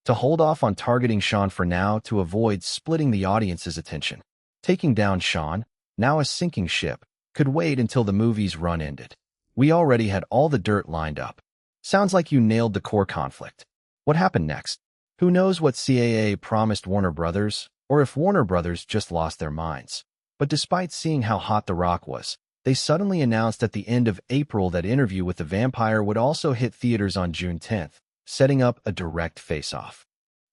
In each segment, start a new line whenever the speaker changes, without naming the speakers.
to hold off on targeting Sean for now to avoid splitting the audience's attention. Taking down Sean, now a sinking ship, could wait until the movie's run ended. We already had all the dirt lined up. Sounds like you nailed the core conflict. What happened next? Who knows what CAA promised Warner Brothers, or if Warner Brothers just lost their minds. But despite seeing how hot The Rock was, they suddenly announced at the end of April that Interview with the Vampire would also hit theaters on June 10th, setting up a direct face-off.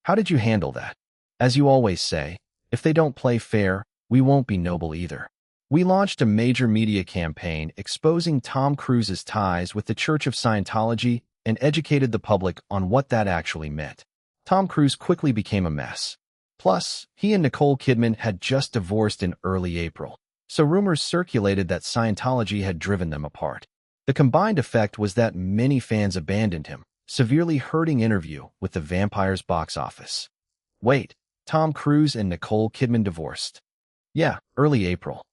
How did you handle that? As you always say, if they don't play fair, we won't be noble either. We launched a major media campaign exposing Tom Cruise's ties with the Church of Scientology and educated the public on what that actually meant. Tom Cruise quickly became a mess. Plus, he and Nicole Kidman had just divorced in early April, so rumors circulated that Scientology had driven them apart. The combined effect was that many fans abandoned him, severely hurting Interview with the Vampire's box office. Wait, Tom Cruise and Nicole Kidman divorced? Yeah, early April.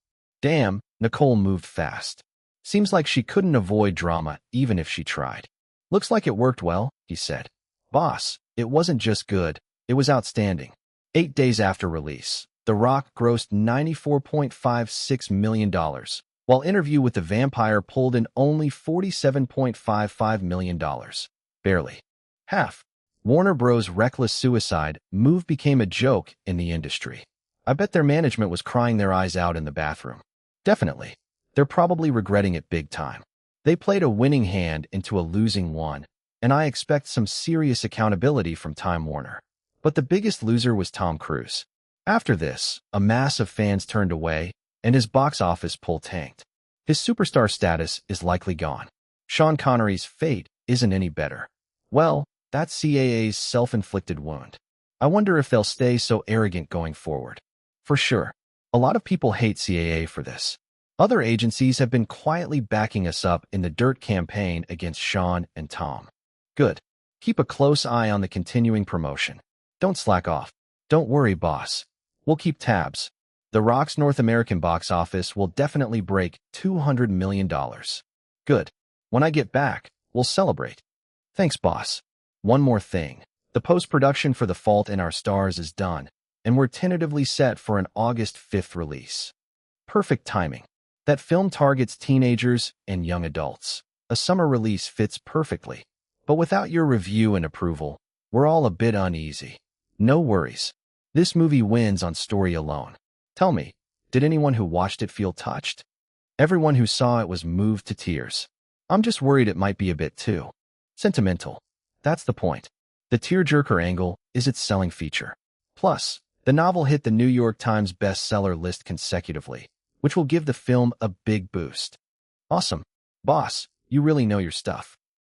Damn, Nicole moved fast. Seems like she couldn't avoid drama even if she tried. Looks like it worked well, he said. Boss, it wasn't just good, it was outstanding. 8 days after release, The Rock grossed $94.56 million, while Interview with the Vampire pulled in only $47.55 million. Barely. Half. Warner Bros.' reckless suicide move became a joke in the industry. I bet their management was crying their eyes out in the bathroom. Definitely. They're probably regretting it big time. They played a winning hand into a losing one, and I expect some serious accountability from Time Warner. But the biggest loser was Tom Cruise. After this, a mass of fans turned away, and his box office pull tanked. His superstar status is likely gone. Sean Connery's fate isn't any better. Well, that's CAA's self-inflicted wound. I wonder if they'll stay so arrogant going forward. For sure. A lot of people hate CAA for this. Other agencies have been quietly backing us up in the dirt campaign against Sean and Tom. Good. Keep a close eye on the continuing promotion. Don't slack off. Don't worry, boss. We'll keep tabs. The Rock's North American box office will definitely break $200 million. Good. When I get back, we'll celebrate. Thanks, boss. One more thing. The post-production for The Fault in Our Stars is done, and we're tentatively set for an August 5th release. Perfect timing. That film targets teenagers and young adults. A summer release fits perfectly. But without your review and approval, we're all a bit uneasy. No worries. This movie wins on story alone. Tell me, did anyone who watched it feel touched? Everyone who saw it was moved to tears. I'm just worried it might be a bit too sentimental. That's the point. The tearjerker angle is its selling feature. Plus, the novel hit the New York Times bestseller list consecutively, which will give the film a big boost. Awesome. Boss, you really know your stuff.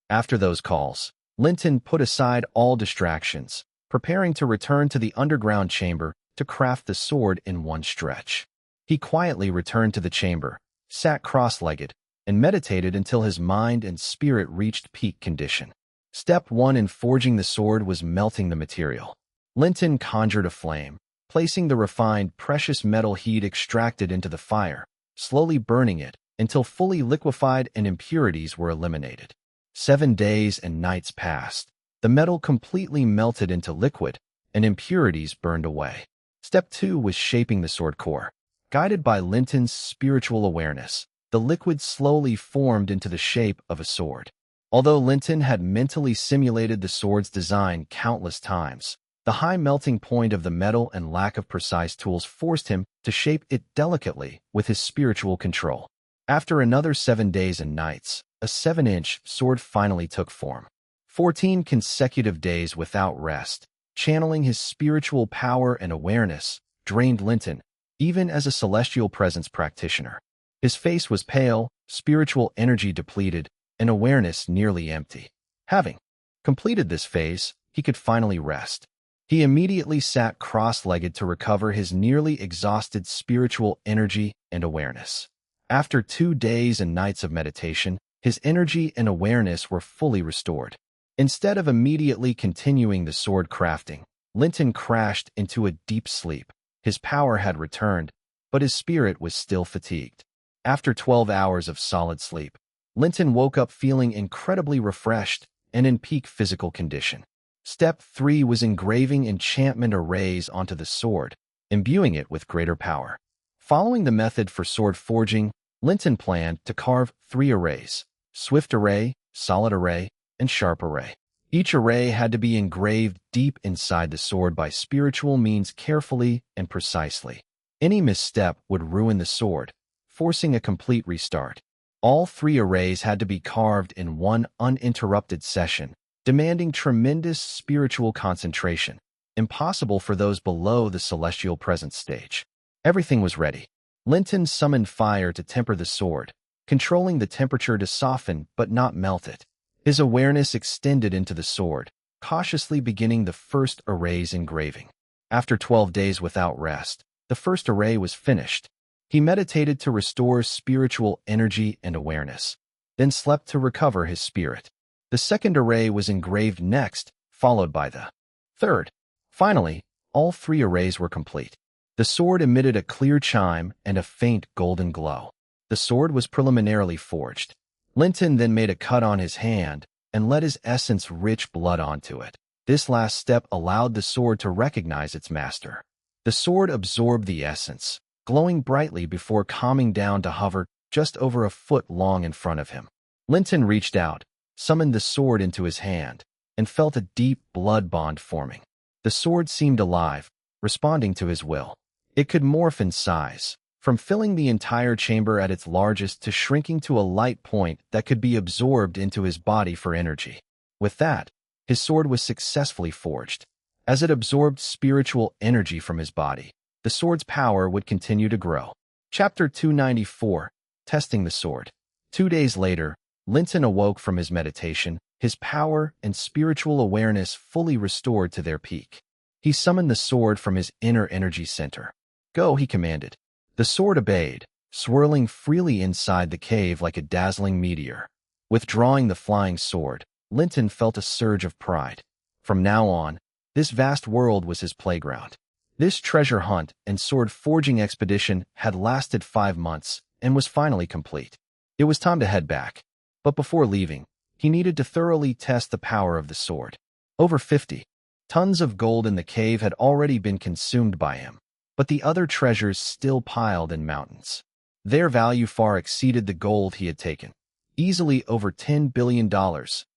After those calls, Linton put aside all distractions, preparing to return to the underground chamber to craft the sword in one stretch. He quietly returned to the chamber, sat cross-legged, and meditated until his mind and spirit reached peak condition. Step 1 in forging the sword was melting the material. Linton conjured a flame, placing the refined precious metal he'd extracted into the fire, slowly burning it until fully liquefied and impurities were eliminated. 7 days and nights passed. The metal completely melted into liquid, and impurities burned away. Step 2 was shaping the sword core. Guided by Linton's spiritual awareness, the liquid slowly formed into the shape of a sword. Although Linton had mentally simulated the sword's design countless times, the high melting point of the metal and lack of precise tools forced him to shape it delicately with his spiritual control. After another 7 days and nights, a 7-inch sword finally took form. 14 consecutive days without rest, channeling his spiritual power and awareness, drained Linton, even as a celestial presence practitioner. His face was pale, spiritual energy depleted, and awareness nearly empty. Having completed this phase, he could finally rest. He immediately sat cross-legged to recover his nearly exhausted spiritual energy and awareness. After 2 days and nights of meditation, his energy and awareness were fully restored. Instead of immediately continuing the sword crafting, Linton crashed into a deep sleep. His power had returned, but his spirit was still fatigued. After 12 hours of solid sleep, Linton woke up feeling incredibly refreshed and in peak physical condition. Step 3 was engraving enchantment arrays onto the sword, imbuing it with greater power. Following the method for sword forging, Linton planned to carve 3 arrays: swift array, solid array, and sharp array. Each array had to be engraved deep inside the sword by spiritual means carefully and precisely. Any misstep would ruin the sword, forcing a complete restart. All 3 arrays had to be carved in one uninterrupted session, demanding tremendous spiritual concentration, impossible for those below the celestial presence stage. Everything was ready. Linton summoned fire to temper the sword, controlling the temperature to soften but not melt it. His awareness extended into the sword, cautiously beginning the first array's engraving. After 12 days without rest, the first array was finished. He meditated to restore spiritual energy and awareness, then slept to recover his spirit. The second array was engraved next, followed by the third. Finally, all 3 arrays were complete. The sword emitted a clear chime and a faint golden glow. The sword was preliminarily forged. Linton then made a cut on his hand and let his essence-rich blood onto it. This last step allowed the sword to recognize its master. The sword absorbed the essence, glowing brightly before calming down to hover just over a foot long in front of him. Linton reached out, summoned the sword into his hand, and felt a deep blood bond forming. The sword seemed alive, responding to his will. It could morph in size, from filling the entire chamber at its largest to shrinking to a light point that could be absorbed into his body for energy. With that, his sword was successfully forged. As it absorbed spiritual energy from his body, the sword's power would continue to grow. Chapter 294, Testing the Sword. 2 days later, Linton awoke from his meditation, his power and spiritual awareness fully restored to their peak. He summoned the sword from his inner energy center. "Go," he commanded. The sword obeyed, swirling freely inside the cave like a dazzling meteor. Withdrawing the flying sword, Linton felt a surge of pride. From now on, this vast world was his playground. This treasure hunt and sword forging expedition had lasted 5 months and was finally complete. It was time to head back. But before leaving, he needed to thoroughly test the power of the sword. Over 50 tons of gold in the cave had already been consumed by him, but the other treasures still piled in mountains. Their value far exceeded the gold he had taken, easily over $10 billion,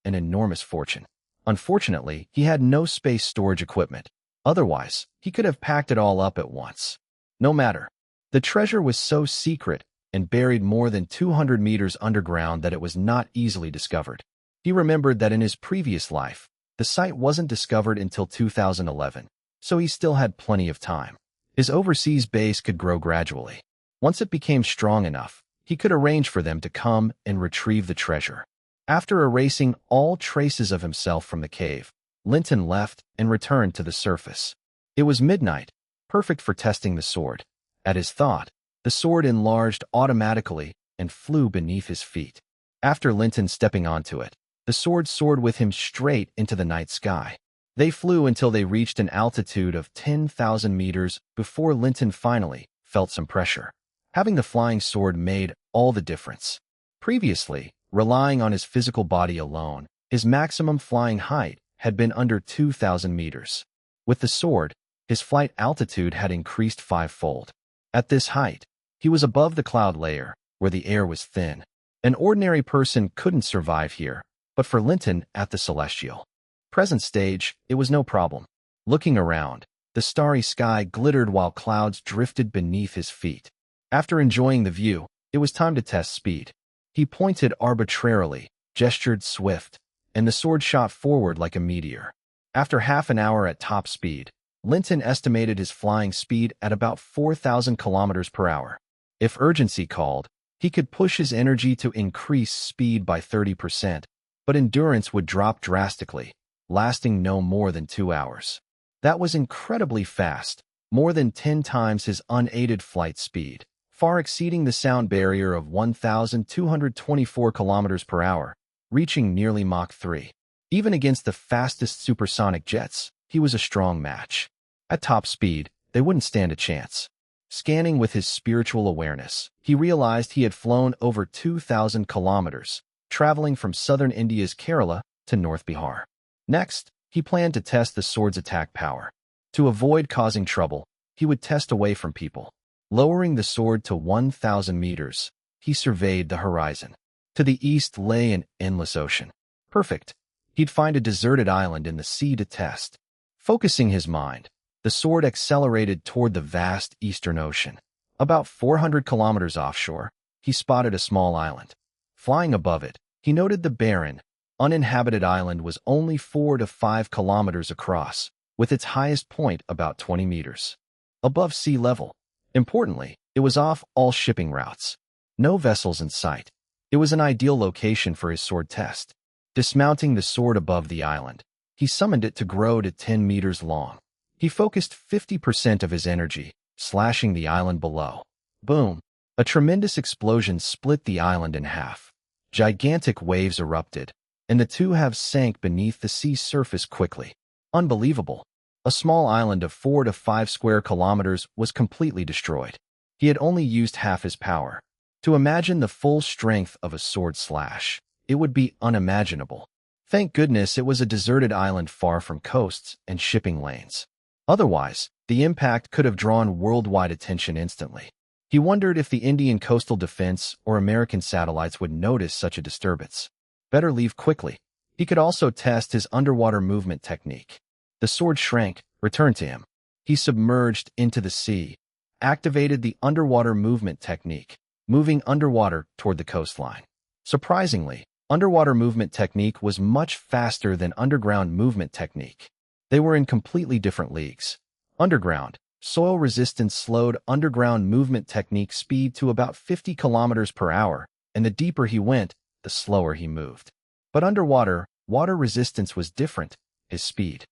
an enormous fortune. Unfortunately, he had no space storage equipment. Otherwise, he could have packed it all up at once. No matter. The treasure was so secret and buried more than 200 meters underground that it was not easily discovered. He remembered that in his previous life, the site wasn't discovered until 2011, so he still had plenty of time. His overseas base could grow gradually. Once it became strong enough, he could arrange for them to come and retrieve the treasure. After erasing all traces of himself from the cave, Linton left and returned to the surface. It was midnight, perfect for testing the sword. At his thought, the sword enlarged automatically and flew beneath his feet. After Linton stepping onto it, the sword soared with him straight into the night sky. They flew until they reached an altitude of 10,000 meters before Linton finally felt some pressure. Having the flying sword made all the difference. Previously, relying on his physical body alone, his maximum flying height had been under 2,000 meters. With the sword, his flight altitude had increased 5-fold. At this height, he was above the cloud layer, where the air was thin. An ordinary person couldn't survive here, but for Linton at the celestial present stage, it was no problem. Looking around, the starry sky glittered while clouds drifted beneath his feet. After enjoying the view, it was time to test speed. He pointed arbitrarily, gestured swift, and the sword shot forward like a meteor. After half an hour at top speed, Linton estimated his flying speed at about 4,000 kilometers per hour. If urgency called, he could push his energy to increase speed by 30%, but endurance would drop drastically, lasting no more than 2 hours. That was incredibly fast, more than 10 times his unaided flight speed, far exceeding the sound barrier of 1,224 kilometers per hour, reaching nearly Mach 3. Even against the fastest supersonic jets, he was a strong match. At top speed, they wouldn't stand a chance. Scanning with his spiritual awareness, he realized he had flown over 2,000 kilometers, traveling from southern India's Kerala to North Bihar. Next, He planned to test the sword's attack power. To avoid causing trouble, he would test away from people. Lowering the sword to 1,000 meters, he surveyed the horizon. To the east lay an endless ocean. Perfect. He'd find a deserted island in the sea to test. Focusing his mind, the sword accelerated toward the vast eastern ocean. About 400 kilometers offshore, he spotted a small island. Flying above it, he noted the barren, uninhabited island was only 4 to 5 kilometers across, with its highest point about 20 meters above sea level. Importantly, it was off all shipping routes. No vessels in sight. It was an ideal location for his sword test. Dismounting the sword above the island, he summoned it to grow to 10 meters long. He focused 50% of his energy, slashing the island below. Boom! A tremendous explosion split the island in half. Gigantic waves erupted, and the two halves sank beneath the sea surface quickly. Unbelievable. A small island of 4 to 5 square kilometers was completely destroyed. He had only used half his power. To imagine the full strength of a sword slash, it would be unimaginable. Thank goodness it was a deserted island far from coasts and shipping lanes. Otherwise, the impact could have drawn worldwide attention instantly. He wondered if the Indian Coastal Defense or American satellites would notice such a disturbance. Better leave quickly. He could also test his underwater movement technique. The sword shrank, returned to him. He submerged into the sea, activated the underwater movement technique, moving underwater toward the coastline. Surprisingly, underwater movement technique was much faster than underground movement technique. They were in completely different leagues. Underground, soil resistance slowed underground movement technique speed to about 50 kilometers per hour, and the deeper he went, the slower he moved. But underwater, water resistance was different. His speed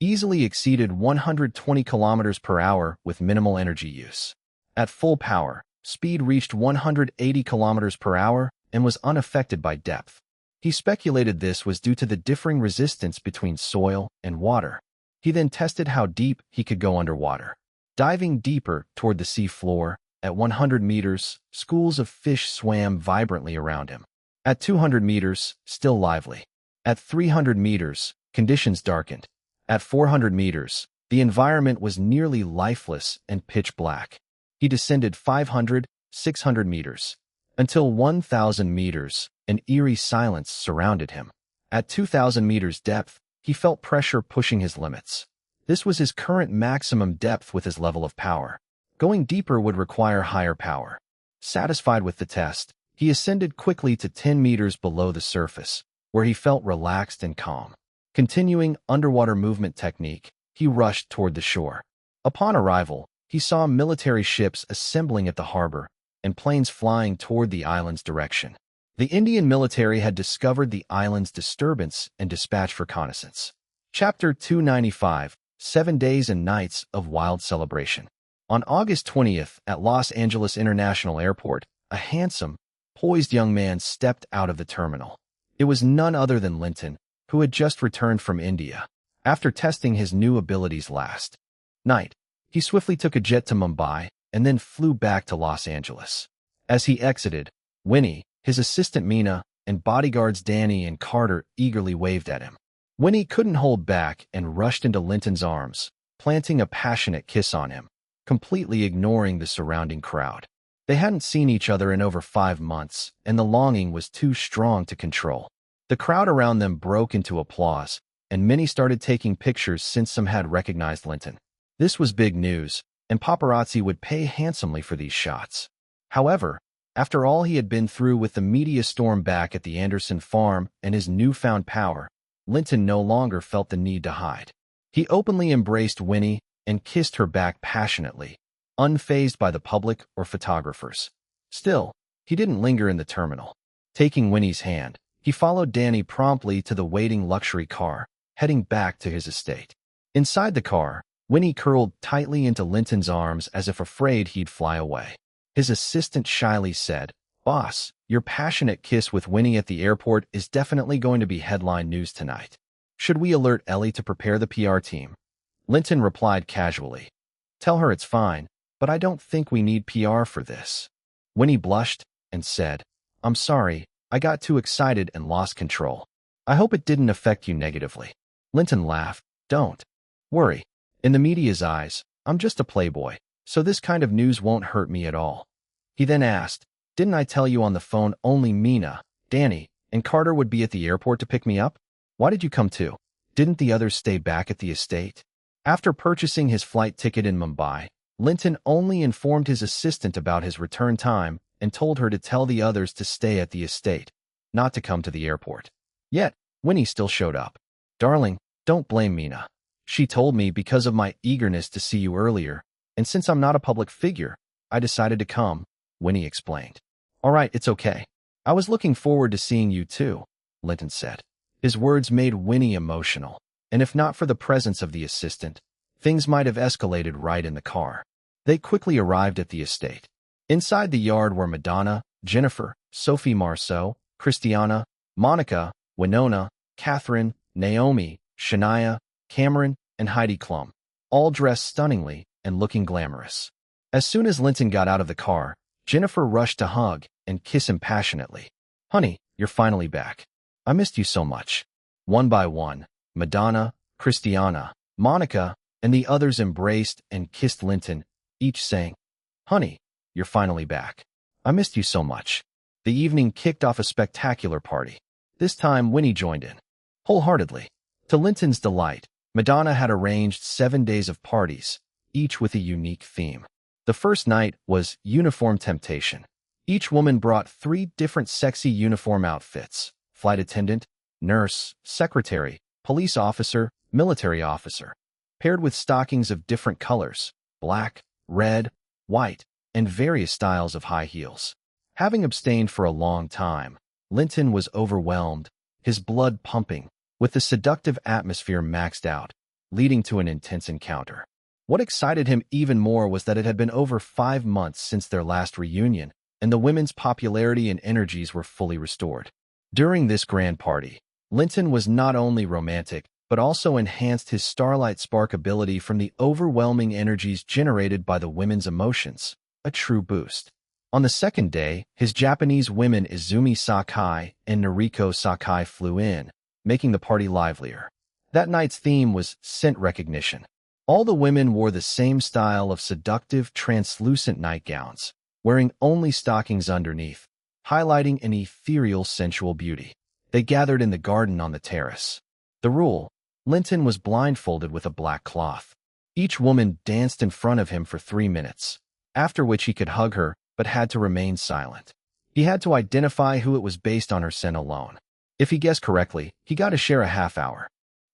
easily exceeded 120 kilometers per hour with minimal energy use. At full power, speed reached 180 kilometers per hour and was unaffected by depth. He speculated this was due to the differing resistance between soil and water. He then tested how deep he could go underwater. Diving deeper toward the sea floor, at 100 meters, schools of fish swam vibrantly around him. At 200 meters, still lively. At 300 meters, conditions darkened. At 400 meters, the environment was nearly lifeless and pitch black. He descended 500, 600 meters. Until 1,000 meters, an eerie silence surrounded him. At 2,000 meters depth, he felt pressure pushing his limits. This was his current maximum depth with his level of power. Going deeper would require higher power. Satisfied with the test, he ascended quickly to 10 meters below the surface, where he felt relaxed and calm. Continuing underwater movement technique, he rushed toward the shore. Upon arrival, he saw military ships assembling at the harbor and planes flying toward the island's direction. The Indian military had discovered the island's disturbance and dispatched reconnaissance. Chapter 295, 7 Days and Nights of Wild Celebration. On August 20th, at Los Angeles International Airport, a handsome, poised young man stepped out of the terminal. It was none other than Linton, who had just returned from India. After testing his new abilities last night, he swiftly took a jet to Mumbai and then flew back to Los Angeles. As he exited, Winnie, his assistant Meena, and bodyguards Danny and Carter eagerly waved at him. Winnie couldn't hold back and rushed into Linton's arms, planting a passionate kiss on him, completely ignoring the surrounding crowd. They hadn't seen each other in over 5 months, and the longing was too strong to control. The crowd around them broke into applause, and many started taking pictures since some had recognized Linton. This was big news, and paparazzi would pay handsomely for these shots. However, after all he had been through with the media storm back at the Anderson farm and his newfound power, Linton no longer felt the need to hide. He openly embraced Winnie and kissed her back passionately, unfazed by the public or photographers. Still, he didn't linger in the terminal. Taking Winnie's hand, he followed Danny promptly to the waiting luxury car, heading back to his estate. Inside the car, Winnie curled tightly into Linton's arms as if afraid he'd fly away. His assistant shyly said, "Boss, your passionate kiss with Winnie at the airport is definitely going to be headline news tonight. Should we alert Ellie to prepare the PR team?" Linton replied casually, "Tell her it's fine, but I don't think we need PR for this." Winnie blushed and said, "I'm sorry, I got too excited and lost control. I hope it didn't affect you negatively." Linton laughed. Don't worry. In the media's eyes, I'm just a playboy, so this kind of news won't hurt me at all. He then asked, didn't I tell you on the phone only Mina, Danny, and Carter would be at the airport to pick me up? Why did you come too? Didn't the others stay back at the estate? After purchasing his flight ticket in Mumbai, Linton only informed his assistant about his return time and told her to tell the others to stay at the estate, not to come to the airport. Yet, Winnie still showed up. Darling, don't blame Mina. She told me because of my eagerness to see you earlier, and since I'm not a public figure, I decided to come, Winnie explained. All right, it's okay. I was looking forward to seeing you too, Linton said. His words made Winnie emotional, and if not for the presence of the assistant, things might have escalated right in the car. They quickly arrived at the estate. Inside the yard were Madonna, Jennifer, Sophie Marceau, Christiana, Monica, Winona, Catherine, Naomi, Shania, Cameron, and Heidi Klum, all dressed stunningly and looking glamorous. As soon as Linton got out of the car, Jennifer rushed to hug and kiss him passionately. Honey, you're finally back. I missed you so much. One by one, Madonna, Christiana, Monica, and the others embraced and kissed Linton, each saying, Honey, you're finally back. I missed you so much. The evening kicked off a spectacular party. This time, Winnie joined in, wholeheartedly. To Linton's delight, Madonna had arranged 7 days of parties, each with a unique theme. The first night was Uniform Temptation. Each woman brought 3 different sexy uniform outfits: flight attendant, nurse, secretary, police officer, military officer, paired with stockings of different colors: black, red, white, and various styles of high heels. Having abstained for a long time, Linton was overwhelmed, his blood pumping, with the seductive atmosphere maxed out, leading to an intense encounter. What excited him even more was that it had been over 5 months since their last reunion, and the women's popularity and energies were fully restored. During this grand party, Linton was not only romantic, but also enhanced his starlight spark ability from the overwhelming energies generated by the women's emotions, a true boost. On the second day, his Japanese women Izumi Sakai and Noriko Sakai flew in, making the party livelier. That night's theme was scent recognition. All the women wore the same style of seductive, translucent nightgowns, wearing only stockings underneath, highlighting an ethereal sensual beauty. They gathered in the garden on the terrace. The rule: Linton was blindfolded with a black cloth. Each woman danced in front of him for 3 minutes, after which he could hug her, but had to remain silent. He had to identify who it was based on her scent alone. If he guessed correctly, he got to share a half-hour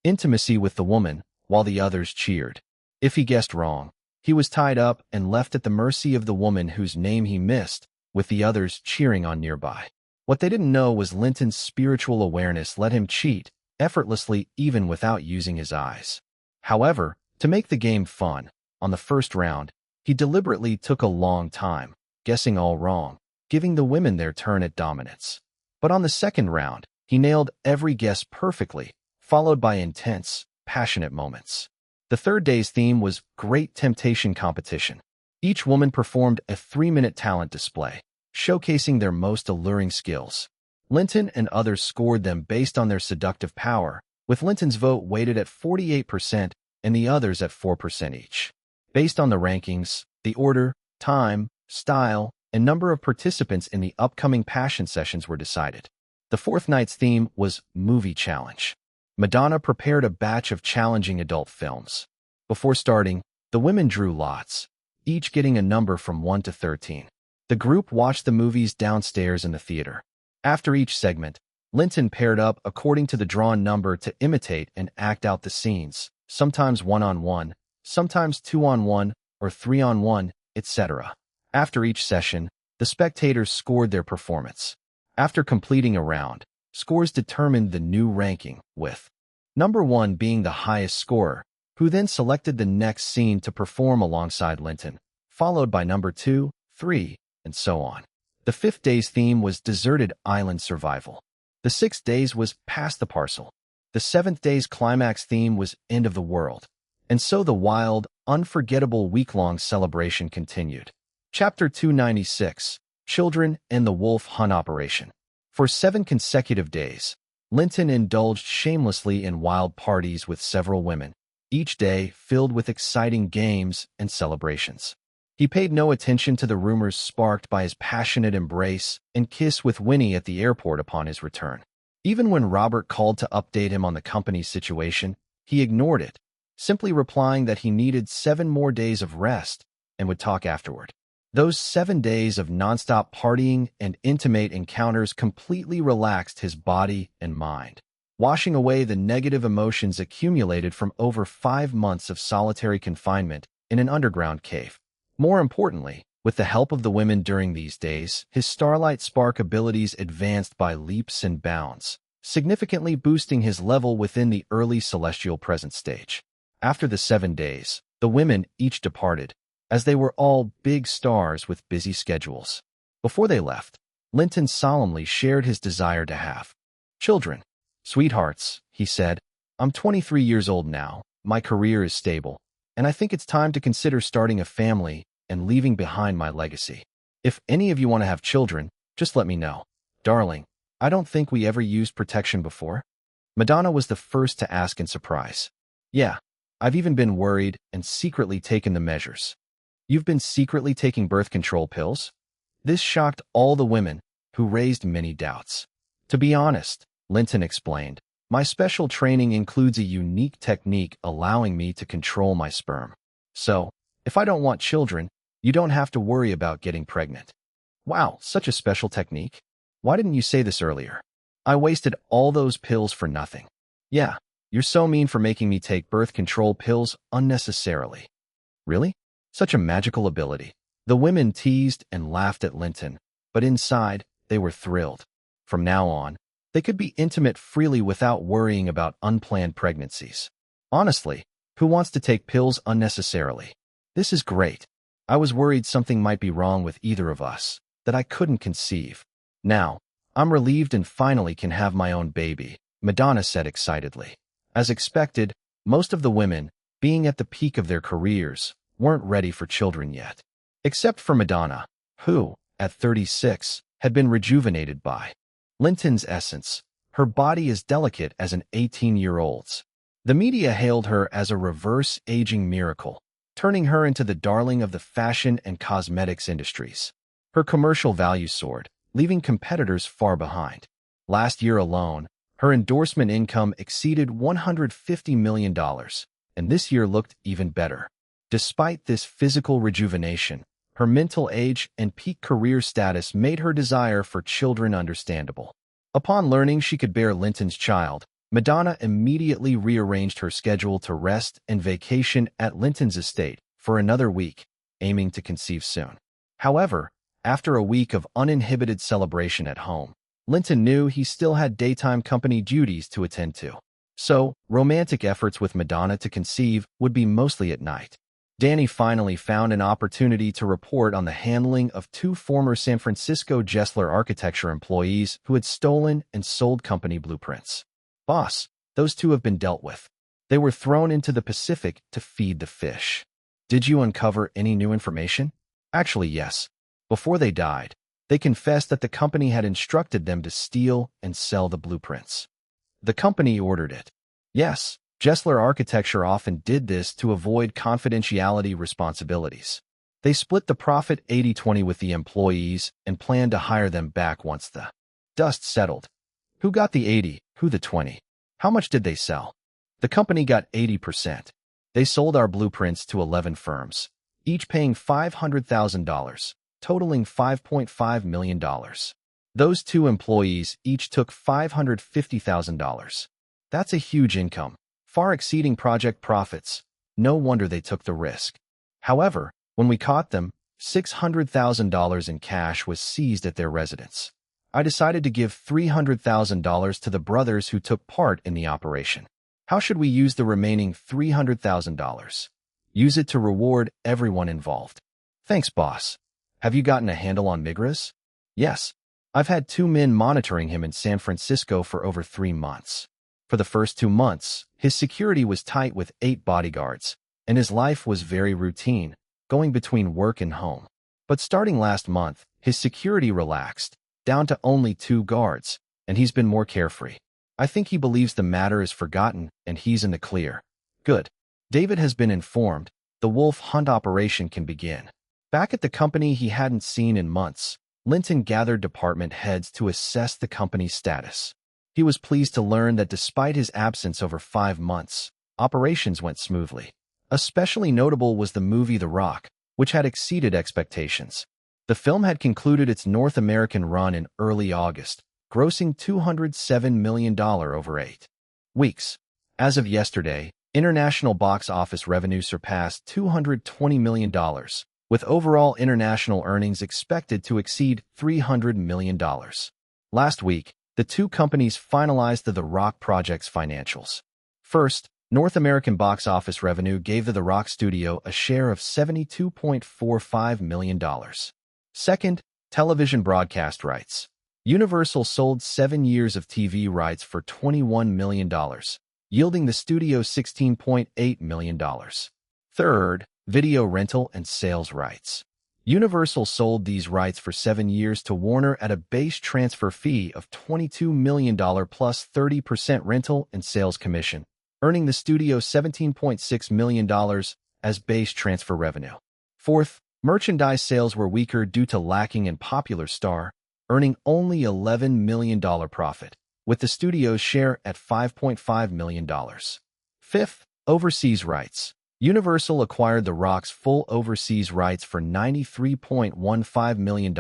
intimacy with the woman, while the others cheered. If he guessed wrong, he was tied up and left at the mercy of the woman whose name he missed, with the others cheering on nearby. What they didn't know was Linton's spiritual awareness let him cheat effortlessly even without using his eyes. However, to make the game fun, on the first round, he deliberately took a long time, guessing all wrong, giving the women their turn at dominance. But on the second round, he nailed every guess perfectly, followed by intense, passionate moments. The third day's theme was Great Temptation Competition. Each woman performed a 3-minute talent display, showcasing their most alluring skills. Linton and others scored them based on their seductive power, with Linton's vote weighted at 48% and the others at 4% each. Based on the rankings, the order, time, style, and number of participants in the upcoming passion sessions were decided. The fourth night's theme was Movie Challenge. Madonna prepared a batch of challenging adult films. Before starting, the women drew lots, each getting a number from 1 to 13. The group watched the movies downstairs in the theater. After each segment, Linton paired up according to the drawn number to imitate and act out the scenes, sometimes 1-on-1, sometimes 2-on-1, or 3-on-1, etc. After each session, the spectators scored their performance. After completing a round, scores determined the new ranking, with number 1 being the highest scorer, who then selected the next scene to perform alongside Linton, followed by number 2, 3, and so on. The fifth day's theme was Deserted Island Survival. The 6th day's was Pass the Parcel. The 7th day's climax theme was End of the World. And so the wild, unforgettable week-long celebration continued. Chapter 296, Children and the Wolf Hunt Operation. For 7 consecutive days, Linton indulged shamelessly in wild parties with several women, each day filled with exciting games and celebrations. He paid no attention to the rumors sparked by his passionate embrace and kiss with Winnie at the airport upon his return. Even when Robert called to update him on the company's situation, he ignored it, simply replying that he needed 7 more days of rest and would talk afterward. Those 7 days of nonstop partying and intimate encounters completely relaxed his body and mind, washing away the negative emotions accumulated from over 5 months of solitary confinement in an underground cave. More importantly, with the help of the women during these days, his Starlight Spark abilities advanced by leaps and bounds, significantly boosting his level within the early celestial presence stage. After the 7 days, the women each departed, as they were all big stars with busy schedules. Before they left, Linton solemnly shared his desire to have children. "Sweethearts," he said, "I'm 23 years old now, my career is stable, and I think it's time to consider starting a family and leaving behind my legacy. If any of you want to have children, just let me know. Darling, I don't think we ever used protection before." Madonna was the first to ask in surprise. "Yeah, I've even been worried and secretly taken the measures." "You've been secretly taking birth control pills?" This shocked all the women, who raised many doubts. "To be honest," Linton explained, "my special training includes a unique technique allowing me to control my sperm. So, if I don't want children, you don't have to worry about getting pregnant." "Wow, such a special technique. Why didn't you say this earlier? I wasted all those pills for nothing." "Yeah, you're so mean for making me take birth control pills unnecessarily." "Really? Such a magical ability." The women teased and laughed at Linton, but inside, they were thrilled. From now on, they could be intimate freely without worrying about unplanned pregnancies. Honestly, who wants to take pills unnecessarily? This is great. I was worried something might be wrong with either of us, that I couldn't conceive. Now, I'm relieved and finally can have my own baby, Madonna said excitedly. As expected, most of the women, being at the peak of their careers, weren't ready for children yet. Except for Madonna, who, at 36, had been rejuvenated by Linton's essence. Her body is delicate as an 18-year-old's. The media hailed her as a reverse aging miracle, turning her into the darling of the fashion and cosmetics industries. Her commercial value soared, leaving competitors far behind. Last year alone, her endorsement income exceeded $150 million, and this year looked even better. Despite this physical rejuvenation, her mental age and peak career status made her desire for children understandable. Upon learning she could bear Linton's child, Madonna immediately rearranged her schedule to rest and vacation at Linton's estate for another week, aiming to conceive soon. However, after a week of uninhibited celebration at home, Linton knew he still had daytime company duties to attend to. So, romantic efforts with Madonna to conceive would be mostly at night. Danny finally found an opportunity to report on the handling of 2 former San Francisco Gessler architecture employees who had stolen and sold company blueprints. "Boss, those 2 have been dealt with. They were thrown into the Pacific to feed the fish." "Did you uncover any new information?" "Actually, yes. Before they died, they confessed that the company had instructed them to steal and sell the blueprints. The company ordered it." "Yes. Gessler Architecture often did this to avoid confidentiality responsibilities. They split the profit 80-20 with the employees and planned to hire them back once the dust settled." "Who got the 80, who the 20? How much did they sell?" "The company got 80%. They sold our blueprints to 11 firms, each paying $500,000, totaling $5.5 million. Those 2 employees each took $550,000. That's a huge income, far exceeding project profits. No wonder they took the risk. However, when we caught them, $600,000 in cash was seized at their residence. I decided to give $300,000 to the brothers who took part in the operation. How should we use the remaining $300,000? Use it to reward everyone involved." "Thanks, boss. Have you gotten a handle on Migras?" "Yes. I've had 2 men monitoring him in San Francisco for over 3 months. For the first 2 months, his security was tight with 8 bodyguards, and his life was very routine, going between work and home. But starting last month, his security relaxed, down to only 2 guards, and he's been more carefree. I think he believes the matter is forgotten and he's in the clear. Good. David has been informed. The wolf hunt operation can begin. Back at the company he hadn't seen in months, Linton gathered department heads to assess the company's status. He was pleased to learn that despite his absence over 5 months, operations went smoothly. Especially notable was the movie The Rock, which had exceeded expectations. The film had concluded its North American run in early August, grossing $207 million over 8 weeks. As of yesterday, international box office revenue surpassed $220 million, with overall international earnings expected to exceed $300 million. Last week, the two companies finalized the Rock project's financials. First, North American box office revenue gave the Rock studio a share of $72.45 million. Second, television broadcast rights. Universal sold 7 years of TV rights for $21 million, yielding the studio $16.8 million. Third, video rental and sales rights. Universal sold these rights for 7 years to Warner at a base transfer fee of $22 million plus 30% rental and sales commission, earning the studio $17.6 million as base transfer revenue. Fourth, merchandise sales were weaker due to lacking in popular star, earning only $11 million profit, with the studio's share at $5.5 million. Fifth, overseas rights. Universal acquired The Rock's full overseas rights for $93.15 million,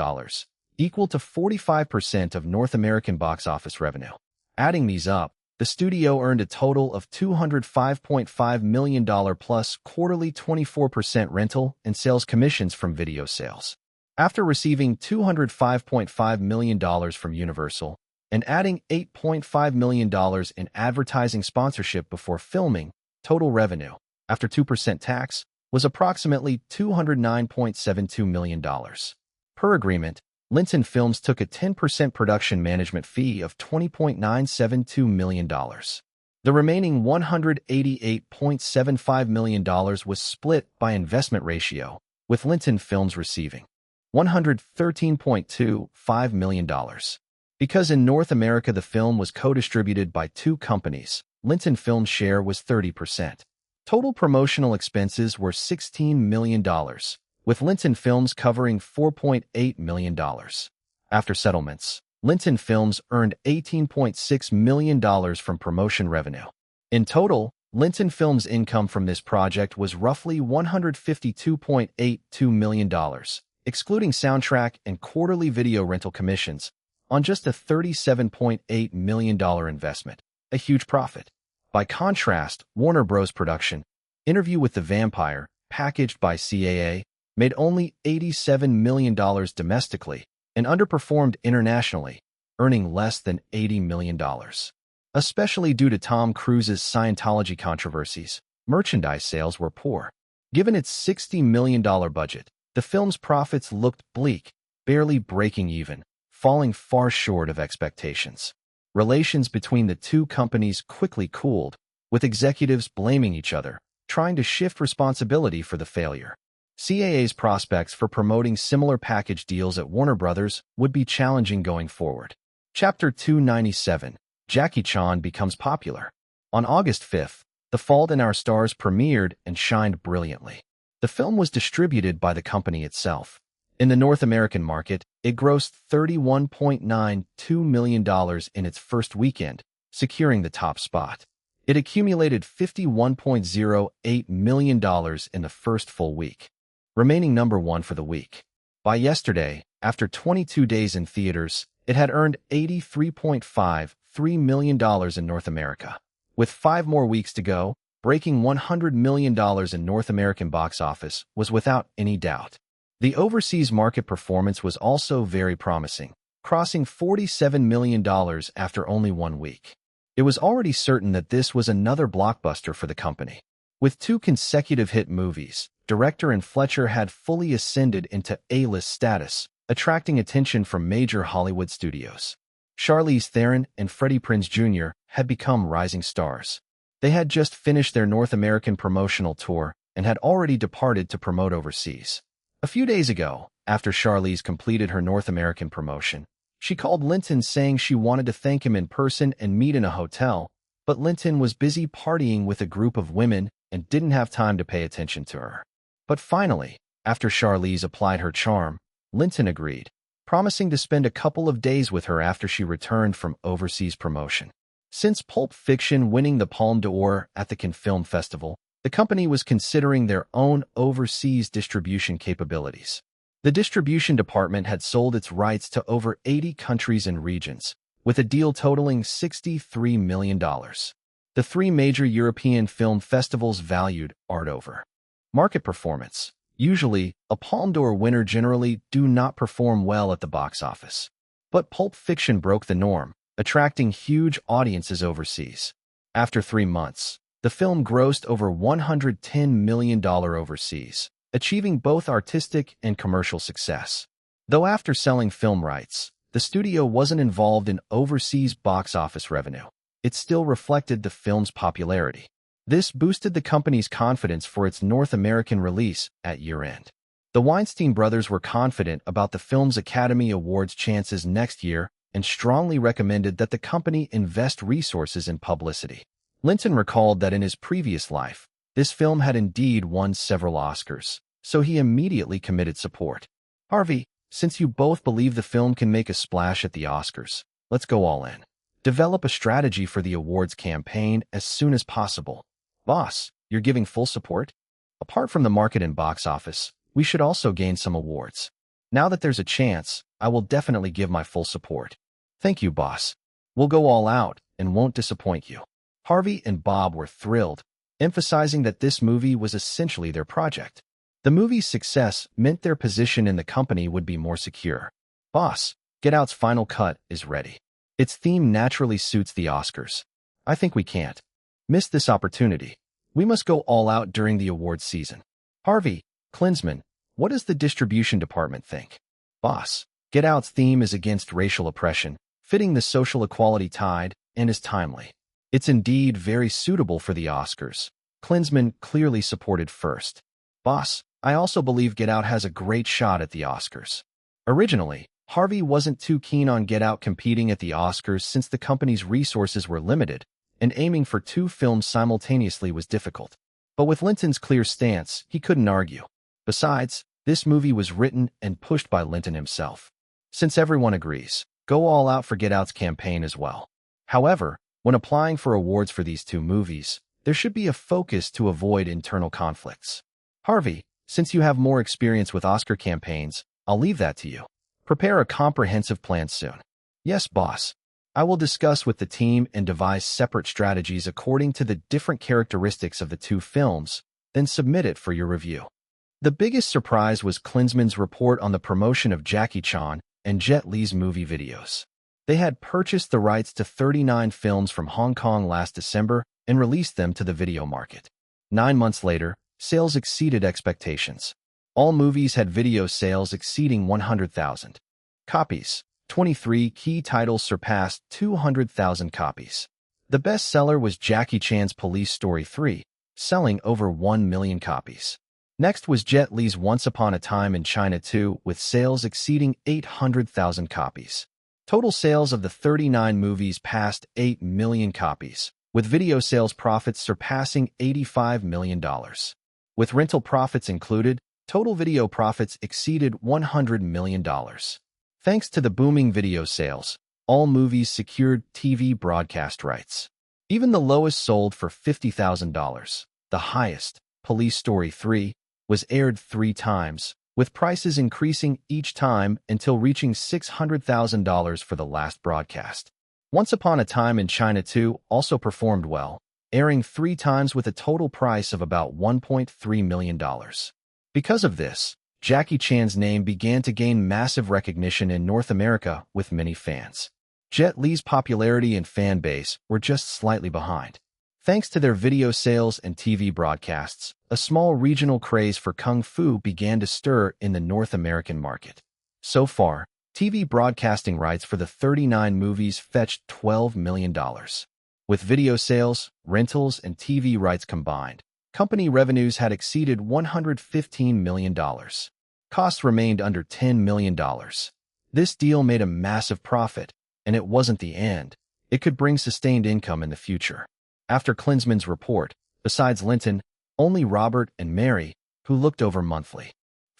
equal to 45% of North American box office revenue. Adding these up, the studio earned a total of $205.5 million plus quarterly 24% rental and sales commissions from video sales. After receiving $205.5 million from Universal and adding $8.5 million in advertising sponsorship before filming, total revenue, after 2% tax, was approximately $209.72 million. Per agreement, Linton Films took a 10% production management fee of $20.972 million. The remaining $188.75 million was split by investment ratio, with Linton Films receiving $113.25 million. Because in North America the film was co-distributed by 2 companies, Linton Films' share was 30%. Total promotional expenses were $16 million, with Linton Films covering $4.8 million. After settlements, Linton Films earned $18.6 million from promotion revenue. In total, Linton Films' income from this project was roughly $152.82 million, excluding soundtrack and quarterly video rental commissions, on just a $37.8 million investment, a huge profit. By contrast, Warner Bros. Production, Interview with the Vampire, packaged by CAA, made only $87 million domestically and underperformed internationally, earning less than $80 million. Especially due to Tom Cruise's Scientology controversies, merchandise sales were poor. Given its $60 million budget, the film's profits looked bleak, barely breaking even, falling far short of expectations. Relations between the two companies quickly cooled, with executives blaming each other, trying to shift responsibility for the failure. CAA's prospects for promoting similar package deals at Warner Bros. Would be challenging going forward. Chapter 297, Jackie Chan becomes popular. On August 5th, The Fault in Our Stars premiered and shined brilliantly. The film was distributed by the company itself. In the North American market, it grossed $31.92 million in its first weekend, securing the top spot. It accumulated $51.08 million in the first full week, remaining number 1 for the week. By yesterday, after 22 days in theaters, it had earned $83.53 million in North America. With 5 more weeks to go, breaking $100 million in North American box office was without any doubt. The overseas market performance was also very promising, crossing $47 million after only 1 week. It was already certain that this was another blockbuster for the company. With 2 consecutive hit movies, director and Fletcher had fully ascended into A-list status, attracting attention from major Hollywood studios. Charlize Theron and Freddie Prinze Jr. had become rising stars. They had just finished their North American promotional tour and had already departed to promote overseas. A few days ago, after Charlize completed her North American promotion, She called Linton saying she wanted to thank him in person and meet in a hotel, but Linton was busy partying with a group of women and didn't have time to pay attention to her. But finally, after Charlize applied her charm, Linton agreed, promising to spend a couple of days with her after she returned from overseas promotion. Since Pulp Fiction winning the Palme d'Or at the Cannes Film Festival, the company was considering their own overseas distribution capabilities. The distribution department had sold its rights to over 80 countries and regions, with a deal totaling $63 million. The three major European film festivals valued art over market performance. Usually, a Palme d'Or winner generally do not perform well at the box office. But Pulp Fiction broke the norm, attracting huge audiences overseas. After 3 months, the film grossed over $110 million overseas, achieving both artistic and commercial success. Though after selling film rights, the studio wasn't involved in overseas box office revenue, it still reflected the film's popularity. This boosted the company's confidence for its North American release at year-end. The Weinstein brothers were confident about the film's Academy Awards chances next year and strongly recommended that the company invest resources in publicity. Linton recalled that in his previous life, this film had indeed won several Oscars, so he immediately committed support. Harvey, since you both believe the film can make a splash at the Oscars, let's go all in. Develop a strategy for the awards campaign as soon as possible. Boss, you're giving full support? Apart from the market and box office, we should also gain some awards. Now that there's a chance, I will definitely give my full support. Thank you, boss. We'll go all out and won't disappoint you. Harvey and Bob were thrilled, emphasizing that this movie was essentially their project. The movie's success meant their position in the company would be more secure. Boss, Get Out's final cut is ready. Its theme naturally suits the Oscars. I think we can't miss this opportunity. We must go all out during the awards season. Harvey, Klinsman, what does the distribution department think? Boss, Get Out's theme is against racial oppression, fitting the social equality tide, and is timely. It's indeed very suitable for the Oscars. Klinsman clearly supported first. Boss, I also believe Get Out has a great shot at the Oscars. Originally, Harvey wasn't too keen on Get Out competing at the Oscars since the company's resources were limited, and aiming for 2 films simultaneously was difficult. But with Linton's clear stance, he couldn't argue. Besides, this movie was written and pushed by Linton himself. Since everyone agrees, go all out for Get Out's campaign as well. However, when applying for awards for these 2 movies, there should be a focus to avoid internal conflicts. Harvey, since you have more experience with Oscar campaigns, I'll leave that to you. Prepare a comprehensive plan soon. Yes, boss. I will discuss with the team and devise separate strategies according to the different characteristics of the 2 films, then submit it for your review. The biggest surprise was Klinsman's report on the promotion of Jackie Chan and Jet Li's movie videos. They had purchased the rights to 39 films from Hong Kong last December and released them to the video market. 9 months later, sales exceeded expectations. All movies had video sales exceeding 100,000 copies. 23 key titles surpassed 200,000 copies. The best-seller was Jackie Chan's Police Story 3, selling over 1 million copies. Next was Jet Li's Once Upon a Time in China 2, with sales exceeding 800,000 copies. Total sales of the 39 movies passed 8 million copies, with video sales profits surpassing $85 million. With rental profits included, total video profits exceeded $100 million. Thanks to the booming video sales, all movies secured TV broadcast rights. Even the lowest sold for $50,000. The highest, Police Story 3, was aired 3 times, with prices increasing each time until reaching $600,000 for the last broadcast. Once Upon a Time in China 2 also performed well, airing 3 times with a total price of about $1.3 million. Because of this, Jackie Chan's name began to gain massive recognition in North America with many fans. Jet Li's popularity and fan base were just slightly behind. Thanks to their video sales and TV broadcasts, a small regional craze for kung fu began to stir in the North American market. So far, TV broadcasting rights for the 39 movies fetched $12 million. With video sales, rentals, and TV rights combined, company revenues had exceeded $115 million. Costs remained under $10 million. This deal made a massive profit, and it wasn't the end. It could bring sustained income in the future. After Klinsman's report, besides Linton, only Robert and Mary, who looked over monthly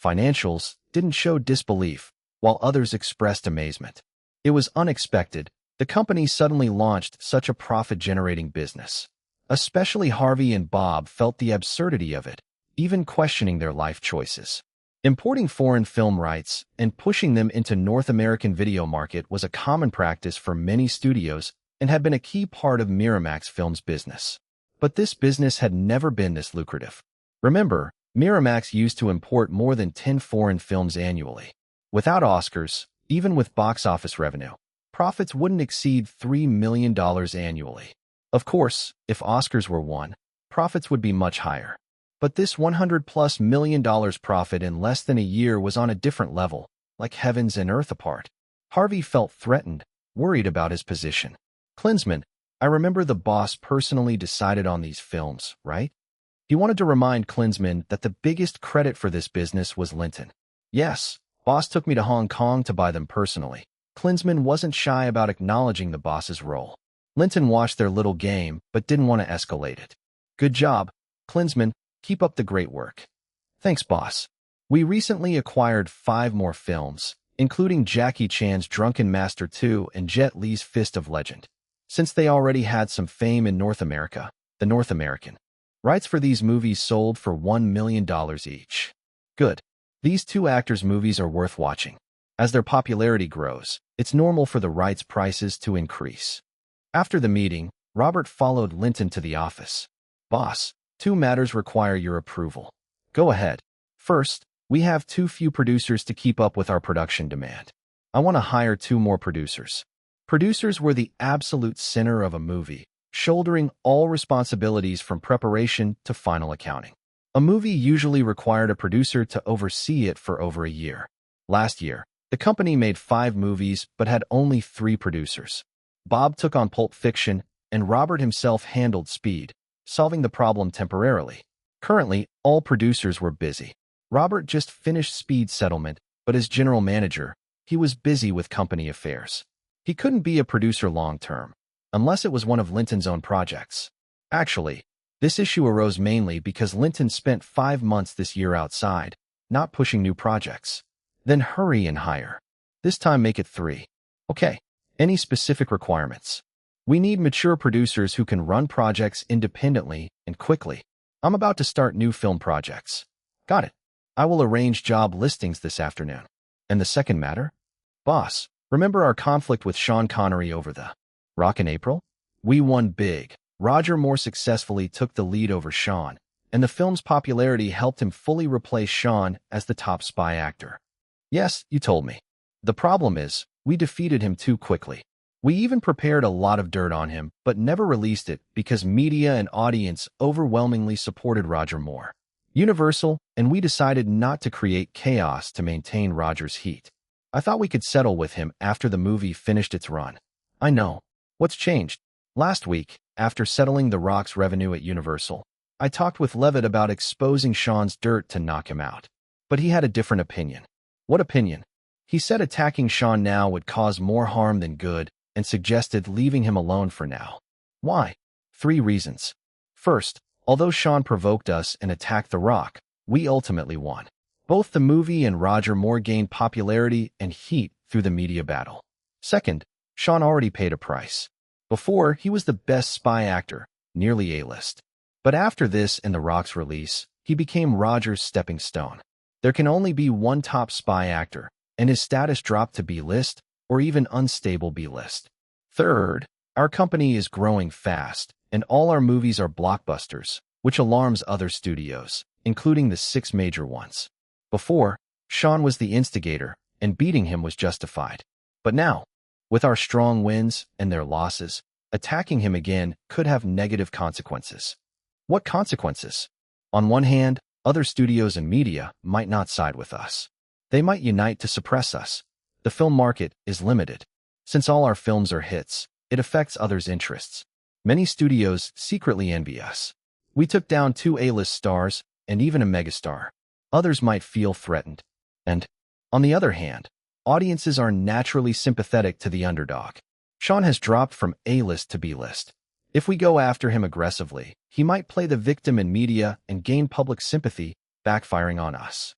financials, didn't show disbelief, while others expressed amazement. It was unexpected. The company suddenly launched such a profit-generating business. Especially Harvey and Bob felt the absurdity of it, even questioning their life choices. Importing foreign film rights and pushing them into North American video market was a common practice for many studios and had been a key part of Miramax Films' business. But this business had never been this lucrative. Remember, Miramax used to import more than 10 foreign films annually. Without Oscars, even with box office revenue, profits wouldn't exceed $3 million annually. Of course, if Oscars were won, profits would be much higher. But this $100+ million profit in less than a year was on a different level, like heavens and earth apart. Harvey felt threatened, worried about his position. Klinsman, I remember the boss personally decided on these films, right? He wanted to remind Klinsman that the biggest credit for this business was Linton. Yes, boss took me to Hong Kong to buy them personally. Klinsman wasn't shy about acknowledging the boss's role. Linton watched their little game, but didn't want to escalate it. Good job, Klinsman. Keep up the great work. Thanks, boss. We recently acquired 5 more films, including Jackie Chan's Drunken Master 2 and Jet Li's Fist of Legend. Since they already had some fame in North America, the North American rights for these movies sold for $1 million each. Good. These 2 actors' movies are worth watching. As their popularity grows, it's normal for the rights prices to increase. After the meeting, Robert followed Linton to the office. Boss, 2 matters require your approval. Go ahead. First, we have too few producers to keep up with our production demand. I want to hire 2 more producers. Producers were the absolute center of a movie, shouldering all responsibilities from preparation to final accounting. A movie usually required a producer to oversee it for over a year. Last year, the company made 5 movies but had only 3 producers. Bob took on Pulp Fiction, and Robert himself handled Speed, solving the problem temporarily. Currently, all producers were busy. Robert just finished Speed's settlement, but as general manager, he was busy with company affairs. He couldn't be a producer long-term, unless it was one of Linton's own projects. Actually, this issue arose mainly because Linton spent 5 months this year outside, not pushing new projects. Then hurry and hire. This time make it 3. Okay. Any specific requirements? We need mature producers who can run projects independently and quickly. I'm about to start new film projects. Got it. I will arrange job listings this afternoon. And the second matter? Boss, remember our conflict with Sean Connery over the Rock in April? We won big. Roger Moore successfully took the lead over Sean, and the film's popularity helped him fully replace Sean as the top spy actor. Yes, you told me. The problem is, we defeated him too quickly. We even prepared a lot of dirt on him, but never released it because media and audience overwhelmingly supported Roger Moore. Universal, and we decided not to create chaos to maintain Roger's heat. I thought we could settle with him after the movie finished its run. I know. What's changed? Last week, after settling The Rock's revenue at Universal, I talked with Levitt about exposing Sean's dirt to knock him out. But he had a different opinion. What opinion? He said attacking Sean now would cause more harm than good and suggested leaving him alone for now. Why? 3 reasons. First, although Sean provoked us and attacked The Rock, we ultimately won. Both the movie and Roger Moore gained popularity and heat through the media battle. Second, Sean already paid a price. Before, he was the best spy actor, nearly A-list. But after this and The Rock's release, he became Roger's stepping stone. There can only be one top spy actor, and his status dropped to B-list or even unstable B-list. Third, our company is growing fast, and all our movies are blockbusters, which alarms other studios, including the 6 major ones. Before, Sean was the instigator, and beating him was justified. But now, with our strong wins and their losses, attacking him again could have negative consequences. What consequences? On one hand, other studios and media might not side with us. They might unite to suppress us. The film market is limited. Since all our films are hits, it affects others' interests. Many studios secretly envy us. We took down 2 A-list stars and even a megastar. Others might feel threatened. And, on the other hand, Audiences are naturally sympathetic to the underdog. Sean has dropped from A-list to B-list. If we go after him aggressively, he might play the victim in media and gain public sympathy, backfiring on us.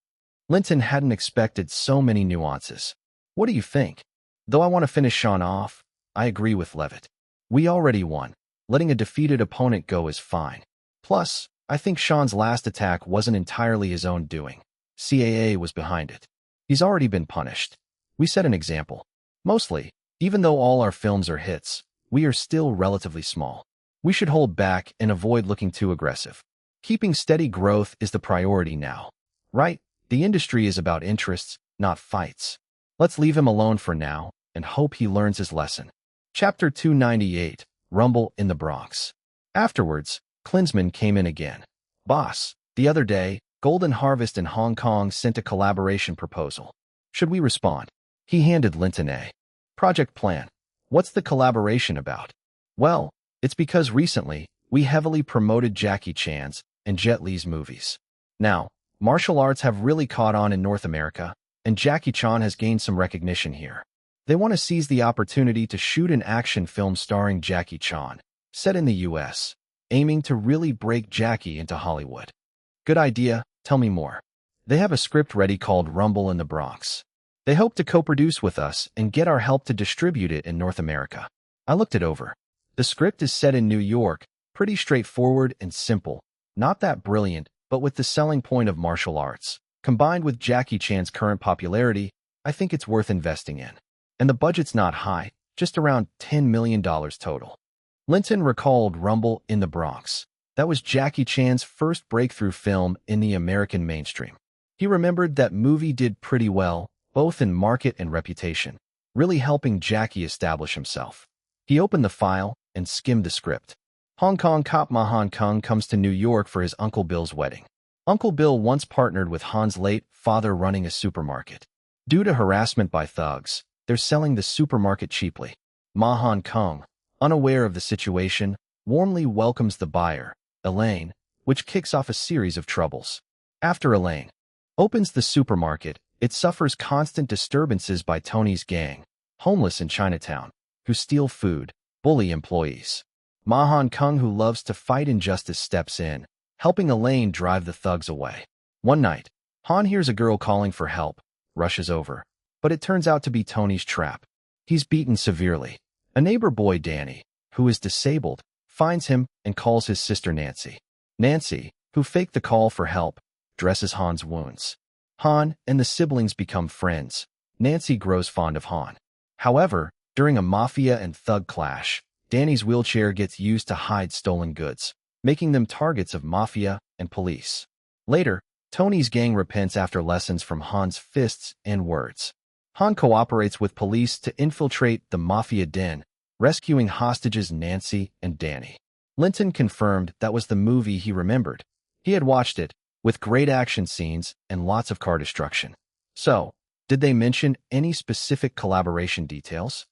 Linton hadn't expected so many nuances. What do you think? Though I want to finish Sean off, I agree with Levitt. We already won. Letting a defeated opponent go is fine. Plus, I think Sean's last attack wasn't entirely his own doing. CAA was behind it. He's already been punished. We set an example. Mostly, even though all our films are hits, we are still relatively small. We should hold back and avoid looking too aggressive. Keeping steady growth is the priority now. Right? The industry is about interests, not fights. Let's leave him alone for now and hope he learns his lesson. Chapter 298, Rumble in the Bronx. Afterwards, Klinsman came in again. Boss, the other day, Golden Harvest in Hong Kong sent a collaboration proposal. Should we respond? He handed Linton a project plan. What's the collaboration about? Well, it's because recently, we heavily promoted Jackie Chan's and Jet Li's movies. Now, martial arts have really caught on in North America, and Jackie Chan has gained some recognition here. They want to seize the opportunity to shoot an action film starring Jackie Chan, set in the US, aiming to really break Jackie into Hollywood. Good idea, tell me more. They have a script ready called Rumble in the Bronx. They hope to co-produce with us and get our help to distribute it in North America. I looked it over. The script is set in New York, pretty straightforward and simple, not that brilliant, but with the selling point of martial arts. Combined with Jackie Chan's current popularity, I think it's worth investing in. And the budget's not high, just around $10 million total. Linton recalled Rumble in the Bronx. That was Jackie Chan's first breakthrough film in the American mainstream. He remembered that movie did pretty well, both in market and reputation, really helping Jackie establish himself. He opened the file and skimmed the script. Hong Kong cop Ma Hong Kong comes to New York for his Uncle Bill's wedding. Uncle Bill once partnered with Han's late father running a supermarket. Due to harassment by thugs, they're selling the supermarket cheaply. Ma Hong Kong, unaware of the situation, warmly welcomes the buyer, Elaine, which kicks off a series of troubles. After Elaine opens the supermarket, it suffers constant disturbances by Tony's gang, homeless in Chinatown, who steal food, bully employees. Ma Hong Kong, who loves to fight injustice, steps in, helping Elaine drive the thugs away. One night, Han hears a girl calling for help, rushes over, but it turns out to be Tony's trap. He's beaten severely. A neighbor boy, Danny, who is disabled, finds him and calls his sister Nancy. Nancy, who faked the call for help, dresses Han's wounds. Han and the siblings become friends. Nancy grows fond of Han. However, during a mafia and thug clash, Danny's wheelchair gets used to hide stolen goods, making them targets of mafia and police. Later, Tony's gang repents after lessons from Han's fists and words. Han cooperates with police to infiltrate the mafia den, rescuing hostages Nancy and Danny. Linton confirmed that was the movie he remembered. He had watched it, with great action scenes and lots of car destruction. So, did they mention any specific collaboration details?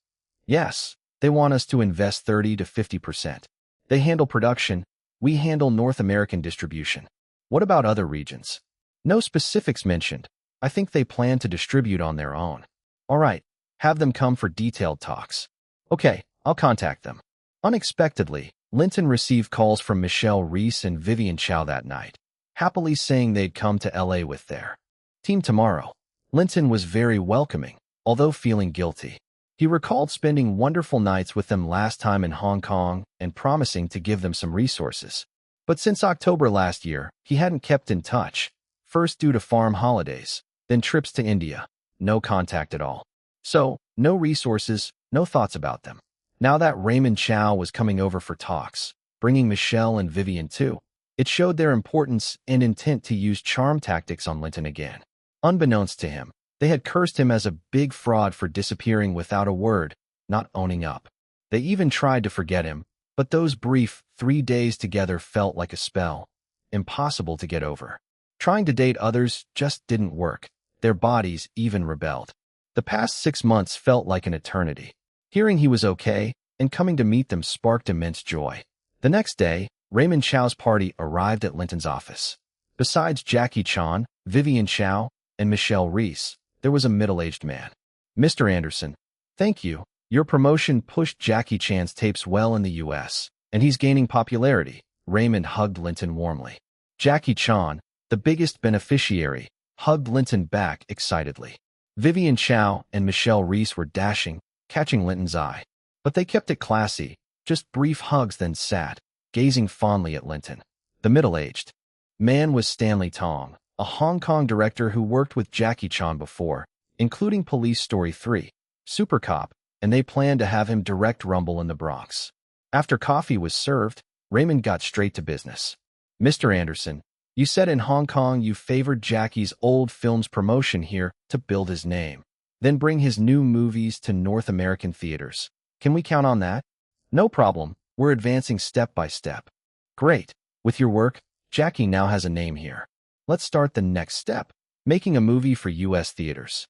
Yes, they want us to invest 30 to 50%. They handle production, we handle North American distribution. What about other regions? No specifics mentioned. I think they plan to distribute on their own. All right, have them come for detailed talks. Okay, I'll contact them. Unexpectedly, Linton received calls from Michelle Reese and Vivian Chow that night, happily saying they'd come to LA with their team tomorrow. Linton was very welcoming, although feeling guilty. He recalled spending wonderful nights with them last time in Hong Kong and promising to give them some resources. But since October last year, he hadn't kept in touch, first due to farm holidays, then trips to India. No contact at all. So, no resources, no thoughts about them. Now that Raymond Chow was coming over for talks, bringing Michelle and Vivian too, it showed their importance and intent to use charm tactics on Linton again. Unbeknownst to him, they had cursed him as a big fraud for disappearing without a word, not owning up. They even tried to forget him, but those brief 3 days together felt like a spell, impossible to get over. Trying to date others just didn't work. Their bodies even rebelled. The past 6 months felt like an eternity. Hearing he was okay and coming to meet them sparked immense joy. The next day, Raymond Chow's party arrived at Linton's office. Besides Jackie Chan, Vivian Chow, and Michelle Reese, there was a middle-aged man. Mr. Anderson, thank you. Your promotion pushed Jackie Chan's tapes well in the US, and he's gaining popularity. Raymond hugged Linton warmly. Jackie Chan, the biggest beneficiary, hugged Linton back excitedly. Vivian Chow and Michelle Reese were dashing, catching Linton's eye. But they kept it classy, just brief hugs, then sat, gazing fondly at Linton. The middle-aged man was Stanley Tong, a Hong Kong director who worked with Jackie Chan before, including Police Story 3, Super Cop, and they planned to have him direct Rumble in the Bronx. After coffee was served, Raymond got straight to business. Mr. Anderson, you said in Hong Kong you favored Jackie's old films promotion here to build his name, then bring his new movies to North American theaters. Can we count on that? No problem. We're advancing step by step. Great. With your work, Jackie now has a name here. Let's start the next step, making a movie for US theaters.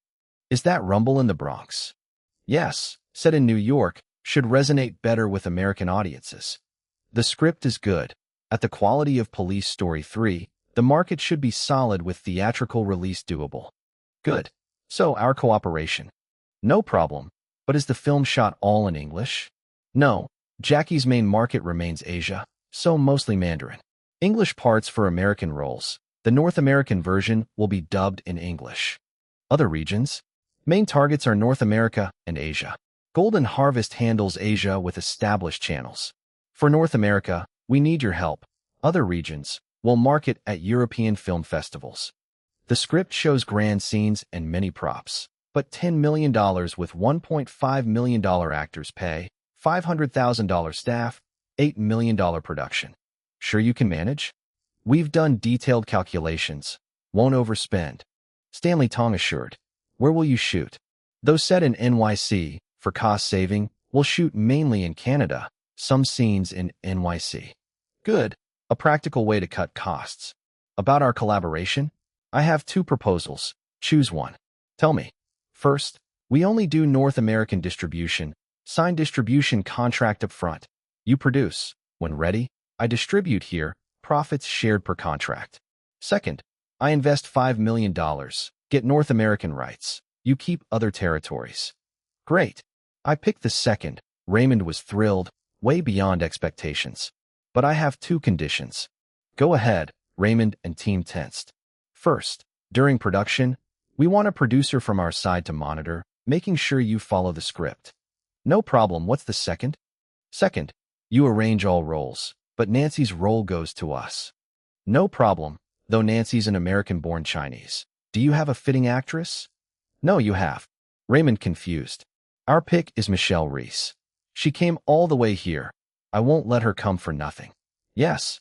Is that Rumble in the Bronx? Yes, set in New York, should resonate better with American audiences. The script is good. At the quality of Police Story 3, the market should be solid with theatrical release doable. Good. So our cooperation. No problem. But is the film shot all in English? No. Jackie's main market remains Asia, so mostly Mandarin. English parts for American roles. The North American version will be dubbed in English. Other regions? Main targets are North America and Asia. Golden Harvest handles Asia with established channels. For North America, we need your help. Other regions will market at European film festivals. The script shows grand scenes and many props, but $10 million with $1.5 million actors pay, $500,000 staff, $8 million production. Sure you can manage? We've done detailed calculations. Won't overspend. Stanley Tong assured. Where will you shoot? Though set in NYC, for cost saving, we'll shoot mainly in Canada, some scenes in NYC. Good. A practical way to cut costs. About our collaboration? I have two proposals. Choose one. Tell me. First, we only do North American distribution. Sign distribution contract up front. You produce. When ready, I distribute here, profits shared per contract. Second, I invest $5 million. Get North American rights. You keep other territories. Great. I picked the second. Raymond was thrilled, way beyond expectations. But I have two conditions. Go ahead, Raymond and team tensed. First, during production, we want a producer from our side to monitor, making sure you follow the script. No problem. What's the second? Second, you arrange all roles, but Nancy's role goes to us. No problem, though Nancy's an American-born Chinese. Do you have a fitting actress? No, you have. Raymond confused. Our pick is Michelle Reese. She came all the way here. I won't let her come for nothing. Yes,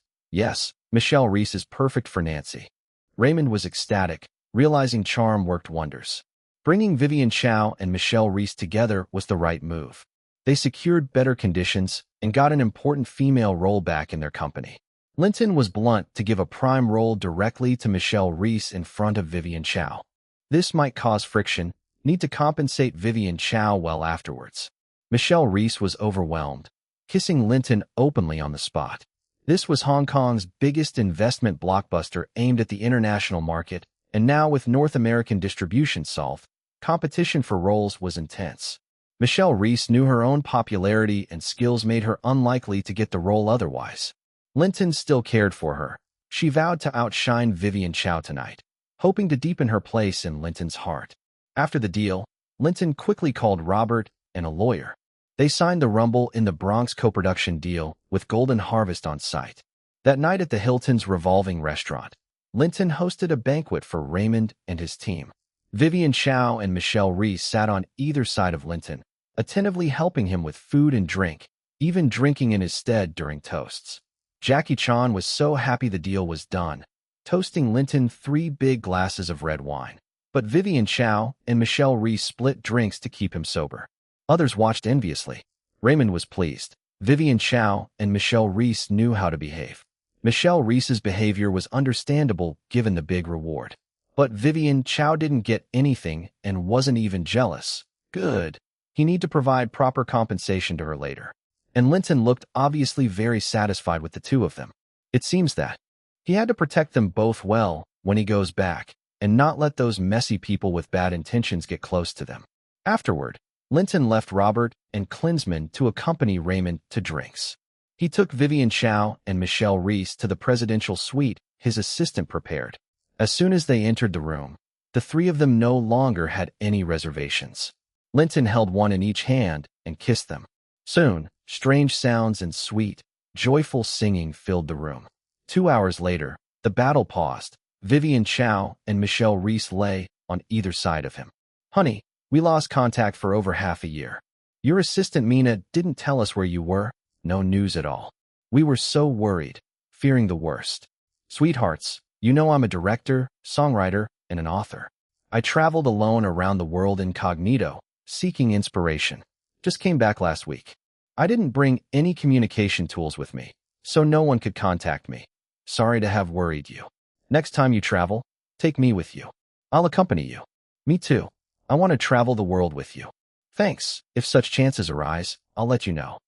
Michelle Reese is perfect for Nancy. Raymond was ecstatic, realizing charm worked wonders. Bringing Vivian Chow and Michelle Reese together was the right move. They secured better conditions and got an important female role back in their company. Linton was blunt to give a prime role directly to Michelle Reese in front of Vivian Chow. This might cause friction, need to compensate Vivian Chow well afterwards. Michelle Reese was overwhelmed, kissing Linton openly on the spot. This was Hong Kong's biggest investment blockbuster aimed at the international market, and now with North American distribution solved, competition for roles was intense. Michelle Reese knew her own popularity and skills made her unlikely to get the role otherwise. Linton still cared for her. She vowed to outshine Vivian Chow tonight, hoping to deepen her place in Linton's heart. After the deal, Linton quickly called Robert and a lawyer. They signed the Rumble in the Bronx co-production deal with Golden Harvest on site. That night at the Hilton's revolving restaurant, Linton hosted a banquet for Raymond and his team. Vivian Chow and Michelle Reese sat on either side of Linton, attentively helping him with food and drink, even drinking in his stead during toasts. Jackie Chan was so happy the deal was done, toasting Linton 3 big glasses of red wine. But Vivian Chow and Michelle Reese split drinks to keep him sober. Others watched enviously. Raymond was pleased. Vivian Chow and Michelle Reese knew how to behave. Michelle Reese's behavior was understandable given the big reward. But Vivian Chow didn't get anything and wasn't even jealous. Good. He need to provide proper compensation to her later. And Linton looked obviously very satisfied with the two of them. It seems that he had to protect them both well when he goes back, and not let those messy people with bad intentions get close to them. Afterward, Linton left Robert and Klinsman to accompany Raymond to drinks. He took Vivian Chow and Michelle Reese to the presidential suite his assistant prepared. As soon as they entered the room, the three of them no longer had any reservations. Linton held one in each hand and kissed them. Soon, strange sounds and sweet, joyful singing filled the room. 2 hours later, the battle paused. Vivian Chow and Michelle Reese lay on either side of him. "Honey, we lost contact for over half a year. Your assistant Mina didn't tell us where you were. No news at all. We were so worried, fearing the worst. Sweethearts, you know I'm a director, songwriter, and an author. I traveled alone around the world incognito, seeking inspiration. Just came back last week. I didn't bring any communication tools with me, so no one could contact me. Sorry to have worried you. Next time you travel, take me with you. I'll accompany you." "Me too. I want to travel the world with you." "Thanks. If such chances arise, I'll let you know."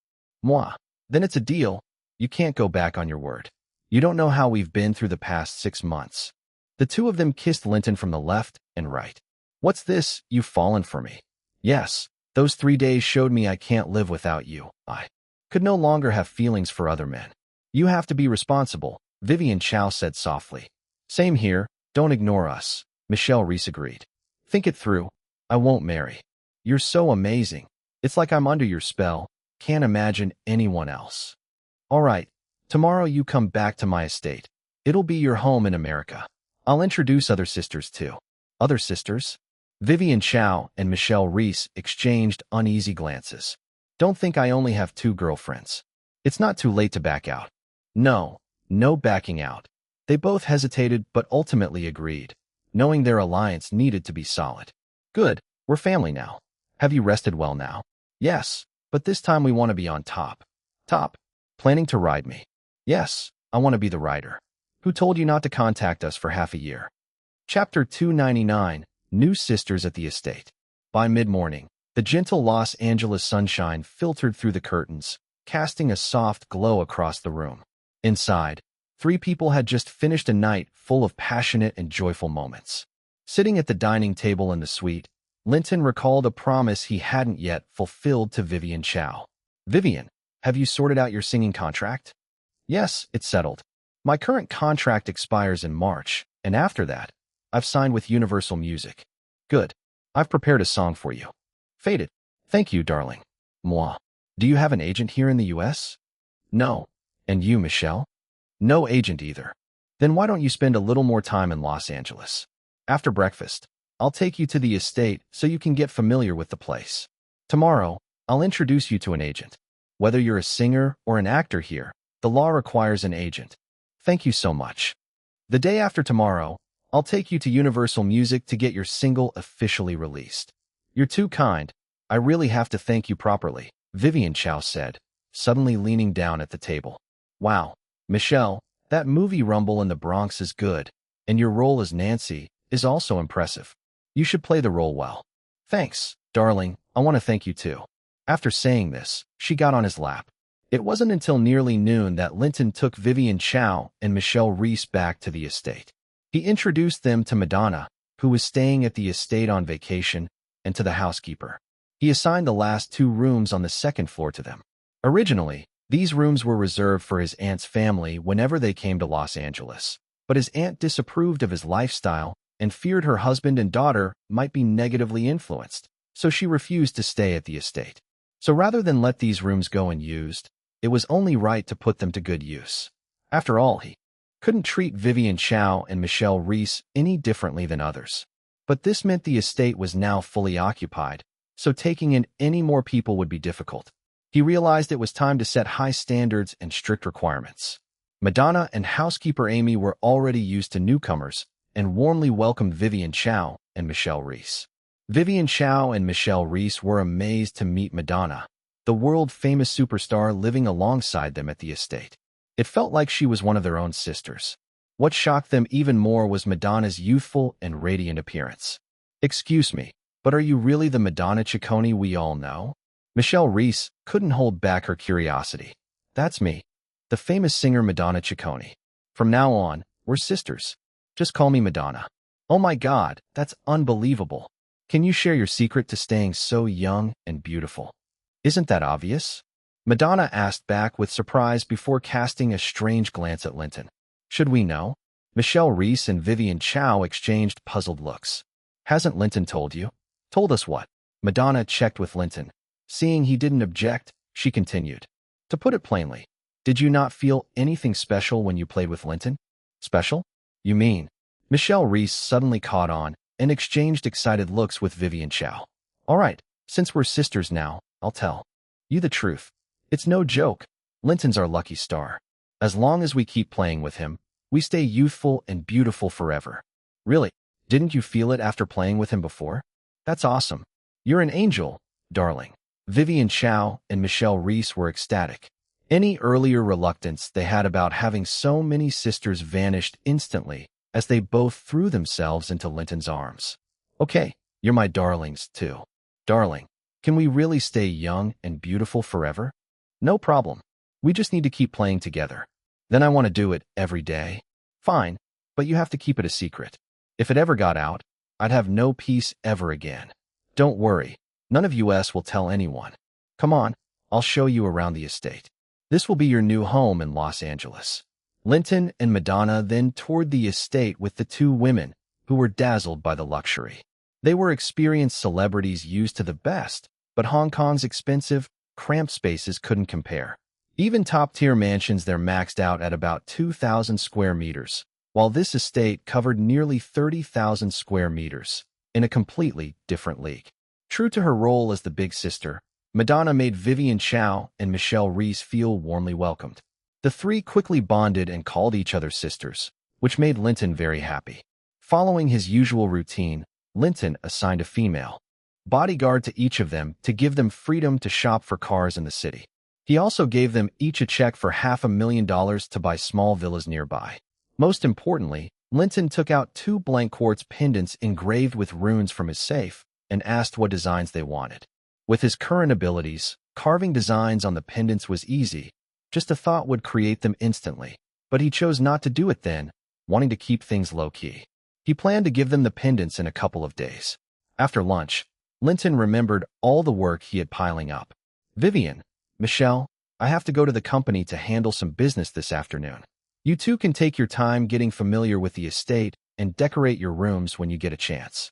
"Moi. Then it's a deal. You can't go back on your word. You don't know how we've been through the past 6 months." The two of them kissed Linton from the left and right. "What's this? You've fallen for me." "Yes. Those 3 days showed me I can't live without you. I could no longer have feelings for other men." "You have to be responsible," Vivian Chow said softly. "Same here. Don't ignore us," Michelle Reese agreed. "Think it through. I won't marry. You're so amazing. It's like I'm under your spell. Can't imagine anyone else." "All right. Tomorrow you come back to my estate. It'll be your home in America. I'll introduce other sisters too." "Other sisters?" Vivian Chow and Michelle Reese exchanged uneasy glances. "Don't think I only have 2 girlfriends. It's not too late to back out." "No, no backing out." They both hesitated but ultimately agreed, knowing their alliance needed to be solid. "Good, we're family now. Have you rested well now?" "Yes, but this time we want to be on top." "Top? Planning to ride me?" "Yes, I want to be the rider." "Who told you not to contact us for half a year?" Chapter 299, New Sisters at the Estate. By mid-morning, the gentle Los Angeles sunshine filtered through the curtains, casting a soft glow across the room. Inside, 3 people had just finished a night full of passionate and joyful moments. Sitting at the dining table in the suite, Linton recalled a promise he hadn't yet fulfilled to Vivian Chow. "Vivian, have you sorted out your singing contract?" "Yes, it's settled. My current contract expires in March, and after that, I've signed with Universal Music." "Good. I've prepared a song for you." "Faded." "Thank you, darling." "Moi. Do you have an agent here in the U.S.? "No." "And you, Michelle?" "No agent either." "Then why don't you spend a little more time in Los Angeles? After breakfast, I'll take you to the estate so you can get familiar with the place. Tomorrow, I'll introduce you to an agent. Whether you're a singer or an actor here, the law requires an agent." "Thank you so much." "The day after tomorrow, I'll take you to Universal Music to get your single officially released." "You're too kind. I really have to thank you properly," Vivian Chow said, suddenly leaning down at the table. "Wow, Michelle, that movie Rumble in the Bronx is good, and your role as Nancy is also impressive. You should play the role well." "Thanks, darling. I want to thank you too." After saying this, she got on his lap. It wasn't until nearly noon that Linton took Vivian Chow and Michelle Reese back to the estate. He introduced them to Madonna, who was staying at the estate on vacation, and to the housekeeper. He assigned the last 2 rooms on the 2nd floor to them. Originally, these rooms were reserved for his aunt's family whenever they came to Los Angeles, but his aunt disapproved of his lifestyle and feared her husband and daughter might be negatively influenced, so she refused to stay at the estate. So rather than let these rooms go unused, it was only right to put them to good use. After all, he couldn't treat Vivian Chow and Michelle Reese any differently than others. But this meant the estate was now fully occupied, so taking in any more people would be difficult. He realized it was time to set high standards and strict requirements. Madonna and housekeeper Amy were already used to newcomers and warmly welcomed Vivian Chow and Michelle Reese. Vivian Chow and Michelle Reese were amazed to meet Madonna, the world-famous superstar living alongside them at the estate. It felt like she was one of their own sisters. What shocked them even more was Madonna's youthful and radiant appearance. "Excuse me, but are you really the Madonna Ciccone we all know?" Michelle Reese couldn't hold back her curiosity. "That's me, the famous singer Madonna Ciccone. From now on, we're sisters. Just call me Madonna." "Oh my God, that's unbelievable. Can you share your secret to staying so young and beautiful? Isn't that obvious? Madonna asked back with surprise before casting a strange glance at Linton. Should we know? Michelle Reese and Vivian Chow exchanged puzzled looks. Hasn't Linton told you? Told us what? Madonna checked with Linton. Seeing he didn't object, she continued. To put it plainly, did you not feel anything special when you played with Linton? Special? You mean? Michelle Reese suddenly caught on and exchanged excited looks with Vivian Chow. All right, since we're sisters now, I'll tell you the truth. It's no joke. Linton's our lucky star. As long as we keep playing with him, we stay youthful and beautiful forever. Really, didn't you feel it after playing with him before? That's awesome. You're an angel, darling. Vivian Chow and Michelle Reese were ecstatic. Any earlier reluctance they had about having so many sisters vanished instantly as they both threw themselves into Linton's arms. Okay, you're my darlings, too. Darling, can we really stay young and beautiful forever? No problem. We just need to keep playing together. Then I want to do it every day. Fine, but you have to keep it a secret. If it ever got out, I'd have no peace ever again. Don't worry, none of us will tell anyone. Come on, I'll show you around the estate. This will be your new home in Los Angeles. Linton and Madonna then toured the estate with the two women, who were dazzled by the luxury. They were experienced celebrities used to the best, but Hong Kong's expensive, cramped spaces couldn't compare. Even top-tier mansions there maxed out at about 2,000 square meters, while this estate covered nearly 30,000 square meters, in a completely different league. True to her role as the big sister, Madonna made Vivian Chow and Michelle Reese feel warmly welcomed. The three quickly bonded and called each other sisters, which made Linton very happy. Following his usual routine, Linton assigned a female bodyguard to each of them to give them freedom to shop for cars in the city. He also gave them each a check for $500,000 to buy small villas nearby. Most importantly, Linton took out 2 blank quartz pendants engraved with runes from his safe and asked what designs they wanted. With his current abilities, carving designs on the pendants was easy. Just a thought would create them instantly. But he chose not to do it then, wanting to keep things low-key. He planned to give them the pendants in a couple of days. After lunch, Linton remembered all the work he had piling up. Vivian, Michelle, I have to go to the company to handle some business this afternoon. You two can take your time getting familiar with the estate and decorate your rooms when you get a chance.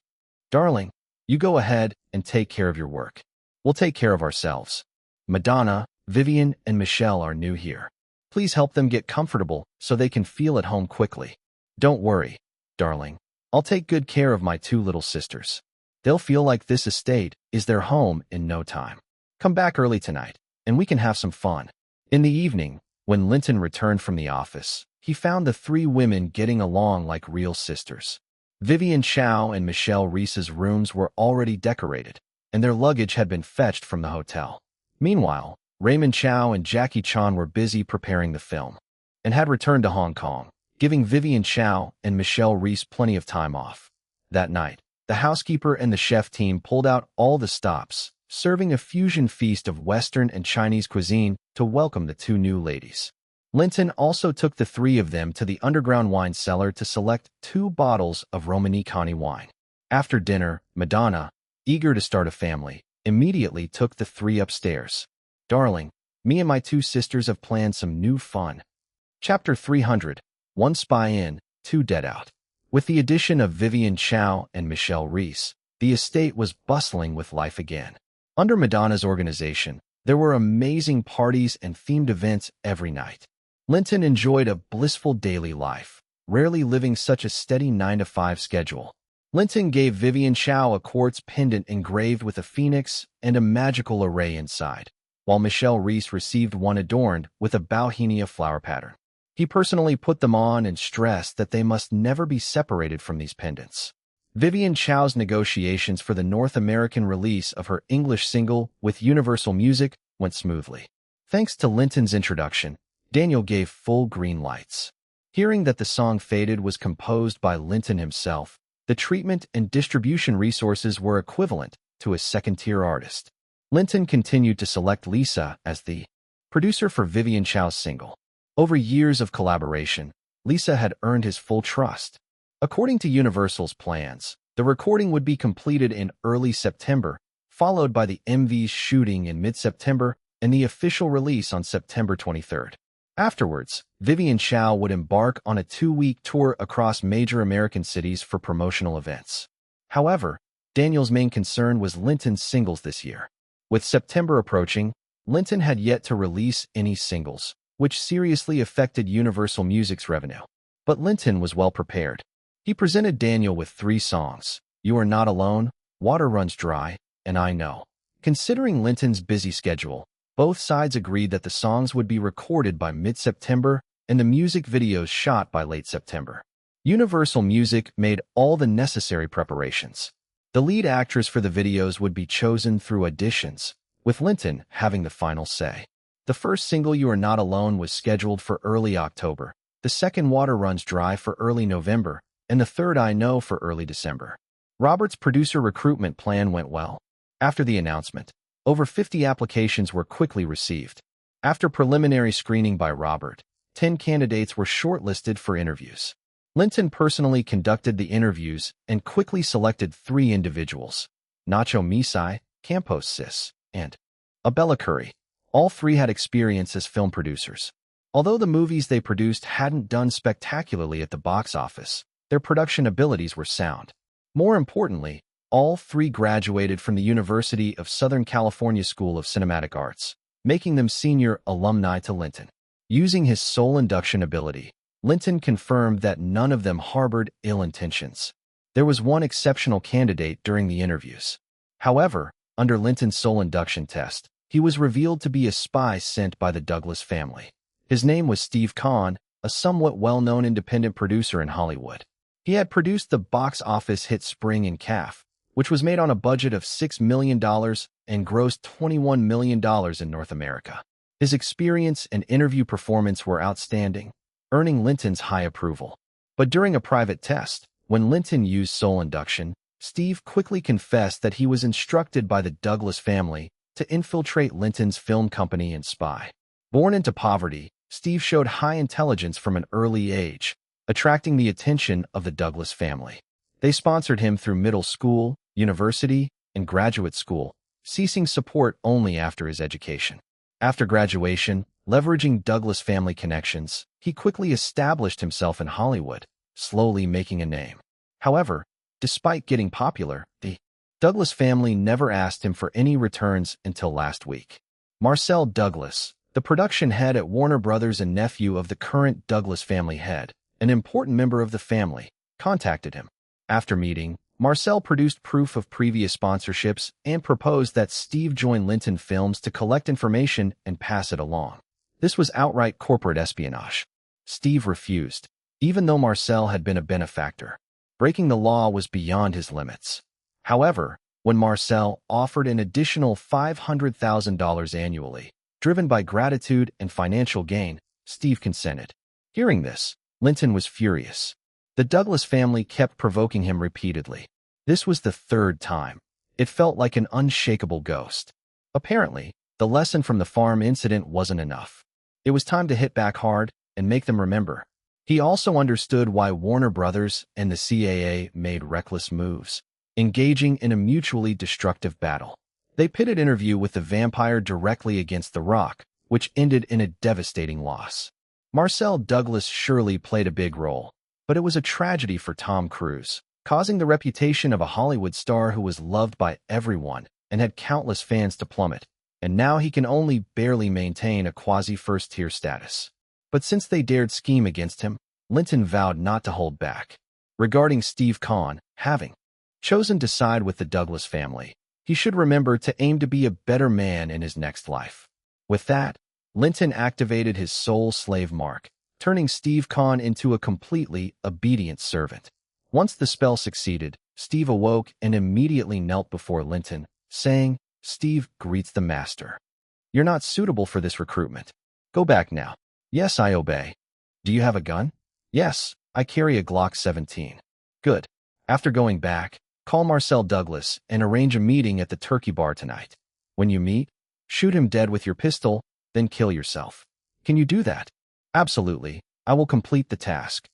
Darling, you go ahead and take care of your work. We'll take care of ourselves. Madonna, Vivian, and Michelle are new here. Please help them get comfortable so they can feel at home quickly. Don't worry, darling. I'll take good care of my 2 little sisters. They'll feel like this estate is their home in no time. Come back early tonight, and we can have some fun. In the evening, when Linton returned from the office, he found the 3 women getting along like real sisters. Vivian Chow and Michelle Reese's rooms were already decorated, and their luggage had been fetched from the hotel. Meanwhile, Raymond Chow and Jackie Chan were busy preparing the film, and had returned to Hong Kong, giving Vivian Chow and Michelle Reese plenty of time off. That night, the housekeeper and the chef team pulled out all the stops, serving a fusion feast of Western and Chinese cuisine to welcome the 2 new ladies. Linton also took the 3 of them to the underground wine cellar to select 2 bottles of Romanée-Conti wine. After dinner, Madonna, eager to start a family, immediately took the 3 upstairs. Darling, me and my 2 sisters have planned some new fun. Chapter 300, 1 Spy In, 2 Dead Out. With the addition of Vivian Chow and Michelle Reese, the estate was bustling with life again. Under Madonna's organization, there were amazing parties and themed events every night. Linton enjoyed a blissful daily life, rarely living such a steady 9-to-5 schedule. Linton gave Vivian Chow a quartz pendant engraved with a phoenix and a magical array inside, while Michelle Reese received one adorned with a bauhinia flower pattern. He personally put them on and stressed that they must never be separated from these pendants. Vivian Chow's negotiations for the North American release of her English single with Universal Music went smoothly. Thanks to Linton's introduction, Daniel gave full green lights. Hearing that the song Faded was composed by Linton himself, the treatment and distribution resources were equivalent to a second-tier artist. Linton continued to select Lisa as the producer for Vivian Chow's single. Over years of collaboration, Lisa had earned his full trust. According to Universal's plans, The recording would be completed in early September, followed by the MV's shooting in mid-September and the official release on September 23rd. Afterwards, Vivian Chow would embark on a 2-week tour across major American cities for promotional events. However, Daniel's main concern was Linton's singles this year. With September approaching, Linton had yet to release any singles, which seriously affected Universal Music's revenue. But Linton was well prepared. He presented Daniel with 3 songs: You Are Not Alone, Water Runs Dry, and I Know. Considering Linton's busy schedule, both sides agreed that the songs would be recorded by mid-September and the music videos shot by late September. Universal Music made all the necessary preparations. The lead actress for the videos would be chosen through auditions, with Linton having the final say. The first single, You Are Not Alone, was scheduled for early October, the second, Water Runs Dry, for early November, and the third, I Know, for early December. Robert's producer recruitment plan went well. After the announcement, over 50 applications were quickly received. After preliminary screening by Robert, 10 candidates were shortlisted for interviews. Linton personally conducted the interviews and quickly selected 3 individuals: Nacho Misai, Campos Sis, and Abella Curry. All 3 had experience as film producers. Although the movies they produced hadn't done spectacularly at the box office, their production abilities were sound. More importantly, all 3 graduated from the University of Southern California School of Cinematic Arts, making them senior alumni to Linton. Using his sole induction ability, Linton confirmed that none of them harbored ill intentions. There was one exceptional candidate during the interviews. However, under Linton's sole induction test, he was revealed to be a spy sent by the Douglas family. His name was Steve Kahn, a somewhat well-known independent producer in Hollywood. He had produced the box office hit Spring and Calf, which was made on a budget of $6 million and grossed $21 million in North America. His experience and interview performance were outstanding, earning Linton's high approval. But during a private test, when Linton used sole induction, Steve quickly confessed that he was instructed by the Douglas family to infiltrate Linton's film company and spy. Born into poverty, Steve showed high intelligence from an early age, attracting the attention of the Douglas family. They sponsored him through middle school, university, and graduate school, ceasing support only after his education. After graduation, leveraging Douglas family connections, he quickly established himself in Hollywood, slowly making a name. However, despite getting popular, the Douglas family never asked him for any returns until last week. Marcel Douglas, the production head at Warner Brothers and nephew of the current Douglas family head, an important member of the family, contacted him. After meeting, Marcel produced proof of previous sponsorships and proposed that Steve join Linton Films to collect information and pass it along. This was outright corporate espionage. Steve refused, even though Marcel had been a benefactor. Breaking the law was beyond his limits. However, when Marcel offered an additional $500,000 annually, driven by gratitude and financial gain, Steve consented. Hearing this, Linton was furious. The Douglas family kept provoking him repeatedly. This was the 3rd time. It felt like an unshakable ghost. Apparently, the lesson from the farm incident wasn't enough. It was time to hit back hard and make them remember. He also understood why Warner Brothers and the CAA made reckless moves, engaging in a mutually destructive battle. They pitted Interview with the Vampire directly against The Rock, which ended in a devastating loss. Marcel Douglas surely played a big role, but it was a tragedy for Tom Cruise, causing the reputation of a Hollywood star who was loved by everyone and had countless fans to plummet, and now he can only barely maintain a quasi-first-tier status. But since they dared scheme against him, Linton vowed not to hold back. Regarding Steve Kahn, having chosen to side with the Douglas family, he should remember to aim to be a better man in his next life. With that, Linton activated his soul slave mark, turning Steve Kahn into a completely obedient servant. Once the spell succeeded, Steve awoke and immediately knelt before Linton, saying, "Steve greets the master. You're not suitable for this recruitment. Go back now." "Yes, I obey." "Do you have a gun?" "Yes, I carry a Glock 17. "Good. After going back, call Marcel Douglas and arrange a meeting at the Turkey Bar tonight. When you meet, shoot him dead with your pistol, then kill yourself." "Can you do that?" "Absolutely. I will complete the task."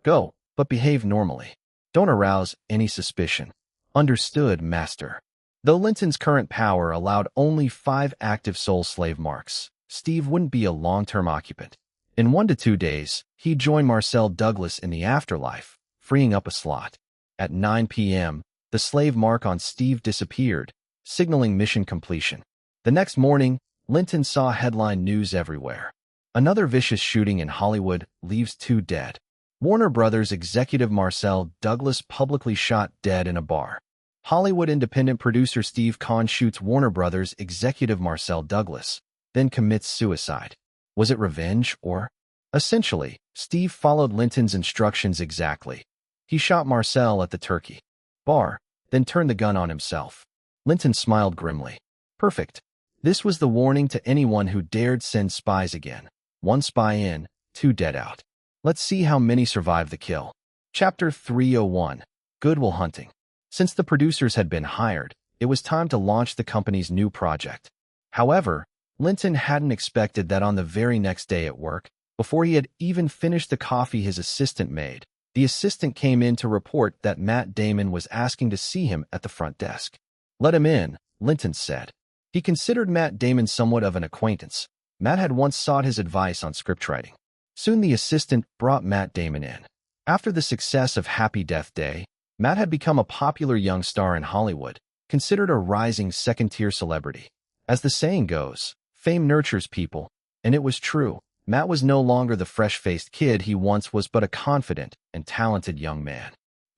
"Go, but behave normally." Don't arouse any suspicion. Understood, master. Though Linton's current power allowed only 5 active soul slave marks, Steve wouldn't be a long-term occupant. In 1 to 2 days, he'd join Marcel Douglas in the afterlife, freeing up a slot. At 9 p.m., the slave mark on Steve disappeared, signaling mission completion. The next morning, Linton saw headline news everywhere. Another vicious shooting in Hollywood leaves 2 dead. Warner Brothers executive Marcel Douglas publicly shot dead in a bar. Hollywood independent producer Steve Kahn shoots Warner Brothers executive Marcel Douglas, then commits suicide. Was it revenge or? Essentially, Steve followed Linton's instructions exactly. He shot Marcel at the Turkey bar, then turned the gun on himself. Linton smiled grimly. Perfect. This was the warning to anyone who dared send spies again. 1 spy in, 2 dead out. Let's see how many survived the kill. Chapter 301. Good Will Hunting. Since the producers had been hired, it was time to launch the company's new project. However, Linton hadn't expected that on the very next day at work, before he had even finished the coffee his assistant made, the assistant came in to report that Matt Damon was asking to see him at the front desk. Let him in, Linton said. He considered Matt Damon somewhat of an acquaintance. Matt had once sought his advice on scriptwriting. Soon the assistant brought Matt Damon in. After the success of Happy Death Day, Matt had become a popular young star in Hollywood, considered a rising second-tier celebrity. As the saying goes, fame nurtures people, and it was true. Matt was no longer the fresh-faced kid he once was, but a confident and talented young man.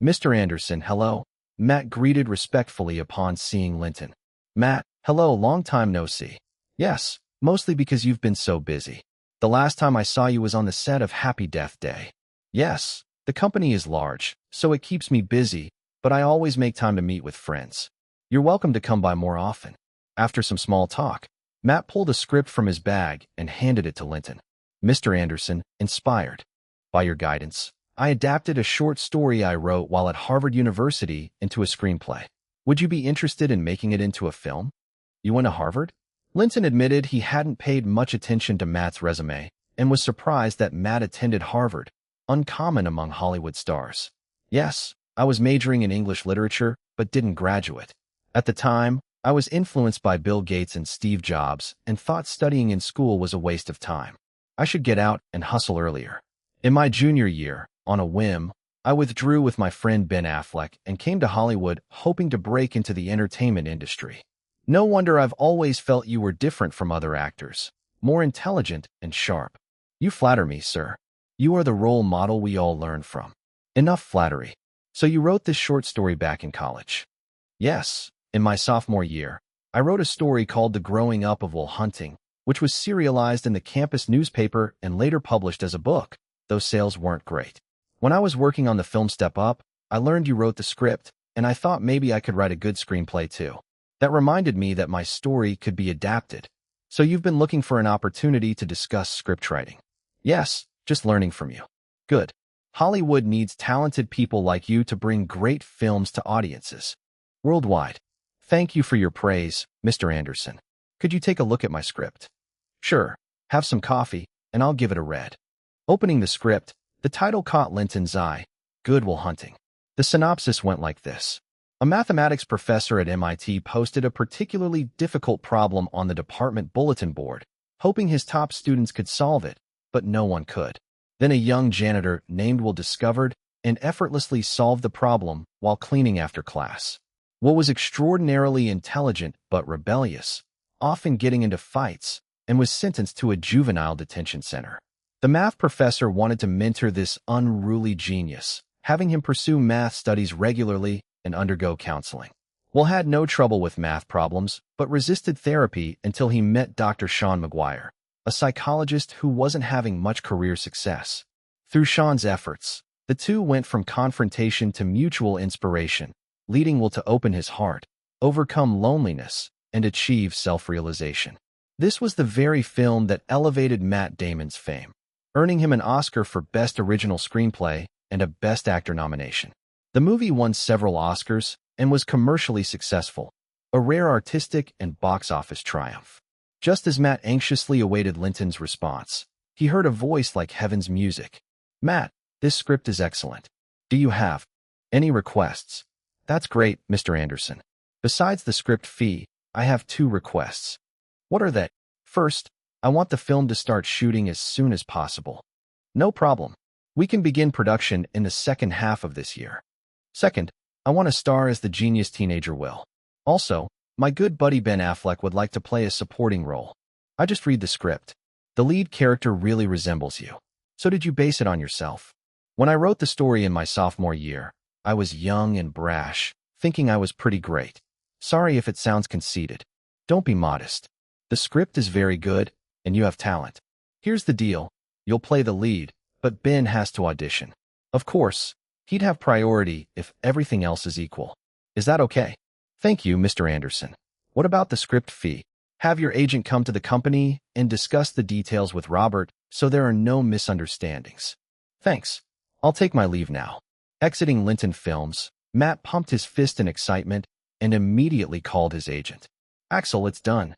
Mr. Anderson, hello, Matt greeted respectfully upon seeing Linton. Matt, hello, long time no see. Yes, mostly because you've been so busy. The last time I saw you was on the set of Happy Death Day. Yes, the company is large, so it keeps me busy, but I always make time to meet with friends. You're welcome to come by more often. After some small talk, Matt pulled a script from his bag and handed it to Linton. Mr. Anderson, inspired by your guidance, I adapted a short story I wrote while at Harvard University into a screenplay. Would you be interested in making it into a film? You went to Harvard? Linton admitted he hadn't paid much attention to Matt's resume and was surprised that Matt attended Harvard, uncommon among Hollywood stars. Yes, I was majoring in English literature, but didn't graduate. At the time, I was influenced by Bill Gates and Steve Jobs and thought studying in school was a waste of time. I should get out and hustle earlier. In my junior year, on a whim, I withdrew with my friend Ben Affleck and came to Hollywood hoping to break into the entertainment industry. No wonder I've always felt you were different from other actors, more intelligent and sharp. You flatter me, sir. You are the role model we all learn from. Enough flattery. So you wrote this short story back in college? Yes, in my sophomore year, I wrote a story called The Growing Up of Will Hunting, which was serialized in the campus newspaper and later published as a book, though sales weren't great. When I was working on the film Step Up, I learned you wrote the script, and I thought maybe I could write a good screenplay too. That reminded me that my story could be adapted. So you've been looking for an opportunity to discuss script writing? Yes, just learning from you. Good. Hollywood needs talented people like you to bring great films to audiences worldwide. Thank you for your praise, Mr. Anderson. Could you take a look at my script? Sure. Have some coffee, and I'll give it a read. Opening the script, the title caught Linton's eye, Good Will Hunting. The synopsis went like this. A mathematics professor at MIT posted a particularly difficult problem on the department bulletin board, hoping his top students could solve it, but no one could. Then a young janitor named Will discovered and effortlessly solved the problem while cleaning after class. Will was extraordinarily intelligent but rebellious, often getting into fights, and was sentenced to a juvenile detention center. The math professor wanted to mentor this unruly genius, having him pursue math studies regularly and undergo counseling. Will had no trouble with math problems, but resisted therapy until he met Dr. Sean McGuire, a psychologist who wasn't having much career success. Through Sean's efforts, the two went from confrontation to mutual inspiration, leading Will to open his heart, overcome loneliness, and achieve self-realization. This was the very film that elevated Matt Damon's fame, earning him an Oscar for Best Original Screenplay and a Best Actor nomination. The movie won several Oscars and was commercially successful, a rare artistic and box office triumph. Just as Matt anxiously awaited Linton's response, he heard a voice like heaven's music. Matt, this script is excellent. Do you have Any requests? That's great, Mr. Anderson. Besides the script fee, I have 2 requests. What are they? First, I want the film to start shooting as soon as possible. No problem. We can begin production in the second half of this year. Second, I want to star as the genius teenager Will. Also, my good buddy Ben Affleck would like to play a supporting role. I just read the script. The lead character really resembles you. So did you base it on yourself? When I wrote the story in my sophomore year, I was young and brash, thinking I was pretty great. Sorry if it sounds conceited. Don't be modest. The script is very good, and you have talent. Here's the deal. You'll play the lead, but Ben has to audition. Of course, he'd have priority if everything else is equal. Is that okay? Thank you, Mr. Anderson. What about the script fee? Have your agent come to the company and discuss the details with Robert so there are no misunderstandings. Thanks. I'll take my leave now. Exiting Linton Films, Matt pumped his fist in excitement and immediately called his agent. Axel, it's done.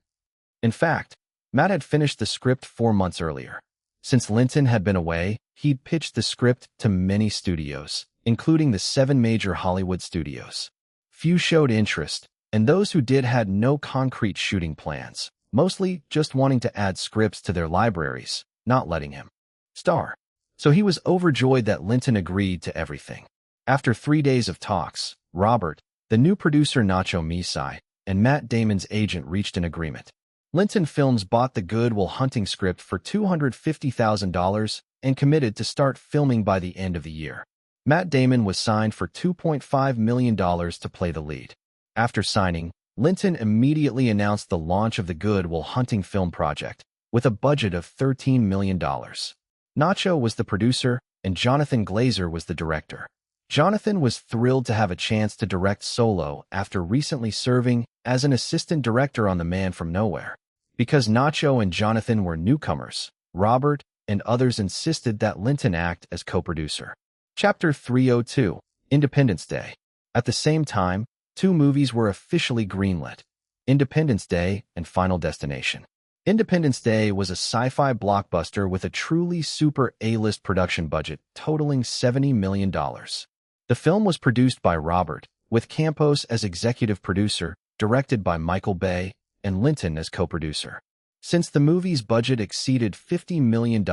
In fact, Matt had finished the script 4 months earlier. Since Linton had been away, he'd pitched the script to many studios, including the 7 major Hollywood studios. Few showed interest, and those who did had no concrete shooting plans, mostly just wanting to add scripts to their libraries, not letting him star. So he was overjoyed that Linton agreed to everything. After 3 days of talks, Robert, the new producer Nacho Misai, and Matt Damon's agent reached an agreement. Linton Films bought the Good Will Hunting script for $250,000 and committed to start filming by the end of the year. Matt Damon was signed for $2.5 million to play the lead. After signing, Linton immediately announced the launch of the Good Will Hunting film project, with a budget of $13 million. Nacho was the producer, and Jonathan Glazer was the director. Jonathan was thrilled to have a chance to direct solo after recently serving as an assistant director on The Man from Nowhere. Because Nacho and Jonathan were newcomers, Robert and others insisted that Linton act as co-producer. Chapter 302, Independence Day. At the same time, 2 movies were officially greenlit: Independence Day and Final Destination. Independence Day was a sci-fi blockbuster with a truly super A-list production budget totaling $70 million. The film was produced by Robert, with Campos as executive producer, directed by Michael Bay, and Linton as co-producer. Since the movie's budget exceeded $50 million,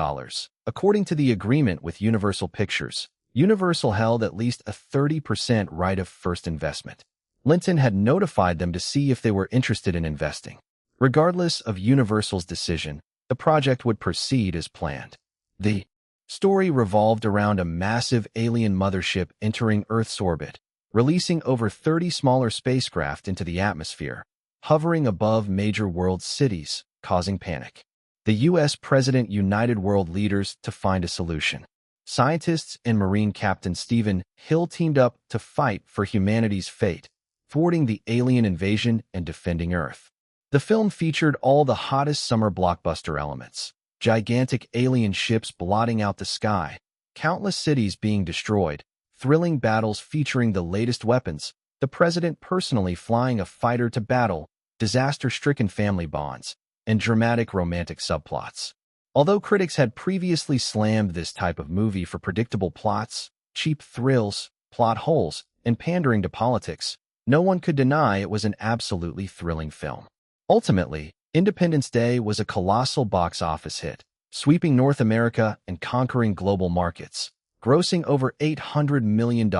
according to the agreement with Universal Pictures, Universal held at least a 30% right of first investment. Linton had notified them to see if they were interested in investing. Regardless of Universal's decision, the project would proceed as planned. The story revolved around a massive alien mothership entering Earth's orbit, releasing over 30 smaller spacecraft into the atmosphere, hovering above major world cities, causing panic. The U.S. President united world leaders to find a solution. Scientists and Marine Captain Stephen Hill teamed up to fight for humanity's fate, thwarting the alien invasion and defending Earth. The film featured all the hottest summer blockbuster elements: gigantic alien ships blotting out the sky, countless cities being destroyed, thrilling battles featuring the latest weapons, the president personally flying a fighter to battle, disaster-stricken family bonds, and dramatic romantic subplots. Although critics had previously slammed this type of movie for predictable plots, cheap thrills, plot holes, and pandering to politics, no one could deny it was an absolutely thrilling film. Ultimately, Independence Day was a colossal box office hit, sweeping North America and conquering global markets, grossing over $800 million,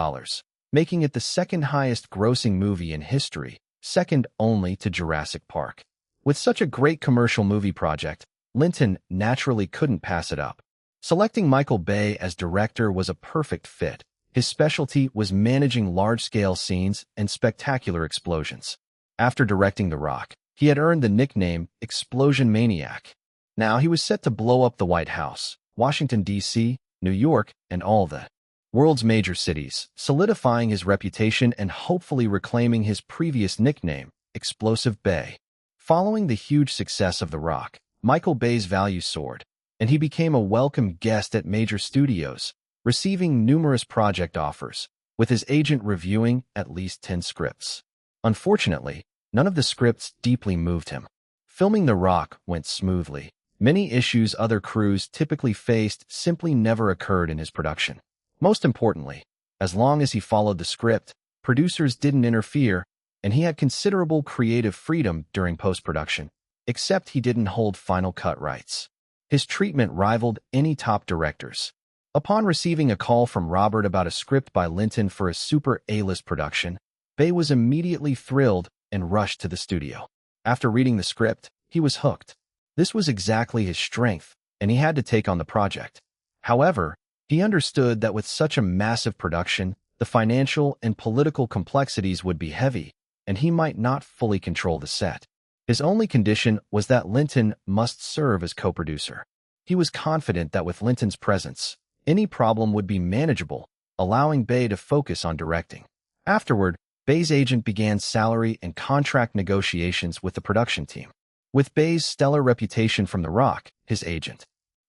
making it the second highest grossing movie in history, second only to Jurassic Park. With such a great commercial movie project, Linton naturally couldn't pass it up. Selecting Michael Bay as director was a perfect fit. His specialty was managing large-scale scenes and spectacular explosions. After directing The Rock, he had earned the nickname Explosion Maniac. Now he was set to blow up the White House, Washington, D.C., New York, and all the world's major cities, solidifying his reputation and hopefully reclaiming his previous nickname, Explosive Bay. Following the huge success of The Rock, Michael Bay's value soared, and he became a welcome guest at major studios, receiving numerous project offers, with his agent reviewing at least 10 scripts. Unfortunately, none of the scripts deeply moved him. Filming The Rock went smoothly. Many issues other crews typically faced simply never occurred in his production. Most importantly, As long as he followed the script, producers didn't interfere, and he had considerable creative freedom during post-production, except he didn't hold final cut rights. His treatment rivaled any top directors. Upon receiving a call from Robert about a script by Linton for a super A-list production, Bay was immediately thrilled and rushed to the studio. After reading the script, he was hooked. This was exactly his strength, and he had to take on the project. However, he understood that with such a massive production, the financial and political complexities would be heavy, and he might not fully control the set. His only condition was that Linton must serve as co-producer. He was confident that with Linton's presence, any problem would be manageable, allowing Bay to focus on directing. Afterward, Bay's agent began salary and contract negotiations with the production team. With Bay's stellar reputation from The Rock, his agent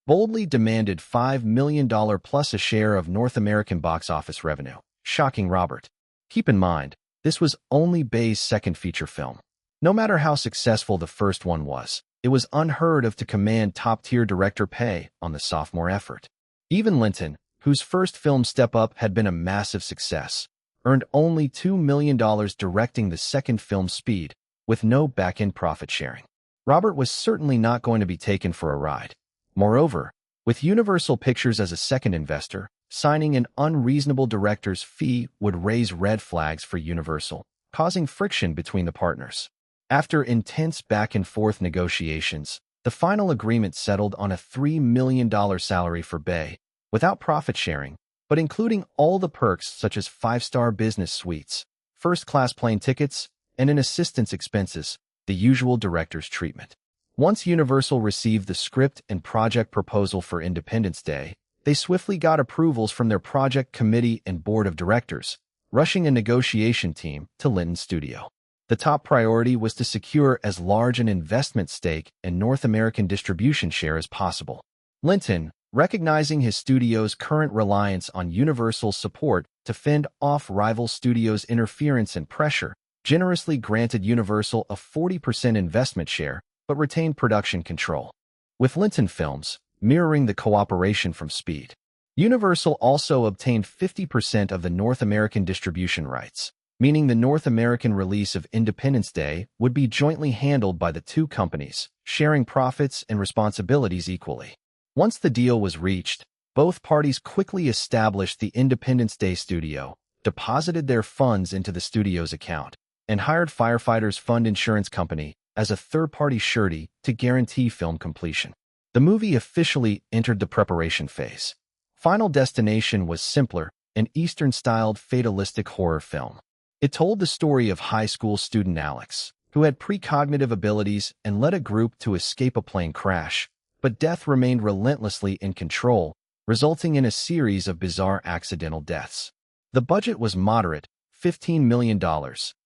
boldly demanded $5 million plus a share of North American box office revenue, shocking Robert. Keep in mind, this was only Bay's second feature film. No matter how successful the first one was, it was unheard of to command top-tier director pay on the sophomore effort. Even Linton, whose first film Step Up had been a massive success, earned only $2 million directing the second film Speed, with no back-end profit sharing. Robert was certainly not going to be taken for a ride. Moreover, with Universal Pictures as a second investor, signing an unreasonable director's fee would raise red flags for Universal, causing friction between the partners. After intense back-and-forth negotiations, the final agreement settled on a $3 million salary for Bay, without profit sharing, but including all the perks such as 5-star business suites, first-class plane tickets, and an assistant's expenses, the usual director's treatment. Once Universal received the script and project proposal for Independence Day, they swiftly got approvals from their project committee and board of directors, rushing a negotiation team to Linton's studio. The top priority was to secure as large an investment stake and North American distribution share as possible. Linton, recognizing his studio's current reliance on Universal's support to fend off rival studios' interference and pressure, generously granted Universal a 40% investment share but retained production control. With Linton Films, mirroring the cooperation from Speed, Universal also obtained 50% of the North American distribution rights, meaning the North American release of Independence Day would be jointly handled by the two companies, sharing profits and responsibilities equally. Once the deal was reached, both parties quickly established the Independence Day studio, deposited their funds into the studio's account, and hired Firefighters Fund Insurance Company as a third-party surety to guarantee film completion. The movie officially entered the preparation phase. Final Destination was simpler, an Eastern-styled fatalistic horror film. It told the story of high school student Alex, who had precognitive abilities and led a group to escape a plane crash, but death remained relentlessly in control, resulting in a series of bizarre accidental deaths. The budget was moderate, $15 million,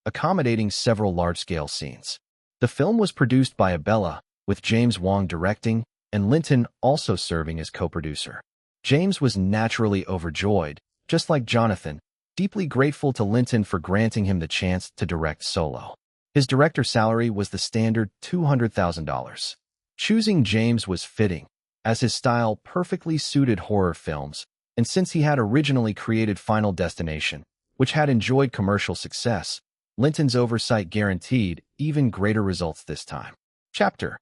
accommodating several large-scale scenes. The film was produced by Abella, with James Wong directing, and Linton also serving as co-producer. James was naturally overjoyed, just like Jonathan, deeply grateful to Linton for granting him the chance to direct solo. His director salary was the standard $200,000. Choosing James was fitting, as his style perfectly suited horror films, and since he had originally created Final Destination, which had enjoyed commercial success, Linton's oversight guaranteed even greater results this time. Chapter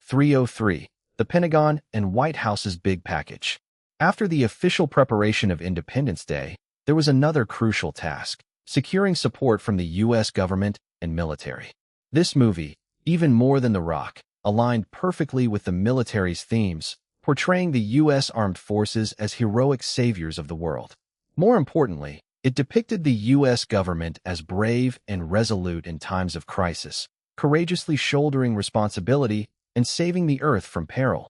303: The Pentagon and White House's Big Package. After the official preparation of Independence Day, there was another crucial task: securing support from the U.S. government and military. This movie, even more than The Rock, aligned perfectly with the military's themes, portraying the U.S. Armed Forces as heroic saviors of the world. More importantly, it depicted the U.S. government as brave and resolute in times of crisis, courageously shouldering responsibility and saving the Earth from peril.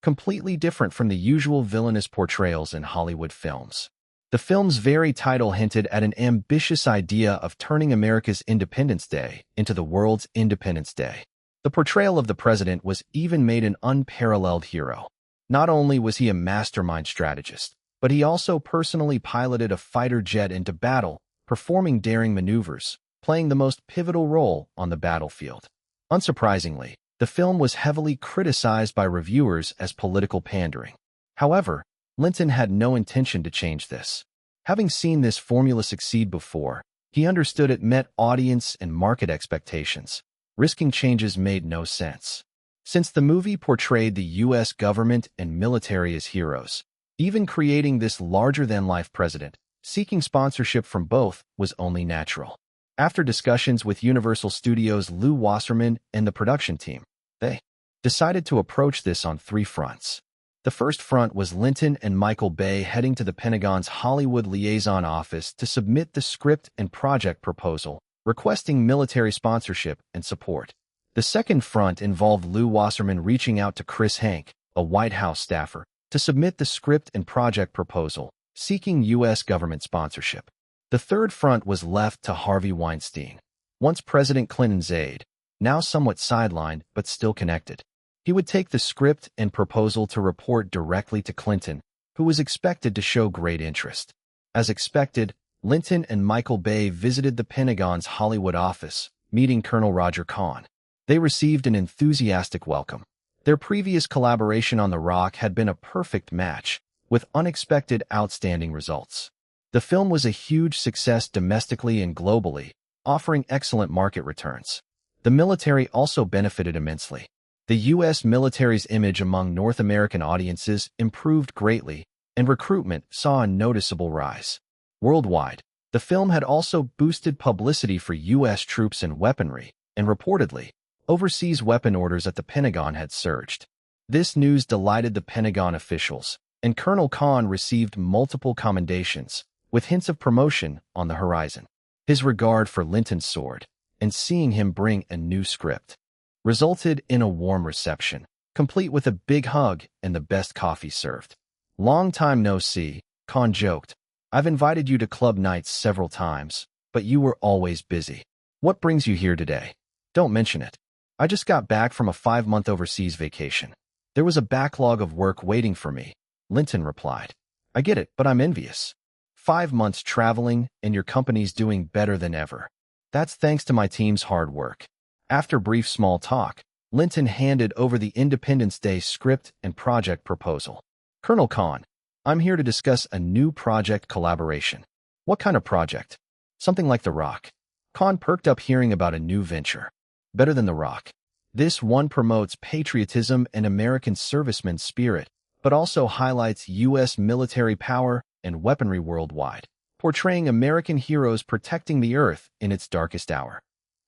Completely different from the usual villainous portrayals in Hollywood films. The film's very title hinted at an ambitious idea of turning America's Independence Day into the world's Independence Day. The portrayal of the president was even made an unparalleled hero. Not only was he a mastermind strategist, but he also personally piloted a fighter jet into battle, performing daring maneuvers, playing the most pivotal role on the battlefield. Unsurprisingly, the film was heavily criticized by reviewers as political pandering. However, Linton had no intention to change this. Having seen this formula succeed before, he understood it met audience and market expectations. Risking changes made no sense. Since the movie portrayed the U.S. government and military as heroes, even creating this larger-than-life president, seeking sponsorship from both was only natural. After discussions with Universal Studios' Lew Wasserman and the production team, they decided to approach this on 3 fronts. The first front was Linton and Michael Bay heading to the Pentagon's Hollywood liaison office to submit the script and project proposal, requesting military sponsorship and support. The second front involved Lew Wasserman reaching out to Chris Hanke, a White House staffer, to submit the script and project proposal, seeking U.S. government sponsorship. The third front was left to Harvey Weinstein, once President Clinton's aide, now somewhat sidelined but still connected. He would take the script and proposal to report directly to Clinton, who was expected to show great interest. As expected, Linton and Michael Bay visited the Pentagon's Hollywood office, meeting Colonel Roger Kahn. They received an enthusiastic welcome. Their previous collaboration on The Rock had been a perfect match, with unexpected outstanding results. The film was a huge success domestically and globally, offering excellent market returns. The military also benefited immensely. The U.S. military's image among North American audiences improved greatly, and recruitment saw a noticeable rise. Worldwide, the film had also boosted publicity for U.S. troops and weaponry, and reportedly, overseas weapon orders at the Pentagon had surged. This news delighted the Pentagon officials, and Colonel Kahn received multiple commendations, with hints of promotion on the horizon. His regard for Linton's sword, and seeing him bring a new script, resulted in a warm reception, complete with a big hug and the best coffee served. "Long time no see," Kahn joked. "I've invited you to club nights several times, but you were always busy. What brings you here today?" "Don't mention it. I just got back from a 5-month overseas vacation. There was a backlog of work waiting for me," Linton replied. "I get it, but I'm envious. 5 months traveling, and your company's doing better than ever. That's thanks to my team's hard work." After brief small talk, Linton handed over the Independence Day script and project proposal. "Colonel Kahn, I'm here to discuss a new project collaboration." "What kind of project?" "Something like The Rock." Kahn perked up hearing about a new venture. "Better than The Rock. This one promotes patriotism and American serviceman spirit, but also highlights U.S. military power and weaponry worldwide, portraying American heroes protecting the Earth in its darkest hour."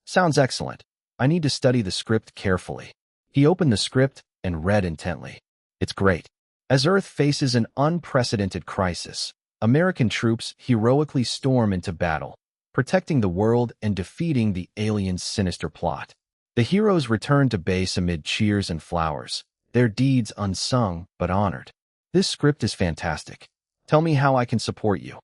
"Sounds excellent. I need to study the script carefully." He opened the script and read intently. "It's great. As Earth faces an unprecedented crisis, American troops heroically storm into battle, protecting the world and defeating the aliens' sinister plot. The heroes return to base amid cheers and flowers, their deeds unsung but honored. This script is fantastic. Tell me how I can support you.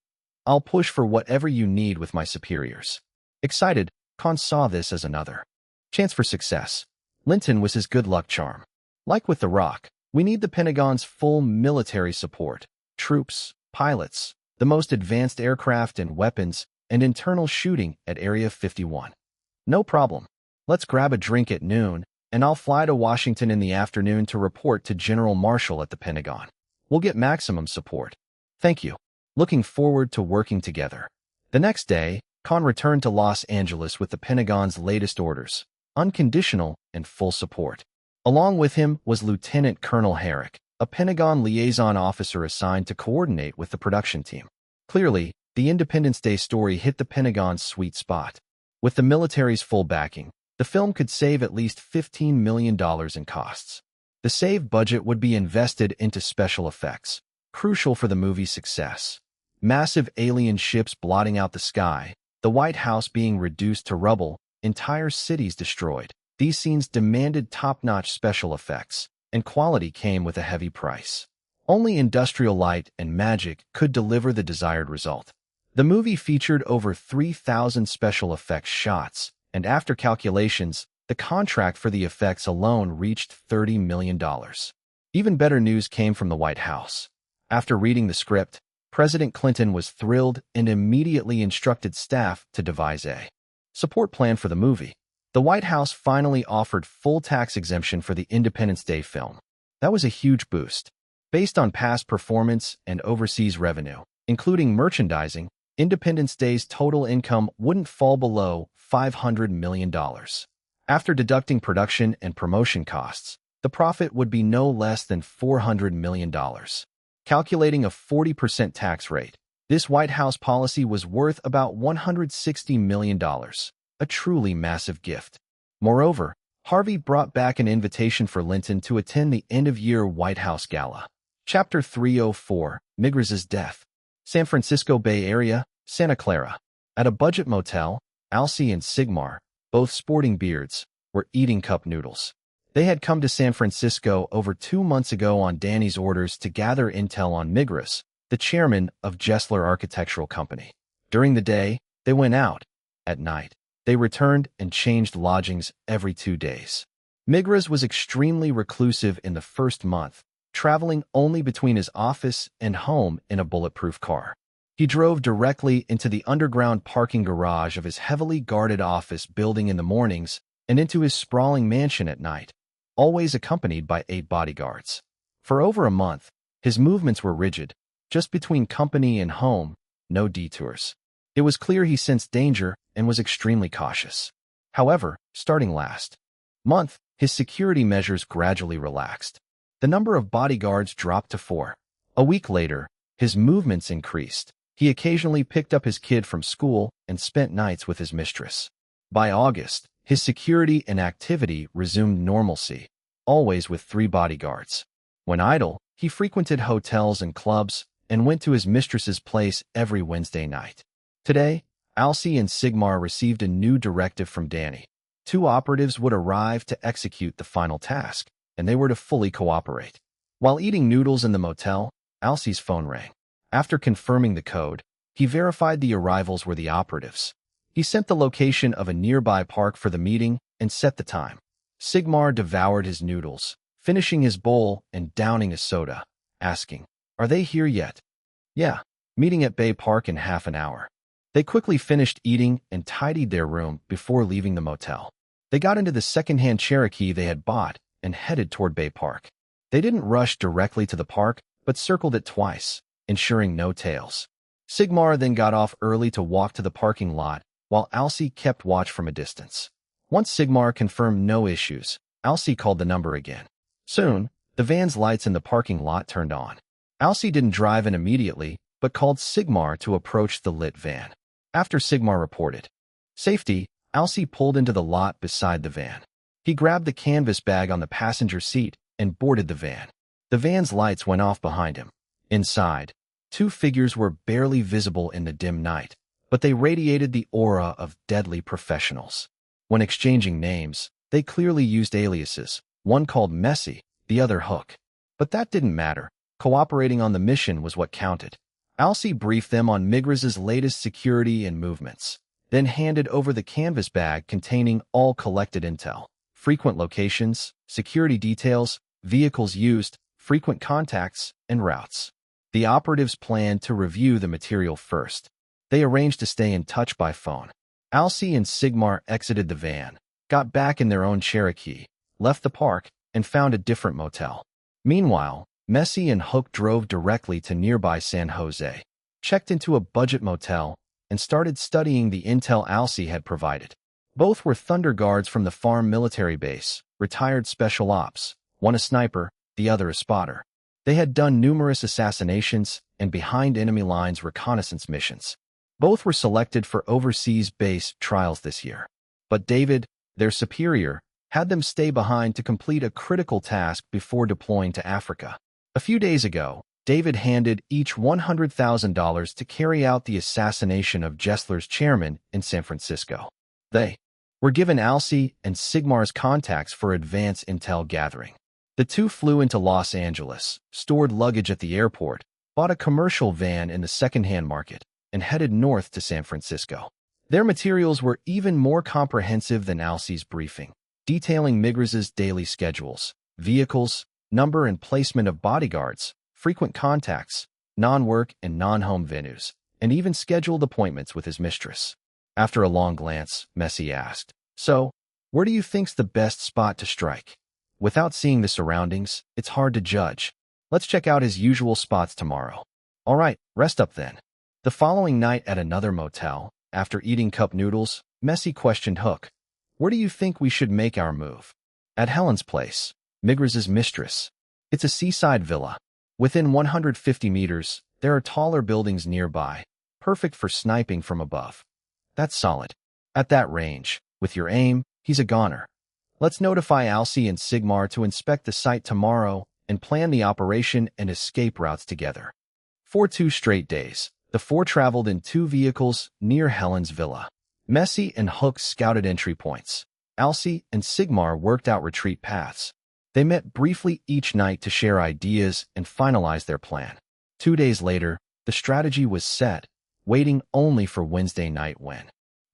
I'll push for whatever you need with my superiors." Excited, Kahn saw this as another chance for success. Linton was his good luck charm. "Like with The Rock, we need the Pentagon's full military support, troops, pilots, the most advanced aircraft and weapons, and internal shooting at Area 51. "No problem. Let's grab a drink at noon, and I'll fly to Washington in the afternoon to report to General Marshall at the Pentagon. We'll get maximum support." "Thank you. Looking forward to working together." The next day, Kahn returned to Los Angeles with the Pentagon's latest orders, unconditional and full support. Along with him was Lieutenant Colonel Herrick, a Pentagon liaison officer assigned to coordinate with the production team. Clearly, the Independence Day story hit the Pentagon's sweet spot. With the military's full backing, the film could save at least $15 million in costs. The saved budget would be invested into special effects, crucial for the movie's success. Massive alien ships blotting out the sky, the White House being reduced to rubble, entire cities destroyed. These scenes demanded top-notch special effects, and quality came with a heavy price. Only industrial light and magic could deliver the desired result. The movie featured over 3,000 special effects shots, and after calculations, the contract for the effects alone reached $30 million. Even better news came from the White House. After reading the script, President Clinton was thrilled and immediately instructed staff to devise a support plan for the movie. The White House finally offered full tax exemption for the Independence Day film. That was a huge boost. Based on past performance and overseas revenue, Including merchandising, Independence Day's total income wouldn't fall below $500 million. After deducting production and promotion costs, the profit would be no less than $400 million. Calculating a 40% tax rate, this White House policy was worth about $160 million, a truly massive gift. Moreover, Harvey brought back an invitation for Linton to attend the end-of-year White House Gala. Chapter 304, Migraz's Death. San Francisco Bay Area, Santa Clara. At a budget motel, Alcee and Sigmar, both sporting beards, were eating cup noodles. They had come to San Francisco over 2 months ago on Danny's orders to gather intel on Migraz, the chairman of Gessler Architectural Company. During the day, they went out. At night, they returned and changed lodgings every 2 days. Migraz was extremely reclusive in the first month, traveling only between his office and home in a bulletproof car. He drove directly into the underground parking garage of his heavily guarded office building in the mornings and into his sprawling mansion at night, always accompanied by 8 bodyguards. For over a month, his movements were rigid, just between company and home, no detours. It was clear he sensed danger and was extremely cautious. However, starting last month, his security measures gradually relaxed. The number of bodyguards dropped to 4. A week later, his movements increased. He occasionally picked up his kid from school and spent nights with his mistress. By August, his security and activity resumed normalcy, always with 3 bodyguards. When idle, he frequented hotels and clubs and went to his mistress's place every Wednesday night. Today, Alcee and Sigmar received a new directive from Danny. 2 operatives would arrive to execute the final task, and they were to fully cooperate. While eating noodles in the motel, Alcee's phone rang. After confirming the code, he verified the arrivals were the operatives. He sent the location of a nearby park for the meeting and set the time. Sigmar devoured his noodles, finishing his bowl and downing his soda, asking, "Are they here yet?" "Yeah, meeting at Bay Park in half an hour." They quickly finished eating and tidied their room before leaving the motel. They got into the second-hand Cherokee they had bought and headed toward Bay Park. They didn't rush directly to the park, but circled it twice, ensuring no tails. Sigmar then got off early to walk to the parking lot, while Alcee kept watch from a distance. Once Sigmar confirmed no issues, Alcee called the number again. Soon, the van's lights in the parking lot turned on. Alcee didn't drive in immediately, but called Sigmar to approach the lit van. After Sigmar reported safety, Alcee pulled into the lot beside the van. He grabbed the canvas bag on the passenger seat and boarded the van. The van's lights went off behind him. Inside, 2 figures were barely visible in the dim night, but they radiated the aura of deadly professionals. When exchanging names, they clearly used aliases, one called Messi, the other Hook. But that didn't matter. Cooperating on the mission was what counted. Alcee briefed them on Migraz's latest security and movements, then handed over the canvas bag containing all collected intel: frequent locations, security details, vehicles used, frequent contacts, and routes. The operatives planned to review the material first. They arranged to stay in touch by phone. Alcee and Sigmar exited the van, got back in their own Cherokee, left the park, and found a different motel. Meanwhile, Messi and Hook drove directly to nearby San Jose, checked into a budget motel, and started studying the intel Alcee had provided. Both were Thunder Guards from the Farm military base, retired special ops, one a sniper, the other a spotter. They had done numerous assassinations and behind enemy lines reconnaissance missions. Both were selected for overseas base trials this year. But David, their superior, had them stay behind to complete a critical task before deploying to Africa. A few days ago, David handed each $100,000 to carry out the assassination of Gessler's chairman in San Francisco. They were given Alcee and Sigmar's contacts for advance intel gathering. The 2 flew into Los Angeles, stored luggage at the airport, bought a commercial van in the second-hand market, and headed north to San Francisco. Their materials were even more comprehensive than Alcee's briefing, detailing Migraz's daily schedules, vehicles, number and placement of bodyguards, frequent contacts, non-work and non-home venues, and even scheduled appointments with his mistress. After a long glance, Messi asked, "So, where do you think's the best spot to strike?" Without seeing the surroundings, it's hard to judge. Let's check out his usual spots tomorrow. All right, rest up then. The following night at another motel, after eating cup noodles, Messi questioned Hook. Where do you think we should make our move? At Helen's place, Migraz's mistress. It's a seaside villa. Within 150 meters, there are taller buildings nearby, perfect for sniping from above. That's solid. At that range, with your aim, he's a goner. Let's notify Alcy and Sigmar to inspect the site tomorrow and plan the operation and escape routes together. For 2 straight days, the four traveled in 2 vehicles near Helen's villa. Messi and Hook scouted entry points. Alcy and Sigmar worked out retreat paths. They met briefly each night to share ideas and finalize their plan. 2 days later, the strategy was set, waiting only for Wednesday night when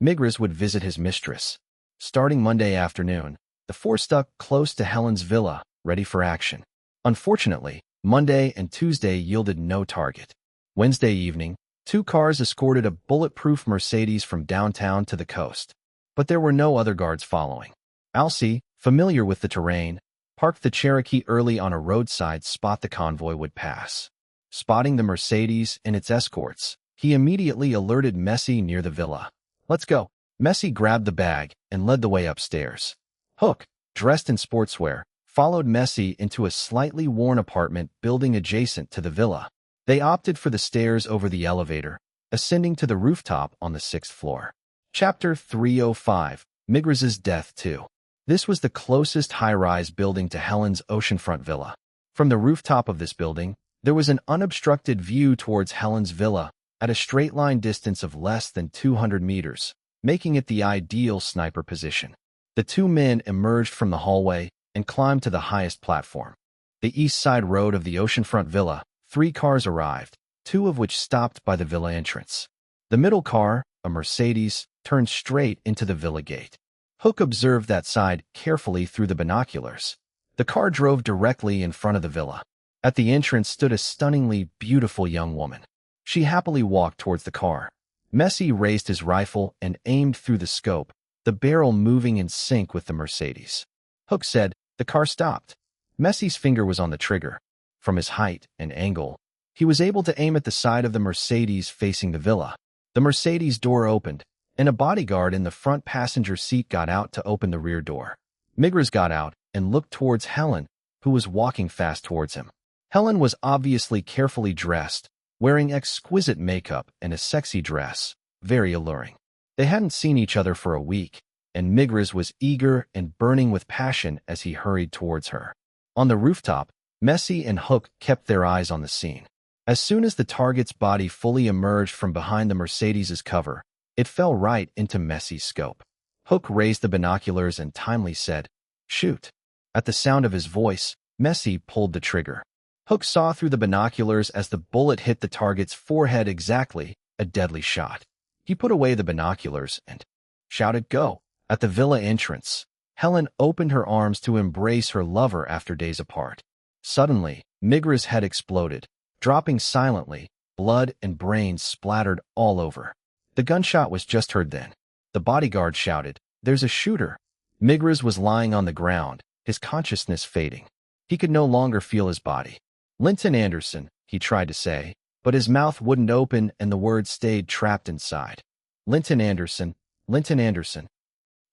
Migraz would visit his mistress. Starting Monday afternoon, the four stuck close to Helen's villa, ready for action. Unfortunately, Monday and Tuesday yielded no target. Wednesday evening, 2 cars escorted a bulletproof Mercedes from downtown to the coast. But there were no other guards following. Alcy, familiar with the terrain, parked the Cherokee early on a roadside spot the convoy would pass. Spotting the Mercedes and its escorts, he immediately alerted Messi near the villa. Let's go. Messi grabbed the bag and led the way upstairs. Hook, dressed in sportswear, followed Messi into a slightly worn apartment building adjacent to the villa. They opted for the stairs over the elevator, ascending to the rooftop on the 6th floor. Chapter 305, Migraz's Death 2. This was the closest high-rise building to Helen's oceanfront villa. From the rooftop of this building, there was an unobstructed view towards Helen's villa at a straight-line distance of less than 200 meters, making it the ideal sniper position. The 2 men emerged from the hallway and climbed to the highest platform. The east side road of the oceanfront villa, 3 cars arrived, 2 of which stopped by the villa entrance. The middle car, a Mercedes, turned straight into the villa gate. Hook observed that side carefully through the binoculars. The car drove directly in front of the villa. At the entrance stood a stunningly beautiful young woman. She happily walked towards the car. Messi raised his rifle and aimed through the scope, the barrel moving in sync with the Mercedes. Hook said, the car stopped. Messi's finger was on the trigger. From his height and angle, he was able to aim at the side of the Mercedes facing the villa. The Mercedes door opened, and a bodyguard in the front passenger seat got out to open the rear door. Migraz got out and looked towards Helen, who was walking fast towards him. Helen was obviously carefully dressed, wearing exquisite makeup and a sexy dress, very alluring. They hadn't seen each other for a week, and Migraz was eager and burning with passion as he hurried towards her. On the rooftop, Messi and Hook kept their eyes on the scene. As soon as the target's body fully emerged from behind the Mercedes's cover, it fell right into Messi's scope. Hook raised the binoculars and timely said, "Shoot." At the sound of his voice, Messi pulled the trigger. Hook saw through the binoculars as the bullet hit the target's forehead exactly, a deadly shot. He put away the binoculars and shouted, "Go!" At the villa entrance, Helen opened her arms to embrace her lover after days apart. Suddenly, Migraz's head exploded, dropping silently, blood and brains splattered all over. The gunshot was just heard then. The bodyguard shouted, "There's a shooter!" Migraz was lying on the ground, his consciousness fading. He could no longer feel his body. "Linton Anderson," he tried to say, but his mouth wouldn't open and the words stayed trapped inside. Linton Anderson, Linton Anderson.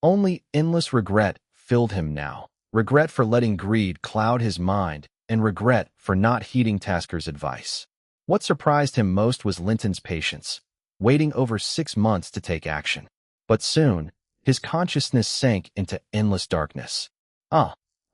Only endless regret filled him now. Regret for letting greed cloud his mind, and regret for not heeding Tasker's advice. What surprised him most was Linton's patience, waiting over 6 months to take action. But soon, his consciousness sank into endless darkness.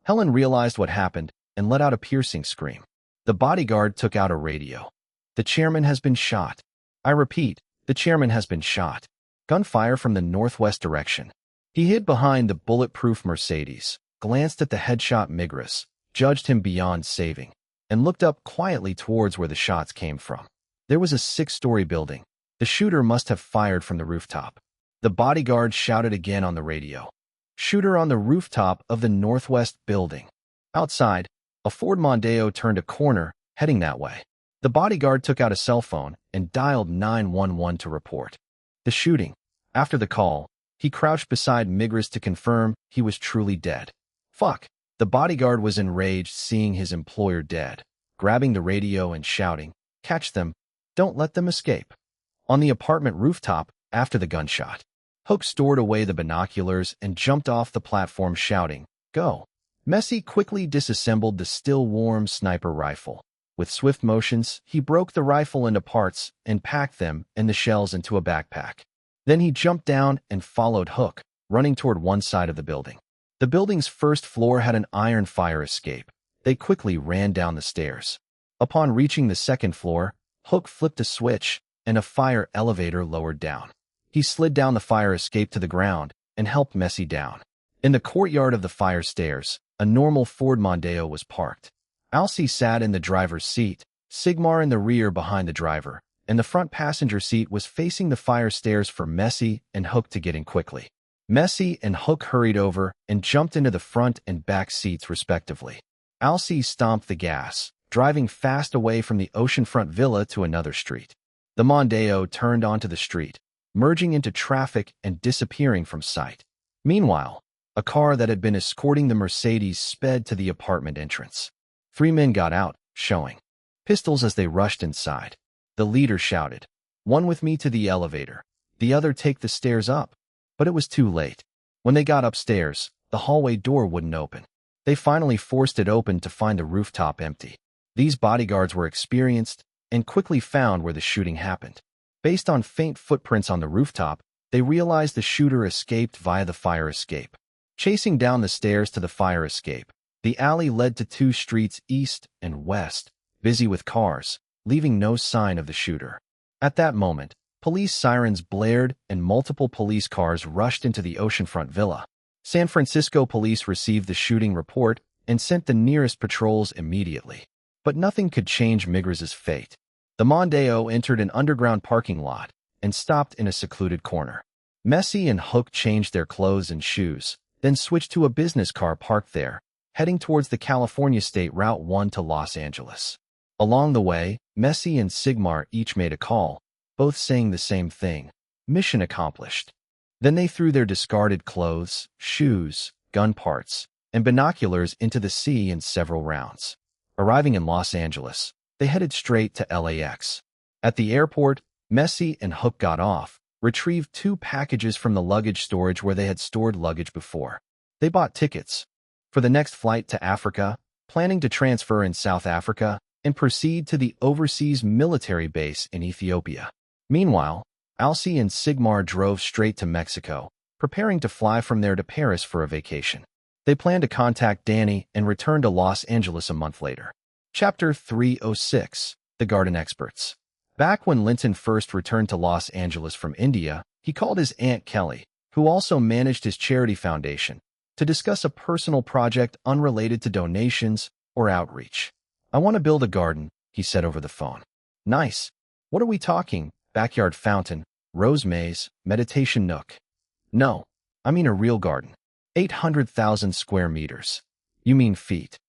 Helen realized what happened and let out a piercing scream. The bodyguard took out a radio. "The chairman has been shot. I repeat, the chairman has been shot." Gunfire from the northwest direction. He hid behind the bulletproof Mercedes, glanced at the headshot Migraz, judged him beyond saving, and looked up quietly towards where the shots came from. There was a 6-story building. The shooter must have fired from the rooftop. The bodyguard shouted again on the radio. "Shooter on the rooftop of the northwest building." Outside, a Ford Mondeo turned a corner, heading that way. The bodyguard took out a cell phone and dialed 911 to report the shooting. After the call, he crouched beside Migraz to confirm he was truly dead. Fuck. The bodyguard was enraged seeing his employer dead, grabbing the radio and shouting, "Catch them! Don't let them escape. On the apartment rooftop, after the gunshot, Hook stored away the binoculars and jumped off the platform shouting, "Go!" Messi quickly disassembled the still-warm sniper rifle. With swift motions, he broke the rifle into parts and packed them and the shells into a backpack. Then he jumped down and followed Hook, running toward one side of the building. The building's first floor had an iron fire escape. They quickly ran down the stairs. Upon reaching the second floor, Hook flipped a switch, and a fire elevator lowered down. He slid down the fire escape to the ground and helped Messi down. In the courtyard of the fire stairs, a normal Ford Mondeo was parked. Alcee sat in the driver's seat, Sigmar in the rear behind the driver, and the front passenger seat was facing the fire stairs for Messi and Hook to get in quickly. Messi and Hook hurried over and jumped into the front and back seats respectively. Alcee stomped the gas, driving fast away from the oceanfront villa to another street. The Mondeo turned onto the street, merging into traffic and disappearing from sight. Meanwhile, a car that had been escorting the Mercedes sped to the apartment entrance. 3 men got out, showing pistols as they rushed inside. The leader shouted, "One with me to the elevator, the other take the stairs up." But it was too late. When they got upstairs, the hallway door wouldn't open. They finally forced it open to find the rooftop empty. These bodyguards were experienced and quickly found where the shooting happened. Based on faint footprints on the rooftop, they realized the shooter escaped via the fire escape. Chasing down the stairs to the fire escape, the alley led to 2 streets east and west, busy with cars, leaving no sign of the shooter. At that moment, police sirens blared and multiple police cars rushed into the oceanfront villa. San Francisco police received the shooting report and sent the nearest patrols immediately. But nothing could change Migraz's fate. The Mondeo entered an underground parking lot and stopped in a secluded corner. Messi and Hook changed their clothes and shoes, then switched to a business car parked there, heading towards the California State Route 1 to Los Angeles. Along the way, Messi and Sigmar each made a call, both saying the same thing: mission accomplished. Then they threw their discarded clothes, shoes, gun parts, and binoculars into the sea in several rounds. Arriving in Los Angeles, they headed straight to LAX. At the airport, Messi and Hook got off, retrieved 2 packages from the luggage storage where they had stored luggage before. They bought tickets for the next flight to Africa, planning to transfer in South Africa, and proceed to the overseas military base in Ethiopia. Meanwhile, Alcee and Sigmar drove straight to Mexico, preparing to fly from there to Paris for a vacation. They planned to contact Danny and return to Los Angeles a month later. Chapter 306: The Garden Experts. Back when Linton first returned to Los Angeles from India, he called his Aunt Kelly, who also managed his charity foundation, to discuss a personal project unrelated to donations or outreach. "I want to build a garden," he said over the phone. "Nice. What are we talking? Backyard fountain, rose maze, meditation nook?" "No, I mean a real garden. 800,000 square meters." "You mean feet?"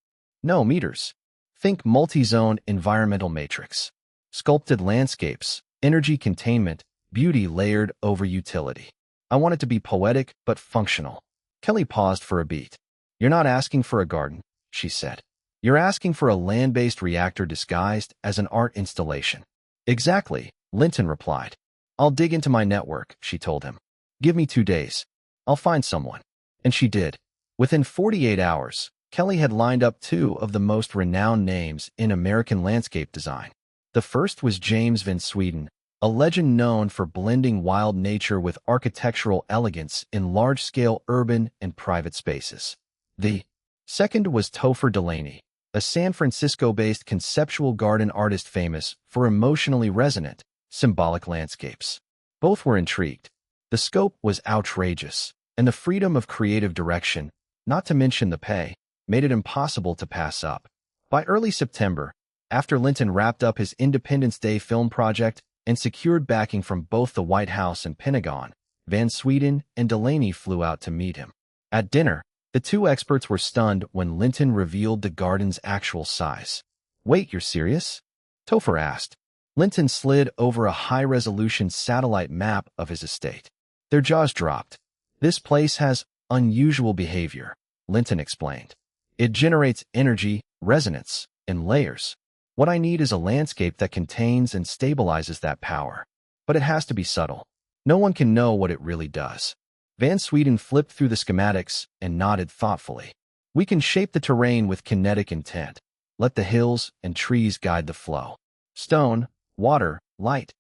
"No, meters. Think multi-zone environmental matrix. Sculpted landscapes, energy containment, beauty layered over utility. I want it to be poetic but functional." Kelly paused for a beat. "You're not asking for a garden," she said. "You're asking for a land-based reactor disguised as an art installation." "Exactly," Linton replied. "I'll dig into my network," she told him. "Give me 2 days. I'll find someone." And she did. Within 48 hours, Kelly had lined up 2 of the most renowned names in American landscape design. The first was James Van Sweden, a legend known for blending wild nature with architectural elegance in large-scale urban and private spaces. The second was Topher Delaney, a San Francisco-based conceptual garden artist famous for emotionally resonant, symbolic landscapes. Both were intrigued. The scope was outrageous, and the freedom of creative direction, not to mention the pay, made it impossible to pass up. By early September, after Linton wrapped up his Independence Day film project and secured backing from both the White House and Pentagon, Van Sweden and Delaney flew out to meet him. At dinner, the 2 experts were stunned when Linton revealed the garden's actual size. "Wait, you're serious?" Topher asked. Linton slid over a high-resolution satellite map of his estate. Their jaws dropped. "This place has unusual behavior," Linton explained. "It generates energy, resonance, and layers. What I need is a landscape that contains and stabilizes that power. But it has to be subtle. No one can know what it really does. Van Sweden flipped through the schematics and nodded thoughtfully. We can shape the terrain with kinetic intent. Let the hills and trees guide the flow. Stone, water, light.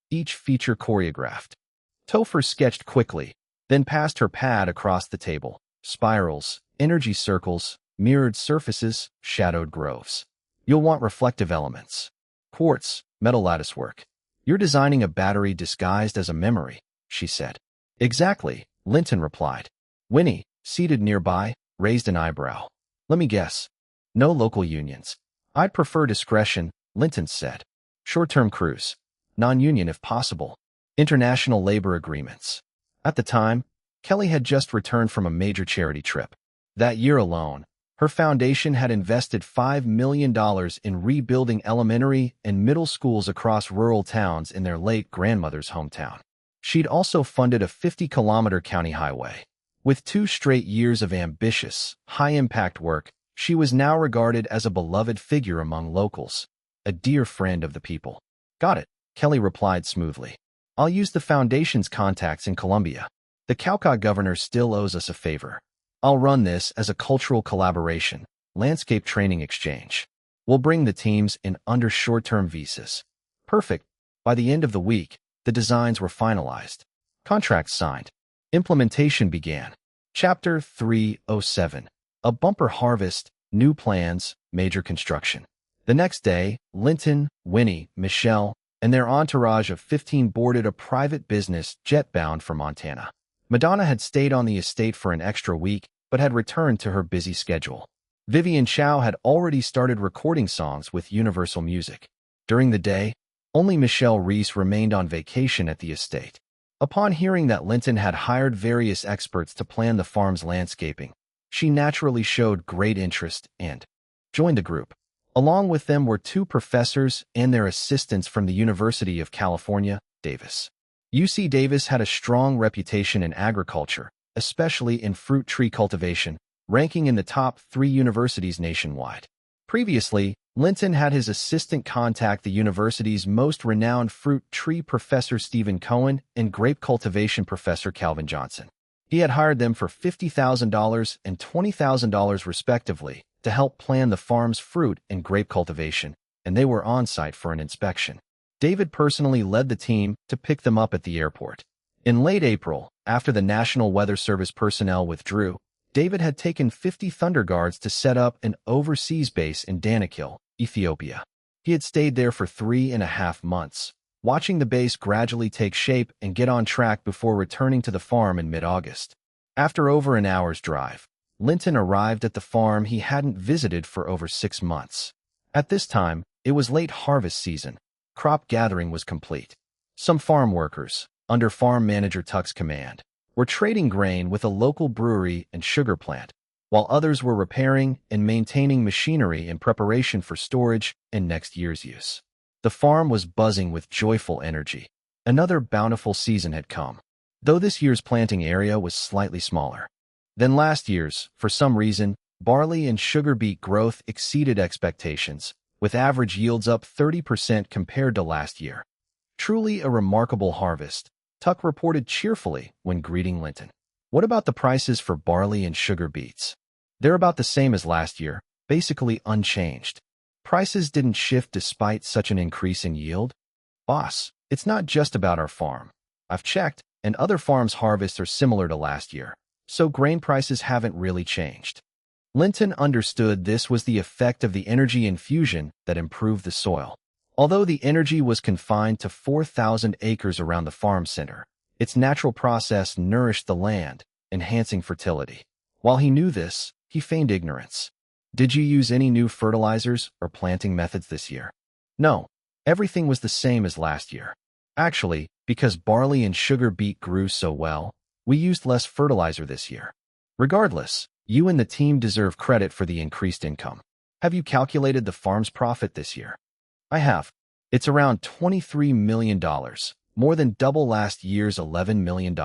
Each feature choreographed. Topher sketched quickly, then passed her pad across the table. Spirals, energy circles, mirrored surfaces, shadowed groves. You'll want reflective elements. Quartz, metal latticework. You're designing a battery disguised as a memory, she said. Exactly, Linton replied. Winnie, seated nearby, raised an eyebrow. Let me guess. No local unions. I'd prefer discretion, Linton said. Short-term crews. Non-union if possible. International labor agreements. At the time, Kelly had just returned from a major charity trip. That year alone, her foundation had invested $5 million in rebuilding elementary and middle schools across rural towns in their late grandmother's hometown. She'd also funded a 50-kilometer county highway. With 2 straight years of ambitious, high-impact work, she was now regarded as a beloved figure among locals, a dear friend of the people. Got it, Kelly replied smoothly. I'll use the foundation's contacts in Colombia. The Cauca governor still owes us a favor. I'll run this as a cultural collaboration, landscape training exchange. We'll bring the teams in under short-term visas. Perfect. By the end of the week, the designs were finalized. Contracts signed. Implementation began. Chapter 307. A bumper harvest, new plans, major construction. The next day, Linton, Winnie, Michelle, and their entourage of 15 boarded a private business jet bound for Montana. Madonna had stayed on the estate for an extra week, but had returned to her busy schedule. Vivian Chow had already started recording songs with Universal Music. During the day, only Michelle Reese remained on vacation at the estate. Upon hearing that Linton had hired various experts to plan the farm's landscaping, she naturally showed great interest and joined the group. Along with them were 2 professors and their assistants from the University of California, Davis. UC Davis had a strong reputation in agriculture, especially in fruit tree cultivation, ranking in the top 3 universities nationwide. Previously, Linton had his assistant contact the university's most renowned fruit tree professor Stephen Cohen and grape cultivation professor Calvin Johnson. He had hired them for $50,000 and $20,000 respectively to help plan the farm's fruit and grape cultivation, and they were on site for an inspection. David personally led the team to pick them up at the airport. In late April, after the National Weather Service personnel withdrew, David had taken 50 Thunder Guards to set up an overseas base in Danakil, Ethiopia. He had stayed there for 3.5 months, watching the base gradually take shape and get on track before returning to the farm in mid-August. After over an hour's drive, Linton arrived at the farm he hadn't visited for over 6 months. At this time, it was late harvest season. Crop gathering was complete. Some farm workers, under farm manager Tuck's command, were trading grain with a local brewery and sugar plant, while others were repairing and maintaining machinery in preparation for storage and next year's use. The farm was buzzing with joyful energy. Another bountiful season had come, though this year's planting area was slightly smaller than last year's. For some reason, barley and sugar beet growth exceeded expectations, with average yields up 30% compared to last year. Truly a remarkable harvest, Tuck reported cheerfully when greeting Linton. What about the prices for barley and sugar beets? They're about the same as last year, basically unchanged. Prices didn't shift despite such an increase in yield. Boss, it's not just about our farm. I've checked, and other farms' harvests are similar to last year, so grain prices haven't really changed. Linton understood this was the effect of the energy infusion that improved the soil. Although the energy was confined to 4,000 acres around the farm center, its natural process nourished the land, enhancing fertility. While he knew this, he feigned ignorance. Did you use any new fertilizers or planting methods this year? No, everything was the same as last year. Actually, because barley and sugar beet grew so well, we used less fertilizer this year. Regardless, you and the team deserve credit for the increased income. Have you calculated the farm's profit this year? I have. It's around $23 million, more than double last year's $11 million.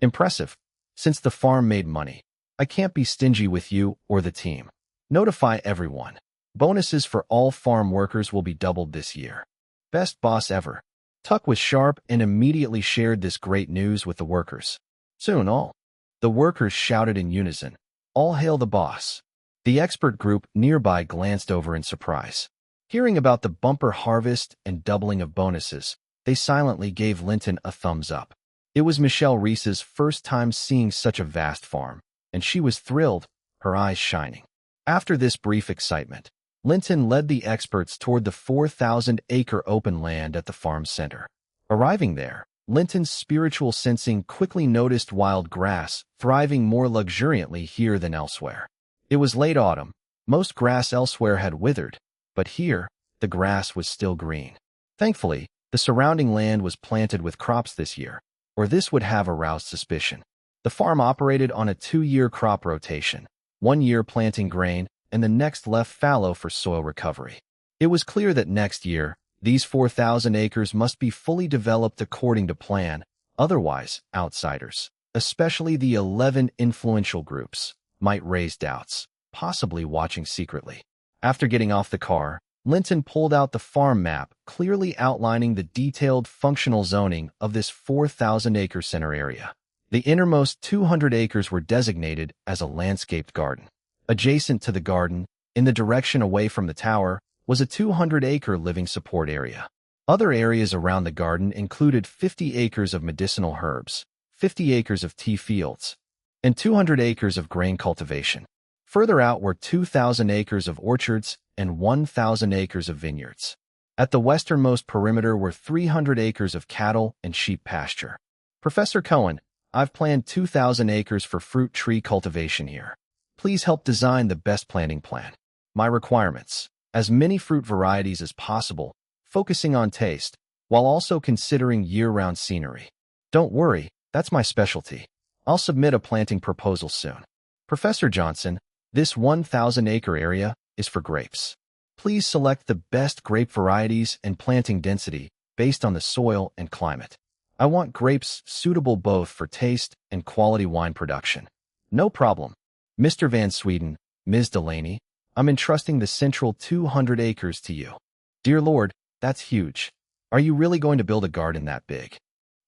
Impressive. Since the farm made money, I can't be stingy with you or the team. Notify everyone. Bonuses for all farm workers will be doubled this year. Best boss ever. Tuck was sharp and immediately shared this great news with the workers. Soon all the workers shouted in unison, "All hail the boss." The expert group nearby glanced over in surprise. Hearing about the bumper harvest and doubling of bonuses, they silently gave Linton a thumbs up. It was Michelle Reese's first time seeing such a vast farm, and she was thrilled, her eyes shining. After this brief excitement, Linton led the experts toward the 4,000-acre open land at the farm center. Arriving there, Linton's spiritual sensing quickly noticed wild grass thriving more luxuriantly here than elsewhere. It was late autumn. Most grass elsewhere had withered, but here, the grass was still green. Thankfully, the surrounding land was planted with crops this year, or this would have aroused suspicion. The farm operated on a 2-year crop rotation, 1 year planting grain, and the next left fallow for soil recovery. It was clear that next year, these 4,000 acres must be fully developed according to plan, otherwise, outsiders, especially the 11 influential groups, might raise doubts, possibly watching secretly. After getting off the car, Linton pulled out the farm map, clearly outlining the detailed functional zoning of this 4,000-acre center area. The innermost 200 acres were designated as a landscaped garden. Adjacent to the garden, in the direction away from the tower, was a 200-acre living support area. Other areas around the garden included 50 acres of medicinal herbs, 50 acres of tea fields, and 200 acres of grain cultivation. Further out were 2,000 acres of orchards and 1,000 acres of vineyards. At the westernmost perimeter were 300 acres of cattle and sheep pasture. Professor Cohen, I've planned 2,000 acres for fruit tree cultivation here. Please help design the best planting plan. My requirements: as many fruit varieties as possible, focusing on taste, while also considering year-round scenery. Don't worry, that's my specialty. I'll submit a planting proposal soon. Professor Johnson, this 1,000-acre area is for grapes. Please select the best grape varieties and planting density based on the soil and climate. I want grapes suitable both for taste and quality wine production. No problem. Mr. Van Sweden, Ms. Delaney, I'm entrusting the central 200 acres to you. Dear Lord, that's huge. Are you really going to build a garden that big?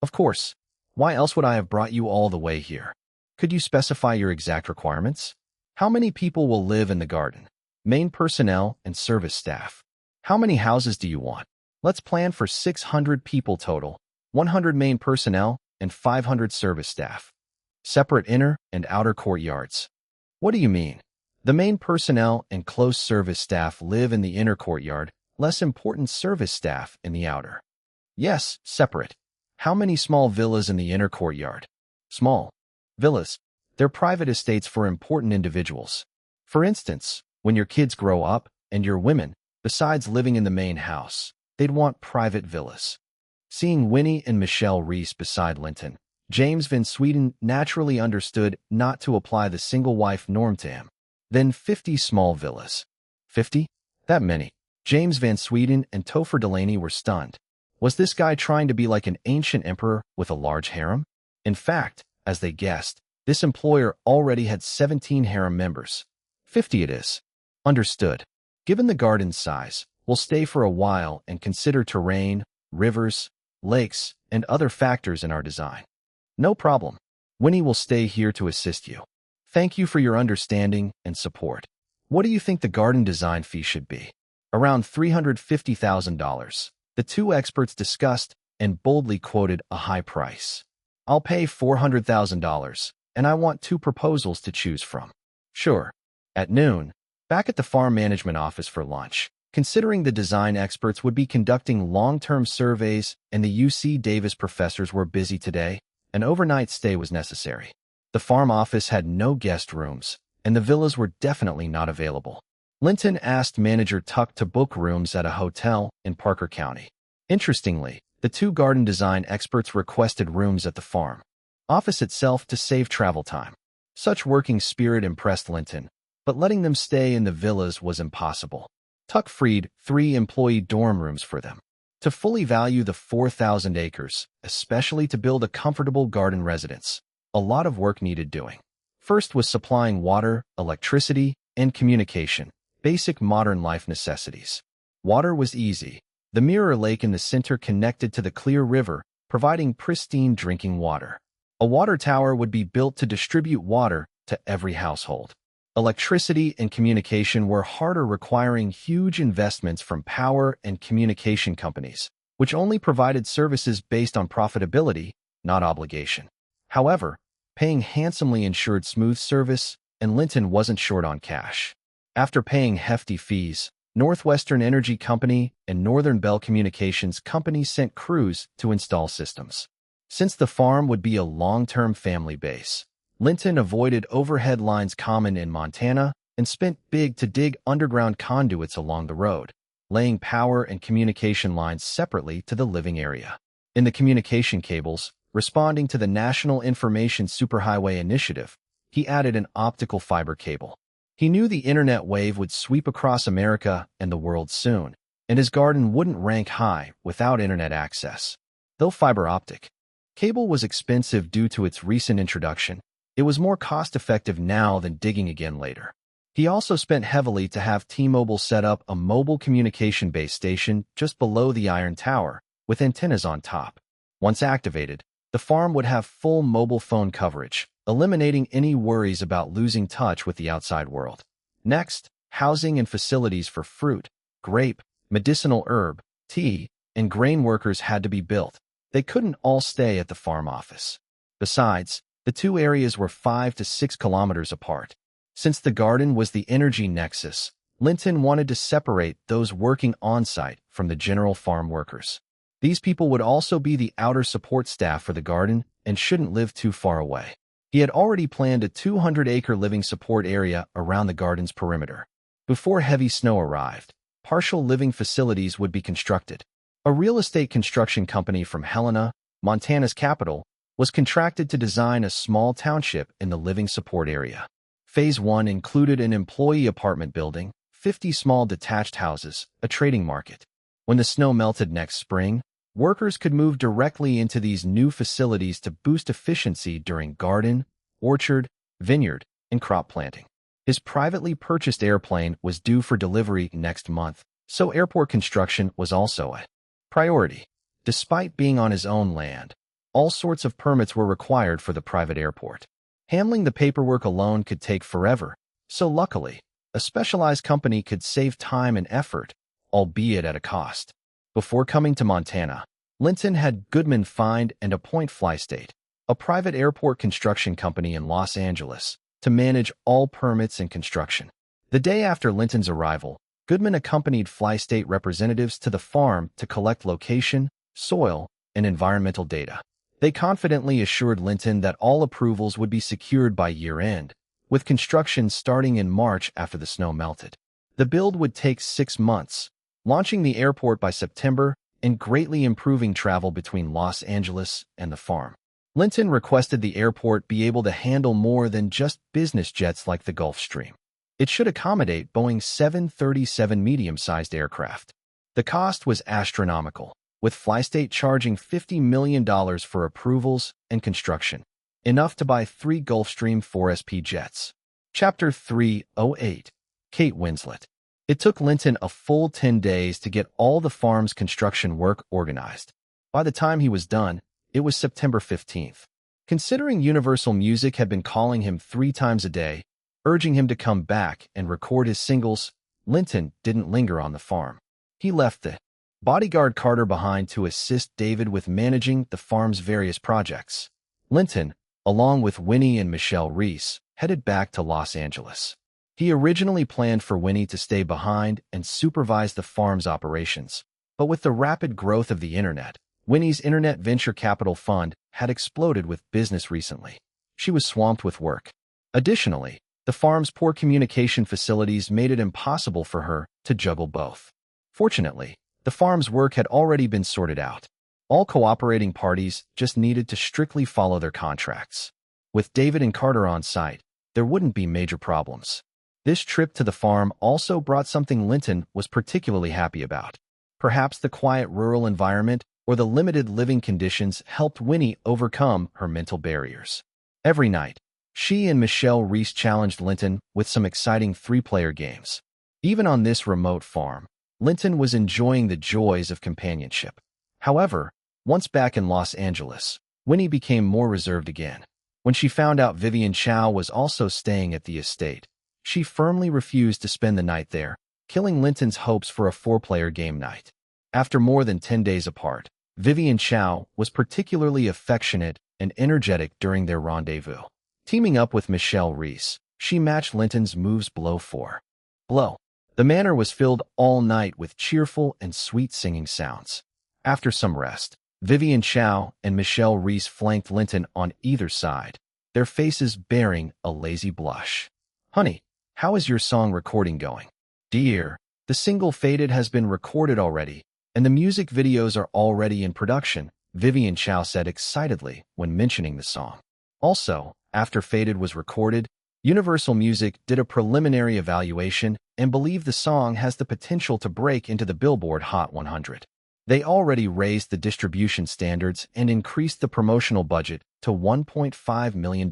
Of course. Why else would I have brought you all the way here? Could you specify your exact requirements? How many people will live in the garden? Main personnel and service staff. How many houses do you want? Let's plan for 600 people total, 100 main personnel and 500 service staff. Separate inner and outer courtyards. What do you mean? The main personnel and close service staff live in the inner courtyard, less important service staff in the outer. Yes, separate. How many small villas in the inner courtyard? Small villas. They're private estates for important individuals. For instance, when your kids grow up and you're women, besides living in the main house, they'd want private villas. Seeing Winnie and Michelle Reese beside Linton, James Van Sweden naturally understood not to apply the single-wife norm to him. Then 50 small villas. 50? That many. James Van Sweden and Topher Delaney were stunned. Was this guy trying to be like an ancient emperor with a large harem? In fact, as they guessed, this employer already had 17 harem members. 50 it is. Understood. Given the garden's size, we'll stay for a while and consider terrain, rivers, lakes, and other factors in our design. No problem. Winnie will stay here to assist you. Thank you for your understanding and support. What do you think the garden design fee should be? Around $350,000. The two experts discussed and boldly quoted a high price. I'll pay $400,000, and I want 2 proposals to choose from. Sure. At noon, back at the farm management office for lunch, considering the design experts would be conducting long-term surveys and the UC Davis professors were busy today, an overnight stay was necessary. The farm office had no guest rooms, and the villas were definitely not available. Linton asked manager Tuck to book rooms at a hotel in Parker County. Interestingly, the 2 garden design experts requested rooms at the farm office itself to save travel time. Such working spirit impressed Linton, but letting them stay in the villas was impossible. Tuck freed 3 employee dorm rooms for them. To fully value the 4,000 acres, especially to build a comfortable garden residence, a lot of work needed doing. First was supplying water, electricity, and communication, basic modern life necessities. Water was easy. The mirror lake in the center connected to the clear river, providing pristine drinking water. A water tower would be built to distribute water to every household. Electricity and communication were harder, requiring huge investments from power and communication companies, which only provided services based on profitability, not obligation. However, paying handsomely ensured smooth service, and Linton wasn't short on cash. After paying hefty fees, Northwestern Energy Company and Northern Bell Communications Company sent crews to install systems. Since the farm would be a long-term family base, Linton avoided overhead lines common in Montana and spent big to dig underground conduits along the road, laying power and communication lines separately to the living area. In the communication cables, responding to the National Information Superhighway Initiative, he added an optical fiber cable. He knew the internet wave would sweep across America and the world soon, and his garden wouldn't rank high without internet access. Though fiber optic cable was expensive due to its recent introduction, it was more cost-effective now than digging again later. He also spent heavily to have T-Mobile set up a mobile communication base station just below the Iron Tower, with antennas on top. Once activated, the farm would have full mobile phone coverage, eliminating any worries about losing touch with the outside world. Next, housing and facilities for fruit, grape, medicinal herb, tea, and grain workers had to be built. They couldn't all stay at the farm office. Besides, the two areas were 5 to 6 kilometers apart. Since the garden was the energy nexus, Linton wanted to separate those working on-site from the general farm workers. These people would also be the outer support staff for the garden and shouldn't live too far away. He had already planned a 200-acre living support area around the garden's perimeter. Before heavy snow arrived, partial living facilities would be constructed. A real estate construction company from Helena, Montana's capital, was contracted to design a small township in the living support area. Phase 1 included an employee apartment building, 50 small detached houses, a trading market. When the snow melted next spring, workers could move directly into these new facilities to boost efficiency during garden, orchard, vineyard, and crop planting. His privately purchased airplane was due for delivery next month, so airport construction was also a priority. Despite being on his own land, all sorts of permits were required for the private airport. Handling the paperwork alone could take forever, so luckily, a specialized company could save time and effort, albeit at a cost. Before coming to Montana, Linton had Goodman find and appoint FlyState, a private airport construction company in Los Angeles, to manage all permits and construction. The day after Linton's arrival, Goodman accompanied FlyState representatives to the farm to collect location, soil, and environmental data. They confidently assured Linton that all approvals would be secured by year-end, with construction starting in March after the snow melted. The build would take 6 months, launching the airport by September and greatly improving travel between Los Angeles and the farm. Linton requested the airport be able to handle more than just business jets like the Gulfstream. It should accommodate Boeing 737 medium-sized aircraft. The cost was astronomical, with FlyState charging $50 million for approvals and construction, enough to buy 3 Gulfstream 4SP jets. Chapter 308. Kate Winslet. It took Linton a full 10 days to get all the farm's construction work organized. By the time he was done, it was September 15th. Considering Universal Music had been calling him 3 times a day, urging him to come back and record his singles, Linton didn't linger on the farm. He left the bodyguard Carter behind to assist David with managing the farm's various projects. Linton, along with Winnie and Michelle Reese, headed back to Los Angeles. He originally planned for Winnie to stay behind and supervise the farm's operations, but with the rapid growth of the internet, Winnie's Internet Venture Capital Fund had exploded with business recently. She was swamped with work. Additionally, the farm's poor communication facilities made it impossible for her to juggle both. Fortunately, the farm's work had already been sorted out. All cooperating parties just needed to strictly follow their contracts. With David and Carter on site, there wouldn't be major problems. This trip to the farm also brought something Linton was particularly happy about. Perhaps the quiet rural environment or the limited living conditions helped Winnie overcome her mental barriers. Every night, she and Michelle Reese challenged Linton with some exciting 3-player games. Even on this remote farm, Linton was enjoying the joys of companionship. However, once back in Los Angeles, Winnie became more reserved again. When she found out Vivian Chow was also staying at the estate, she firmly refused to spend the night there, killing Linton's hopes for a four-player game night. After more than 10 days apart, Vivian Chow was particularly affectionate and energetic during their rendezvous. Teaming up with Michelle Reese, she matched Linton's moves blow for blow. The manor was filled all night with cheerful and sweet singing sounds. After some rest, Vivian Chow and Michelle Reese flanked Linton on either side, their faces bearing a lazy blush. "Honey, how is your song recording going?" "Dear, the single Faded has been recorded already, and the music videos are already in production," Vivian Chow said excitedly when mentioning the song. Also, after Faded was recorded, Universal Music did a preliminary evaluation and believed the song has the potential to break into the Billboard Hot 100. They already raised the distribution standards and increased the promotional budget to $1.5 million.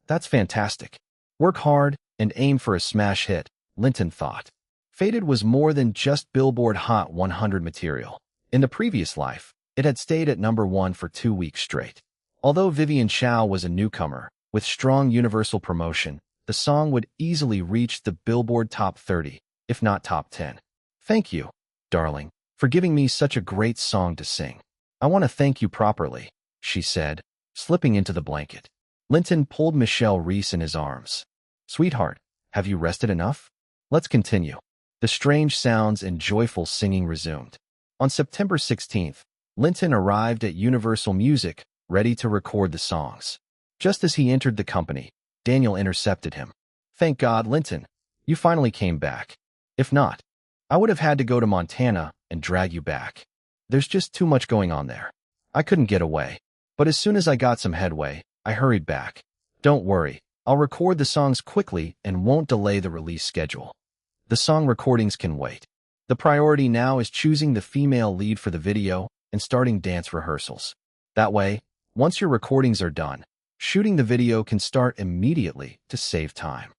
"That's fantastic. Work hard and aim for a smash hit," Linton thought. Faded was more than just Billboard Hot 100 material. In the previous life, it had stayed at #1 for 2 weeks straight. Although Vivian Chow was a newcomer, with strong Universal promotion, the song would easily reach the Billboard Top 30, if not Top 10. "Thank you, darling, for giving me such a great song to sing. I want to thank you properly," she said, slipping into the blanket. Linton pulled Michelle Reese in his arms. "Sweetheart, have you rested enough? Let's continue." The strange sounds and joyful singing resumed. On September 16th, Linton arrived at Universal Music, ready to record the songs. Just as he entered the company, Daniel intercepted him. "Thank God, Linton, you finally came back. If not, I would have had to go to Montana and drag you back. There's just too much going on there. I couldn't get away. But as soon as I got some headway, I hurried back. Don't worry, I'll record the songs quickly and won't delay the release schedule. The song recordings can wait. The priority now is choosing the female lead for the video and starting dance rehearsals. That way, once your recordings are done, shooting the video can start immediately to save time."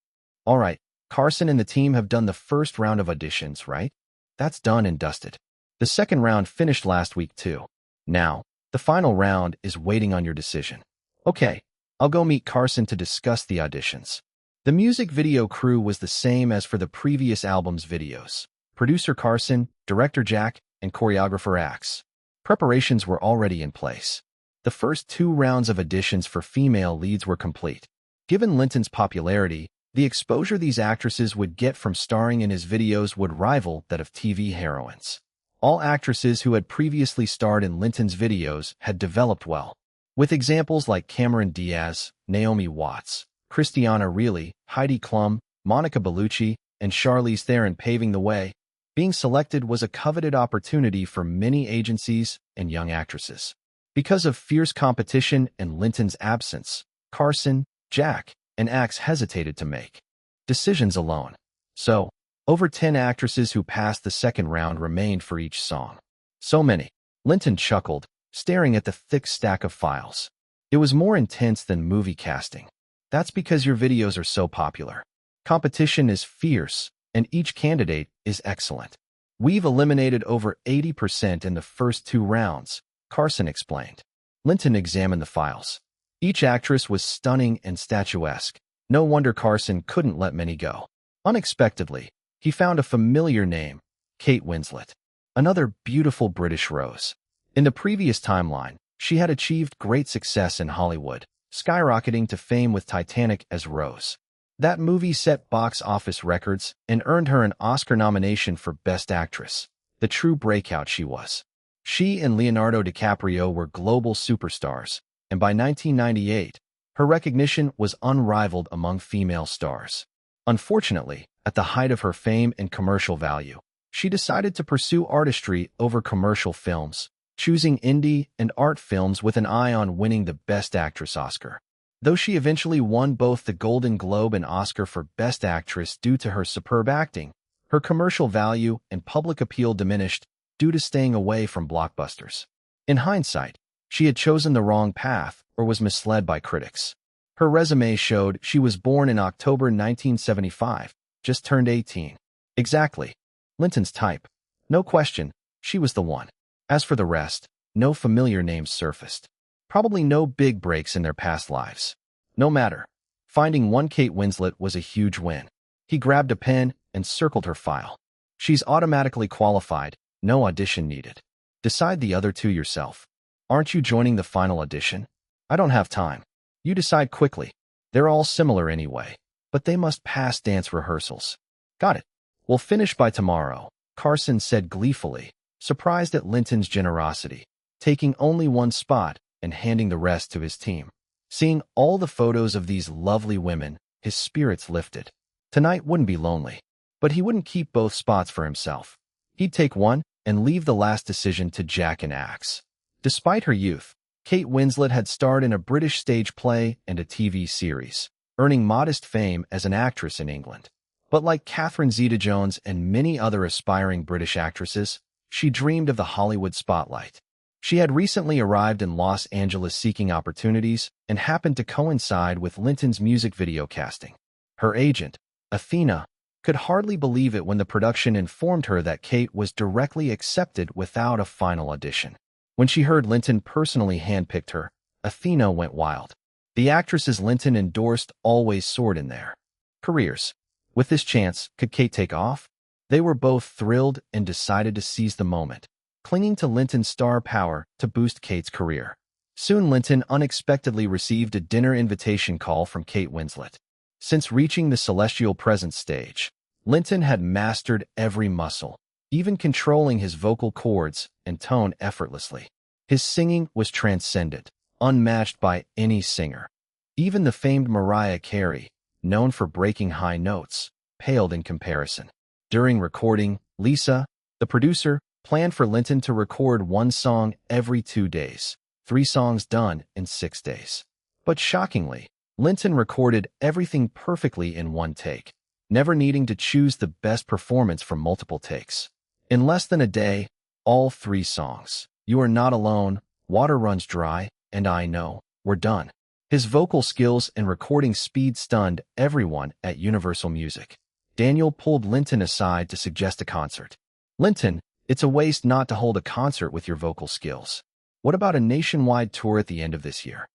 "All right, Carson and the team have done the first round of auditions, right?" "That's done and dusted. The second round finished last week too. Now, the final round is waiting on your decision." "Okay, I'll go meet Carson to discuss the auditions." The music video crew was the same as for the previous album's videos. Producer Carson, director Jack, and choreographer Axe. Preparations were already in place. The first 2 rounds of auditions for female leads were complete. Given Linton's popularity, the exposure these actresses would get from starring in his videos would rival that of TV heroines. All actresses who had previously starred in Linton's videos had developed well, with examples like Cameron Diaz, Naomi Watts, Christiana Reilly, Heidi Klum, Monica Bellucci, and Charlize Theron paving the way. Being selected was a coveted opportunity for many agencies and young actresses. Because of fierce competition and Linton's absence, Carson, Jack, and Axe hesitated to make decisions alone. So, over 10 actresses who passed the second round remained for each song. "So many," Linton chuckled, staring at the thick stack of files. "It was more intense than movie casting. That's because your videos are so popular. Competition is fierce, and each candidate is excellent. We've eliminated over 80% in the first 2 rounds, Carson explained. Linton examined the files. Each actress was stunning and statuesque. No wonder Carson couldn't let many go. Unexpectedly, he found a familiar name, Kate Winslet, another beautiful British rose. In the previous timeline, she had achieved great success in Hollywood, skyrocketing to fame with Titanic as Rose. That movie set box office records and earned her an Oscar nomination for Best Actress, the true breakout she was. She and Leonardo DiCaprio were global superstars, and by 1998, her recognition was unrivaled among female stars. Unfortunately, at the height of her fame and commercial value, she decided to pursue artistry over commercial films, choosing indie and art films with an eye on winning the Best Actress Oscar. Though she eventually won both the Golden Globe and Oscar for Best Actress due to her superb acting, her commercial value and public appeal diminished due to staying away from blockbusters. In hindsight, she had chosen the wrong path or was misled by critics. Her resume showed she was born in October 1975, just turned 18. Exactly. Linton's type. No question, she was the one. As for the rest, no familiar names surfaced. Probably no big breaks in their past lives. No matter. Finding one Kate Winslet was a huge win. He grabbed a pen and circled her file. She's automatically qualified, no audition needed. Decide the other two yourself. Aren't you joining the final audition? I don't have time. You decide quickly. They're all similar anyway, but they must pass dance rehearsals. Got it. We'll finish by tomorrow, Carson said gleefully, surprised at Linton's generosity, taking only one spot and handing the rest to his team. Seeing all the photos of these lovely women, his spirits lifted. Tonight wouldn't be lonely, but he wouldn't keep both spots for himself. He'd take one and leave the last decision to Jack and Axe. Despite her youth, Kate Winslet had starred in a British stage play and a TV series, earning modest fame as an actress in England. But like Catherine Zeta-Jones and many other aspiring British actresses, she dreamed of the Hollywood spotlight. She had recently arrived in Los Angeles seeking opportunities and happened to coincide with Linton's music video casting. Her agent, Athena, could hardly believe it when the production informed her that Kate was directly accepted without a final audition. When she heard Linton personally handpicked her, Athena went wild. The actresses Linton endorsed always soared in their careers. With this chance, could Kate take off? They were both thrilled and decided to seize the moment, clinging to Linton's star power to boost Kate's career. Soon Linton unexpectedly received a dinner invitation call from Kate Winslet. Since reaching the celestial presence stage, Linton had mastered every muscle, even controlling his vocal cords and tone effortlessly. His singing was transcendent, unmatched by any singer. Even the famed Mariah Carey, known for breaking high notes, paled in comparison. During recording, Lisa, the producer, planned for Linton to record one song every 2 days, 3 songs done in 6 days. But shockingly, Linton recorded everything perfectly in one take, never needing to choose the best performance from multiple takes. In less than a day, all 3 songs, You Are Not Alone, Water Runs Dry, and I Know, were done. His vocal skills and recording speed stunned everyone at Universal Music. Daniel pulled Linton aside to suggest a concert. Linton, it's a waste not to hold a concert with your vocal skills. What about a nationwide tour at the end of this year?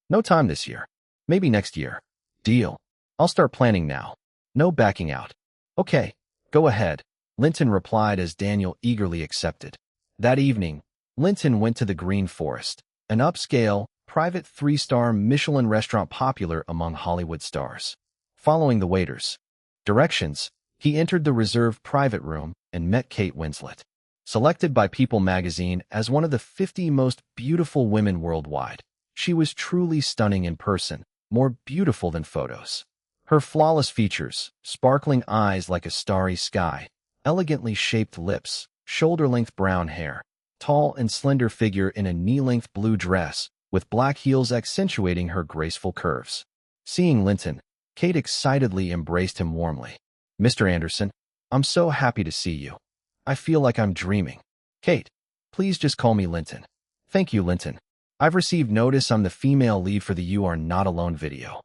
No time this year. Maybe next year. Deal. I'll start planning now. No backing out. Okay, go ahead, Linton replied as Daniel eagerly accepted. That evening, Linton went to the Green Forest, an upscale, private 3-star Michelin restaurant popular among Hollywood stars. Following the waiter's directions, he entered the reserved private room and met Kate Winslet. Selected by People magazine as one of the 50 most beautiful women worldwide, she was truly stunning in person, more beautiful than photos. Her flawless features, sparkling eyes like a starry sky, elegantly shaped lips, shoulder-length brown hair, tall and slender figure in a knee-length blue dress, with black heels accentuating her graceful curves. Seeing Linton, Kate excitedly embraced him warmly. Mr. Anderson, I'm so happy to see you. I feel like I'm dreaming. Kate, please just call me Linton. Thank you, Linton. I've received notice I'm the female lead for the You Are Not Alone video.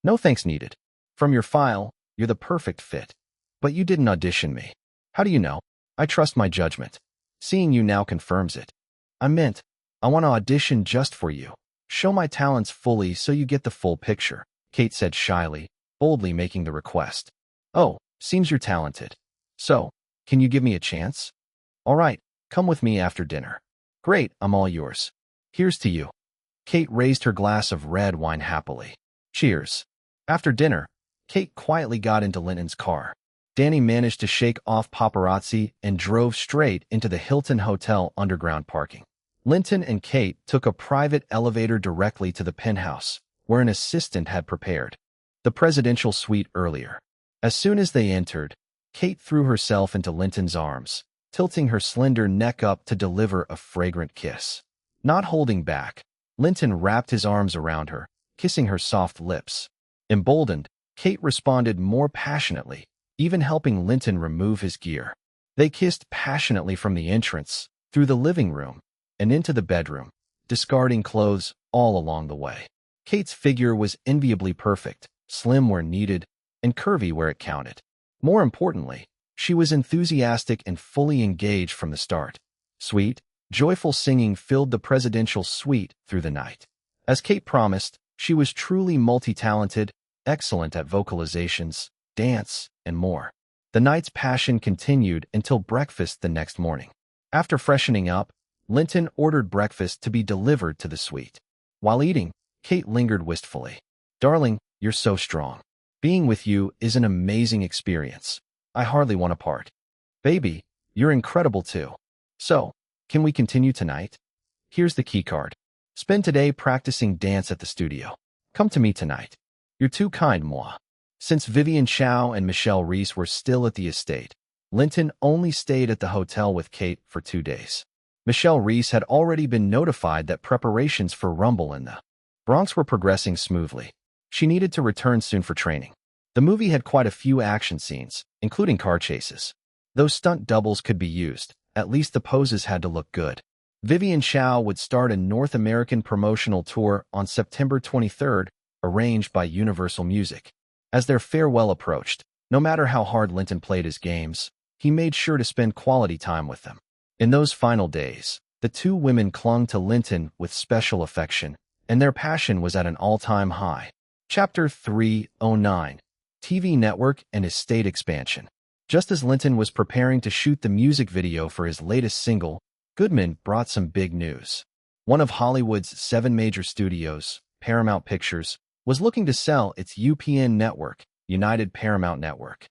No thanks needed. From your file, you're the perfect fit. But you didn't audition me. How do you know? I trust my judgment. Seeing you now confirms it. I want to audition just for you. Show my talents fully so you get the full picture, Kate said shyly, boldly making the request. Oh, seems you're talented. So, can you give me a chance? All right, come with me after dinner. Great, I'm all yours. Here's to you. Kate raised her glass of red wine happily. Cheers. After dinner, Kate quietly got into Linton's car. Danny managed to shake off paparazzi and drove straight into the Hilton Hotel underground parking. Linton and Kate took a private elevator directly to the penthouse, where an assistant had prepared the presidential suite earlier. As soon as they entered, Kate threw herself into Linton's arms, tilting her slender neck up to deliver a fragrant kiss. Not holding back, Linton wrapped his arms around her, kissing her soft lips. Emboldened, Kate responded more passionately, even helping Linton remove his gear. They kissed passionately from the entrance, through the living room, and into the bedroom, discarding clothes all along the way. Kate's figure was enviably perfect, slim where needed, and curvy where it counted. More importantly, She was enthusiastic and fully engaged from the start. Sweet, joyful singing filled the presidential suite through the night. As Kate promised, she was truly multi-talented, excellent at vocalizations, dance, and more. The night's passion continued until breakfast the next morning. After freshening up, Linton ordered breakfast to be delivered to the suite. While eating, Kate lingered wistfully. "Darling, you're so strong. Being with you is an amazing experience. I hardly want to part. Baby, you're incredible too. So, can we continue tonight? Here's the key card. Spend today practicing dance at the studio. Come to me tonight. You're too kind, moi." Since Vivian Chow and Michelle Reese were still at the estate, Linton only stayed at the hotel with Kate for 2 days. Michelle Reese had already been notified that preparations for Rumble in the Bronx were progressing smoothly. She needed to return soon for training. The movie had quite a few action scenes, including car chases. Those stunt doubles could be used, at least the poses had to look good. Vivian Chow would start a North American promotional tour on September 23rd, arranged by Universal Music. As their farewell approached, no matter how hard Linton played his games, he made sure to spend quality time with them. In those final days, the two women clung to Linton with special affection, and their passion was at an all-time high. Chapter 309: TV Network and Estate Expansion. Just as Linton was preparing to shoot the music video for his latest single, Goodman brought some big news. One of Hollywood's 7 major studios, Paramount Pictures, was looking to sell its UPN network, United Paramount Network.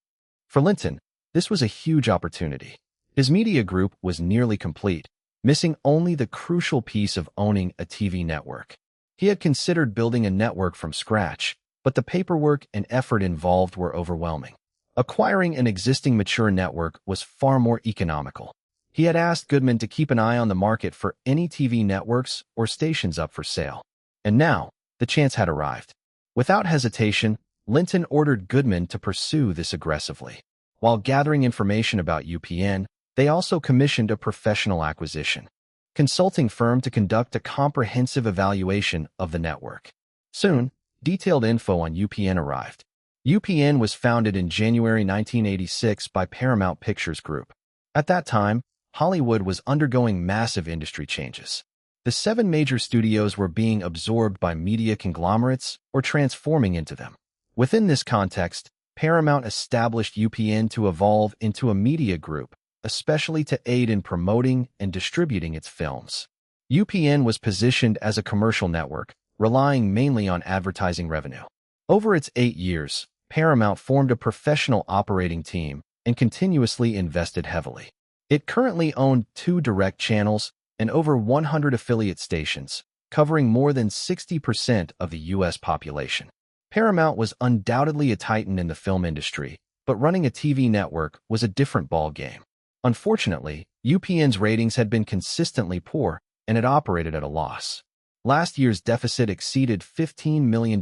For Linton, this was a huge opportunity. His media group was nearly complete, missing only the crucial piece of owning a TV network. He had considered building a network from scratch, but the paperwork and effort involved were overwhelming. Acquiring an existing mature network was far more economical. He had asked Goodman to keep an eye on the market for any TV networks or stations up for sale. And now, the chance had arrived. Without hesitation, Linton ordered Goodman to pursue this aggressively. While gathering information about UPN, they also commissioned a professional acquisition consulting firm to conduct a comprehensive evaluation of the network. Soon, detailed info on UPN arrived. UPN was founded in January 1986 by Paramount Pictures Group. At that time, Hollywood was undergoing massive industry changes. The 7 major studios were being absorbed by media conglomerates or transforming into them. Within this context, Paramount established UPN to evolve into a media group, especially to aid in promoting and distributing its films. UPN was positioned as a commercial network, relying mainly on advertising revenue. Over its 8 years, Paramount formed a professional operating team and continuously invested heavily. It currently owned 2 direct channels and over 100 affiliate stations, covering more than 60% of the U.S. population. Paramount was undoubtedly a titan in the film industry, but running a TV network was a different ballgame. Unfortunately, UPN's ratings had been consistently poor, and it operated at a loss. Last year's deficit exceeded $15 million,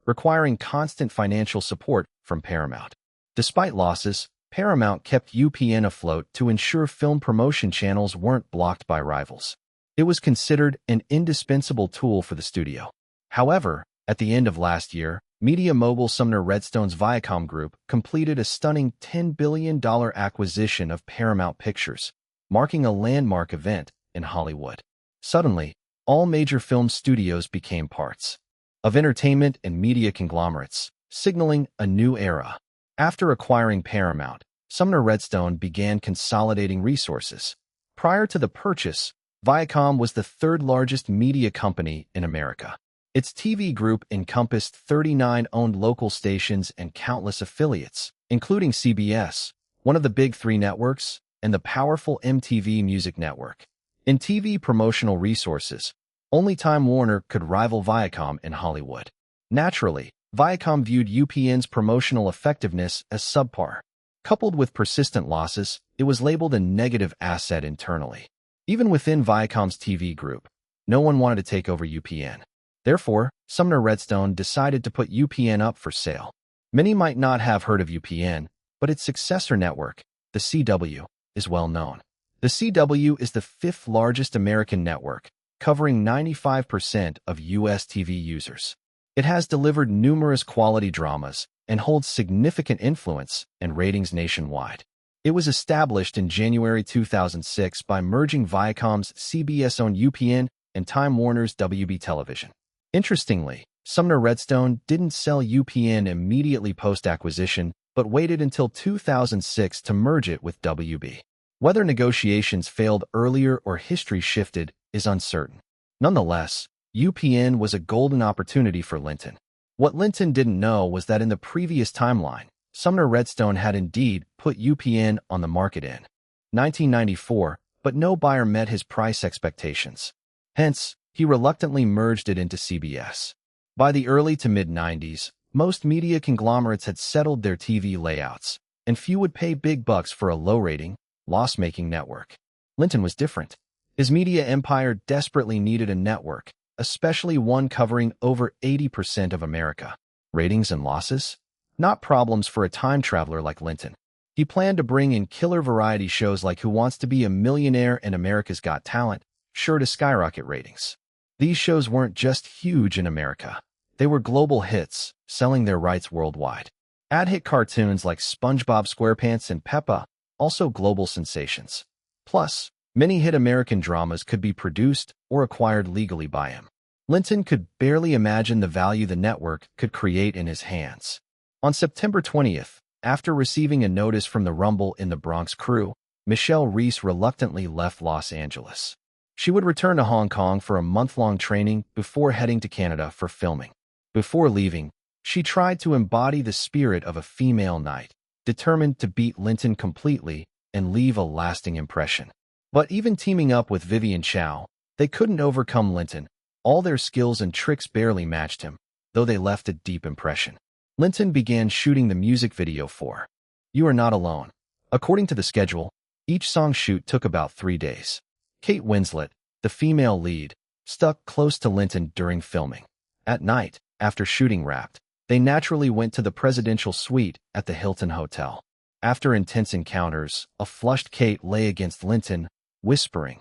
requiring constant financial support from Paramount. Despite losses, Paramount kept UPN afloat to ensure film promotion channels weren't blocked by rivals. It was considered an indispensable tool for the studio. However, at the end of last year, media mogul Sumner Redstone's Viacom Group completed a stunning $10 billion acquisition of Paramount Pictures, marking a landmark event in Hollywood. Suddenly, all major film studios became parts of entertainment and media conglomerates, signaling a new era. After acquiring Paramount, Sumner Redstone began consolidating resources. Prior to the purchase, Viacom was the 3rd largest media company in America. Its TV group encompassed 39 owned local stations and countless affiliates, including CBS, one of the big 3 networks, and the powerful MTV Music Network. In TV promotional resources, only Time Warner could rival Viacom in Hollywood. Naturally, Viacom viewed UPN's promotional effectiveness as subpar. Coupled with persistent losses, it was labeled a negative asset internally. Even within Viacom's TV group, no one wanted to take over UPN. Therefore, Sumner Redstone decided to put UPN up for sale. Many might not have heard of UPN, but its successor network, the CW, is well known. The CW is the 5th largest American network, covering 95% of U.S. TV users. It has delivered numerous quality dramas and holds significant influence and ratings nationwide. It was established in January 2006 by merging Viacom's CBS-owned UPN and Time Warner's WB Television. Interestingly, Sumner Redstone didn't sell UPN immediately post-acquisition, but waited until 2006 to merge it with WB. Whether negotiations failed earlier or history shifted is uncertain. Nonetheless, UPN was a golden opportunity for Linton. What Linton didn't know was that in the previous timeline, Sumner Redstone had indeed put UPN on the market in 1994, but no buyer met his price expectations. Hence, he reluctantly merged it into CBS. By the early to mid-90s, most media conglomerates had settled their TV layouts, and few would pay big bucks for a low-rating, loss-making network. Linton was different. His media empire desperately needed a network, especially one covering over 80% of America. Ratings and losses? Not problems for a time traveler like Linton. He planned to bring in killer variety shows like Who Wants to Be a Millionaire and America's Got Talent, sure to skyrocket ratings. These shows weren't just huge in America. They were global hits, selling their rights worldwide. Ad-hit cartoons like SpongeBob SquarePants and Peppa, also global sensations. Plus, many hit American dramas could be produced or acquired legally by him. Linton could barely imagine the value the network could create in his hands. On September 20th, after receiving a notice from the Rumble in the Bronx crew, Michelle Reese reluctantly left Los Angeles. She would return to Hong Kong for a month-long training before heading to Canada for filming. Before leaving, she tried to embody the spirit of a female knight, determined to beat Linton completely and leave a lasting impression. But even teaming up with Vivian Chow, they couldn't overcome Linton. All their skills and tricks barely matched him, though they left a deep impression. Linton began shooting the music video for You Are Not Alone. According to the schedule, each song shoot took about 3 days. Kate Winslet, the female lead, stuck close to Linton during filming. At night, after shooting wrapped, they naturally went to the presidential suite at the Hilton Hotel. After intense encounters, a flushed Kate lay against Linton, whispering,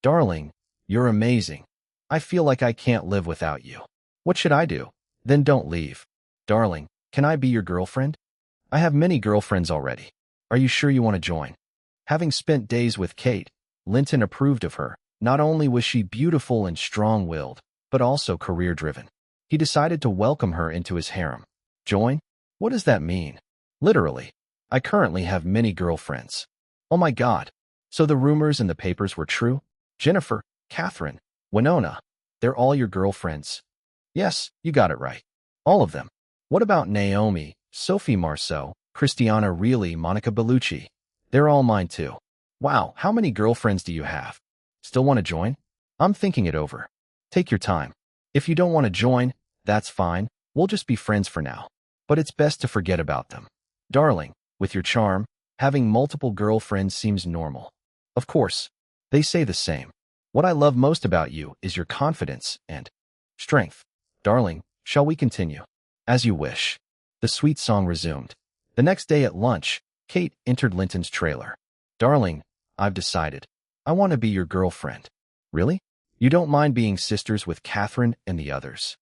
"Darling, you're amazing. I feel like I can't live without you. What should I do?" "Then don't leave. Darling, can I be your girlfriend? I have many girlfriends already. Are you sure you want to join?" Having spent days with Kate, Linton approved of her. Not only was she beautiful and strong-willed, but also career-driven. He decided to welcome her into his harem. Join? What does that mean? Literally, I currently have many girlfriends. Oh my God. So the rumors in the papers were true? Jennifer, Catherine, Winona, they're all your girlfriends? Yes, you got it right. All of them. What about Naomi, Sophie Marceau, Christiana Reilly, Monica Bellucci? They're all mine too. Wow, how many girlfriends do you have? Still want to join? I'm thinking it over. Take your time. If you don't want to join, that's fine. We'll just be friends for now. But it's best to forget about them. Darling, with your charm, having multiple girlfriends seems normal. Of course, they say the same. What I love most about you is your confidence and strength. Darling, shall we continue? As you wish. The sweet song resumed. The next day at lunch, Kate entered Linton's trailer. Darling, I've decided. I want to be your girlfriend. Really? You don't mind being sisters with Catherine and the others?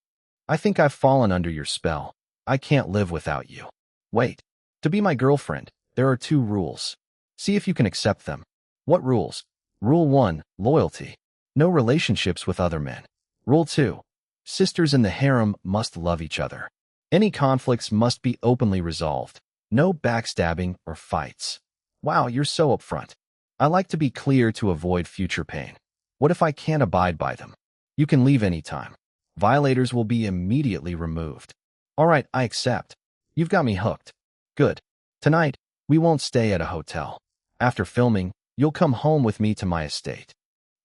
I think I've fallen under your spell. I can't live without you. Wait. To be my girlfriend, there are 2 rules. See if you can accept them. What rules? Rule 1, loyalty. No relationships with other men. Rule 2, sisters in the harem must love each other. Any conflicts must be openly resolved. No backstabbing or fights. Wow, you're so upfront. I like to be clear to avoid future pain. What if I can't abide by them? You can leave anytime. Violators will be immediately removed. All right, I accept. You've got me hooked. Good. Tonight, we won't stay at a hotel. After filming, you'll come home with me to my estate.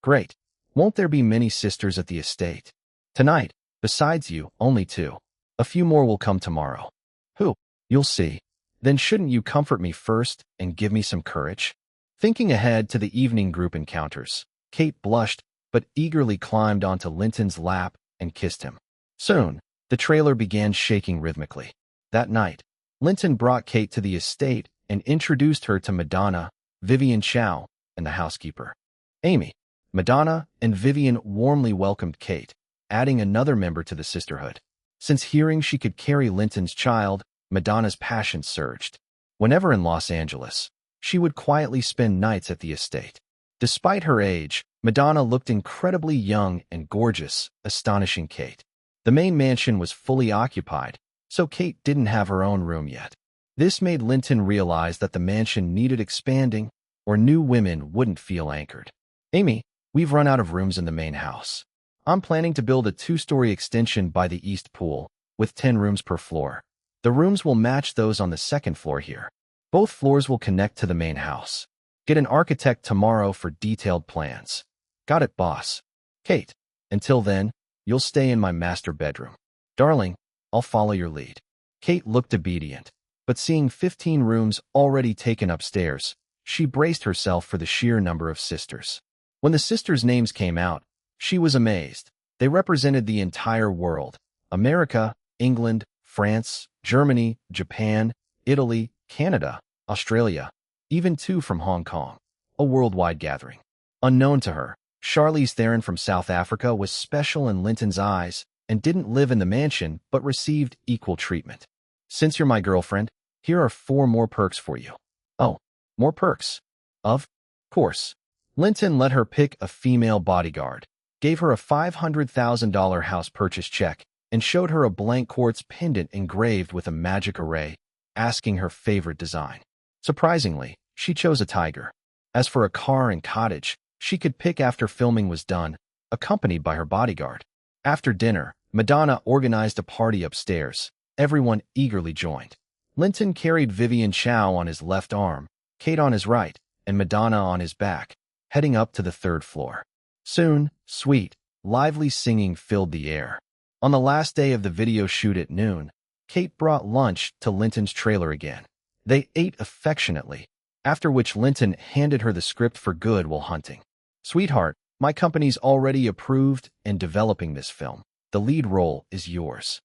Great. Won't there be many sisters at the estate? Tonight, besides you, only 2. A few more will come tomorrow. Who? You'll see. Then shouldn't you comfort me first and give me some courage? Thinking ahead to the evening group encounters, Kate blushed but eagerly climbed onto Linton's lap and kissed him. Soon, the trailer began shaking rhythmically. That night, Linton brought Kate to the estate and introduced her to Madonna, Vivian Chow, and the housekeeper. Amy. Madonna and Vivian warmly welcomed Kate, adding another member to the sisterhood. Since hearing she could carry Linton's child, Madonna's passion surged. Whenever in Los Angeles, she would quietly spend nights at the estate. Despite her age, Madonna looked incredibly young and gorgeous, astonishing Kate. The main mansion was fully occupied, so Kate didn't have her own room yet. This made Linton realize that the mansion needed expanding, or new women wouldn't feel anchored. Amy, we've run out of rooms in the main house. I'm planning to build a 2-story extension by the east pool, with 10 rooms per floor. The rooms will match those on the second floor here. Both floors will connect to the main house. Get an architect tomorrow for detailed plans. Got it, boss. Kate, until then, you'll stay in my master bedroom. Darling, I'll follow your lead. Kate looked obedient, but seeing 15 rooms already taken upstairs, she braced herself for the sheer number of sisters. When the sisters' names came out, she was amazed. They represented the entire world: America, England, France, Germany, Japan, Italy, Canada, Australia, even 2 from Hong Kong. A worldwide gathering. Unknown to her, Charlize Theron from South Africa was special in Linton's eyes and didn't live in the mansion but received equal treatment. Since you're my girlfriend, here are 4 more perks for you. Oh, more perks? Of course. Linton let her pick a female bodyguard, gave her a $500,000 house purchase check, and showed her a blank quartz pendant engraved with a magic array, asking her favorite design. Surprisingly, she chose a tiger. As for a car and cottage, she could pick after filming was done, accompanied by her bodyguard. After dinner, Madonna organized a party upstairs. Everyone eagerly joined. Linton carried Vivian Chow on his left arm, Kate on his right, and Madonna on his back, heading up to the 3rd floor. Soon, sweet, lively singing filled the air. On the last day of the video shoot at noon, Kate brought lunch to Linton's trailer again. They ate affectionately, after which Linton handed her the script for Good Will Hunting. Sweetheart, my company's already approved and developing this film. The lead role is yours.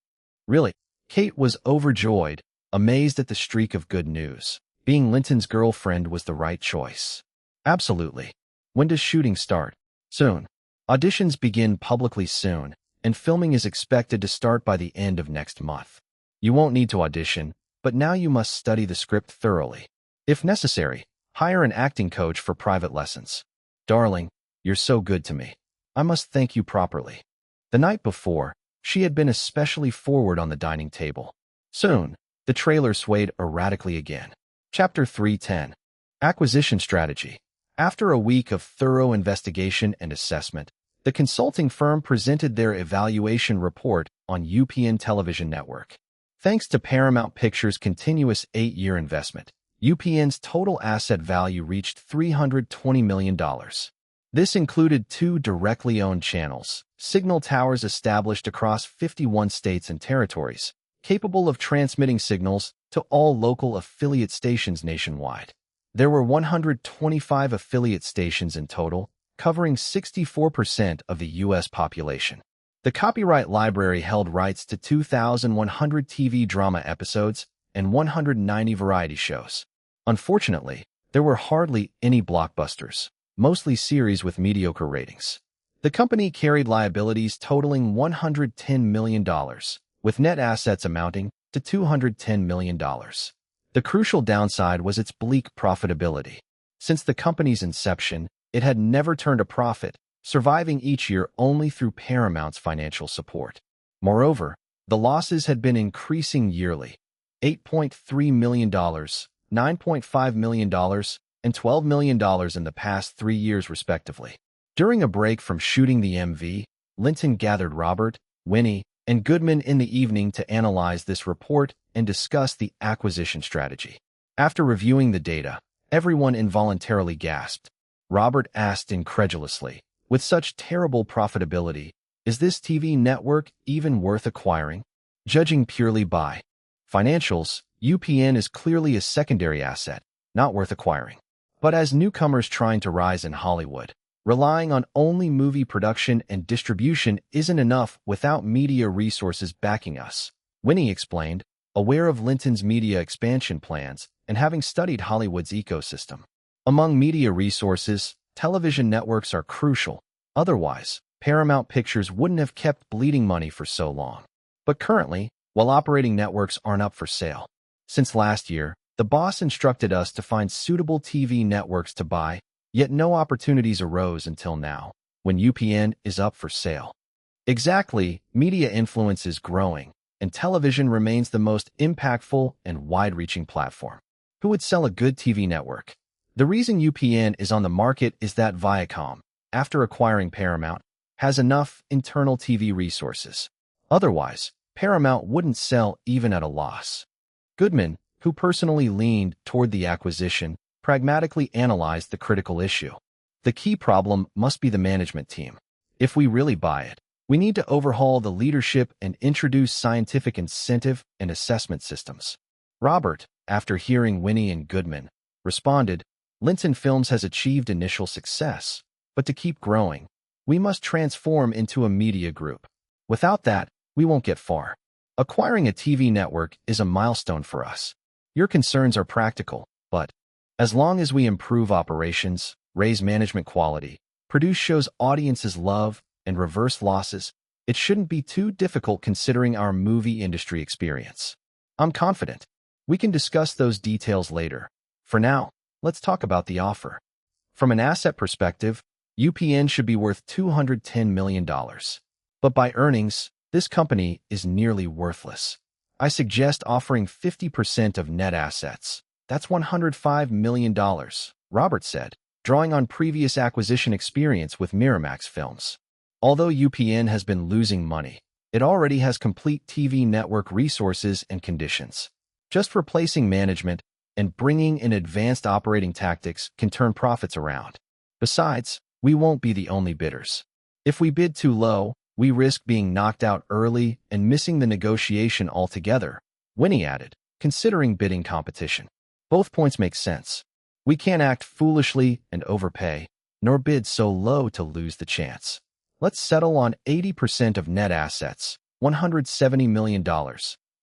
Really? Kate was overjoyed, amazed at the streak of good news. Being Linton's girlfriend was the right choice. Absolutely. When does shooting start? Soon. Auditions begin publicly soon, and filming is expected to start by the end of next month. You won't need to audition, but now you must study the script thoroughly. If necessary, hire an acting coach for private lessons. Darling, you're so good to me. I must thank you properly. The night before, she had been especially forward on the dining table. Soon, the trailer swayed erratically again. Chapter 310. Acquisition Strategy. After a week of thorough investigation and assessment, the consulting firm presented their evaluation report on UPN television network. Thanks to Paramount Pictures' continuous 8-year investment, UPN's total asset value reached $320 million. This included 2 directly owned channels, signal towers established across 51 states and territories, capable of transmitting signals to all local affiliate stations nationwide. There were 125 affiliate stations in total, covering 64% of the U.S. population. The copyright library held rights to 2,100 TV drama episodes and 190 variety shows. Unfortunately, there were hardly any blockbusters, mostly series with mediocre ratings. The company carried liabilities totaling $110 million, with net assets amounting to $210 million. The crucial downside was its bleak profitability. Since the company's inception, it had never turned a profit, surviving each year only through Paramount's financial support. Moreover, the losses had been increasing yearly: $8.3 million, $9.5 million, and $12 million in the past 3 years respectively. During a break from shooting the MV, Linton gathered Robert, Winnie, and Goodman in the evening to analyze this report and discuss the acquisition strategy. After reviewing the data, everyone involuntarily gasped. Robert asked incredulously, "With such terrible profitability, is this TV network even worth acquiring?" Judging purely by financials, UPN is clearly a secondary asset, not worth acquiring. But as newcomers trying to rise in Hollywood, relying on only movie production and distribution isn't enough without media resources backing us, Winnie explained, aware of Linton's media expansion plans and having studied Hollywood's ecosystem. Among media resources, television networks are crucial. Otherwise, Paramount Pictures wouldn't have kept bleeding money for so long. But currently, while operating networks aren't up for sale. Since last year, The boss instructed us to find suitable TV networks to buy, yet no opportunities arose until now, when UPN is up for sale. Exactly, media influence is growing, and television remains the most impactful and wide-reaching platform. Who would sell a good TV network? The reason UPN is on the market is that Viacom, after acquiring Paramount, has enough internal TV resources. Otherwise, Paramount wouldn't sell even at a loss. Goodman, who personally leaned toward the acquisition, pragmatically analyzed the critical issue. The key problem must be the management team. If we really buy it, we need to overhaul the leadership and introduce scientific incentive and assessment systems. Robert, after hearing Winnie and Goodman, responded, Linton Films has achieved initial success, but to keep growing, we must transform into a media group. Without that, we won't get far. Acquiring a TV network is a milestone for us. Your concerns are practical, but as long as we improve operations, raise management quality, produce shows audiences love, and reverse losses, it shouldn't be too difficult considering our movie industry experience. I'm confident. We can discuss those details later. For now, let's talk about the offer. From an asset perspective, UPN should be worth $210 million. But by earnings, this company is nearly worthless. I suggest offering 50% of net assets. That's $105 million, Robert said, drawing on previous acquisition experience with Miramax Films. Although UPN has been losing money, it already has complete TV network resources and conditions. Just replacing management and bringing in advanced operating tactics can turn profits around. Besides, we won't be the only bidders. If we bid too low, we risk being knocked out early and missing the negotiation altogether, Winnie added, considering bidding competition. Both points make sense. We can't act foolishly and overpay, nor bid so low to lose the chance. Let's settle on 80% of net assets, $170 million,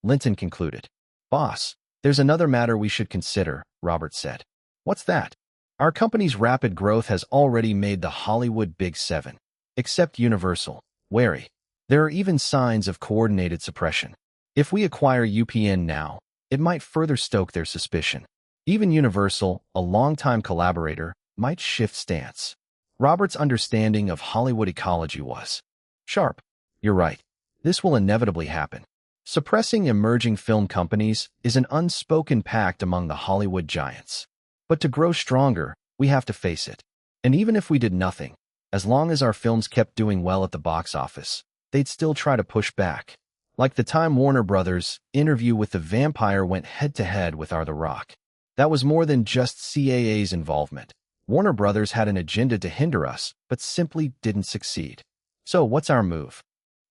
Linton concluded. Boss, there's another matter we should consider, Robert said. What's that? Our company's rapid growth has already made the Hollywood Big Seven, except Universal, wary. There are even signs of coordinated suppression. If we acquire UPN now, it might further stoke their suspicion. Even Universal, a longtime collaborator, might shift stance. Robert's understanding of Hollywood ecology was sharp. You're right. This will inevitably happen. Suppressing emerging film companies is an unspoken pact among the Hollywood giants. But to grow stronger, we have to face it. And even if we did nothing, as long as our films kept doing well at the box office, they'd still try to push back. Like the time Warner Brothers' Interview with the Vampire went head-to-head with The Rock. That was more than just CAA's involvement. Warner Brothers had an agenda to hinder us, but simply didn't succeed. So what's our move?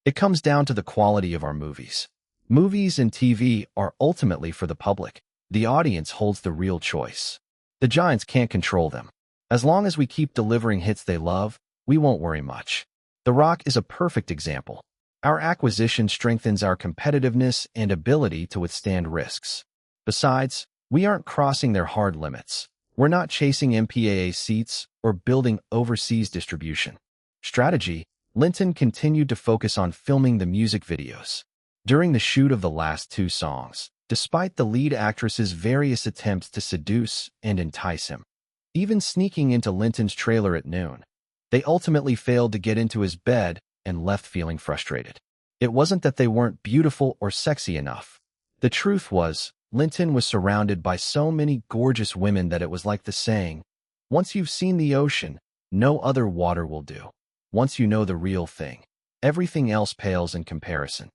It comes down to the quality of our movies. Movies and TV are ultimately for the public. The audience holds the real choice. The giants can't control them. As long as we keep delivering hits they love, we won't worry much. The Rock is a perfect example. Our acquisition strengthens our competitiveness and ability to withstand risks. Besides, we aren't crossing their hard limits. We're not chasing MPAA seats or building overseas distribution. Strategy, Linton continued to focus on filming the music videos. During the shoot of the last two songs, despite the lead actress's various attempts to seduce and entice him, even sneaking into Linton's trailer at noon, they ultimately failed to get into his bed and left feeling frustrated. It wasn't that they weren't beautiful or sexy enough. The truth was, Linton was surrounded by so many gorgeous women that it was like the saying, once you've seen the ocean, no other water will do. Once you know the real thing, everything else pales in comparison.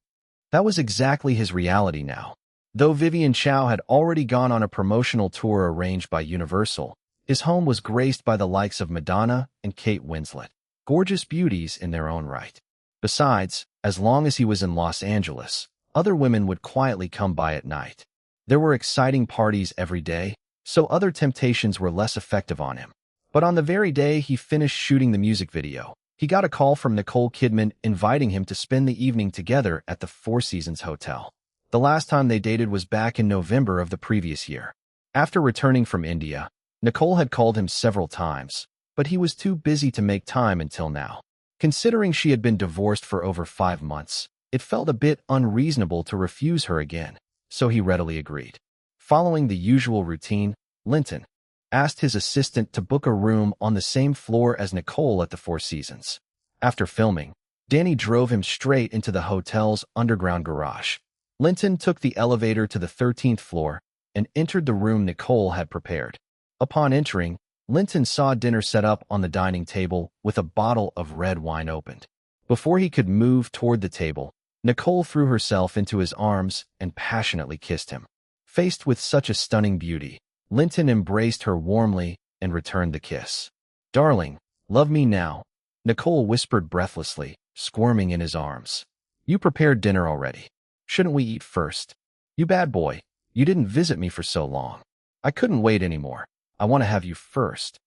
That was exactly his reality now. Though Vivian Chow had already gone on a promotional tour arranged by Universal, his home was graced by the likes of Madonna and Kate Winslet, gorgeous beauties in their own right. Besides, as long as he was in Los Angeles, other women would quietly come by at night. There were exciting parties every day, so other temptations were less effective on him. But on the very day he finished shooting the music video, he got a call from Nicole Kidman inviting him to spend the evening together at the Four Seasons Hotel. The last time they dated was back in November of the previous year. After returning from India, Nicole had called him several times, but he was too busy to make time until now. Considering she had been divorced for over 5 months, it felt a bit unreasonable to refuse her again, so he readily agreed. Following the usual routine, Linton asked his assistant to book a room on the same floor as Nicole at the Four Seasons. After filming, Danny drove him straight into the hotel's underground garage. Linton took the elevator to the 13th floor and entered the room Nicole had prepared. Upon entering, Linton saw dinner set up on the dining table with a bottle of red wine opened. Before he could move toward the table, Nicole threw herself into his arms and passionately kissed him. Faced with such a stunning beauty, Linton embraced her warmly and returned the kiss. "Darling, love me now," Nicole whispered breathlessly, squirming in his arms. "You prepared dinner already. Shouldn't we eat first? You bad boy, you didn't visit me for so long. I couldn't wait anymore. I want to have you first.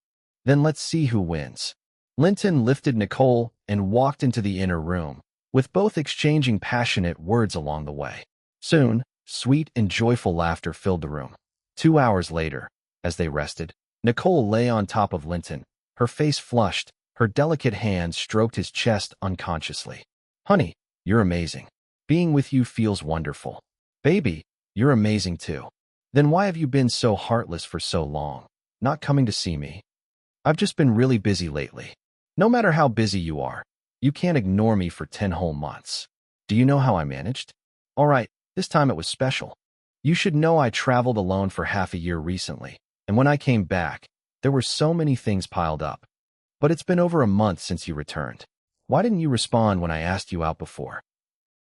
Then let's see who wins." Linton lifted Nicole and walked into the inner room, with both exchanging passionate words along the way. Soon, sweet and joyful laughter filled the room. 2 hours later, as they rested, Nicole lay on top of Linton, her face flushed, her delicate hands stroked his chest unconsciously. "Honey, you're amazing. Being with you feels wonderful. Baby, you're amazing too. Then why have you been so heartless for so long, not coming to see me?" "I've just been really busy lately." "No matter how busy you are, you can't ignore me for 10 whole months. Do you know how I managed?" "All right, this time it was special. You should know I traveled alone for half a year recently, and when I came back, there were so many things piled up. But it's been over a month since you returned. Why didn't you respond when I asked you out before?"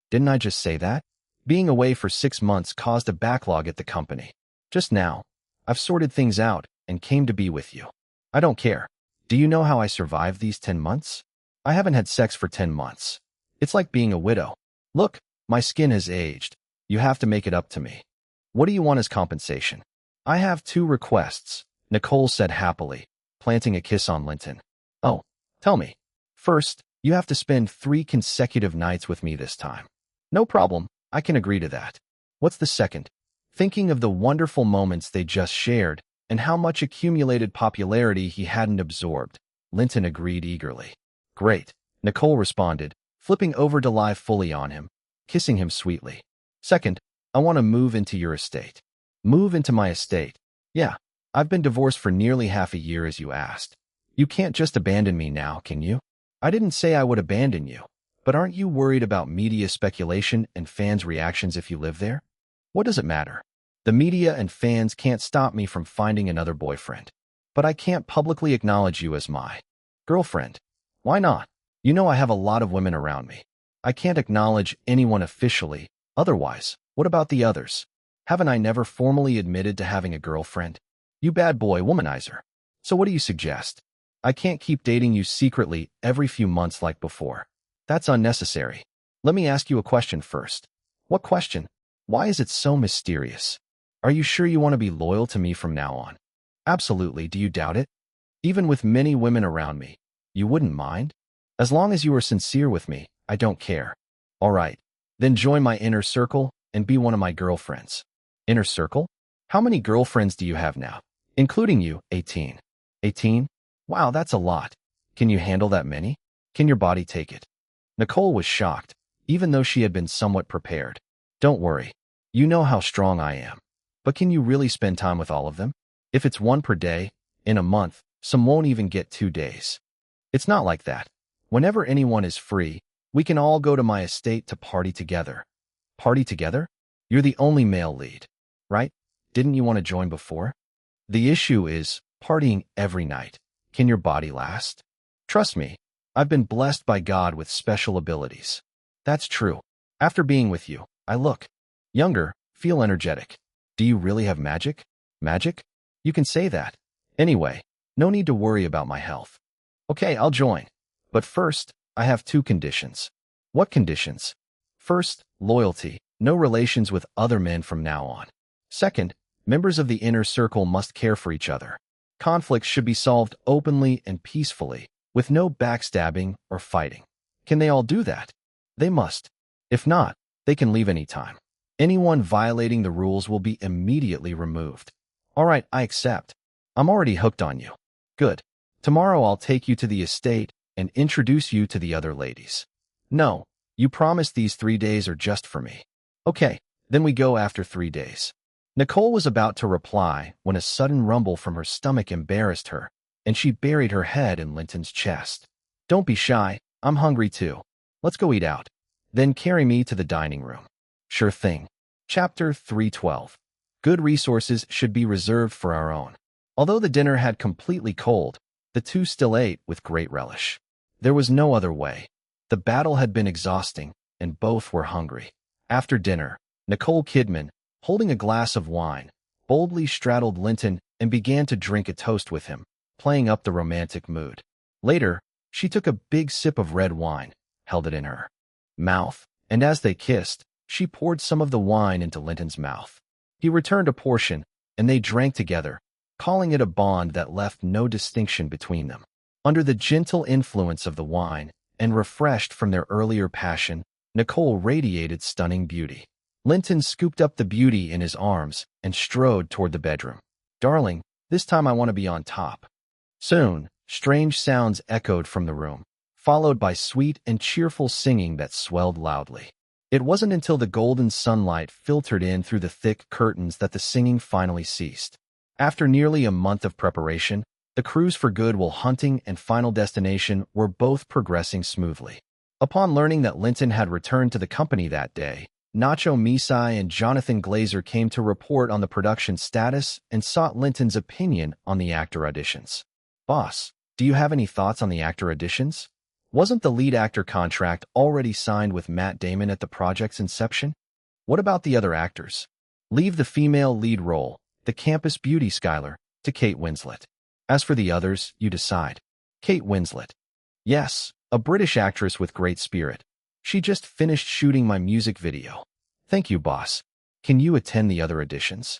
"Didn't I just say that?" "Being away for 6 months caused a backlog at the company. Just now, I've sorted things out and came to be with you. I don't care. Do you know how I survived these 10 months? I haven't had sex for 10 months. It's like being a widow. Look, my skin has aged. You have to make it up to me. What do you want as compensation?" "I have 2 requests," Nicole said happily, planting a kiss on Linton. "Oh, tell me." "First, you have to spend 3 consecutive nights with me this time." "No problem. I can agree to that." "What's the second?" Thinking of the wonderful moments they just shared and how much accumulated popularity he hadn't absorbed, Linton agreed eagerly. "Great," Nicole responded, flipping over to lie fully on him, kissing him sweetly. "Second, I want to move into your estate." "Move into my estate?" "Yeah, I've been divorced for nearly half a year as you asked. You can't just abandon me now, can you?" "I didn't say I would abandon you, but aren't you worried about media speculation and fans' reactions if you live there?" "What does it matter? The media and fans can't stop me from finding another boyfriend. But I can't publicly acknowledge you as my girlfriend." "Why not? You know I have a lot of women around me. I can't acknowledge anyone officially. Otherwise, what about the others? Haven't I never formally admitted to having a girlfriend?" "You bad boy womanizer. So what do you suggest?" "I can't keep dating you secretly every few months like before. That's unnecessary. Let me ask you a question first." "What question? Why is it so mysterious?" "Are you sure you want to be loyal to me from now on?" "Absolutely. Do you doubt it?" "Even with many women around me, you wouldn't mind?" "As long as you are sincere with me, I don't care." "All right. Then join my inner circle and be one of my girlfriends." "Inner circle? How many girlfriends do you have now?" "Including you, 18. 18? Wow, that's a lot. Can you handle that many? Can your body take it?" Nicole was shocked, even though she had been somewhat prepared. "Don't worry. You know how strong I am. But can you really spend time with all of them? If it's 1 per day, in a month, some won't even get 2 days. It's not like that. Whenever anyone is free, we can all go to my estate to party together." "Party together? You're the only male lead, right? Didn't you want to join before?" "The issue is partying every night. Can your body last?" "Trust me, I've been blessed by God with special abilities." "That's true. After being with you, I look younger, feel energetic. Do you really have magic?" "Magic? You can say that. Anyway, no need to worry about my health." "Okay, I'll join. But first, I have 2 conditions." "What conditions?" "First, loyalty. No relations with other men from now on. Second, members of the inner circle must care for each other. Conflicts should be solved openly and peacefully, with no backstabbing or fighting." "Can they all do that?" "They must. If not, they can leave any time. Anyone violating the rules will be immediately removed." "All right, I accept. I'm already hooked on you." "Good. Tomorrow I'll take you to the estate and introduce you to the other ladies." "No, you promised these 3 days are just for me." "Okay, then we go after 3 days." Nicole was about to reply when a sudden rumble from her stomach embarrassed her, and she buried her head in Linton's chest. Don't be shy, I'm hungry too. Let's go eat out. Then carry me to the dining room. Sure thing. Chapter 312. Good resources should be reserved for our own. Although the dinner had completely cold, the two still ate with great relish. There was no other way. The battle had been exhausting, and both were hungry. After dinner, Nicole Kidman, holding a glass of wine, boldly straddled Linton and began to drink a toast with him, playing up the romantic mood. Later, she took a big sip of red wine, held it in her mouth, and as they kissed, she poured some of the wine into Linton's mouth. He returned a portion, and they drank together, calling it a bond that left no distinction between them. Under the gentle influence of the wine, and refreshed from their earlier passion, Nicole radiated stunning beauty. Linton scooped up the beauty in his arms and strode toward the bedroom. Darling, this time I want to be on top. Soon, strange sounds echoed from the room, followed by sweet and cheerful singing that swelled loudly. It wasn't until the golden sunlight filtered in through the thick curtains that the singing finally ceased. After nearly a month of preparation, the cruise for Goodwill Hunting and Final Destination were both progressing smoothly. Upon learning that Linton had returned to the company that day, Nacho Misai and Jonathan Glazer came to report on the production status and sought Linton's opinion on the actor auditions. Boss, do you have any thoughts on the actor auditions? Wasn't the lead actor contract already signed with Matt Damon at the project's inception? What about the other actors? Leave the female lead role, the campus beauty Skylar, to Kate Winslet. As for the others, you decide. Kate Winslet. Yes, a British actress with great spirit. She just finished shooting my music video. Thank you, boss. Can you attend the other auditions?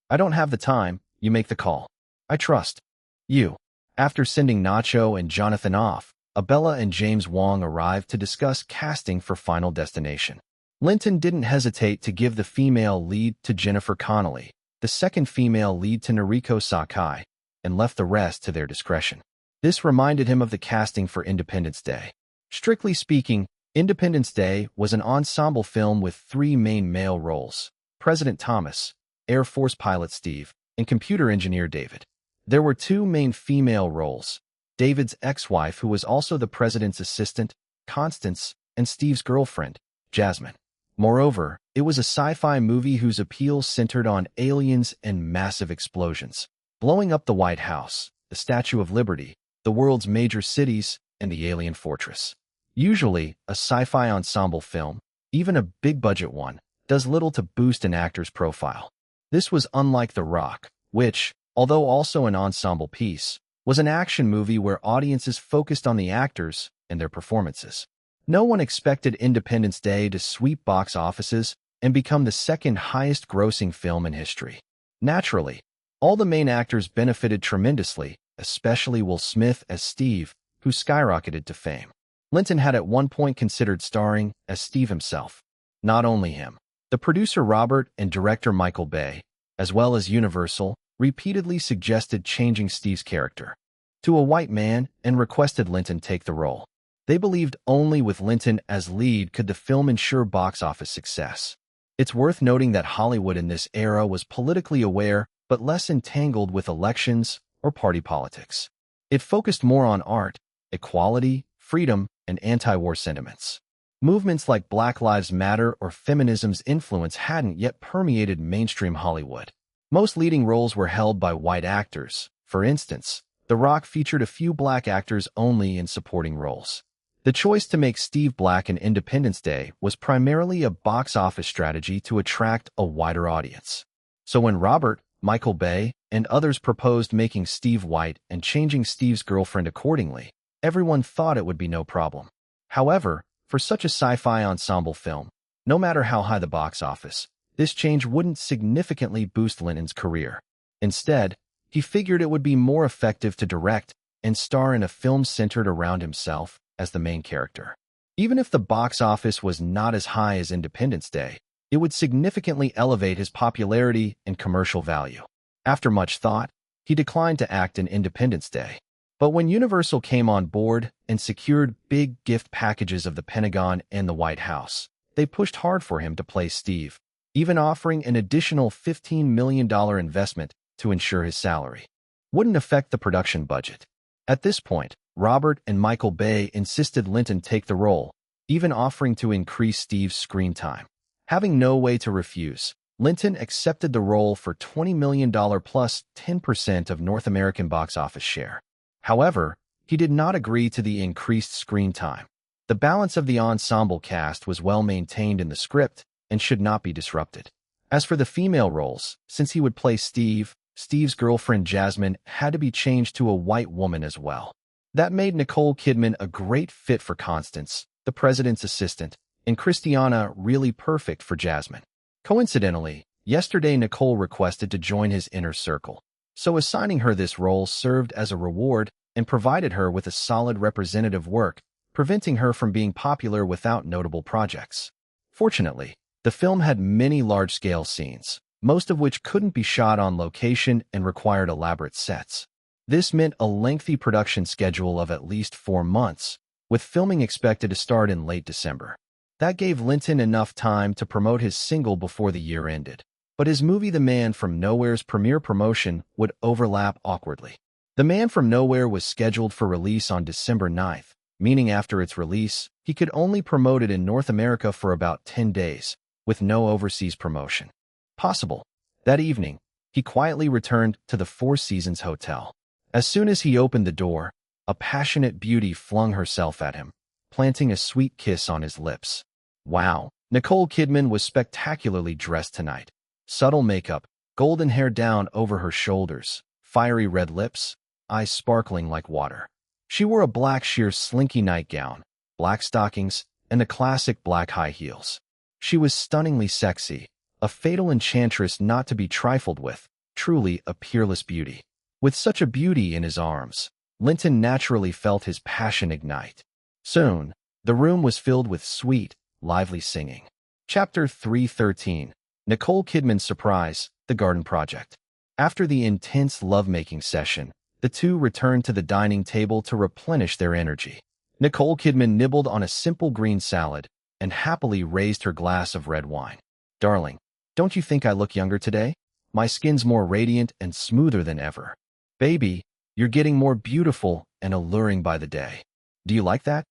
I don't have the time, you make the call. I trust you. After sending Nacho and Jonathan off, Abella and James Wong arrived to discuss casting for Final Destination. Linton didn't hesitate to give the female lead to Jennifer Connelly, the second female lead to Noriko Sakai, and left the rest to their discretion. This reminded him of the casting for Independence Day. Strictly speaking, Independence Day was an ensemble film with three main male roles: President Thomas, Air Force pilot Steve, and computer engineer David. There were two main female roles: David's ex-wife, who was also the president's assistant, Constance, and Steve's girlfriend, Jasmine. Moreover, it was a sci-fi movie whose appeal centered on aliens and massive explosions, blowing up the White House, the Statue of Liberty, the world's major cities, and the alien fortress. Usually, a sci-fi ensemble film, even a big-budget one, does little to boost an actor's profile. This was unlike The Rock, which, although also an ensemble piece, was an action movie where audiences focused on the actors and their performances. No one expected Independence Day to sweep box offices and become the second highest-grossing film in history. Naturally, all the main actors benefited tremendously, especially Will Smith as Steve, who skyrocketed to fame. Linton had at one point considered starring as Steve himself. Not only him, the producer Robert and director Michael Bay, as well as Universal, repeatedly suggested changing Steve's character to a white man and requested Linton take the role. They believed only with Linton as lead could the film ensure box office success. It's worth noting that Hollywood in this era was politically aware but less entangled with elections or party politics. It focused more on art, equality, freedom, and anti-war sentiments. Movements like Black Lives Matter or feminism's influence hadn't yet permeated mainstream Hollywood. Most leading roles were held by white actors. For instance, The Rock featured a few black actors only in supporting roles. The choice to make Steve black in Independence Day was primarily a box office strategy to attract a wider audience. So when Robert, Michael Bay, and others proposed making Steve white and changing Steve's girlfriend accordingly, everyone thought it would be no problem. However, for such a sci-fi ensemble film, no matter how high the box office, this change wouldn't significantly boost Linton's career. Instead, he figured it would be more effective to direct and star in a film centered around himself as the main character. Even if the box office was not as high as Independence Day, it would significantly elevate his popularity and commercial value. After much thought, he declined to act in Independence Day. But when Universal came on board and secured big gift packages of the Pentagon and the White House, they pushed hard for him to play Steve, even offering an additional $15 million investment to ensure his salary wouldn't affect the production budget. At this point, Robert and Michael Bay insisted Linton take the role, even offering to increase Steve's screen time. Having no way to refuse, Linton accepted the role for $20 million plus 10% of North American box office share. However, he did not agree to the increased screen time. The balance of the ensemble cast was well maintained in the script and should not be disrupted. As for the female roles, since he would play Steve, Steve's girlfriend Jasmine had to be changed to a white woman as well. That made Nicole Kidman a great fit for Constance, the president's assistant, and Christiana really perfect for Jasmine. Coincidentally, yesterday Nicole requested to join his inner circle, so assigning her this role served as a reward and provided her with a solid representative work, preventing her from being popular without notable projects. Fortunately, the film had many large-scale scenes, most of which couldn't be shot on location and required elaborate sets. This meant a lengthy production schedule of at least 4 months, with filming expected to start in late December. That gave Linton enough time to promote his single before the year ended. But his movie The Man from Nowhere's premiere promotion would overlap awkwardly. The Man from Nowhere was scheduled for release on December 9th, meaning after its release, he could only promote it in North America for about 10 days, with no overseas promotion possible. That evening, he quietly returned to the Four Seasons Hotel. As soon as he opened the door, a passionate beauty flung herself at him, planting a sweet kiss on his lips. Wow, Nicole Kidman was spectacularly dressed tonight. Subtle makeup, golden hair down over her shoulders, fiery red lips, eyes sparkling like water. She wore a black sheer slinky nightgown, black stockings, and the classic black high heels. She was stunningly sexy, a fatal enchantress not to be trifled with, truly a peerless beauty. With such a beauty in his arms, Linton naturally felt his passion ignite. Soon, the room was filled with sweet, lively singing. Chapter 313. Nicole Kidman's Surprise, The Garden Project. After the intense lovemaking session, the two returned to the dining table to replenish their energy. Nicole Kidman nibbled on a simple green salad and happily raised her glass of red wine. Darling, don't you think I look younger today? My skin's more radiant and smoother than ever. Baby, you're getting more beautiful and alluring by the day. Do you like that?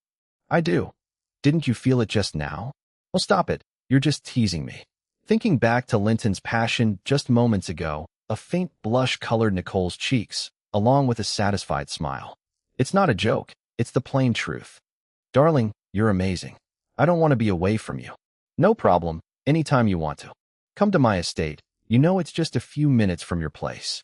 I do. Didn't you feel it just now? Well, stop it. You're just teasing me. Thinking back to Linton's passion just moments ago, a faint blush colored Nicole's cheeks, along with a satisfied smile. It's not a joke. It's the plain truth. Darling, you're amazing. I don't want to be away from you. No problem. Anytime you want to. Come to my estate. You know it's just a few minutes from your place.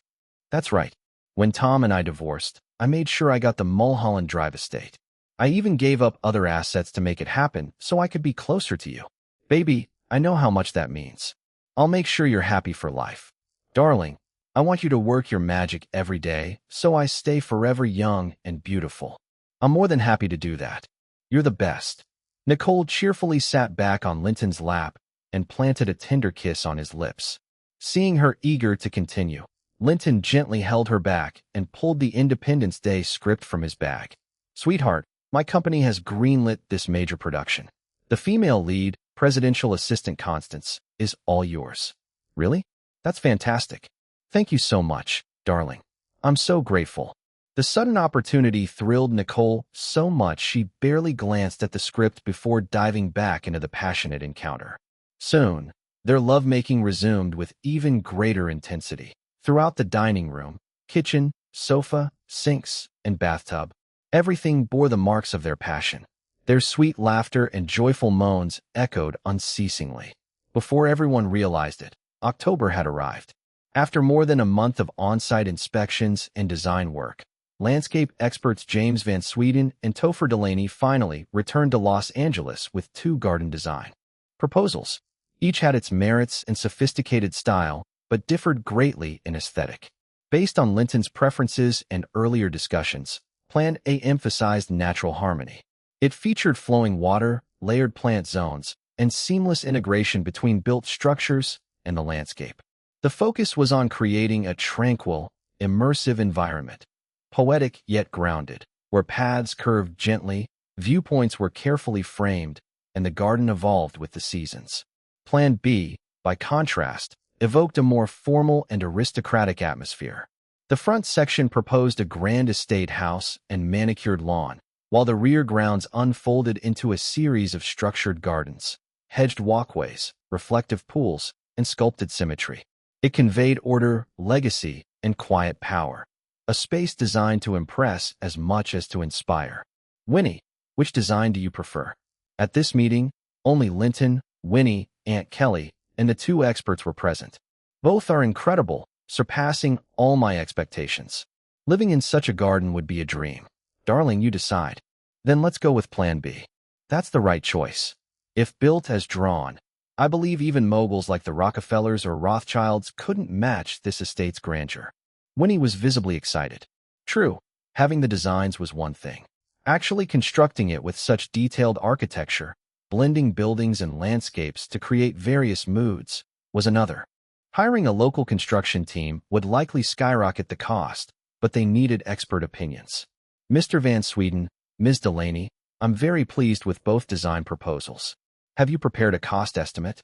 That's right. When Tom and I divorced, I made sure I got the Mulholland Drive estate. I even gave up other assets to make it happen so I could be closer to you. Baby, I know how much that means. I'll make sure you're happy for life. Darling, I want you to work your magic every day so I stay forever young and beautiful. I'm more than happy to do that. You're the best. Nicole cheerfully sat back on Linton's lap and planted a tender kiss on his lips. Seeing her eager to continue, Linton gently held her back and pulled the Independence Day script from his bag. Sweetheart, my company has greenlit this major production. The female lead, presidential assistant Constance, is all yours. Really? That's fantastic. Thank you so much, darling. I'm so grateful. The sudden opportunity thrilled Nicole so much she barely glanced at the script before diving back into the passionate encounter. Soon, their lovemaking resumed with even greater intensity. Throughout the dining room, kitchen, sofa, sinks, and bathtub, everything bore the marks of their passion. Their sweet laughter and joyful moans echoed unceasingly. Before everyone realized it, October had arrived. After more than a month of on-site inspections and design work, landscape experts James Van Sweden and Topher Delaney finally returned to Los Angeles with 2 garden design proposals. Each had its merits and sophisticated style, but differed greatly in aesthetic. Based on Linton's preferences and earlier discussions, Plan A emphasized natural harmony. It featured flowing water, layered plant zones, and seamless integration between built structures and the landscape. The focus was on creating a tranquil, immersive environment, poetic yet grounded, where paths curved gently, viewpoints were carefully framed, and the garden evolved with the seasons. Plan B, by contrast, evoked a more formal and aristocratic atmosphere. The front section proposed a grand estate house and manicured lawn, while the rear grounds unfolded into a series of structured gardens, hedged walkways, reflective pools, and sculpted symmetry. It conveyed order, legacy, and quiet power, a space designed to impress as much as to inspire. Winnie, which design do you prefer? At this meeting, only Linton, Winnie, Aunt Kelly, and the two experts were present. Both are incredible, surpassing all my expectations. Living in such a garden would be a dream. Darling, you decide. Then let's go with Plan B. That's the right choice. If built as drawn, I believe even moguls like the Rockefellers or Rothschilds couldn't match this estate's grandeur. Winnie was visibly excited. True, having the designs was one thing. Actually constructing it with such detailed architecture, blending buildings and landscapes to create various moods, was another. Hiring a local construction team would likely skyrocket the cost, but they needed expert opinions. Mr. Van Sweden, Ms. Delaney, I'm very pleased with both design proposals. Have you prepared a cost estimate?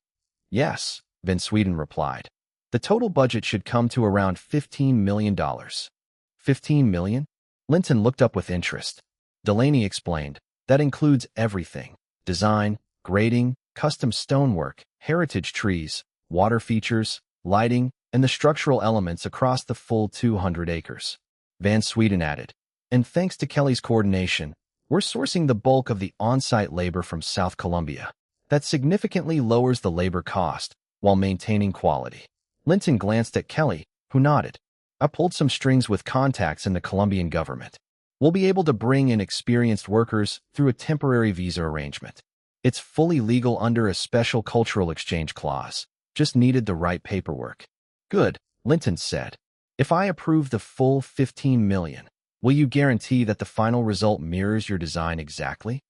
Yes, Van Sweden replied. The total budget should come to around $15 million. $15 million? Linton looked up with interest. Delaney explained, that includes everything: design, grading, custom stonework, heritage trees, water features, lighting, and the structural elements across the full 200 acres. Van Sweden added, and thanks to Kelly's coordination, we're sourcing the bulk of the on-site labor from South Colombia. That significantly lowers the labor cost while maintaining quality. Linton glanced at Kelly, who nodded. I pulled some strings with contacts in the Colombian government. We'll be able to bring in experienced workers through a temporary visa arrangement. It's fully legal under a special cultural exchange clause. Just needed the right paperwork. Good, Linton said. If I approve the full $15 million, will you guarantee that the final result mirrors your design exactly?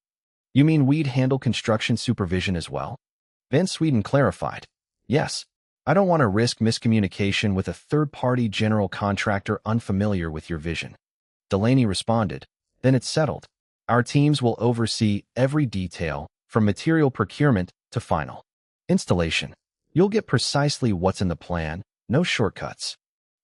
You mean we'd handle construction supervision as well? Van Sweden clarified. Yes. I don't want to risk miscommunication with a third-party general contractor unfamiliar with your vision. Delaney responded. Then it's settled. Our teams will oversee every detail, from material procurement to final installation. You'll get precisely what's in the plan, no shortcuts.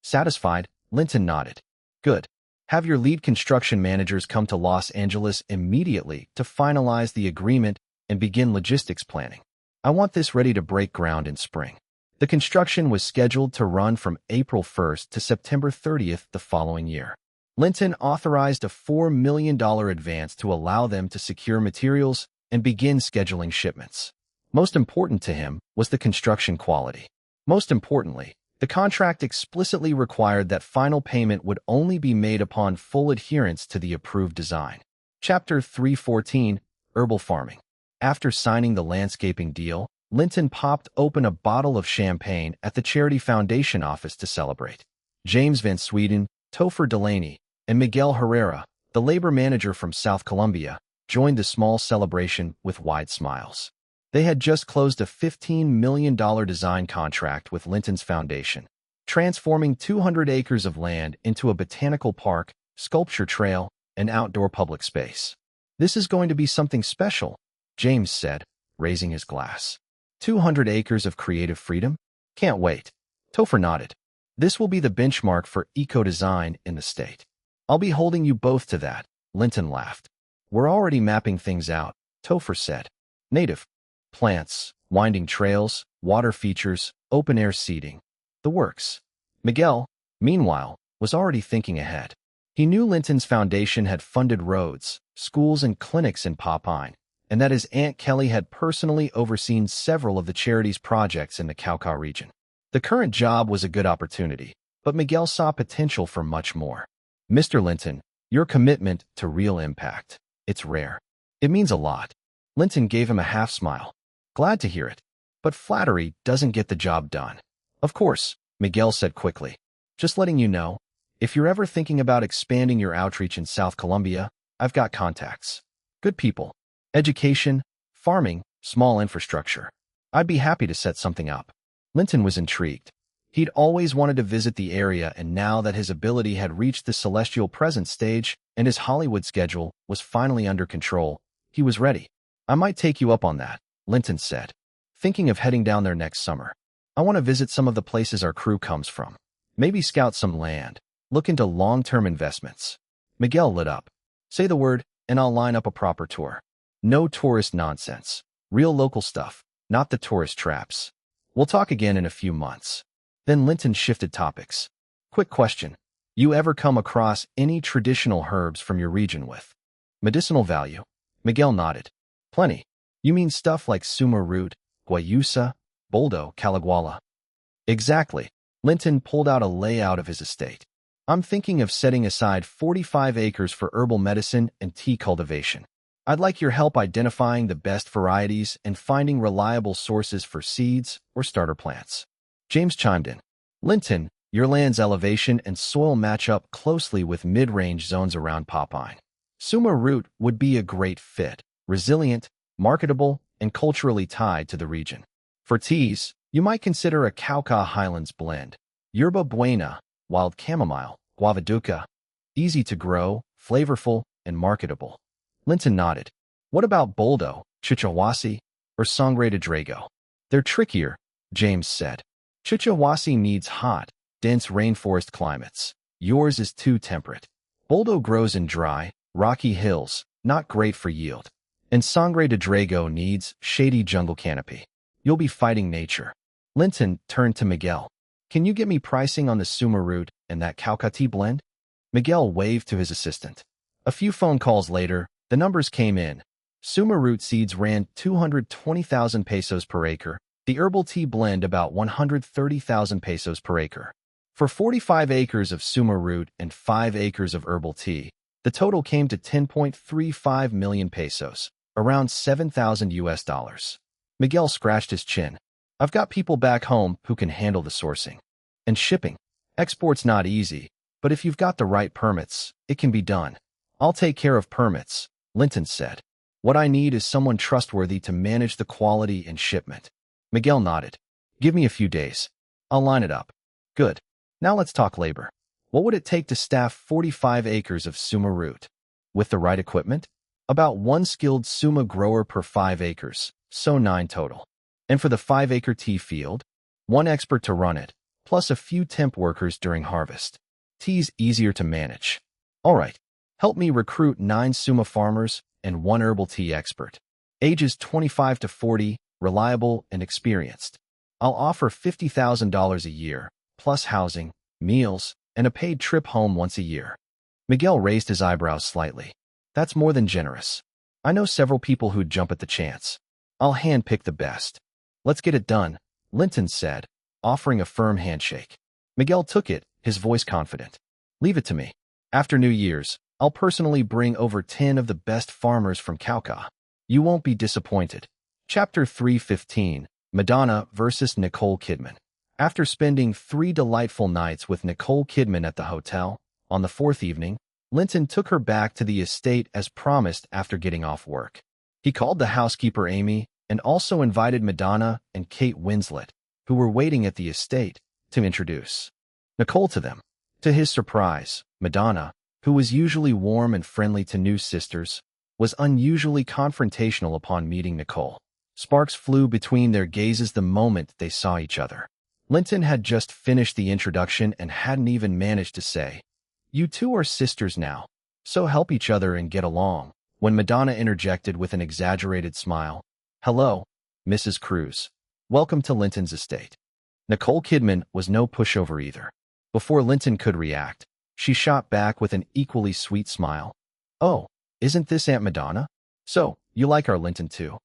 Satisfied, Linton nodded. Good. Have your lead construction managers come to Los Angeles immediately to finalize the agreement and begin logistics planning. I want this ready to break ground in spring. The construction was scheduled to run from April 1st to September 30th the following year. Linton authorized a $4 million advance to allow them to secure materials and begin scheduling shipments. Most important to him was the construction quality. Most importantly, the contract explicitly required that final payment would only be made upon full adherence to the approved design. Chapter 314, Herbal Farming. After signing the landscaping deal, Linton popped open a bottle of champagne at the Charity Foundation office to celebrate. James Van Sweden, Topher Delaney, and Miguel Herrera, the labor manager from South Colombia, joined the small celebration with wide smiles. They had just closed a $15 million design contract with Linton's foundation, transforming 200 acres of land into a botanical park, sculpture trail, and outdoor public space. This is going to be something special, James said, raising his glass. 200 acres of creative freedom? Can't wait. Topher nodded. This will be the benchmark for eco-design in the state. I'll be holding you both to that, Linton laughed. We're already mapping things out, Topher said. Native plants, winding trails, water features, open-air seating. The works. Miguel, meanwhile, was already thinking ahead. He knew Linton's foundation had funded roads, schools, and clinics in Popine, and that his Aunt Kelly had personally overseen several of the charity's projects in the Cauca region. The current job was a good opportunity, but Miguel saw potential for much more. Mr. Linton, your commitment to real impact. It's rare. It means a lot. Linton gave him a half-smile. Glad to hear it. But flattery doesn't get the job done. Of course, Miguel said quickly. Just letting you know, if you're ever thinking about expanding your outreach in South Colombia, I've got contacts. Good people. Education, farming, small infrastructure. I'd be happy to set something up. Linton was intrigued. He'd always wanted to visit the area, and now that his ability had reached the celestial presence stage and his Hollywood schedule was finally under control, he was ready. I might take you up on that, Linton said, thinking of heading down there next summer. I want to visit some of the places our crew comes from. Maybe scout some land. Look into long-term investments. Miguel lit up. Say the word, and I'll line up a proper tour. No tourist nonsense. Real local stuff, not the tourist traps. We'll talk again in a few months. Then Linton shifted topics. Quick question. You ever come across any traditional herbs from your region with medicinal value? Miguel nodded. Plenty. You mean stuff like suma root, guayusa, boldo, caliguala? Exactly. Linton pulled out a layout of his estate. I'm thinking of setting aside 45 acres for herbal medicine and tea cultivation. I'd like your help identifying the best varieties and finding reliable sources for seeds or starter plants. James chimed in. Linton, your land's elevation and soil match up closely with mid-range zones around Popine. Suma root would be a great fit, resilient, marketable, and culturally tied to the region. For teas, you might consider a Cauca Highlands blend. Yerba buena, wild chamomile, guavaduca. Easy to grow, flavorful, and marketable. Linton nodded. What about boldo, chichawasi, or sangre de drago? They're trickier, James said. Chichawasi needs hot, dense rainforest climates. Yours is too temperate. Boldo grows in dry, rocky hills, not great for yield. And sangre de drago needs shady jungle canopy. You'll be fighting nature. Linton turned to Miguel. Can you get me pricing on the suma root and that Cauca tea blend? Miguel waved to his assistant. A few phone calls later, the numbers came in. Suma root seeds ran 220,000 pesos per acre, the herbal tea blend about 130,000 pesos per acre. For 45 acres of suma root and 5 acres of herbal tea, the total came to 10.35 million pesos, around 7,000 US dollars. Miguel scratched his chin. I've got people back home who can handle the sourcing. And shipping. Export's not easy, but if you've got the right permits, it can be done. I'll take care of permits, Linton said. What I need is someone trustworthy to manage the quality and shipment. Miguel nodded. Give me a few days. I'll line it up. Good. Now let's talk labor. What would it take to staff 45 acres of suma root? With the right equipment? About 1 skilled suma grower per 5 acres, so 9 total. And for the 5-acre tea field, 1 expert to run it, plus a few temp workers during harvest. Tea's easier to manage. All right. Help me recruit 9 suma farmers and 1 herbal tea expert. Ages 25 to 40, reliable and experienced. I'll offer $50,000 a year, plus housing, meals, and a paid trip home once a year. Miguel raised his eyebrows slightly. That's more than generous. I know several people who'd jump at the chance. I'll handpick the best. Let's get it done, Linton said, offering a firm handshake. Miguel took it, his voice confident. Leave it to me. After New Year's, I'll personally bring over 10 of the best farmers from Cauca. You won't be disappointed. Chapter 315, Madonna versus Nicole Kidman. After spending 3 delightful nights with Nicole Kidman at the hotel, on the 4th evening, Linton took her back to the estate as promised after getting off work. He called the housekeeper Amy and also invited Madonna and Kate Winslet, who were waiting at the estate, to introduce Nicole to them. To his surprise, Madonna, who was usually warm and friendly to new sisters, was unusually confrontational upon meeting Nicole. Sparks flew between their gazes the moment they saw each other. Linton had just finished the introduction and hadn't even managed to say, "You two are sisters now, so help each other and get along," when Madonna interjected with an exaggerated smile. "Hello, Mrs. Cruz. Welcome to Linton's estate." Nicole Kidman was no pushover either. Before Linton could react, she shot back with an equally sweet smile. "Oh, isn't this Aunt Madonna? So, you like our Linton too?"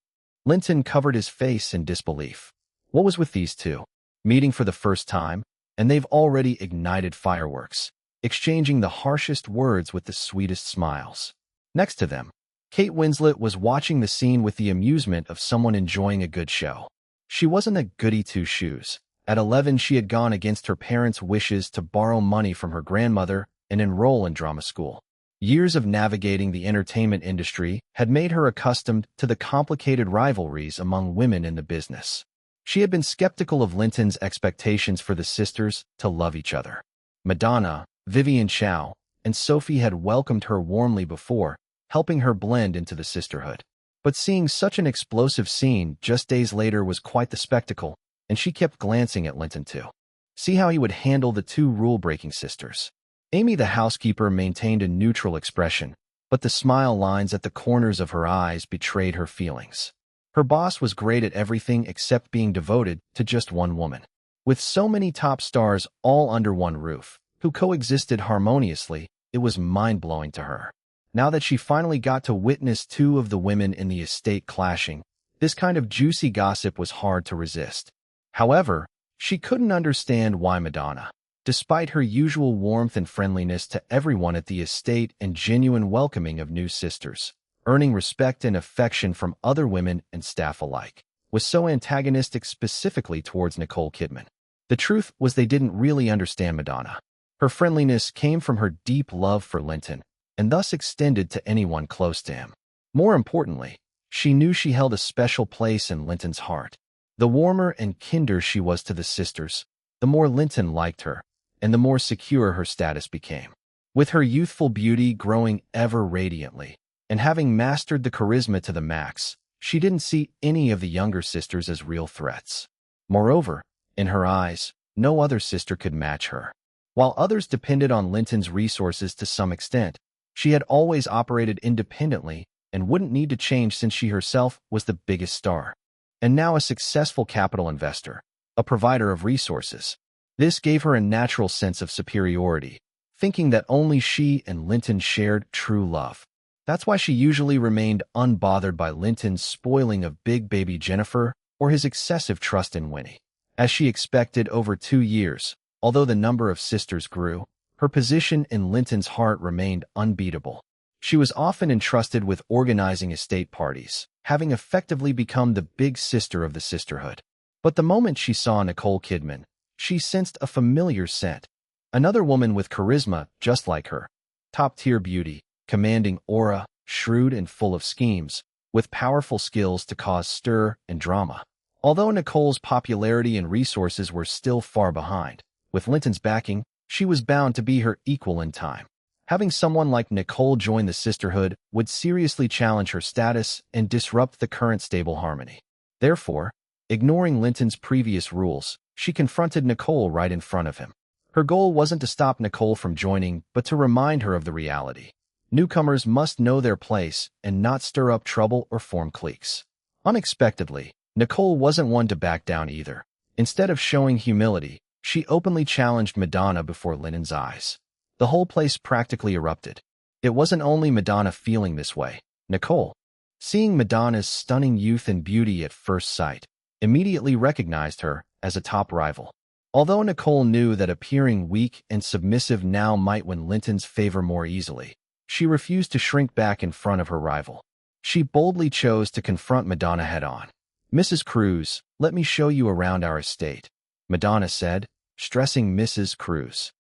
Linton covered his face in disbelief. What was with these two? Meeting for the first time, and they've already ignited fireworks, exchanging the harshest words with the sweetest smiles. Next to them, Kate Winslet was watching the scene with the amusement of someone enjoying a good show. She wasn't a goody two-shoes. At 11, she had gone against her parents' wishes to borrow money from her grandmother and enroll in drama school. Years of navigating the entertainment industry had made her accustomed to the complicated rivalries among women in the business. She had been skeptical of Linton's expectations for the sisters to love each other. Madonna, Vivian Chow, and Sophie had welcomed her warmly before, helping her blend into the sisterhood. But seeing such an explosive scene just days later was quite the spectacle, and she kept glancing at Linton too. See how he would handle the two rule-breaking sisters. Amy, the housekeeper, maintained a neutral expression, but the smile lines at the corners of her eyes betrayed her feelings. Her boss was great at everything except being devoted to just one woman. With so many top stars all under one roof, who coexisted harmoniously, it was mind-blowing to her. Now that she finally got to witness two of the women in the estate clashing, this kind of juicy gossip was hard to resist. However, she couldn't understand why Madonna, despite her usual warmth and friendliness to everyone at the estate and genuine welcoming of new sisters, earning respect and affection from other women and staff alike, was so antagonistic specifically towards Nicole Kidman. The truth was they didn't really understand Madonna. Her friendliness came from her deep love for Linton, and thus extended to anyone close to him. More importantly, she knew she held a special place in Linton's heart. The warmer and kinder she was to the sisters, the more Linton liked her, and the more secure her status became. With her youthful beauty growing ever radiantly, and having mastered the charisma to the max, she didn't see any of the younger sisters as real threats. Moreover, in her eyes, no other sister could match her. While others depended on Linton's resources to some extent, she had always operated independently and wouldn't need to change since she herself was the biggest star. And now a successful capital investor, a provider of resources. This gave her a natural sense of superiority, thinking that only she and Linton shared true love. That's why she usually remained unbothered by Linton's spoiling of big baby Jennifer or his excessive trust in Winnie. As she expected over 2 years, although the number of sisters grew, her position in Linton's heart remained unbeatable. She was often entrusted with organizing estate parties, having effectively become the big sister of the sisterhood. But the moment she saw Nicole Kidman, she sensed a familiar scent. Another woman with charisma just like her. Top-tier beauty, commanding aura, shrewd and full of schemes, with powerful skills to cause stir and drama. Although Nicole's popularity and resources were still far behind, with Linton's backing, she was bound to be her equal in time. Having someone like Nicole join the sisterhood would seriously challenge her status and disrupt the current stable harmony. Therefore, ignoring Linton's previous rules, she confronted Nicole right in front of him. Her goal wasn't to stop Nicole from joining, but to remind her of the reality. Newcomers must know their place and not stir up trouble or form cliques. Unexpectedly, Nicole wasn't one to back down either. Instead of showing humility, she openly challenged Madonna before Linton's eyes. The whole place practically erupted. It wasn't only Madonna feeling this way. Nicole, seeing Madonna's stunning youth and beauty at first sight, immediately recognized her as a top rival. Although Nicole knew that appearing weak and submissive now might win Linton's favor more easily, she refused to shrink back in front of her rival. She boldly chose to confront Madonna head-on. "Mrs. Cruz, let me show you around our estate," Madonna said, stressing Mrs. Cruz.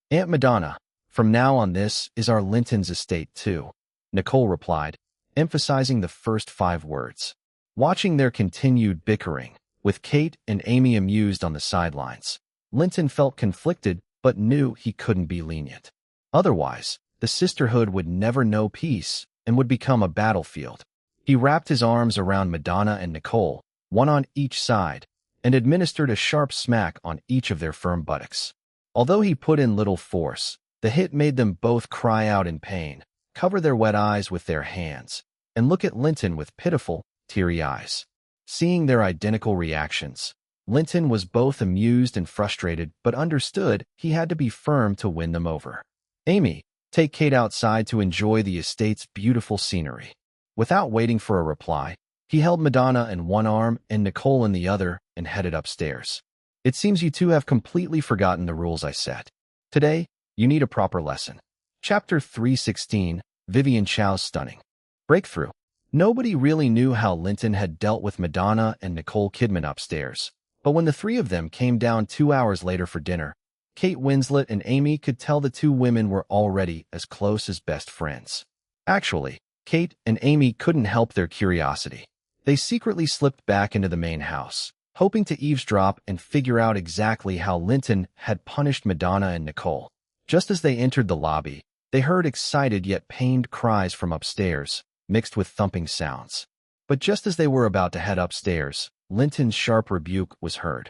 "Aunt Madonna, from now on this is our Linton's estate too," Nicole replied, emphasizing the first 5 words. Watching their continued bickering, with Kate and Amy amused on the sidelines, Linton felt conflicted but knew he couldn't be lenient. Otherwise, the sisterhood would never know peace and would become a battlefield. He wrapped his arms around Madonna and Nicole, one on each side, and administered a sharp smack on each of their firm buttocks. Although he put in little force, the hit made them both cry out in pain, cover their wet eyes with their hands, and look at Linton with pitiful, teary eyes. Seeing their identical reactions, Linton was both amused and frustrated but understood he had to be firm to win them over. "Amy, take Kate outside to enjoy the estate's beautiful scenery." Without waiting for a reply, he held Madonna in one arm and Nicole in the other and headed upstairs. "It seems you two have completely forgotten the rules I set. Today, you need a proper lesson." Chapter 316, Vivian Chow's Stunning Breakthrough. Nobody really knew how Linton had dealt with Madonna and Nicole Kidman upstairs, but when the 3 of them came down 2 hours later for dinner, Kate Winslet and Amy could tell the 2 women were already as close as best friends. Actually, Kate and Amy couldn't help their curiosity. They secretly slipped back into the main house, hoping to eavesdrop and figure out exactly how Linton had punished Madonna and Nicole. Just as they entered the lobby, they heard excited yet pained cries from upstairs, mixed with thumping sounds. But just as they were about to head upstairs, Linton's sharp rebuke was heard.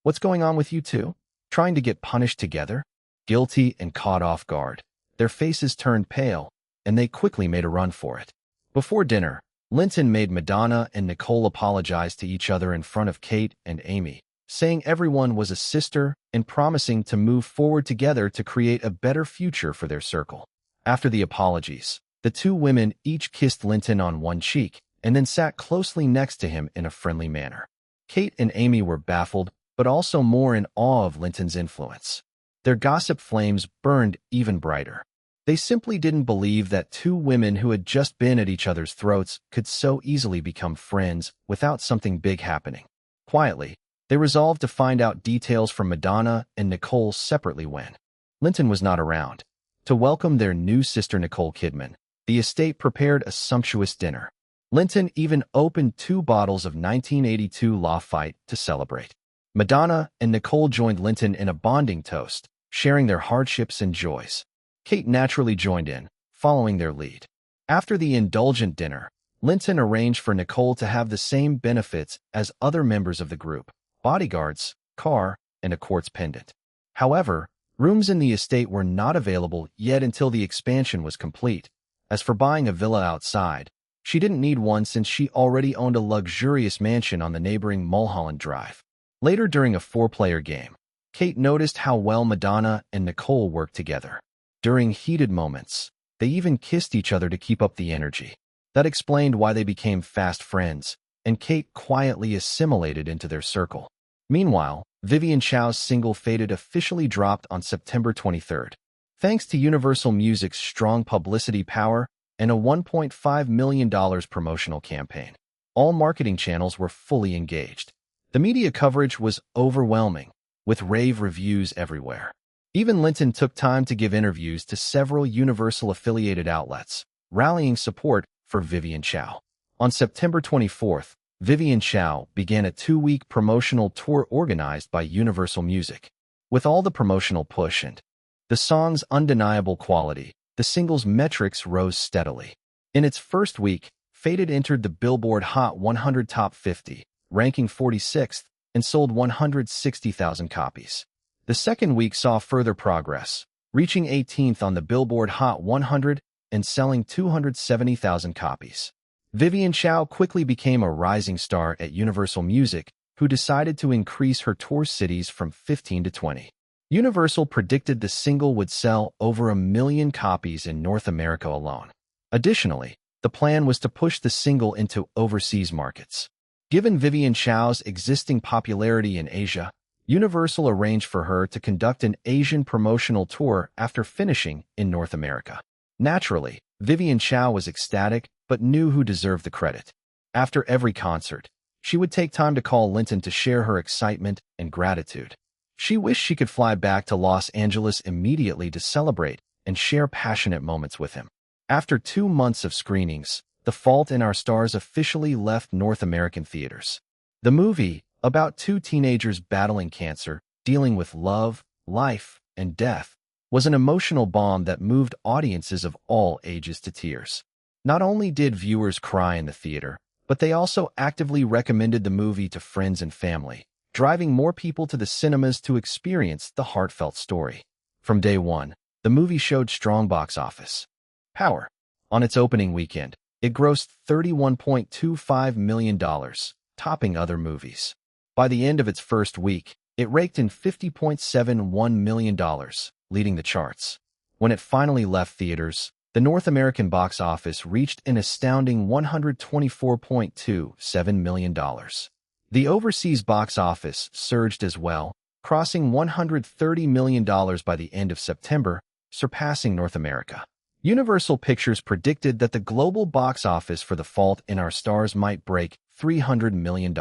What's going on with you two? Trying to get punished together? Guilty and caught off guard. Their faces turned pale, and they quickly made a run for it. Before dinner, Linton made Madonna and Nicole apologize to each other in front of Kate and Amy, saying everyone was a sister and promising to move forward together to create a better future for their circle. After the apologies, the two women each kissed Linton on one cheek and then sat closely next to him in a friendly manner. Kate and Amy were baffled, but also more in awe of Linton's influence. Their gossip flames burned even brighter. They simply didn't believe that two women who had just been at each other's throats could so easily become friends without something big happening. Quietly, they resolved to find out details from Madonna and Nicole separately when Linton was not around. To welcome their new sister Nicole Kidman, the estate prepared a sumptuous dinner. Linton even opened 2 bottles of 1982 Lafite to celebrate. Madonna and Nicole joined Linton in a bonding toast, sharing their hardships and joys. Kate naturally joined in, following their lead. After the indulgent dinner, Linton arranged for Nicole to have the same benefits as other members of the group: bodyguards, car, and a quartz pendant. However, rooms in the estate were not available yet until the expansion was complete. As for buying a villa outside, she didn't need one since she already owned a luxurious mansion on the neighboring Mulholland Drive. Later during a 4-player game, Kate noticed how well Madonna and Nicole worked together. During heated moments, they even kissed each other to keep up the energy. That explained why they became fast friends, and Kate quietly assimilated into their circle. Meanwhile, Vivian Chow's single Faded officially dropped on September 23rd. Thanks to Universal Music's strong publicity power and a $1.5 million promotional campaign, all marketing channels were fully engaged. The media coverage was overwhelming, with rave reviews everywhere. Even Linton took time to give interviews to several Universal-affiliated outlets, rallying support for Vivian Chow. On September 24th, Vivian Chow began a 2-week promotional tour organized by Universal Music. With all the promotional push and the song's undeniable quality, the single's metrics rose steadily. In its first week, Faded entered the Billboard Hot 100 Top 50, ranking 46th, and sold 160,000 copies. The second week saw further progress, reaching 18th on the Billboard Hot 100 and selling 270,000 copies. Vivian Chow quickly became a rising star at Universal Music, who decided to increase her tour cities from 15 to 20. Universal predicted the single would sell over 1 million copies in North America alone. Additionally, the plan was to push the single into overseas markets. Given Vivian Chow's existing popularity in Asia, Universal arranged for her to conduct an Asian promotional tour after finishing in North America. Naturally, Vivian Chow was ecstatic but knew who deserved the credit. After every concert, she would take time to call Linton to share her excitement and gratitude. She wished she could fly back to Los Angeles immediately to celebrate and share passionate moments with him. After 2 months of screenings, The Fault in Our Stars officially left North American theaters. The movie, about 2 teenagers battling cancer, dealing with love, life, and death, was an emotional bomb that moved audiences of all ages to tears. Not only did viewers cry in the theater, but they also actively recommended the movie to friends and family, driving more people to the cinemas to experience the heartfelt story. From day one, the movie showed strong box office power. On its opening weekend, it grossed $31.25 million, topping other movies. By the end of its first week, it raked in $50.71 million, leading the charts. When it finally left theaters, the North American box office reached an astounding $124.27 million. The overseas box office surged as well, crossing $130 million by the end of September, surpassing North America. Universal Pictures predicted that the global box office for The Fault in Our Stars might break $300 million.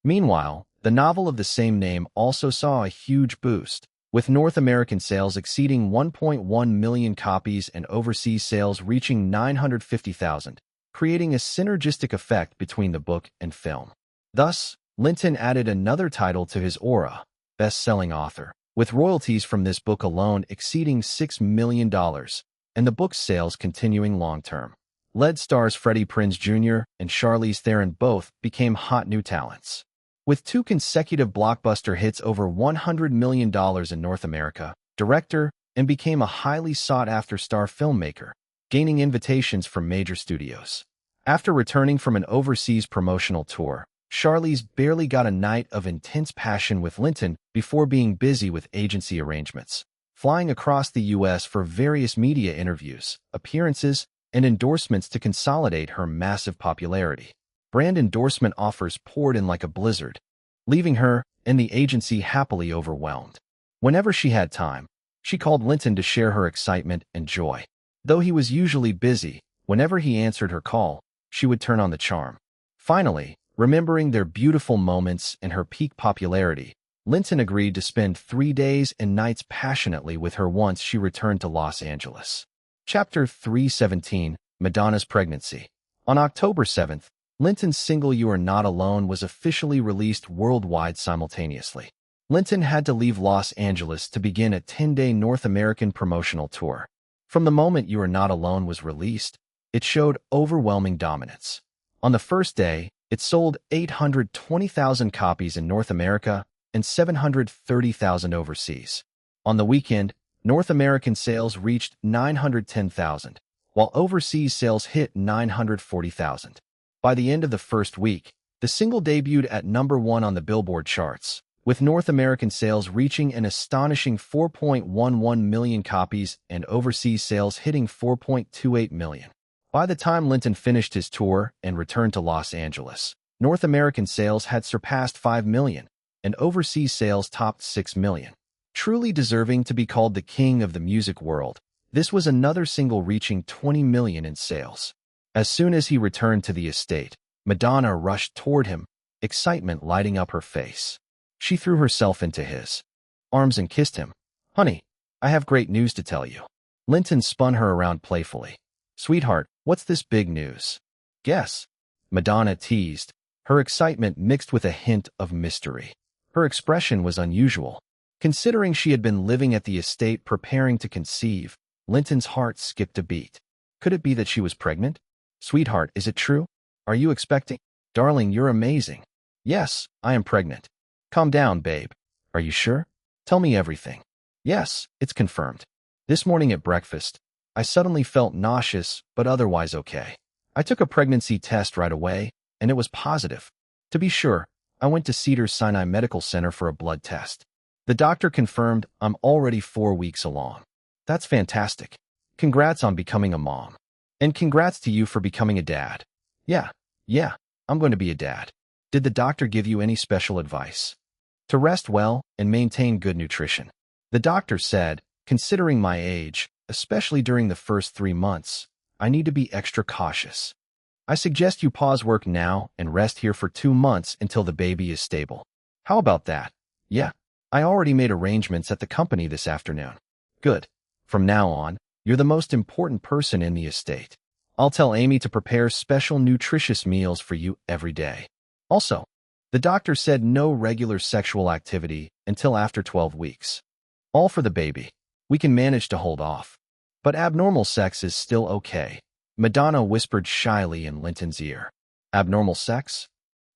Meanwhile, the novel of the same name also saw a huge boost, with North American sales exceeding 1.1 million copies and overseas sales reaching 950,000, creating a synergistic effect between the book and film. Thus, Linton added another title to his aura, best-selling author, with royalties from this book alone exceeding $6 million, and the book's sales continuing long-term. Lead stars Freddie Prinze Jr. and Charlize Theron both became hot new talents. With 2 consecutive blockbuster hits over $100 million in North America, director, and became a highly sought-after star filmmaker, gaining invitations from major studios. After returning from an overseas promotional tour, Charlize barely got a night of intense passion with Linton before being busy with agency arrangements, flying across the U.S. for various media interviews, appearances, and endorsements to consolidate her massive popularity. Brand endorsement offers poured in like a blizzard, leaving her and the agency happily overwhelmed. Whenever she had time, she called Linton to share her excitement and joy. Though he was usually busy, whenever he answered her call, she would turn on the charm. Finally, remembering their beautiful moments and her peak popularity, Linton agreed to spend 3 days and nights passionately with her once she returned to Los Angeles. Chapter 317, Madonna's Pregnancy. On October 7th, Linton's single You Are Not Alone was officially released worldwide simultaneously. Linton had to leave Los Angeles to begin a 10-day North American promotional tour. From the moment You Are Not Alone was released, it showed overwhelming dominance. On the first day, it sold 820,000 copies in North America and 730,000 overseas. On the weekend, North American sales reached 910,000, while overseas sales hit 940,000. By the end of the first week, the single debuted at #1 on the Billboard charts, with North American sales reaching an astonishing 4.11 million copies and overseas sales hitting 4.28 million. By the time Linton finished his tour and returned to Los Angeles, North American sales had surpassed 5 million, and overseas sales topped 6 million. Truly deserving to be called the king of the music world, this was another single reaching 20 million in sales. As soon as he returned to the estate, Madonna rushed toward him, excitement lighting up her face. She threw herself into his arms and kissed him. "Honey, I have great news to tell you." Linton spun her around playfully. "Sweetheart, what's this big news?" "Guess," Madonna teased, her excitement mixed with a hint of mystery. Her expression was unusual. Considering she had been living at the estate preparing to conceive, Linton's heart skipped a beat. Could it be that she was pregnant? "Sweetheart, is it true? Are you expecting?" "Darling, you're amazing." "Yes, I am pregnant." "Calm down, babe. Are you sure? Tell me everything." "Yes, it's confirmed. This morning at breakfast, I suddenly felt nauseous, but otherwise okay. I took a pregnancy test right away, and it was positive. To be sure, I went to Cedars-Sinai Medical Center for a blood test. The doctor confirmed I'm already 4 weeks along." "That's fantastic. Congrats on becoming a mom. And congrats to you for becoming a dad." Yeah, I'm going to be a dad." "Did the doctor give you any special advice?" "To rest well and maintain good nutrition. The doctor said, considering my age, especially during the first 3 months, I need to be extra cautious. I suggest you pause work now and rest here for 2 months until the baby is stable." "How about that?" "Yeah, I already made arrangements at the company this afternoon." "Good. From now on, you're the most important person in the estate. I'll tell Amy to prepare special nutritious meals for you every day. Also, the doctor said no regular sexual activity until after 12 weeks. All for the baby. We can manage to hold off. But abnormal sex is still okay." Madonna whispered shyly in Linton's ear. "Abnormal sex?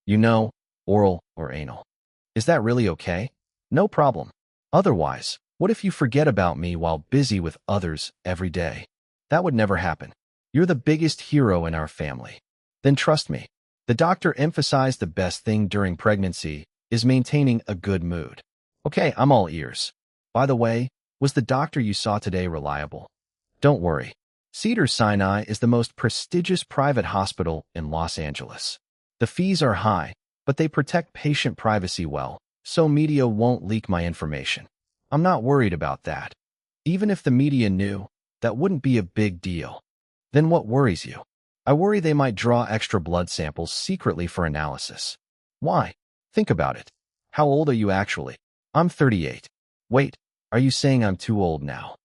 You know, oral or anal. Is that really okay?" "No problem. Otherwise, what if you forget about me while busy with others every day?" "That would never happen. You're the biggest hero in our family." "Then trust me." The doctor emphasized the best thing during pregnancy is maintaining a good mood. "Okay, I'm all ears. By the way, was the doctor you saw today reliable?" "Don't worry. Cedars-Sinai is the most prestigious private hospital in Los Angeles. The fees are high, but they protect patient privacy well, so media won't leak my information. I'm not worried about that. Even if the media knew, that wouldn't be a big deal." "Then what worries you?" "I worry they might draw extra blood samples secretly for analysis." "Why? Think about it. How old are you actually?" "I'm 38. "Wait, are you saying I'm too old now?"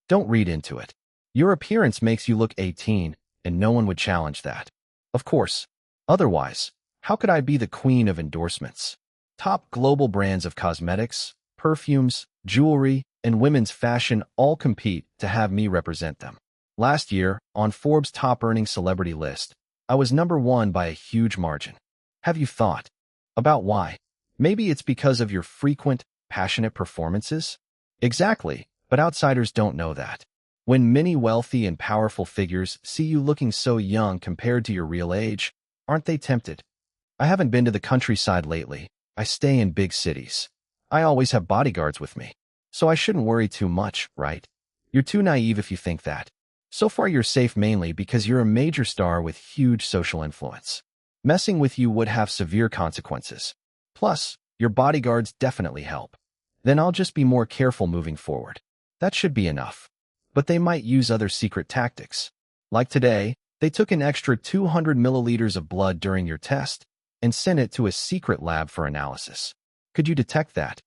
"Don't read into it. Your appearance makes you look 18, and no one would challenge that." "Of course. Otherwise, how could I be the queen of endorsements? Top global brands of cosmetics, perfumes, jewelry, and women's fashion all compete to have me represent them. Last year, on Forbes' top-earning celebrity list, I was #1 by a huge margin. Have you thought about why?" Maybe it's because of your frequent, passionate performances? Exactly, but outsiders don't know that. When many wealthy and powerful figures see you looking so young compared to your real age, aren't they tempted? I haven't been to the countryside lately. I stay in big cities. I always have bodyguards with me. So I shouldn't worry too much, right? You're too naive if you think that. So far you're safe mainly because you're a major star with huge social influence. Messing with you would have severe consequences. Plus, your bodyguards definitely help. Then I'll just be more careful moving forward. That should be enough. But they might use other secret tactics. Like today, they took an extra 200 milliliters of blood during your test and sent it to a secret lab for analysis. Could you detect that?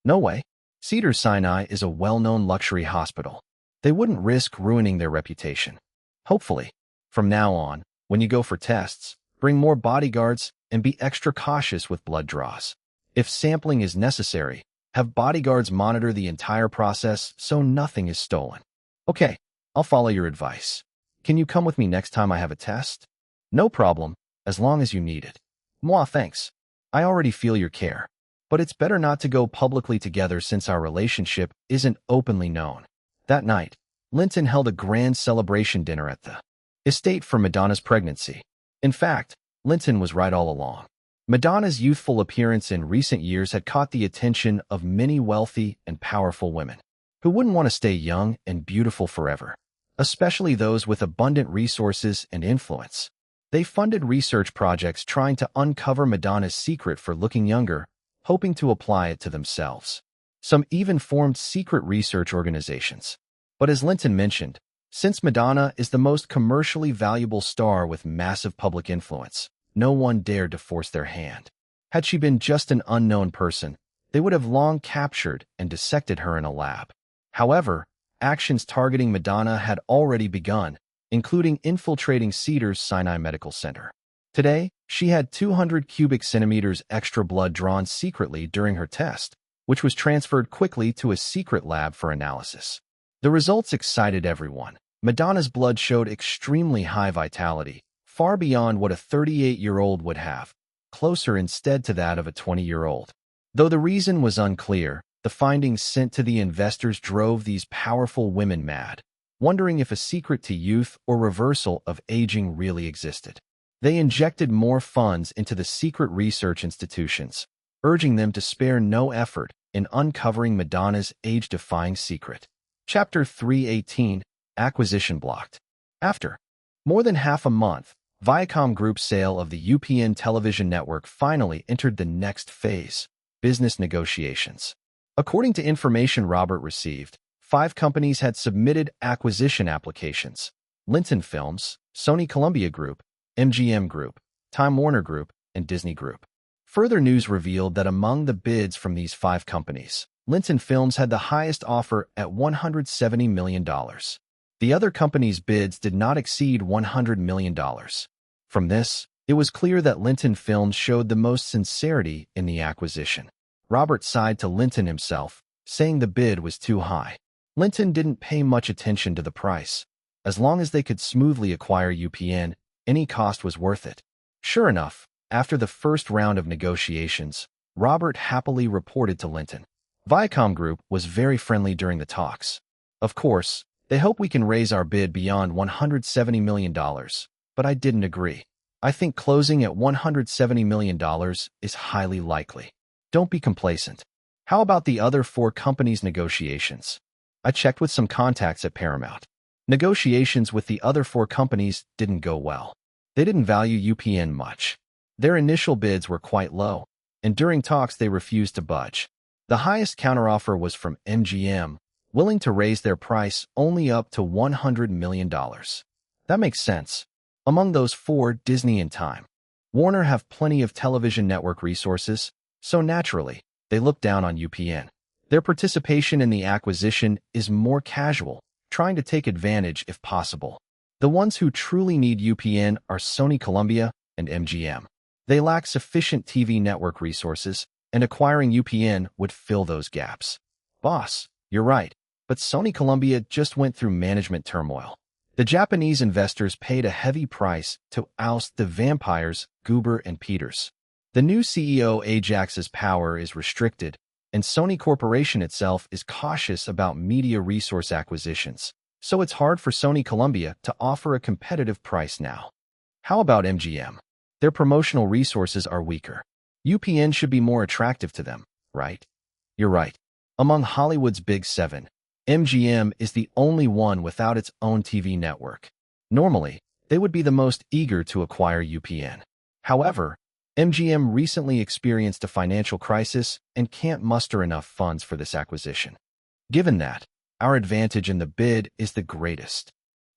No way. Cedars-Sinai is a well-known luxury hospital. They wouldn't risk ruining their reputation. Hopefully, from now on, when you go for tests, bring more bodyguards and be extra cautious with blood draws. If sampling is necessary, have bodyguards monitor the entire process so nothing is stolen. Okay, I'll follow your advice. Can you come with me next time I have a test? No problem, as long as you need it. Moi, thanks. I already feel your care. But it's better not to go publicly together since our relationship isn't openly known. That night, Linton held a grand celebration dinner at the estate for Madonna's pregnancy. In fact, Linton was right all along. Madonna's youthful appearance in recent years had caught the attention of many wealthy and powerful women. Who wouldn't want to stay young and beautiful forever? Especially those with abundant resources and influence. They funded research projects trying to uncover Madonna's secret for looking younger, hoping to apply it to themselves. Some even formed secret research organizations. But as Linton mentioned, since Madonna is the most commercially valuable star with massive public influence, no one dared to force their hand. Had she been just an unknown person, they would have long captured and dissected her in a lab. However, actions targeting Madonna had already begun, including infiltrating Cedars-Sinai Medical Center. Today, she had 200 cubic centimeters extra blood drawn secretly during her test, which was transferred quickly to a secret lab for analysis. The results excited everyone. Madonna's blood showed extremely high vitality, far beyond what a 38-year-old would have, closer instead to that of a 20-year-old. Though the reason was unclear, the findings sent to the investors drove these powerful women mad, wondering if a secret to youth or reversal of aging really existed. They injected more funds into the secret research institutions, urging them to spare no effort in uncovering Madonna's age-defying secret. Chapter 318, Acquisition Blocked. After more than half a month, Viacom Group's sale of the UPN television network finally entered the next phase, business negotiations. According to information Robert received, 5 companies had submitted acquisition applications: Linton Films, Sony Columbia Group, MGM Group, Time Warner Group, and Disney Group. Further news revealed that among the bids from these 5 companies, Linton Films had the highest offer at $170 million. The other companies' bids did not exceed $100 million. From this, it was clear that Linton Films showed the most sincerity in the acquisition. Robert sighed to Linton himself, saying the bid was too high. Linton didn't pay much attention to the price. As long as they could smoothly acquire UPN, any cost was worth it. Sure enough, after the first round of negotiations, Robert happily reported to Linton. Viacom Group was very friendly during the talks. Of course, they hope we can raise our bid beyond $170 million, but I didn't agree. I think closing at $170 million is highly likely. Don't be complacent. How about the other 4 companies' negotiations? I checked with some contacts at Paramount. Negotiations with the other 4 companies didn't go well. They didn't value UPN much. Their initial bids were quite low, and during talks they refused to budge. The highest counteroffer was from MGM, willing to raise their price only up to $100 million. That makes sense. Among those 4, Disney and Time Warner have plenty of television network resources, so naturally, they look down on UPN. Their participation in the acquisition is more casual, trying to take advantage if possible. The ones who truly need UPN are Sony Columbia and MGM. They lack sufficient TV network resources, and acquiring UPN would fill those gaps. Boss, you're right, but Sony Columbia just went through management turmoil. The Japanese investors paid a heavy price to oust the vampires Goober and Peters. The new CEO Ajax's power is restricted, and Sony Corporation itself is cautious about media resource acquisitions, so it's hard for Sony Columbia to offer a competitive price now. How about MGM? Their promotional resources are weaker. UPN should be more attractive to them, right? You're right. Among Hollywood's Big Seven, MGM is the only one without its own TV network. Normally, they would be the most eager to acquire UPN. However, MGM recently experienced a financial crisis and can't muster enough funds for this acquisition. Given that, our advantage in the bid is the greatest.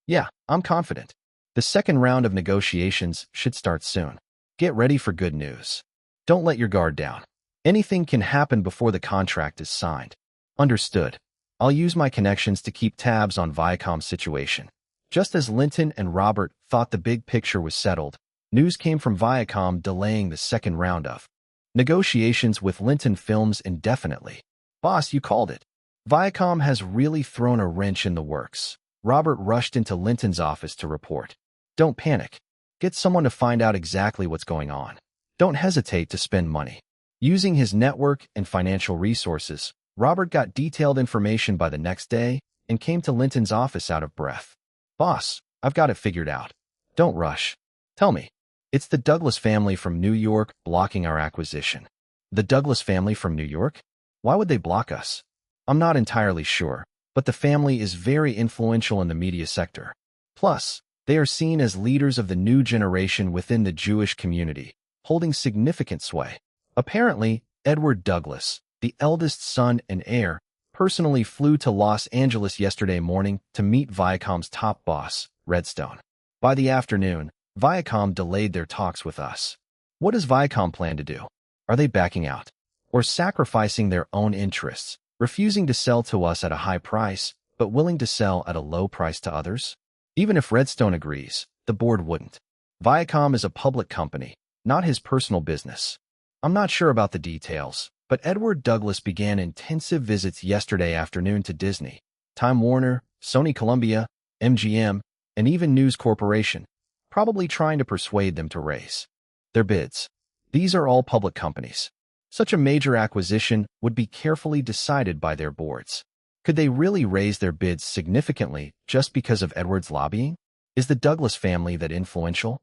Yeah, I'm confident. The second round of negotiations should start soon. Get ready for good news. Don't let your guard down. Anything can happen before the contract is signed. Understood. I'll use my connections to keep tabs on Viacom's situation. Just as Linton and Robert thought the big picture was settled, news came from Viacom delaying the second round of negotiations with Linton Films indefinitely. Boss, you called it. Viacom has really thrown a wrench in the works. Robert rushed into Linton's office to report. Don't panic. Get someone to find out exactly what's going on. Don't hesitate to spend money. Using his network and financial resources, Robert got detailed information by the next day and came to Linton's office out of breath. Boss, I've got it figured out. Don't rush. Tell me. It's the Douglas family from New York blocking our acquisition. The Douglas family from New York? Why would they block us? I'm not entirely sure, but the family is very influential in the media sector. Plus, they are seen as leaders of the new generation within the Jewish community, holding significant sway. Apparently, Edward Douglas, the eldest son and heir, personally flew to Los Angeles yesterday morning to meet Viacom's top boss, Redstone. By the afternoon, Viacom delayed their talks with us. What does Viacom plan to do? Are they backing out? Or sacrificing their own interests, refusing to sell to us at a high price, but willing to sell at a low price to others? Even if Redstone agrees, the board wouldn't. Viacom is a public company, not his personal business. I'm not sure about the details, but Edward Douglas began intensive visits yesterday afternoon to Disney, Time Warner, Sony Columbia, MGM, and even News Corporation, probably trying to persuade them to raise their bids. These are all public companies. Such a major acquisition would be carefully decided by their boards. Could they really raise their bids significantly just because of Edward's lobbying? Is the Douglas family that influential?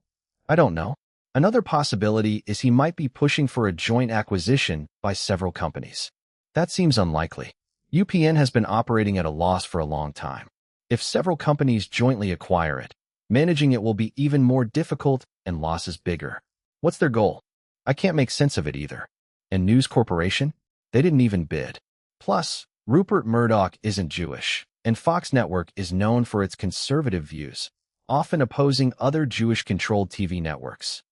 I don't know. Another possibility is he might be pushing for a joint acquisition by several companies. That seems unlikely. UPN has been operating at a loss for a long time. If several companies jointly acquire it, managing it will be even more difficult and losses bigger. What's their goal? I can't make sense of it either. And News Corporation? They didn't even bid. Plus, Rupert Murdoch isn't Jewish, and Fox Network is known for its conservative views, often opposing other Jewish-controlled TV networks.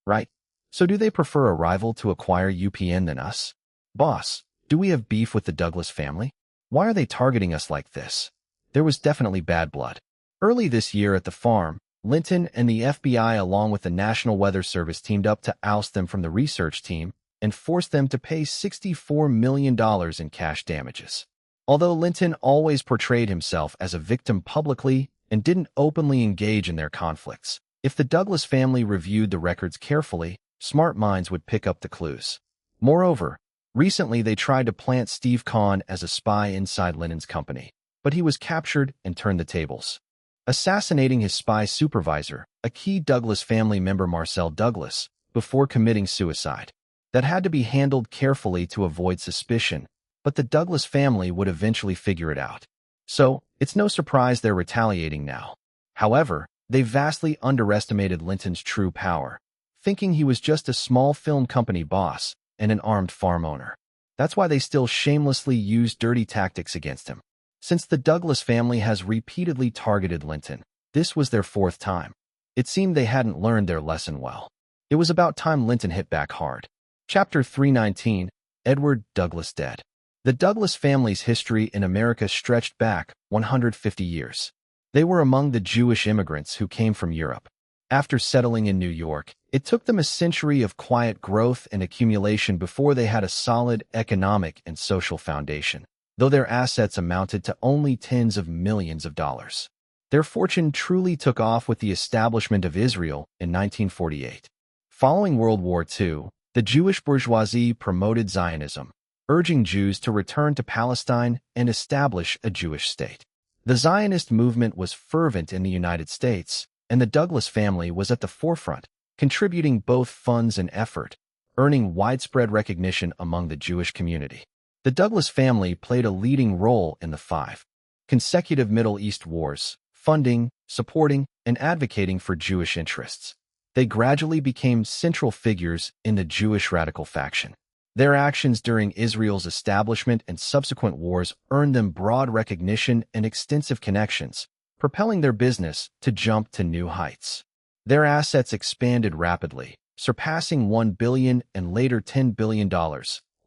Right? So do they prefer a rival to acquire UPN than us? Boss, do we have beef with the Douglas family? Why are they targeting us like this? There was definitely bad blood. Early this year at the farm, Linton and the FBI along with the National Weather Service teamed up to oust them from the research team and forced them to pay $64 million in cash damages. Although Linton always portrayed himself as a victim publicly and didn't openly engage in their conflicts, if the Douglas family reviewed the records carefully, smart minds would pick up the clues. Moreover, recently they tried to plant Steve Kahn as a spy inside Linton's company, but he was captured and turned the tables, assassinating his spy supervisor, a key Douglas family member Marcel Douglas, before committing suicide. That had to be handled carefully to avoid suspicion, but the Douglas family would eventually figure it out. So, it's no surprise they're retaliating now. However, they vastly underestimated Linton's true power, thinking he was just a small film company boss and an armed farm owner. That's why they still shamelessly use dirty tactics against him. Since the Douglas family has repeatedly targeted Linton, this was their fourth time. It seemed they hadn't learned their lesson well. It was about time Linton hit back hard. Chapter 319, Edward Douglas dead. The Douglas family's history in America stretched back 150 years. They were among the Jewish immigrants who came from Europe. After settling in New York, it took them a century of quiet growth and accumulation before they had a solid economic and social foundation, though their assets amounted to only tens of millions of dollars. Their fortune truly took off with the establishment of Israel in 1948. Following World War II, The Jewish bourgeoisie promoted Zionism, urging Jews to return to Palestine and establish a Jewish state. The Zionist movement was fervent in the United States, and the Douglas family was at the forefront, contributing both funds and effort, earning widespread recognition among the Jewish community. The Douglas family played a leading role in the 5 consecutive Middle East wars, funding, supporting, and advocating for Jewish interests. They gradually became central figures in the Jewish radical faction. Their actions during Israel's establishment and subsequent wars earned them broad recognition and extensive connections, propelling their business to jump to new heights. Their assets expanded rapidly, surpassing $1 billion and later $10 billion,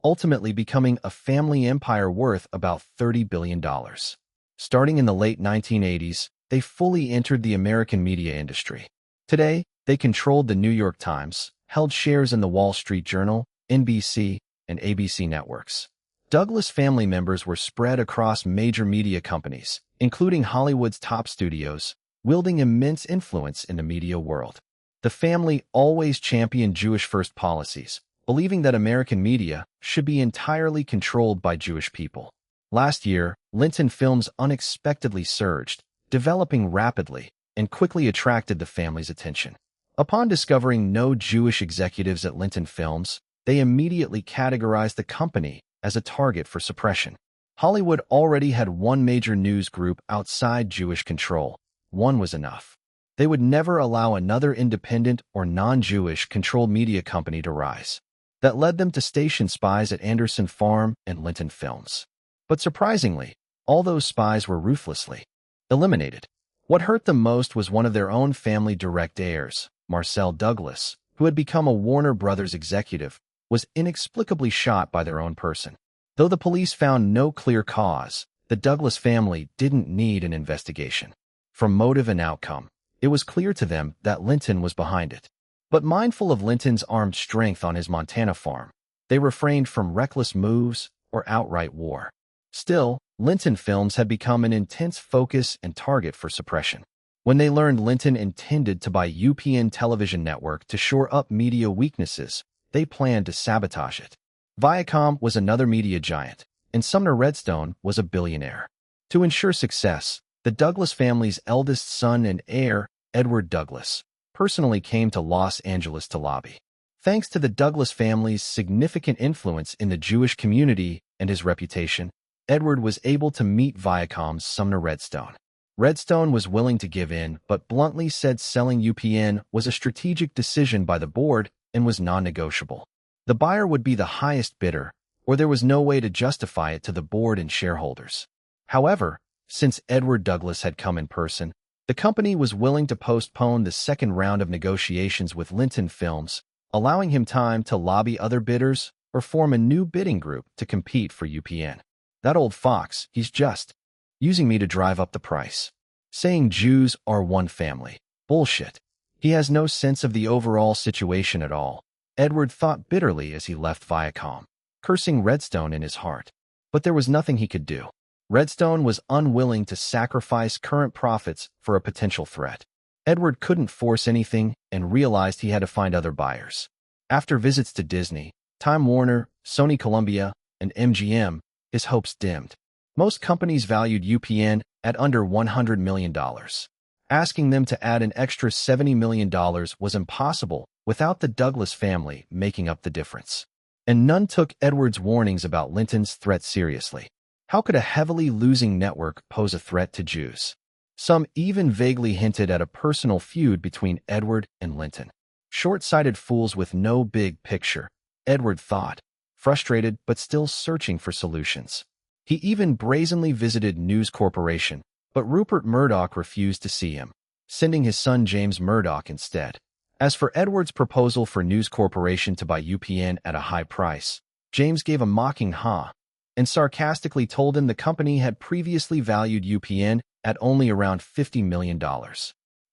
ultimately becoming a family empire worth about $30 billion. Starting in the late 1980s, they fully entered the American media industry. Today, they controlled the New York Times, held shares in the Wall Street Journal, NBC, and ABC networks. Douglas family members were spread across major media companies, including Hollywood's top studios, wielding immense influence in the media world. The family always championed Jewish-first policies, believing that American media should be entirely controlled by Jewish people. Last year, Linton Films unexpectedly surged, developing rapidly, and quickly attracted the family's attention. Upon discovering no Jewish executives at Linton Films, they immediately categorized the company as a target for suppression. Hollywood already had one major news group outside Jewish control. One was enough. They would never allow another independent or non-Jewish controlled media company to rise. That led them to station spies at Anderson Farm and Linton Films. But surprisingly, all those spies were ruthlessly eliminated. What hurt them most was one of their own family direct heirs, Marcel Douglas, who had become a Warner Brothers executive, was inexplicably shot by their own person. Though the police found no clear cause, the Douglas family didn't need an investigation. From motive and outcome, it was clear to them that Linton was behind it. But mindful of Linton's armed strength on his Montana farm, they refrained from reckless moves or outright war. Still, Linton Films had become an intense focus and target for suppression. When they learned Linton intended to buy UPN television network to shore up media weaknesses, they planned to sabotage it. Viacom was another media giant, and Sumner Redstone was a billionaire. To ensure success, the Douglas family's eldest son and heir, Edward Douglas, personally came to Los Angeles to lobby. Thanks to the Douglas family's significant influence in the Jewish community and his reputation, Edward was able to meet Viacom's Sumner Redstone. Redstone was willing to give in, but bluntly said selling UPN was a strategic decision by the board and was non-negotiable. The buyer would be the highest bidder, or there was no way to justify it to the board and shareholders. However, since Edward Douglas had come in person, the company was willing to postpone the second round of negotiations with Linton Films, allowing him time to lobby other bidders or form a new bidding group to compete for UPN. That old fox, he's just using me to drive up the price. Saying Jews are one family. Bullshit. He has no sense of the overall situation at all, Edward thought bitterly as he left Viacom, cursing Redstone in his heart. But there was nothing he could do. Redstone was unwilling to sacrifice current profits for a potential threat. Edward couldn't force anything and realized he had to find other buyers. After visits to Disney, Time Warner, Sony Columbia, and MGM, his hopes dimmed. Most companies valued UPN at under $100 million. Asking them to add an extra $70 million was impossible without the Douglas family making up the difference. And none took Edward's warnings about Linton's threat seriously. How could a heavily losing network pose a threat to Jews? Some even vaguely hinted at a personal feud between Edward and Linton. Short-sighted fools with no big picture, Edward thought, frustrated but still searching for solutions. He even brazenly visited News Corporation, but Rupert Murdoch refused to see him, sending his son James Murdoch instead. As for Edward's proposal for News Corporation to buy UPN at a high price, James gave a mocking ha and sarcastically told him the company had previously valued UPN at only around $50 million.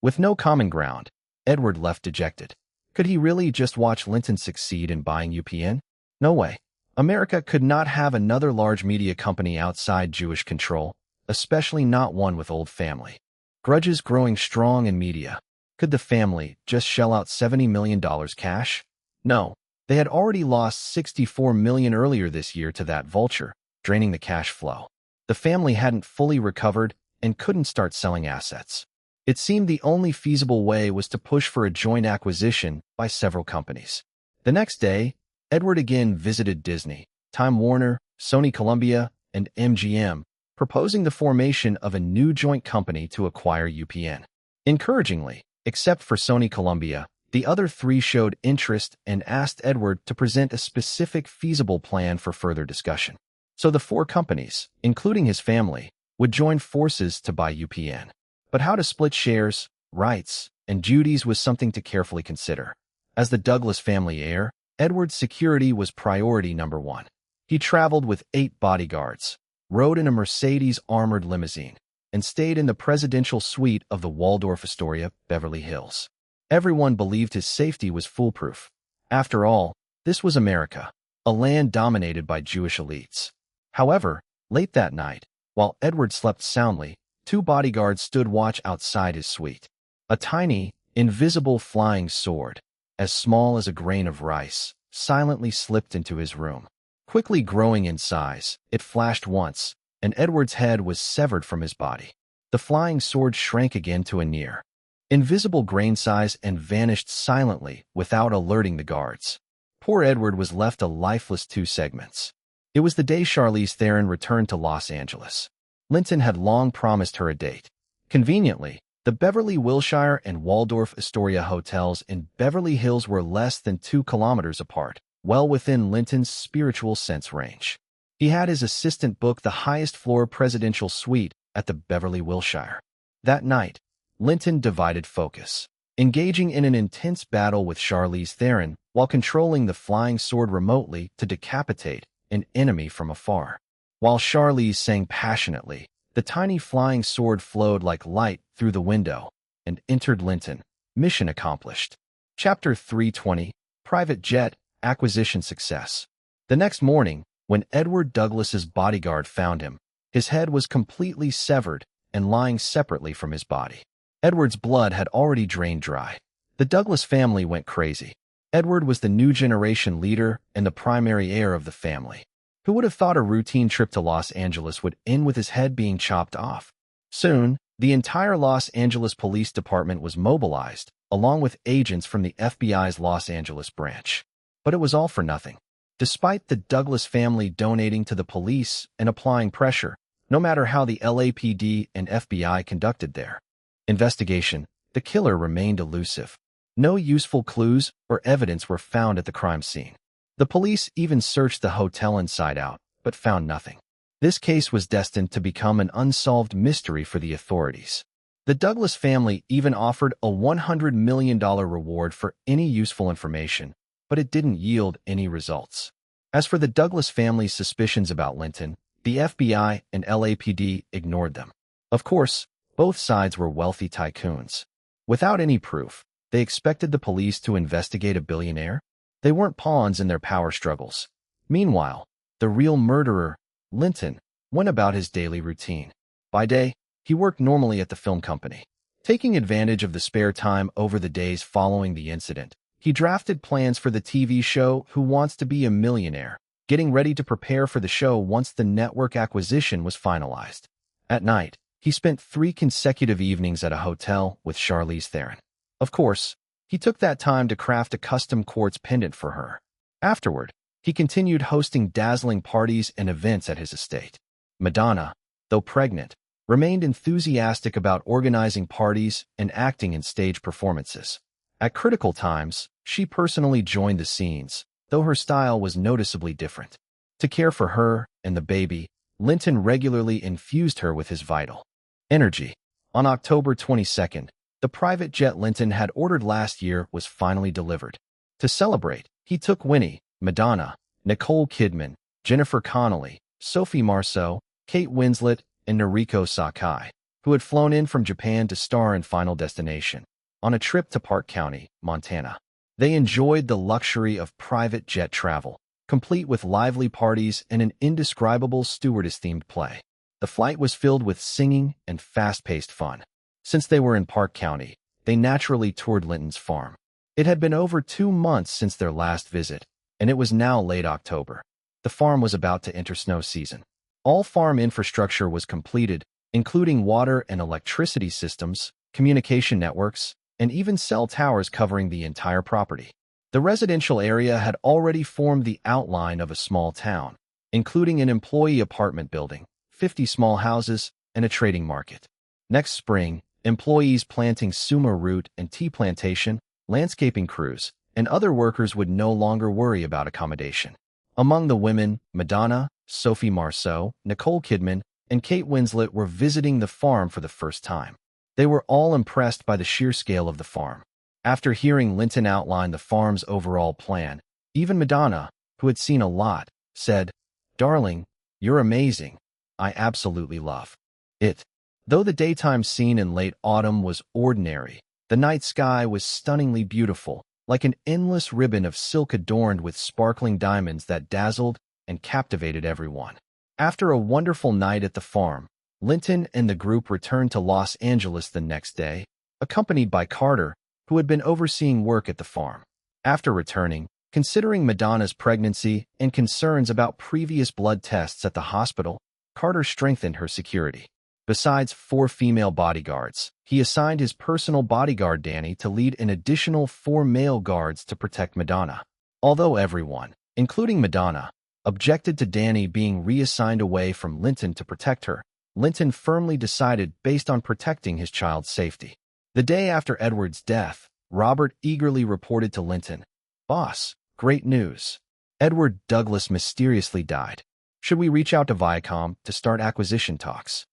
With no common ground, Edward left dejected. Could he really just watch Linton succeed in buying UPN? No way. America could not have another large media company outside Jewish control, especially not one with old family grudges growing strong in media. Could the family just shell out $70 million cash? No. They had already lost $64 million earlier this year to that vulture, draining the cash flow. The family hadn't fully recovered and couldn't start selling assets. It seemed the only feasible way was to push for a joint acquisition by several companies. The next day, Edward again visited Disney, Time Warner, Sony Columbia, and MGM, proposing the formation of a new joint company to acquire UPN. Encouragingly, except for Sony Columbia, the other three showed interest and asked Edward to present a specific feasible plan for further discussion. So the four companies, including his family, would join forces to buy UPN. But how to split shares, rights, and duties was something to carefully consider. As the Douglas family heir, Edward's security was priority number one. He traveled with 8 bodyguards, rode in a Mercedes armored limousine, and stayed in the presidential suite of the Waldorf Astoria, Beverly Hills. Everyone believed his safety was foolproof. After all, this was America, a land dominated by Jewish elites. However, late that night, while Edward slept soundly, 2 bodyguards stood watch outside his suite. A tiny, invisible flying sword, as small as a grain of rice, silently slipped into his room. Quickly growing in size, it flashed once, and Edward's head was severed from his body. The flying sword shrank again to a near invisible grain size and vanished silently without alerting the guards. Poor Edward was left a lifeless 2 segments. It was the day Charlize Theron returned to Los Angeles. Linton had long promised her a date. Conveniently, the Beverly Wilshire and Waldorf Astoria hotels in Beverly Hills were less than 2 kilometers apart, well within Linton's spiritual sense range. He had his assistant book the highest floor presidential suite at the Beverly Wilshire. That night, Linton divided focus, engaging in an intense battle with Charlize Theron while controlling the flying sword remotely to decapitate an enemy from afar. While Charlize sang passionately, the tiny flying sword flowed like light through the window and entered Linton. Mission accomplished. Chapter 320, Private Jet, Acquisition Success. The next morning, when Edward Douglas's bodyguard found him, his head was completely severed and lying separately from his body. Edward's blood had already drained dry. The Douglas family went crazy. Edward was the new generation leader and the primary heir of the family. Who would have thought a routine trip to Los Angeles would end with his head being chopped off? Soon, the entire Los Angeles Police Department was mobilized, along with agents from the FBI's Los Angeles branch. But it was all for nothing. Despite the Douglas family donating to the police and applying pressure, no matter how the LAPD and FBI conducted their investigation, the killer remained elusive. No useful clues or evidence were found at the crime scene. The police even searched the hotel inside out, but found nothing. This case was destined to become an unsolved mystery for the authorities. The Douglas family even offered a $100 million reward for any useful information, but it didn't yield any results. As for the Douglas family's suspicions about Linton, the FBI and LAPD ignored them. Of course, both sides were wealthy tycoons. Without any proof, they expected the police to investigate a billionaire? They weren't pawns in their power struggles. Meanwhile, the real murderer, Linton, went about his daily routine. By day, he worked normally at the film company. Taking advantage of the spare time over the days following the incident, he drafted plans for the TV show Who Wants to Be a Millionaire, getting ready to prepare for the show once the network acquisition was finalized. At night, he spent 3 consecutive evenings at a hotel with Charlize Theron. Of course, he took that time to craft a custom quartz pendant for her. Afterward, he continued hosting dazzling parties and events at his estate. Madonna, though pregnant, remained enthusiastic about organizing parties and acting in stage performances. At critical times, she personally joined the scenes, though her style was noticeably different. To care for her and the baby, Linton regularly infused her with his vital energy. On October 22nd, the private jet Linton had ordered last year was finally delivered. To celebrate, he took Winnie, Madonna, Nicole Kidman, Jennifer Connelly, Sophie Marceau, Kate Winslet, and Noriko Sakai, who had flown in from Japan to star in Final Destination, on a trip to Park County, Montana. They enjoyed the luxury of private jet travel, complete with lively parties and an indescribable stewardess-themed play. The flight was filled with singing and fast-paced fun. Since they were in Park County, they naturally toured Linton's farm. It had been over 2 months since their last visit, and it was now late October. The farm was about to enter snow season. All farm infrastructure was completed, including water and electricity systems, communication networks, and even cell towers covering the entire property. The residential area had already formed the outline of a small town, including an employee apartment building, 50 small houses, and a trading market. Next spring, employees planting suma root and tea plantation, landscaping crews, and other workers would no longer worry about accommodation. Among the women, Madonna, Sophie Marceau, Nicole Kidman, and Kate Winslet were visiting the farm for the first time. They were all impressed by the sheer scale of the farm. After hearing Linton outline the farm's overall plan, even Madonna, who had seen a lot, said, "Darling, you're amazing. I absolutely love it." Though the daytime scene in late autumn was ordinary, the night sky was stunningly beautiful, like an endless ribbon of silk adorned with sparkling diamonds that dazzled and captivated everyone. After a wonderful night at the farm, Linton and the group returned to Los Angeles the next day, accompanied by Carter, who had been overseeing work at the farm. After returning, considering Madonna's pregnancy and concerns about previous blood tests at the hospital, Carter strengthened her security. Besides 4 female bodyguards, he assigned his personal bodyguard Danny to lead an additional 4 male guards to protect Madonna. Although everyone, including Madonna, objected to Danny being reassigned away from Linton to protect her, Linton firmly decided based on protecting his child's safety. The day after Edward's death, Robert eagerly reported to Linton, "Boss, great news. Edward Douglas mysteriously died. Should we reach out to Viacom to start acquisition talks?"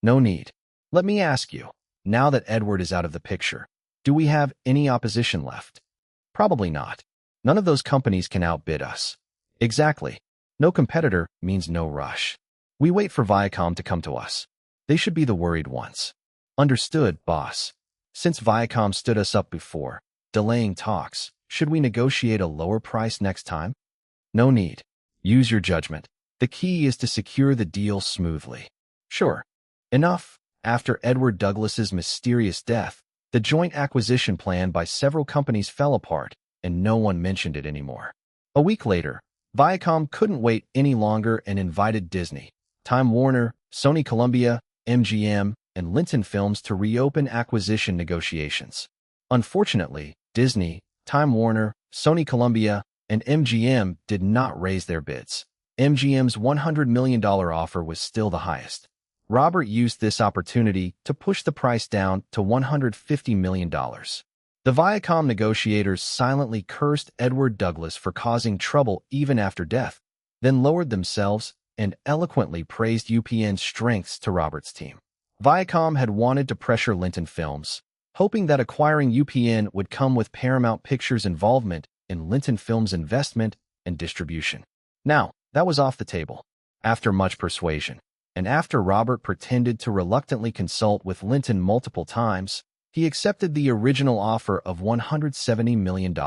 "No need. Let me ask you, now that Edward is out of the picture, do we have any opposition left?" "Probably not. None of those companies can outbid us." "Exactly. No competitor means no rush. We wait for Viacom to come to us. They should be the worried ones." "Understood, boss. Since Viacom stood us up before, delaying talks, should we negotiate a lower price next time?" "No need. Use your judgment. The key is to secure the deal smoothly." "Sure." Enough. After Edward Douglas's mysterious death, the joint acquisition plan by several companies fell apart, and no one mentioned it anymore. A week later, Viacom couldn't wait any longer and invited Disney, Time Warner, Sony Columbia, MGM, and Linton Films to reopen acquisition negotiations. Unfortunately, Disney, Time Warner, Sony Columbia, and MGM did not raise their bids. MGM's $100 million offer was still the highest. Robert used this opportunity to push the price down to $150 million. The Viacom negotiators silently cursed Edward Douglas for causing trouble even after death, then lowered themselves and eloquently praised UPN's strengths to Robert's team. Viacom had wanted to pressure Linton Films, hoping that acquiring UPN would come with Paramount Pictures' involvement in Linton Films' investment and distribution. Now, that was off the table. After much persuasion, and after Robert pretended to reluctantly consult with Linton multiple times, he accepted the original offer of $170 million.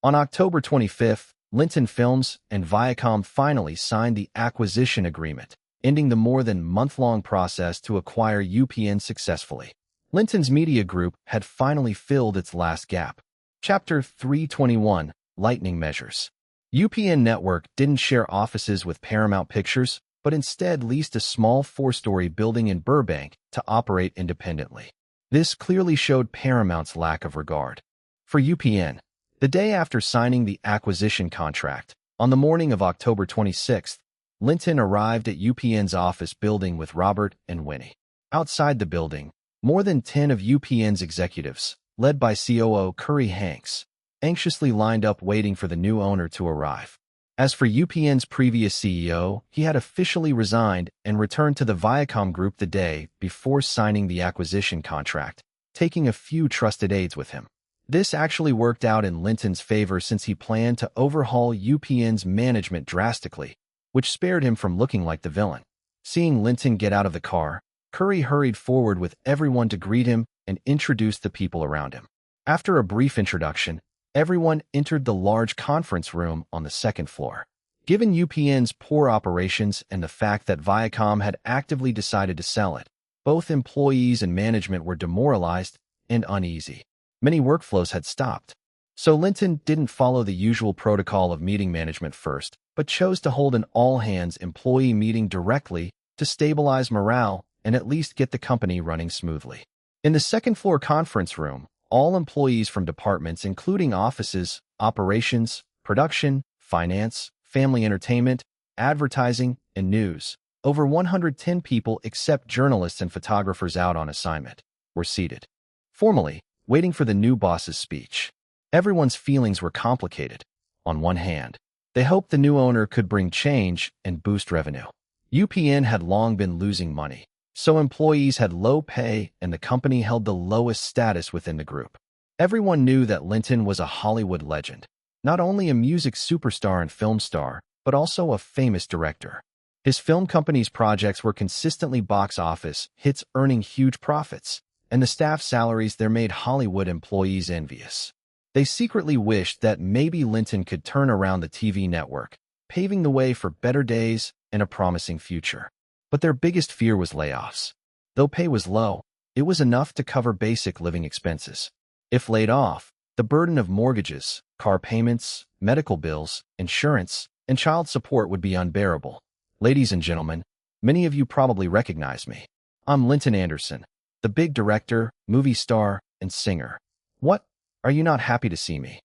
On October 25th, Linton Films and Viacom finally signed the acquisition agreement, ending the more than month-long process to acquire UPN successfully. Linton's media group had finally filled its last gap. Chapter 321, Lightning Measures. UPN Network didn't share offices with Paramount Pictures, but instead leased a small 4-story building in Burbank to operate independently. This clearly showed Paramount's lack of regard for UPN. The day after signing the acquisition contract, on the morning of October 26th, Linton arrived at UPN's office building with Robert and Winnie. Outside the building, more than 10 of UPN's executives, led by COO Curry Hanks, anxiously lined up waiting for the new owner to arrive. As for UPN's previous CEO, he had officially resigned and returned to the Viacom Group the day before signing the acquisition contract, taking a few trusted aides with him. This actually worked out in Linton's favor since he planned to overhaul UPN's management drastically, which spared him from looking like the villain. Seeing Linton get out of the car, Curry hurried forward with everyone to greet him and introduce the people around him. After a brief introduction, everyone entered the large conference room on the second floor. Given UPN's poor operations and the fact that Viacom had actively decided to sell it, both employees and management were demoralized and uneasy. Many workflows had stopped. So Linton didn't follow the usual protocol of meeting management first, but chose to hold an all-hands employee meeting directly to stabilize morale and at least get the company running smoothly. In the second-floor conference room, all employees from departments including offices, operations, production, finance, family entertainment, advertising, and news, over 110 people except journalists and photographers out on assignment, were seated, formally waiting for the new boss's speech. Everyone's feelings were complicated. On one hand, they hoped the new owner could bring change and boost revenue. UPN had long been losing money, so employees had low pay and the company held the lowest status within the group. Everyone knew that Linton was a Hollywood legend, not only a music superstar and film star, but also a famous director. His film company's projects were consistently box office hits, earning huge profits, and the staff salaries there made Hollywood employees envious. They secretly wished that maybe Linton could turn around the TV network, paving the way for better days and a promising future. But their biggest fear was layoffs. Though pay was low, it was enough to cover basic living expenses. If laid off, the burden of mortgages, car payments, medical bills, insurance, and child support would be unbearable. Ladies and gentlemen, many of you probably recognize me. I'm Linton Anderson, the big director, movie star, and singer. What? Are you not happy to see me?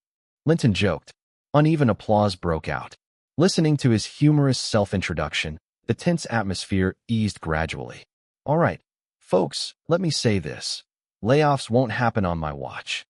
Linton joked. Uneven applause broke out. Listening to his humorous self-introduction, the tense atmosphere eased gradually. All right, folks, let me say this. Layoffs won't happen on my watch.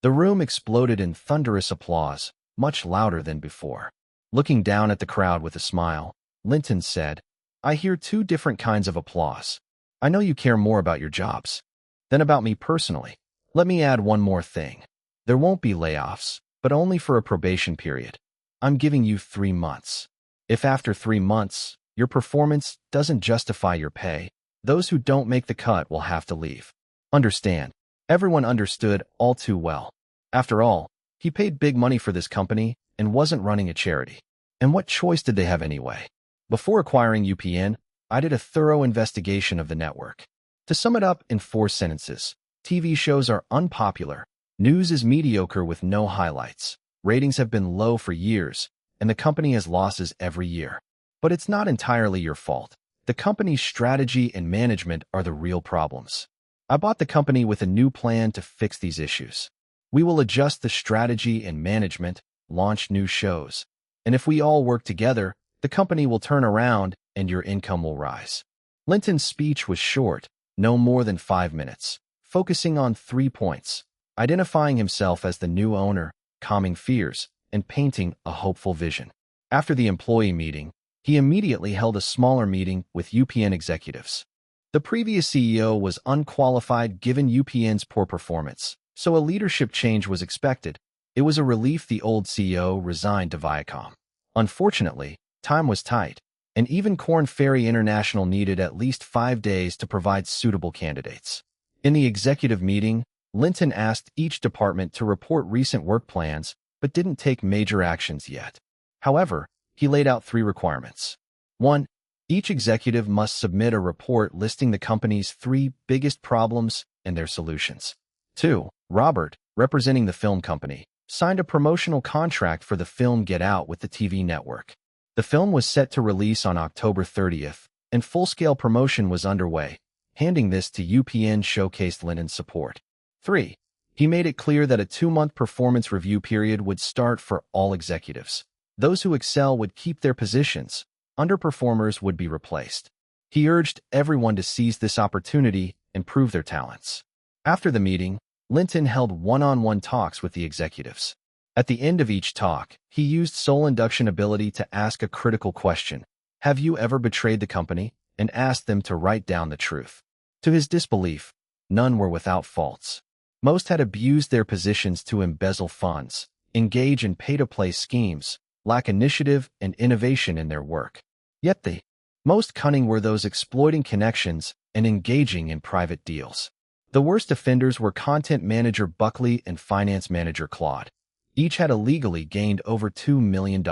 The room exploded in thunderous applause, much louder than before. Looking down at the crowd with a smile, Linton said, I hear two different kinds of applause. I know you care more about your jobs than about me personally. Let me add one more thing. There won't be layoffs, but only for a probation period. I'm giving you 3 months. If after 3 months, your performance doesn't justify your pay, those who don't make the cut will have to leave. Understand. Everyone understood all too well. After all, he paid big money for this company and wasn't running a charity. And what choice did they have anyway? Before acquiring UPN, I did a thorough investigation of the network. To sum it up in 4 sentences, TV shows are unpopular, news is mediocre with no highlights, ratings have been low for years, and the company has losses every year. But it's not entirely your fault. The company's strategy and management are the real problems. I bought the company with a new plan to fix these issues. We will adjust the strategy and management, launch new shows, and if we all work together, the company will turn around and your income will rise. Linton's speech was short, no more than 5 minutes, focusing on 3 points: identifying himself as the new owner, calming fears, and painting a hopeful vision. After the employee meeting, he immediately held a smaller meeting with UPN executives. The previous CEO was unqualified given UPN's poor performance, so a leadership change was expected. It was a relief the old CEO resigned to Viacom. Unfortunately, time was tight, and even Korn Ferry International needed at least 5 days to provide suitable candidates. In the executive meeting, Linton asked each department to report recent work plans, but didn't take major actions yet. However, he laid out 3 requirements. 1. Each executive must submit a report listing the company's 3 biggest problems and their solutions. 2. Robert, representing the film company, signed a promotional contract for the film Get Out with the TV network. The film was set to release on October 30th, and full-scale promotion was underway. Handing this to UPN showcased Linton's support. 3. He made it clear that a 2-month performance review period would start for all executives. Those who excel would keep their positions. Underperformers would be replaced. He urged everyone to seize this opportunity and prove their talents. After the meeting, Linton held one-on-one talks with the executives. At the end of each talk, he used soul induction ability to ask a critical question. Have you ever betrayed the company? And asked them to write down the truth. To his disbelief, none were without faults. Most had abused their positions to embezzle funds, engage in pay-to-play schemes, lack initiative and innovation in their work. Yet the most cunning were those exploiting connections and engaging in private deals. The worst offenders were content manager Buckley and finance manager Claude. Each had illegally gained over $2 million.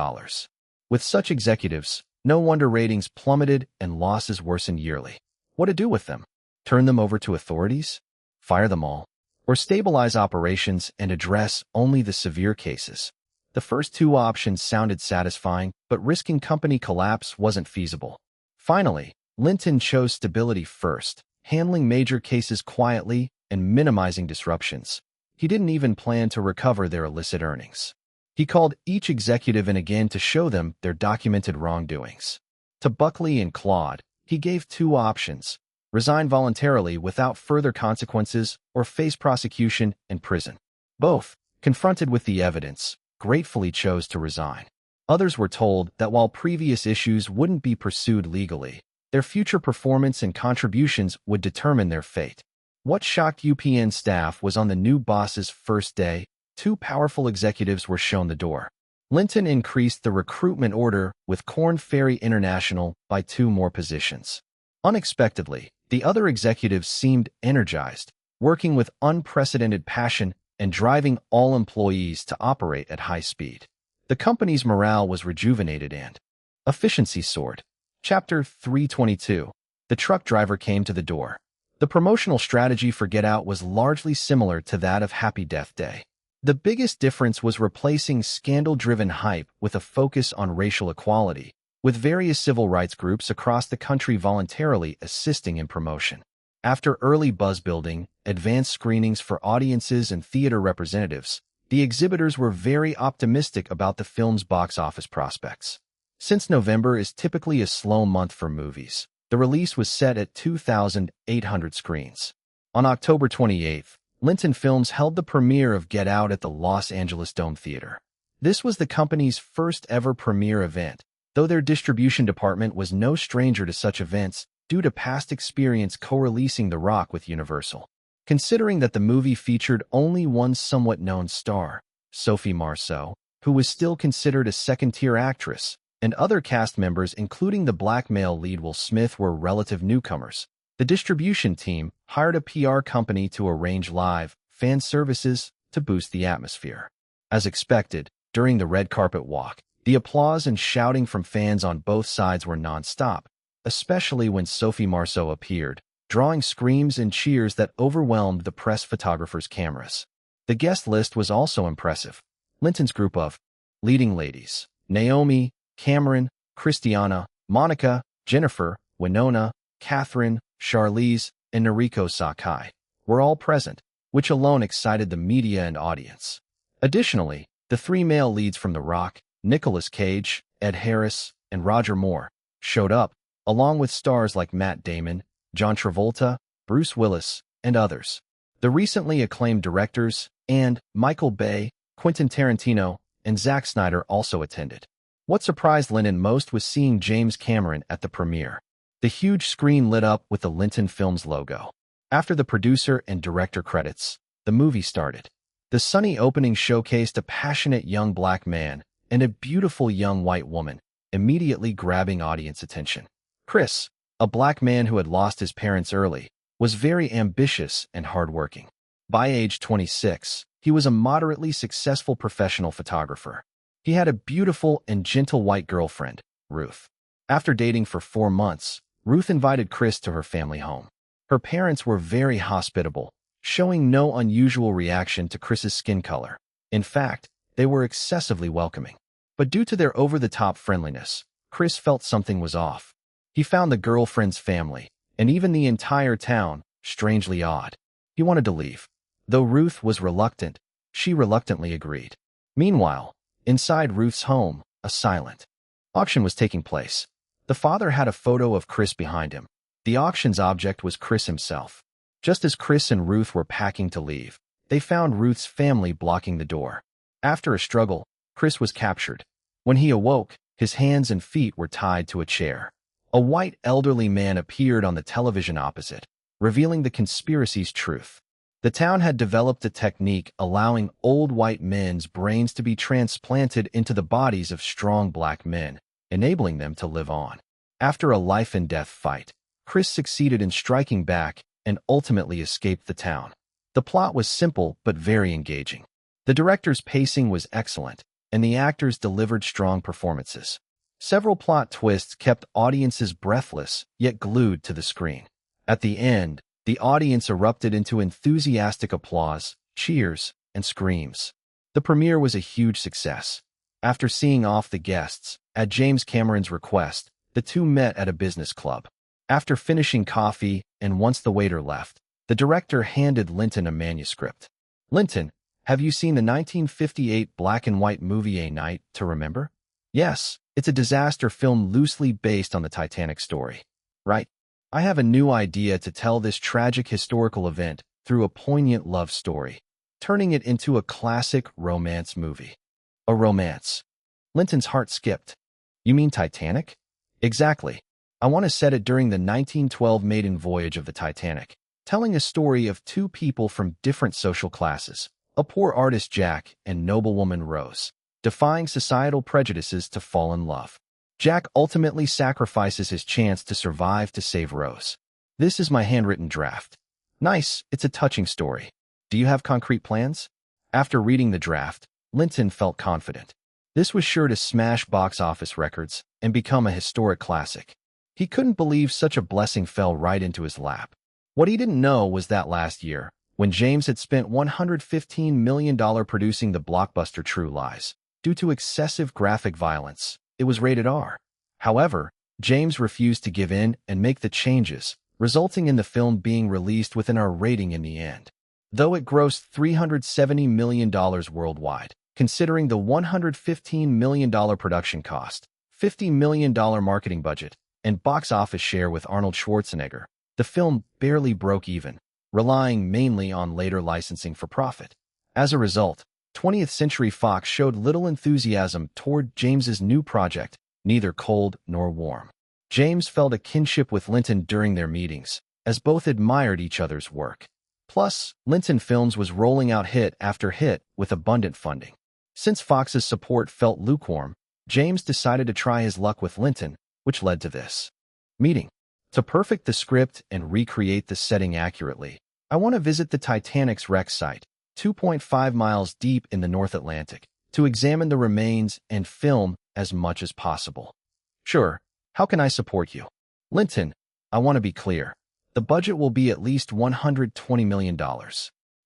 With such executives, no wonder ratings plummeted and losses worsened yearly. What to do with them? Turn them over to authorities? Fire them all? or stabilize operations and address only the severe cases. The first two options sounded satisfying, but risking company collapse wasn't feasible. Finally, Linton chose stability first, handling major cases quietly and minimizing disruptions. He didn't even plan to recover their illicit earnings. He called each executive in again to show them their documented wrongdoings. To Buckley and Claude, he gave two options: resign voluntarily without further consequences or face prosecution and prison. Both, confronted with the evidence, gratefully chose to resign. Others were told that while previous issues wouldn't be pursued legally, their future performance and contributions would determine their fate. What shocked UPN staff was on the new boss's first day, two powerful executives were shown the door. Linton increased the recruitment order with Korn Ferry International by 2 more positions. Unexpectedly, the other executives seemed energized, working with unprecedented passion and driving all employees to operate at high speed. The company's morale was rejuvenated and efficiency soared. Chapter 322. The truck driver came to the door. The promotional strategy for Get Out was largely similar to that of Happy Death Day. The biggest difference was replacing scandal-driven hype with a focus on racial equality, with various civil rights groups across the country voluntarily assisting in promotion. After early buzz-building, advanced screenings for audiences and theater representatives, the exhibitors were very optimistic about the film's box office prospects. Since November is typically a slow month for movies, the release was set at 2,800 screens. On October 28th, Linton Films held the premiere of Get Out at the Los Angeles Dome Theater. This was the company's first-ever premiere event, though their distribution department was no stranger to such events due to past experience co-releasing The Rock with Universal. Considering that the movie featured only one somewhat known star, Sophie Marceau, who was still considered a second-tier actress, and other cast members including the black male lead Will Smith were relative newcomers, the distribution team hired a PR company to arrange live fan services to boost the atmosphere. As expected, during the red carpet walk, the applause and shouting from fans on both sides were non-stop, especially when Sophie Marceau appeared, drawing screams and cheers that overwhelmed the press photographers' cameras. The guest list was also impressive. Linton's group of leading ladies, Naomi, Cameron, Christiana, Monica, Jennifer, Winona, Catherine, Charlize, and Noriko Sakai, were all present, which alone excited the media and audience. Additionally, the 3 male leads from The Rock, Nicolas Cage, Ed Harris, and Roger Moore, showed up, along with stars like Matt Damon, John Travolta, Bruce Willis, and others. The recently acclaimed directors and Michael Bay, Quentin Tarantino, and Zack Snyder also attended. What surprised Linton most was seeing James Cameron at the premiere. The huge screen lit up with the Linton Films logo. After the producer and director credits, the movie started. The sunny opening showcased a passionate young black man and a beautiful young white woman, immediately grabbing audience attention. Chris, a black man who had lost his parents early, was very ambitious and hardworking. By age 26, he was a moderately successful professional photographer. He had a beautiful and gentle white girlfriend, Ruth. After dating for 4 months, Ruth invited Chris to her family home. Her parents were very hospitable, showing no unusual reaction to Chris's skin color. In fact, they were excessively welcoming. But due to their over-the-top friendliness, Chris felt something was off. He found the girlfriend's family, and even the entire town, strangely odd. He wanted to leave. Though Ruth was reluctant, she reluctantly agreed. Meanwhile, inside Ruth's home, a silent auction was taking place. The father had a photo of Chris behind him. The auction's object was Chris himself. Just as Chris and Ruth were packing to leave, they found Ruth's family blocking the door. After a struggle, Chris was captured. When he awoke, his hands and feet were tied to a chair. A white elderly man appeared on the television opposite, revealing the conspiracy's truth. The town had developed a technique allowing old white men's brains to be transplanted into the bodies of strong black men, enabling them to live on. After a life-and-death fight, Chris succeeded in striking back and ultimately escaped the town. The plot was simple but very engaging. The director's pacing was excellent, and the actors delivered strong performances. Several plot twists kept audiences breathless yet glued to the screen. At the end, The audience erupted into enthusiastic applause, cheers, and screams. The premiere was a huge success. After seeing off the guests, at James Cameron's request, the two met at a business club. After finishing coffee, and once the waiter left, the director handed Linton a manuscript. "Linton, have you seen the 1958 black-and-white movie A Night to Remember?" "Yes, it's a disaster film loosely based on the Titanic story." "Right. I have a new idea to tell this tragic historical event through a poignant love story, turning it into a classic romance movie." "A romance?" Linton's heart skipped. "You mean Titanic?" "Exactly. I want to set it during the 1912 maiden voyage of the Titanic, telling a story of two people from different social classes, a poor artist Jack and noblewoman Rose, defying societal prejudices to fall in love. Jack ultimately sacrifices his chance to survive to save Rose. This is my handwritten draft." "Nice, it's a touching story. Do you have concrete plans?" After reading the draft, Linton felt confident. This was sure to smash box office records and become a historic classic. He couldn't believe such a blessing fell right into his lap. What he didn't know was that last year, when James had spent $115 million producing the blockbuster True Lies, due to excessive graphic violence, it was rated R. However, James refused to give in and make the changes, resulting in the film being released with an R rating in the end. Though it grossed $370 million worldwide, considering the $115 million production cost, $50 million marketing budget, and box office share with Arnold Schwarzenegger, the film barely broke even, relying mainly on later licensing for profit. As a result, 20th Century Fox showed little enthusiasm toward James's new project, neither cold nor warm. James felt a kinship with Linton during their meetings, as both admired each other's work. Plus, Linton Films was rolling out hit after hit with abundant funding. Since Fox's support felt lukewarm, James decided to try his luck with Linton, which led to this meeting. To perfect the script and recreate the setting accurately, I want to visit the Titanic's wreck site, 2.5 miles deep in the North Atlantic, to examine the remains and film as much as possible. "Sure, how can I support you?" "Linton, I want to be clear. The budget will be at least $120 million.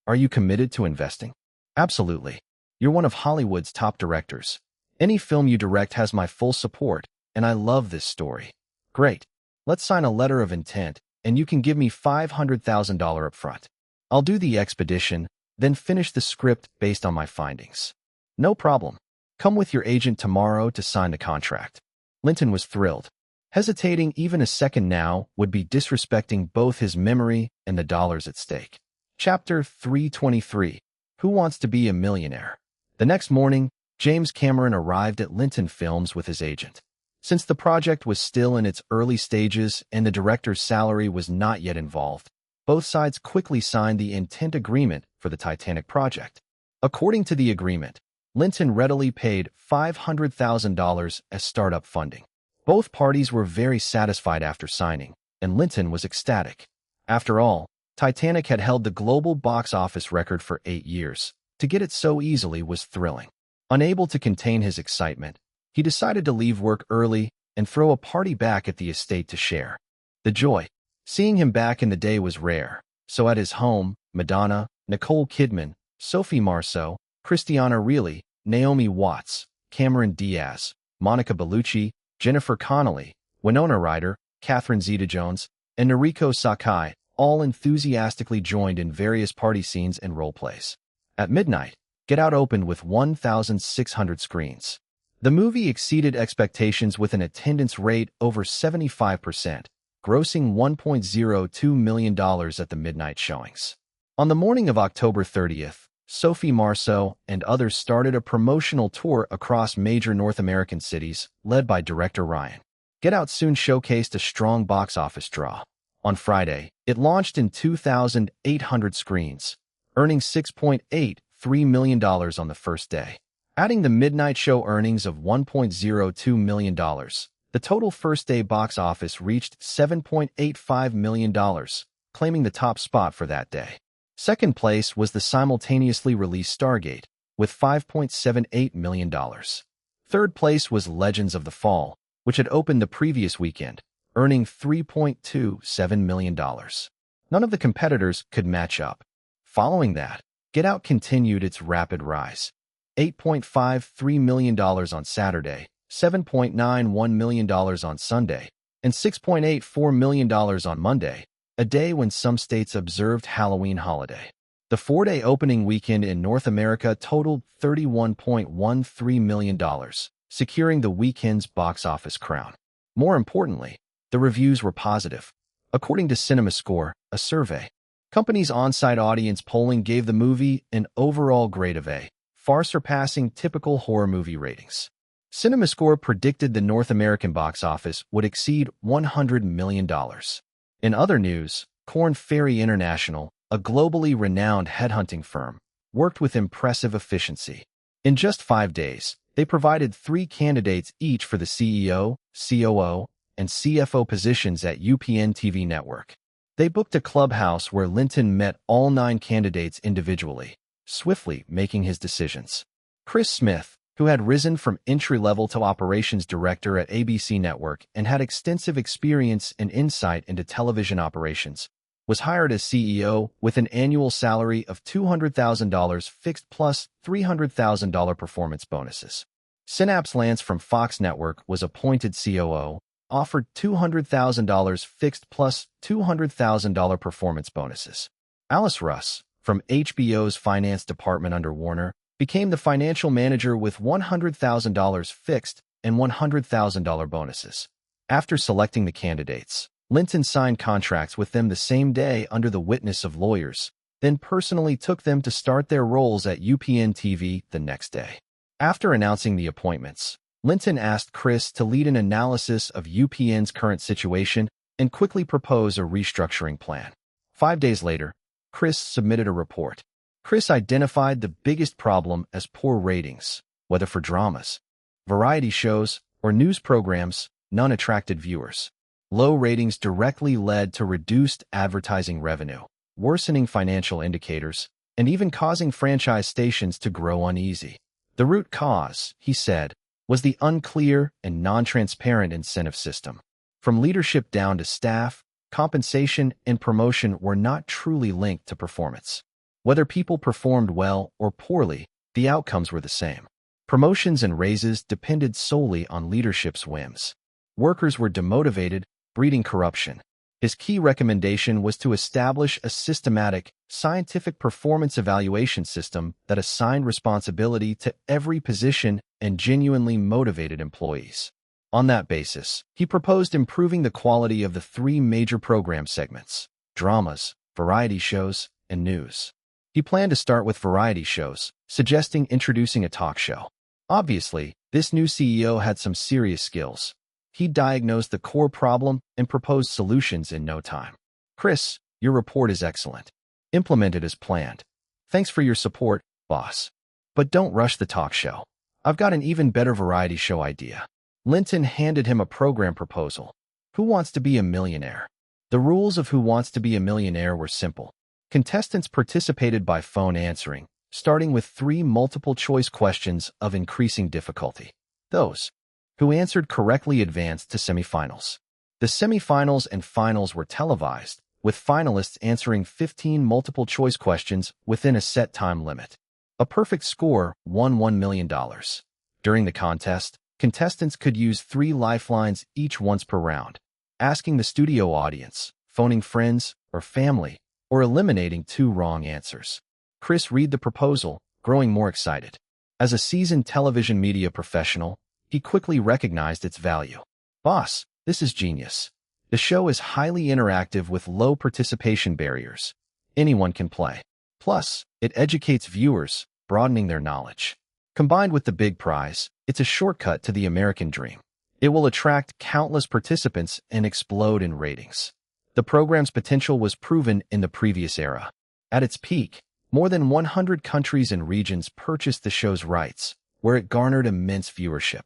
Are you committed to investing?" "Absolutely. You're one of Hollywood's top directors. Any film you direct has my full support, and I love this story." "Great. Let's sign a letter of intent, and you can give me $500,000 up front. I'll do the expedition, then finish the script based on my findings." "No problem. Come with your agent tomorrow to sign the contract." Linton was thrilled. Hesitating even a second now would be disrespecting both his memory and the dollars at stake. Chapter 323. Who Wants to Be a Millionaire? The next morning, James Cameron arrived at Linton Films with his agent. Since the project was still in its early stages and the director's salary was not yet involved, both sides quickly signed the intent agreement for the Titanic project. According to the agreement, Linton readily paid $500,000 as startup funding. Both parties were very satisfied after signing, and Linton was ecstatic. After all, Titanic had held the global box office record for 8 years. To get it so easily was thrilling. Unable to contain his excitement, he decided to leave work early and throw a party back at the estate to share. The joy, seeing him back in the day, was rare. So at his home, Madonna, Nicole Kidman, Sophie Marceau, Christiana Ricci, Naomi Watts, Cameron Diaz, Monica Bellucci, Jennifer Connelly, Winona Ryder, Catherine Zeta-Jones, and Noriko Sakai all enthusiastically joined in various party scenes and role-plays. At midnight, Get Out opened with 1,600 screens. The movie exceeded expectations with an attendance rate over 75%, grossing $1.02 million at the midnight showings. On the morning of October 30th, Sophie Marceau and others started a promotional tour across major North American cities, led by director Ryan. Get Out soon showcased a strong box office draw. On Friday, it launched in 2,800 screens, earning $6.83 million on the first day. Adding the midnight show earnings of $1.02 million, the total first-day box office reached $7.85 million, claiming the top spot for that day. Second place was the simultaneously released Stargate, with $5.78 million. Third place was Legends of the Fall, which had opened the previous weekend, earning $3.27 million. None of the competitors could match up. Following that, Get Out continued its rapid rise. $8.53 million on Saturday, $7.91 million on Sunday, and $6.84 million on Monday, a day when some states observed Halloween holiday. The four-day opening weekend in North America totaled $31.13 million, securing the weekend's box office crown. More importantly, the reviews were positive. According to CinemaScore, a survey, company's on-site audience polling gave the movie an overall grade of A, far surpassing typical horror movie ratings. CinemaScore predicted the North American box office would exceed $100 million. In other news, Korn Ferry International, a globally renowned headhunting firm, worked with impressive efficiency. In just 5 days, they provided 3 candidates each for the CEO, COO, and CFO positions at UPN TV network. They booked a clubhouse where Linton met all 9 candidates individually, swiftly making his decisions. Chris Smith, who had risen from entry-level to operations director at ABC Network and had extensive experience and insight into television operations, was hired as CEO with an annual salary of $200,000 fixed plus $300,000 performance bonuses. Synapse Lance from Fox Network was appointed COO, offered $200,000 fixed plus $200,000 performance bonuses. Alice Russ, from HBO's finance department under Warner, became the financial manager with $100,000 fixed and $100,000 bonuses. After selecting the candidates, Linton signed contracts with them the same day under the witness of lawyers, then personally took them to start their roles at UPN TV the next day. After announcing the appointments, Linton asked Chris to lead an analysis of UPN's current situation and quickly propose a restructuring plan. 5 days later, Chris submitted a report. Chris identified the biggest problem as poor ratings, whether for dramas, variety shows, or news programs. None attracted viewers. Low ratings directly led to reduced advertising revenue, worsening financial indicators, and even causing franchise stations to grow uneasy. The root cause, he said, was the unclear and non-transparent incentive system. From leadership down to staff, compensation and promotion were not truly linked to performance. Whether people performed well or poorly, the outcomes were the same. Promotions and raises depended solely on leadership's whims. Workers were demotivated, breeding corruption. His key recommendation was to establish a systematic, scientific performance evaluation system that assigned responsibility to every position and genuinely motivated employees. On that basis, he proposed improving the quality of the 3 major program segments: dramas, variety shows, and news. He planned to start with variety shows, suggesting introducing a talk show. Obviously, this new CEO had some serious skills. He diagnosed the core problem and proposed solutions in no time. Chris, your report is excellent. Implement it as planned. Thanks for your support, boss. But don't rush the talk show. I've got an even better variety show idea. Linton handed him a program proposal. Who Wants to Be a Millionaire? The rules of Who Wants to Be a Millionaire were simple. Contestants participated by phone answering, starting with 3 multiple-choice questions of increasing difficulty. Those who answered correctly advanced to semifinals. The semifinals and finals were televised, with finalists answering 15 multiple-choice questions within a set time limit. A perfect score won $1 million. During the contest, contestants could use 3 lifelines each once per round, asking the studio audience, phoning friends or family, or eliminating 2 wrong answers. Chris read the proposal, growing more excited. As a seasoned television media professional, he quickly recognized its value. Boss, this is genius. The show is highly interactive with low participation barriers. Anyone can play. Plus, it educates viewers, broadening their knowledge. Combined with the big prize, it's a shortcut to the American dream. It will attract countless participants and explode in ratings. The program's potential was proven in the previous era. At its peak, more than 100 countries and regions purchased the show's rights, where it garnered immense viewership.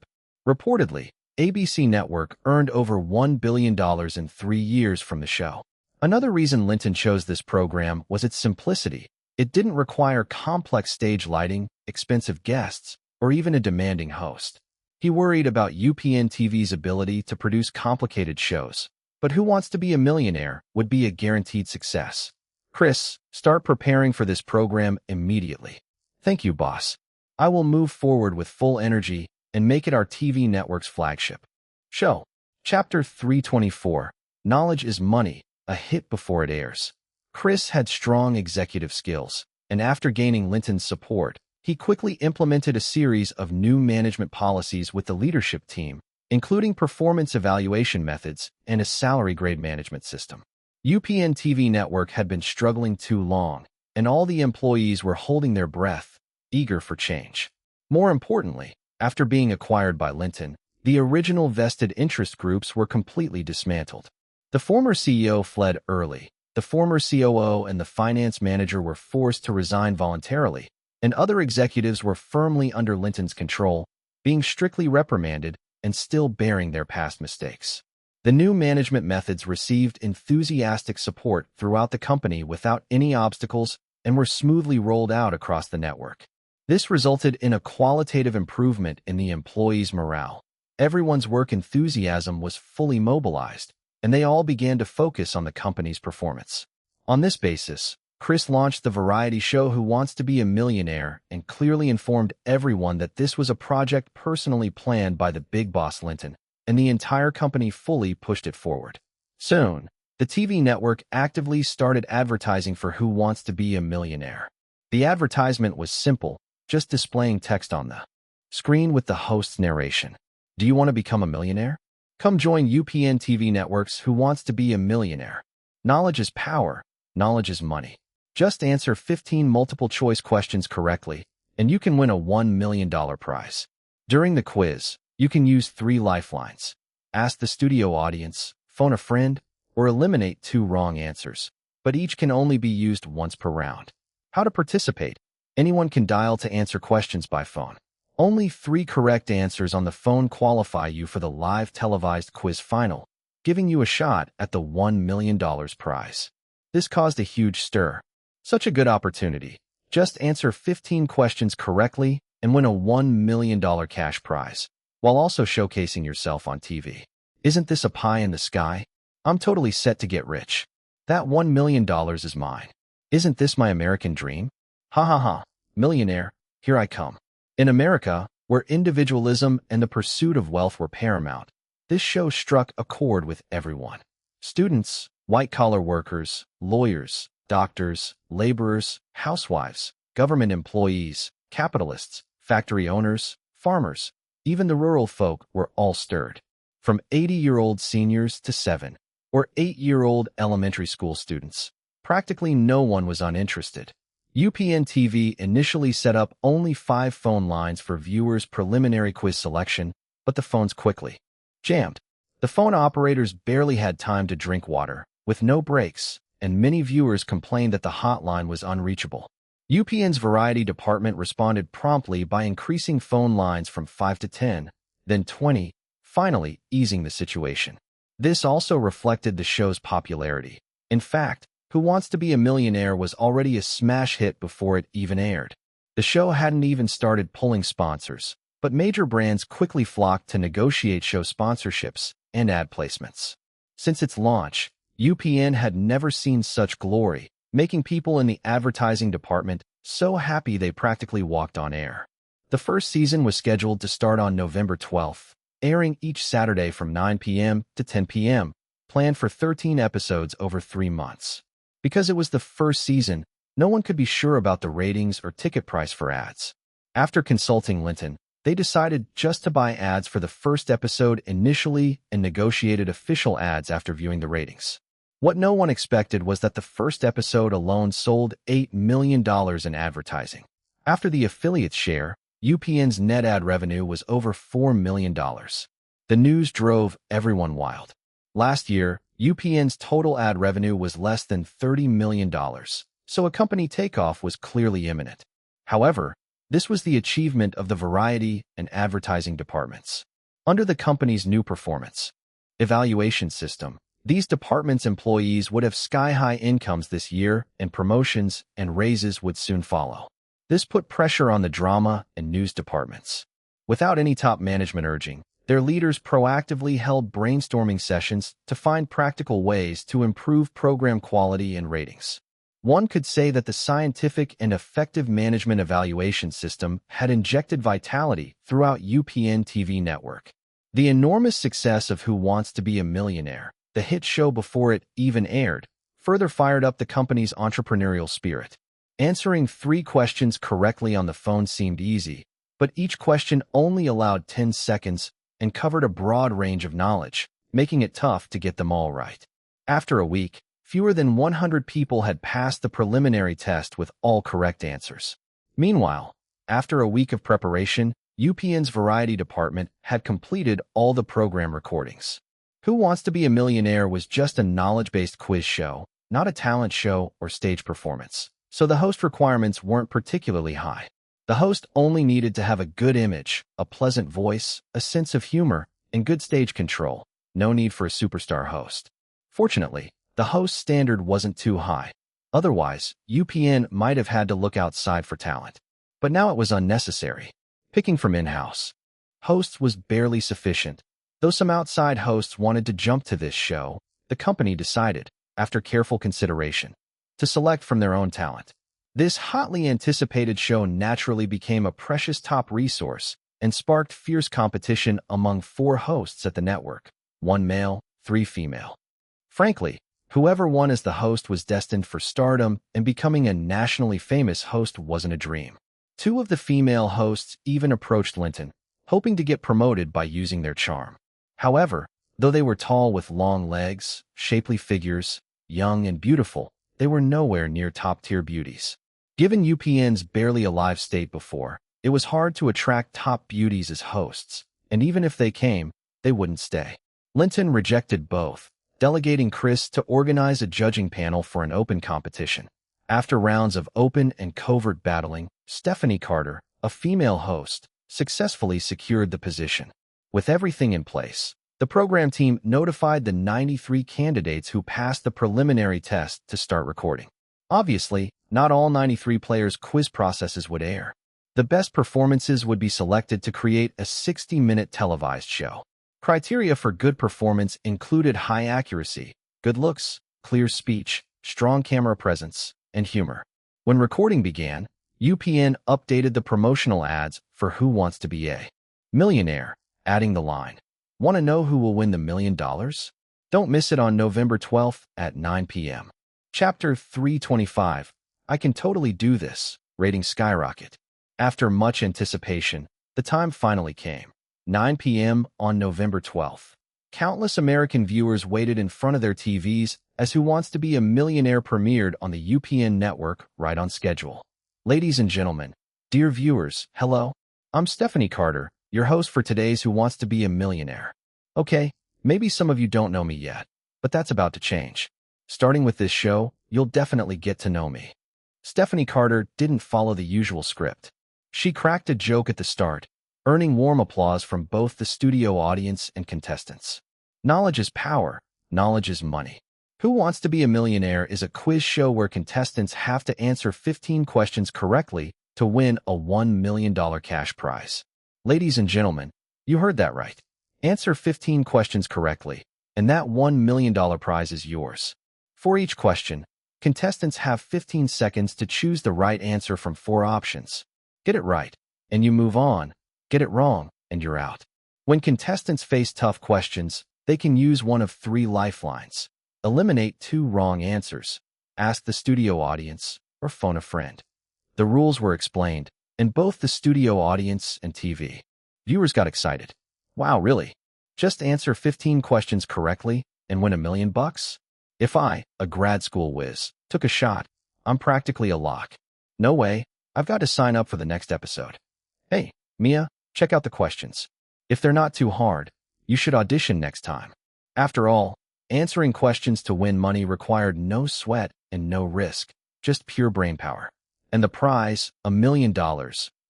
Reportedly, ABC Network earned over $1 billion in 3 years from the show. Another reason Linton chose this program was its simplicity. It didn't require complex stage lighting, expensive guests, or even a demanding host. He worried about UPN TV's ability to produce complicated shows, but Who Wants to Be a Millionaire would be a guaranteed success. Chris, start preparing for this program immediately. Thank you, boss. I will move forward with full energy and make it our TV network's flagship show. Chapter 324, Knowledge is Money, a hit before it airs. Chris had strong executive skills, and after gaining Linton's support, he quickly implemented a series of new management policies with the leadership team, including performance evaluation methods and a salary grade management system. UPN TV network had been struggling too long, and all the employees were holding their breath, eager for change. More importantly, after being acquired by Linton, the original vested interest groups were completely dismantled. The former CEO fled early, the former COO and the finance manager were forced to resign voluntarily, and other executives were firmly under Linton's control, being strictly reprimanded and still bearing their past mistakes. The new management methods received enthusiastic support throughout the company without any obstacles and were smoothly rolled out across the network. This resulted in a qualitative improvement in the employees' morale. Everyone's work enthusiasm was fully mobilized, and they all began to focus on the company's performance. On this basis, Chris launched the variety show Who Wants to Be a Millionaire and clearly informed everyone that this was a project personally planned by the big boss Linton, and the entire company fully pushed it forward. Soon, the TV network actively started advertising for Who Wants to Be a Millionaire. The advertisement was simple, just displaying text on the screen with the host's narration. Do you want to become a millionaire? Come join UPN TV Network's Who Wants to Be a Millionaire. Knowledge is power. Knowledge is money. Just answer 15 multiple-choice questions correctly, and you can win a $1 million prize. During the quiz, you can use 3 lifelines. Ask the studio audience, phone a friend, or eliminate 2 wrong answers, but each can only be used once per round. How to participate? Anyone can dial to answer questions by phone. Only 3 correct answers on the phone qualify you for the live televised quiz final, giving you a shot at the $1 million prize. This caused a huge stir. Such a good opportunity. Just answer 15 questions correctly and win a $1 million cash prize, while also showcasing yourself on TV. Isn't this a pie in the sky? I'm totally set to get rich. That $1 million is mine. Isn't this my American dream? Ha ha ha. Millionaire, here I come. In America, where individualism and the pursuit of wealth were paramount, this show struck a chord with everyone. Students, white-collar workers, lawyers, doctors, laborers, housewives, government employees, capitalists, factory owners, farmers, even the rural folk were all stirred. From 80-year-old seniors to 7- or 8-year-old elementary school students, practically no one was uninterested. UPN TV initially set up only 5 phone lines for viewers' preliminary quiz selection, but the phones quickly jammed. The phone operators barely had time to drink water, with no breaks, and many viewers complained that the hotline was unreachable. UPN's variety department responded promptly by increasing phone lines from 5 to 10, then 20, finally easing the situation. This also reflected the show's popularity. In fact, Who Wants to Be a Millionaire was already a smash hit before it even aired. The show hadn't even started pulling sponsors, but major brands quickly flocked to negotiate show sponsorships and ad placements. Since its launch, UPN had never seen such glory, making people in the advertising department so happy they practically walked on air. The first season was scheduled to start on November 12th, airing each Saturday from 9 p.m. to 10 p.m., planned for 13 episodes over 3 months. Because it was the first season, no one could be sure about the ratings or ticket price for ads. After consulting Linton, they decided just to buy ads for the first episode initially and negotiated official ads after viewing the ratings. What no one expected was that the first episode alone sold $8 million in advertising. After the affiliates share, UPN's net ad revenue was over $4 million. The news drove everyone wild. Last year, UPN's total ad revenue was less than $30 million, so a company takeoff was clearly imminent. However, this was the achievement of the variety and advertising departments. Under the company's new performance evaluation system, these departments' employees would have sky-high incomes this year, and promotions and raises would soon follow. This put pressure on the drama and news departments. Without any top management urging, Their leaders proactively held brainstorming sessions to find practical ways to improve program quality and ratings. One could say that the scientific and effective management evaluation system had injected vitality throughout UPN TV network. The enormous success of Who Wants to Be a Millionaire, the hit show before it even aired, further fired up the company's entrepreneurial spirit. Answering 3 questions correctly on the phone seemed easy, but each question only allowed 10 seconds and covered a broad range of knowledge, making it tough to get them all right. After a week, fewer than 100 people had passed the preliminary test with all correct answers. Meanwhile, after a week of preparation, UPN's variety department had completed all the program recordings. Who Wants to Be a Millionaire was just a knowledge-based quiz show, not a talent show or stage performance, so the host requirements weren't particularly high. The host only needed to have a good image, a pleasant voice, a sense of humor, and good stage control. No need for a superstar host. Fortunately, the host standard wasn't too high. Otherwise, UPN might have had to look outside for talent. But now it was unnecessary. Picking from in-house hosts was barely sufficient. Though some outside hosts wanted to jump to this show, the company decided, after careful consideration, to select from their own talent. This hotly anticipated show naturally became a precious top resource and sparked fierce competition among 4 hosts at the network, 1 male, 3 female. Frankly, whoever won as the host was destined for stardom, and becoming a nationally famous host wasn't a dream. 2 of the female hosts even approached Linton, hoping to get promoted by using their charm. However, though they were tall with long legs, shapely figures, young and beautiful, they were nowhere near top-tier beauties. Given UPN's barely alive state before, it was hard to attract top beauties as hosts, and even if they came, they wouldn't stay. Linton rejected both, delegating Chris to organize a judging panel for an open competition. After rounds of open and covert battling, Stephanie Carter, a female host, successfully secured the position. With everything in place, the program team notified the 93 candidates who passed the preliminary test to start recording. Obviously, not all 93 players' quiz processes would air. The best performances would be selected to create a 60-minute televised show. Criteria for good performance included high accuracy, good looks, clear speech, strong camera presence, and humor. When recording began, UPN updated the promotional ads for Who Wants to Be a Millionaire, adding the line, "Want to know who will win the $1 million? Don't miss it on November 12th at 9 p.m. Chapter 325, I Can Totally Do This, ratings skyrocket. After much anticipation, the time finally came. 9 p.m. on November 12th. Countless American viewers waited in front of their TVs as Who Wants to Be a Millionaire premiered on the UPN network right on schedule. Ladies and gentlemen, dear viewers, hello. I'm Stephanie Carter, your host for today's Who Wants to Be a Millionaire. Okay, maybe some of you don't know me yet, but that's about to change. Starting with this show, you'll definitely get to know me. Stephanie Carter didn't follow the usual script. She cracked a joke at the start, earning warm applause from both the studio audience and contestants. Knowledge is power. Knowledge is money. Who Wants to Be a Millionaire is a quiz show where contestants have to answer 15 questions correctly to win a $1 million cash prize. Ladies and gentlemen, you heard that right. Answer 15 questions correctly, and that $1 million prize is yours. For each question, contestants have 15 seconds to choose the right answer from 4 options. Get it right, and you move on. Get it wrong, and you're out. When contestants face tough questions, they can use one of 3 lifelines. Eliminate 2 wrong answers, ask the studio audience, or phone a friend. The rules were explained, and both the studio audience and TV viewers got excited. Wow, really? Just answer 15 questions correctly and win $1 million? If I, a grad school whiz, took a shot, I'm practically a lock. No way, I've got to sign up for the next episode. Hey, Mia, check out the questions. If they're not too hard, you should audition next time. After all, answering questions to win money required no sweat and no risk, just pure brainpower. And the prize, $1 million,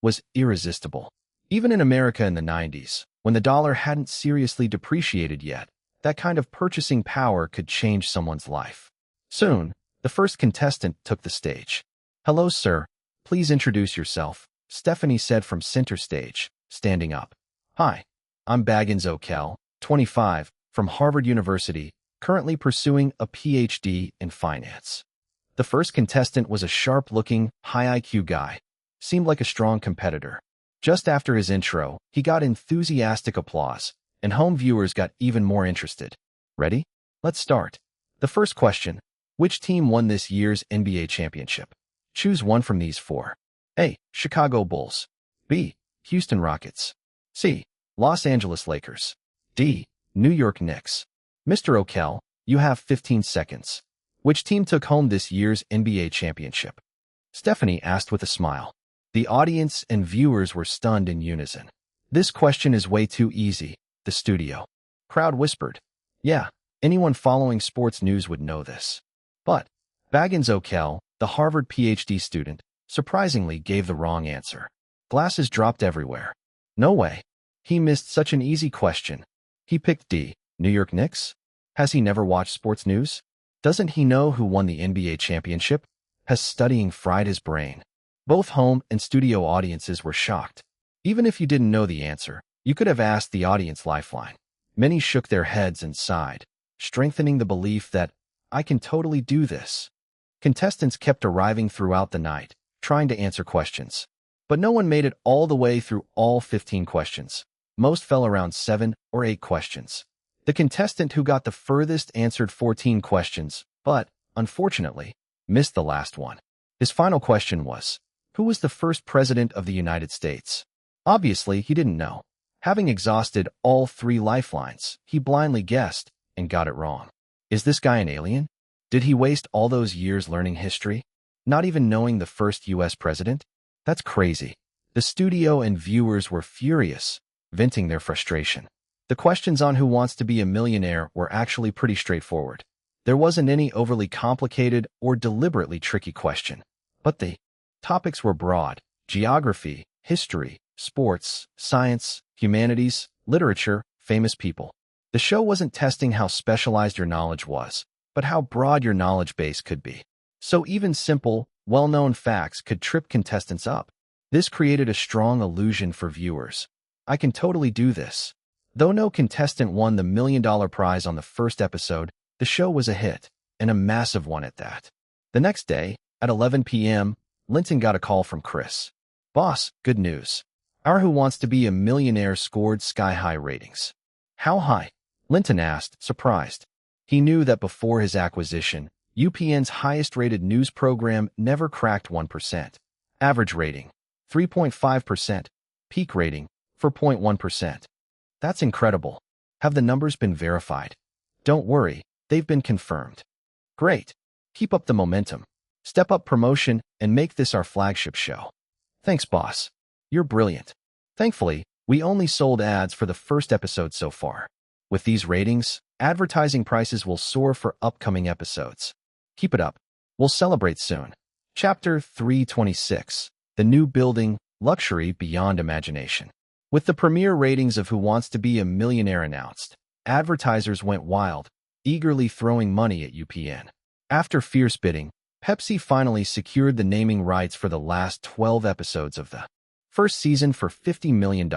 was irresistible. Even in America in the 90s, when the dollar hadn't seriously depreciated yet, that kind of purchasing power could change someone's life. Soon, the first contestant took the stage. Hello, sir. Please introduce yourself, Stephanie said from center stage, standing up. Hi, I'm Baggins O'Kel, 25, from Harvard University, currently pursuing a PhD in finance. The first contestant was a sharp-looking, high IQ guy. Seemed like a strong competitor. Just after his intro, he got enthusiastic applause, and home viewers got even more interested. Ready? Let's start. The first question: which team won this year's NBA championship? Choose one from these four. A. Chicago Bulls. B. Houston Rockets. C. Los Angeles Lakers. D. New York Knicks. Mr. O'Kel, you have 15 seconds. Which team took home this year's NBA championship? Stephanie asked with a smile. The audience and viewers were stunned in unison. This question is way too easy, the studio crowd whispered. Yeah, anyone following sports news would know this. But Baggins O'Kel, the Harvard PhD student, surprisingly gave the wrong answer. Glasses dropped everywhere. No way. He missed such an easy question. He picked D. New York Knicks? Has he never watched sports news? Doesn't he know who won the NBA championship? Has studying fried his brain? Both home and studio audiences were shocked. Even if you didn't know the answer, you could have asked the audience lifeline. Many shook their heads and sighed, strengthening the belief that, I can totally do this. Contestants kept arriving throughout the night, trying to answer questions. But no one made it all the way through all 15 questions. Most fell around 7 or 8 questions. The contestant who got the furthest answered 14 questions, but, unfortunately, missed the last one. His final question was, who was the first president of the United States? Obviously, he didn't know. Having exhausted all 3 lifelines, he blindly guessed and got it wrong. Is this guy an alien? Did he waste all those years learning history? Not even knowing the first U.S. president? That's crazy. The studio and viewers were furious, venting their frustration. The questions on Who Wants to Be a Millionaire were actually pretty straightforward. There wasn't any overly complicated or deliberately tricky question. But the topics were broad: geography, history, sports, science, humanities, literature, famous people. The show wasn't testing how specialized your knowledge was, but how broad your knowledge base could be. So even simple, well-known facts could trip contestants up. This created a strong illusion for viewers. I can totally do this. Though no contestant won the $1 million prize on the first episode, the show was a hit, and a massive one at that. The next day, at 11 p.m., Linton got a call from Chris. Boss, good news. Our Who Wants to Be a Millionaire scored sky-high ratings. How high? Linton asked, surprised. He knew that before his acquisition, UPN's highest-rated news program never cracked 1%. Average rating, 3.5%. Peak rating, 4.1%. That's incredible. Have the numbers been verified? Don't worry, they've been confirmed. Great. Keep up the momentum. Step up promotion and make this our flagship show. Thanks, boss. You're brilliant. Thankfully, we only sold ads for the first episode so far. With these ratings, advertising prices will soar for upcoming episodes. Keep it up. We'll celebrate soon. Chapter 326. The New Building, Luxury Beyond Imagination. With the premiere ratings of Who Wants to Be a Millionaire announced, advertisers went wild, eagerly throwing money at UPN. After fierce bidding, Pepsi finally secured the naming rights for the last 12 episodes of the first season for $50 million.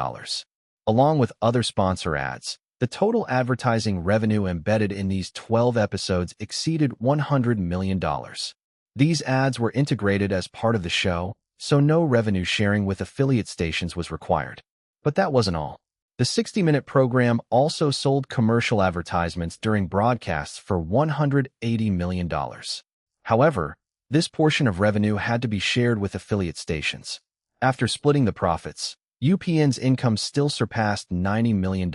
Along with other sponsor ads, the total advertising revenue embedded in these 12 episodes exceeded $100 million. These ads were integrated as part of the show, so no revenue sharing with affiliate stations was required. But that wasn't all. The 60-minute program also sold commercial advertisements during broadcasts for $180 million. However, this portion of revenue had to be shared with affiliate stations. After splitting the profits, UPN's income still surpassed $90 million.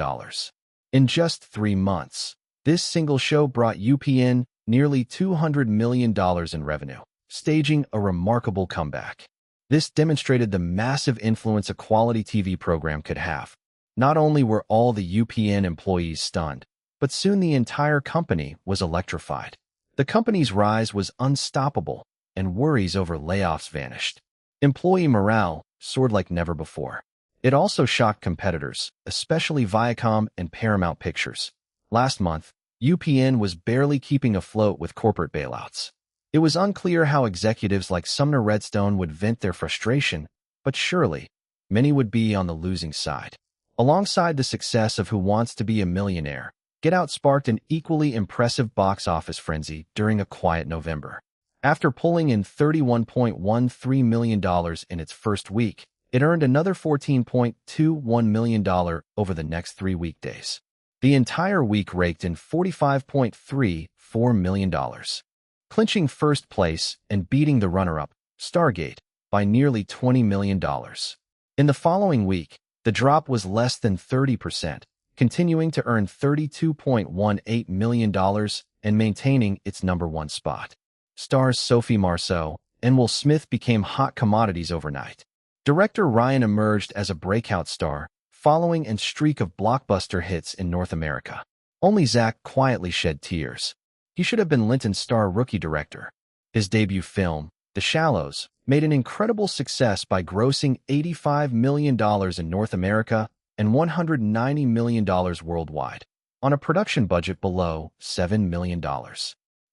In just 3 months, this single show brought UPN nearly $200 million in revenue, staging a remarkable comeback. This demonstrated the massive influence a quality TV program could have. Not only were all the UPN employees stunned, but soon the entire company was electrified. The company's rise was unstoppable, and worries over layoffs vanished. Employee morale soared like never before. It also shocked competitors, especially Viacom and Paramount Pictures. Last month, UPN was barely keeping afloat with corporate bailouts. It was unclear how executives like Sumner Redstone would vent their frustration, but surely, many would be on the losing side. Alongside the success of Who Wants to Be a Millionaire, Get Out sparked an equally impressive box office frenzy during a quiet November. After pulling in $31.13 million in its first week, it earned another $14.21 million over the next 3 weekdays. The entire week raked in $45.34 million, clinching first place and beating the runner-up, Stargate, by nearly $20 million. In the following week, the drop was less than 30%, continuing to earn $32.18 million and maintaining its #1 spot. Stars Sophie Marceau and Will Smith became hot commodities overnight. Director Ryan emerged as a breakout star, following a streak of blockbuster hits in North America. Only Zach quietly shed tears. He should have been Linton's star rookie director. His debut film, The Shallows, made an incredible success by grossing $85 million in North America and $190 million worldwide, on a production budget below $7 million.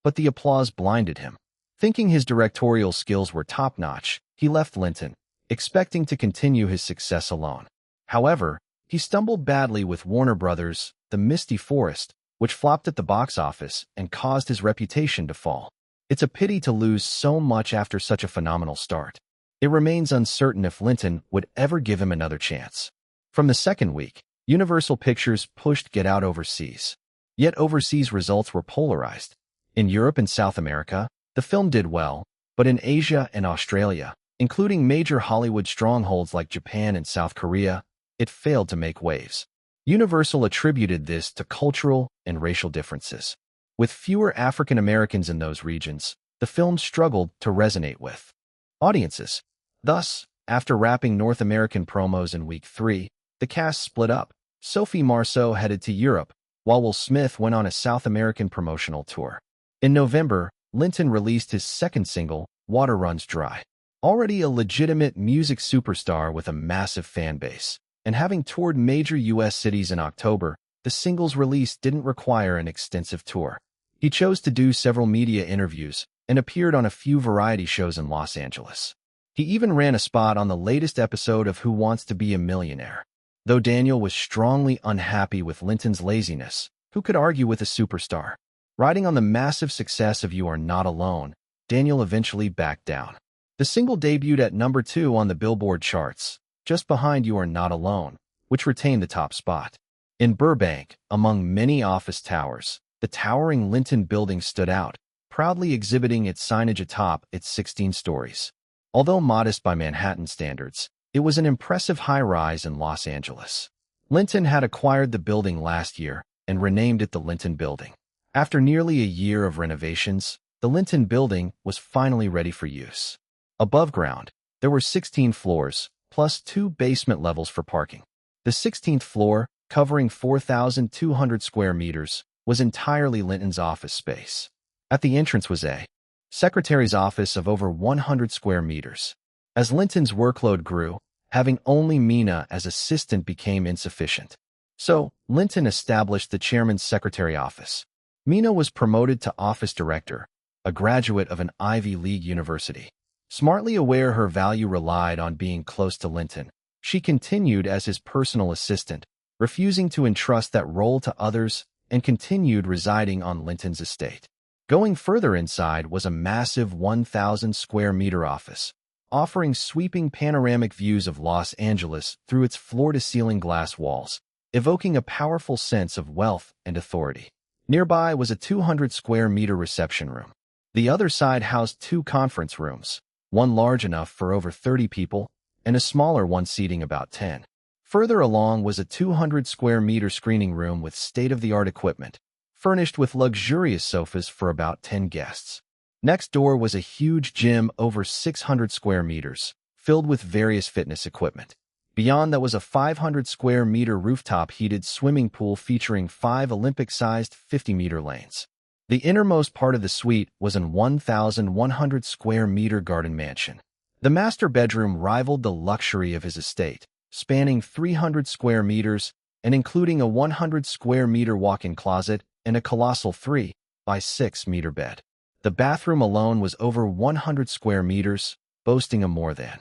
But the applause blinded him. Thinking his directorial skills were top-notch, he left Linton, expecting to continue his success alone. However, he stumbled badly with Warner Brothers' The Misty Forest, which flopped at the box office and caused his reputation to fall. It's a pity to lose so much after such a phenomenal start. It remains uncertain if Linton would ever give him another chance. From the second week, Universal Pictures pushed Get Out overseas. Yet overseas results were polarized. In Europe and South America, the film did well, but in Asia and Australia, including major Hollywood strongholds like Japan and South Korea, it failed to make waves. Universal attributed this to cultural and racial differences. With fewer African Americans in those regions, the film struggled to resonate with audiences. Thus, after wrapping North American promos in week 3, the cast split up. Sophie Marceau headed to Europe, while Will Smith went on a South American promotional tour. In November, Linton released his second single, Water Runs Dry. Already a legitimate music superstar with a massive fan base, and having toured major U.S. cities in October, the single's release didn't require an extensive tour. He chose to do several media interviews and appeared on a few variety shows in Los Angeles. He even ran a spot on the latest episode of Who Wants to Be a Millionaire. Though Daniel was strongly unhappy with Linton's laziness, who could argue with a superstar? Riding on the massive success of You Are Not Alone, Daniel eventually backed down. The single debuted at #2 on the Billboard charts, just behind You Are Not Alone, which retained the top spot. In Burbank, among many office towers, the towering Linton building stood out, proudly exhibiting its signage atop its 16 stories. Although modest by Manhattan standards, it was an impressive high-rise in Los Angeles. Linton had acquired the building last year and renamed it the Linton Building. After nearly a year of renovations, the Linton Building was finally ready for use. Above ground, there were 16 floors, plus 2 basement levels for parking. The 16th floor, covering 4,200 square meters, was entirely Linton's office space. At the entrance was a secretary's office of over 100 square meters. As Linton's workload grew, having only Mina as assistant became insufficient. So, Linton established the chairman's secretary office. Mina was promoted to office director, a graduate of an Ivy League university. Smartly aware her value relied on being close to Linton, she continued as his personal assistant, refusing to entrust that role to others, and continued residing on Linton's estate. Going further inside was a massive 1,000 square meter office, offering sweeping panoramic views of Los Angeles through its floor-to-ceiling glass walls, evoking a powerful sense of wealth and authority. Nearby was a 200 square meter reception room. The other side housed 2 conference rooms, one large enough for over 30 people, and a smaller one seating about 10. Further along was a 200 square meter screening room with state-of-the-art equipment, furnished with luxurious sofas for about 10 guests. Next door was a huge gym over 600 square meters, filled with various fitness equipment. Beyond that was a 500 square meter rooftop heated swimming pool featuring 5 Olympic-sized 50-meter lanes. The innermost part of the suite was an 1,100 square meter garden mansion. The master bedroom rivaled the luxury of his estate, spanning 300 square meters and including a 100 square meter walk-in closet and a colossal 3 by 6 meter bed. The bathroom alone was over 100 square meters, boasting a more than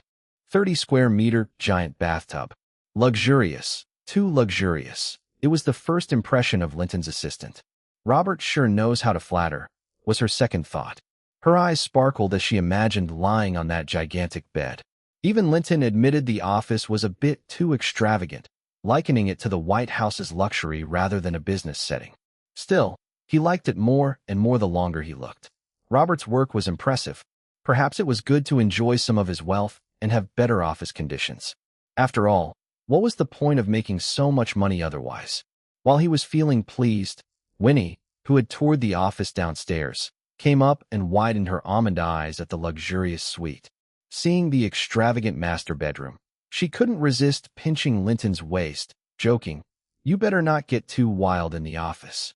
30 square meter giant bathtub. Luxurious, Too luxurious. It was the first impression of Linton's assistant. Robert sure knows how to flatter, was her second thought. Her eyes sparkled as she imagined lying on that gigantic bed. Even Linton admitted the office was a bit too extravagant, likening it to the White House's luxury rather than a business setting. Still, he liked it more and more the longer he looked. Robert's work was impressive. Perhaps it was good to enjoy some of his wealth and have better office conditions. After all, what was the point of making so much money otherwise? While he was feeling pleased, Winnie, who had toured the office downstairs, came up and widened her almond eyes at the luxurious suite. Seeing the extravagant master bedroom, she couldn't resist pinching Linton's waist, joking, "You better not get too wild in the office."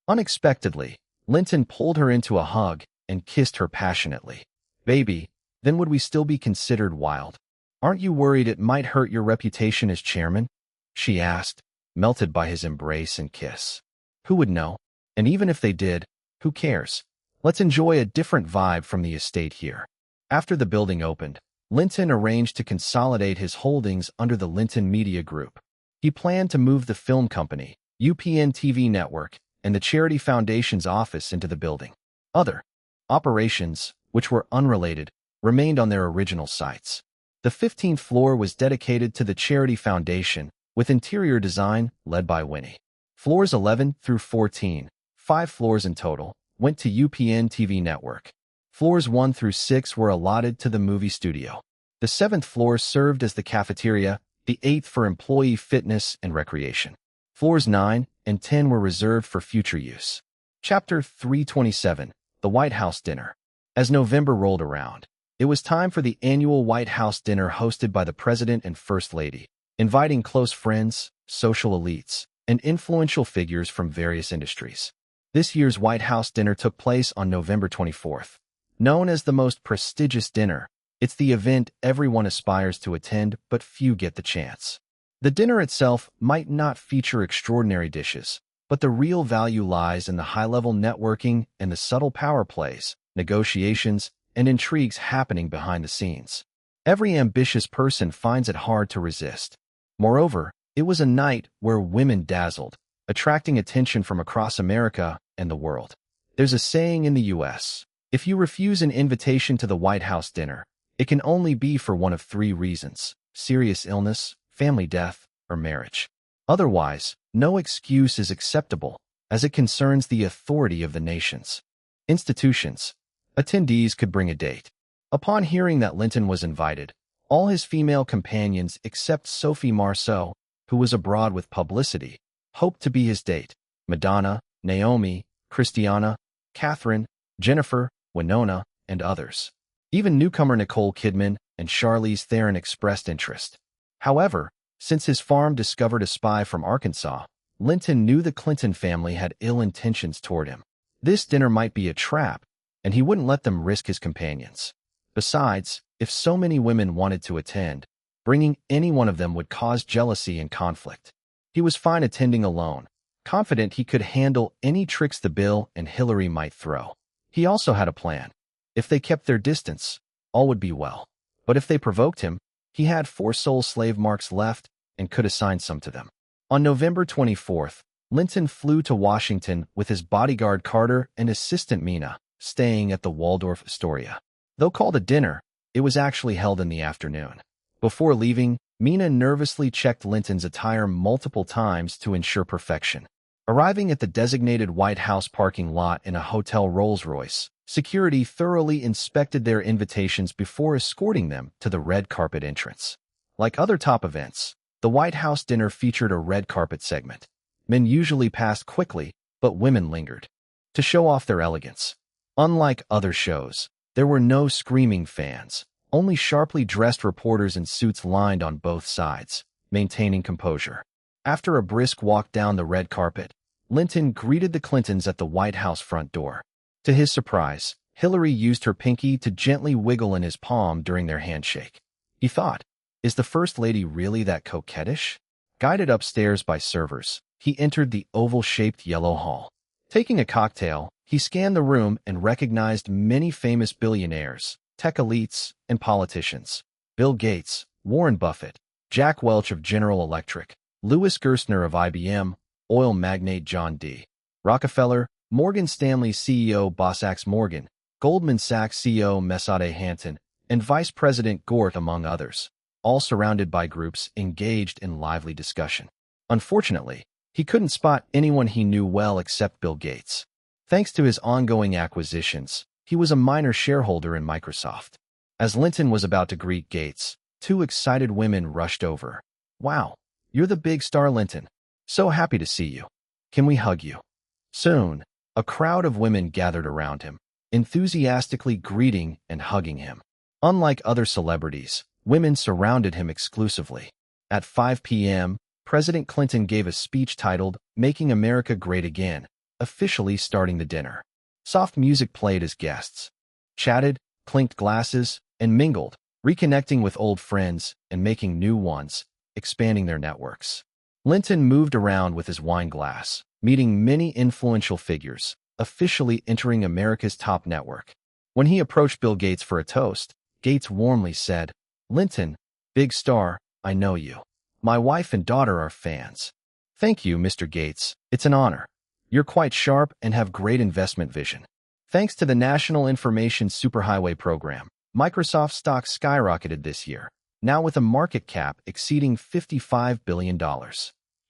Unexpectedly, Linton pulled her into a hug and kissed her passionately. "Baby, then would we still be considered wild? Aren't you worried it might hurt your reputation as chairman?" she asked, melted by his embrace and kiss. Who would know? And even if they did, who cares? Let's enjoy a different vibe from the estate here. After the building opened, Linton arranged to consolidate his holdings under the Linton Media Group. He planned to move the film company, UPN TV network, and the Charity Foundation's office into the building. Other operations, which were unrelated, remained on their original sites. The 15th floor was dedicated to the Charity Foundation, with interior design led by Winnie. Floors 11 through 14, 5 floors in total, went to UPN TV network. Floors 1 through 6 were allotted to the movie studio. The 7th floor served as the cafeteria, the 8th for employee fitness and recreation. Floors 9 and 10 were reserved for future use. Chapter 327, The White House Dinner. As November rolled around, it was time for the annual White House dinner hosted by the President and First Lady, inviting close friends, social elites, and influential figures from various industries. This year's White House dinner took place on November 24th. Known as the most prestigious dinner, it's the event everyone aspires to attend, but few get the chance. The dinner itself might not feature extraordinary dishes, but the real value lies in the high-level networking and the subtle power plays, negotiations, and intrigues happening behind the scenes. Every ambitious person finds it hard to resist. Moreover, it was a night where women dazzled, attracting attention from across America and the world. There's a saying in the U.S., if you refuse an invitation to the White House dinner, it can only be for one of 3 reasons: serious illness, family death, or marriage. Otherwise, no excuse is acceptable, as it concerns the authority of the nation's institutions. Attendees could bring a date. Upon hearing that Linton was invited, all his female companions except Sophie Marceau, who was abroad with publicity, hoped to be his date. Madonna, Naomi, Christiana, Catherine, Jennifer, Winona, and others. Even newcomer Nicole Kidman and Charlize Theron expressed interest. However, since his farm discovered a spy from Arkansas, Linton knew the Clinton family had ill intentions toward him. This dinner might be a trap, and he wouldn't let them risk his companions. Besides, if so many women wanted to attend, bringing any one of them would cause jealousy and conflict. He was fine attending alone, confident he could handle any tricks the Bill and Hillary might throw. He also had a plan. If they kept their distance, all would be well. But if they provoked him, he had 4 soul slave marks left and could assign some to them. On November 24th, Linton flew to Washington with his bodyguard Carter and assistant Mina, staying at the Waldorf Astoria. Though called a dinner, it was actually held in the afternoon. Before leaving, Mina nervously checked Linton's attire multiple times to ensure perfection. Arriving at the designated White House parking lot in a hotel Rolls-Royce, security thoroughly inspected their invitations before escorting them to the red carpet entrance. Like other top events, the White House dinner featured a red carpet segment. Men usually passed quickly, but women lingered to show off their elegance. Unlike other shows, there were no screaming fans, only sharply dressed reporters in suits lined on both sides, maintaining composure. After a brisk walk down the red carpet, Linton greeted the Clintons at the White House front door. To his surprise, Hillary used her pinky to gently wiggle in his palm during their handshake. He thought, is the First Lady really that coquettish? Guided upstairs by servers, he entered the oval-shaped yellow hall. Taking a cocktail, he scanned the room and recognized many famous billionaires, tech elites, and politicians. Bill Gates, Warren Buffett, Jack Welch of General Electric, Louis Gerstner of IBM, oil magnate John D. Rockefeller, Morgan Stanley CEO Bossax Morgan, Goldman Sachs CEO Messade Hanton, and Vice President Gort, among others, all surrounded by groups engaged in lively discussion. Unfortunately, he couldn't spot anyone he knew well except Bill Gates. Thanks to his ongoing acquisitions, he was a minor shareholder in Microsoft. As Linton was about to greet Gates, two excited women rushed over. "Wow, you're the big star, Linton. So happy to see you. Can we hug you?" Soon, a crowd of women gathered around him, enthusiastically greeting and hugging him. Unlike other celebrities, women surrounded him exclusively. At 5 p.m., President Clinton gave a speech titled "Making America Great Again," officially starting the dinner. Soft music played as guests chatted, clinked glasses, and mingled, reconnecting with old friends and making new ones, expanding their networks. Linton moved around with his wine glass, meeting many influential figures, officially entering America's top network. When he approached Bill Gates for a toast, Gates warmly said, "Linton, big star, I know you. My wife and daughter are fans." "Thank you, Mr. Gates. It's an honor. You're quite sharp and have great investment vision." Thanks to the National Information Superhighway Program, Microsoft stock skyrocketed this year, now with a market cap exceeding $55 billion.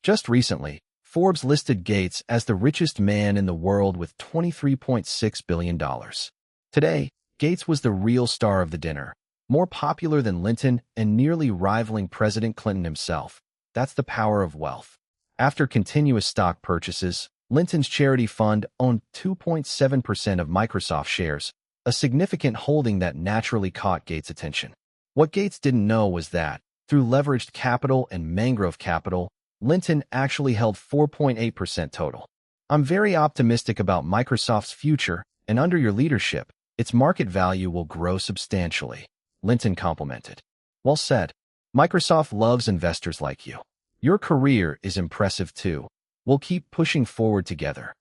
Just recently, Forbes listed Gates as the richest man in the world with $23.6 billion. Today, Gates was the real star of the dinner, more popular than Linton and nearly rivaling President Clinton himself. That's the power of wealth. After continuous stock purchases, Linton's charity fund owned 2.7% of Microsoft shares, a significant holding that naturally caught Gates' attention. What Gates didn't know was that, through leveraged capital and mangrove capital, Linton actually held 4.8% total. "I'm very optimistic about Microsoft's future, and under your leadership, its market value will grow substantially," Linton complimented. "Well said. Microsoft loves investors like you. Your career is impressive too. We'll keep pushing forward together."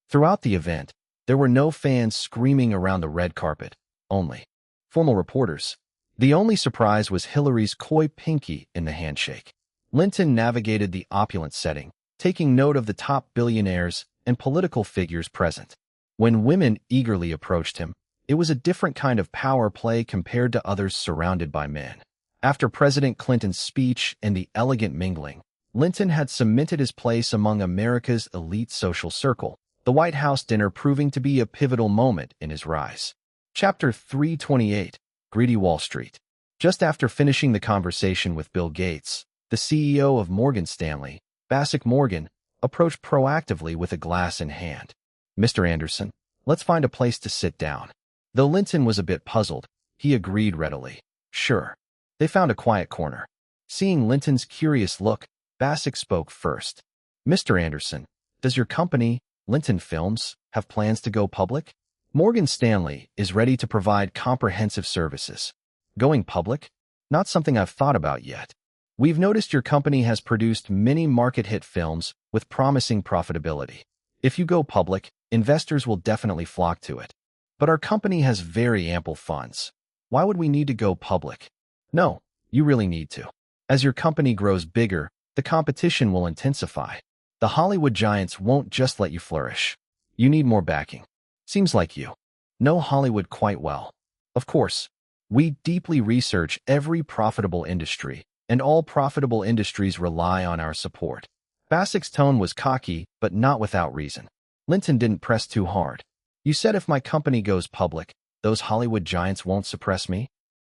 Throughout the event, there were no fans screaming around the red carpet, only formal reporters. The only surprise was Hillary's coy pinky in the handshake. Linton navigated the opulent setting, taking note of the top billionaires and political figures present. When women eagerly approached him, it was a different kind of power play compared to others surrounded by men. After President Clinton's speech and the elegant mingling, Linton had cemented his place among America's elite social circle, the White House dinner proving to be a pivotal moment in his rise. Chapter 328, Greedy Wall Street. Just after finishing the conversation with Bill Gates, the CEO of Morgan Stanley, Bossax Morgan, approached proactively with a glass in hand. "Mr. Anderson, let's find a place to sit down." Though Linton was a bit puzzled, he agreed readily. "Sure." They found a quiet corner. Seeing Linton's curious look, Bossax spoke first. "Mr. Anderson, does your company, Linton Films, have plans to go public?" "Morgan Stanley is ready to provide comprehensive services." "Going public? Not something I've thought about yet. We've noticed your company has produced many market-hit films with promising profitability. If you go public, investors will definitely flock to it. But our company has very ample funds. Why would we need to go public?" "No, you really need to. As your company grows bigger, the competition will intensify. The Hollywood giants won't just let you flourish. You need more backing. Seems like you know Hollywood quite well." "Of course. We deeply research every profitable industry, and all profitable industries rely on our support." Bossax's tone was cocky, but not without reason. Linton didn't press too hard. "You said if my company goes public, those Hollywood giants won't suppress me?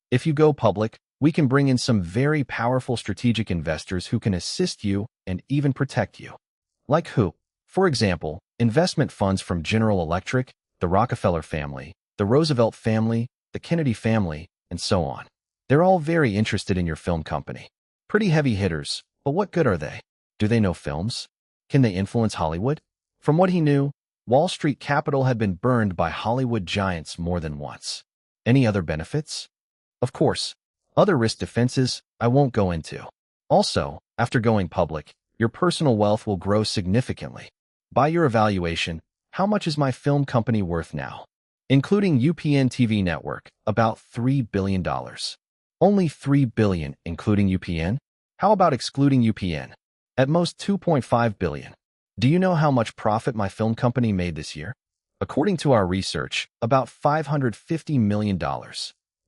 If you go public, we can bring in some very powerful strategic investors who can assist you and even protect you." "Like who?" "For example, investment funds from General Electric, the Rockefeller family, the Roosevelt family, the Kennedy family, and so on. They're all very interested in your film company. Pretty heavy hitters, but what good are they? Do they know films? Can they influence Hollywood?" From what he knew, Wall Street capital had been burned by Hollywood giants more than once. "Any other benefits?" "Of course. Other risk defenses I won't go into. Also, after going public, your personal wealth will grow significantly. By your evaluation, how much is my film company worth now?" "Including UPN TV network, about $3 billion. Only $3 billion including UPN? How about excluding UPN?" At most $2.5 billion. Do you know how much profit my film company made this year? According to our research, about $550 million.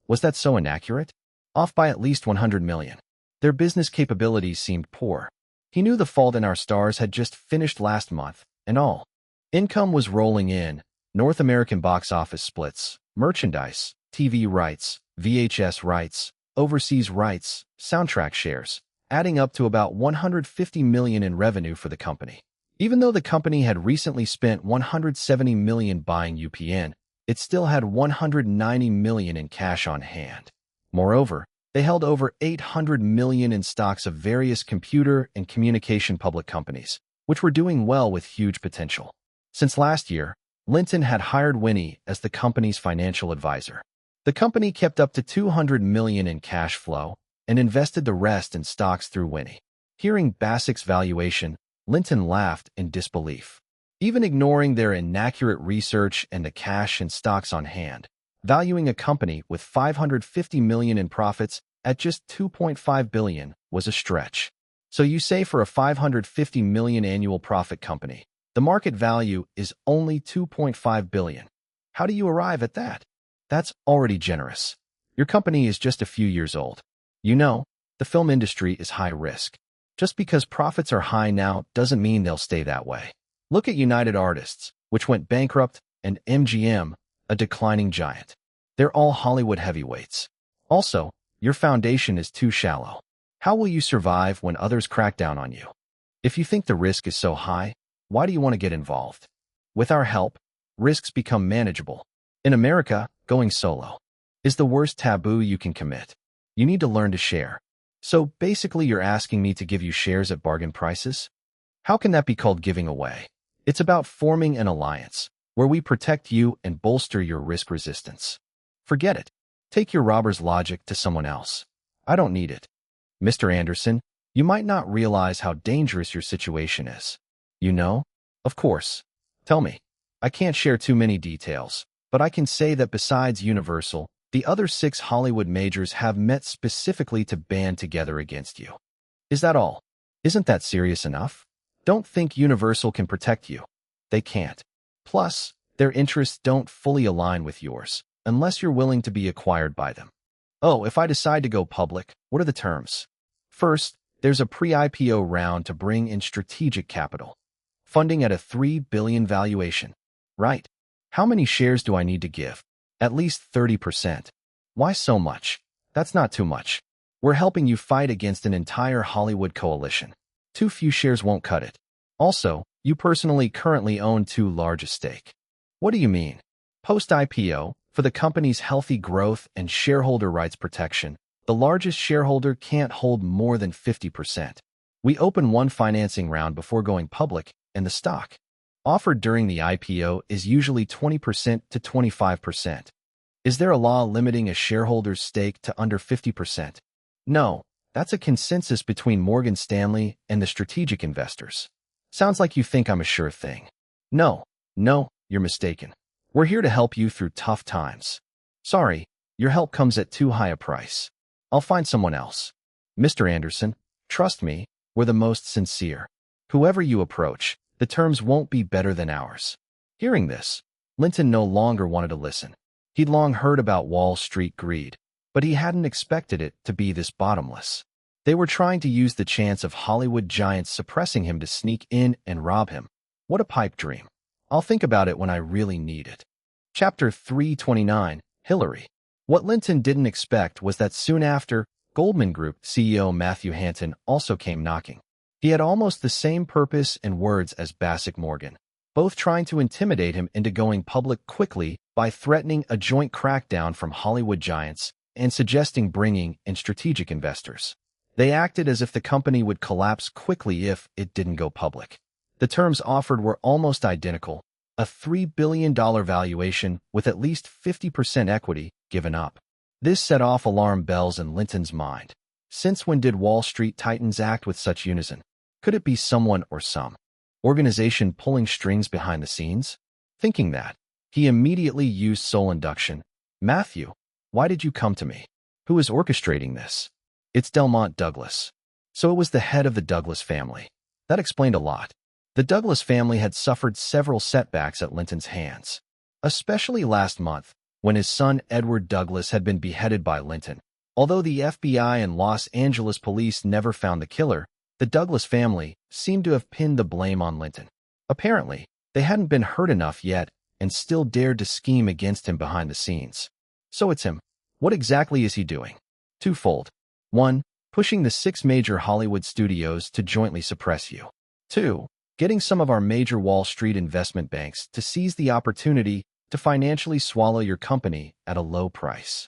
Was that so inaccurate? Off by at least 100 million. Their business capabilities seemed poor. He knew The Fault in Our Stars had just finished last month, and all. Income was rolling in, North American box office splits, merchandise, TV rights, VHS rights, overseas rights, soundtrack shares, adding up to about 150 million in revenue for the company. Even though the company had recently spent 170 million buying UPN, it still had 190 million in cash on hand. Moreover, they held over 800 million in stocks of various computer and communication public companies, which were doing well with huge potential. Since last year, Linton had hired Winnie as the company's financial advisor. The company kept up to 200 million in cash flow and invested the rest in stocks through Winnie. Hearing Basic's valuation, Linton laughed in disbelief. Even ignoring their inaccurate research and the cash and stocks on hand, valuing a company with 550 million in profits at just 2.5 billion was a stretch. So you say for a 550 million annual profit company, the market value is only 2.5 billion. How do you arrive at that? That's already generous. Your company is just a few years old. You know, the film industry is high risk. Just because profits are high now doesn't mean they'll stay that way. Look at United Artists, which went bankrupt, and MGM, a declining giant. They're all Hollywood heavyweights. Also, your foundation is too shallow. How will you survive when others crack down on you? If you think the risk is so high, why do you want to get involved? With our help, risks become manageable. In America, going solo is the worst taboo you can commit. You need to learn to share. So basically you're asking me to give you shares at bargain prices? How can that be called giving away? It's about forming an alliance, where we protect you and bolster your risk resistance. Forget it. Take your robber's logic to someone else. I don't need it. Mr. Anderson, you might not realize how dangerous your situation is. You know? Of course. Tell me. I can't share too many details, but I can say that besides Universal, the other 6 Hollywood majors have met specifically to band together against you. Is that all? Isn't that serious enough? Don't think Universal can protect you. They can't. Plus, their interests don't fully align with yours, unless you're willing to be acquired by them. Oh, if I decide to go public, what are the terms? First, there's a pre-IPO round to bring in strategic capital. Funding at a 3 billion valuation. Right. How many shares do I need to give? At least 30%. Why so much? That's not too much. We're helping you fight against an entire Hollywood coalition. Too few shares won't cut it. Also, you personally currently own too large a stake. What do you mean? Post-IPO, for the company's healthy growth and shareholder rights protection, the largest shareholder can't hold more than 50%. We open one financing round before going public, and the stock offered during the IPO is usually 20% to 25%. Is there a law limiting a shareholder's stake to under 50%? No, that's a consensus between Morgan Stanley and the strategic investors. Sounds like you think I'm a sure thing. No, you're mistaken. We're here to help you through tough times. Sorry, your help comes at too high a price. I'll find someone else. Mr. Anderson, trust me, we're the most sincere. Whoever you approach, the terms won't be better than ours. Hearing this, Linton no longer wanted to listen. He'd long heard about Wall Street greed, but he hadn't expected it to be this bottomless. They were trying to use the chance of Hollywood giants suppressing him to sneak in and rob him. What a pipe dream. I'll think about it when I really need it. Chapter 329, Hillary. What Linton didn't expect was that soon after, Goldman Group CEO Matthew Hanton also came knocking. He had almost the same purpose and words as Basic Morgan, both trying to intimidate him into going public quickly by threatening a joint crackdown from Hollywood giants and suggesting bringing in strategic investors. They acted as if the company would collapse quickly if it didn't go public. The terms offered were almost identical, a $3 billion valuation with at least 50% equity given up. This set off alarm bells in Linton's mind. Since when did Wall Street titans act with such unison? Could it be someone or some organization pulling strings behind the scenes? Thinking that, he immediately used soul induction. Matthew, why did you come to me? Who is orchestrating this? It's Delmont Douglas. So it was the head of the Douglas family. That explained a lot. The Douglas family had suffered several setbacks at Linton's hands, especially last month, when his son Edward Douglas had been beheaded by Linton. Although the FBI and Los Angeles police never found the killer, the Douglas family seemed to have pinned the blame on Linton. Apparently, they hadn't been hurt enough yet and still dared to scheme against him behind the scenes. So it's him. What exactly is he doing? Twofold. 1. Pushing the 6 major Hollywood studios to jointly suppress you. 2. Getting some of our major Wall Street investment banks to seize the opportunity to financially swallow your company at a low price.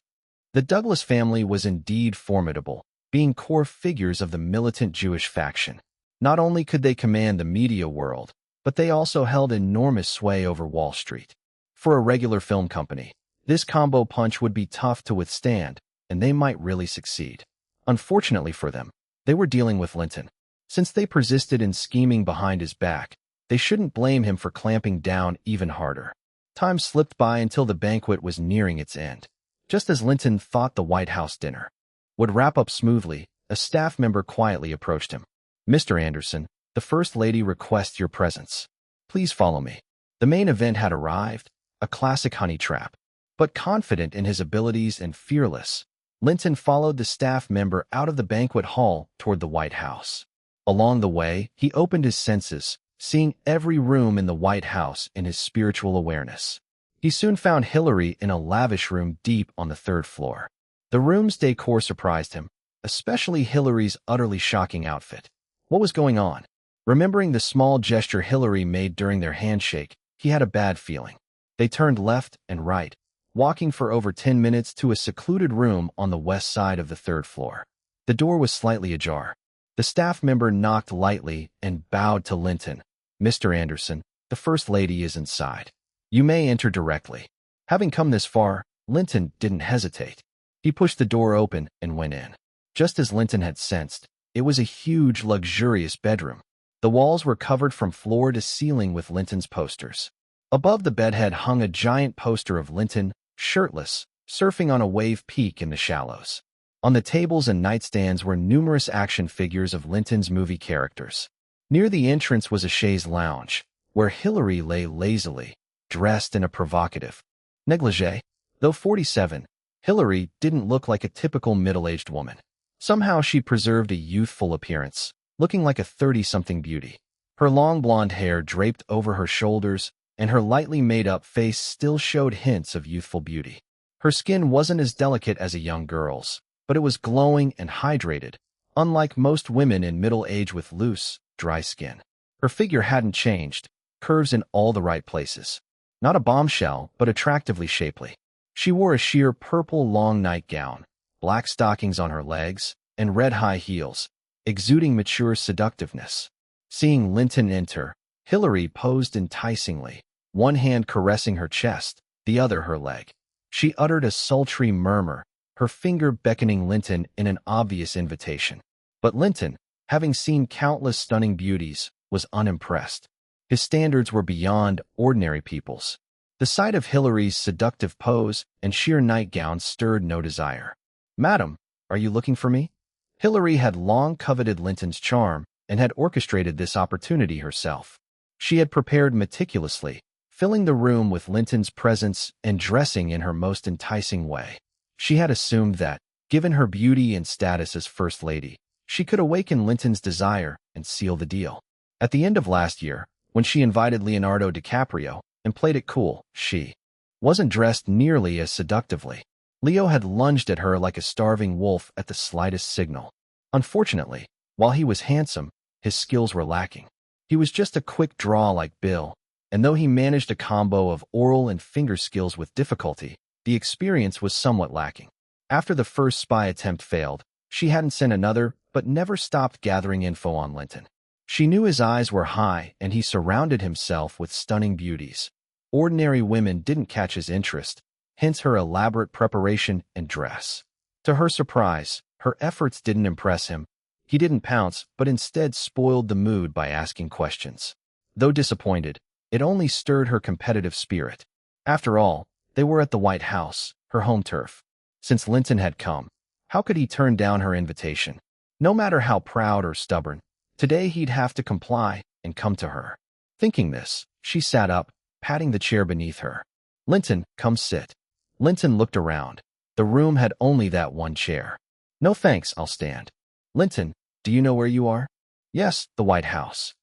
The Douglas family was indeed formidable, being core figures of the militant Jewish faction. Not only could they command the media world, but they also held enormous sway over Wall Street. For a regular film company, this combo punch would be tough to withstand, and they might really succeed. Unfortunately for them, they were dealing with Linton. Since they persisted in scheming behind his back, they shouldn't blame him for clamping down even harder. Time slipped by until the banquet was nearing its end. Just as Linton thought the White House dinner would wrap up smoothly, a staff member quietly approached him. "Mr. Anderson, the First Lady requests your presence. Please follow me." The main event had arrived, a classic honey trap. But confident in his abilities and fearless, Linton followed the staff member out of the banquet hall toward the White House. Along the way, he opened his senses, seeing every room in the White House in his spiritual awareness. He soon found Hillary in a lavish room deep on the 3rd floor. The room's decor surprised him, especially Hillary's utterly shocking outfit. What was going on? Remembering the small gesture Hillary made during their handshake, he had a bad feeling. They turned left and right, walking for over 10 minutes to a secluded room on the west side of the 3rd floor. The door was slightly ajar. The staff member knocked lightly and bowed to Linton. "Mr. Anderson, the First Lady is inside. You may enter directly." Having come this far, Linton didn't hesitate. He pushed the door open and went in. Just as Linton had sensed, it was a huge, luxurious bedroom. The walls were covered from floor to ceiling with Linton's posters. Above the bedhead hung a giant poster of Linton, shirtless, surfing on a wave peak in the shallows. On the tables and nightstands were numerous action figures of Linton's movie characters. Near the entrance was a chaise lounge, where Hillary lay lazily, dressed in a provocative negligee. Though 47, Hillary didn't look like a typical middle-aged woman. Somehow she preserved a youthful appearance, looking like a 30-something beauty. Her long blonde hair draped over her shoulders, and her lightly made-up face still showed hints of youthful beauty. Her skin wasn't as delicate as a young girl's, but it was glowing and hydrated, unlike most women in middle age with loose, dry skin. Her figure hadn't changed, curves in all the right places. Not a bombshell, but attractively shapely. She wore a sheer purple long nightgown, black stockings on her legs, and red high heels, exuding mature seductiveness. Seeing Linton enter, Hillary posed enticingly, one hand caressing her chest, the other her leg. She uttered a sultry murmur, her finger beckoning Linton in an obvious invitation. But Linton, having seen countless stunning beauties, was unimpressed. His standards were beyond ordinary people's. The sight of Hillary's seductive pose and sheer nightgown stirred no desire. "Madam, are you looking for me?" Hillary had long coveted Linton's charm and had orchestrated this opportunity herself. She had prepared meticulously, filling the room with Linton's presence and dressing in her most enticing way. She had assumed that, given her beauty and status as First Lady, she could awaken Linton's desire and seal the deal. At the end of last year, when she invited Leonardo DiCaprio and played it cool, she wasn't dressed nearly as seductively. Leo had lunged at her like a starving wolf at the slightest signal. Unfortunately, while he was handsome, his skills were lacking. He was just a quick draw like Bill, and though he managed a combo of oral and finger skills with difficulty, the experience was somewhat lacking. After the first spy attempt failed, she hadn't sent another, but never stopped gathering info on Linton. She knew his eyes were high and he surrounded himself with stunning beauties. Ordinary women didn't catch his interest, hence her elaborate preparation and dress. To her surprise, her efforts didn't impress him. He didn't pounce, but instead spoiled the mood by asking questions. Though disappointed, it only stirred her competitive spirit. After all, they were at the White House, her home turf. Since Linton had come, how could he turn down her invitation? No matter how proud or stubborn, Today he'd have to comply and come to her. Thinking this, she sat up, patting the chair beneath her. Linton, come sit. Linton looked around. The room had only that one chair. No thanks, I'll stand. Linton, do you know where you are? Yes, the White House.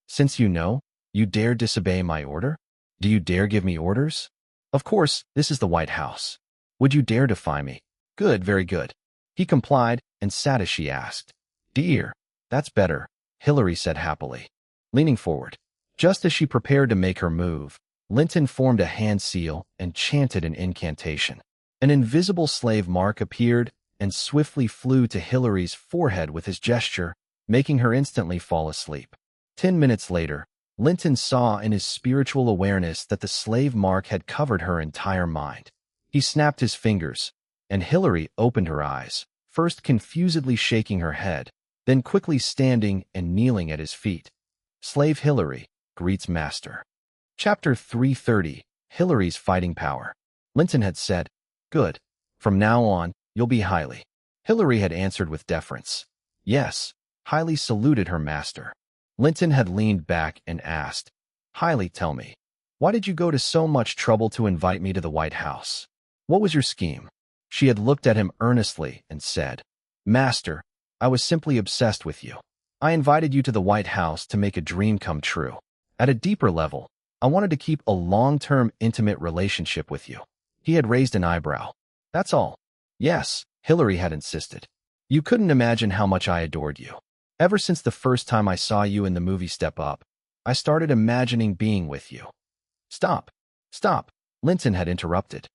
Since you know, you dare disobey my order? Do you dare give me orders? Of course, this is the White House. Would you dare defy me? Good, very good. He complied and sat as she asked. Dear, that's better, Hillary said happily, leaning forward. Just as she prepared to make her move, Linton formed a hand seal and chanted an incantation. An invisible slave mark appeared and swiftly flew to Hillary's forehead with his gesture, making her instantly fall asleep. 10 minutes later, Linton saw in his spiritual awareness that the slave mark had covered her entire mind. He snapped his fingers, and Hillary opened her eyes, first confusedly shaking her head, then quickly standing and kneeling at his feet. Slave Hillary greets Master. Chapter 330, Hillary's Fighting Power. Linton had said, Good. From now on, you'll be Hailey. Hillary had answered with deference. Yes. Hailey saluted her master. Linton had leaned back and asked, Hailey, tell me, why did you go to so much trouble to invite me to the White House? What was your scheme? She had looked at him earnestly and said, Master, I was simply obsessed with you. I invited you to the White House to make a dream come true. At a deeper level, I wanted to keep a long-term intimate relationship with you. He had raised an eyebrow. That's all. Yes, Hillary had insisted. You couldn't imagine how much I adored you. Ever since the first time I saw you in the movie Step Up, I started imagining being with you. Stop. Stop, Linton had interrupted.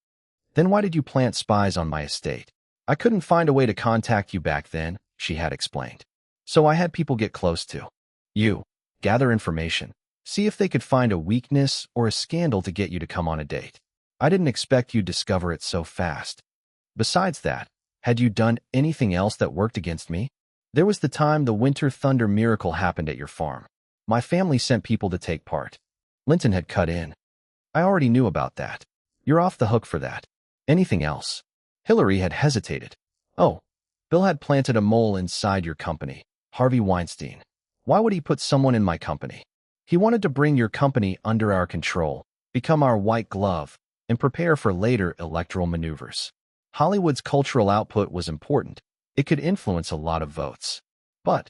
Then why did you plant spies on my estate? I couldn't find a way to contact you back then, she had explained. So I had people get close to you, gather information, see if they could find a weakness or a scandal to get you to come on a date. I didn't expect you'd discover it so fast. Besides that, had you done anything else that worked against me? There was the time the winter thunder miracle happened at your farm. My family sent people to take part. Linton had cut in. I already knew about that. You're off the hook for that. Anything else? Hillary had hesitated. Oh, Bill had planted a mole inside your company, Harvey Weinstein. Why would he put someone in my company? He wanted to bring your company under our control, become our white glove, and prepare for later electoral maneuvers. Hollywood's cultural output was important. It could influence a lot of votes. But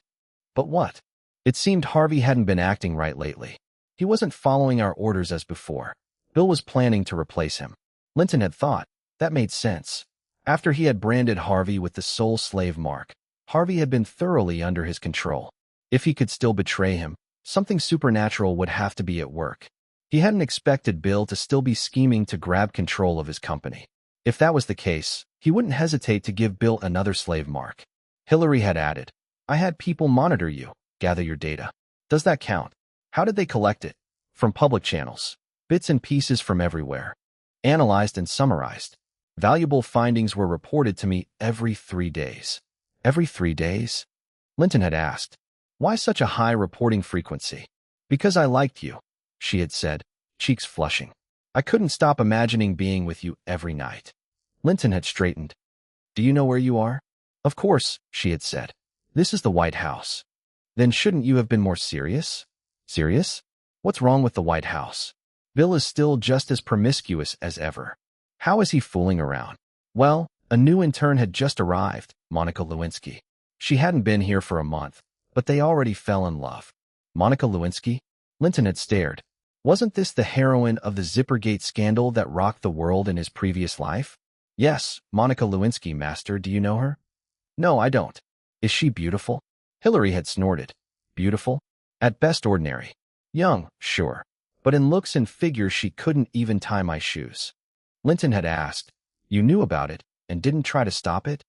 what? It seemed Harvey hadn't been acting right lately. He wasn't following our orders as before. Bill was planning to replace him. Linton had thought. That made sense. After he had branded Harvey with the soul slave mark, Harvey had been thoroughly under his control. If he could still betray him, something supernatural would have to be at work. He hadn't expected Bill to still be scheming to grab control of his company. If that was the case, he wouldn't hesitate to give Bill another slave mark. Hillary had added, I had people monitor you, gather your data. Does that count? How did they collect it? From public channels. Bits and pieces from everywhere. Analyzed and summarized. Valuable findings were reported to me every 3 days. Every 3 days? Linton had asked. Why such a high reporting frequency? Because I liked you, she had said, cheeks flushing. I couldn't stop imagining being with you every night. Linton had straightened. Do you know where you are? Of course, she had said. This is the White House. Then shouldn't you have been more serious? Serious? What's wrong with the White House? Bill is still just as promiscuous as ever. How is he fooling around? Well, a new intern had just arrived, Monica Lewinsky. She hadn't been here for a month, but they already fell in love. Monica Lewinsky? Linton had stared. Wasn't this the heroine of the Zippergate scandal that rocked the world in his previous life? Yes, Monica Lewinsky, Master. Do you know her? No, I don't. Is she beautiful? Hillary had snorted. Beautiful? At best ordinary. Young, sure. But in looks and figure she couldn't even tie my shoes. Linton had asked, You knew about it and didn't try to stop it?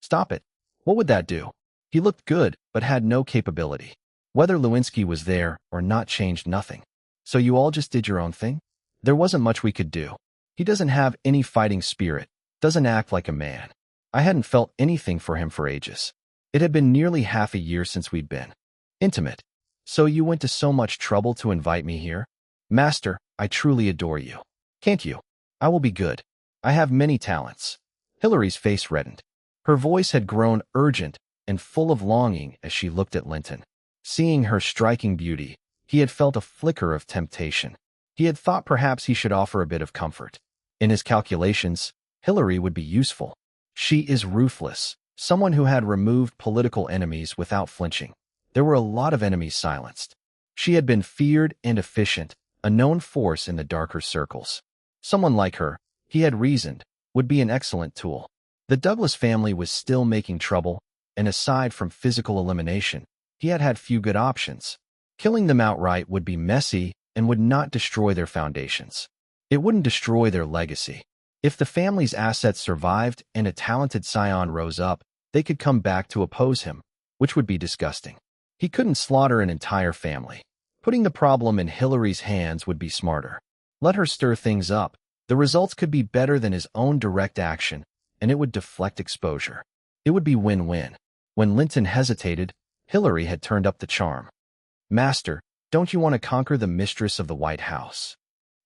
Stop it? What would that do? He looked good, but had no capability. Whether Lewinsky was there or not changed nothing. So you all just did your own thing? There wasn't much we could do. He doesn't have any fighting spirit, doesn't act like a man. I hadn't felt anything for him for ages. It had been nearly half a year since we'd been intimate. So you went to so much trouble to invite me here? Master, I truly adore you. Can't you? I will be good. I have many talents. Hillary's face reddened. Her voice had grown urgent and full of longing as she looked at Linton. Seeing her striking beauty, he had felt a flicker of temptation. He had thought perhaps he should offer a bit of comfort. In his calculations, Hillary would be useful. She is ruthless, someone who had removed political enemies without flinching. There were a lot of enemies silenced. She had been feared and efficient, a known force in the darker circles. Someone like her, he had reasoned, would be an excellent tool. The Douglas family was still making trouble, and aside from physical elimination, he had had few good options. Killing them outright would be messy and would not destroy their foundations. It wouldn't destroy their legacy. If the family's assets survived and a talented scion rose up, they could come back to oppose him, which would be disgusting. He couldn't slaughter an entire family. Putting the problem in Hillary's hands would be smarter. Let her stir things up. The results could be better than his own direct action, and it would deflect exposure. It would be win-win. When Linton hesitated, Hillary had turned up the charm. "Master, don't you want to conquer the mistress of the White House?"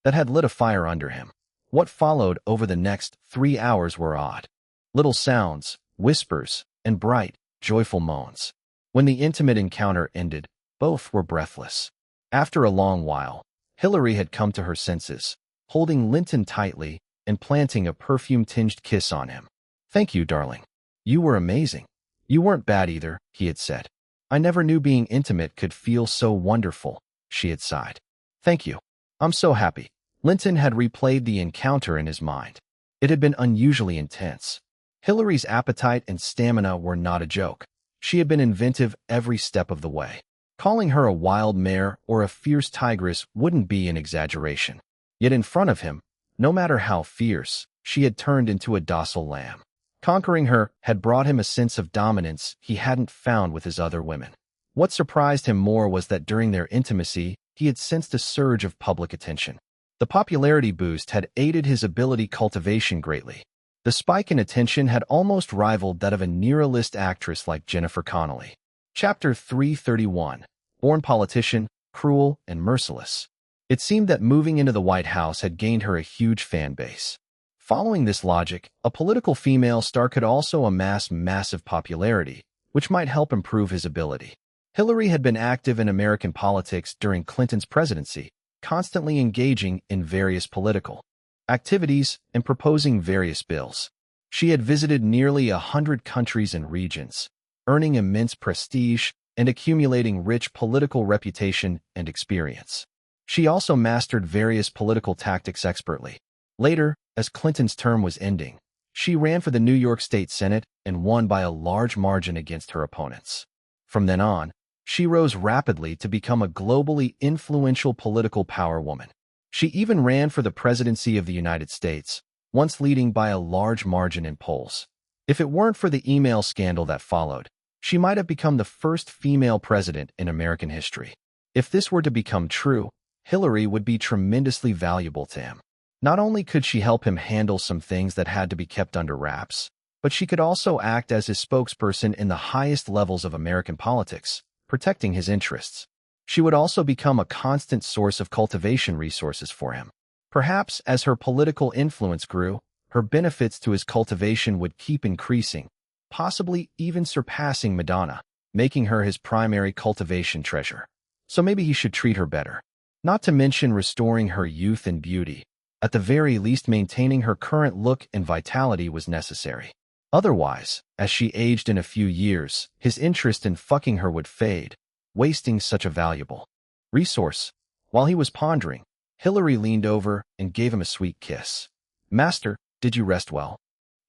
That had lit a fire under him. What followed over the next 3 hours were odd. Little sounds, whispers, and bright, joyful moans. When the intimate encounter ended, both were breathless. After a long while, Hillary had come to her senses, holding Linton tightly and planting a perfume-tinged kiss on him. "Thank you, darling. You were amazing. You weren't bad either," he had said. "I never knew being intimate could feel so wonderful," she had sighed. "Thank you. I'm so happy." Linton had replayed the encounter in his mind. It had been unusually intense. Hillary's appetite and stamina were not a joke. She had been inventive every step of the way. Calling her a wild mare or a fierce tigress wouldn't be an exaggeration. Yet in front of him, no matter how fierce, she had turned into a docile lamb. Conquering her had brought him a sense of dominance he hadn't found with his other women. What surprised him more was that during their intimacy, he had sensed a surge of public attention. The popularity boost had aided his ability cultivation greatly. The spike in attention had almost rivaled that of a near-A-list actress like Jennifer Connelly. Chapter 331. Born politician, cruel, and merciless. It seemed that moving into the White House had gained her a huge fan base. Following this logic, a political female star could also amass massive popularity, which might help improve his ability. Hillary had been active in American politics during Clinton's presidency, constantly engaging in various political activities and proposing various bills. She had visited nearly 100 countries and regions, earning immense prestige and accumulating rich political reputation and experience. She also mastered various political tactics expertly. Later, as Clinton's term was ending, she ran for the New York State Senate and won by a large margin against her opponents. From then on, she rose rapidly to become a globally influential political power woman. She even ran for the presidency of the United States, once leading by a large margin in polls. If it weren't for the email scandal that followed, she might have become the first female president in American history. If this were to become true, Hillary would be tremendously valuable to him. Not only could she help him handle some things that had to be kept under wraps, but she could also act as his spokesperson in the highest levels of American politics, protecting his interests. She would also become a constant source of cultivation resources for him. Perhaps as her political influence grew, her benefits to his cultivation would keep increasing, possibly even surpassing Madonna, making her his primary cultivation treasure. So maybe he should treat her better. Not to mention restoring her youth and beauty. At the very least, maintaining her current look and vitality was necessary. Otherwise, as she aged in a few years, his interest in fucking her would fade, wasting such a valuable resource. While he was pondering, Hillary leaned over and gave him a sweet kiss. "Master, did you rest well?"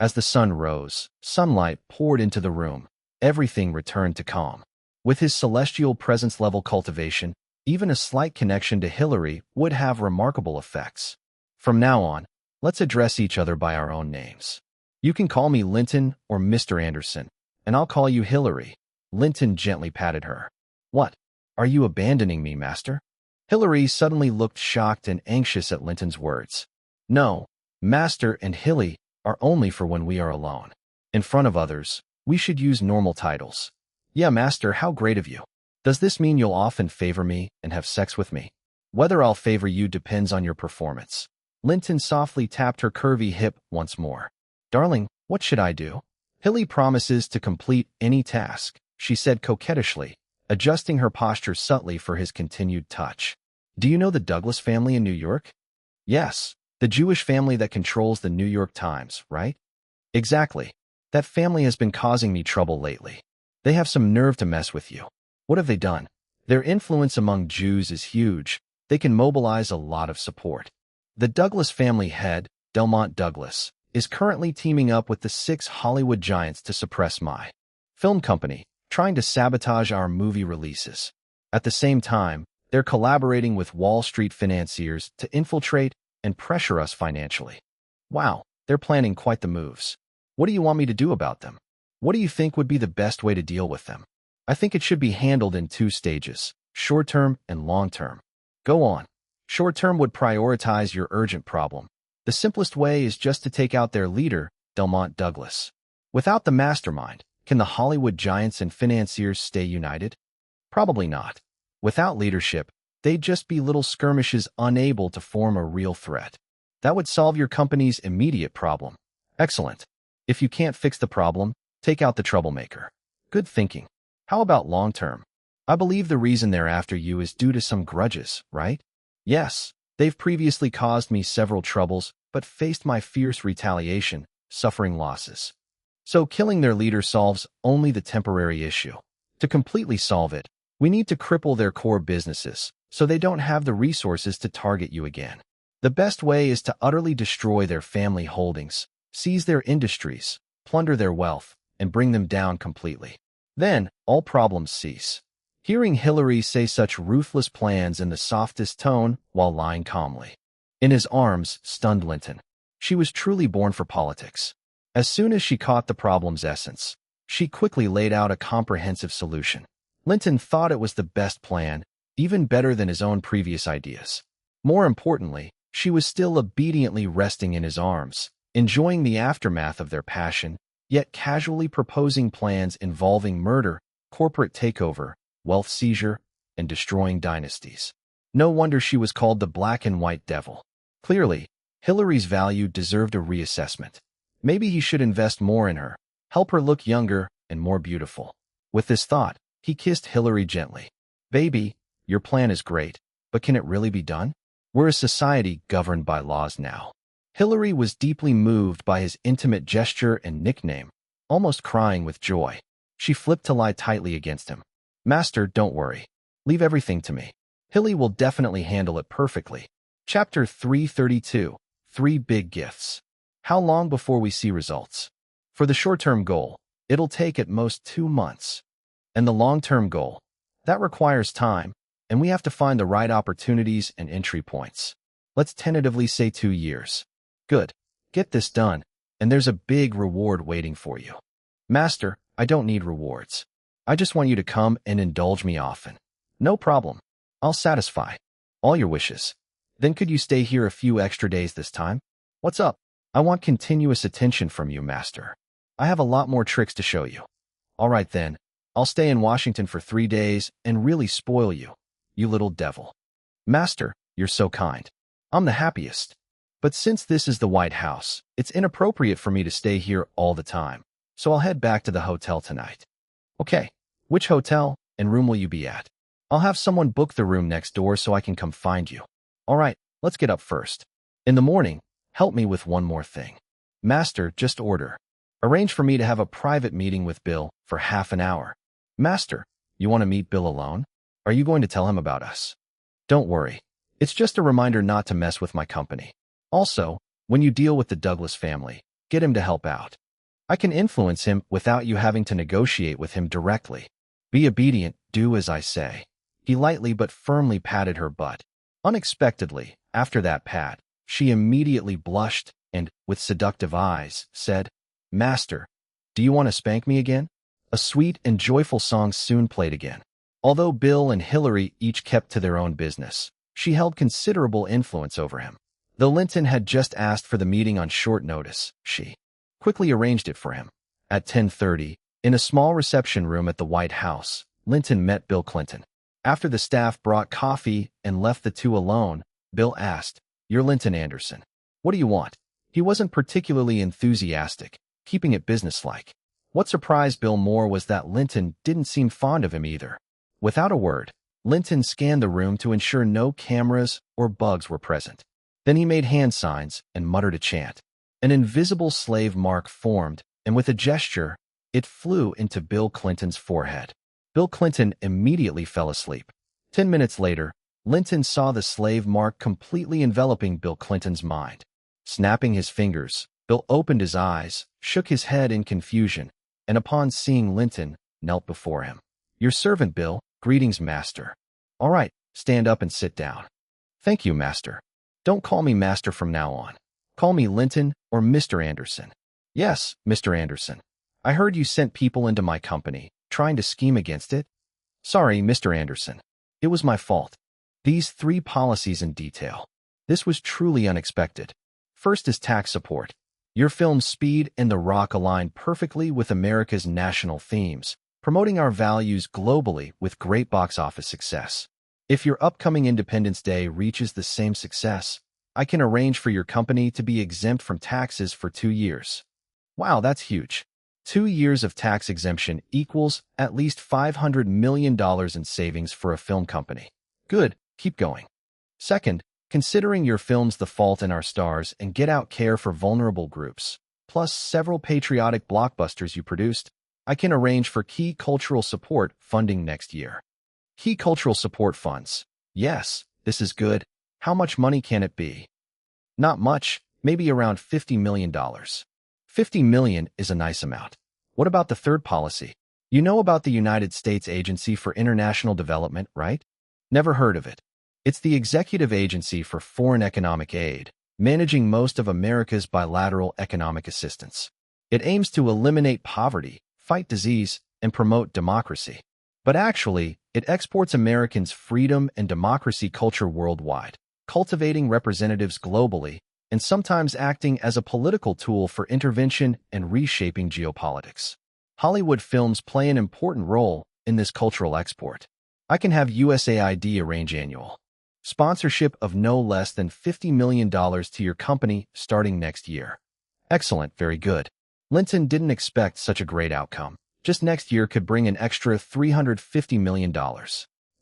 As the sun rose, sunlight poured into the room. Everything returned to calm. With his celestial presence-level cultivation, even a slight connection to Hillary would have remarkable effects. "From now on, let's address each other by our own names. You can call me Linton or Mr. Anderson, and I'll call you Hillary." Linton gently patted her. "What? Are you abandoning me, master?" Hillary suddenly looked shocked and anxious at Linton's words. "No, master and Hilly are only for when we are alone. In front of others, we should use normal titles." "Yeah, master, how great of you. Does this mean you'll often favor me and have sex with me?" "Whether I'll favor you depends on your performance." Linton softly tapped her curvy hip once more. "Darling, what should I do?" "Hilly promises to complete any task," she said coquettishly, adjusting her posture subtly for his continued touch. Do you know the Douglas family in New York? Yes, the Jewish family that controls the New York Times, right? Exactly. That family has been causing me trouble lately. They have some nerve to mess with you. What have they done? Their influence among Jews is huge. They can mobilize a lot of support. The Douglas family head, Delmont Douglas, is currently teaming up with the 6 Hollywood giants to suppress my film company, trying to sabotage our movie releases. At the same time, they're collaborating with Wall Street financiers to infiltrate and pressure us financially. Wow, they're planning quite the moves. What do you want me to do about them? What do you think would be the best way to deal with them? I think it should be handled in 2 stages, short-term and long-term. Go on. Short-term would prioritize your urgent problem. The simplest way is just to take out their leader, Delmont Douglas. Without the mastermind, can the Hollywood giants and financiers stay united? Probably not. Without leadership, they'd just be little skirmishes unable to form a real threat. That would solve your company's immediate problem. Excellent. If you can't fix the problem, take out the troublemaker. Good thinking. How about long-term? I believe the reason they're after you is due to some grudges, right? Yes, they've previously caused me several troubles, but faced my fierce retaliation, suffering losses. So killing their leader solves only the temporary issue. To completely solve it, we need to cripple their core businesses, so they don't have the resources to target you again. The best way is to utterly destroy their family holdings, seize their industries, plunder their wealth, and bring them down completely. Then, all problems cease. Hearing Hillary say such ruthless plans in the softest tone while lying calmly in his arms stunned Linton. She was truly born for politics. As soon as she caught the problem's essence, she quickly laid out a comprehensive solution. Linton thought it was the best plan, even better than his own previous ideas. More importantly, she was still obediently resting in his arms, enjoying the aftermath of their passion, yet casually proposing plans involving murder, corporate takeover, wealth seizure, and destroying dynasties. No wonder she was called the Black and White Devil. Clearly, Hillary's value deserved a reassessment. Maybe he should invest more in her, help her look younger and more beautiful. With this thought, he kissed Hillary gently. Baby, your plan is great, but can it really be done? We're a society governed by laws now. Hillary was deeply moved by his intimate gesture and nickname, almost crying with joy. She flipped to lie tightly against him. Master, don't worry. Leave everything to me. Hilly will definitely handle it perfectly. Chapter 332, 3 Big Gifts. How long before we see results? For the short-term goal, it'll take at most 2 months. And the long-term goal? That requires time, and we have to find the right opportunities and entry points. Let's tentatively say 2 years. Good. Get this done, and there's a big reward waiting for you. Master, I don't need rewards. I just want you to come and indulge me often. No problem. I'll satisfy all your wishes. Then could you stay here a few extra days this time? What's up? I want continuous attention from you, Master. I have a lot more tricks to show you. All right then, I'll stay in Washington for 3 days and really spoil you, you little devil. Master, you're so kind. I'm the happiest. But since this is the White House, it's inappropriate for me to stay here all the time, so I'll head back to the hotel tonight. Okay, which hotel and room will you be at? I'll have someone book the room next door so I can come find you. All right, let's get up first. In the morning, help me with one more thing. Master, just order. Arrange for me to have a private meeting with Bill for half an hour. Master, you want to meet Bill alone? Are you going to tell him about us? Don't worry. It's just a reminder not to mess with my company. Also, when you deal with the Douglas family, get him to help out. I can influence him without you having to negotiate with him directly. Be obedient, do as I say. He lightly but firmly patted her butt. Unexpectedly, after that pat, she immediately blushed and, with seductive eyes, said, Master, do you want to spank me again? A sweet and joyful song soon played again. Although Bill and Hillary each kept to their own business, she held considerable influence over him. Though Linton had just asked for the meeting on short notice, she quickly arranged it for him. At 10:30, in a small reception room at the White House, Linton met Bill Clinton. After the staff brought coffee and left the two alone, Bill asked, You're Linton Anderson. What do you want? He wasn't particularly enthusiastic, keeping it businesslike. What surprised Bill more was that Linton didn't seem fond of him either. Without a word, Linton scanned the room to ensure no cameras or bugs were present. Then he made hand signs and muttered a chant. An invisible slave mark formed, and with a gesture, it flew into Bill Clinton's forehead. Bill Clinton immediately fell asleep. 10 minutes later, Linton saw the slave mark completely enveloping Bill Clinton's mind. Snapping his fingers, Bill opened his eyes, shook his head in confusion, and upon seeing Linton, knelt before him. "Your servant, Bill. Greetings, master." "All right, stand up and sit down." "Thank you, master. Don't call me master from now on. Call me Linton or Mr. Anderson." "Yes, Mr. Anderson. I heard you sent people into my company, trying to scheme against it." "Sorry, Mr. Anderson. It was my fault." These 3 policies in detail. This was truly unexpected. First is tax support. Your film's Speed and The Rock align perfectly with America's national themes, promoting our values globally with great box office success. If your upcoming Independence Day reaches the same success, I can arrange for your company to be exempt from taxes for 2 years. Wow, that's huge. 2 years of tax exemption equals at least $500 million in savings for a film company. Good, keep going. Second, considering your films The Fault in Our Stars and Get Out care for vulnerable groups, plus several patriotic blockbusters you produced, I can arrange for key cultural support funding next year. Key cultural support funds. Yes, this is good. How much money can it be? Not much, maybe around $50 million. $50 million is a nice amount. What about the third policy? You know about the United States Agency for International Development, right? Never heard of it. It's the executive agency for foreign economic aid, managing most of America's bilateral economic assistance. It aims to eliminate poverty, fight disease, and promote democracy. But actually, it exports Americans' freedom and democracy culture worldwide, cultivating representatives globally, and sometimes acting as a political tool for intervention and reshaping geopolitics. Hollywood films play an important role in this cultural export. I can have USAID arrange annual sponsorship of no less than $50 million to your company starting next year. Excellent, very good. Linton didn't expect such a great outcome. Just next year could bring an extra $350 million.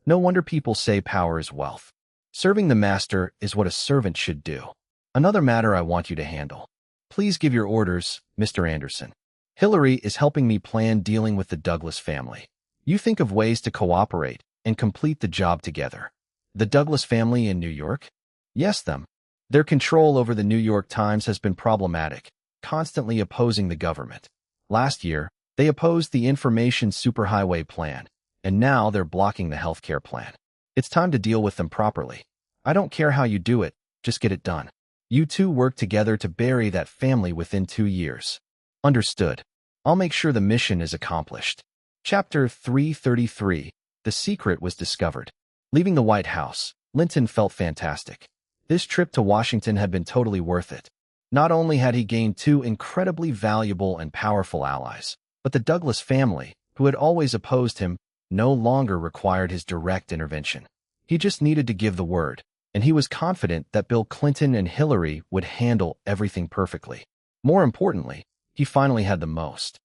No wonder people say power is wealth. Serving the master is what a servant should do. Another matter I want you to handle. Please give your orders, Mr. Anderson. Hillary is helping me plan dealing with the Douglas family. You think of ways to cooperate and complete the job together. The Douglas family in New York? Yes, them. Their control over the New York Times has been problematic, constantly opposing the government. Last year, they opposed the Information Superhighway Plan, and now they're blocking the healthcare plan. It's time to deal with them properly. I don't care how you do it, just get it done. You two work together to bury that family within 2 years. Understood. I'll make sure the mission is accomplished. Chapter 333. The secret was discovered. Leaving the White House, Linton felt fantastic. This trip to Washington had been totally worth it. Not only had he gained 2 incredibly valuable and powerful allies, but the Douglas family, who had always opposed him, no longer required his direct intervention. He just needed to give the word, and he was confident that Bill Clinton and Hillary would handle everything perfectly. More importantly, he finally had the most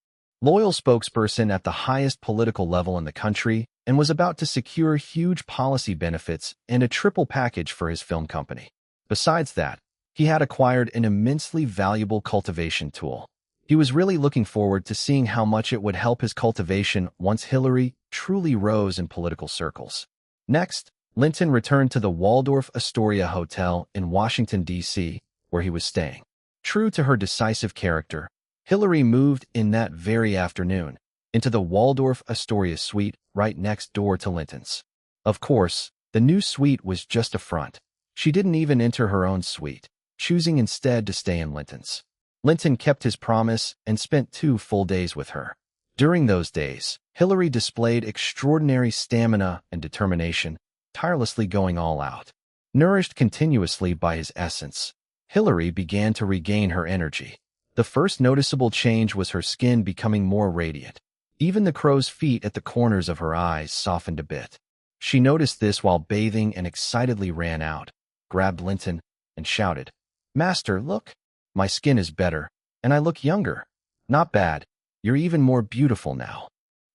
loyal spokesperson at the highest political level in the country and was about to secure huge policy benefits and a triple package for his film company. Besides that, he had acquired an immensely valuable cultivation tool. He was really looking forward to seeing how much it would help his cultivation once Hillary truly rose in political circles. Next, Linton returned to the Waldorf Astoria Hotel in Washington, D.C., where he was staying. True to her decisive character, Hillary moved in that very afternoon into the Waldorf Astoria suite right next door to Linton's. Of course, the new suite was just a front. She didn't even enter her own suite, choosing instead to stay in Linton's. Linton kept his promise and spent 2 full days with her. During those days, Hillary displayed extraordinary stamina and determination, tirelessly going all out. Nourished continuously by his essence, Hillary began to regain her energy. The first noticeable change was her skin becoming more radiant. Even the crow's feet at the corners of her eyes softened a bit. She noticed this while bathing and excitedly ran out, grabbed Linton, and shouted, "Master, look! My skin is better, and I look younger. Not bad. You're even more beautiful now."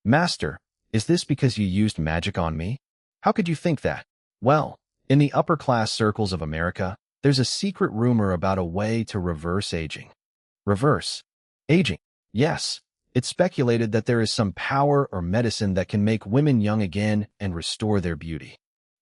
"Master, Is this because you used magic on me? How could you think that? Well, in the upper-class circles of America, there's a secret rumor about a way to reverse aging. Reverse aging? Yes. It's speculated that there is some power or medicine that can make women young again and restore their beauty.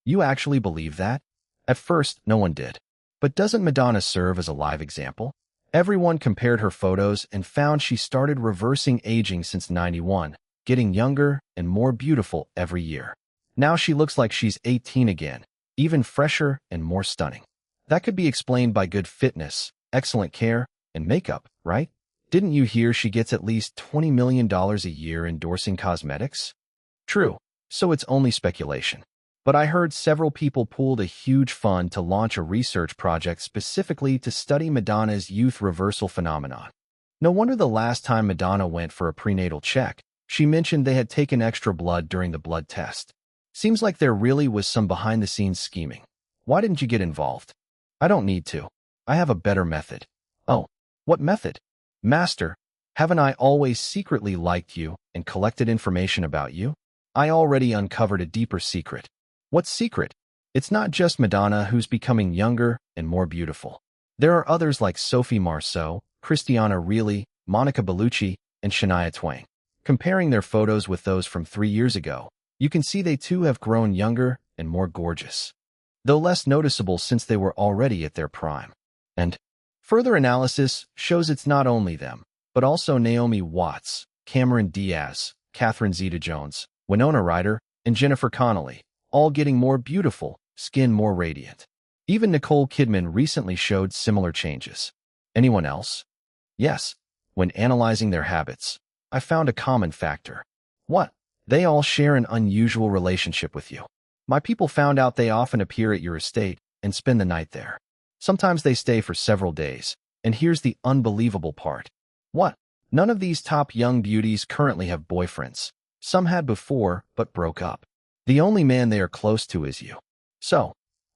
You actually believe that? At first, no one did. But doesn't Madonna serve as a live example? Everyone compared her photos and found she started reversing aging since '91, getting younger and more beautiful every year. Now she looks like she's 18 again, even fresher and more stunning. That could be explained by good fitness, excellent care, and makeup, right? Didn't you hear she gets at least $20 million a year endorsing cosmetics? True, so it's only speculation. But I heard several people pooled a huge fund to launch a research project specifically to study Madonna's youth reversal phenomenon. No wonder the last time Madonna went for a prenatal check, she mentioned they had taken extra blood during the blood test. Seems like there really was some behind-the-scenes scheming. Why didn't you get involved? I don't need to. I have a better method. Oh, what method? Master, haven't I always secretly liked you and collected information about you? I already uncovered a deeper secret. What secret? It's not just Madonna who's becoming younger and more beautiful. There are others like Sophie Marceau, Christiana Reilly, Monica Bellucci, and Shania Twain. Comparing their photos with those from 3 years ago, you can see they too have grown younger and more gorgeous, though less noticeable since they were already at their prime. And further analysis shows it's not only them, but also Naomi Watts, Cameron Diaz, Catherine Zeta-Jones, Winona Ryder, and Jennifer Connelly, all getting more beautiful, skin more radiant. Even Nicole Kidman recently showed similar changes. Anyone else? Yes. When analyzing their habits, I found a common factor. What? They all share an unusual relationship with you. My people found out they often appear at your estate and spend the night there. Sometimes they stay for several days. And here's the unbelievable part. What? None of these top young beauties currently have boyfriends. Some had before, but broke up. The only man they are close to is you. So,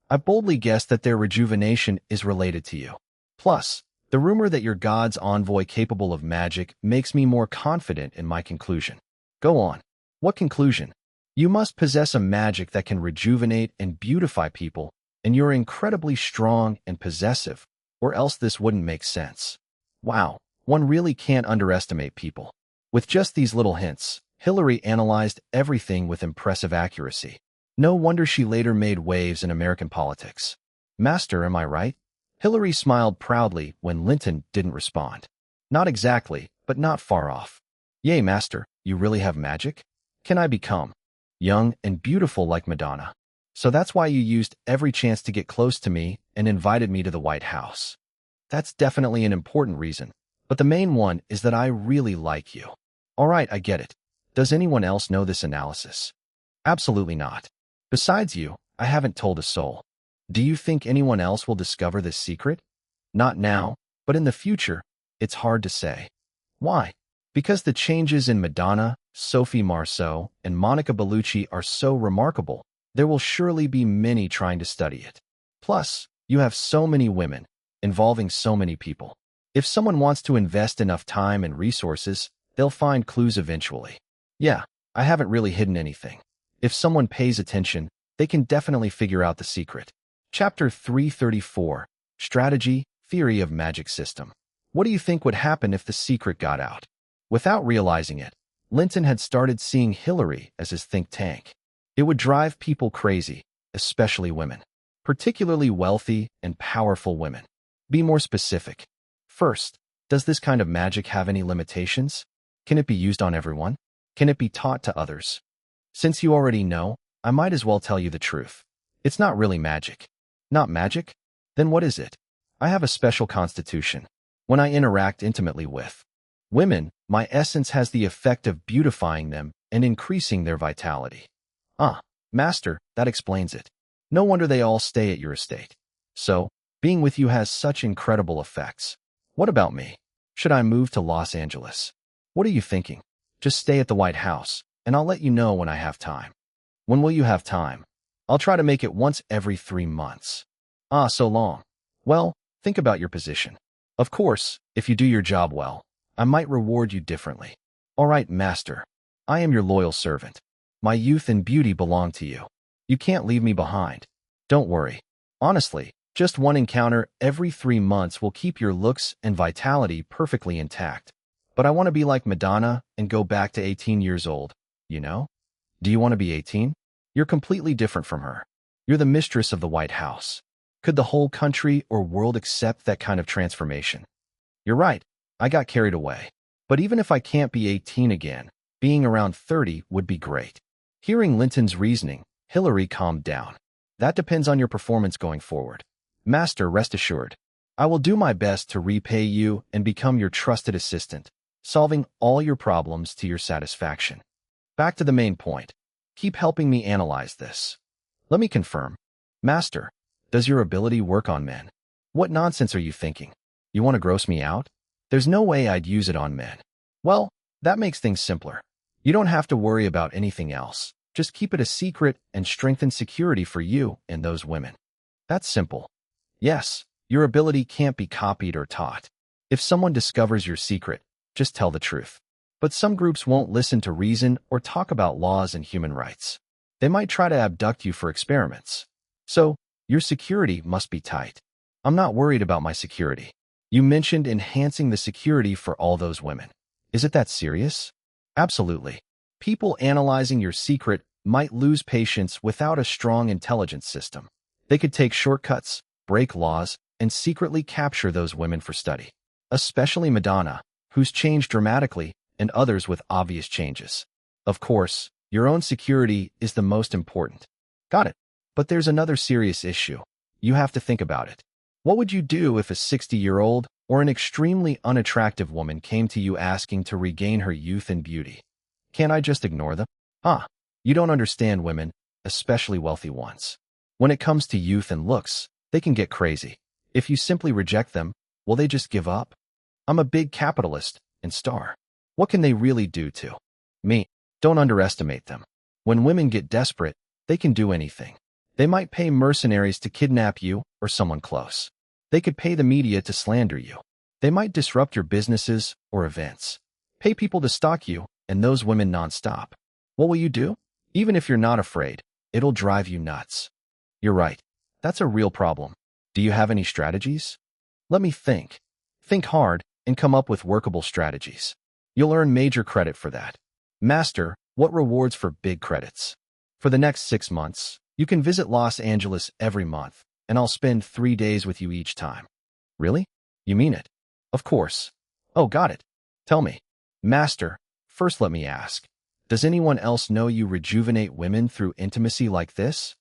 I boldly guess that their rejuvenation is related to you. Plus, the rumor that you're God's envoy capable of magic makes me more confident in my conclusion. Go on. What conclusion? You must possess a magic that can rejuvenate and beautify people, and you're incredibly strong and possessive, or else this wouldn't make sense. Wow, one really can't underestimate people. With just these little hints, Hillary analyzed everything with impressive accuracy. No wonder she later made waves in American politics. Master, am I right? Hillary smiled proudly when Linton didn't respond. Not exactly, but not far off. Yay, Master, you really have magic? Can I become young and beautiful like Madonna? So that's why you used every chance to get close to me and invited me to the White House. That's definitely an important reason, but the main one is that I really like you. All right, I get it. Does anyone else know this analysis? Absolutely not. Besides you, I haven't told a soul. Do you think anyone else will discover this secret? Not now, but in the future, it's hard to say. Why? Because the changes in Madonna, Sophie Marceau, and Monica Bellucci are so remarkable, there will surely be many trying to study it. Plus, you have so many women, involving so many people. If someone wants to invest enough time and resources, they'll find clues eventually. Yeah, I haven't really hidden anything. If someone pays attention, they can definitely figure out the secret. Chapter 334, Strategy, Theory of Magic System. What do you think would happen if the secret got out? Without realizing it, Linton had started seeing Hillary as his think tank. It would drive people crazy, especially women, particularly wealthy and powerful women. Be more specific. First, does this kind of magic have any limitations? Can it be used on everyone? Can it be taught to others? Since you already know, I might as well tell you the truth. It's not really magic. Not magic? Then what is it? I have a special constitution. When I interact intimately with women, my essence has the effect of beautifying them and increasing their vitality. Ah, Master, that explains it. No wonder they all stay at your estate. So, being with you has such incredible effects. What about me? Should I move to Los Angeles? What are you thinking? Just stay at the White House, and I'll let you know when I have time. When will you have time? I'll try to make it once every 3 months. Ah, so long. Well, think about your position. Of course, if you do your job well, I might reward you differently. All right, Master. I am your loyal servant. My youth and beauty belong to you. You can't leave me behind. Don't worry. Honestly, just one encounter every 3 months will keep your looks and vitality perfectly intact. But I want to be like Madonna and go back to 18 years old, you know? Do you want to be 18? You're completely different from her. You're the mistress of the White House. Could the whole country or world accept that kind of transformation? You're right. I got carried away. But even if I can't be 18 again, being around 30 would be great. Hearing Linton's reasoning, Hillary calmed down. That depends on your performance going forward. Master, rest assured. I will do my best to repay you and become your trusted assistant, solving all your problems to your satisfaction. Back to the main point. Keep helping me analyze this. Let me confirm. Master, does your ability work on men? What nonsense are you thinking? You want to gross me out? There's no way I'd use it on men. Well, that makes things simpler. You don't have to worry about anything else. Just keep it a secret and strengthen security for you and those women. That's simple. Yes, your ability can't be copied or taught. If someone discovers your secret, just tell the truth. But some groups won't listen to reason or talk about laws and human rights. They might try to abduct you for experiments. So, your security must be tight. I'm not worried about my security. You mentioned enhancing the security for all those women. Is it that serious? Absolutely. People analyzing your secret might lose patience without a strong intelligence system. They could take shortcuts, break laws, and secretly capture those women for study. Especially Madonna, who's changed dramatically, and others with obvious changes. Of course, your own security is the most important. Got it. But there's another serious issue. You have to think about it. What would you do if a 60-year-old or an extremely unattractive woman came to you asking to regain her youth and beauty? Can't I just ignore them? You don't understand women, especially wealthy ones. When it comes to youth and looks, they can get crazy. If you simply reject them, will they just give up? I'm a big capitalist and star. What can they really do to me? Don't underestimate them. When women get desperate, they can do anything. They might pay mercenaries to kidnap you or someone close. They could pay the media to slander you. They might disrupt your businesses or events. Pay people to stalk you and those women nonstop. What will you do? Even if you're not afraid, it'll drive you nuts. You're right. That's a real problem. Do you have any strategies? Let me think. Think hard and come up with workable strategies. You'll earn major credit for that. Master, what rewards for big credits? For the next 6 months, you can visit Los Angeles every month, and I'll spend 3 days with you each time. Really? You mean it? Of course. Oh, got it. Tell me. Master, first let me ask, does anyone else know you rejuvenate women through intimacy like this?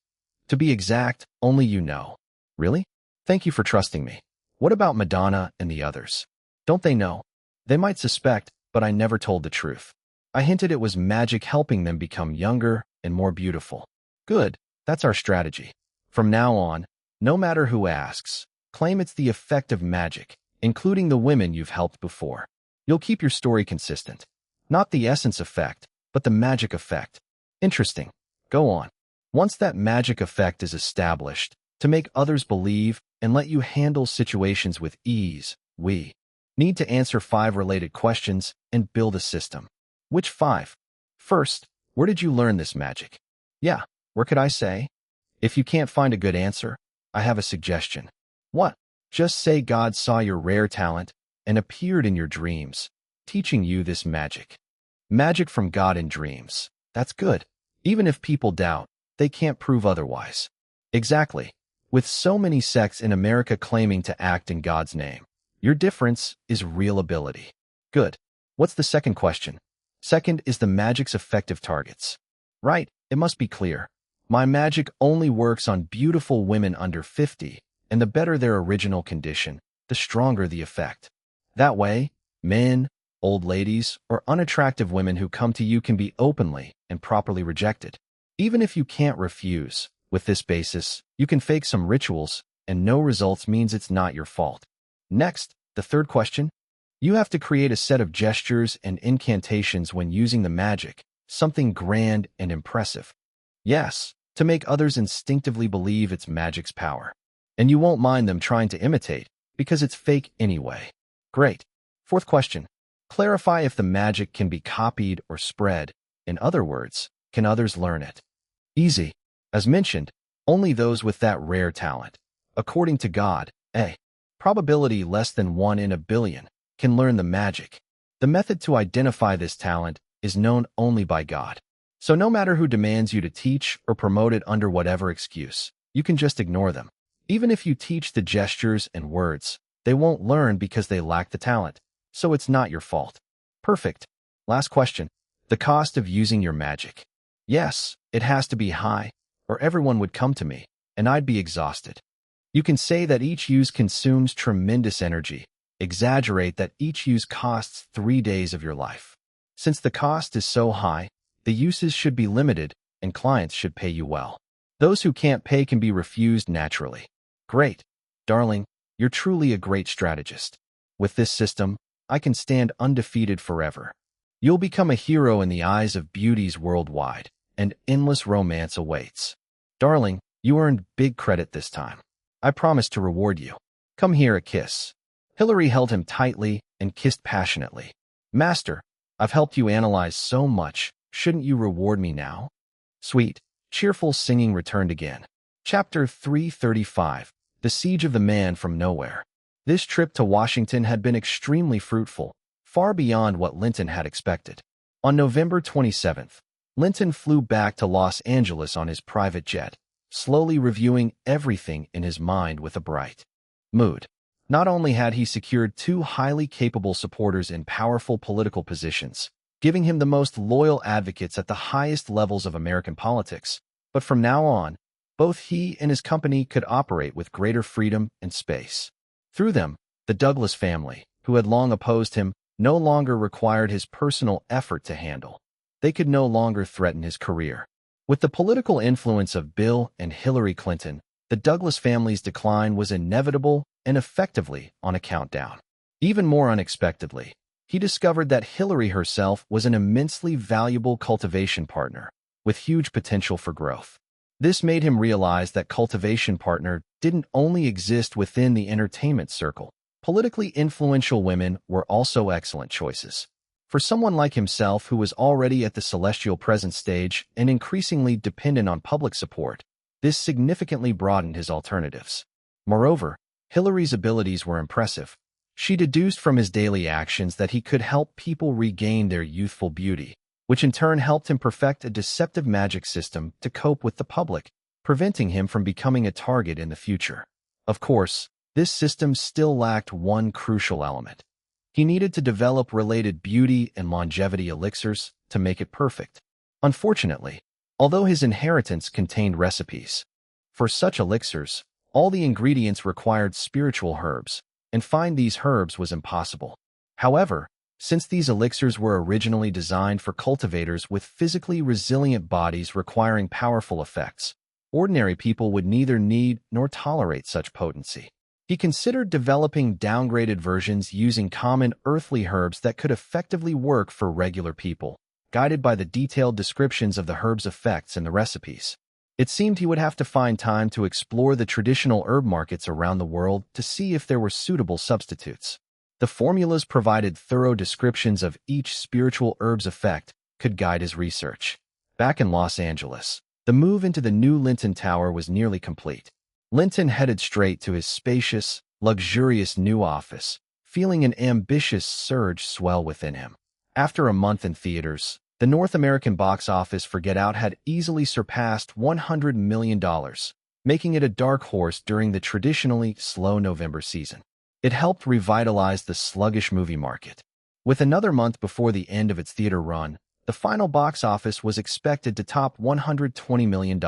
To be exact, only you know. Really? Thank you for trusting me. What about Madonna and the others? Don't they know? They might suspect, but I never told the truth. I hinted it was magic helping them become younger and more beautiful. Good, that's our strategy. From now on, no matter who asks, claim it's the effect of magic, including the women you've helped before. You'll keep your story consistent. Not the essence effect, but the magic effect. Interesting. Go on. Once that magic effect is established, to make others believe and let you handle situations with ease, we need to answer 5 related questions and build a system. Which 5? First, where did you learn this magic? Yeah, where could I say? If you can't find a good answer, I have a suggestion. What? Just say God saw your rare talent and appeared in your dreams, teaching you this magic. Magic from God in dreams. That's good. Even if people doubt, they can't prove otherwise. Exactly. With so many sects in America claiming to act in God's name, your difference is real ability. Good. What's the second question? Second is the magic's effective targets. Right, it must be clear. My magic only works on beautiful women under 50, and the better their original condition, the stronger the effect. That way, men, old ladies, or unattractive women who come to you can be openly and properly rejected. Even if you can't refuse, with this basis, you can fake some rituals, and no results means it's not your fault. Next, the third question. You have to create a set of gestures and incantations when using the magic, something grand and impressive. Yes, to make others instinctively believe it's magic's power. And you won't mind them trying to imitate, because it's fake anyway. Great. Fourth question. Clarify if the magic can be copied or spread. In other words, Can others learn it? Easy. As mentioned, only those with that rare talent. According to God, a probability less than 1 in a billion can learn the magic. The method to identify this talent is known only by God. So no matter who demands you to teach or promote it under whatever excuse, you can just ignore them. Even if you teach the gestures and words, they won't learn because they lack the talent. So it's not your fault. Perfect. Last question. The cost of using your magic. Yes, it has to be high, or everyone would come to me, and I'd be exhausted. You can say that each use consumes tremendous energy. Exaggerate that each use costs 3 days of your life. Since the cost is so high, the uses should be limited, and clients should pay you well. Those who can't pay can be refused naturally. Great. Darling, you're truly a great strategist. With this system, I can stand undefeated forever. You'll become a hero in the eyes of beauties worldwide, and endless romance awaits. Darling, you earned big credit this time. I promise to reward you. Come here, a kiss. Hillary held him tightly and kissed passionately. Master, I've helped you analyze so much. Shouldn't you reward me now? Sweet, cheerful singing returned again. Chapter 335. The Siege of the Man from Nowhere. This trip to Washington had been extremely fruitful, far beyond what Linton had expected. On November 27th, Linton flew back to Los Angeles on his private jet, slowly reviewing everything in his mind with a bright mood. Not only had he secured 2 highly capable supporters in powerful political positions, giving him the most loyal advocates at the highest levels of American politics, but from now on, both he and his company could operate with greater freedom and space. Through them, the Douglas family, who had long opposed him, no longer required his personal effort to handle. They could no longer threaten his career. With the political influence of Bill and Hillary Clinton, the Douglas family's decline was inevitable and effectively on a countdown. Even more unexpectedly, he discovered that Hillary herself was an immensely valuable cultivation partner, with huge potential for growth. This made him realize that cultivation partner didn't only exist within the entertainment circle. Politically influential women were also excellent choices. For someone like himself who was already at the celestial presence stage and increasingly dependent on public support, this significantly broadened his alternatives. Moreover, Hillary's abilities were impressive. She deduced from his daily actions that he could help people regain their youthful beauty, which in turn helped him perfect a deceptive magic system to cope with the public, preventing him from becoming a target in the future. Of course, this system still lacked one crucial element. He needed to develop related beauty and longevity elixirs to make it perfect. Unfortunately, although his inheritance contained recipes for such elixirs, all the ingredients required spiritual herbs, and find these herbs was impossible. However, since these elixirs were originally designed for cultivators with physically resilient bodies requiring powerful effects, ordinary people would neither need nor tolerate such potency. He considered developing downgraded versions using common earthly herbs that could effectively work for regular people, guided by the detailed descriptions of the herbs' effects in the recipes. It seemed he would have to find time to explore the traditional herb markets around the world to see if there were suitable substitutes. The formulas provided thorough descriptions of each spiritual herb's effect could guide his research. Back in Los Angeles, the move into the new Linton Tower was nearly complete. Linton headed straight to his spacious, luxurious new office, feeling an ambitious surge swell within him. After a month in theaters, the North American box office for Get Out had easily surpassed $100 million, making it a dark horse during the traditionally slow November season. It helped revitalize the sluggish movie market. With another month before the end of its theater run, the final box office was expected to top $120 million.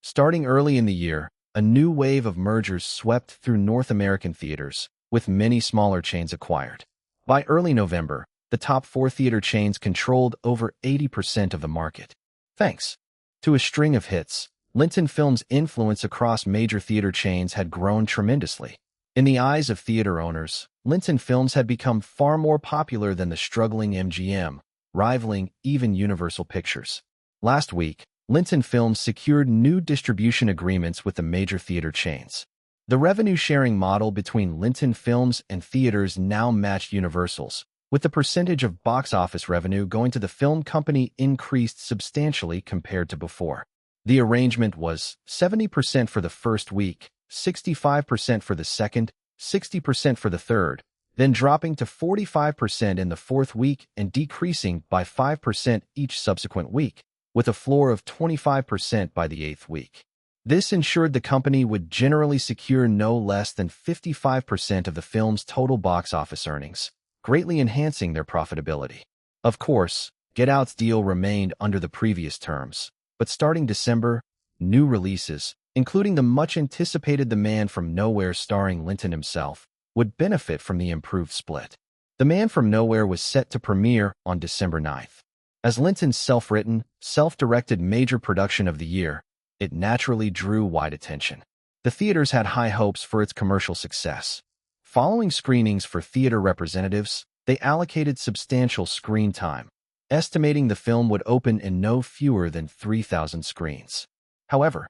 Starting early in the year, a new wave of mergers swept through North American theaters, with many smaller chains acquired. By early November, the top 4 theater chains controlled over 80% of the market. Thanks to a string of hits, Linton Films' influence across major theater chains had grown tremendously. In the eyes of theater owners, Linton Films had become far more popular than the struggling MGM, rivaling even Universal Pictures. Last week, Linton Films secured new distribution agreements with the major theater chains. The revenue-sharing model between Linton Films and theaters now matched Universal's, with the percentage of box office revenue going to the film company increased substantially compared to before. The arrangement was 70% for the first week, 65% for the second, 60% for the third, then dropping to 45% in the fourth week and decreasing by 5% each subsequent week, with a floor of 25% by the eighth week. This ensured the company would generally secure no less than 55% of the film's total box office earnings, greatly enhancing their profitability. Of course, Get Out's deal remained under the previous terms, but starting December, new releases, including the much-anticipated The Man from Nowhere starring Linton himself, would benefit from the improved split. The Man from Nowhere was set to premiere on December 9th. As Linton's self-written, self-directed major production of the year, it naturally drew wide attention. The theaters had high hopes for its commercial success. Following screenings for theater representatives, they allocated substantial screen time, estimating the film would open in no fewer than 3,000 screens. However,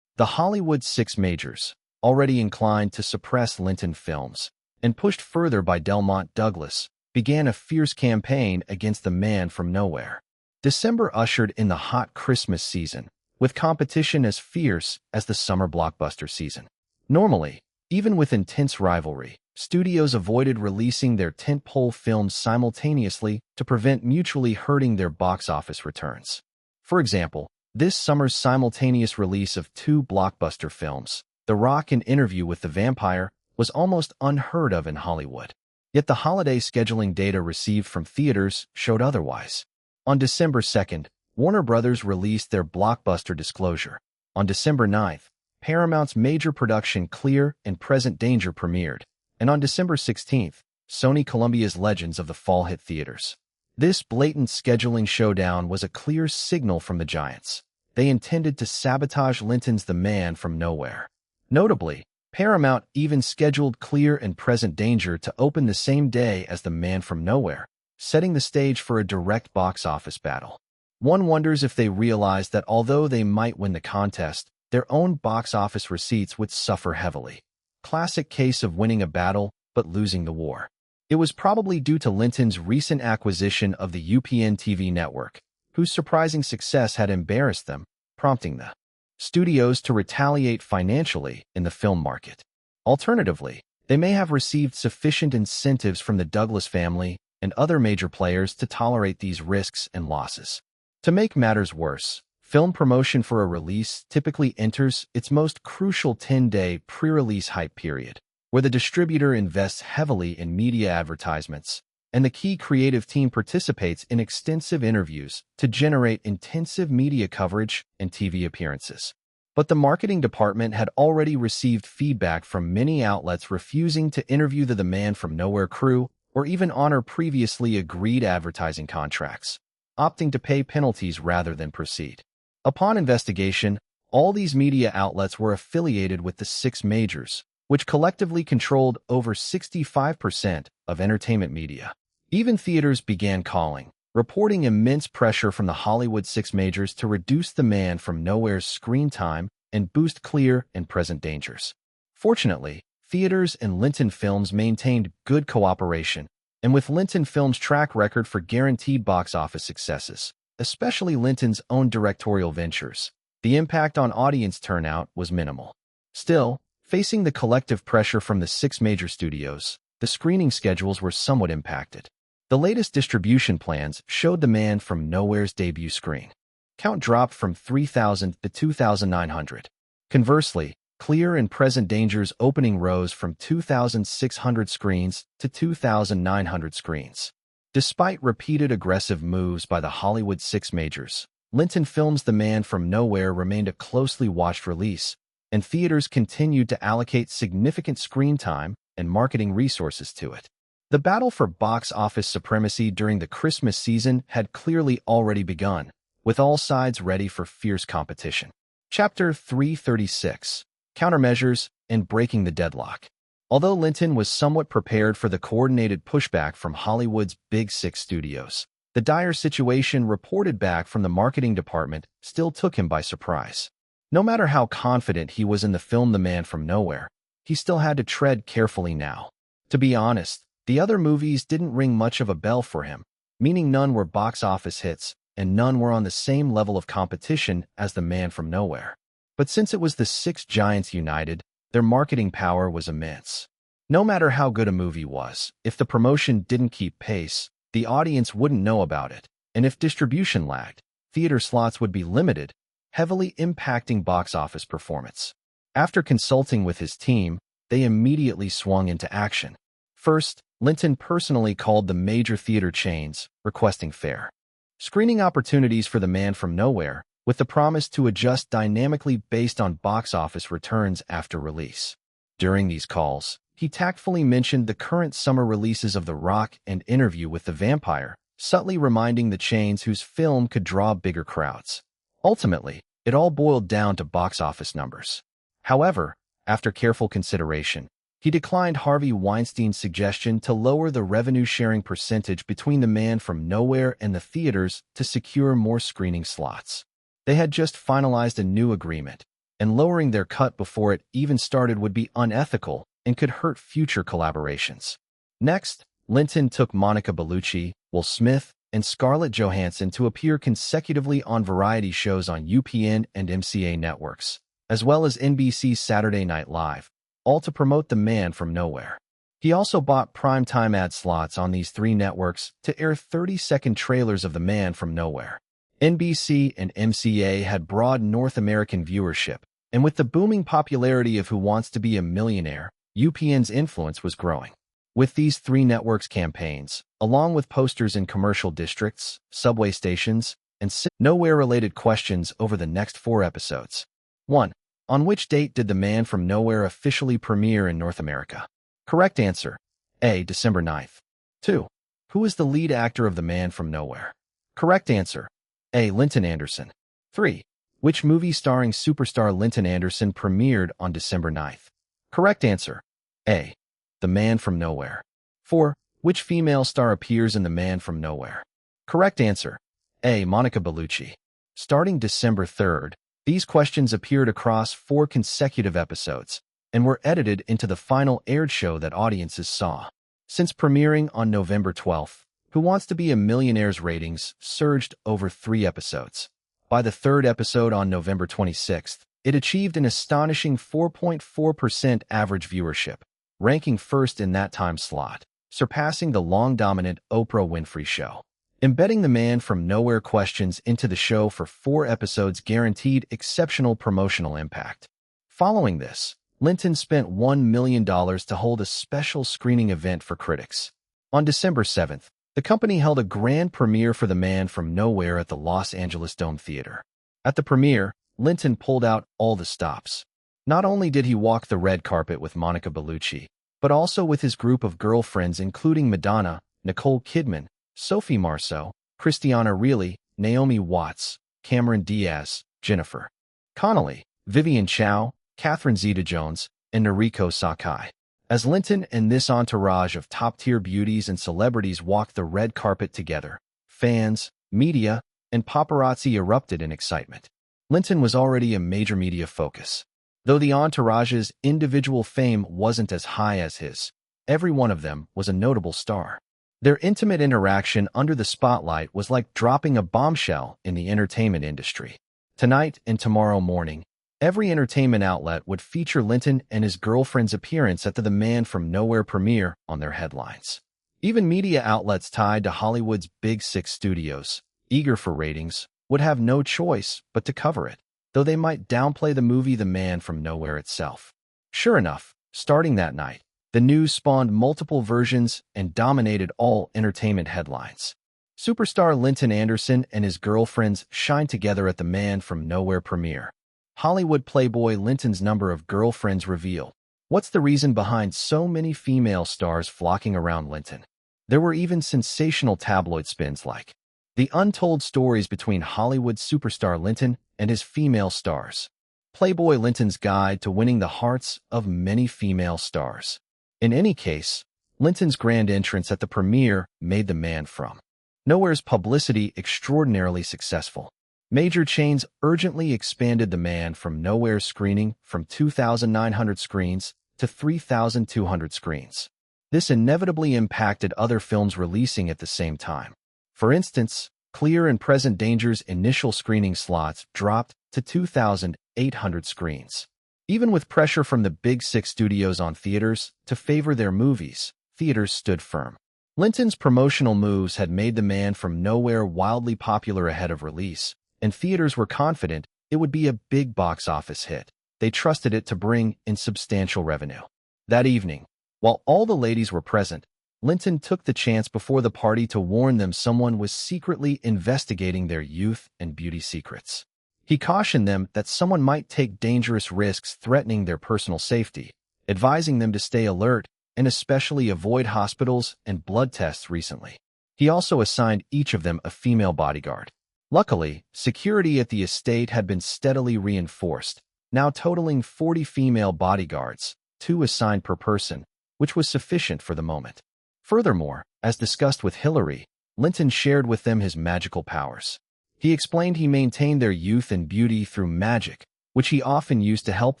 the Hollywood Six Majors, already inclined to suppress Linton films, and pushed further by Delmont Douglas, began a fierce campaign against The Man from Nowhere. December ushered in the hot Christmas season, with competition as fierce as the summer blockbuster season. Normally, even with intense rivalry, studios avoided releasing their tentpole films simultaneously to prevent mutually hurting their box office returns. For example, this summer's simultaneous release of two blockbuster films, The Rock and Interview with the Vampire, was almost unheard of in Hollywood. Yet the holiday scheduling data received from theaters showed otherwise. On December 2nd, Warner Brothers released their blockbuster Disclosure. On December 9th, Paramount's major production Clear and Present Danger premiered. And on December 16th, Sony Columbia's Legends of the Fall hit theaters. This blatant scheduling showdown was a clear signal from the giants. They intended to sabotage Linton's The Man from Nowhere. Notably, Paramount even scheduled Clear and Present Danger to open the same day as The Man from Nowhere, setting the stage for a direct box office battle. One wonders if they realized that although they might win the contest, their own box office receipts would suffer heavily. Classic case of winning a battle, but losing the war. It was probably due to Linton's recent acquisition of the UPN TV network, whose surprising success had embarrassed them, prompting the studios to retaliate financially in the film market. Alternatively, they may have received sufficient incentives from the Douglas family and other major players to tolerate these risks and losses. To make matters worse, film promotion for a release typically enters its most crucial 10-day pre-release hype period, where the distributor invests heavily in media advertisements, and the key creative team participates in extensive interviews to generate intensive media coverage and TV appearances. But the marketing department had already received feedback from many outlets refusing to interview the Man from Nowhere crew or even honor previously agreed advertising contracts, opting to pay penalties rather than proceed. Upon investigation, all these media outlets were affiliated with the Six Majors, which collectively controlled over 65% of entertainment media. Even theaters began calling, reporting immense pressure from the Hollywood Six Majors to reduce The Man from Nowhere's screen time and boost Clear and Present Dangers. Fortunately, theaters and Linton Films maintained good cooperation, and with Linton Films' track record for guaranteed box office successes, especially Linton's own directorial ventures, the impact on audience turnout was minimal. Still, facing the collective pressure from the six major studios, the screening schedules were somewhat impacted. The latest distribution plans showed The Man from Nowhere's debut screen count dropped from 3,000 to 2,900. Conversely, Clear and Present Danger's opening rose from 2,600 screens to 2,900 screens. Despite repeated aggressive moves by the Hollywood Six Majors, Linton Films' The Man from Nowhere remained a closely watched release, and theaters continued to allocate significant screen time and marketing resources to it. The battle for box office supremacy during the Christmas season had clearly already begun, with all sides ready for fierce competition. Chapter 336: Countermeasures and Breaking the Deadlock. Although Linton was somewhat prepared for the coordinated pushback from Hollywood's Big Six studios, the dire situation reported back from the marketing department still took him by surprise. No matter how confident he was in the film The Man from Nowhere, he still had to tread carefully now. To be honest, The other movies didn't ring much of a bell for him, meaning none were box office hits and none were on the same level of competition as The Man from Nowhere. But since it was the six giants united, their marketing power was immense. No matter how good a movie was, if the promotion didn't keep pace, the audience wouldn't know about it, and if distribution lagged, theater slots would be limited, heavily impacting box office performance. After consulting with his team, they immediately swung into action. First, Linton personally called the major theater chains, requesting fair screening opportunities for The Man from Nowhere, with the promise to adjust dynamically based on box office returns after release. During these calls, he tactfully mentioned the current summer releases of The Rock and Interview with the Vampire, subtly reminding the chains whose film could draw bigger crowds. Ultimately, it all boiled down to box office numbers. However, after careful consideration, he declined Harvey Weinstein's suggestion to lower the revenue-sharing percentage between The Man from Nowhere and the theaters to secure more screening slots. They had just finalized a new agreement, and lowering their cut before it even started would be unethical and could hurt future collaborations. Next, Linton took Monica Bellucci, Will Smith, and Scarlett Johansson to appear consecutively on variety shows on UPN and MCA networks, as well as NBC's Saturday Night Live, all to promote The Man from Nowhere. He also bought primetime ad slots on these three networks to air 30-second trailers of The Man from Nowhere. NBC and MCA had broad North American viewership, and with the booming popularity of Who Wants to Be a Millionaire, UPN's influence was growing. With these three networks' campaigns, along with posters in commercial districts, subway stations, and nowhere-related questions over the next 4 episodes. 1. On which date did The Man from Nowhere officially premiere in North America? Correct answer: A. December 9th. 2. Who is the lead actor of The Man from Nowhere? Correct answer: A. Linton Anderson. 3. Which movie starring superstar Linton Anderson premiered on December 9th? Correct answer: A. The Man from Nowhere. 4. Which female star appears in The Man from Nowhere? Correct answer: A. Monica Bellucci. Starting December 3rd, these questions appeared across 4 consecutive episodes and were edited into the final aired show that audiences saw. Since premiering on November 12th, Who Wants to Be a Millionaire's ratings surged over 3 episodes. By the 3rd episode on November 26th, it achieved an astonishing 4.4% average viewership, ranking first in that time slot, surpassing the long-dominant Oprah Winfrey Show. Embedding The Man from Nowhere questions into the show for 4 episodes guaranteed exceptional promotional impact. Following this, Linton spent $1 million to hold a special screening event for critics. On December 7th, the company held a grand premiere for The Man from Nowhere at the Los Angeles Dome Theater. At the premiere, Linton pulled out all the stops. Not only did he walk the red carpet with Monica Bellucci, but also with his group of girlfriends including Madonna, Nicole Kidman, Sophie Marceau, Christiana Ricci, Naomi Watts, Cameron Diaz, Jennifer Connelly, Vivian Chow, Catherine Zeta-Jones, and Noriko Sakai. As Linton and this entourage of top-tier beauties and celebrities walked the red carpet together, fans, media, and paparazzi erupted in excitement. Linton was already a major media focus. Though the entourage's individual fame wasn't as high as his, every one of them was a notable star. Their intimate interaction under the spotlight was like dropping a bombshell in the entertainment industry. Tonight and tomorrow morning, every entertainment outlet would feature Linton and his girlfriend's appearance at the Man from Nowhere premiere on their headlines. Even media outlets tied to Hollywood's Big Six studios, eager for ratings, would have no choice but to cover it, though they might downplay the movie The Man from Nowhere itself. Sure enough, starting that night, the news spawned multiple versions and dominated all entertainment headlines. Superstar Linton Anderson and his girlfriends shined together at The Man from Nowhere premiere. Hollywood playboy Linton's number of girlfriends revealed. What's the reason behind so many female stars flocking around Linton? There were even sensational tabloid spins like the untold stories between Hollywood superstar Linton and his female stars. Playboy Linton's guide to winning the hearts of many female stars. In any case, Linton's grand entrance at the premiere made The Man from Nowhere's publicity extraordinarily successful. Major chains urgently expanded The Man from Nowhere's screening from 2,900 screens to 3,200 screens. This inevitably impacted other films releasing at the same time. For instance, Clear and Present Danger's initial screening slots dropped to 2,800 screens. Even with pressure from the Big Six studios on theaters to favor their movies, theaters stood firm. Linton's promotional moves had made The Man from Nowhere wildly popular ahead of release, and theaters were confident it would be a big box office hit. They trusted it to bring in substantial revenue. That evening, while all the ladies were present, Linton took the chance before the party to warn them someone was secretly investigating their youth and beauty secrets. He cautioned them that someone might take dangerous risks threatening their personal safety, advising them to stay alert and especially avoid hospitals and blood tests recently. He also assigned each of them a female bodyguard. Luckily, security at the estate had been steadily reinforced, now totaling 40 female bodyguards, 2 assigned per person, which was sufficient for the moment. Furthermore, as discussed with Hillary, Linton shared with them his magical powers. He explained he maintained their youth and beauty through magic, which he often used to help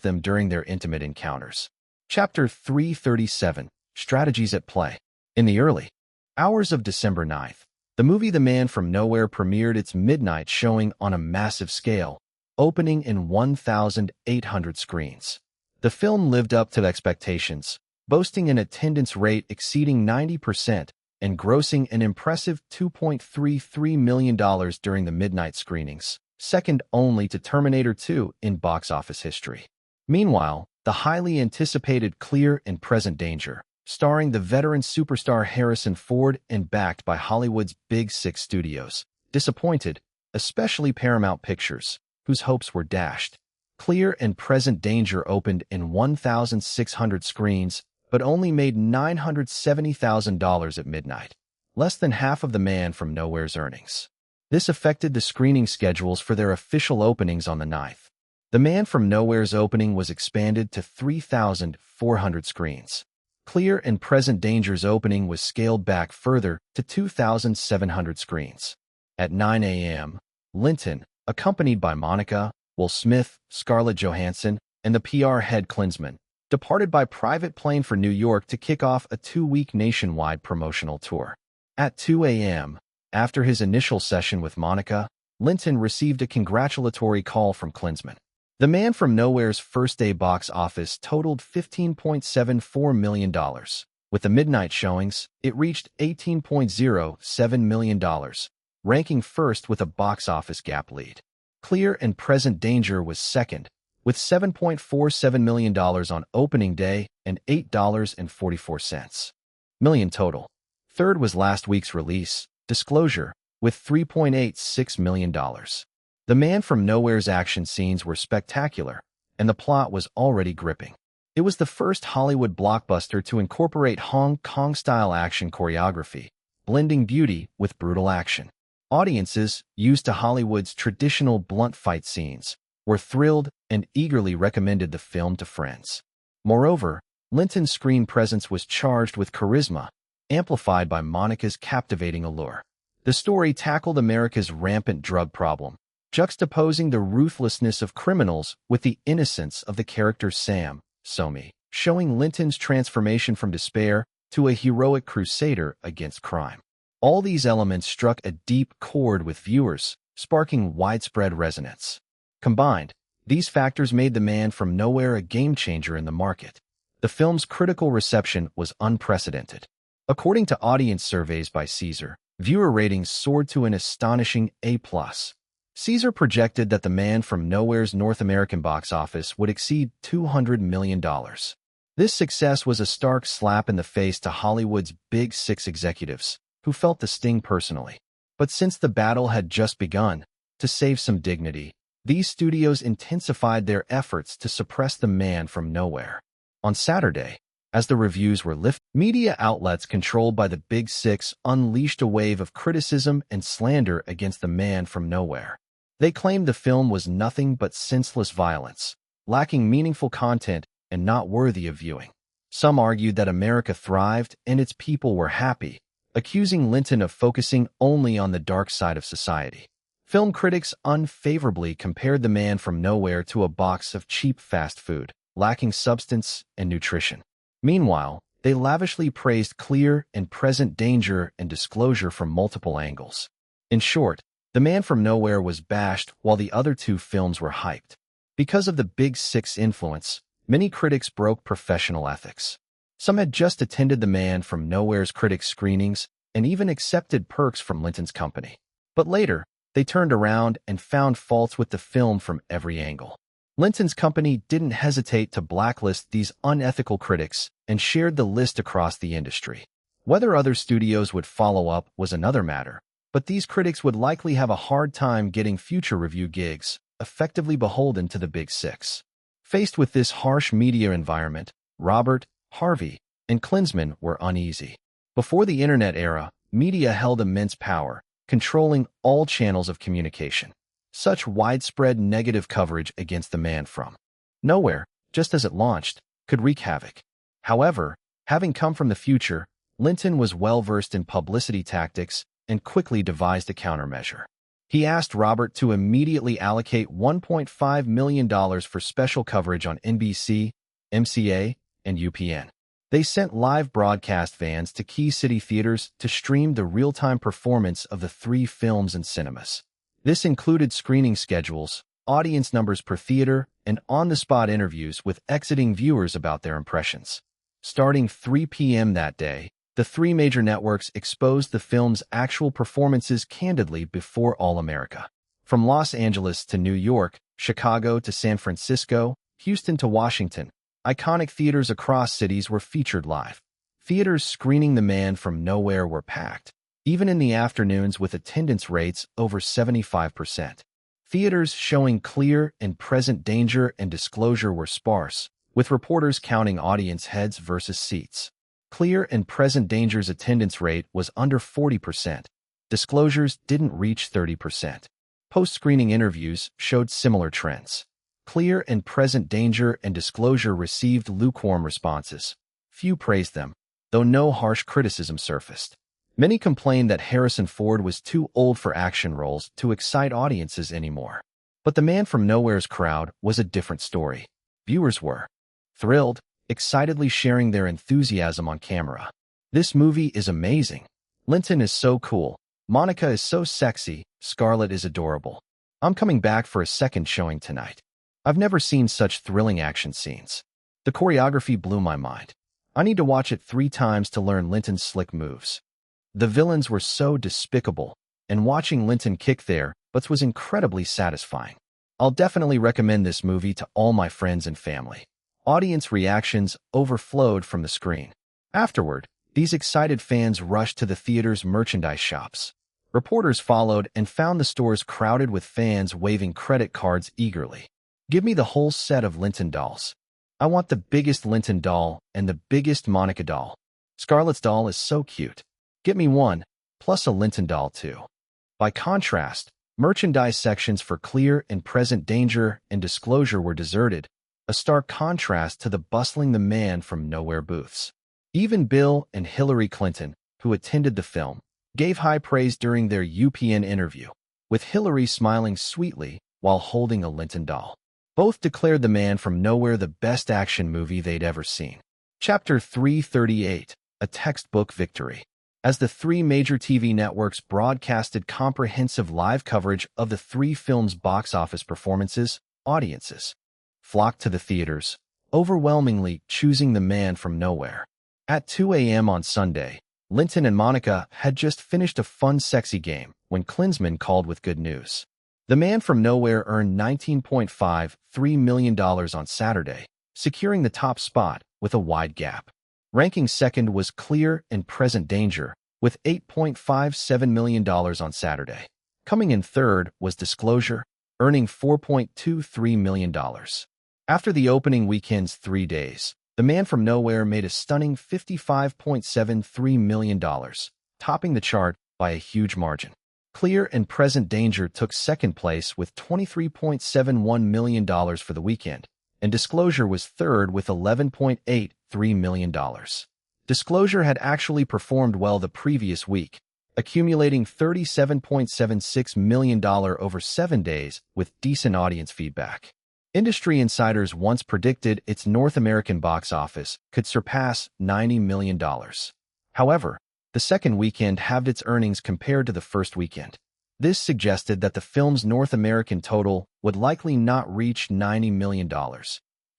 them during their intimate encounters. Chapter 337, Strategies at Play. In the early hours of December 9th, the movie The Man from Nowhere premiered its midnight showing on a massive scale, opening in 1,800 screens. The film lived up to expectations, boasting an attendance rate exceeding 90% and grossing an impressive $2.33 million during the midnight screenings, second only to Terminator 2 in box office history. Meanwhile, the highly anticipated Clear and Present Danger, starring the veteran superstar Harrison Ford and backed by Hollywood's Big Six studios, disappointed, especially Paramount Pictures, whose hopes were dashed. Clear and Present Danger opened in 1,600 screens, but only made $970,000 at midnight, less than half of The Man from Nowhere's earnings. This affected the screening schedules for their official openings on the 9th. The Man from Nowhere's opening was expanded to 3,400 screens. Clear and Present Danger's opening was scaled back further to 2,700 screens. At 9 a.m., Linton, accompanied by Monica, Will Smith, Scarlett Johansson, and the PR head Klinsman, departed by private plane for New York to kick off a 2-week nationwide promotional tour. At 2 a.m., after his initial session with Monica, Linton received a congratulatory call from Klinsman. The Man from Nowhere's first-day box office totaled $15.74 million. With the midnight showings, it reached $18.07 million, ranking first with a box office gap lead. Clear and Present Danger was second, with $7.47 million on opening day and $8.44 million total. Third was last week's release, Disclosure, with $3.86 million. The Man from Nowhere's action scenes were spectacular, and the plot was already gripping. It was the first Hollywood blockbuster to incorporate Hong Kong-style action choreography, blending beauty with brutal action. Audiences, used to Hollywood's traditional blunt fight scenes, were thrilled and eagerly recommended the film to friends. Moreover, Linton's screen presence was charged with charisma, amplified by Monica's captivating allure. The story tackled America's rampant drug problem, juxtaposing the ruthlessness of criminals with the innocence of the character Sam, Somi, showing Linton's transformation from despair to a heroic crusader against crime. All these elements struck a deep chord with viewers, sparking widespread resonance. Combined, these factors made The Man from Nowhere a game-changer in the market. The film's critical reception was unprecedented. According to audience surveys by Caesar, viewer ratings soared to an astonishing A+. Caesar projected that The Man from Nowhere's North American box office would exceed $200 million. This success was a stark slap in the face to Hollywood's Big Six executives, who felt the sting personally. But since the battle had just begun, to save some dignity, these studios intensified their efforts to suppress The Man from Nowhere. On Saturday, as the reviews were lifted, media outlets controlled by the Big Six unleashed a wave of criticism and slander against The Man from Nowhere. They claimed the film was nothing but senseless violence, lacking meaningful content and not worthy of viewing. Some argued that America thrived and its people were happy, accusing Linton of focusing only on the dark side of society. Film critics unfavorably compared The Man from Nowhere to a box of cheap fast food, lacking substance and nutrition. Meanwhile, They lavishly praised clear and present danger and disclosure from multiple angles. In short, The Man from Nowhere was bashed while the other two films were hyped. Because of the Big Six influence, many critics broke professional ethics. Some had just attended The Man from Nowhere's critics' screenings and even accepted perks from Linton's company. But later, they turned around and found faults with the film from every angle. Linton's company didn't hesitate to blacklist these unethical critics and shared the list across the industry. Whether other studios would follow up was another matter, but these critics would likely have a hard time getting future review gigs, effectively beholden to the Big Six. Faced with this harsh media environment, Robert, Harvey, and Klinsman were uneasy. Before the internet era, media held immense power, controlling all channels of communication. Such widespread negative coverage against The Man from Nowhere, just as it launched, could wreak havoc. However, having come from the future, Linton was well-versed in publicity tactics and quickly devised a countermeasure. He asked Robert to immediately allocate $1.5 million for special coverage on NBC, MCA, and UPN. They sent live broadcast vans to key city theaters to stream the real-time performance of the three films in cinemas. This included screening schedules, audience numbers per theater, and on-the-spot interviews with exiting viewers about their impressions. Starting 3 p.m. that day, the three major networks exposed the film's actual performances candidly before all America. From Los Angeles to New York, Chicago to San Francisco, Houston to Washington, iconic theaters across cities were featured live. Theaters screening The Man from Nowhere were packed, even in the afternoons, with attendance rates over 75%. Theaters showing clear and present danger and disclosure were sparse, with reporters counting audience heads versus seats. Clear and present danger's attendance rate was under 40%. Disclosures didn't reach 30%. Post-screening interviews showed similar trends. Clear and present danger and disclosure received lukewarm responses. Few praised them, though no harsh criticism surfaced. Many complained that Harrison Ford was too old for action roles to excite audiences anymore. But The Man from Nowhere's crowd was a different story. Viewers were thrilled, excitedly sharing their enthusiasm on camera. "This movie is amazing. Linton is so cool. Monica is so sexy. Scarlett is adorable. I'm coming back for a second showing tonight. I've never seen such thrilling action scenes. The choreography blew my mind. I need to watch it 3 times to learn Linton's slick moves. The villains were so despicable, and watching Linton kick their butts was incredibly satisfying. I'll definitely recommend this movie to all my friends and family." Audience reactions overflowed from the screen. Afterward, these excited fans rushed to the theater's merchandise shops. Reporters followed and found the stores crowded with fans waving credit cards eagerly. "Give me the whole set of Linton dolls. I want the biggest Linton doll and the biggest Monica doll. Scarlett's doll is so cute. Get me one, plus a Linton doll too." By contrast, merchandise sections for clear and present danger and disclosure were deserted, a stark contrast to the bustling The Man from Nowhere booths. Even Bill and Hillary Clinton, who attended the film, gave high praise during their UPN interview, with Hillary smiling sweetly while holding a Linton doll. Both declared The Man from Nowhere the best action movie they'd ever seen. Chapter 338, A Textbook Victory. As the three major TV networks broadcasted comprehensive live coverage of the three films' box office performances, audiences flocked to the theaters, overwhelmingly choosing The Man from Nowhere. At 2 a.m. on Sunday, Linton and Monica had just finished a fun, sexy game when Klinsman called with good news. The Man from Nowhere earned $19.53 million on Saturday, securing the top spot with a wide gap. Ranking second was Clear and Present Danger, with $8.57 million on Saturday. Coming in third was Disclosure, earning $4.23 million. After the opening weekend's 3 days, The Man from Nowhere made a stunning $55.73 million, topping the chart by a huge margin. Clear and Present Danger took second place with $23.71 million for the weekend, and Disclosure was third with $11.83 million. Disclosure had actually performed well the previous week, accumulating $37.76 million over 7 days with decent audience feedback. Industry insiders once predicted its North American box office could surpass $90 million. However, the second weekend halved its earnings compared to the first weekend. This suggested that the film's North American total would likely not reach $90 million.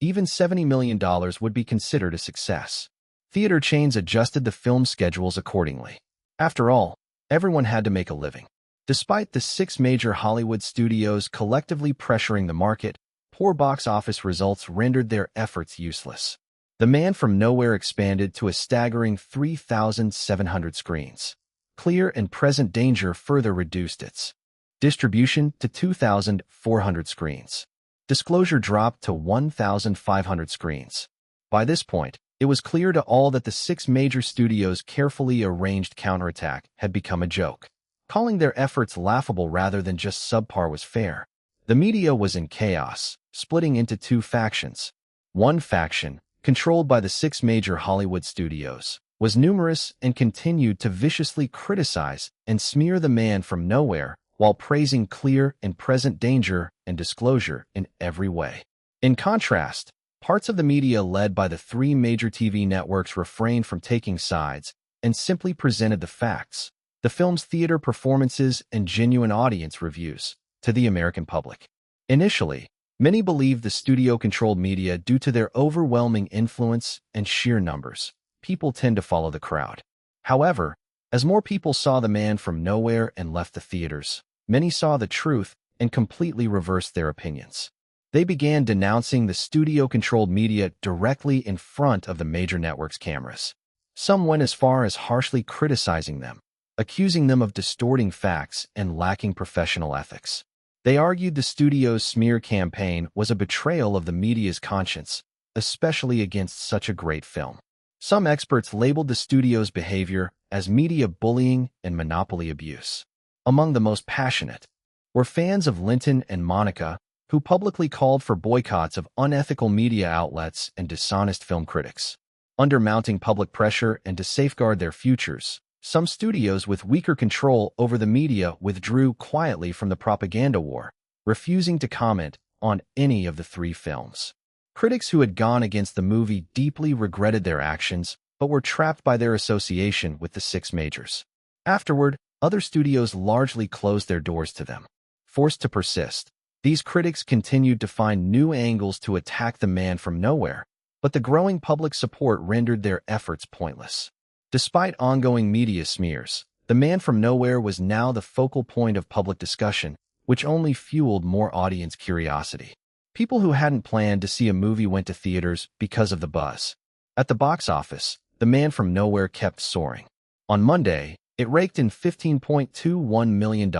Even $70 million would be considered a success. Theater chains adjusted the film schedules accordingly. After all, everyone had to make a living. Despite the 6 major Hollywood studios collectively pressuring the market, poor box office results rendered their efforts useless. The Man from Nowhere expanded to a staggering 3,700 screens. Clear and Present Danger further reduced its distribution to 2,400 screens. Disclosure dropped to 1,500 screens. By this point, it was clear to all that the 6 major studios' carefully arranged counterattack had become a joke. Calling their efforts laughable rather than just subpar was fair. The media was in chaos, splitting into 2 factions. One faction, controlled by the 6 major Hollywood studios, was numerous and continued to viciously criticize and smear The Man from Nowhere while praising Clear and Present Danger and Disclosure in every way. In contrast, parts of the media led by the 3 major TV networks refrained from taking sides and simply presented the facts, the film's theater performances and genuine audience reviews, to the American public. Initially, many believed the studio-controlled media due to their overwhelming influence and sheer numbers. People tend to follow the crowd. However, as more people saw The Man from Nowhere and left the theaters, many saw the truth and completely reversed their opinions. They began denouncing the studio-controlled media directly in front of the major networks' cameras. Some went as far as harshly criticizing them, accusing them of distorting facts and lacking professional ethics. They argued the studio's smear campaign was a betrayal of the media's conscience, especially against such a great film. Some experts labeled the studio's behavior as media bullying and monopoly abuse. Among the most passionate were fans of Linton and Monica, who publicly called for boycotts of unethical media outlets and dishonest film critics. Under mounting public pressure and to safeguard their futures, some studios with weaker control over the media withdrew quietly from the propaganda war, refusing to comment on any of the 3 films. Critics who had gone against the movie deeply regretted their actions, but were trapped by their association with the 6 majors. Afterward, other studios largely closed their doors to them. Forced to persist, these critics continued to find new angles to attack The Man from Nowhere, but the growing public support rendered their efforts pointless. Despite ongoing media smears, The Man from Nowhere was now the focal point of public discussion, which only fueled more audience curiosity. People who hadn't planned to see a movie went to theaters because of the buzz. At the box office, The Man from Nowhere kept soaring. On Monday, it raked in $15.21 million,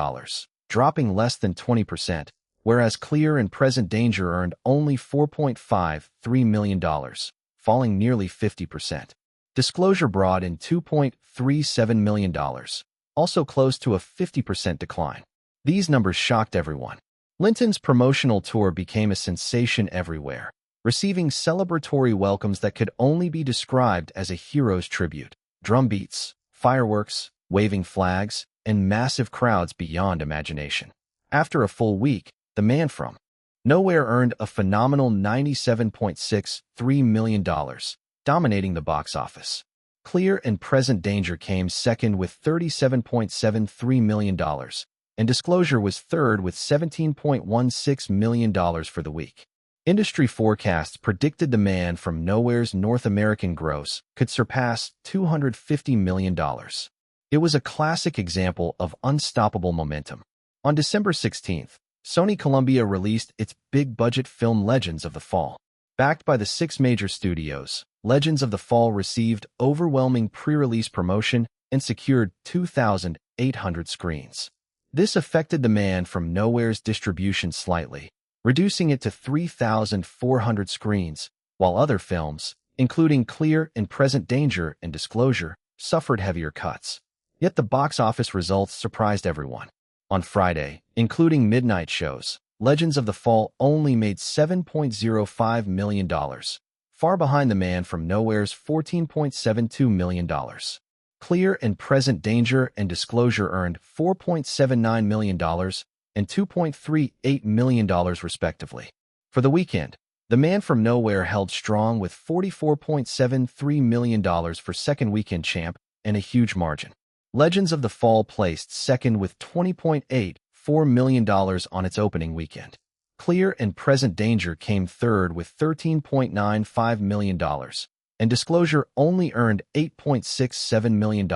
dropping less than 20%, whereas Clear and Present Danger earned only $4.53 million, falling nearly 50%. Disclosure brought in $2.37 million, also close to a 50% decline. These numbers shocked everyone. Linton's promotional tour became a sensation everywhere, receiving celebratory welcomes that could only be described as a hero's tribute. Drum beats, fireworks, waving flags, and massive crowds beyond imagination. After a full week, The Man from Nowhere earned a phenomenal $97.63 million, dominating the box office. Clear and Present Danger came second with $37.73 million, and Disclosure was third with $17.16 million for the week. Industry forecasts predicted The Man from Nowhere's North American gross could surpass $250 million. It was a classic example of unstoppable momentum. On December 16th, Sony Columbia released its big-budget film Legends of the Fall. Backed by the 6 major studios, Legends of the Fall received overwhelming pre-release promotion and secured 2,800 screens. This affected The Man from Nowhere's distribution slightly, reducing it to 3,400 screens, while other films, including Clear and Present Danger and Disclosure, suffered heavier cuts. Yet the box office results surprised everyone. On Friday, including midnight shows, Legends of the Fall only made $7.05 million, far behind The Man from Nowhere's $14.72 million. Clear and Present Danger and Disclosure earned $4.79 million and $2.38 million respectively. For the weekend, The Man from Nowhere held strong with $44.73 million for second weekend champ and a huge margin. Legends of the Fall placed second with $20.84 million on its opening weekend. Clear and Present Danger came third with $13.95 million, and Disclosure only earned $8.67 million,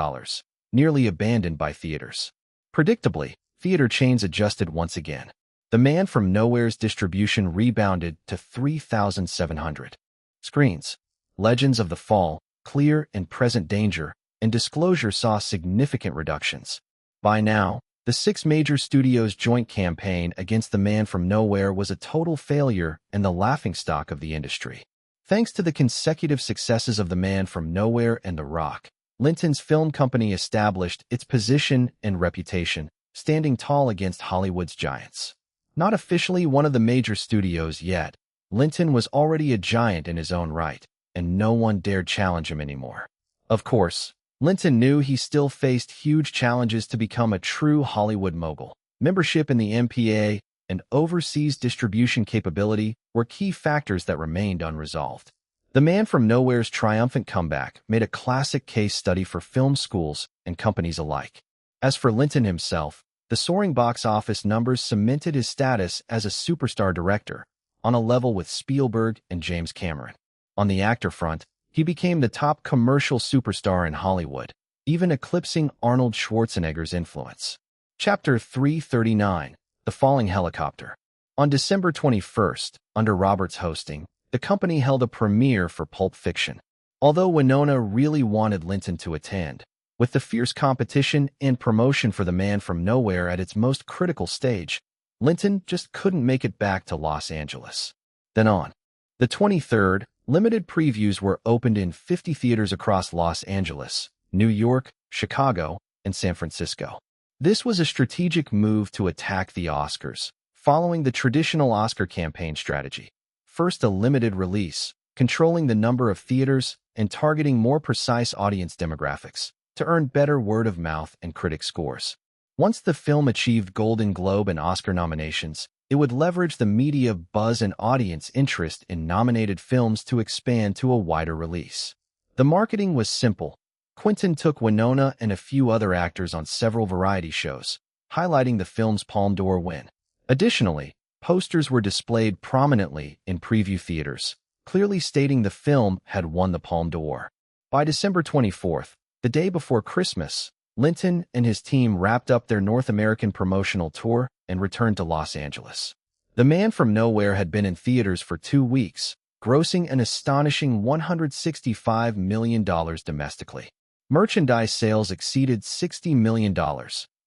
nearly abandoned by theaters. Predictably, theater chains adjusted once again. The Man from Nowhere's distribution rebounded to 3,700 screens. Legends of the Fall, Clear and Present Danger, and Disclosure saw significant reductions. By now, the 6 major studios' joint campaign against The Man from Nowhere was a total failure and the laughingstock of the industry. Thanks to the consecutive successes of The Man from Nowhere and The Rock, Linton's film company established its position and reputation, standing tall against Hollywood's giants. Not officially one of the major studios yet, Linton was already a giant in his own right, and no one dared challenge him anymore. Of course, Linton knew he still faced huge challenges to become a true Hollywood mogul. Membership in the MPA and overseas distribution capability were key factors that remained unresolved. The Man from Nowhere's triumphant comeback made a classic case study for film schools and companies alike. As for Linton himself, the soaring box office numbers cemented his status as a superstar director, on a level with Spielberg and James Cameron. On the actor front, he became the top commercial superstar in Hollywood, even eclipsing Arnold Schwarzenegger's influence. Chapter 339, The Falling Helicopter. On December 21st, under Robert's hosting, the company held a premiere for Pulp Fiction. Although Winona really wanted Linton to attend, with the fierce competition and promotion for The Man from Nowhere at its most critical stage, Linton just couldn't make it back to Los Angeles. Then on the 23rd, limited previews were opened in 50 theaters across Los Angeles, New York, Chicago, and San Francisco. This was a strategic move to attack the Oscars, following the traditional Oscar campaign strategy. First, a limited release, controlling the number of theaters and targeting more precise audience demographics to earn better word-of-mouth and critic scores. Once the film achieved Golden Globe and Oscar nominations, it would leverage the media buzz and audience interest in nominated films to expand to a wider release. The marketing was simple. Quentin took Winona and a few other actors on several variety shows, highlighting the film's Palme d'Or win. Additionally, posters were displayed prominently in preview theaters, clearly stating the film had won the Palme d'Or. By December 24th, the day before Christmas, Linton and his team wrapped up their North American promotional tour and returned to Los Angeles. The Man from Nowhere had been in theaters for 2 weeks, grossing an astonishing $165 million domestically. Merchandise sales exceeded $60 million,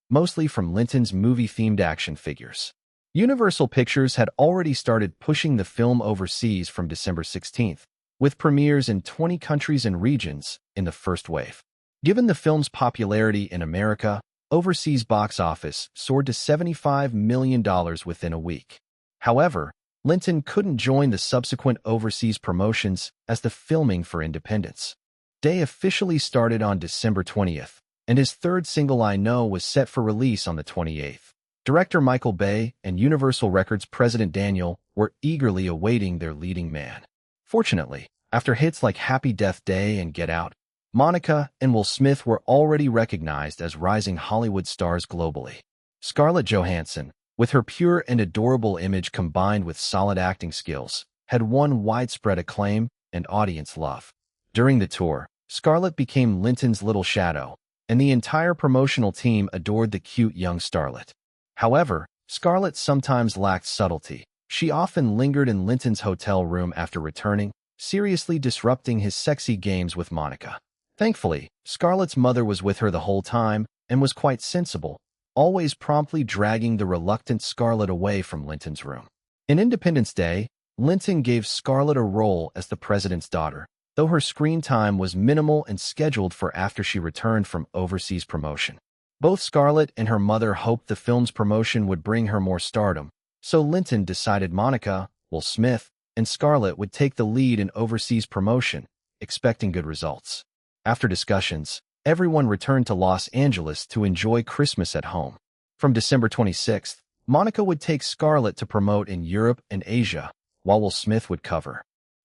mostly from Linton's movie-themed action figures. Universal Pictures had already started pushing the film overseas from December 16th, with premieres in 20 countries and regions in the first wave. Given the film's popularity in America, overseas box office soared to $75 million within a week. However, Linton couldn't join the subsequent overseas promotions as the filming for Independence Day officially started on December 20th, and his third single I Know was set for release on the 28th. Director Michael Bay and Universal Records president Daniel were eagerly awaiting their leading man. Fortunately, after hits like Happy Death Day and Get Out, Monica and Will Smith were already recognized as rising Hollywood stars globally. Scarlett Johansson, with her pure and adorable image combined with solid acting skills, had won widespread acclaim and audience love. During the tour, Scarlett became Linton's little shadow, and the entire promotional team adored the cute young starlet. However, Scarlett sometimes lacked subtlety. She often lingered in Linton's hotel room after returning, seriously disrupting his sexy games with Monica. Thankfully, Scarlett's mother was with her the whole time and was quite sensible, always promptly dragging the reluctant Scarlett away from Linton's room. In Independence Day, Linton gave Scarlett a role as the president's daughter, though her screen time was minimal and scheduled for after she returned from overseas promotion. Both Scarlett and her mother hoped the film's promotion would bring her more stardom, so Linton decided Monica, Will Smith, and Scarlett would take the lead in overseas promotion, expecting good results. After discussions, everyone returned to Los Angeles to enjoy Christmas at home. From December 26th, Monica would take Scarlett to promote in Europe and Asia, while Will Smith would cover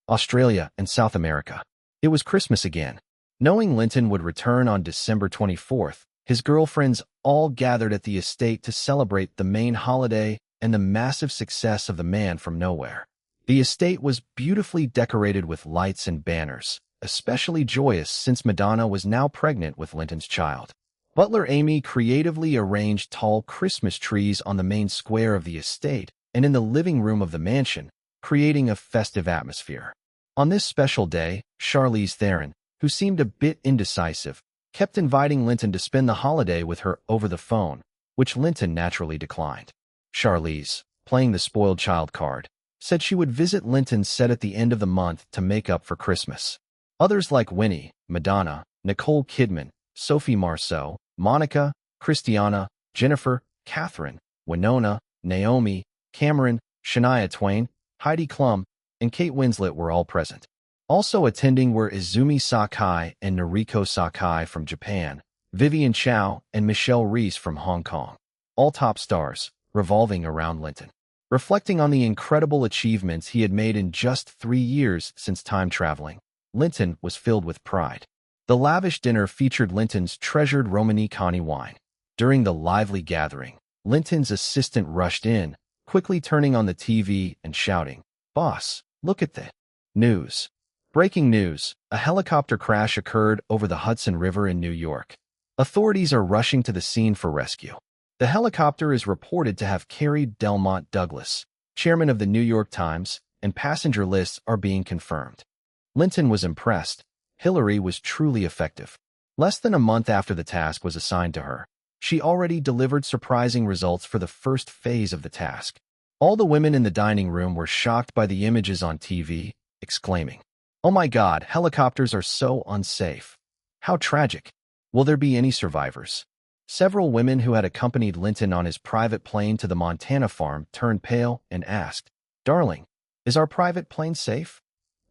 Australia and South America. It was Christmas again. Knowing Linton would return on December 24th, his girlfriends all gathered at the estate to celebrate the main holiday and the massive success of the man from nowhere. The estate was beautifully decorated with lights and banners, especially joyous since Madonna was now pregnant with Linton's child. Butler Amy creatively arranged tall Christmas trees on the main square of the estate and in the living room of the mansion, creating a festive atmosphere. On this special day, Charlize Theron, who seemed a bit indecisive, kept inviting Linton to spend the holiday with her over the phone, which Linton naturally declined. Charlize, playing the spoiled child card, said she would visit Linton's set at the end of the month to make up for Christmas. Others like Winnie, Madonna, Nicole Kidman, Sophie Marceau, Monica, Christiana, Jennifer, Catherine, Winona, Naomi, Cameron, Shania Twain, Heidi Klum, and Kate Winslet were all present. Also attending were Izumi Sakai and Noriko Sakai from Japan, Vivian Chow and Michelle Reese from Hong Kong, all top stars, revolving around Linton. Reflecting on the incredible achievements he had made in just 3 years since time traveling, Linton was filled with pride. The lavish dinner featured Linton's treasured Romanée-Conti wine. During the lively gathering, Linton's assistant rushed in, quickly turning on the TV and shouting, "Boss, look at the news." Breaking news, a helicopter crash occurred over the Hudson River in New York. Authorities are rushing to the scene for rescue. The helicopter is reported to have carried Delmont Douglas, chairman of the New York Times, and passenger lists are being confirmed. Linton was impressed. Hillary was truly effective. Less than a month after the task was assigned to her, she already delivered surprising results for the first phase of the task. All the women in the dining room were shocked by the images on TV, exclaiming, "Oh my God, helicopters are so unsafe. How tragic. Will there be any survivors?" Several women who had accompanied Linton on his private plane to the Montana farm turned pale and asked, "Darling, is our private plane safe?"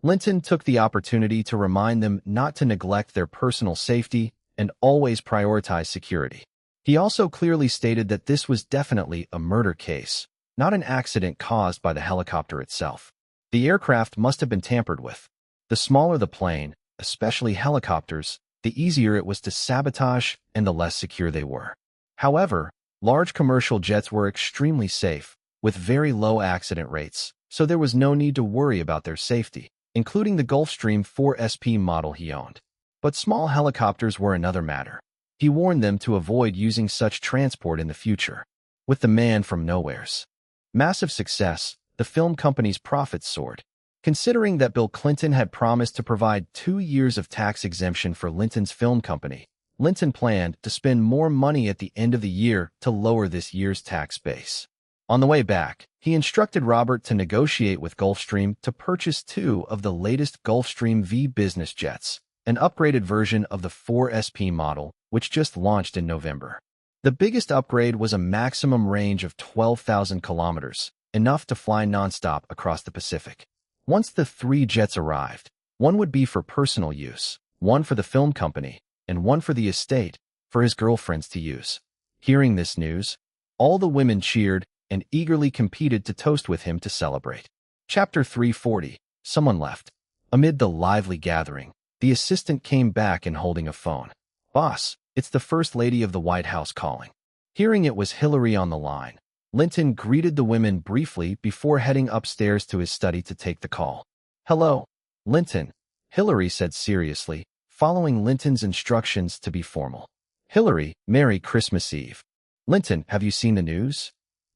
Linton took the opportunity to remind them not to neglect their personal safety and always prioritize security. He also clearly stated that this was definitely a murder case, not an accident caused by the helicopter itself. The aircraft must have been tampered with. The smaller the plane, especially helicopters, the easier it was to sabotage and the less secure they were. However, large commercial jets were extremely safe, with very low accident rates, so there was no need to worry about their safety, including the Gulfstream 4SP model he owned. But small helicopters were another matter. He warned them to avoid using such transport in the future. With The Man from Nowhere's massive success, the film company's profits soared. Considering that Bill Clinton had promised to provide 2 years of tax exemption for Linton's film company, Linton planned to spend more money at the end of the year to lower this year's tax base. On the way back, he instructed Robert to negotiate with Gulfstream to purchase 2 of the latest Gulfstream V business jets, an upgraded version of the 4SP model, which just launched in November. The biggest upgrade was a maximum range of 12,000 kilometers, enough to fly nonstop across the Pacific. Once the 3 jets arrived, one would be for personal use, one for the film company, and one for the estate, for his girlfriends to use. Hearing this news, all the women cheered and eagerly competed to toast with him to celebrate. Chapter 340. Someone left. Amid the lively gathering, the assistant came back and holding a phone. "Boss, it's the First Lady of the White House calling." Hearing it was Hillary on the line, Linton greeted the women briefly before heading upstairs to his study to take the call. "Hello, Linton," Hillary said seriously, following Linton's instructions to be formal. "Hillary, Merry Christmas Eve." "Linton, have you seen the news?"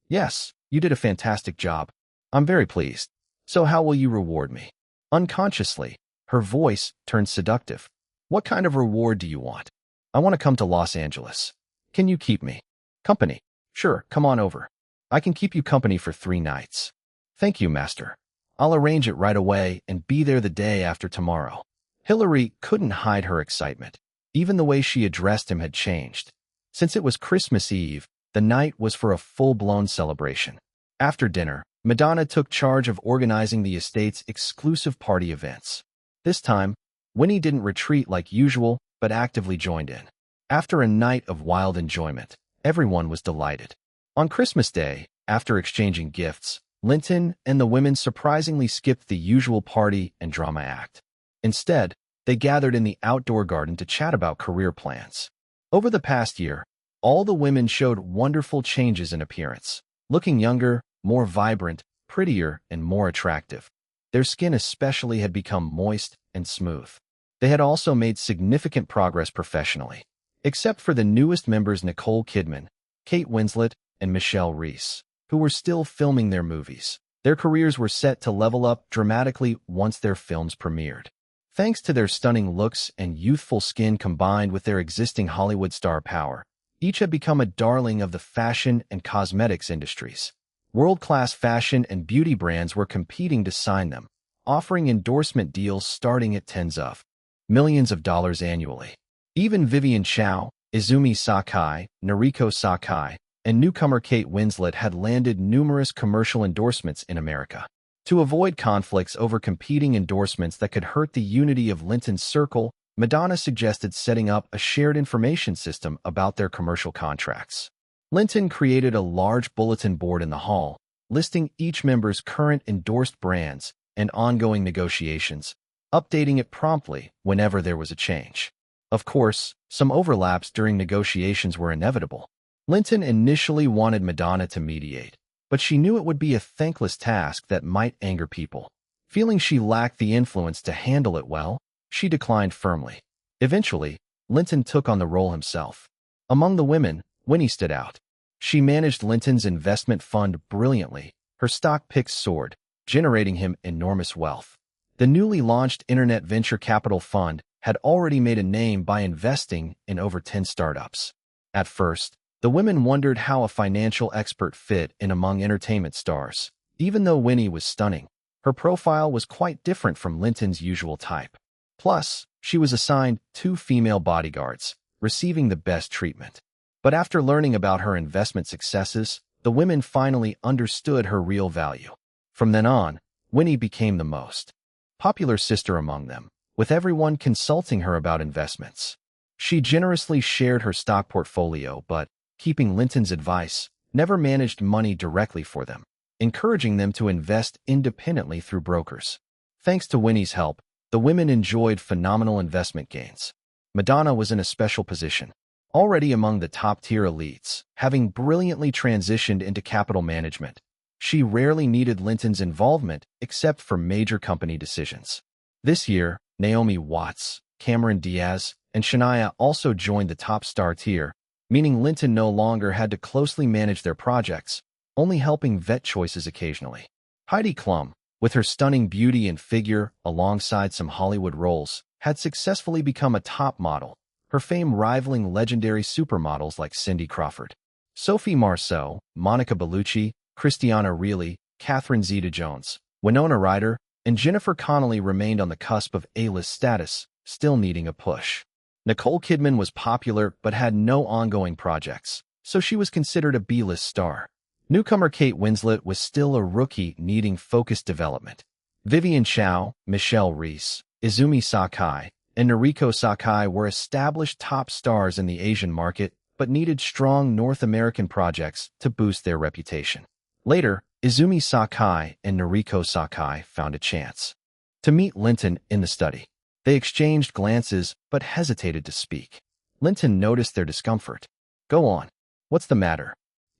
"Yes, you did a fantastic job. I'm very pleased. So how will you reward me?" Unconsciously, her voice turned seductive. "What kind of reward do you want?" "I want to come to Los Angeles. Can you keep me company?" "Sure, come on over. I can keep you company for 3 nights. "Thank you, Master. I'll arrange it right away and be there the day after tomorrow." Hillary couldn't hide her excitement. Even the way she addressed him had changed. Since it was Christmas Eve, the night was for a full-blown celebration. After dinner, Madonna took charge of organizing the estate's exclusive party events. This time, Winnie didn't retreat like usual, but actively joined in. After a night of wild enjoyment, everyone was delighted. On Christmas Day, after exchanging gifts, Linton and the women surprisingly skipped the usual party and drama act. Instead, they gathered in the outdoor garden to chat about career plans. Over the past year, all the women showed wonderful changes in appearance, looking younger, more vibrant, prettier, and more attractive. Their skin especially had become moist and smooth. They had also made significant progress professionally, except for the newest members Nicole Kidman, Kate Winslet, and Michelle Reese, who were still filming their movies. Their careers were set to level up dramatically once their films premiered. Thanks to their stunning looks and youthful skin combined with their existing Hollywood star power, each had become a darling of the fashion and cosmetics industries. World-class fashion and beauty brands were competing to sign them, offering endorsement deals starting at tens of millions of dollars annually. Even Vivian Chow, Izumi Sakai, Noriko Sakai, and newcomer Kate Winslet had landed numerous commercial endorsements in America. To avoid conflicts over competing endorsements that could hurt the unity of Linton's circle, Madonna suggested setting up a shared information system about their commercial contracts. Linton created a large bulletin board in the hall, listing each member's current endorsed brands and ongoing negotiations, updating it promptly whenever there was a change. Of course, some overlaps during negotiations were inevitable. Linton initially wanted Madonna to mediate, but she knew it would be a thankless task that might anger people. Feeling she lacked the influence to handle it well, she declined firmly. Eventually, Linton took on the role himself. Among the women, Winnie stood out. She managed Linton's investment fund brilliantly. Her stock picks soared, generating him enormous wealth. The newly launched Internet Venture Capital Fund had already made a name by investing in over 10 startups. At first, the women wondered how a financial expert fit in among entertainment stars. Even though Winnie was stunning, her profile was quite different from Linton's usual type. Plus, she was assigned 2 female bodyguards, receiving the best treatment. But after learning about her investment successes, the women finally understood her real value. From then on, Winnie became the most popular sister among them, with everyone consulting her about investments. She generously shared her stock portfolio, but, keeping Linton's advice, never managed money directly for them, encouraging them to invest independently through brokers. Thanks to Winnie's help, the women enjoyed phenomenal investment gains. Madonna was in a special position, already among the top-tier elites, having brilliantly transitioned into capital management. She rarely needed Linton's involvement except for major company decisions. This year, Naomi Watts, Cameron Diaz, and Shania also joined the top star tier, meaning Linton no longer had to closely manage their projects, only helping vet choices occasionally. Heidi Klum, with her stunning beauty and figure alongside some Hollywood roles, had successfully become a top model, her fame rivaling legendary supermodels like Cindy Crawford. Sophie Marceau, Monica Bellucci, Christiana Ricci, Catherine Zeta-Jones, Winona Ryder, and Jennifer Connelly remained on the cusp of A-list status, still needing a push. Nicole Kidman was popular but had no ongoing projects, so she was considered a B-list star. Newcomer Kate Winslet was still a rookie needing focused development. Vivian Chow, Michelle Reese, Izumi Sakai, and Noriko Sakai were established top stars in the Asian market but needed strong North American projects to boost their reputation. Later, Izumi Sakai and Noriko Sakai found a chance to meet Linton in the study. They exchanged glances but hesitated to speak. Linton noticed their discomfort. "Go on. What's the matter?"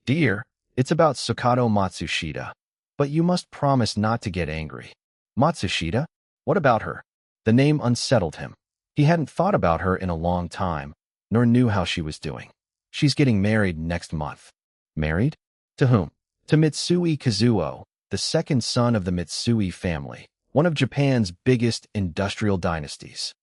"Dear, it's about Sakato Matsushita. But you must promise not to get angry." "Matsushita? What about her?" The name unsettled him. He hadn't thought about her in a long time, nor knew how she was doing. "She's getting married next month." "Married? To whom?" "To Mitsui Kazuo, the second son of the Mitsui family, one of Japan's biggest industrial dynasties."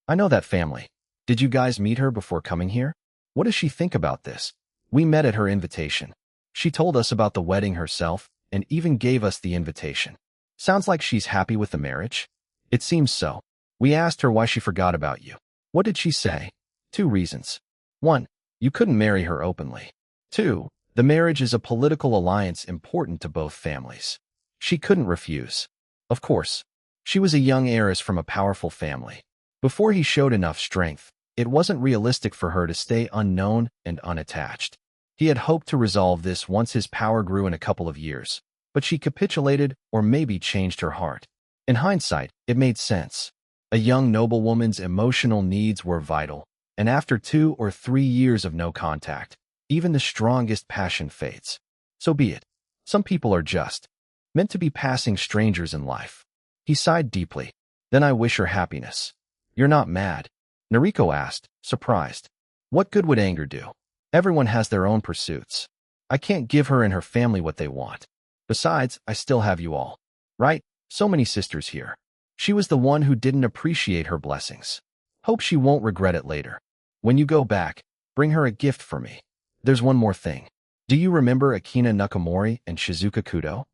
"I know that family. Did you guys meet her before coming here?" "What does she think about this?" "We met at her invitation. She told us about the wedding herself and even gave us the invitation." "Sounds like she's happy with the marriage." "It seems so. We asked her why she forgot about you." "What did she say?" "2 reasons. 1, you couldn't marry her openly. 2, the marriage is a political alliance important to both families. She couldn't refuse." Of course. She was a young heiress from a powerful family. Before he showed enough strength, it wasn't realistic for her to stay unknown and unattached. He had hoped to resolve this once his power grew in a couple of years, but she capitulated or maybe changed her heart. In hindsight, it made sense. A young noblewoman's emotional needs were vital, and after 2 or 3 years of no contact, even the strongest passion fades. So be it. Some people are just meant to be passing strangers in life. He sighed deeply. Then I wish her happiness. You're not mad? Noriko asked, surprised. What good would anger do? Everyone has their own pursuits. I can't give her and her family what they want. Besides, I still have you all. Right? So many sisters here. She was the one who didn't appreciate her blessings. Hope she won't regret it later. When you go back, bring her a gift for me. There's one more thing. Do you remember Akina Nakamori and Shizuka Kudo?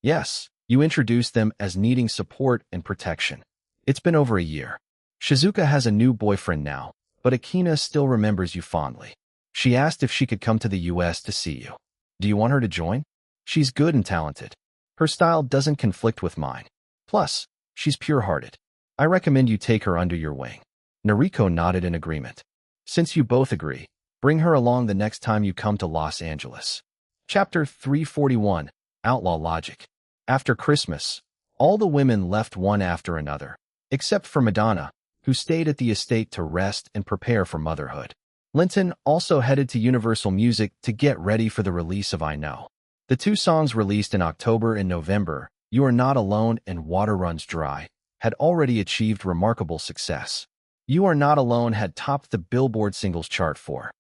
Yes, you introduced them as needing support and protection. It's been over a year. Shizuka has a new boyfriend now, but Akina still remembers you fondly. She asked if she could come to the US to see you. Do you want her to join? She's good and talented. Her style doesn't conflict with mine. Plus, she's pure-hearted. I recommend you take her under your wing. Noriko nodded in agreement. Since you both agree, bring her along the next time you come to Los Angeles. Chapter 341, Outlaw Logic. After Christmas, all the women left one after another, except for Madonna, who stayed at the estate to rest and prepare for motherhood. Linton also headed to Universal Music to get ready for the release of I Know. The 2 songs released in October and November, You Are Not Alone and Water Runs Dry, had already achieved remarkable success. You Are Not Alone had topped the Billboard Singles Chart for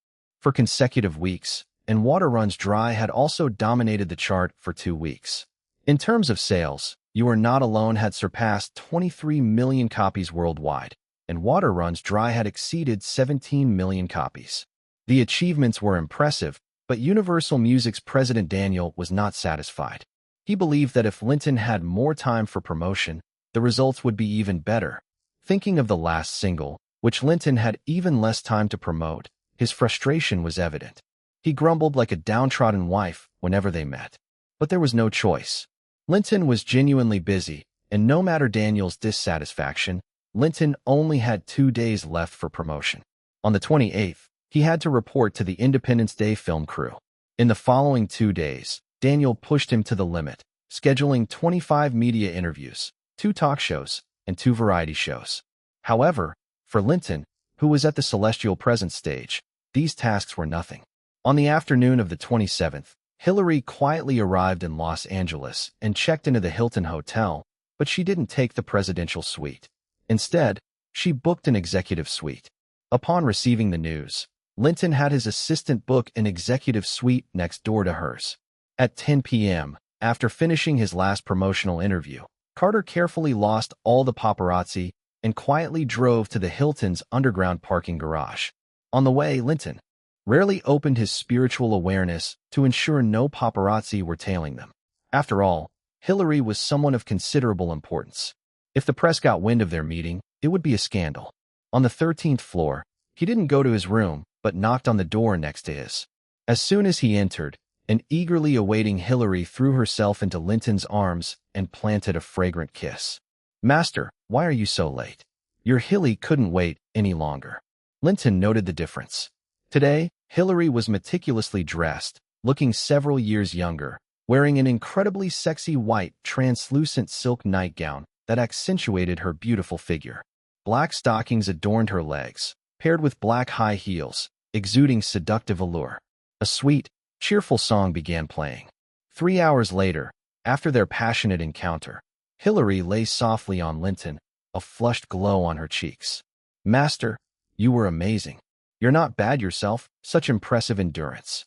consecutive weeks, and Water Runs Dry had also dominated the chart for 2 weeks. In terms of sales, You Are Not Alone had surpassed 23 million copies worldwide, and Water Runs Dry had exceeded 17 million copies. The achievements were impressive, but Universal Music's president Daniel was not satisfied. He believed that if Linton had more time for promotion, the results would be even better. Thinking of the last single, which Linton had even less time to promote, his frustration was evident. He grumbled like a downtrodden wife whenever they met. But there was no choice. Linton was genuinely busy, and no matter Daniel's dissatisfaction, Linton only had 2 days left for promotion. On the 28th, he had to report to the Independence Day film crew. In the following 2 days, Daniel pushed him to the limit, scheduling 25 media interviews, 2 talk shows, and 2 variety shows. However, for Linton, who was at the Celestial Presence stage, these tasks were nothing. On the afternoon of the 27th, Hillary quietly arrived in Los Angeles and checked into the Hilton Hotel, but she didn't take the presidential suite. Instead, she booked an executive suite. Upon receiving the news, Linton had his assistant book an executive suite next door to hers. At 10 p.m., after finishing his last promotional interview, Carter carefully lost all the paparazzi and quietly drove to the Hilton's underground parking garage. On the way, Linton rarely opened his spiritual awareness to ensure no paparazzi were tailing them. After all, Hillary was someone of considerable importance. If the press got wind of their meeting, it would be a scandal. On the 13th floor, he didn't go to his room, but knocked on the door next to his. As soon as he entered, an eagerly awaiting Hillary threw herself into Linton's arms and planted a fragrant kiss. "Master, why are you so late? Your Hilly couldn't wait any longer." Linton noted the difference. Today, Hillary was meticulously dressed, looking several years younger, wearing an incredibly sexy white, translucent silk nightgown that accentuated her beautiful figure. Black stockings adorned her legs, paired with black high heels, exuding seductive allure. A sweet, cheerful song began playing. 3 hours later, after their passionate encounter, Hillary lay softly on Linton, a flushed glow on her cheeks. "Master, you were amazing. You're not bad yourself, such impressive endurance."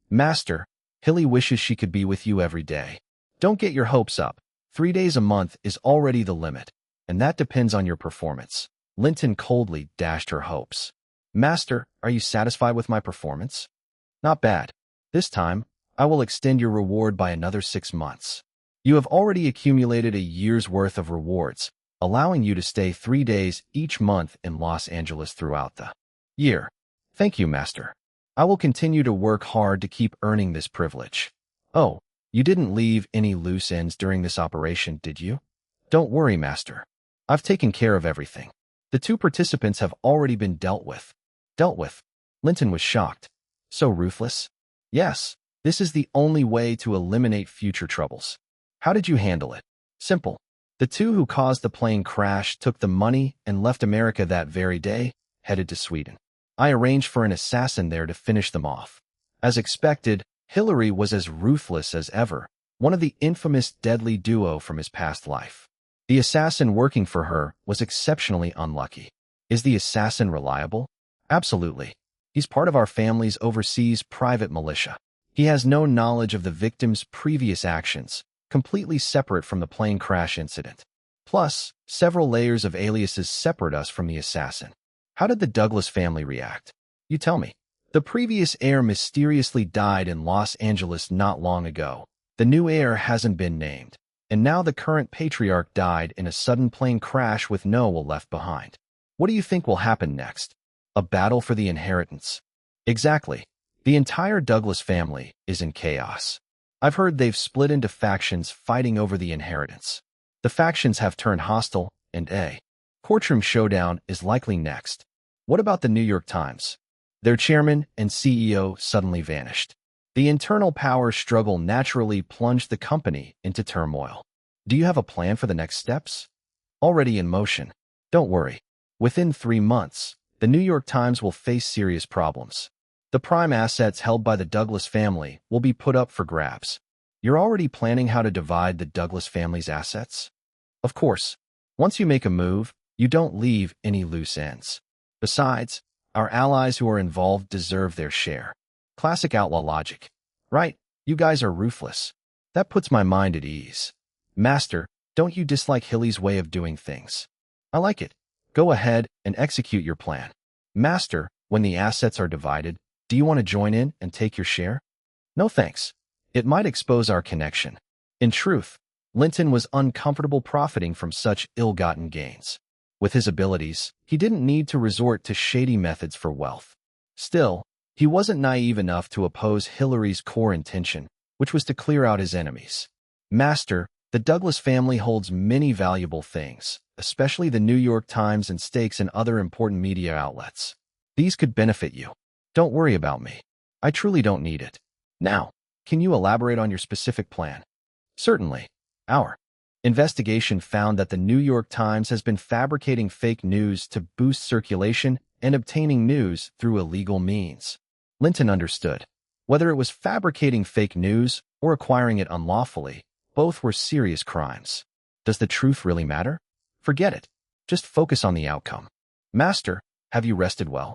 "Master, Hilly wishes she could be with you every day. Don't get your hopes up. 3 days a month is already the limit, and that depends on your performance." Linton coldly dashed her hopes. "Master, are you satisfied with my performance?" "Not bad. This time, I will extend your reward by another 6 months. You have already accumulated a year's worth of rewards, allowing you to stay 3 days each month in Los Angeles throughout the year." "Thank you, Master. I will continue to work hard to keep earning this privilege." "Oh, you didn't leave any loose ends during this operation, did you?" "Don't worry, Master. I've taken care of everything. The 2 participants have already been dealt with." "Dealt with?" Linton was shocked. "So ruthless?" "Yes, this is the only way to eliminate future troubles. How did you handle it? Simple. The two who caused the plane crash took the money and left America that very day, headed to Sweden. I arranged for an assassin there to finish them off. As expected, Hillary was as ruthless as ever, one of the infamous deadly duo from his past life. The assassin working for her was exceptionally unlucky. Is the assassin reliable? Absolutely. He's part of our family's overseas private militia. He has no knowledge of the victim's previous actions, completely separate from the plane crash incident. Plus, several layers of aliases separate us from the assassin. How did the Douglas family react? You tell me. The previous heir mysteriously died in Los Angeles not long ago. The new heir hasn't been named. And now the current patriarch died in a sudden plane crash with no will left behind. What do you think will happen next? A battle for the inheritance? Exactly. The entire Douglas family is in chaos. I've heard they've split into factions fighting over the inheritance. The factions have turned hostile, and a courtroom showdown is likely next. What about the New York Times? Their chairman and CEO suddenly vanished. The internal power struggle naturally plunged the company into turmoil. Do you have a plan for the next steps? Already in motion. Don't worry. Within 3 months, the New York Times will face serious problems. The prime assets held by the Douglas family will be put up for grabs. You're already planning how to divide the Douglas family's assets? Of course. Once you make a move, you don't leave any loose ends. Besides, our allies who are involved deserve their share. Classic outlaw logic. Right, you guys are ruthless. That puts my mind at ease. Master, don't you dislike Hilly's way of doing things? I like it. Go ahead and execute your plan. Master, when the assets are divided, do you want to join in and take your share? No thanks. It might expose our connection. In truth, Linton was uncomfortable profiting from such ill-gotten gains. With his abilities, he didn't need to resort to shady methods for wealth. Still, he wasn't naive enough to oppose Hillary's core intention, which was to clear out his enemies. Master, the Douglas family holds many valuable things, especially the New York Times and stakes in other important media outlets. These could benefit you. Don't worry about me. I truly don't need it. Now, can you elaborate on your specific plan? Certainly. Our investigation found that the New York Times has been fabricating fake news to boost circulation and obtaining news through illegal means. Linton understood. Whether it was fabricating fake news or acquiring it unlawfully, both were serious crimes. Does the truth really matter? Forget it. Just focus on the outcome. Master, have you rested well?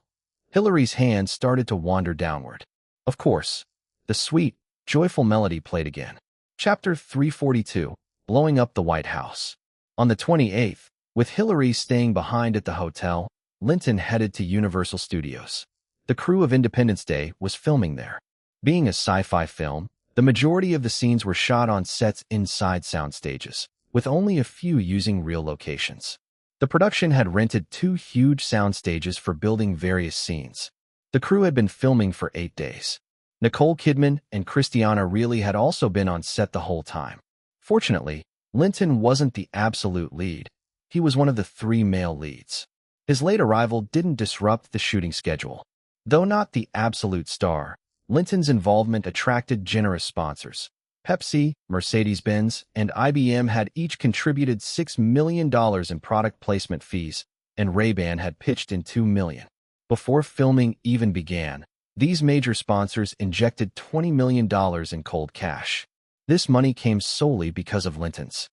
Hillary's hand started to wander downward. Of course. The sweet, joyful melody played again. Chapter 342, Blowing Up the White House. On the 28th, with Hillary staying behind at the hotel, Linton headed to Universal Studios. The crew of Independence Day was filming there. Being a sci-fi film, the majority of the scenes were shot on sets inside sound stages, with only a few using real locations. The production had rented 2 huge sound stages for building various scenes. The crew had been filming for 8 days. Nicole Kidman and Christiana Ricci had also been on set the whole time. Fortunately, Linton wasn't the absolute lead. He was one of the 3 male leads. His late arrival didn't disrupt the shooting schedule. Though not the absolute star, Linton's involvement attracted generous sponsors. Pepsi, Mercedes-Benz, and IBM had each contributed $6 million in product placement fees, and Ray-Ban had pitched in $2 million. Before filming even began, these major sponsors injected $20 million in cold cash. This money came solely because of Linton's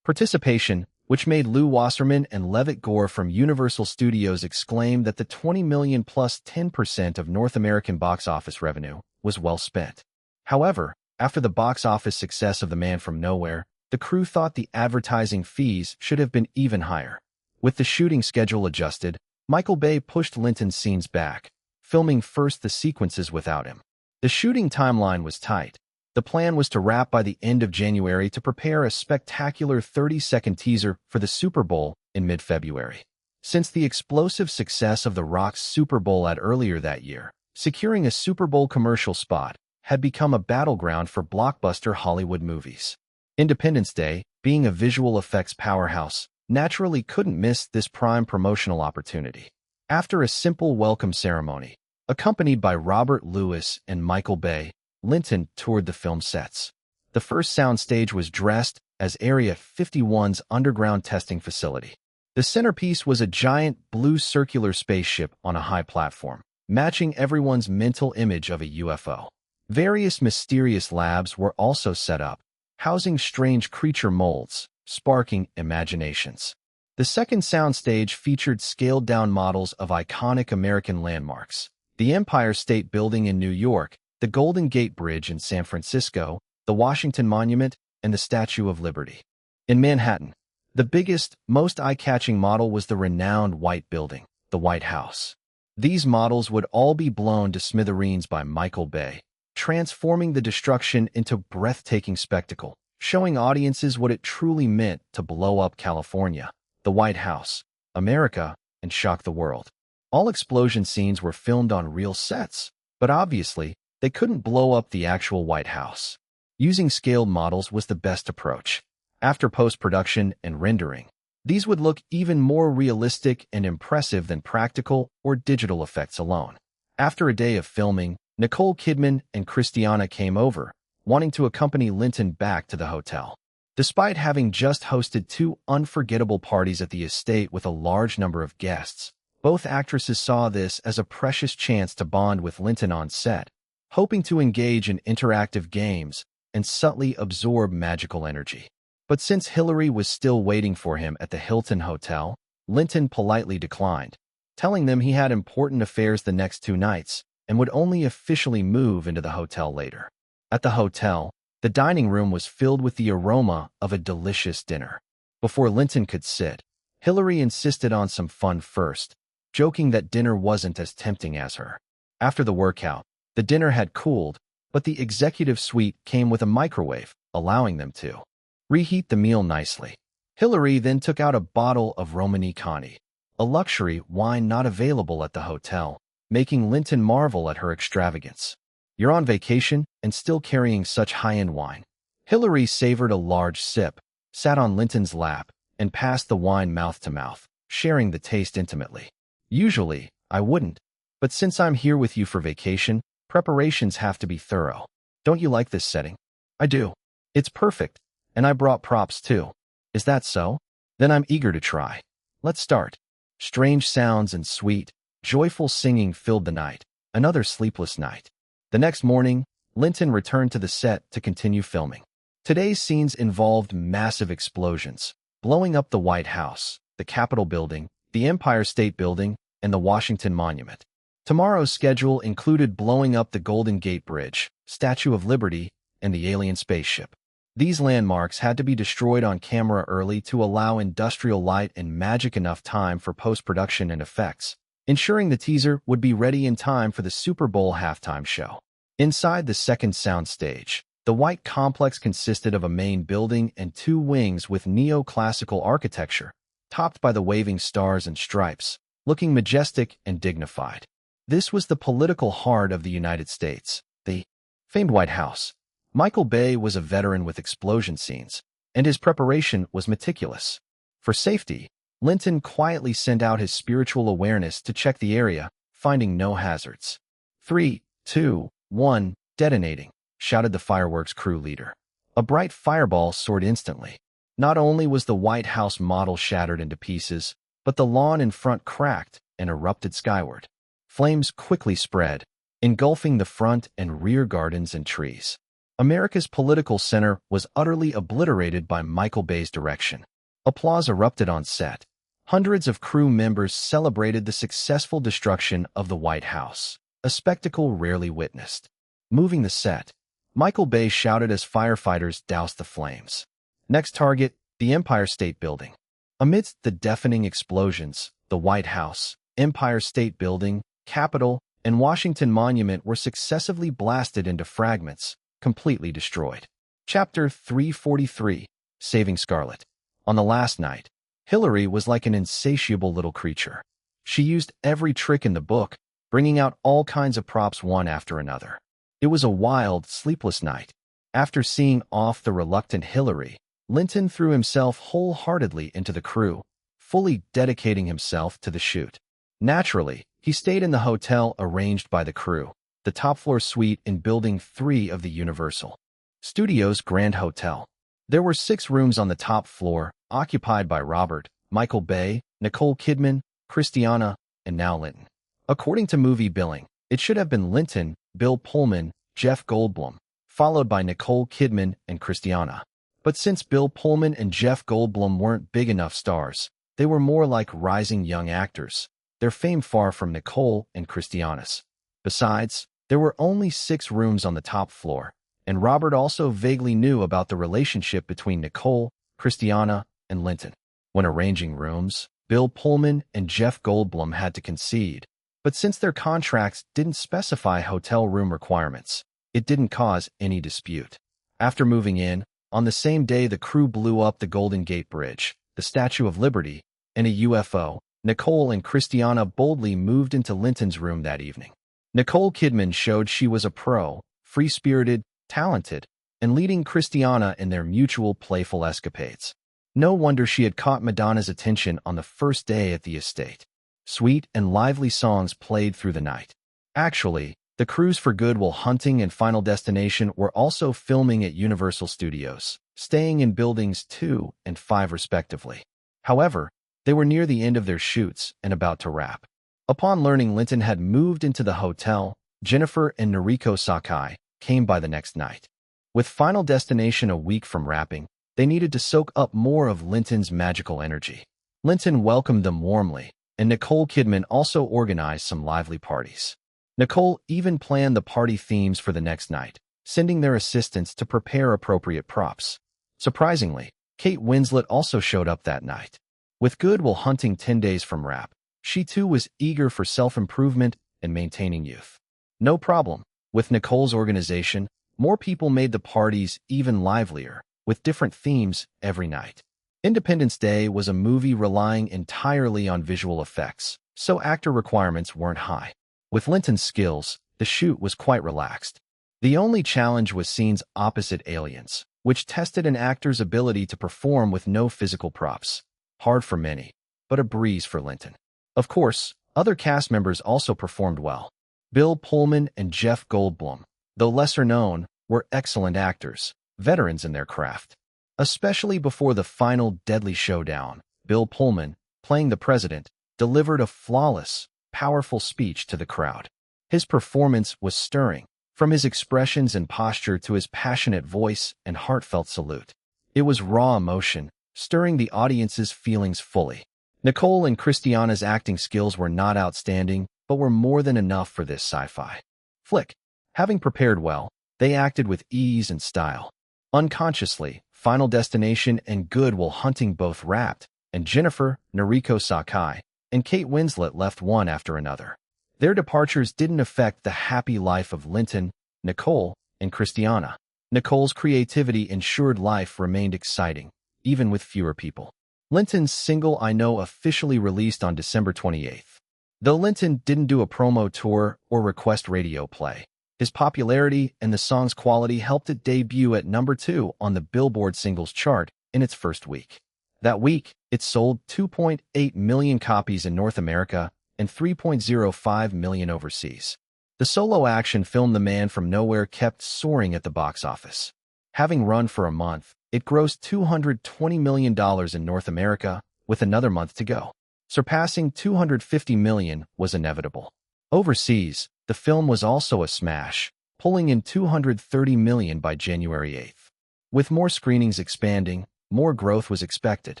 participation, which made Lew Wasserman and Levitt Gore from Universal Studios exclaim that the $20 million plus 10% of North American box office revenue was well spent. However, after the box office success of The Man from Nowhere, the crew thought the advertising fees should have been even higher. With the shooting schedule adjusted, Michael Bay pushed Linton's scenes back, filming first the sequences without him. The shooting timeline was tight. The plan was to wrap by the end of January to prepare a spectacular 30-second teaser for the Super Bowl in mid-February. Since the explosive success of The Rock's Super Bowl ad earlier that year, securing a Super Bowl commercial spot had become a battleground for blockbuster Hollywood movies. Independence Day, being a visual effects powerhouse, naturally couldn't miss this prime promotional opportunity. After a simple welcome ceremony, accompanied by Robert Lewis and Michael Bay, Linton toured the film sets. The first soundstage was dressed as Area 51's underground testing facility. The centerpiece was a giant blue circular spaceship on a high platform, matching everyone's mental image of a UFO. Various mysterious labs were also set up, housing strange creature molds, sparking imaginations. The second soundstage featured scaled-down models of iconic American landmarks: the Empire State Building in New York, the Golden Gate Bridge in San Francisco, the Washington Monument, and the Statue of Liberty. In Manhattan, the biggest, most eye-catching model was the renowned White Building, the White House. These models would all be blown to smithereens by Michael Bay, transforming the destruction into a breathtaking spectacle, showing audiences what it truly meant to blow up California, the White House, America, and shock the world. All explosion scenes were filmed on real sets, but obviously, they couldn't blow up the actual White House. Using scaled models was the best approach. After post-production and rendering, these would look even more realistic and impressive than practical or digital effects alone. After a day of filming, Nicole Kidman and Christiana came over, wanting to accompany Linton back to the hotel. Despite having just hosted 2 unforgettable parties at the estate with a large number of guests, both actresses saw this as a precious chance to bond with Linton on set, hoping to engage in interactive games and subtly absorb magical energy. But since Hillary was still waiting for him at the Hilton Hotel, Linton politely declined, telling them he had important affairs the next 2 nights and would only officially move into the hotel later. At the hotel, the dining room was filled with the aroma of a delicious dinner. Before Linton could sit, Hillary insisted on some fun first, joking that dinner wasn't as tempting as her. After the workout, the dinner had cooled, but the executive suite came with a microwave, allowing them to reheat the meal nicely. Hillary then took out a bottle of Romani Conti, a luxury wine not available at the hotel, making Linton marvel at her extravagance. "You're on vacation and still carrying such high-end wine." Hillary savored a large sip, sat on Linton's lap, and passed the wine mouth to mouth, sharing the taste intimately. "Usually, I wouldn't, but since I'm here with you for vacation, preparations have to be thorough. Don't you like this setting?" "I do. It's perfect, and I brought props too." "Is that so? Then I'm eager to try. Let's start." Strange sounds and sweet, joyful singing filled the night, another sleepless night. The next morning, Linton returned to the set to continue filming. Today's scenes involved massive explosions, blowing up the White House, the Capitol Building, the Empire State Building, and the Washington Monument. Tomorrow's schedule included blowing up the Golden Gate Bridge, Statue of Liberty, and the alien spaceship. These landmarks had to be destroyed on camera early to allow industrial light and magic enough time for post-production and effects, ensuring the teaser would be ready in time for the Super Bowl halftime show. Inside the second soundstage, the white complex consisted of a main building and 2 wings with neoclassical architecture, topped by the waving stars and stripes, looking majestic and dignified. This was the political heart of the United States, the famed White House. Michael Bay was a veteran with explosion scenes, and his preparation was meticulous. For safety, Linton quietly sent out his spiritual awareness to check the area, finding no hazards. 3, 2, 1, detonating, shouted the fireworks crew leader. A bright fireball soared instantly. Not only was the White House model shattered into pieces, but the lawn in front cracked and erupted skyward. Flames quickly spread, engulfing the front and rear gardens and trees. America's political center was utterly obliterated by Michael Bay's direction. Applause erupted on set. Hundreds of crew members celebrated the successful destruction of the White House, a spectacle rarely witnessed. Moving the set, Michael Bay shouted as firefighters doused the flames. Next target, the Empire State Building. Amidst the deafening explosions, the White House, Empire State Building, Capitol, and Washington Monument were successively blasted into fragments, completely destroyed. Chapter 343, Saving Scarlett. On the last night, Hillary was like an insatiable little creature. She used every trick in the book, bringing out all kinds of props one after another. It was a wild, sleepless night. After seeing off the reluctant Hillary, Linton threw himself wholeheartedly into the crew, fully dedicating himself to the shoot. Naturally, he stayed in the hotel arranged by the crew, the top-floor suite in Building 3 of the Universal. Studio's Grand Hotel. There were 6 rooms on the top floor, occupied by Robert, Michael Bay, Nicole Kidman, Christiana, and now Linton. According to movie billing, it should have been Linton, Bill Pullman, Jeff Goldblum, followed by Nicole Kidman and Christiana. But since Bill Pullman and Jeff Goldblum weren't big enough stars, they were more like rising young actors, their fame far from Nicole and Christiana's. Besides, there were only 6 rooms on the top floor, and Robert also vaguely knew about the relationship between Nicole, Christiana, and Linton. When arranging rooms, Bill Pullman and Jeff Goldblum had to concede, but since their contracts didn't specify hotel room requirements, it didn't cause any dispute. After moving in, on the same day the crew blew up the Golden Gate Bridge, the Statue of Liberty, and a UFO, Nicole and Christiana boldly moved into Linton's room that evening. Nicole Kidman showed she was a pro, free-spirited, talented, and leading Christiana in their mutual playful escapades. No wonder she had caught Madonna's attention on the first day at the estate. Sweet and lively songs played through the night. Actually, the crews for Good Will Hunting and Final Destination were also filming at Universal Studios, staying in buildings 2 and 5 respectively. However, they were near the end of their shoots and about to wrap. Upon learning Linton had moved into the hotel, Jennifer and Noriko Sakai came by the next night. With Final Destination a week from wrapping, they needed to soak up more of Linton's magical energy. Linton welcomed them warmly, and Nicole Kidman also organized some lively parties. Nicole even planned the party themes for the next night, sending their assistants to prepare appropriate props. Surprisingly, Kate Winslet also showed up that night. With Good Will Hunting 10 days from wrap, she too was eager for self-improvement and maintaining youth. No problem. With Nicole's organization, more people made the parties even livelier, with different themes every night. Independence Day was a movie relying entirely on visual effects, so actor requirements weren't high. With Linton's skills, the shoot was quite relaxed. The only challenge was scenes opposite aliens, which tested an actor's ability to perform with no physical props. Hard for many, but a breeze for Linton. Of course, other cast members also performed well. Bill Pullman and Jeff Goldblum, though lesser known, were excellent actors, veterans in their craft. Especially before the final deadly showdown, Bill Pullman, playing the president, delivered a flawless, powerful speech to the crowd. His performance was stirring, from his expressions and posture to his passionate voice and heartfelt salute. It was raw emotion, stirring the audience's feelings fully. Nicole and Christiana's acting skills were not outstanding, but were more than enough for this sci-fi flick. Having prepared well, they acted with ease and style. Unconsciously, Final Destination and Good Will Hunting both wrapped, and Jennifer, Noriko Sakai, and Kate Winslet left one after another. Their departures didn't affect the happy life of Linton, Nicole, and Christiana. Nicole's creativity ensured life remained exciting, even with fewer people. Linton's single I Know officially released on December 28th. Though Linton didn't do a promo tour or request radio play, his popularity and the song's quality helped it debut at number 2 on the Billboard Singles Chart in its first week. That week, it sold 2.8 million copies in North America and 3.05 million overseas. The solo action film The Man from Nowhere kept soaring at the box office. Having run for a month, it grossed $220 million in North America, with another month to go. Surpassing $250 million was inevitable. Overseas, the film was also a smash, pulling in $230 million by January 8th. With more screenings expanding, more growth was expected.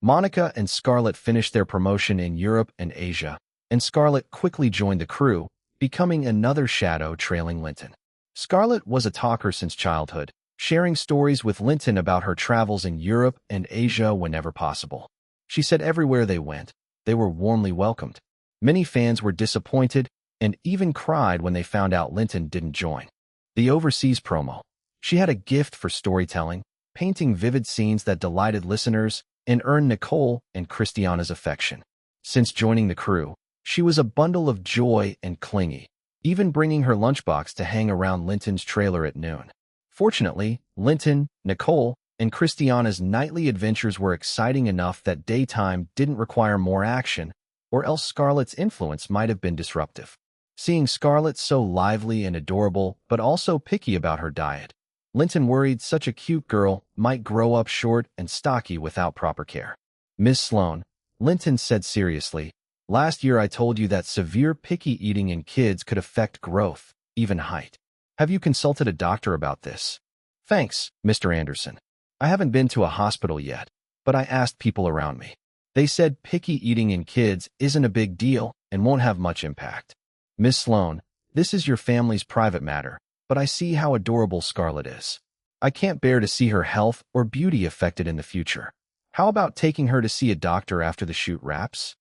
Monica and Scarlett finished their promotion in Europe and Asia, and Scarlett quickly joined the crew, becoming another shadow trailing Linton. Scarlett was a talker since childhood, sharing stories with Linton about her travels in Europe and Asia whenever possible. She said everywhere they went, they were warmly welcomed. Many fans were disappointed and even cried when they found out Linton didn't join. The overseas promo. She had a gift for storytelling, painting vivid scenes that delighted listeners and earned Nicole and Christiana's affection. Since joining the crew, she was a bundle of joy and clingy, even bringing her lunchbox to hang around Linton's trailer at noon. Fortunately, Linton, Nicole, and Christiana's nightly adventures were exciting enough that daytime didn't require more action, or else Scarlett's influence might have been disruptive. Seeing Scarlett so lively and adorable, but also picky about her diet, Linton worried such a cute girl might grow up short and stocky without proper care. Miss Sloane, Linton said seriously, last year I told you that severe picky eating in kids could affect growth, even height. Have you consulted a doctor about this? Thanks, Mr. Anderson. I haven't been to a hospital yet, but I asked people around me. They said picky eating in kids isn't a big deal and won't have much impact. Miss Sloane, this is your family's private matter, but I see how adorable Scarlett is. I can't bear to see her health or beauty affected in the future. How about taking her to see a doctor after the shoot wraps?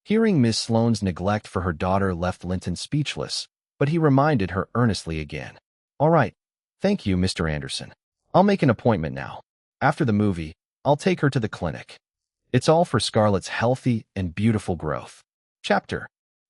Hearing Miss Sloane's neglect for her daughter left Linton speechless, but he reminded her earnestly again. All right, thank you, Mr. Anderson. I'll make an appointment now. After the movie, I'll take her to the clinic. It's all for Scarlett's healthy and beautiful growth. Chapter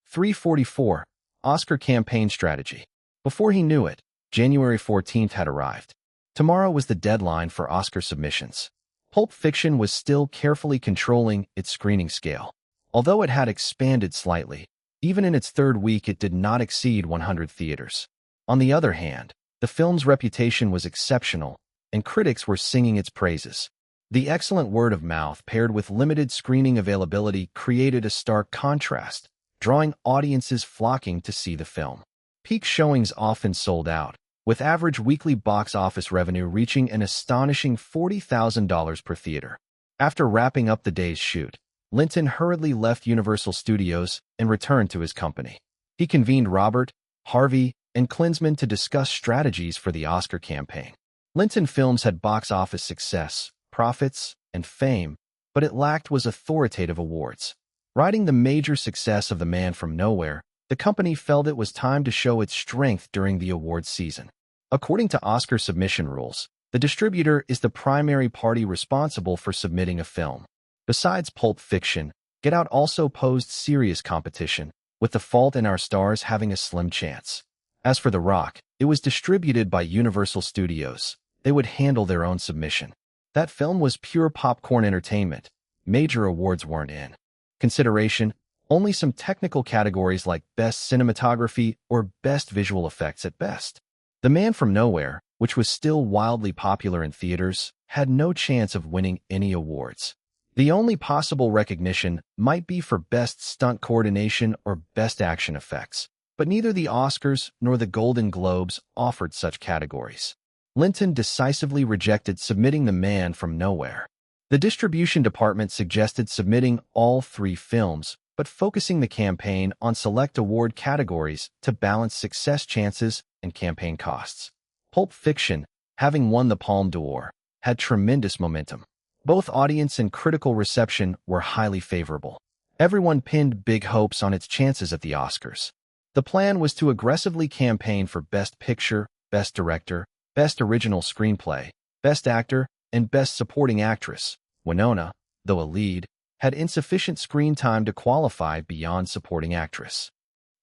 344, Oscar Campaign Strategy. Before he knew it, January 14th had arrived. Tomorrow was the deadline for Oscar submissions. Pulp Fiction was still carefully controlling its screening scale. Although it had expanded slightly, even in its third week it did not exceed 100 theaters. On the other hand, the film's reputation was exceptional, and critics were singing its praises. The excellent word of mouth paired with limited screening availability created a stark contrast, drawing audiences flocking to see the film. Peak showings often sold out, with average weekly box office revenue reaching an astonishing $40,000 per theater. After wrapping up the day's shoot, Linton hurriedly left Universal Studios and returned to his company. He convened Robert, Harvey, and Klinsman to discuss strategies for the Oscar campaign. Linton Films had box office success, profits, and fame, but it lacked was authoritative awards. Riding the major success of The Man from Nowhere, the company felt it was time to show its strength during the awards season. According to Oscar submission rules, the distributor is the primary party responsible for submitting a film. Besides Pulp Fiction, Get Out also posed serious competition, with The Fault in Our Stars having a slim chance. As for The Rock, it was distributed by Universal Studios. They would handle their own submission. That film was pure popcorn entertainment. Major awards weren't in consideration, only some technical categories like Best Cinematography or Best Visual Effects at best. The Man from Nowhere, which was still wildly popular in theaters, had no chance of winning any awards. The only possible recognition might be for Best Stunt Coordination or Best Action Effects, but neither the Oscars nor the Golden Globes offered such categories. Linton decisively rejected submitting The Man from Nowhere. The distribution department suggested submitting all three films, but focusing the campaign on select award categories to balance success chances and campaign costs. Pulp Fiction, having won the Palme d'Or, had tremendous momentum. Both audience and critical reception were highly favorable. Everyone pinned big hopes on its chances at the Oscars. The plan was to aggressively campaign for Best Picture, Best Director, Best Original Screenplay, Best Actor, and Best Supporting Actress. Winona, though a lead, had insufficient screen time to qualify beyond Supporting Actress.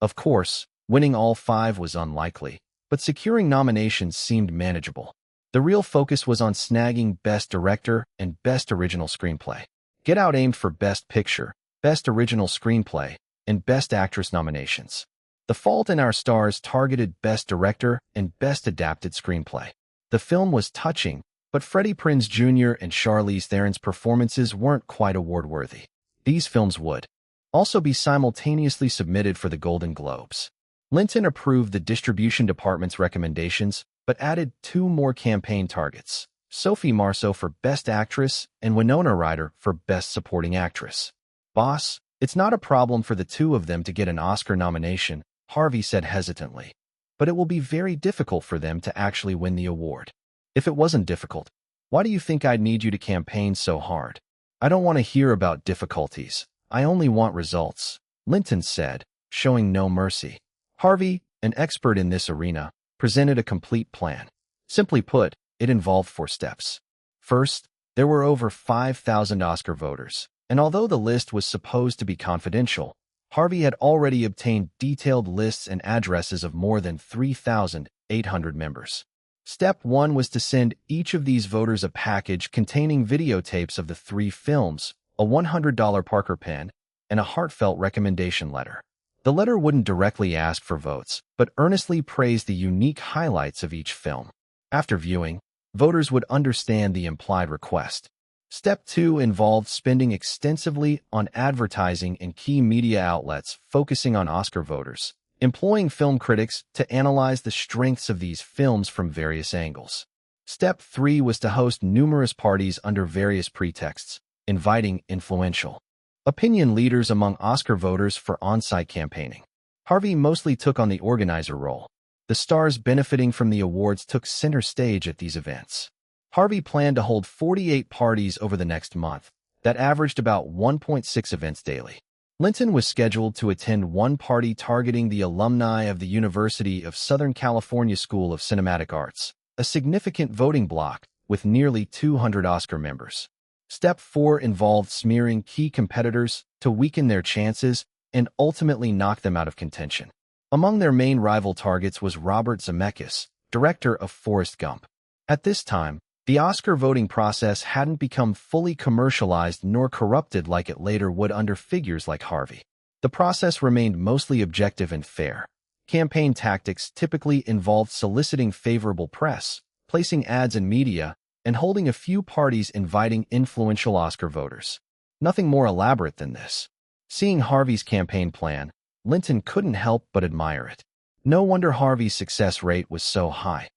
Of course, winning all five was unlikely, but securing nominations seemed manageable. The real focus was on snagging Best Director and Best Original Screenplay. Get Out aimed for Best Picture, Best Original Screenplay, and Best Actress nominations. The Fault in Our Stars targeted Best Director and Best Adapted Screenplay. The film was touching, but Freddie Prinze Jr. and Charlize Theron's performances weren't quite award-worthy. These films would also be simultaneously submitted for the Golden Globes. Linton approved the distribution department's recommendations, but added two more campaign targets, Sophie Marceau for Best Actress and Winona Ryder for Best Supporting Actress. Boss, it's not a problem for the two of them to get an Oscar nomination, Harvey said hesitantly. But it will be very difficult for them to actually win the award. If it wasn't difficult, why do you think I'd need you to campaign so hard? I don't want to hear about difficulties. I only want results, Linton said, showing no mercy. Harvey, an expert in this arena, presented a complete plan. Simply put, it involved 4 steps. First, there were over 5,000 Oscar voters, and although the list was supposed to be confidential, Harvey had already obtained detailed lists and addresses of more than 3,800 members. Step 1 was to send each of these voters a package containing videotapes of the 3 films, a $100 Parker pen, and a heartfelt recommendation letter. The letter wouldn't directly ask for votes, but earnestly praised the unique highlights of each film. After viewing, voters would understand the implied request. Step 2 involved spending extensively on advertising in key media outlets focusing on Oscar voters, employing film critics to analyze the strengths of these films from various angles. Step 3 was to host numerous parties under various pretexts, inviting influential opinion leaders among Oscar voters for on-site campaigning. Harvey mostly took on the organizer role. The stars benefiting from the awards took center stage at these events. Harvey planned to hold 48 parties over the next month, that averaged about 1.6 events daily. Linton was scheduled to attend one party targeting the alumni of the University of Southern California School of Cinematic Arts, a significant voting bloc with nearly 200 Oscar members. Step 4 involved smearing key competitors to weaken their chances and ultimately knock them out of contention. Among their main rival targets was Robert Zemeckis, director of Forrest Gump. At this time, the Oscar voting process hadn't become fully commercialized nor corrupted like it later would under figures like Harvey. The process remained mostly objective and fair. Campaign tactics typically involved soliciting favorable press, placing ads in media, and holding a few parties inviting influential Oscar voters. Nothing more elaborate than this. Seeing Harvey's campaign plan, Linton couldn't help but admire it. No wonder Harvey's success rate was so high.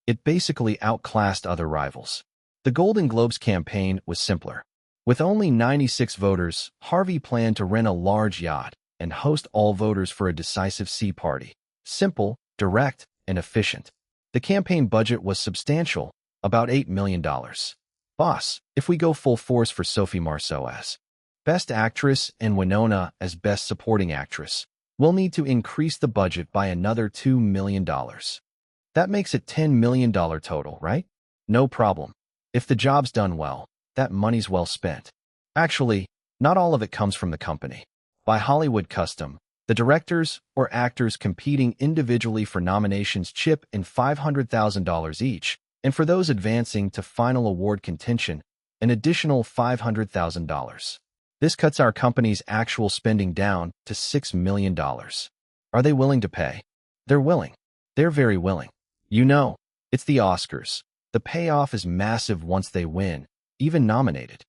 It basically outclassed other rivals. The Golden Globes campaign was simpler. With only 96 voters, Harvey planned to rent a large yacht and host all voters for a decisive sea party. Simple, direct, and efficient. The campaign budget was substantial, about $8 million. Boss, if we go full force for Sophie Marceau as Best Actress and Winona as Best Supporting Actress, we'll need to increase the budget by another $2 million. That makes it $10 million total, right? No problem. If the job's done well, that money's well spent. Actually, not all of it comes from the company. By Hollywood custom, the directors or actors competing individually for nominations chip in $500,000 each, and for those advancing to final award contention, an additional $500,000. This cuts our company's actual spending down to $6 million. Are they willing to pay? They're willing. They're very willing. You know, it's the Oscars. The payoff is massive once they win, even nominated.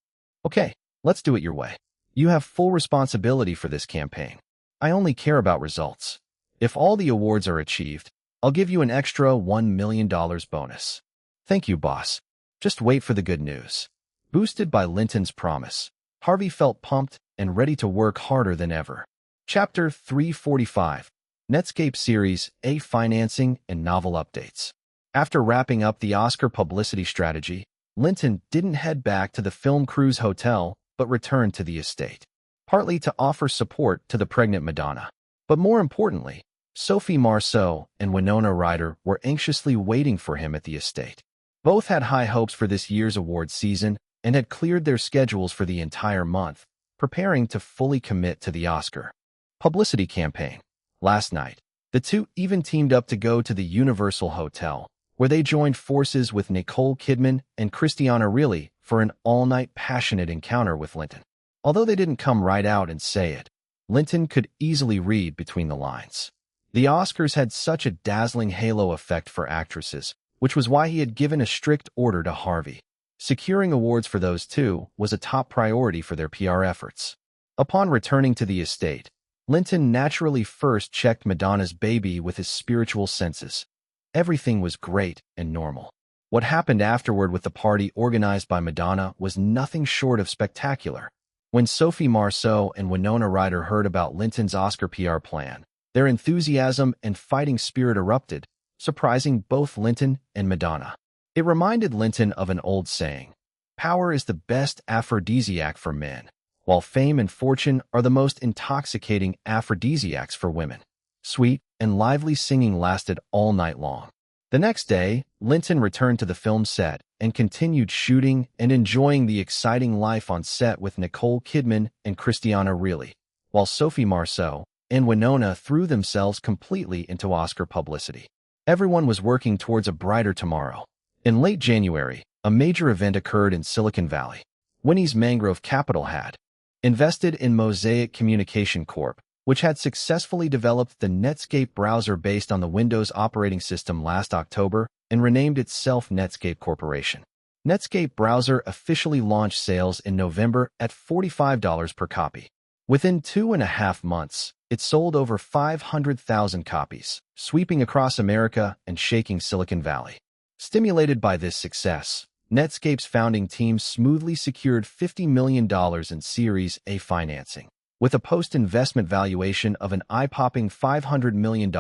Okay, let's do it your way. You have full responsibility for this campaign. I only care about results. If all the awards are achieved, I'll give you an extra $1 million bonus. Thank you, boss. Just wait for the good news. Boosted by Linton's promise, Harvey felt pumped and ready to work harder than ever. Chapter 345. Netscape Series A Financing and Novel Updates. After wrapping up the Oscar publicity strategy, Linton didn't head back to the film crew's hotel, but returned to the estate. Partly to offer support to the pregnant Madonna. But more importantly, Sophie Marceau and Winona Ryder were anxiously waiting for him at the estate. Both had high hopes for this year's awards season and had cleared their schedules for the entire month, preparing to fully commit to the Oscar publicity campaign. Last night, the two even teamed up to go to the Universal Hotel, where they joined forces with Nicole Kidman and Christiana Ricci for an all-night passionate encounter with Linton. Although they didn't come right out and say it, Linton could easily read between the lines. The Oscars had such a dazzling halo effect for actresses, which was why he had given a strict order to Harvey. Securing awards for those two was a top priority for their PR efforts. Upon returning to the estate, Linton naturally first checked Madonna's baby with his spiritual senses. Everything was great and normal. What happened afterward with the party organized by Madonna was nothing short of spectacular. When Sophie Marceau and Winona Ryder heard about Linton's Oscar PR plan, their enthusiasm and fighting spirit erupted, surprising both Linton and Madonna. It reminded Linton of an old saying, "Power is the best aphrodisiac for men, while fame and fortune are the most intoxicating aphrodisiacs for women." Sweet and lively singing lasted all night long. The next day, Linton returned to the film set and continued shooting and enjoying the exciting life on set with Nicole Kidman and Christiana Ricci, while Sophie Marceau and Winona threw themselves completely into Oscar publicity. Everyone was working towards a brighter tomorrow. In late January, a major event occurred in Silicon Valley. Winnie's Mangrove Capital had invested in Mosaic Communication Corp., which had successfully developed the Netscape browser based on the Windows operating system last October and renamed itself Netscape Corporation. Netscape browser officially launched sales in November at $45 per copy. Within 2.5 months, it sold over 500,000 copies, sweeping across America and shaking Silicon Valley. Stimulated by this success, Netscape's founding team smoothly secured $50 million in Series A financing, with a post-investment valuation of an eye-popping $500 million,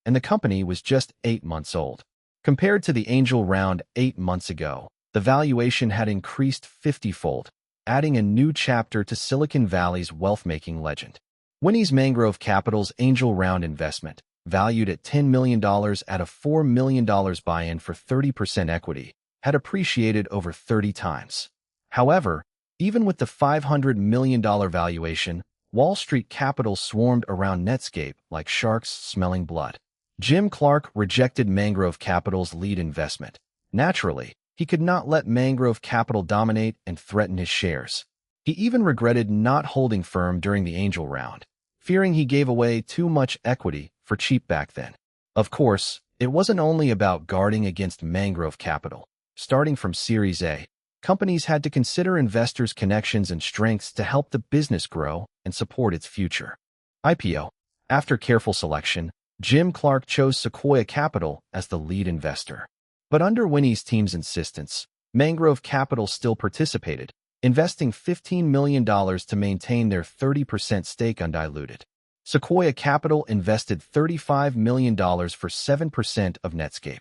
and the company was just 8 months old. Compared to the angel round 8 months ago, the valuation had increased 50-fold, adding a new chapter to Silicon Valley's wealth-making legend. Winnie's Mangrove Capital's angel round investment, valued at $10 million at a $4 million buy-in for 30% equity, had appreciated over 30 times. However, even with the $500 million valuation, Wall Street capital swarmed around Netscape like sharks smelling blood. Jim Clark rejected Mangrove Capital's lead investment. Naturally, he could not let Mangrove Capital dominate and threaten his shares. He even regretted not holding firm during the angel round, fearing he gave away too much equity for cheap back then. Of course, it wasn't only about guarding against Mangrove Capital. Starting from Series A, companies had to consider investors' connections and strengths to help the business grow and support its future. IPO. After careful selection, Jim Clark chose Sequoia Capital as the lead investor. But under Winnie's team's insistence, Mangrove Capital still participated, investing $15 million to maintain their 30% stake undiluted. Sequoia Capital invested $35 million for 7% of Netscape.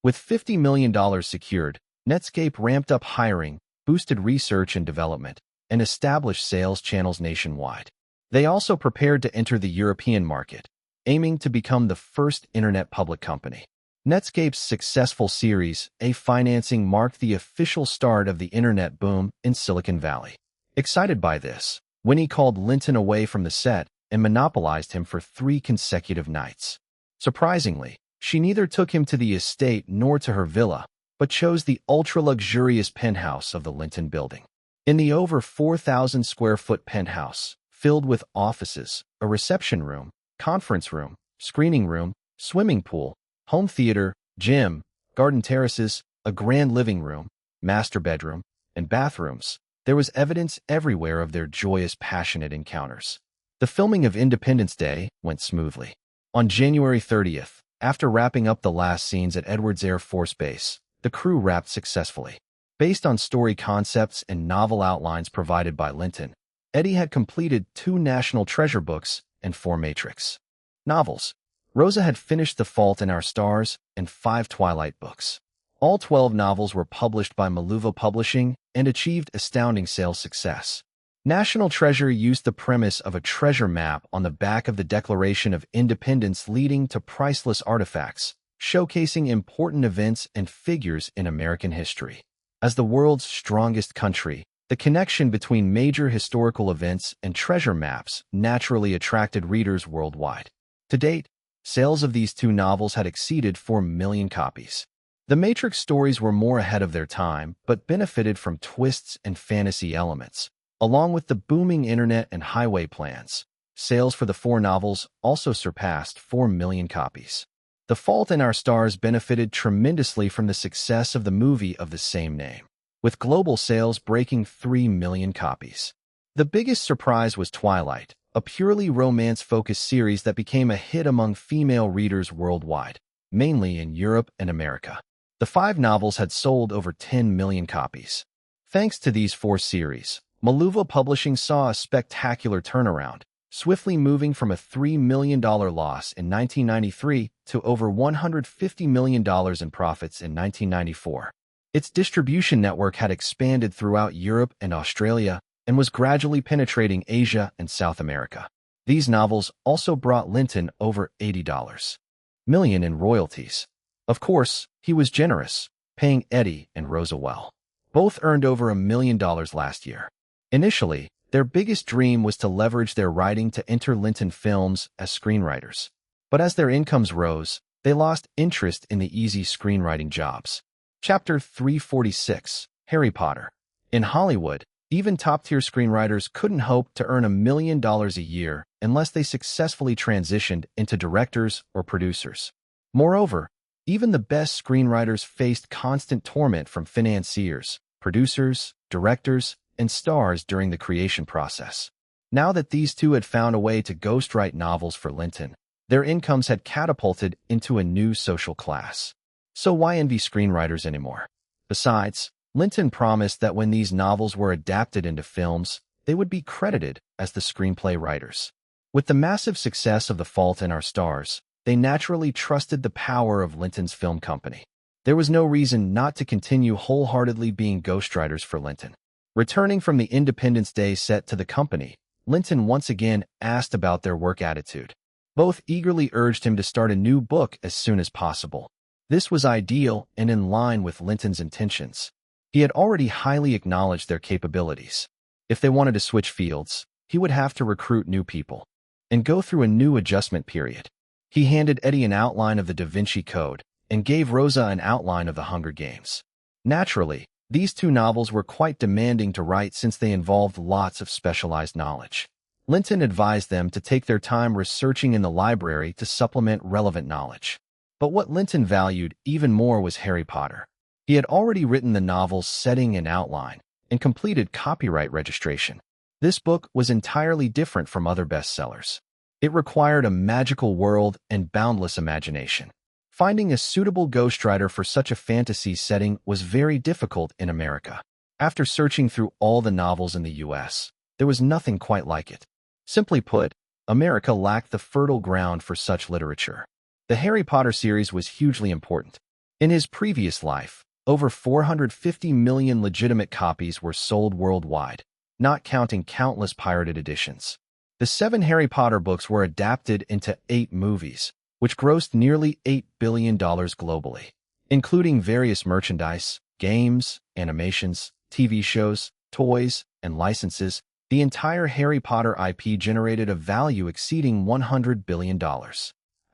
With $50 million secured, Netscape ramped up hiring, boosted research and development, and established sales channels nationwide. They also prepared to enter the European market, aiming to become the first internet public company. Netscape's successful Series A financing marked the official start of the internet boom in Silicon Valley. Excited by this, Winnie called Linton away from the set and monopolized him for 3 consecutive nights. Surprisingly, she neither took him to the estate nor to her villa, but chose the ultra-luxurious penthouse of the Linton building. In the over 4,000 square foot penthouse, filled with offices, a reception room, conference room, screening room, swimming pool, home theater, gym, garden terraces, a grand living room, master bedroom, and bathrooms, there was evidence everywhere of their joyous, passionate encounters. The filming of Independence Day went smoothly. On January 30th, after wrapping up the last scenes at Edwards Air Force Base, the crew wrapped successfully. Based on story concepts and novel outlines provided by Linton, Eddie had completed 2 National Treasure books and 4 Matrix novels. Rosa had finished The Fault in Our Stars and 5 Twilight books. All 12 novels were published by Maluva Publishing and achieved astounding sales success. National Treasure used the premise of a treasure map on the back of the Declaration of Independence leading to priceless artifacts, showcasing important events and figures in American history. As the world's strongest country, the connection between major historical events and treasure maps naturally attracted readers worldwide. To date, sales of these 2 novels had exceeded 4 million copies. The Matrix stories were more ahead of their time, but benefited from twists and fantasy elements. Along with the booming internet and highway plans, sales for the 4 novels also surpassed 4 million copies. The Fault in Our Stars benefited tremendously from the success of the movie of the same name, with global sales breaking 3 million copies. The biggest surprise was Twilight, a purely romance-focused series that became a hit among female readers worldwide, mainly in Europe and America. The 5 novels had sold over 10 million copies. Thanks to these 4 series, Maluva Publishing saw a spectacular turnaround, swiftly moving from a $3 million loss in 1993 to over $150 million in profits in 1994. Its distribution network had expanded throughout Europe and Australia and was gradually penetrating Asia and South America. These novels also brought Linton over $80 million in royalties. Of course, he was generous, paying Eddie and Rosa well. Both earned over $1 million last year. Initially, their biggest dream was to leverage their writing to enter Linton films as screenwriters. But as their incomes rose, they lost interest in the easy screenwriting jobs. Chapter 346, Harry Potter. In Hollywood, even top-tier screenwriters couldn't hope to earn $1 million a year unless they successfully transitioned into directors or producers. Moreover, even the best screenwriters faced constant torment from financiers, producers, directors, and stars during the creation process. Now that these two had found a way to ghostwrite novels for Linton, their incomes had catapulted into a new social class. So why envy screenwriters anymore? Besides, Linton promised that when these novels were adapted into films, they would be credited as the screenplay writers. With the massive success of The Fault in Our Stars, they naturally trusted the power of Linton's film company. There was no reason not to continue wholeheartedly being ghostwriters for Linton. Returning from the Independence Day set to the company, Linton once again asked about their work attitude. Both eagerly urged him to start a new book as soon as possible. This was ideal and in line with Linton's intentions. He had already highly acknowledged their capabilities. If they wanted to switch fields, he would have to recruit new people and go through a new adjustment period. He handed Eddie an outline of the Da Vinci Code and gave Rosa an outline of the Hunger Games. Naturally, these two novels were quite demanding to write since they involved lots of specialized knowledge. Linton advised them to take their time researching in the library to supplement relevant knowledge. But what Linton valued even more was Harry Potter. He had already written the novel's setting and outline and completed copyright registration. This book was entirely different from other bestsellers. It required a magical world and boundless imagination. Finding a suitable ghostwriter for such a fantasy setting was very difficult in America. After searching through all the novels in the US, there was nothing quite like it. Simply put, America lacked the fertile ground for such literature. The Harry Potter series was hugely important. In his previous life, over 450 million legitimate copies were sold worldwide, not counting countless pirated editions. The 7 Harry Potter books were adapted into 8 movies, which grossed nearly $8 billion globally, including various merchandise, games, animations, TV shows, toys, and licenses. The entire Harry Potter IP generated a value exceeding $100 billion.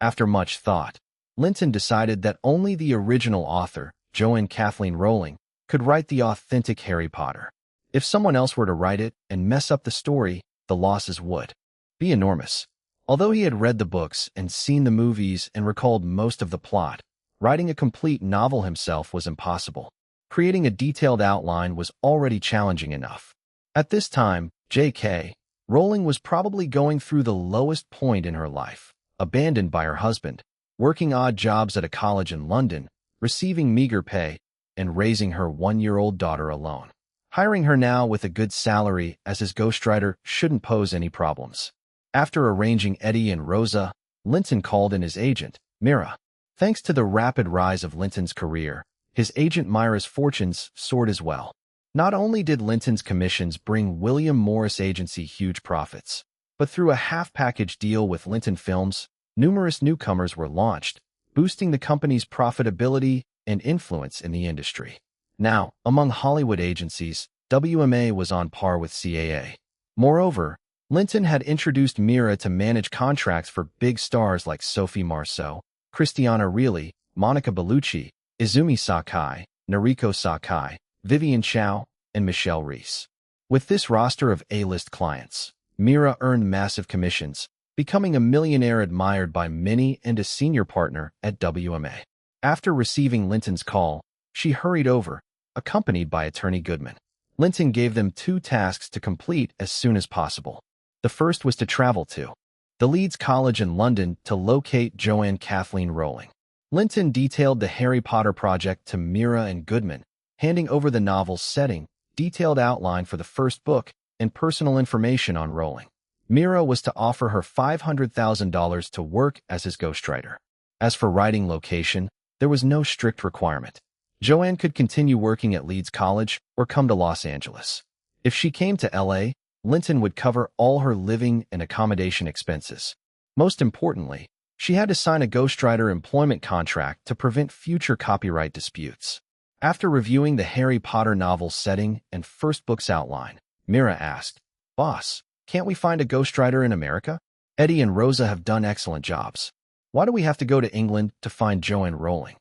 After much thought, Linton decided that only the original author, Joanne Kathleen Rowling, could write the authentic Harry Potter. If someone else were to write it and mess up the story, the losses would be enormous. Although he had read the books and seen the movies and recalled most of the plot, writing a complete novel himself was impossible. Creating a detailed outline was already challenging enough. At this time, J.K. Rowling was probably going through the lowest point in her life, abandoned by her husband, working odd jobs at a college in London, receiving meager pay, and raising her 1-year-old daughter alone. Hiring her now with a good salary as his ghostwriter shouldn't pose any problems. After arranging Eddie and Rosa, Linton called in his agent, Mira. Thanks to the rapid rise of Linton's career, his agent Myra's fortunes soared as well. Not only did Linton's commissions bring William Morris Agency huge profits, but through a half-package deal with Linton Films, numerous newcomers were launched, boosting the company's profitability and influence in the industry. Now, among Hollywood agencies, WMA was on par with CAA. Moreover, Linton had introduced Mira to manage contracts for big stars like Sophie Marceau, Christiana Ricci, Monica Bellucci, Izumi Sakai, Noriko Sakai, Vivian Chow, and Michelle Reese. With this roster of A-list clients, Mira earned massive commissions, becoming a millionaire admired by many and a senior partner at WMA. After receiving Linton's call, she hurried over, accompanied by attorney Goodman. Linton gave them 2 tasks to complete as soon as possible. The first was to travel to the Leeds College in London to locate Joanne Kathleen Rowling. Linton detailed the Harry Potter project to Mira and Goodman, handing over the novel's setting, detailed outline for the first book, and personal information on Rowling. Mira was to offer her $500,000 to work as his ghostwriter. As for writing location, there was no strict requirement. Joanne could continue working at Leeds College or come to Los Angeles. If she came to LA, Linton would cover all her living and accommodation expenses. Most importantly, she had to sign a ghostwriter employment contract to prevent future copyright disputes. After reviewing the Harry Potter novel's setting and first book's outline, Mira asked, "Boss, can't we find a ghostwriter in America? Eddie and Rosa have done excellent jobs. Why do we have to go to England to find Joanne Rowling?"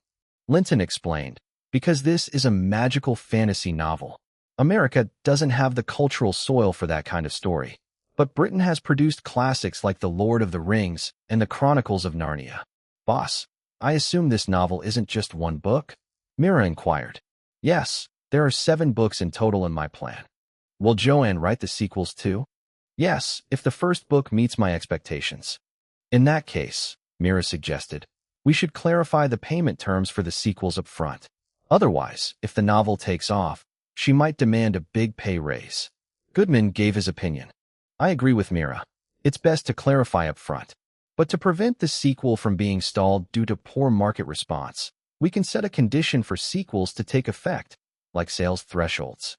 Linton explained, "Because this is a magical fantasy novel. America doesn't have the cultural soil for that kind of story. But Britain has produced classics like The Lord of the Rings and The Chronicles of Narnia. Boss, I assume this novel isn't just one book? Mira inquired. Yes, there are 7 books in total in my plan. Will Joanne write the sequels too? Yes, if the first book meets my expectations. In that case, Mira suggested, we should clarify the payment terms for the sequels up front. Otherwise, if the novel takes off, she might demand a big pay raise. Goodman gave his opinion. I agree with Mira. It's best to clarify up front. But to prevent the sequel from being stalled due to poor market response, we can set a condition for sequels to take effect, like sales thresholds.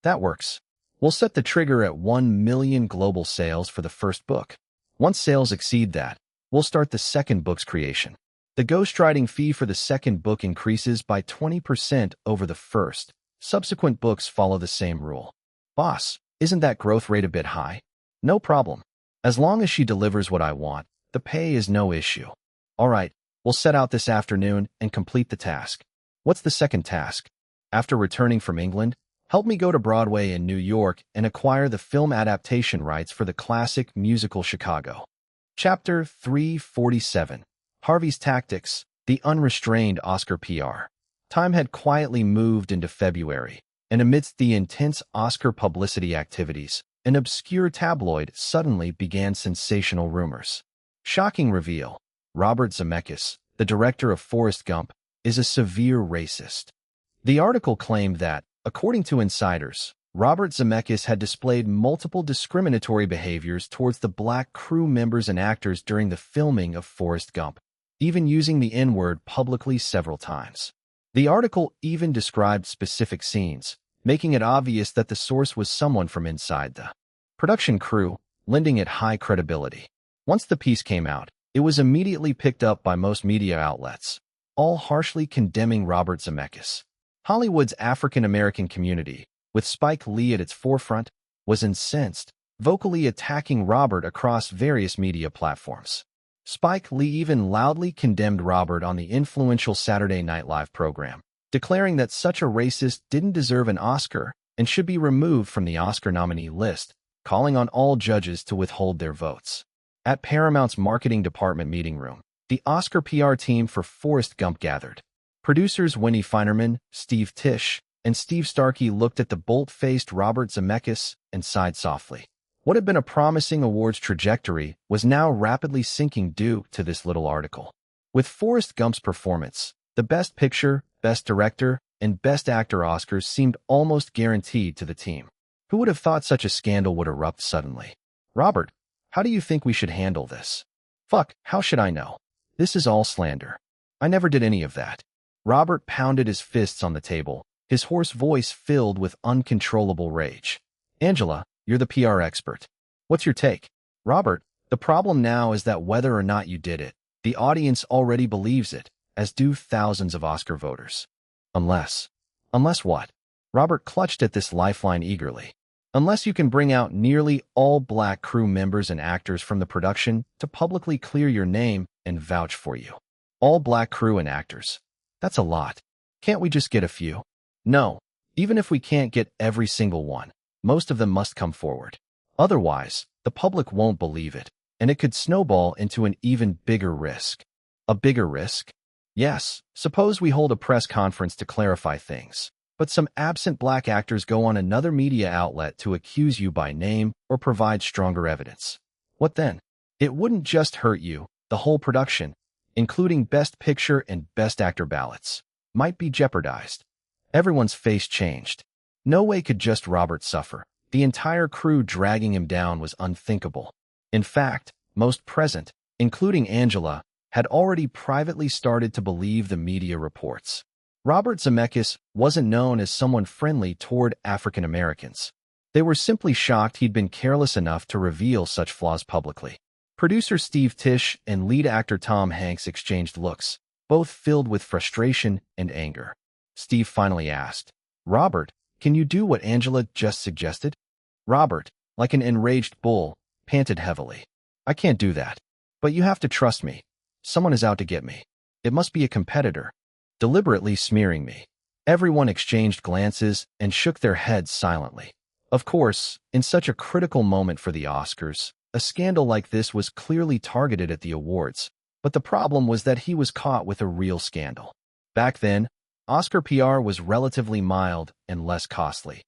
That works. We'll set the trigger at 1 million global sales for the first book. Once sales exceed that, we'll start the second book's creation. The ghostwriting fee for the second book increases by 20% over the first. Subsequent books follow the same rule. Boss, isn't that growth rate a bit high? No problem. As long as she delivers what I want, the pay is no issue. All right, we'll set out this afternoon and complete the task. What's the second task? After returning from England, help me go to Broadway in New York and acquire the film adaptation rights for the classic musical Chicago. Chapter 347. Harvey's Tactics, the Unrestrained Oscar PR. Time had quietly moved into February, and amidst the intense Oscar publicity activities, an obscure tabloid suddenly began sensational rumors. Shocking reveal. Robert Zemeckis, the director of Forrest Gump, is a severe racist. The article claimed that, according to insiders, Robert Zemeckis had displayed multiple discriminatory behaviors towards the black crew members and actors during the filming of Forrest Gump, even using the N-word publicly several times. The article even described specific scenes, making it obvious that the source was someone from inside the production crew, lending it high credibility. Once the piece came out, it was immediately picked up by most media outlets, all harshly condemning Robert Zemeckis. Hollywood's African-American community, with Spike Lee at its forefront, was incensed, vocally attacking Robert across various media platforms. Spike Lee even loudly condemned Robert on the influential Saturday Night Live program, declaring that such a racist didn't deserve an Oscar and should be removed from the Oscar nominee list, calling on all judges to withhold their votes. At Paramount's marketing department meeting room, the Oscar PR team for Forrest Gump gathered. Producers Wendy Feinerman, Steve Tisch, and Steve Starkey looked at the bolt-faced Robert Zemeckis and sighed softly. What had been a promising awards trajectory was now rapidly sinking due to this little article. With Forrest Gump's performance, the Best Picture, Best Director, and Best Actor Oscars seemed almost guaranteed to the team. Who would have thought such a scandal would erupt suddenly? Robert, how do you think we should handle this? Fuck, how should I know? This is all slander. I never did any of that. Robert pounded his fists on the table, his hoarse voice filled with uncontrollable rage. Angela, you're the PR expert. What's your take? Robert, the problem now is that whether or not you did it, the audience already believes it, as do thousands of Oscar voters. Unless what? Robert clutched at this lifeline eagerly. Unless you can bring out nearly all black crew members and actors from the production to publicly clear your name and vouch for you. All black crew and actors. That's a lot. Can't we just get a few? No. Even if we can't get every single one, most of them must come forward. Otherwise, the public won't believe it, and it could snowball into an even bigger risk. A bigger risk? Yes, suppose we hold a press conference to clarify things, but some absent black actors go on another media outlet to accuse you by name or provide stronger evidence. What then? It wouldn't just hurt you, the whole production, including Best Picture and Best Actor ballots, might be jeopardized. Everyone's face changed. No way could just Robert suffer. The entire crew dragging him down was unthinkable. In fact, most present, including Angela, had already privately started to believe the media reports. Robert Zemeckis wasn't known as someone friendly toward African Americans. They were simply shocked he'd been careless enough to reveal such flaws publicly. Producer Steve Tisch and lead actor Tom Hanks exchanged looks, both filled with frustration and anger. Steve finally asked, Robert, can you do what Angela just suggested? Robert, like an enraged bull, panted heavily. I can't do that. But you have to trust me. Someone is out to get me. It must be a competitor, deliberately smearing me. Everyone exchanged glances and shook their heads silently. Of course, in such a critical moment for the Oscars, a scandal like this was clearly targeted at the awards, but the problem was that he was caught with a real scandal. Back then, Oscar PR was relatively mild and less costly.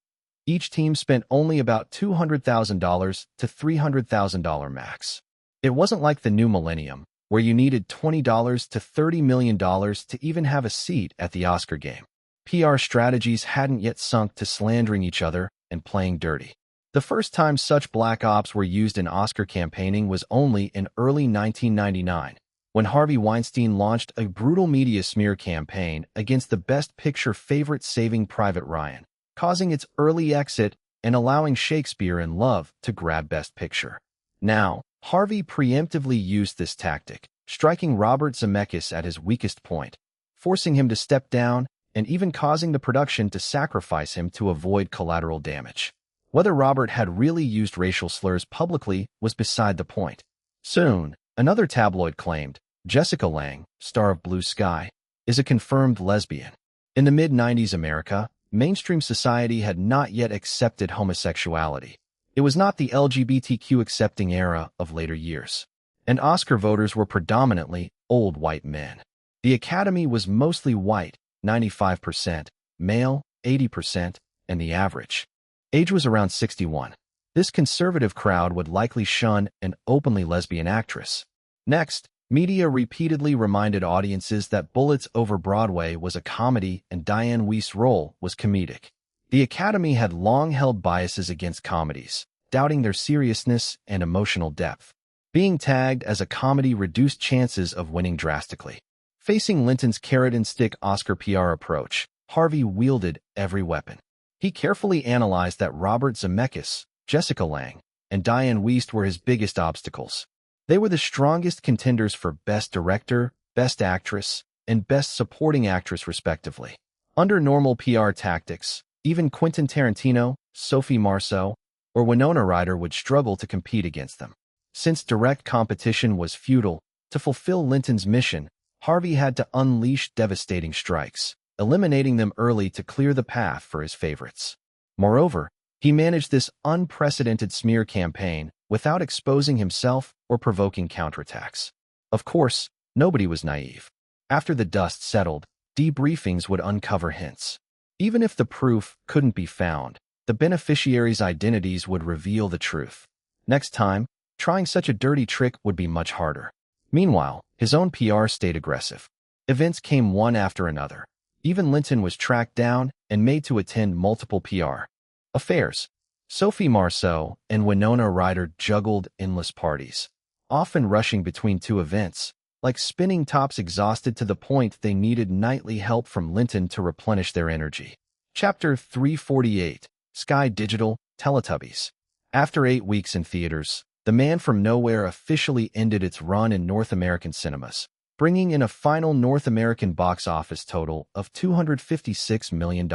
Each team spent only about $200,000 to $300,000 max. It wasn't like the new millennium, where you needed $20 to $30 million to even have a seat at the Oscar game. PR strategies hadn't yet sunk to slandering each other and playing dirty. The first time such black ops were used in Oscar campaigning was only in early 1999, when Harvey Weinstein launched a brutal media smear campaign against the Best Picture favorite Saving Private Ryan, causing its early exit and allowing Shakespeare in Love to grab Best Picture. Now, Harvey preemptively used this tactic, striking Robert Zemeckis at his weakest point, forcing him to step down and even causing the production to sacrifice him to avoid collateral damage. Whether Robert had really used racial slurs publicly was beside the point. Soon, another tabloid claimed Jessica Lange, star of Blue Sky, is a confirmed lesbian. In the mid-90s America, mainstream society had not yet accepted homosexuality. It was not the LGBTQ-accepting era of later years. And Oscar voters were predominantly old white men. The Academy was mostly white, 95%, male, 80%, and the average age was around 61. This conservative crowd would likely shun an openly lesbian actress. Next, media repeatedly reminded audiences that Bullets Over Broadway was a comedy and Diane Weist's role was comedic. The Academy had long held biases against comedies, doubting their seriousness and emotional depth. Being tagged as a comedy reduced chances of winning drastically. Facing Linton's carrot-and-stick Oscar PR approach, Harvey wielded every weapon. He carefully analyzed that Robert Zemeckis, Jessica Lange, and Diane Weist were his biggest obstacles. They were the strongest contenders for Best Director, Best Actress, and Best Supporting Actress respectively. Under normal PR tactics, even Quentin Tarantino, Sophie Marceau, or Winona Ryder would struggle to compete against them. Since direct competition was futile, to fulfill Linton's mission, Harvey had to unleash devastating strikes, eliminating them early to clear the path for his favorites. Moreover, he managed this unprecedented smear campaign without exposing himself or provoking counterattacks. Of course, nobody was naive. After the dust settled, debriefings would uncover hints. Even if the proof couldn't be found, the beneficiaries' identities would reveal the truth. Next time, trying such a dirty trick would be much harder. Meanwhile, his own PR stayed aggressive. Events came one after another. Even Linton was tracked down and made to attend multiple PR affairs. Sophie Marceau and Winona Ryder juggled endless parties, often rushing between two events, like spinning tops exhausted to the point they needed nightly help from Linton to replenish their energy. Chapter 348, Sky Digital, Teletubbies. After 8 weeks in theaters, The Man from Nowhere officially ended its run in North American cinemas, bringing in a final North American box office total of $256 million.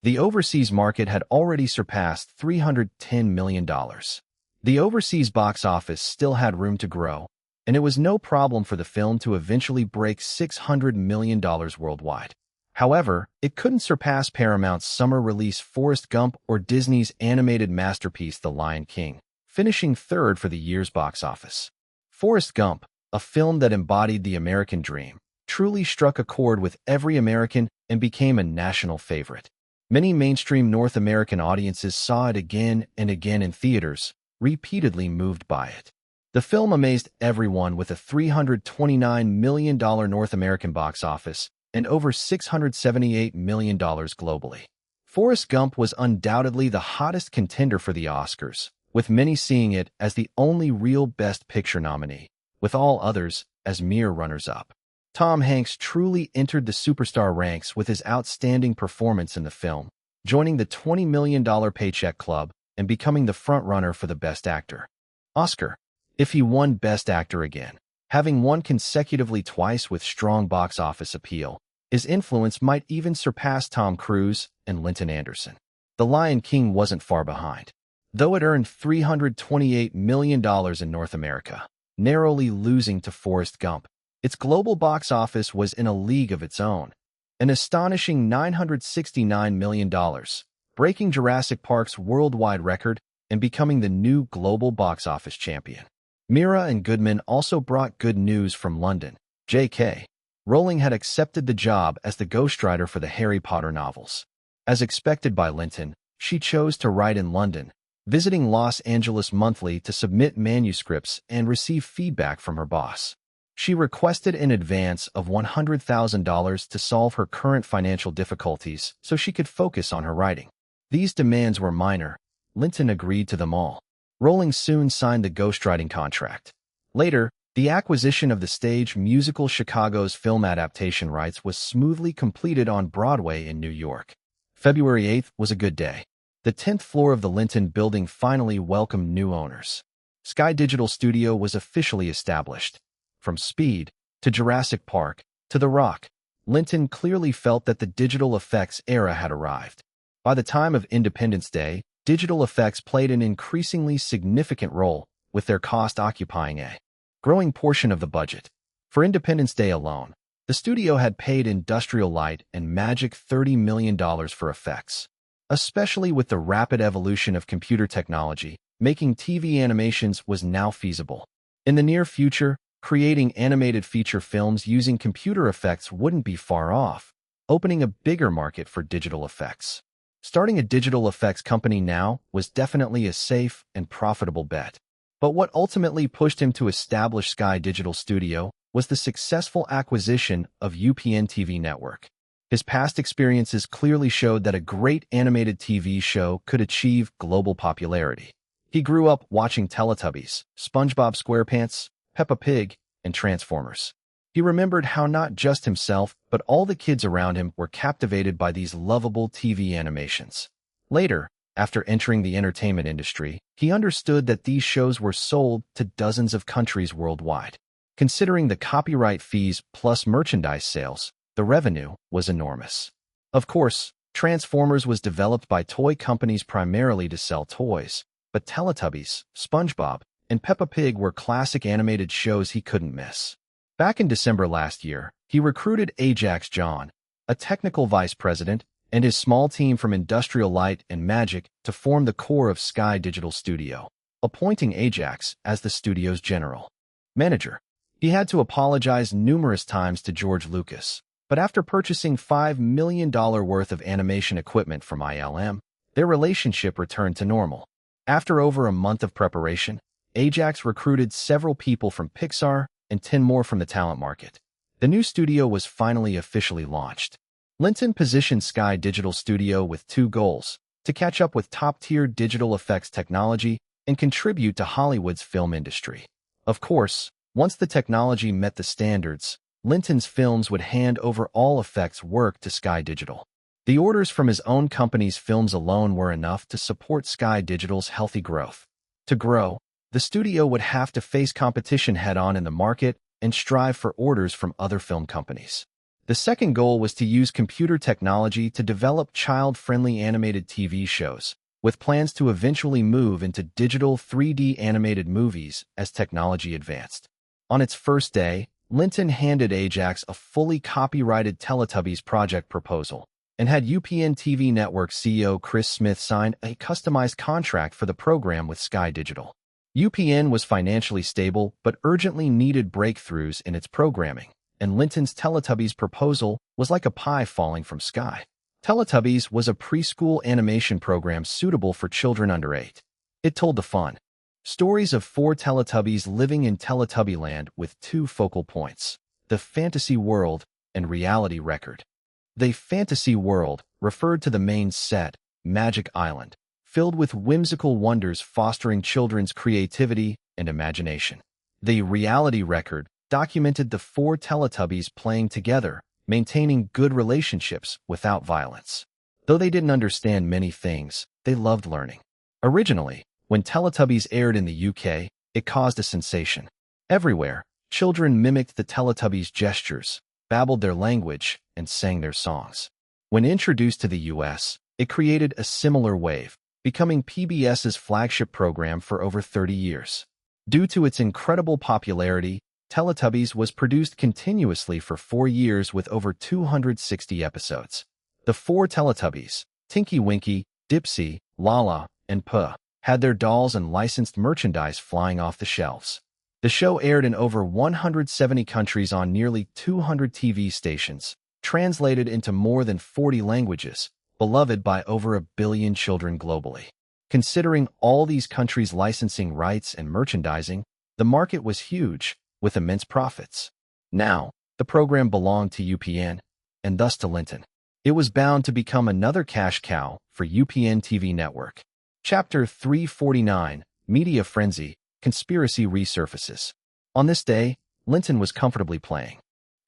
The overseas market had already surpassed $310 million. The overseas box office still had room to grow, and it was no problem for the film to eventually break $600 million worldwide. However, it couldn't surpass Paramount's summer release Forrest Gump or Disney's animated masterpiece The Lion King, finishing third for the year's box office. Forrest Gump, a film that embodied the American dream, truly struck a chord with every American and became a national favorite. Many mainstream North American audiences saw it again and again in theaters, repeatedly moved by it. The film amazed everyone with a $329 million North American box office and over $678 million globally. Forrest Gump was undoubtedly the hottest contender for the Oscars, with many seeing it as the only real Best Picture nominee, with all others as mere runners-up. Tom Hanks truly entered the superstar ranks with his outstanding performance in the film, joining the $20 million Paycheck Club and becoming the frontrunner for the Best Actor. Oscar. If he won Best Actor again, having won consecutively twice with strong box office appeal, his influence might even surpass Tom Cruise and Linton Anderson. The Lion King wasn't far behind. Though it earned $328 million in North America, narrowly losing to Forrest Gump, its global box office was in a league of its own, an astonishing $969 million, breaking Jurassic Park's worldwide record and becoming the new global box office champion. Mira and Goodman also brought good news from London. J.K. Rowling had accepted the job as the ghostwriter for the Harry Potter novels. As expected by Linton, she chose to write in London, visiting Los Angeles monthly to submit manuscripts and receive feedback from her boss. She requested an advance of $100,000 to solve her current financial difficulties so she could focus on her writing. These demands were minor. Linton agreed to them all. Rowling soon signed the ghostwriting contract. Later, the acquisition of the stage musical Chicago's film adaptation rights was smoothly completed on Broadway in New York. February 8th was a good day. The 10th floor of the Linton building finally welcomed new owners. Sky Digital Studio was officially established. From Speed, to Jurassic Park, to The Rock, Linton clearly felt that the digital effects era had arrived. By the time of Independence Day, digital effects played an increasingly significant role, with their cost occupying a growing portion of the budget. For Independence Day alone, the studio had paid Industrial Light and Magic $30 million for effects. Especially with the rapid evolution of computer technology, making TV animations was now feasible. In the near future, creating animated feature films using computer effects wouldn't be far off, opening a bigger market for digital effects. Starting a digital effects company now was definitely a safe and profitable bet. But what ultimately pushed him to establish Sky Digital Studio was the successful acquisition of UPN TV Network. His past experiences clearly showed that a great animated TV show could achieve global popularity. He grew up watching Teletubbies, SpongeBob SquarePants, Peppa Pig, and Transformers. He remembered how not just himself, but all the kids around him were captivated by these lovable TV animations. Later, after entering the entertainment industry, he understood that these shows were sold to dozens of countries worldwide. Considering the copyright fees plus merchandise sales, the revenue was enormous. Of course, Transformers was developed by toy companies primarily to sell toys, but Teletubbies, SpongeBob, and Peppa Pig were classic animated shows he couldn't miss. Back in December last year, he recruited Ajax John, a technical vice president, and his small team from Industrial Light and Magic to form the core of Sky Digital Studio, appointing Ajax as the studio's general manager. He had to apologize numerous times to George Lucas, but after purchasing $5 million worth of animation equipment from ILM, their relationship returned to normal. After over a month of preparation, Ajax recruited several people from Pixar and 10 more from the talent market. The new studio was finally officially launched. Linton positioned Sky Digital Studio with two goals: to catch up with top-tier digital effects technology and contribute to Hollywood's film industry. Of course, once the technology met the standards, Linton's films would hand over all effects work to Sky Digital. The orders from his own company's films alone were enough to support Sky Digital's healthy growth. To grow, the studio would have to face competition head-on in the market and strive for orders from other film companies. The second goal was to use computer technology to develop child-friendly animated TV shows, with plans to eventually move into digital 3D animated movies as technology advanced. On its first day, Linton handed Ajax a fully copyrighted Teletubbies project proposal and had UPN TV Network CEO Chris Smith sign a customized contract for the program with Sky Digital. UPN was financially stable but urgently needed breakthroughs in its programming, and Linton's Teletubbies proposal was like a pie falling from sky. Teletubbies was a preschool animation program suitable for children under 8. It told the fun stories of 4 Teletubbies living in Teletubbyland with 2 focal points: the fantasy world and reality record. The fantasy world referred to the main set, Magic Island, filled with whimsical wonders fostering children's creativity and imagination. The reality record documented the 4 Teletubbies playing together, maintaining good relationships without violence. Though they didn't understand many things, they loved learning. Originally, when Teletubbies aired in the UK, it caused a sensation. Everywhere, children mimicked the Teletubbies' gestures, babbled their language, and sang their songs. When introduced to the US, it created a similar wave, becoming PBS's flagship program for over 30 years. Due to its incredible popularity, Teletubbies was produced continuously for 4 years with over 260 episodes. The 4 Teletubbies, Tinky Winky, Dipsy, Lala, and Puh had their dolls and licensed merchandise flying off the shelves. The show aired in over 170 countries on nearly 200 TV stations, translated into more than 40 languages, beloved by over 1 billion children globally. Considering all these countries' licensing rights and merchandising, the market was huge, with immense profits. Now, the program belonged to UPN, and thus to Linton. It was bound to become another cash cow for UPN TV network. Chapter 349, Media Frenzy, Conspiracy Resurfaces. On this day, Linton was comfortably playing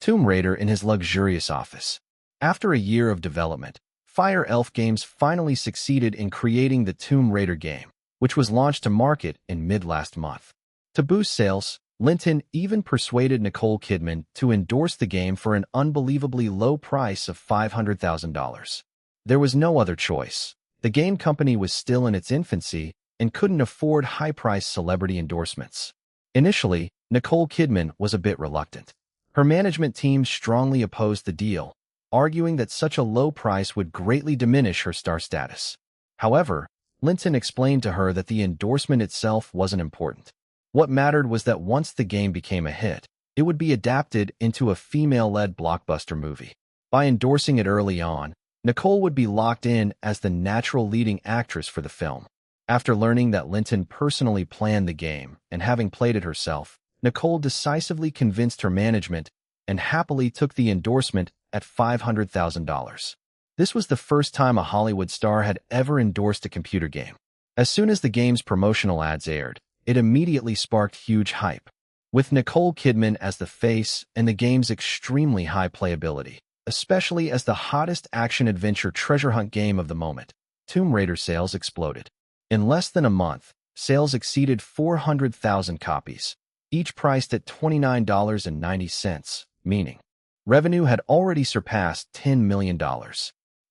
Tomb Raider in his luxurious office. After a year of development, Fire Elf Games finally succeeded in creating the Tomb Raider game, which was launched to market in mid-last month. To boost sales, Linton even persuaded Nicole Kidman to endorse the game for an unbelievably low price of $500,000. There was no other choice. The game company was still in its infancy and couldn't afford high-priced celebrity endorsements. Initially, Nicole Kidman was a bit reluctant. Her management team strongly opposed the deal, arguing that such a low price would greatly diminish her star status. However, Linton explained to her that the endorsement itself wasn't important. What mattered was that once the game became a hit, it would be adapted into a female-led blockbuster movie. By endorsing it early on, Nicole would be locked in as the natural leading actress for the film. After learning that Linton personally planned the game and having played it herself, Nicole decisively convinced her management and happily took the endorsement at $500,000. This was the first time a Hollywood star had ever endorsed a computer game. As soon as the game's promotional ads aired, it immediately sparked huge hype. With Nicole Kidman as the face and the game's extremely high playability, especially as the hottest action-adventure treasure hunt game of the moment, Tomb Raider sales exploded. In less than a month, sales exceeded 400,000 copies, each priced at $29.90, meaning revenue had already surpassed $10 million.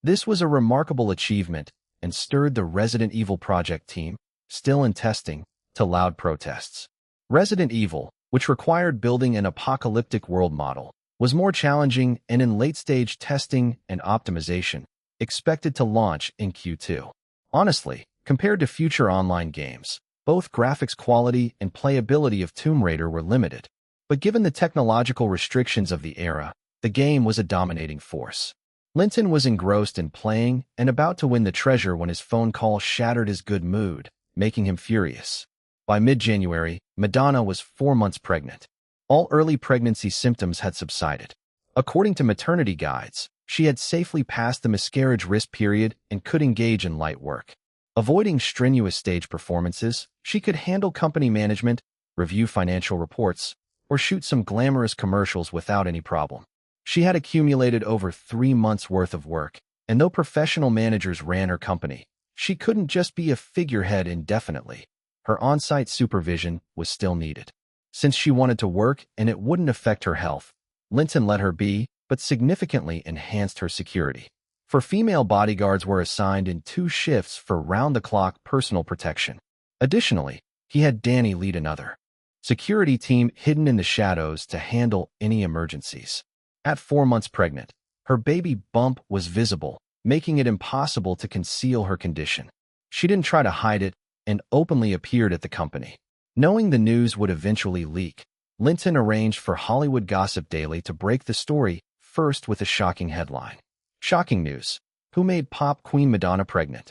This was a remarkable achievement and stirred the Resident Evil project team, still in testing, to loud protests. Resident Evil, which required building an apocalyptic world model, was more challenging and in late-stage testing and optimization, expected to launch in Q2. Honestly, compared to future online games, both graphics quality and playability of Tomb Raider were limited. But given the technological restrictions of the era, the game was a dominating force. Linton was engrossed in playing and about to win the treasure when his phone call shattered his good mood, making him furious. By mid-January, Madonna was 4 months pregnant. All early pregnancy symptoms had subsided. According to maternity guides, she had safely passed the miscarriage risk period and could engage in light work. Avoiding strenuous stage performances, she could handle company management, review financial reports, or shoot some glamorous commercials without any problem. She had accumulated over 3 months' worth of work, and though professional managers ran her company, she couldn't just be a figurehead indefinitely. Her on-site supervision was still needed. Since she wanted to work and it wouldn't affect her health, Linton let her be, but significantly enhanced her security. For female bodyguards were assigned in 2 shifts for round-the-clock personal protection. Additionally, he had Danny lead another security team hidden in the shadows to handle any emergencies. At 4 months pregnant, her baby bump was visible, making it impossible to conceal her condition. She didn't try to hide it and openly appeared at the company. Knowing the news would eventually leak, Linton arranged for Hollywood Gossip Daily to break the story, first with a shocking headline. Shocking news. Who made pop queen Madonna pregnant?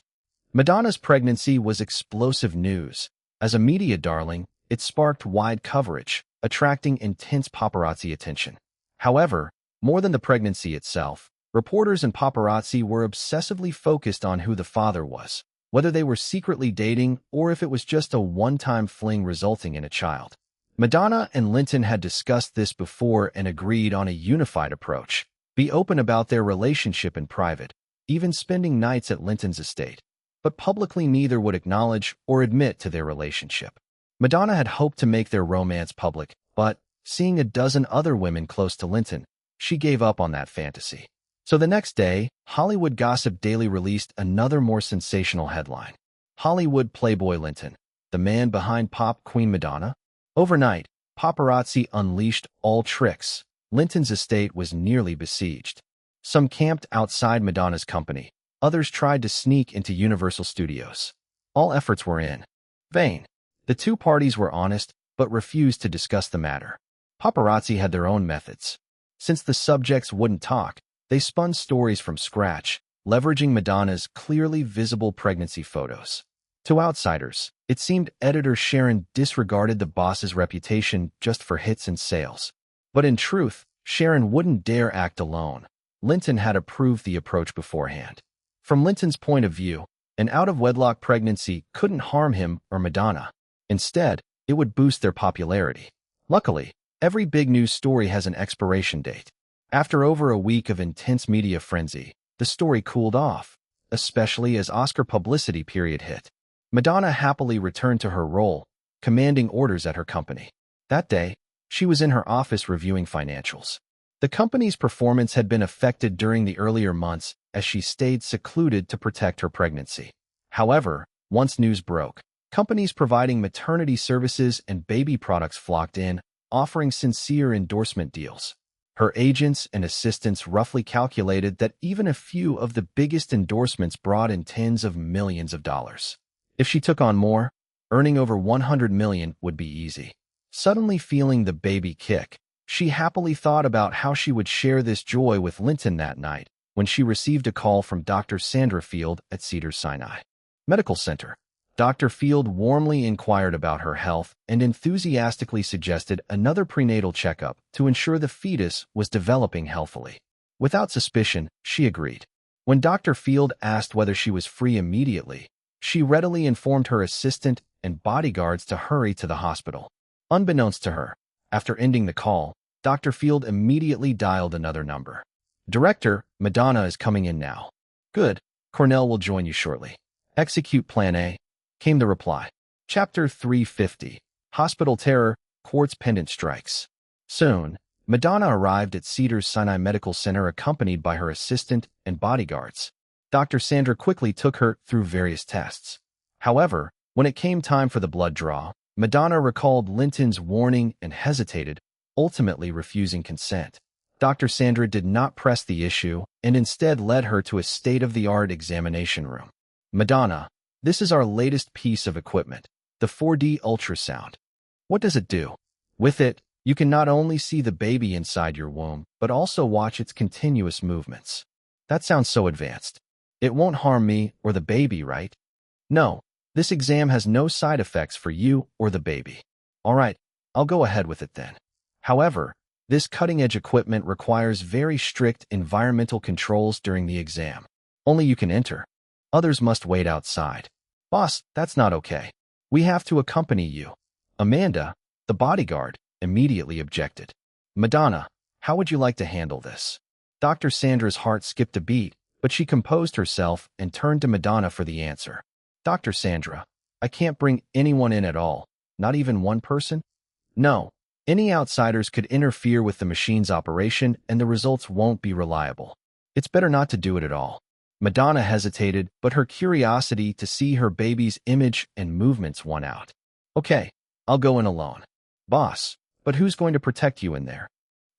Madonna's pregnancy was explosive news. As a media darling, it sparked wide coverage, attracting intense paparazzi attention. However, more than the pregnancy itself, reporters and paparazzi were obsessively focused on who the father was, whether they were secretly dating or if it was just a one-time fling resulting in a child. Madonna and Linton had discussed this before and agreed on a unified approach. Be open about their relationship in private, even spending nights at Linton's estate. But publicly neither would acknowledge or admit to their relationship. Madonna had hoped to make their romance public, but, seeing a dozen other women close to Linton, she gave up on that fantasy. So the next day, Hollywood Gossip Daily released another more sensational headline. Hollywood Playboy Linton, the man behind pop queen Madonna? Overnight, paparazzi unleashed all tricks. Linton's estate was nearly besieged. Some camped outside Madonna's company. Others tried to sneak into Universal Studios. All efforts were in vain. The two parties were honest, but refused to discuss the matter. Paparazzi had their own methods. Since the subjects wouldn't talk, they spun stories from scratch, leveraging Madonna's clearly visible pregnancy photos. To outsiders, it seemed editor Sharon disregarded the boss's reputation just for hits and sales. But in truth, Sharon wouldn't dare act alone. Linton had approved the approach beforehand. From Linton's point of view, an out-of-wedlock pregnancy couldn't harm him or Madonna. Instead, it would boost their popularity. Luckily, every big news story has an expiration date. After over a week of intense media frenzy, the story cooled off, especially as Oscar publicity period hit. Madonna happily returned to her role, commanding orders at her company. That day, she was in her office reviewing financials. The company's performance had been affected during the earlier months as she stayed secluded to protect her pregnancy. However, once news broke, companies providing maternity services and baby products flocked in, offering sincere endorsement deals. Her agents and assistants roughly calculated that even a few of the biggest endorsements brought in tens of millions of dollars. If she took on more, earning over $100 million would be easy. Suddenly feeling the baby kick, she happily thought about how she would share this joy with Linton that night when she received a call from Dr. Sandra Field at Cedars-Sinai Medical Center. Dr. Field warmly inquired about her health and enthusiastically suggested another prenatal checkup to ensure the fetus was developing healthily. Without suspicion, she agreed. When Dr. Field asked whether she was free immediately, she readily informed her assistant and bodyguards to hurry to the hospital. Unbeknownst to her, after ending the call, Dr. Field immediately dialed another number. "Director, Madonna is coming in now." "Good. Cornell will join you shortly." "Execute Plan A," came the reply. Chapter 350. Hospital Terror, Quartz Pendant Strikes. Soon, Madonna arrived at Cedars-Sinai Medical Center accompanied by her assistant and bodyguards. Dr. Sandra quickly took her through various tests. However, when it came time for the blood draw, Madonna recalled Linton's warning and hesitated, ultimately refusing consent. Dr. Sandra did not press the issue and instead led her to a state-of-the-art examination room. "Madonna, this is our latest piece of equipment, the 4D ultrasound. What does it do?" "With it, you can not only see the baby inside your womb, but also watch its continuous movements." "That sounds so advanced. It won't harm me or the baby, right?" "No, this exam has no side effects for you or the baby." "All right, I'll go ahead with it then." However, this cutting-edge equipment requires very strict environmental controls during the exam. Only you can enter. Others must wait outside. "Boss, that's not okay. We have to accompany you." Amanda, the bodyguard, immediately objected. "Madonna, how would you like to handle this?" Dr. Sandra's heart skipped a beat, but she composed herself and turned to Madonna for the answer. "Dr. Sandra, I can't bring anyone in at all, not even one person?" "No. Any outsiders could interfere with the machine's operation and the results won't be reliable. It's better not to do it at all." Madonna hesitated, but her curiosity to see her baby's image and movements won out. "Okay, I'll go in alone." "Boss, but who's going to protect you in there?"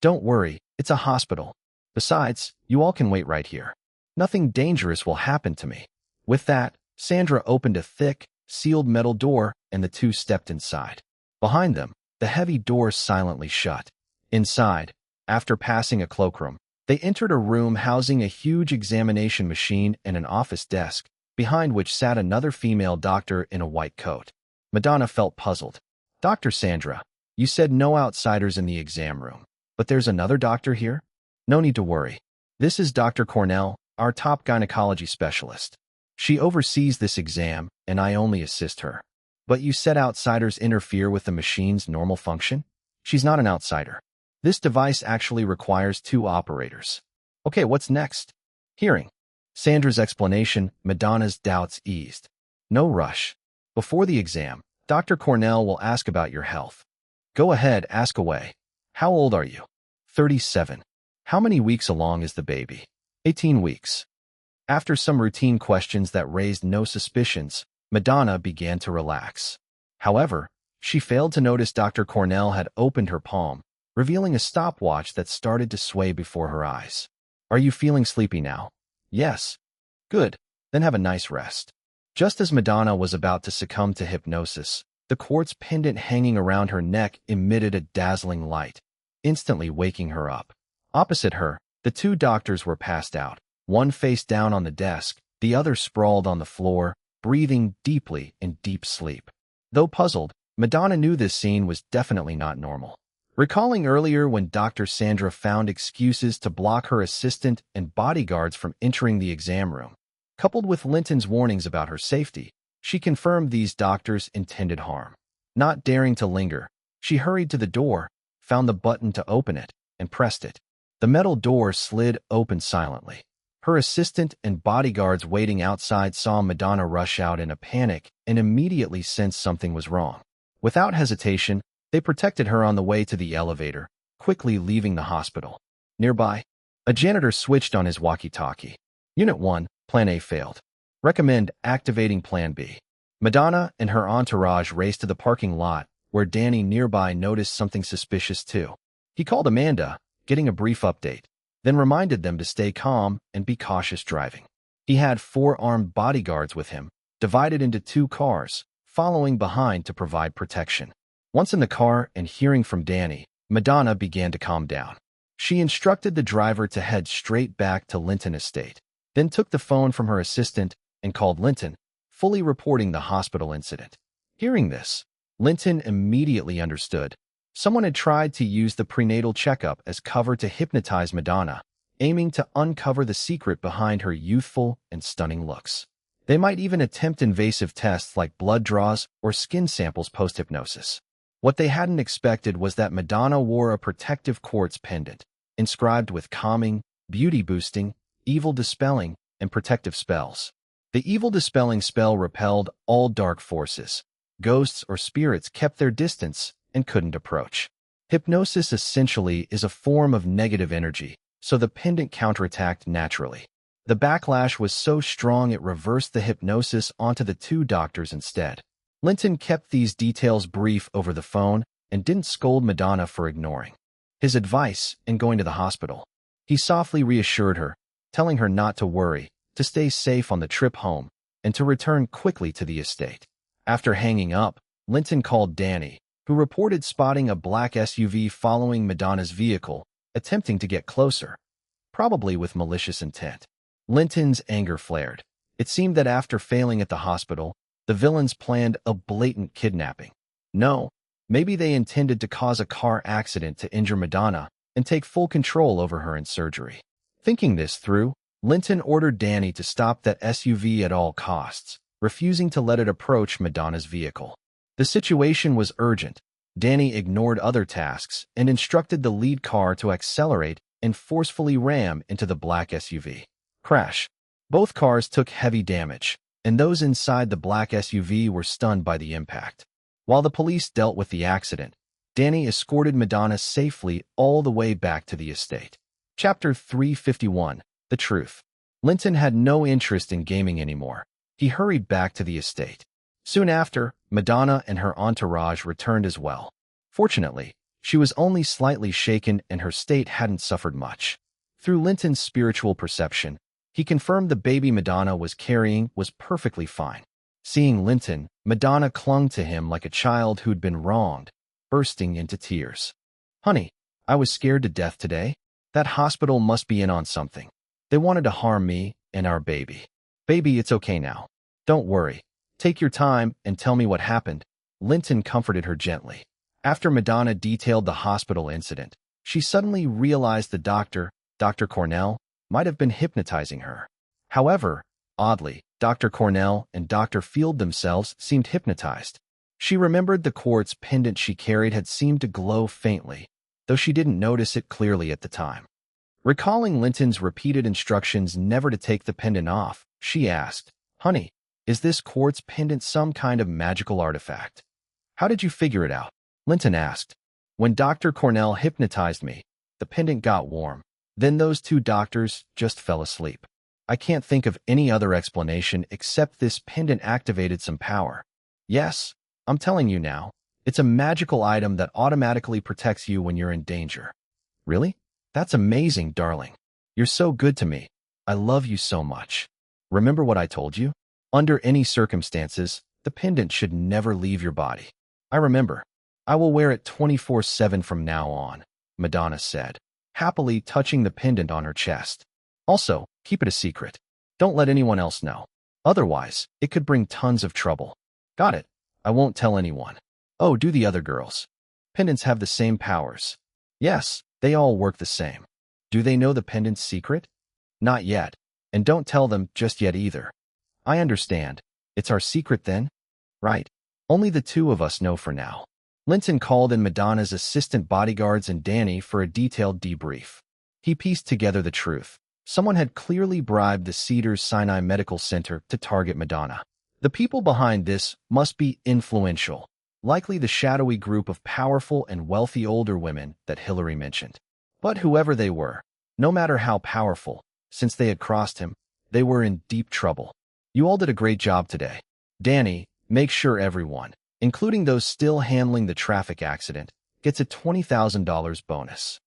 "Don't worry, it's a hospital. Besides, you all can wait right here. Nothing dangerous will happen to me." With that, Sandra opened a thick, sealed metal door and the two stepped inside. Behind them, the heavy door silently shut. Inside, after passing a cloakroom, they entered a room housing a huge examination machine and an office desk, behind which sat another female doctor in a white coat. Madonna felt puzzled. "Dr. Sandra, you said no outsiders in the exam room, but there's another doctor here?" "No need to worry. This is Dr. Cornell, our top gynecology specialist. She oversees this exam, and I only assist her." "But you said outsiders interfere with the machine's normal function?" "She's not an outsider. This device actually requires two operators." "Okay, what's next?" "Hearing." Sandra's explanation, Madonna's doubts eased. "No rush. Before the exam, Dr. Cornell will ask about your health." "Go ahead, ask away." "How old are you?" 37. "How many weeks along is the baby?" 18 weeks. After some routine questions that raised no suspicions, Madonna began to relax. However, she failed to notice Dr. Cornell had opened her palm, revealing a stopwatch that started to sway before her eyes. "Are you feeling sleepy now?" "Yes." Good, then have a nice rest. Just as Madonna was about to succumb to hypnosis, the quartz pendant hanging around her neck emitted a dazzling light, instantly waking her up. Opposite her, the two doctors were passed out, one face down on the desk, the other sprawled on the floor, breathing deeply in deep sleep. Though puzzled, Madonna knew this scene was definitely not normal. Recalling earlier when Dr. Sandra found excuses to block her assistant and bodyguards from entering the exam room, coupled with Linton's warnings about her safety, she confirmed these doctors intended harm. Not daring to linger, she hurried to the door, found the button to open it, and pressed it. The metal door slid open silently. Her assistant and bodyguards waiting outside saw Madonna rush out in a panic and immediately sensed something was wrong. Without hesitation, they protected her on the way to the elevator, quickly leaving the hospital. Nearby, a janitor switched on his walkie-talkie. Unit 1, Plan A failed. Recommend activating Plan B. Madonna and her entourage raced to the parking lot, where Danny nearby noticed something suspicious too. He called Amanda, getting a brief update, then reminded them to stay calm and be cautious driving. He had 4 armed bodyguards with him, divided into 2 cars, following behind to provide protection. Once in the car and hearing from Danny, Madonna began to calm down. She instructed the driver to head straight back to Linton Estate, then took the phone from her assistant and called Linton, fully reporting the hospital incident. Hearing this, Linton immediately understood. Someone had tried to use the prenatal checkup as cover to hypnotize Madonna, aiming to uncover the secret behind her youthful and stunning looks. They might even attempt invasive tests like blood draws or skin samples post-hypnosis. What they hadn't expected was that Madonna wore a protective quartz pendant, inscribed with calming, beauty-boosting, evil-dispelling, and protective spells. The evil-dispelling spell repelled all dark forces. Ghosts or spirits kept their distance and couldn't approach. Hypnosis essentially is a form of negative energy, so the pendant counterattacked naturally. The backlash was so strong it reversed the hypnosis onto the 2 doctors instead. Linton kept these details brief over the phone and didn't scold Madonna for ignoring his advice and going to the hospital. He softly reassured her, telling her not to worry, to stay safe on the trip home, and to return quickly to the estate. After hanging up, Linton called Danny, who reported spotting a black SUV following Madonna's vehicle, attempting to get closer, probably with malicious intent. Linton's anger flared. It seemed that after failing at the hospital, the villains planned a blatant kidnapping. No, maybe they intended to cause a car accident to injure Madonna and take full control over her in surgery. Thinking this through, Linton ordered Danny to stop that SUV at all costs, refusing to let it approach Madonna's vehicle. The situation was urgent. Danny ignored other tasks and instructed the lead car to accelerate and forcefully ram into the black SUV. Crash. Both cars took heavy damage, and those inside the black SUV were stunned by the impact. While the police dealt with the accident, Danny escorted Madonna safely all the way back to the estate. Chapter 351, The Truth. Linton had no interest in gaming anymore. He hurried back to the estate. Soon after, Madonna and her entourage returned as well. Fortunately, she was only slightly shaken and her state hadn't suffered much. Through Linton's spiritual perception, he confirmed the baby Madonna was carrying was perfectly fine. Seeing Linton, Madonna clung to him like a child who'd been wronged, bursting into tears. "Honey, I was scared to death today. That hospital must be in on something. They wanted to harm me and our baby. Baby, it's okay now. Don't worry. Take your time and tell me what happened." Linton comforted her gently. After Madonna detailed the hospital incident, she suddenly realized the doctor, Dr. Cornell, might have been hypnotizing her. However, oddly, Dr. Cornell and Dr. Field themselves seemed hypnotized. She remembered the quartz pendant she carried had seemed to glow faintly, though she didn't notice it clearly at the time. Recalling Linton's repeated instructions never to take the pendant off, she asked, "Honey, is this quartz pendant some kind of magical artifact? How did you figure it out?" Linton asked. "When Dr. Cornell hypnotized me, the pendant got warm. Then those 2 doctors just fell asleep. I can't think of any other explanation except this pendant activated some power. Yes, I'm telling you now, it's a magical item that automatically protects you when you're in danger." "Really? That's amazing, darling. You're so good to me. I love you so much." Remember what I told you? Under any circumstances, the pendant should never leave your body. I remember. I will wear it 24/7 from now on, Madonna said, happily touching the pendant on her chest. Also, keep it a secret. Don't let anyone else know. Otherwise, it could bring tons of trouble. Got it. I won't tell anyone. Oh, do the other girls? Pendants have the same powers. Yes, they all work the same. Do they know the pendant's secret? Not yet. And don't tell them just yet either. I understand. It's our secret then? Right. Only the two of us know for now. Linton called in Madonna's assistant bodyguards and Danny for a detailed debrief. He pieced together the truth. Someone had clearly bribed the Cedars-Sinai Medical Center to target Madonna. The people behind this must be influential, likely the shadowy group of powerful and wealthy older women that Hillary mentioned. But whoever they were, no matter how powerful, since they had crossed him, they were in deep trouble. You all did a great job today. Danny, make sure everyone, including those still handling the traffic accident, gets a $20,000 bonus.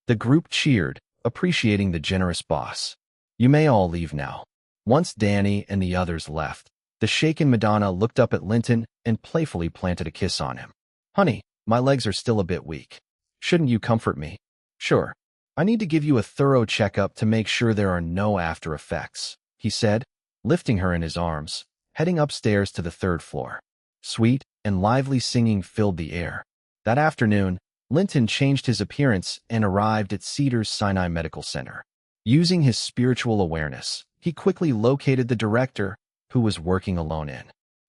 The group cheered, appreciating the generous boss. You may all leave now. Once Danny and the others left, the shaken Madonna looked up at Linton and playfully planted a kiss on him. Honey, my legs are still a bit weak. Shouldn't you comfort me? Sure. I need to give you a thorough checkup to make sure there are no after effects, he said, lifting her in his arms, heading upstairs to the third floor. Sweet and lively singing filled the air. That afternoon, Linton changed his appearance and arrived at Cedars-Sinai Medical Center. Using his spiritual awareness, he quickly located the director, who was working alone in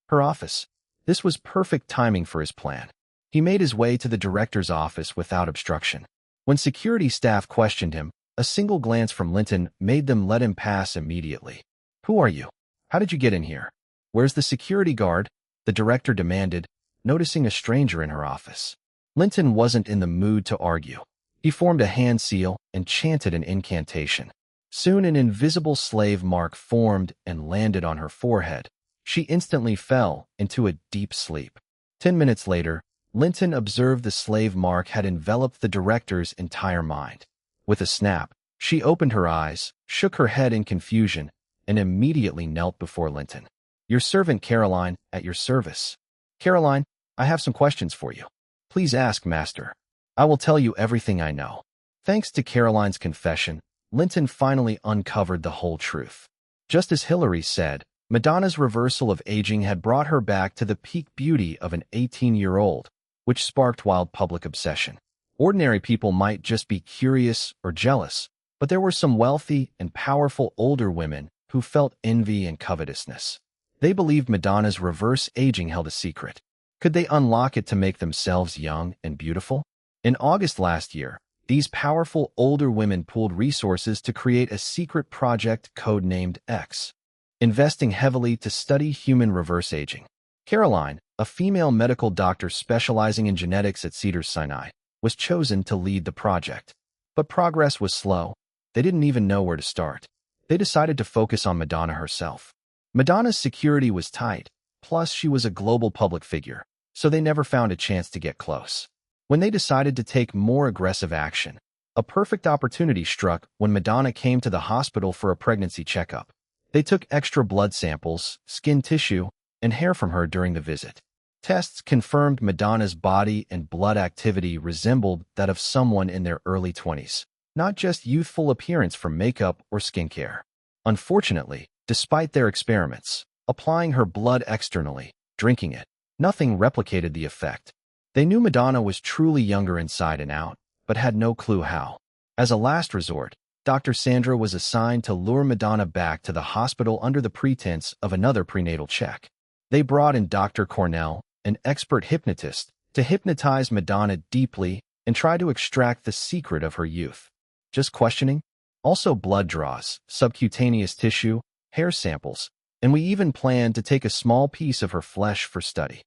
her office. This was perfect timing for his plan. He made his way to the director's office without obstruction. When security staff questioned him, a single glance from Linton made them let him pass immediately. Who are you? How did you get in here? Where's the security guard? The director demanded, noticing a stranger in her office. Linton wasn't in the mood to argue. He formed a hand seal and chanted an incantation. Soon an invisible slave mark formed and landed on her forehead. She instantly fell into a deep sleep. 10 minutes later, Linton observed the slave mark had enveloped the director's entire mind. With a snap, she opened her eyes, shook her head in confusion, and immediately knelt before Linton. Your servant Caroline, at your service. Caroline, I have some questions for you. Please ask, master. I will tell you everything I know. Thanks to Caroline's confession, Linton finally uncovered the whole truth. Just as Hillary said, Madonna's reversal of aging had brought her back to the peak beauty of an 18-year-old, which sparked wild public obsession. Ordinary people might just be curious or jealous, but there were some wealthy and powerful older women who felt envy and covetousness. They believed Madonna's reverse aging held a secret. Could they unlock it to make themselves young and beautiful? In August last year, these powerful older women pooled resources to create a secret project codenamed X, investing heavily to study human reverse aging. Caroline, a female medical doctor specializing in genetics at Cedars-Sinai, was chosen to lead the project. But progress was slow. They didn't even know where to start. They decided to focus on Madonna herself. Madonna's security was tight, plus she was a global public figure, so they never found a chance to get close. When they decided to take more aggressive action, a perfect opportunity struck when Madonna came to the hospital for a pregnancy checkup. They took extra blood samples, skin tissue, and hair from her during the visit. Tests confirmed Madonna's body and blood activity resembled that of someone in their early 20s, not just youthful appearance from makeup or skincare. Unfortunately, despite their experiments, applying her blood externally, drinking it, nothing replicated the effect. They knew Madonna was truly younger inside and out, but had no clue how. As a last resort, Dr. Sandra was assigned to lure Madonna back to the hospital under the pretense of another prenatal check. They brought in Dr. Cornell, an expert hypnotist, to hypnotize Madonna deeply and try to extract the secret of her youth. Just questioning? Also blood draws, subcutaneous tissue, hair samples, and we even planned to take a small piece of her flesh for study.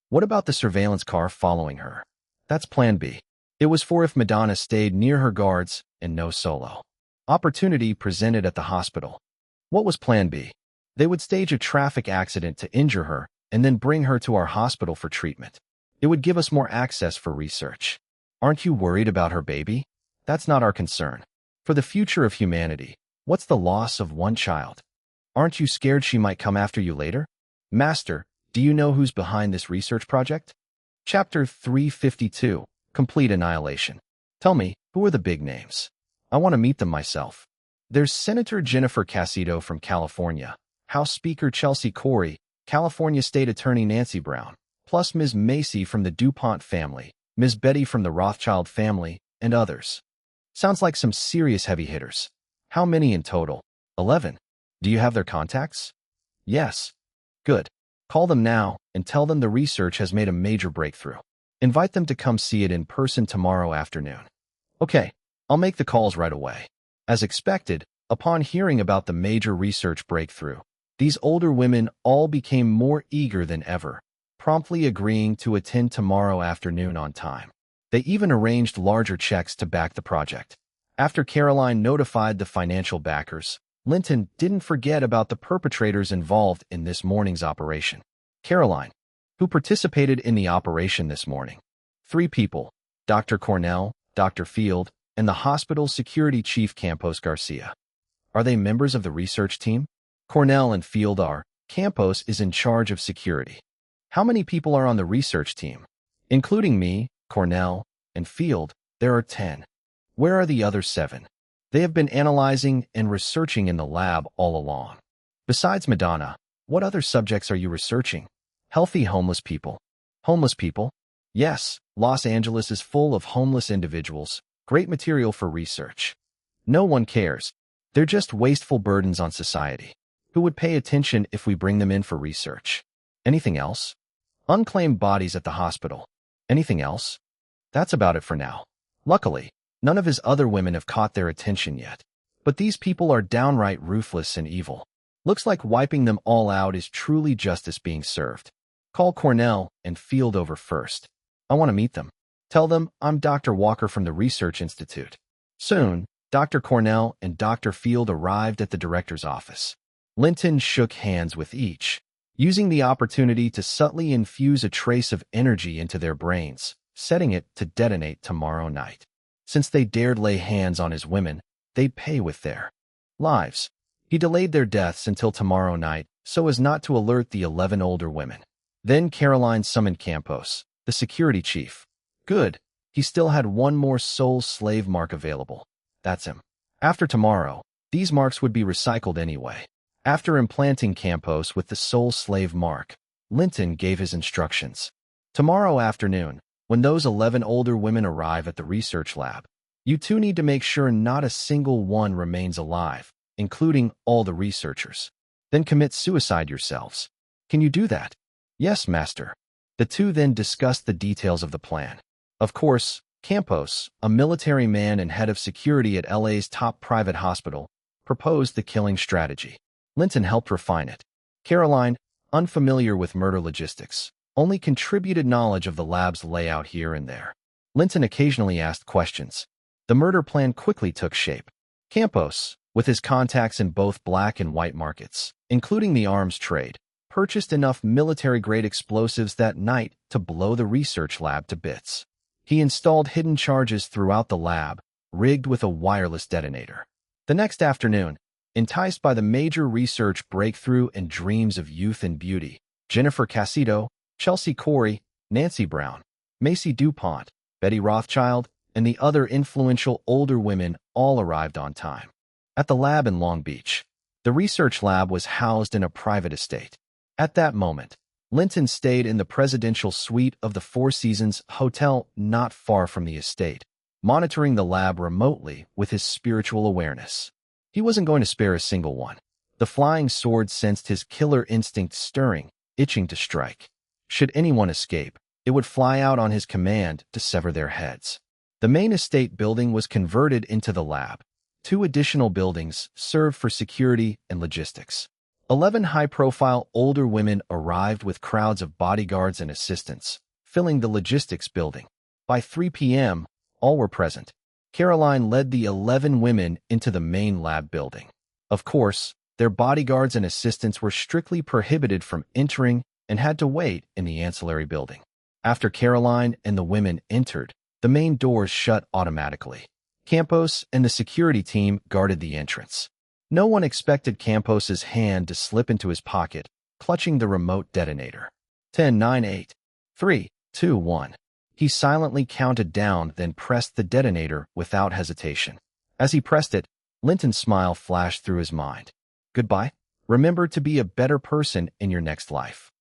What about the surveillance car following her? That's Plan B. It was for if Madonna stayed near her guards and no solo opportunity presented at the hospital. What was Plan B? They would stage a traffic accident to injure her and then bring her to our hospital for treatment. It would give us more access for research. Aren't you worried about her baby? That's not our concern. For the future of humanity, what's the loss of one child? Aren't you scared she might come after you later? Master, do you know who's behind this research project? Chapter 352, Complete Annihilation. Tell me, who are the big names? I want to meet them myself. There's Senator Jennifer Casito from California, House Speaker Chelsea Corey, California State Attorney Nancy Brown, plus Ms. Macy from the DuPont family, Ms. Betty from the Rothschild family, and others. Sounds like some serious heavy hitters. How many in total? 11. Do you have their contacts? Yes. Good. Call them now and tell them the research has made a major breakthrough. Invite them to come see it in person tomorrow afternoon. Okay, I'll make the calls right away. As expected, upon hearing about the major research breakthrough, these older women all became more eager than ever, promptly agreeing to attend tomorrow afternoon on time. They even arranged larger checks to back the project. After Caroline notified the financial backers, Linton didn't forget about the perpetrators involved in this morning's operation. Caroline, who participated in the operation this morning. 3 people, Dr. Cornell, Dr. Field, and the hospital's security chief Campos Garcia. Are they members of the research team? Cornell and Field are. Campos is in charge of security. How many people are on the research team? Including me, Cornell, and Field, there are 10. Where are the other 7? They have been analyzing and researching in the lab all along. Besides Madonna, what other subjects are you researching? Healthy homeless people. Homeless people? Yes, Los Angeles is full of homeless individuals, great material for research. No one cares. They're just wasteful burdens on society. Who would pay attention if we bring them in for research? Anything else? Unclaimed bodies at the hospital. Anything else? That's about it for now. Luckily, none of his other women have caught their attention yet. But these people are downright ruthless and evil. Looks like wiping them all out is truly justice being served. Call Cornell and Field over first. I want to meet them. Tell them I'm Dr. Walker from the Research Institute. Soon, Dr. Cornell and Dr. Field arrived at the director's office. Linton shook hands with each, using the opportunity to subtly infuse a trace of energy into their brains, setting it to detonate tomorrow night. Since they dared lay hands on his women, they'd pay with their lives. He delayed their deaths until tomorrow night so as not to alert the 11 older women. Then Caroline summoned Campos, the security chief. Good. He still had one more soul slave mark available. That's him. After tomorrow, these marks would be recycled anyway. After implanting Campos with the soul slave mark, Linton gave his instructions. Tomorrow afternoon, when those 11 older women arrive at the research lab, you two need to make sure not a single one remains alive, including all the researchers. Then commit suicide yourselves. Can you do that? Yes, Master. The two then discussed the details of the plan. Of course, Campos, a military man and head of security at LA's top private hospital, proposed the killing strategy. Linton helped refine it. Caroline, unfamiliar with murder logistics, only contributed knowledge of the lab's layout here and there. Linton occasionally asked questions. The murder plan quickly took shape. Campos, with his contacts in both black and white markets, including the arms trade, purchased enough military-grade explosives that night to blow the research lab to bits. He installed hidden charges throughout the lab, rigged with a wireless detonator. The next afternoon, enticed by the major research breakthrough and dreams of youth and beauty, Jennifer Casito, Chelsea Corey, Nancy Brown, Macy DuPont, Betty Rothschild, and the other influential older women all arrived on time. At the lab in Long Beach, the research lab was housed in a private estate. At that moment, Linton stayed in the presidential suite of the Four Seasons Hotel not far from the estate, monitoring the lab remotely with his spiritual awareness. He wasn't going to spare a single one. The flying sword sensed his killer instinct stirring, itching to strike. Should anyone escape, it would fly out on his command to sever their heads. The main estate building was converted into the lab. 2 additional buildings served for security and logistics. 11 high-profile older women arrived with crowds of bodyguards and assistants, filling the logistics building. By 3 p.m., all were present. Caroline led the 11 women into the main lab building. Of course, their bodyguards and assistants were strictly prohibited from entering and had to wait in the ancillary building. After Caroline and the women entered, the main doors shut automatically. Campos and the security team guarded the entrance. No one expected Campos's hand to slip into his pocket, clutching the remote detonator. 10, 9, 8, 3, 2, 1. He silently counted down, then pressed the detonator without hesitation. As he pressed it, Linton's smile flashed through his mind. Goodbye. Remember to be a better person in your next life.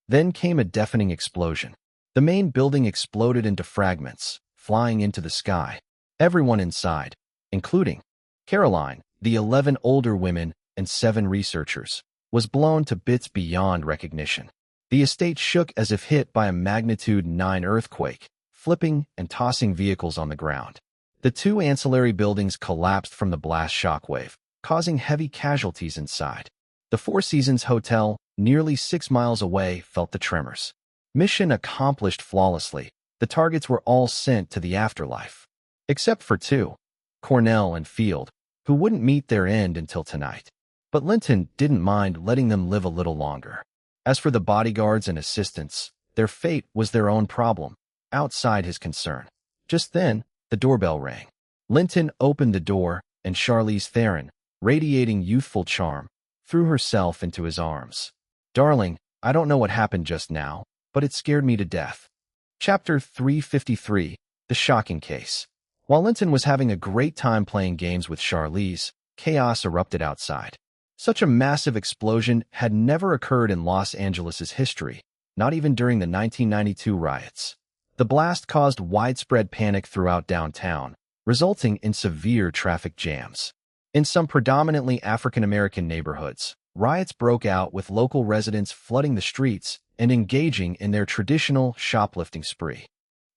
Then came a deafening explosion. The main building exploded into fragments, flying into the sky. Everyone inside, including Caroline, the 11 older women, and 7 researchers, was blown to bits beyond recognition. The estate shook as if hit by a magnitude 9 earthquake, flipping and tossing vehicles on the ground. The 2 ancillary buildings collapsed from the blast shockwave, causing heavy casualties inside. The Four Seasons Hotel, nearly 6 miles away, felt the tremors. Mission accomplished flawlessly. The targets were all sent to the afterlife. Except for 2, Cornell and Field, who wouldn't meet their end until tonight. But Linton didn't mind letting them live a little longer. As for the bodyguards and assistants, their fate was their own problem, outside his concern. Just then, the doorbell rang. Linton opened the door, and Charlize Theron, radiating youthful charm, threw herself into his arms. Darling, I don't know what happened just now, but it scared me to death. Chapter 353, The Shocking Case. While Linton was having a great time playing games with Charlize, chaos erupted outside. Such a massive explosion had never occurred in Los Angeles' history, not even during the 1992 riots. The blast caused widespread panic throughout downtown, resulting in severe traffic jams. In some predominantly African-American neighborhoods, riots broke out with local residents flooding the streets and engaging in their traditional shoplifting spree.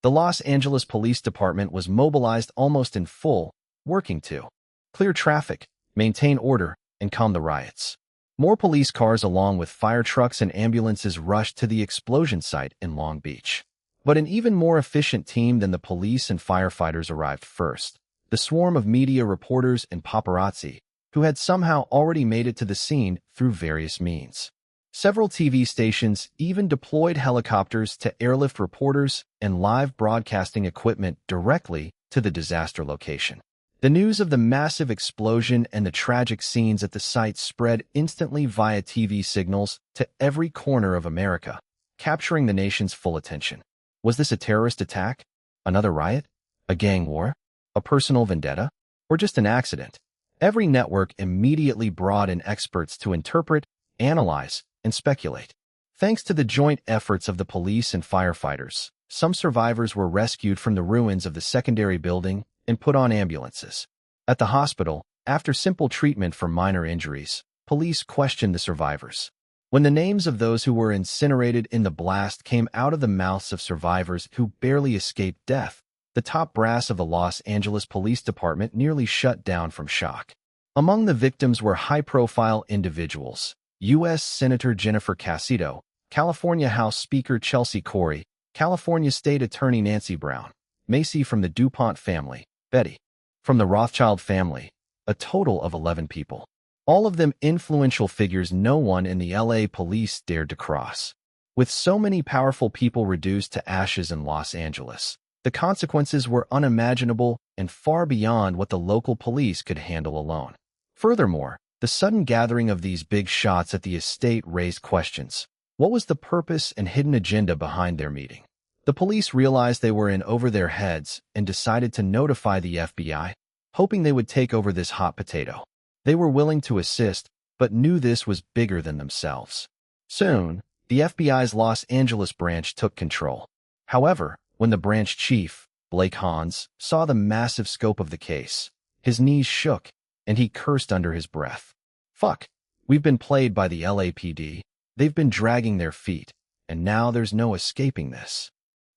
The Los Angeles Police Department was mobilized almost in full, working to clear traffic, maintain order, and calm the riots. More police cars along with fire trucks and ambulances rushed to the explosion site in Long Beach. But an even more efficient team than the police and firefighters arrived first. The swarm of media reporters and paparazzi, who had somehow already made it to the scene through various means. Several TV stations even deployed helicopters to airlift reporters and live broadcasting equipment directly to the disaster location. The news of the massive explosion and the tragic scenes at the site spread instantly via TV signals to every corner of America, capturing the nation's full attention. Was this a terrorist attack? Another riot? A gang war? A personal vendetta? Or just an accident? Every network immediately brought in experts to interpret, analyze, and speculate. Thanks to the joint efforts of the police and firefighters, some survivors were rescued from the ruins of the secondary building and put on ambulances. At the hospital, after simple treatment for minor injuries, police questioned the survivors. When the names of those who were incinerated in the blast came out of the mouths of survivors who barely escaped death, the top brass of the Los Angeles Police Department nearly shut down from shock. Among the victims were high-profile individuals: U.S. Senator Jennifer Casito, California House Speaker Chelsea Corey, California State Attorney Nancy Brown, Macy from the DuPont family, Betty from the Rothschild family, a total of 11 people. All of them influential figures no one in the LA police dared to cross. With so many powerful people reduced to ashes in Los Angeles, the consequences were unimaginable and far beyond what the local police could handle alone. Furthermore, the sudden gathering of these big shots at the estate raised questions. What was the purpose and hidden agenda behind their meeting? The police realized they were in over their heads and decided to notify the FBI, hoping they would take over this hot potato. They were willing to assist, but knew this was bigger than themselves. Soon, the FBI's Los Angeles branch took control. However, when the branch chief, Blake Hans, saw the massive scope of the case, his knees shook, and he cursed under his breath. Fuck, we've been played by the LAPD, they've been dragging their feet, and now there's no escaping this.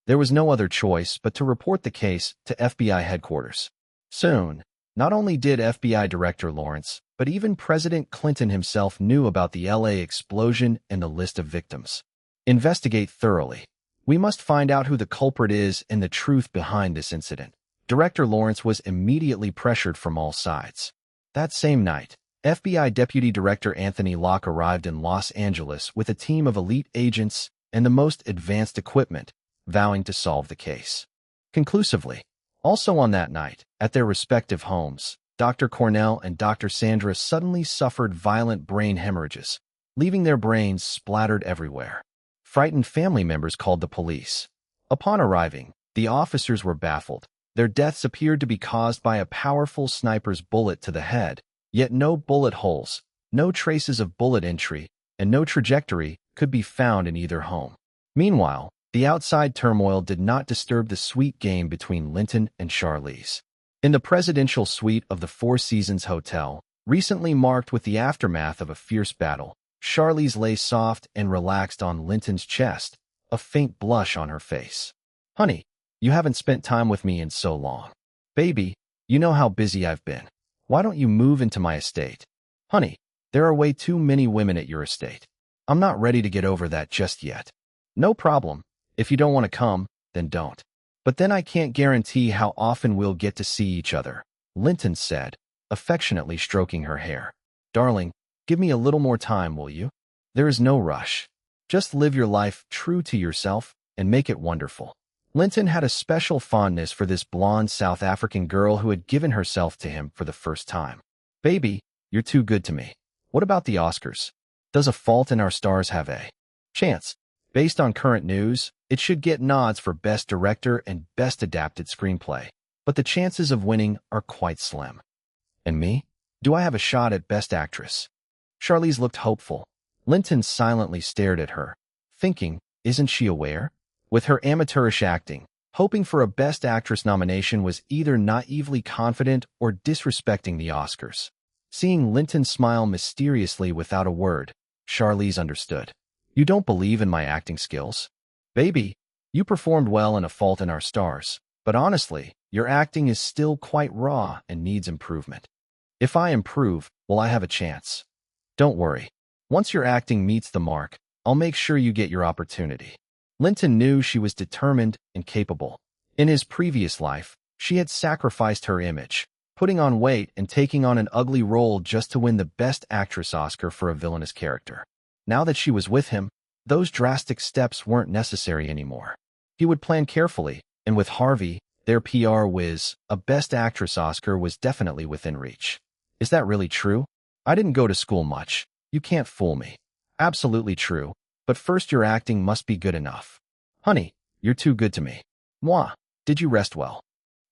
There was no other choice but to report the case to FBI headquarters. Soon, not only did FBI Director Lawrence, but even President Clinton himself knew about the LA explosion and the list of victims. Investigate thoroughly. We must find out who the culprit is and the truth behind this incident. Director Lawrence was immediately pressured from all sides. That same night, FBI Deputy Director Anthony Locke arrived in Los Angeles with a team of elite agents and the most advanced equipment, vowing to solve the case conclusively. Also on that night, at their respective homes, Dr. Cornell and Dr. Sandra suddenly suffered violent brain hemorrhages, leaving their brains splattered everywhere. Frightened family members called the police. Upon arriving, the officers were baffled. Their deaths appeared to be caused by a powerful sniper's bullet to the head, yet no bullet holes, no traces of bullet entry, and no trajectory could be found in either home. Meanwhile, the outside turmoil did not disturb the sweet game between Linton and Charlize. In the presidential suite of the Four Seasons Hotel, recently marked with the aftermath of a fierce battle, Charlize lay soft and relaxed on Linton's chest, a faint blush on her face. "Honey, you haven't spent time with me in so long. Baby, you know how busy I've been. Why don't you move into my estate? Honey, there are way too many women at your estate. I'm not ready to get over that just yet." "No problem. If you don't want to come, then don't. But then I can't guarantee how often we'll get to see each other," Linton said, affectionately stroking her hair. "Darling, give me a little more time, will you? There is no rush. Just live your life true to yourself and make it wonderful." Linton had a special fondness for this blonde South African girl who had given herself to him for the first time. "Baby, you're too good to me. What about the Oscars? Does A Fault in Our Stars have a chance? Based on current news, it should get nods for Best Director and Best Adapted Screenplay, but the chances of winning are quite slim." "And me? Do I have a shot at Best Actress?" Charlize looked hopeful. Linton silently stared at her, thinking, isn't she aware? With her amateurish acting, hoping for a Best Actress nomination was either naively confident or disrespecting the Oscars. Seeing Linton smile mysteriously without a word, Charlize understood. "You don't believe in my acting skills? Baby, you performed well in A Fault in Our Stars, but honestly, your acting is still quite raw and needs improvement. If I improve, will I have a chance? Don't worry. Once your acting meets the mark, I'll make sure you get your opportunity." Linton knew she was determined and capable. In his previous life, she had sacrificed her image, putting on weight and taking on an ugly role just to win the Best Actress Oscar for a villainous character. Now that she was with him, those drastic steps weren't necessary anymore. He would plan carefully, and with Harvey, their PR whiz, a Best Actress Oscar was definitely within reach. "Is that really true? I didn't go to school much. You can't fool me." "Absolutely true, but first your acting must be good enough. Honey, you're too good to me. Mwah, did you rest well?"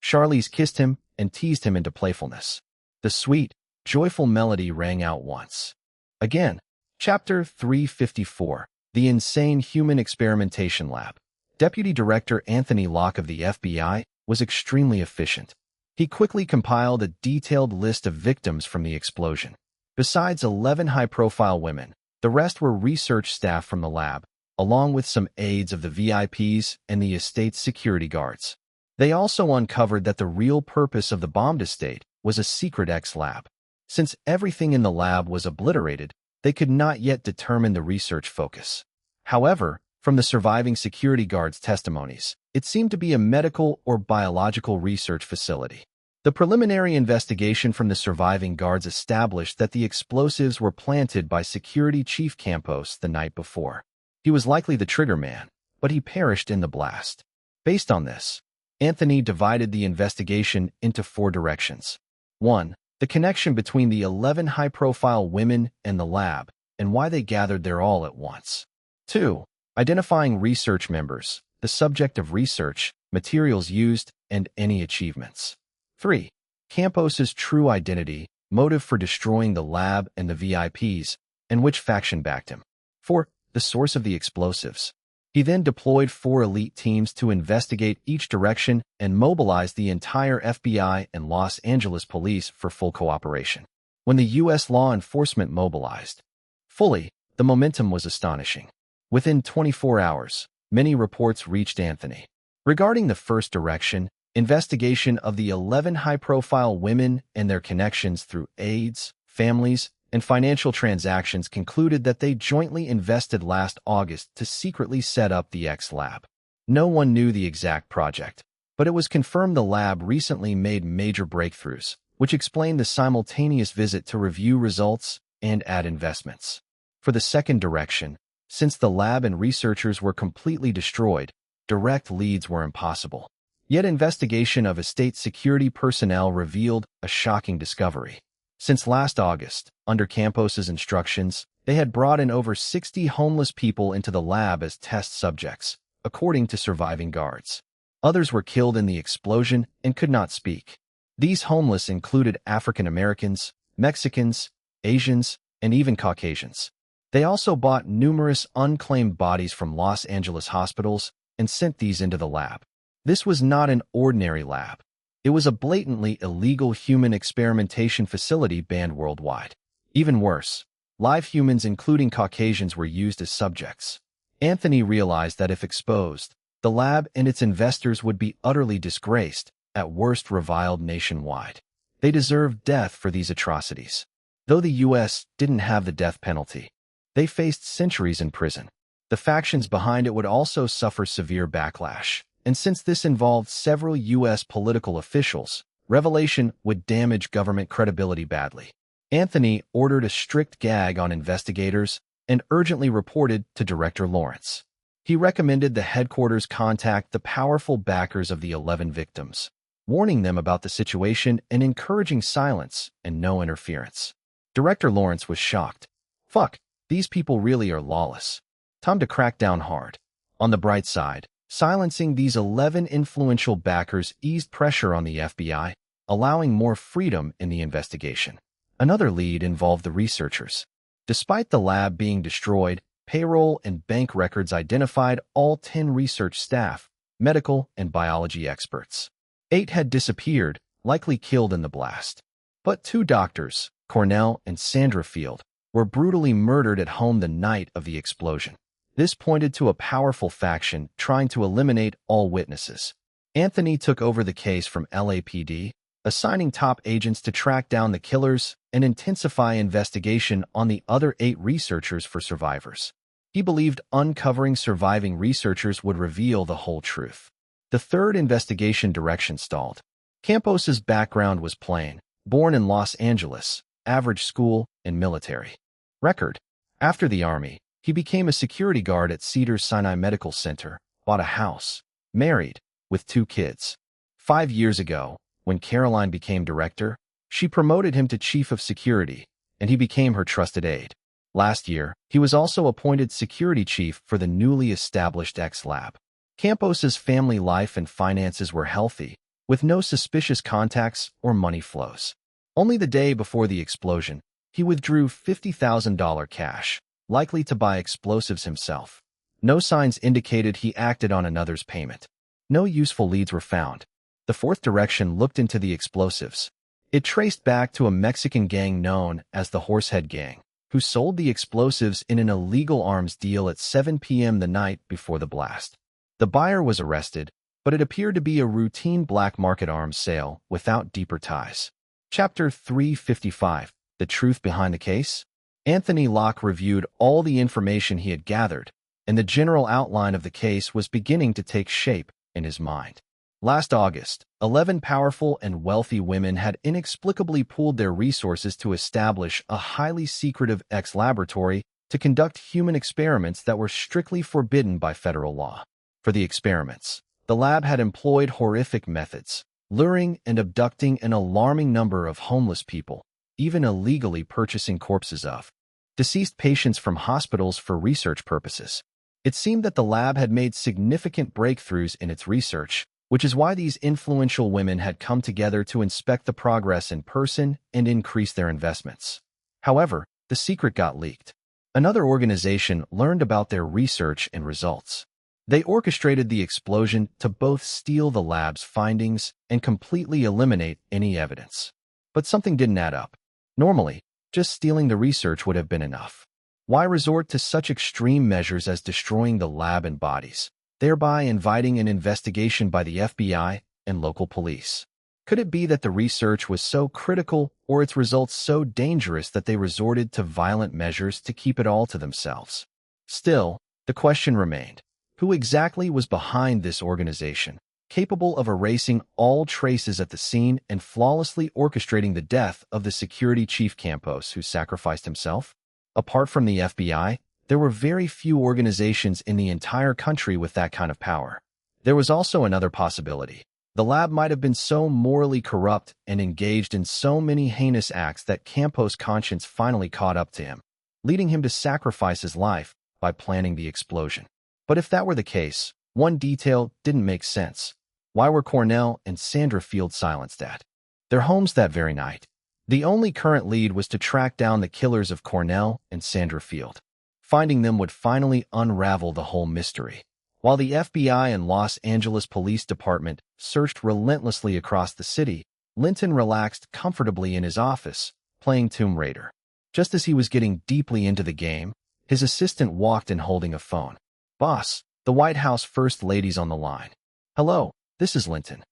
Charlize kissed him and teased him into playfulness. The sweet, joyful melody rang out once. Again. Chapter 354, The Insane Human Experimentation Lab. Deputy Director Anthony Locke of the FBI was extremely efficient. He quickly compiled a detailed list of victims from the explosion. Besides 11 high-profile women, the rest were research staff from the lab, along with some aides of the VIPs and the estate's security guards. They also uncovered that the real purpose of the bombed estate was a secret X-lab. Since everything in the lab was obliterated, they could not yet determine the research focus. However, from the surviving security guards' testimonies, it seemed to be a medical or biological research facility. The preliminary investigation from the surviving guards established that the explosives were planted by Security Chief Campos the night before. He was likely the trigger man, but he perished in the blast. Based on this, Anthony divided the investigation into 4 directions. 1. The connection between the 11 high-profile women and the lab, and why they gathered there all at once. 2. Identifying research members, the subject of research, materials used, and any achievements. 3. Campos's true identity, motive for destroying the lab and the VIPs, and which faction backed him. 4. The source of the explosives. He then deployed 4 elite teams to investigate each direction and mobilized the entire FBI and Los Angeles police for full cooperation. When the U.S. law enforcement mobilized fully, the momentum was astonishing. Within 24 hours, many reports reached Anthony. Regarding the first direction, investigation of the 11 high-profile women and their connections through aides, families, and financial transactions concluded that they jointly invested last August to secretly set up the X Lab. No one knew the exact project, but it was confirmed the lab recently made major breakthroughs, which explained the simultaneous visit to review results and add investments. For the second direction, since the lab and researchers were completely destroyed, direct leads were impossible. Yet investigation of estate security personnel revealed a shocking discovery. Since last August, under Campos's instructions, they had brought in over 60 homeless people into the lab as test subjects, according to surviving guards. Others were killed in the explosion and could not speak. These homeless included African Americans, Mexicans, Asians, and even Caucasians. They also bought numerous unclaimed bodies from Los Angeles hospitals and sent these into the lab. This was not an ordinary lab. It was a blatantly illegal human experimentation facility banned worldwide. Even worse, live humans including Caucasians were used as subjects. Anthony realized that if exposed, the lab and its investors would be utterly disgraced, at worst reviled nationwide. They deserved death for these atrocities. Though the U.S. didn't have the death penalty, they faced centuries in prison. The factions behind it would also suffer severe backlash, and since this involved several U.S. political officials, revelation would damage government credibility badly. Anthony ordered a strict gag on investigators and urgently reported to Director Lawrence. He recommended the headquarters contact the powerful backers of the 11 victims, warning them about the situation and encouraging silence and no interference. Director Lawrence was shocked. Fuck, these people really are lawless. Time to crack down hard. On the bright side, silencing these 11 influential backers eased pressure on the FBI, allowing more freedom in the investigation. Another lead involved the researchers. Despite the lab being destroyed, payroll and bank records identified all 10 research staff, medical and biology experts. 8 had disappeared, likely killed in the blast. But 2 doctors, Cornell and Sandra Field, were brutally murdered at home the night of the explosion. This pointed to a powerful faction trying to eliminate all witnesses. Anthony took over the case from LAPD, assigning top agents to track down the killers and intensify investigation on the other 8 researchers for survivors. He believed uncovering surviving researchers would reveal the whole truth. The third investigation direction stalled. Campos's background was plain: born in Los Angeles, average school, and military record. After the Army, he became a security guard at Cedars-Sinai Medical Center, bought a house, married, with 2 kids. 5 years ago, when Caroline became director, she promoted him to chief of security, and he became her trusted aide. Last year, he was also appointed security chief for the newly established X-Lab. Campos's family life and finances were healthy, with no suspicious contacts or money flows. Only the day before the explosion, he withdrew $50,000 cash, likely to buy explosives himself. No signs indicated he acted on another's payment. No useful leads were found. The fourth direction looked into the explosives. It traced back to a Mexican gang known as the Horsehead Gang, who sold the explosives in an illegal arms deal at 7 p.m. the night before the blast. The buyer was arrested, but it appeared to be a routine black market arms sale without deeper ties. Chapter 355, The Truth Behind the Case? Anthony Locke reviewed all the information he had gathered, and the general outline of the case was beginning to take shape in his mind. Last August, 11 powerful and wealthy women had inexplicably pooled their resources to establish a highly secretive X-laboratory to conduct human experiments that were strictly forbidden by federal law. For the experiments, the lab had employed horrific methods, luring and abducting an alarming number of homeless people, even illegally purchasing corpses of deceased patients from hospitals for research purposes. It seemed that the lab had made significant breakthroughs in its research, which is why these influential women had come together to inspect the progress in person and increase their investments. However, the secret got leaked. Another organization learned about their research and results. They orchestrated the explosion to both steal the lab's findings and completely eliminate any evidence. But something didn't add up. Normally, just stealing the research would have been enough. Why resort to such extreme measures as destroying the lab and bodies, thereby inviting an investigation by the FBI and local police? Could it be that the research was so critical or its results so dangerous that they resorted to violent measures to keep it all to themselves? Still, the question remained: who exactly was behind this organization, capable of erasing all traces at the scene and flawlessly orchestrating the death of the security chief Campos, who sacrificed himself? Apart from the FBI, there were very few organizations in the entire country with that kind of power. There was also another possibility: The lab might have been so morally corrupt and engaged in so many heinous acts that Campo's conscience finally caught up to him, leading him to sacrifice his life by planning the explosion. But if that were the case, one detail didn't make sense. Why were Cornell and Sandra Field silenced at their homes that very night? The only current lead was to track down the killers of Cornell and Sandra Field. Finding them would finally unravel the whole mystery. While the FBI and Los Angeles Police Department searched relentlessly across the city, Linton relaxed comfortably in his office, playing Tomb Raider. Just as he was getting deeply into the game, his assistant walked in holding a phone. "Boss, the White House First Lady's on the line." "Hello, this is Linton."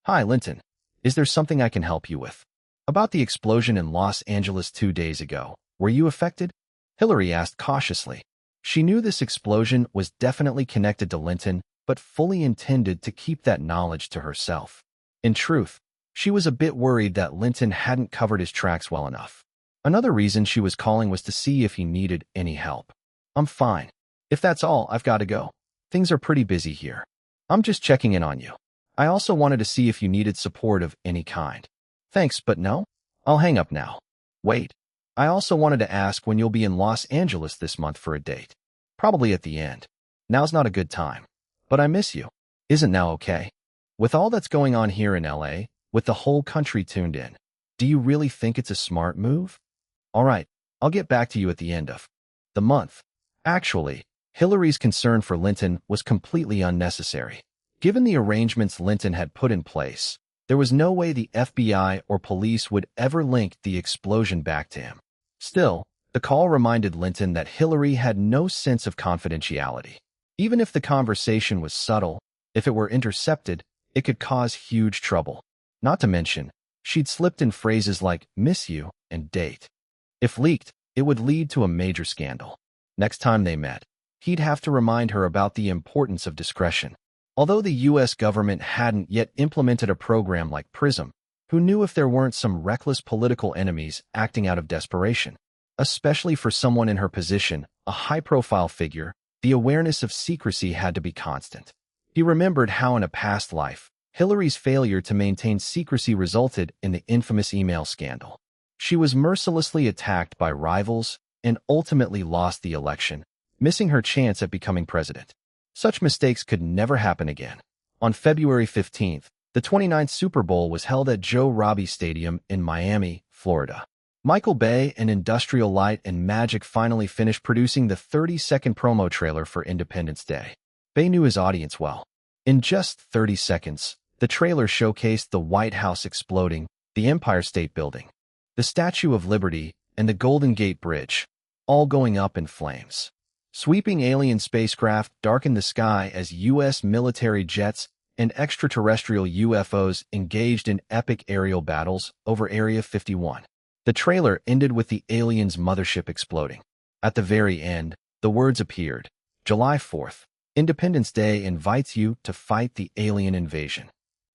"Hi, Linton. Is there something I can help you with?" "About the explosion in Los Angeles 2 days ago. Were you affected?" Hillary asked cautiously. She knew this explosion was definitely connected to Linton, but fully intended to keep that knowledge to herself. In truth, she was a bit worried that Linton hadn't covered his tracks well enough. Another reason she was calling was to see if he needed any help. "I'm fine. If that's all, I've got to go. Things are pretty busy here. I'm just checking in on you. I also wanted to see if you needed support of any kind." "Thanks, but no. I'll hang up now." "Wait. I also wanted to ask when you'll be in Los Angeles this month for a date." "Probably at the end. Now's not a good time. But I miss you." "Isn't now okay? With all that's going on here in LA, with the whole country tuned in, do you really think it's a smart move?" "All right, I'll get back to you at the end of the month." Actually, Hillary's concern for Linton was completely unnecessary. Given the arrangements Linton had put in place, there was no way the FBI or police would ever link the explosion back to him. Still, the call reminded Linton that Hillary had no sense of confidentiality. Even if the conversation was subtle, if it were intercepted, it could cause huge trouble. Not to mention, she'd slipped in phrases like "miss you" and "date." If leaked, it would lead to a major scandal. Next time they met, he'd have to remind her about the importance of discretion. Although the U.S. government hadn't yet implemented a program like PRISM, who knew if there weren't some reckless political enemies acting out of desperation? Especially for someone in her position, a high-profile figure, the awareness of secrecy had to be constant. He remembered how in a past life, Hillary's failure to maintain secrecy resulted in the infamous email scandal. She was mercilessly attacked by rivals and ultimately lost the election, missing her chance at becoming president. Such mistakes could never happen again. On February 15th, the 29th Super Bowl was held at Joe Robbie Stadium in Miami, Florida. Michael Bay and Industrial Light and Magic finally finished producing the 30-second promo trailer for Independence Day. Bay knew his audience well. In just 30 seconds, the trailer showcased the White House exploding, the Empire State Building, the Statue of Liberty, and the Golden Gate Bridge, all going up in flames. Sweeping alien spacecraft darkened the sky as U.S. military jets and extraterrestrial UFOs engaged in epic aerial battles over Area 51. The trailer ended with the aliens' mothership exploding. At the very end, the words appeared, "July 4th, Independence Day invites you to fight the alien invasion."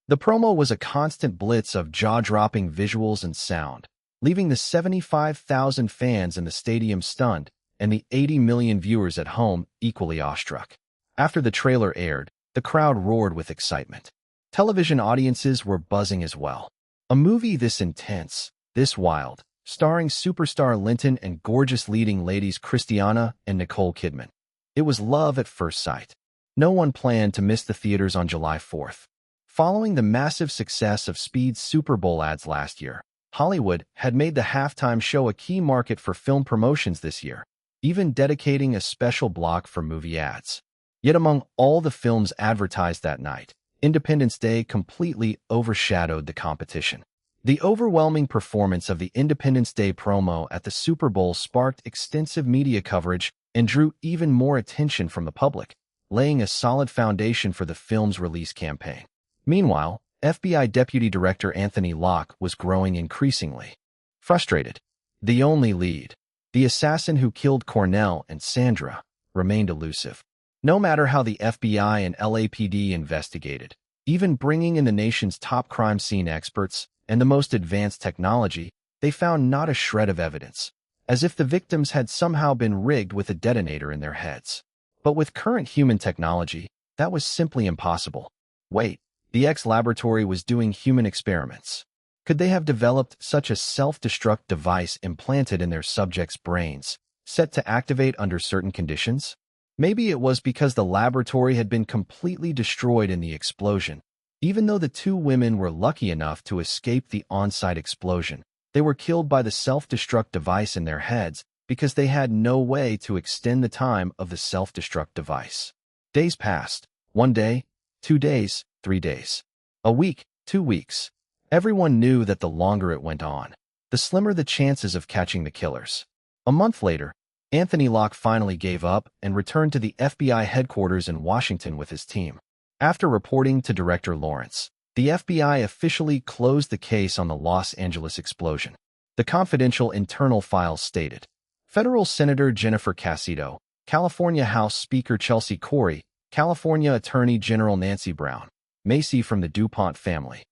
The promo was a constant blitz of jaw-dropping visuals and sound, leaving the 75,000 fans in the stadium stunned and the 80 million viewers at home equally awestruck. After the trailer aired, the crowd roared with excitement. Television audiences were buzzing as well. A movie this intense, this wild, starring superstar Linton and gorgeous leading ladies Christiana and Nicole Kidman. It was love at first sight. No one planned to miss the theaters on July 4th. Following the massive success of Speed's Super Bowl ads last year, Hollywood had made the halftime show a key market for film promotions this year, even dedicating a special block for movie ads. Yet among all the films advertised that night, Independence Day completely overshadowed the competition. The overwhelming performance of the Independence Day promo at the Super Bowl sparked extensive media coverage and drew even more attention from the public, laying a solid foundation for the film's release campaign. Meanwhile, FBI Deputy Director Anthony Locke was growing increasingly frustrated. The only lead, the assassin who killed Cornell and Sandra, remained elusive. No matter how the FBI and LAPD investigated, even bringing in the nation's top crime scene experts and the most advanced technology, they found not a shred of evidence, as if the victims had somehow been rigged with a detonator in their heads. But with current human technology, that was simply impossible. Wait, The X laboratory was doing human experiments. Could they have developed such a self-destruct device implanted in their subjects' brains, set to activate under certain conditions? Maybe it was because the laboratory had been completely destroyed in the explosion. Even though the two women were lucky enough to escape the on-site explosion, they were killed by the self-destruct device in their heads because they had no way to extend the time of the self-destruct device. Days passed. 1 day, 2 days, 3 days. A week, 2 weeks. Everyone knew that the longer it went on, the slimmer the chances of catching the killers. A month later, Anthony Locke finally gave up and returned to the FBI headquarters in Washington with his team. After reporting to Director Lawrence, the FBI officially closed the case on the Los Angeles explosion. The confidential internal files stated, Federal Senator Jennifer Casito, California House Speaker Chelsea Corey, California Attorney General Nancy Brown, Macy from the DuPont family,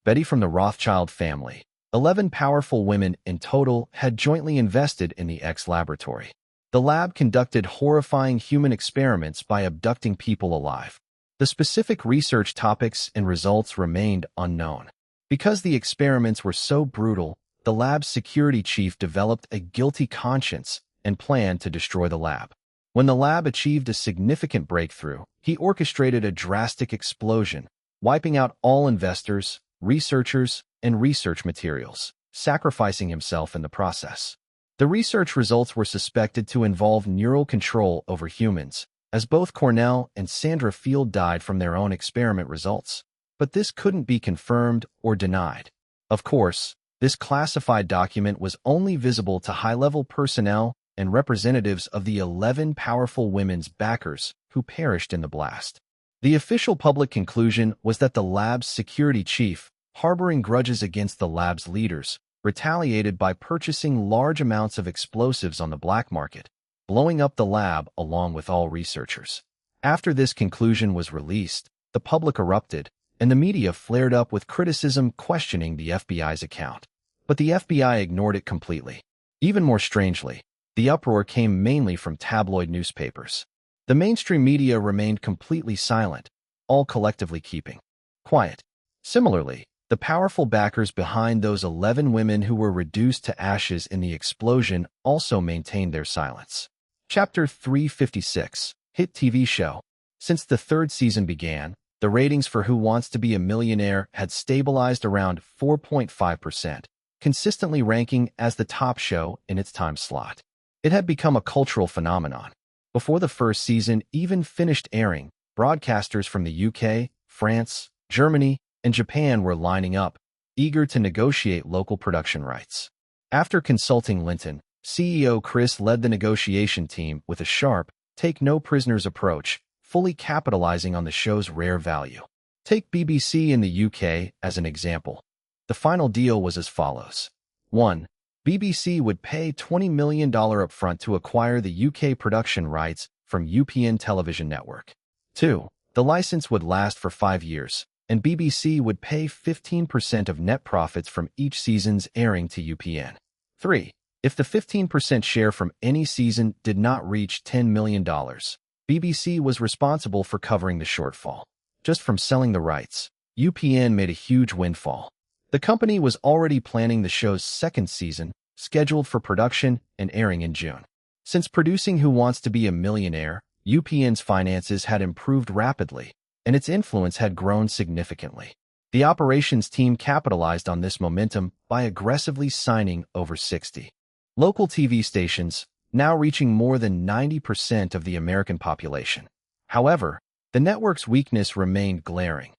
Betty from the Rothschild family. 11 powerful women in total had jointly invested in the X laboratory. The lab conducted horrifying human experiments by abducting people alive. The specific research topics and results remained unknown. Because the experiments were so brutal, the lab's security chief developed a guilty conscience and planned to destroy the lab. When the lab achieved a significant breakthrough, he orchestrated a drastic explosion, wiping out all investors, researchers, and research materials, sacrificing himself in the process. The research results were suspected to involve neural control over humans, as both Cornell and Sandra Field died from their own experiment results. But this couldn't be confirmed or denied. Of course, this classified document was only visible to high-level personnel and representatives of the 11 powerful women's backers who perished in the blast. The official public conclusion was that the lab's security chief, harboring grudges against the lab's leaders, retaliated by purchasing large amounts of explosives on the black market, blowing up the lab along with all researchers. After this conclusion was released, the public erupted, and the media flared up with criticism questioning the FBI's account. But the FBI ignored it completely. Even more strangely, the uproar came mainly from tabloid newspapers. The mainstream media remained completely silent, all collectively keeping quiet. Similarly, the powerful backers behind those 11 women who were reduced to ashes in the explosion also maintained their silence. Chapter 356, Hit TV Show. Since the third season began, the ratings for Who Wants to Be a Millionaire had stabilized around 4.5%, consistently ranking as the top show in its time slot. It had become a cultural phenomenon. Before the first season even finished airing, broadcasters from the UK, France, Germany, and Japan were lining up, eager to negotiate local production rights. After consulting Linton, CEO Chris led the negotiation team with a sharp, take-no-prisoners approach, fully capitalizing on the show's rare value. Take BBC in the UK as an example. The final deal was as follows. 1. BBC would pay $20 million upfront to acquire the UK production rights from UPN television network. 2. The license would last for 5 years, and BBC would pay 15% of net profits from each season's airing to UPN. 3. If the 15% share from any season did not reach $10 million, BBC was responsible for covering the shortfall. Just from selling the rights, UPN made a huge windfall. The company was already planning the show's second season, scheduled for production and airing in June. Since producing Who Wants to Be a Millionaire, UPN's finances had improved rapidly, and its influence had grown significantly. The operations team capitalized on this momentum by aggressively signing over 60 local TV stations, now reaching more than 90% of the American population. However, the network's weakness remained glaring.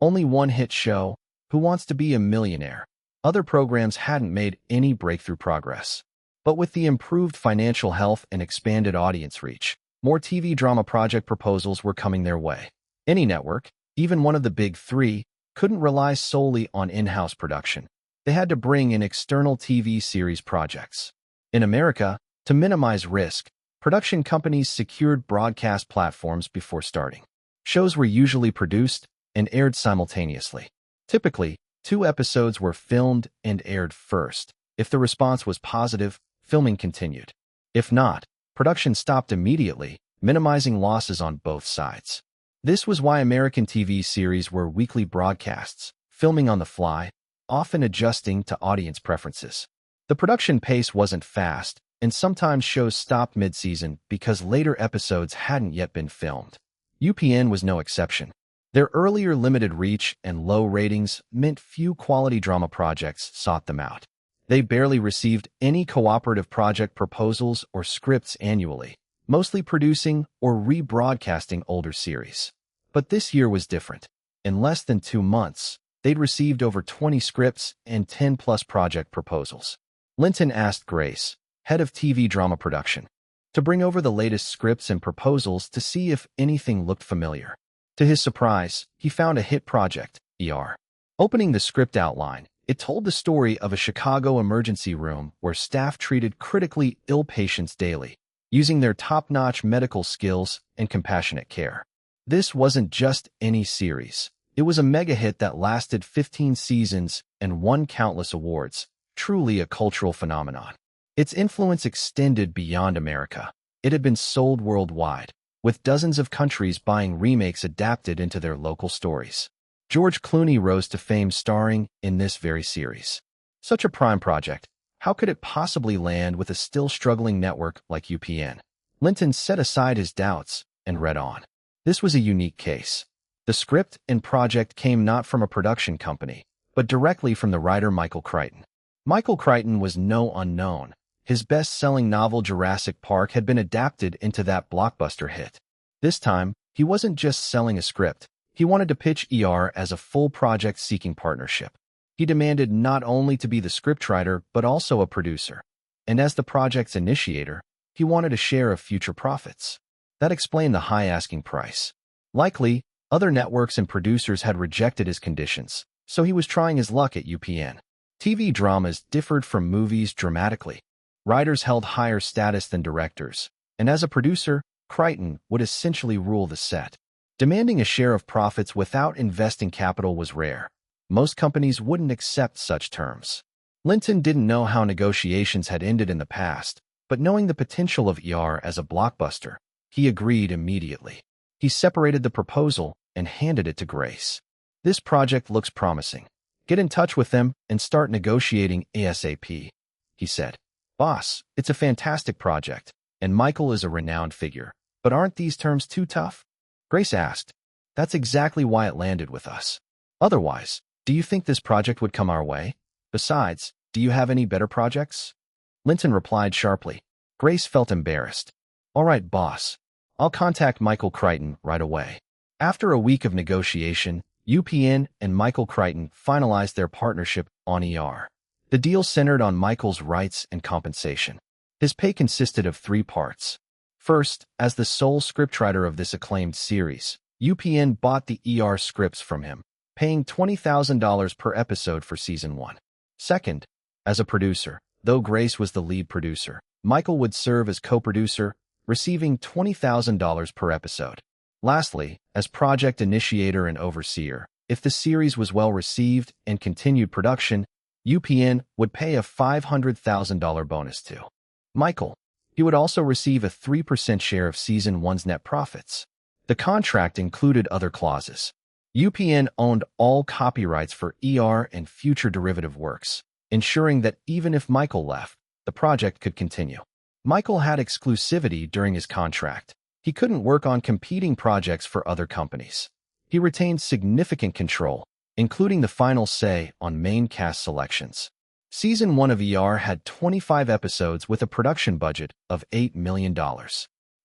Only one hit show, Who Wants to Be a Millionaire. Other programs hadn't made any breakthrough progress. But with the improved financial health and expanded audience reach, more TV drama project proposals were coming their way. Any network, even one of the big three, couldn't rely solely on in-house production. They had to bring in external TV series projects. In America, to minimize risk, production companies secured broadcast platforms before starting. Shows were usually produced and aired simultaneously. Typically, 2 episodes were filmed and aired first. If the response was positive, filming continued. If not, production stopped immediately, minimizing losses on both sides. This was why American TV series were weekly broadcasts, filming on the fly, often adjusting to audience preferences. The production pace wasn't fast, and sometimes shows stopped mid-season because later episodes hadn't yet been filmed. UPN was no exception. Their earlier limited reach and low ratings meant few quality drama projects sought them out. They barely received any cooperative project proposals or scripts annually, mostly producing or rebroadcasting older series. But this year was different. In less than 2 months, they'd received over 20 scripts and 10-plus project proposals. Linton asked Grace, head of TV drama production, to bring over the latest scripts and proposals to see if anything looked familiar. To his surprise, he found a hit project, ER. Opening the script outline, it told the story of a Chicago emergency room where staff treated critically ill patients daily, using their top-notch medical skills and compassionate care. This wasn't just any series. It was a mega hit that lasted 15 seasons and won countless awards, truly a cultural phenomenon. Its influence extended beyond America. It had been sold worldwide, with dozens of countries buying remakes adapted into their local stories. George Clooney rose to fame starring in this very series. Such a prime project, how could it possibly land with a still struggling network like UPN? Linton set aside his doubts and read on. This was a unique case. The script and project came not from a production company, but directly from the writer Michael Crichton. Michael Crichton was no unknown. His best-selling novel Jurassic Park had been adapted into that blockbuster hit. This time, he wasn't just selling a script. He wanted to pitch ER as a full project seeking partnership. He demanded not only to be the scriptwriter, but also a producer. And as the project's initiator, he wanted a share of future profits. That explained the high asking price. Likely, other networks and producers had rejected his conditions, so he was trying his luck at UPN. TV dramas differed from movies dramatically. Writers held higher status than directors, and as a producer, Crichton would essentially rule the set. Demanding a share of profits without investing capital was rare. Most companies wouldn't accept such terms. Linton didn't know how negotiations had ended in the past, but knowing the potential of ER as a blockbuster, he agreed immediately. He separated the proposal and handed it to Grace. This project looks promising. Get in touch with them and start negotiating ASAP, he said. Boss, it's a fantastic project, and Michael is a renowned figure. But aren't these terms too tough? Grace asked. That's exactly why it landed with us. Otherwise, do you think this project would come our way? Besides, do you have any better projects? Linton replied sharply. Grace felt embarrassed. All right, boss. I'll contact Michael Crichton right away. After a week of negotiation, UPN and Michael Crichton finalized their partnership on ER. The deal centered on Michael's rights and compensation. His pay consisted of 3 parts. First, as the sole scriptwriter of this acclaimed series, UPN bought the ER scripts from him, paying $20,000 per episode for season 1. Second, as a producer, though Grace was the lead producer, Michael would serve as co-producer, receiving $20,000 per episode. Lastly, as project initiator and overseer, if the series was well received and continued production, UPN would pay a $500,000 bonus to Michael. He would also receive a 3% share of season 1's net profits. The contract included other clauses. UPN owned all copyrights for ER and future derivative works, ensuring that even if Michael left, the project could continue. Michael had exclusivity during his contract. He couldn't work on competing projects for other companies. He retained significant control, including the final say on main cast selections. Season 1 of ER had 25 episodes with a production budget of $8 million.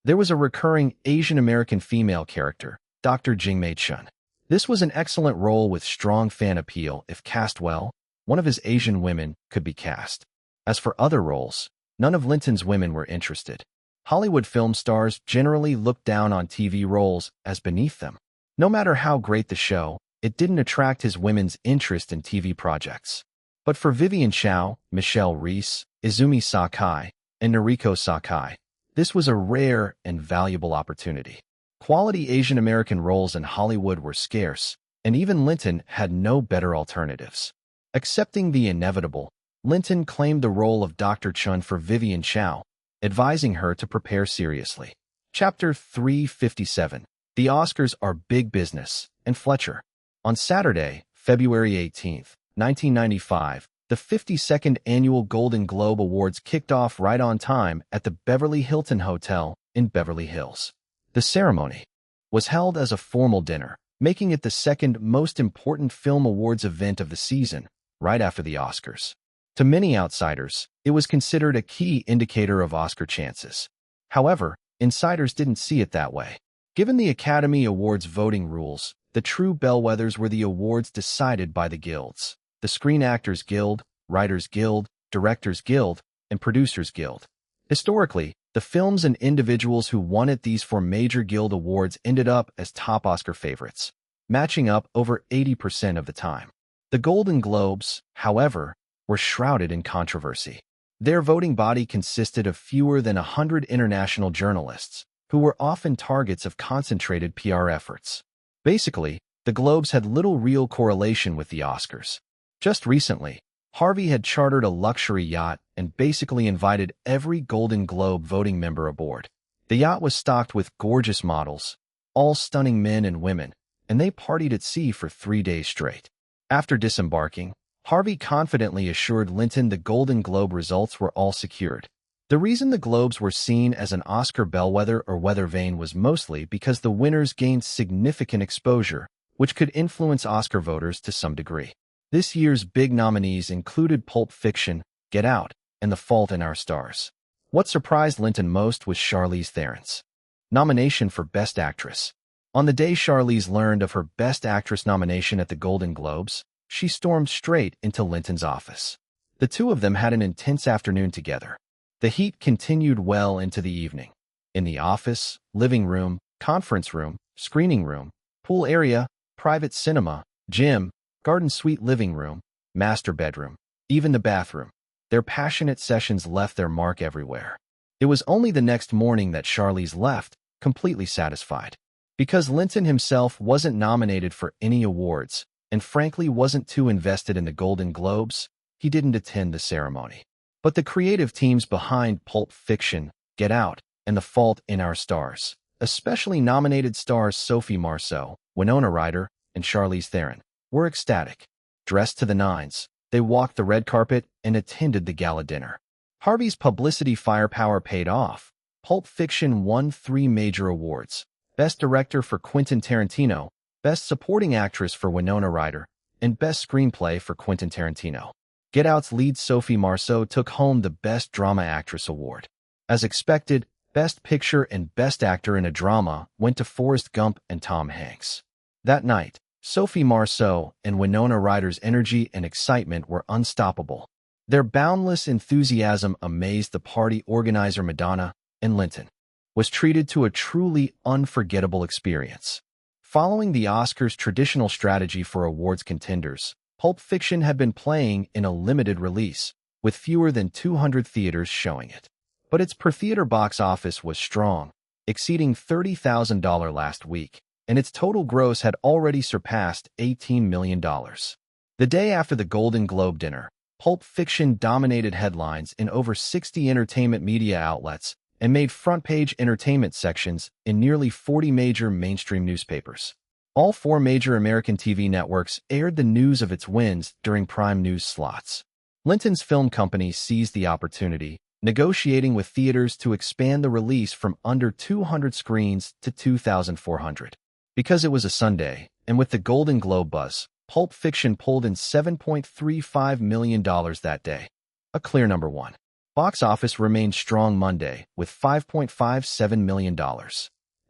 There was a recurring Asian American female character, Dr. Jingmei Chun. This was an excellent role with strong fan appeal. If cast well, one of his Asian women could be cast. As for other roles, none of Linton's women were interested. Hollywood film stars generally looked down on TV roles as beneath them. No matter how great the show, it didn't attract his women's interest in TV projects. But for Vivian Chow, Michelle Reese, Izumi Sakai, and Noriko Sakai, this was a rare and valuable opportunity. Quality Asian American roles in Hollywood were scarce, and even Linton had no better alternatives. Accepting the inevitable, Linton claimed the role of Dr. Chun for Vivian Chow, advising her to prepare seriously. Chapter 357. The Oscars are big business, and Fletcher. On Saturday, February 18th, 1995, the 52nd Annual Golden Globe Awards kicked off right on time at the Beverly Hilton Hotel in Beverly Hills. The ceremony was held as a formal dinner, making it the second most important film awards event of the season, right after the Oscars. To many outsiders, it was considered a key indicator of Oscar chances. However, insiders didn't see it that way. Given the Academy Awards voting rules, the true bellwethers were the awards decided by the guilds: the Screen Actors Guild, Writers Guild, Directors Guild, and Producers Guild. Historically, the films and individuals who won at these four major guild awards ended up as top Oscar favorites, matching up over 80% of the time. The Golden Globes, however, were shrouded in controversy. Their voting body consisted of fewer than 100 international journalists, who were often targets of concentrated PR efforts. Basically, the Globes had little real correlation with the Oscars. Just recently, Harvey had chartered a luxury yacht and basically invited every Golden Globe voting member aboard. The yacht was stocked with gorgeous models, all stunning men and women, and they partied at sea for 3 days straight. After disembarking, Harvey confidently assured Linton the Golden Globe results were all secured. The reason the Globes were seen as an Oscar bellwether or weather vane was mostly because the winners gained significant exposure, which could influence Oscar voters to some degree. This year's big nominees included Pulp Fiction, Get Out, and The Fault in Our Stars. What surprised Linton most was Charlize Theron's nomination for Best Actress. On the day Charlize learned of her Best Actress nomination at the Golden Globes, she stormed straight into Linton's office. The two of them had an intense afternoon together. The heat continued well into the evening. In the office, living room, conference room, screening room, pool area, private cinema, gym, garden suite living room, master bedroom, even the bathroom, their passionate sessions left their mark everywhere. It was only the next morning that Charlize left, completely satisfied. Because Linton himself wasn't nominated for any awards, and frankly wasn't too invested in the Golden Globes, he didn't attend the ceremony. But the creative teams behind Pulp Fiction, Get Out, and The Fault in Our Stars, especially nominated stars Sophie Marceau, Winona Ryder, and Charlize Theron, were ecstatic. Dressed to the nines, they walked the red carpet and attended the gala dinner. Harvey's publicity firepower paid off. Pulp Fiction won 3 major awards: Best Director for Quentin Tarantino, Best Supporting Actress for Winona Ryder, and Best Screenplay for Quentin Tarantino. Get Out's lead Sophie Marceau took home the Best Drama Actress award. As expected, Best Picture and Best Actor in a Drama went to Forrest Gump and Tom Hanks. That night, Sophie Marceau and Winona Ryder's energy and excitement were unstoppable. Their boundless enthusiasm amazed the party organizer Madonna, and Linton was treated to a truly unforgettable experience. Following the Oscars' traditional strategy for awards contenders, Pulp Fiction had been playing in a limited release, with fewer than 200 theaters showing it. But its per-theater box office was strong, exceeding $30,000 last week, and its total gross had already surpassed $18 million. The day after the Golden Globe dinner, Pulp Fiction dominated headlines in over 60 entertainment media outlets and made front-page entertainment sections in nearly 40 major mainstream newspapers. All 4 major American TV networks aired the news of its wins during prime news slots. Linton's film company seized the opportunity, negotiating with theaters to expand the release from under 200 screens to 2,400. Because it was a Sunday, and with the Golden Globe buzz, Pulp Fiction pulled in $7.35 million that day. A clear number one. Box office remained strong Monday, with $5.57 million.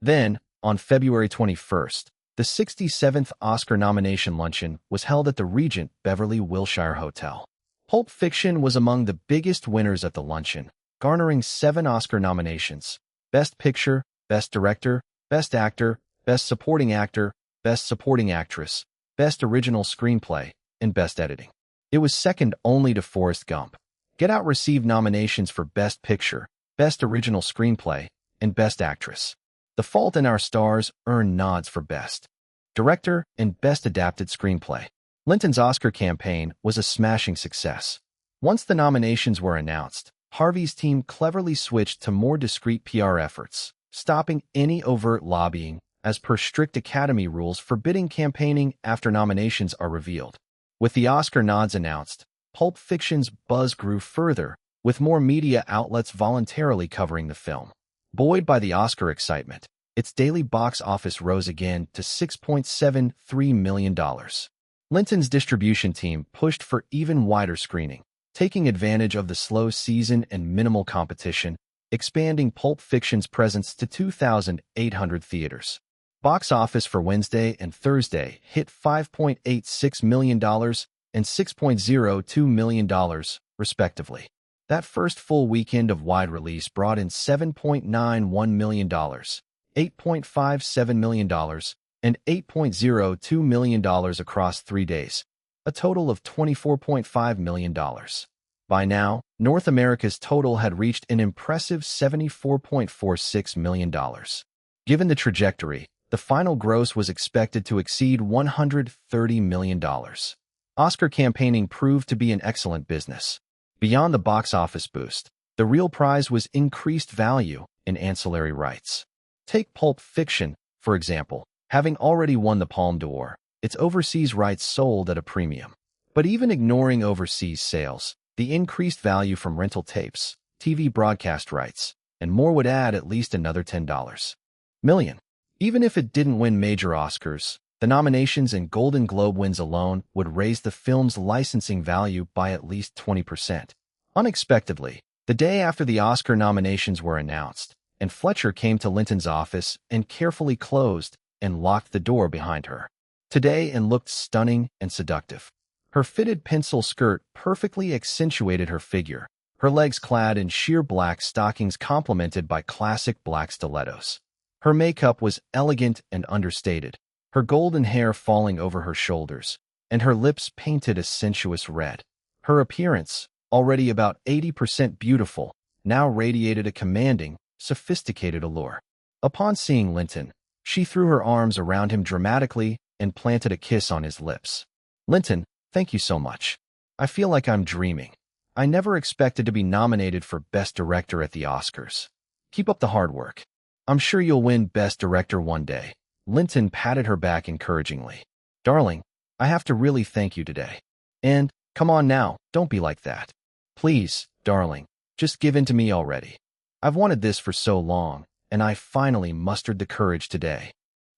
Then, on February 21st, the 67th Oscar nomination luncheon was held at the Regent Beverly Wilshire Hotel. Pulp Fiction was among the biggest winners at the luncheon, garnering 7 Oscar nominations: Best Picture, Best Director, Best Actor, Best Supporting Actor, Best Supporting Actress, Best Original Screenplay, and Best Editing. It was second only to Forrest Gump. Get Out received nominations for Best Picture, Best Original Screenplay, and Best Actress. The Fault in Our Stars earned nods for Best Director and Best Adapted Screenplay. Linton's Oscar campaign was a smashing success. Once the nominations were announced, Harvey's team cleverly switched to more discreet PR efforts, stopping any overt lobbying, as per strict Academy rules forbidding campaigning after nominations are revealed. With the Oscar nods announced, Pulp Fiction's buzz grew further, with more media outlets voluntarily covering the film. Buoyed by the Oscar excitement, its daily box office rose again to $6.73 million. Linton's distribution team pushed for even wider screening, taking advantage of the slow season and minimal competition, expanding Pulp Fiction's presence to 2,800 theaters. Box office for Wednesday and Thursday hit $5.86 million and $6.02 million, respectively. That first full weekend of wide release brought in $7.91 million, $8.57 million, and $8.02 million across 3 days, a total of $24.5 million. By now, North America's total had reached an impressive $74.46 million. Given the trajectory, the final gross was expected to exceed $130 million. Oscar campaigning proved to be an excellent business. Beyond the box office boost, the real prize was increased value in ancillary rights. Take Pulp Fiction, for example. Having already won the Palme d'Or, its overseas rights sold at a premium. But even ignoring overseas sales, the increased value from rental tapes, TV broadcast rights, and more would add at least another $10 million. Even if it didn't win major Oscars, the nominations and Golden Globe wins alone would raise the film's licensing value by at least 20%. Unexpectedly, the day after the Oscar nominations were announced, and Fletcher came to Linton's office and carefully closed and locked the door behind her. Today and looked stunning and seductive. Her fitted pencil skirt perfectly accentuated her figure, her legs clad in sheer black stockings complemented by classic black stilettos. Her makeup was elegant and understated, her golden hair falling over her shoulders, and her lips painted a sensuous red. Her appearance, already about 80% beautiful, now radiated a commanding, sophisticated allure. Upon seeing Linton, she threw her arms around him dramatically and planted a kiss on his lips. "Linton, thank you so much. I feel like I'm dreaming. I never expected to be nominated for Best Director at the Oscars. Keep up the hard work. I'm sure you'll win Best Director one day." Linton patted her back encouragingly. "Darling, I have to really thank you today. And, come on now, don't be like that. Please, darling, just give in to me already. I've wanted this for so long, and I finally mustered the courage today."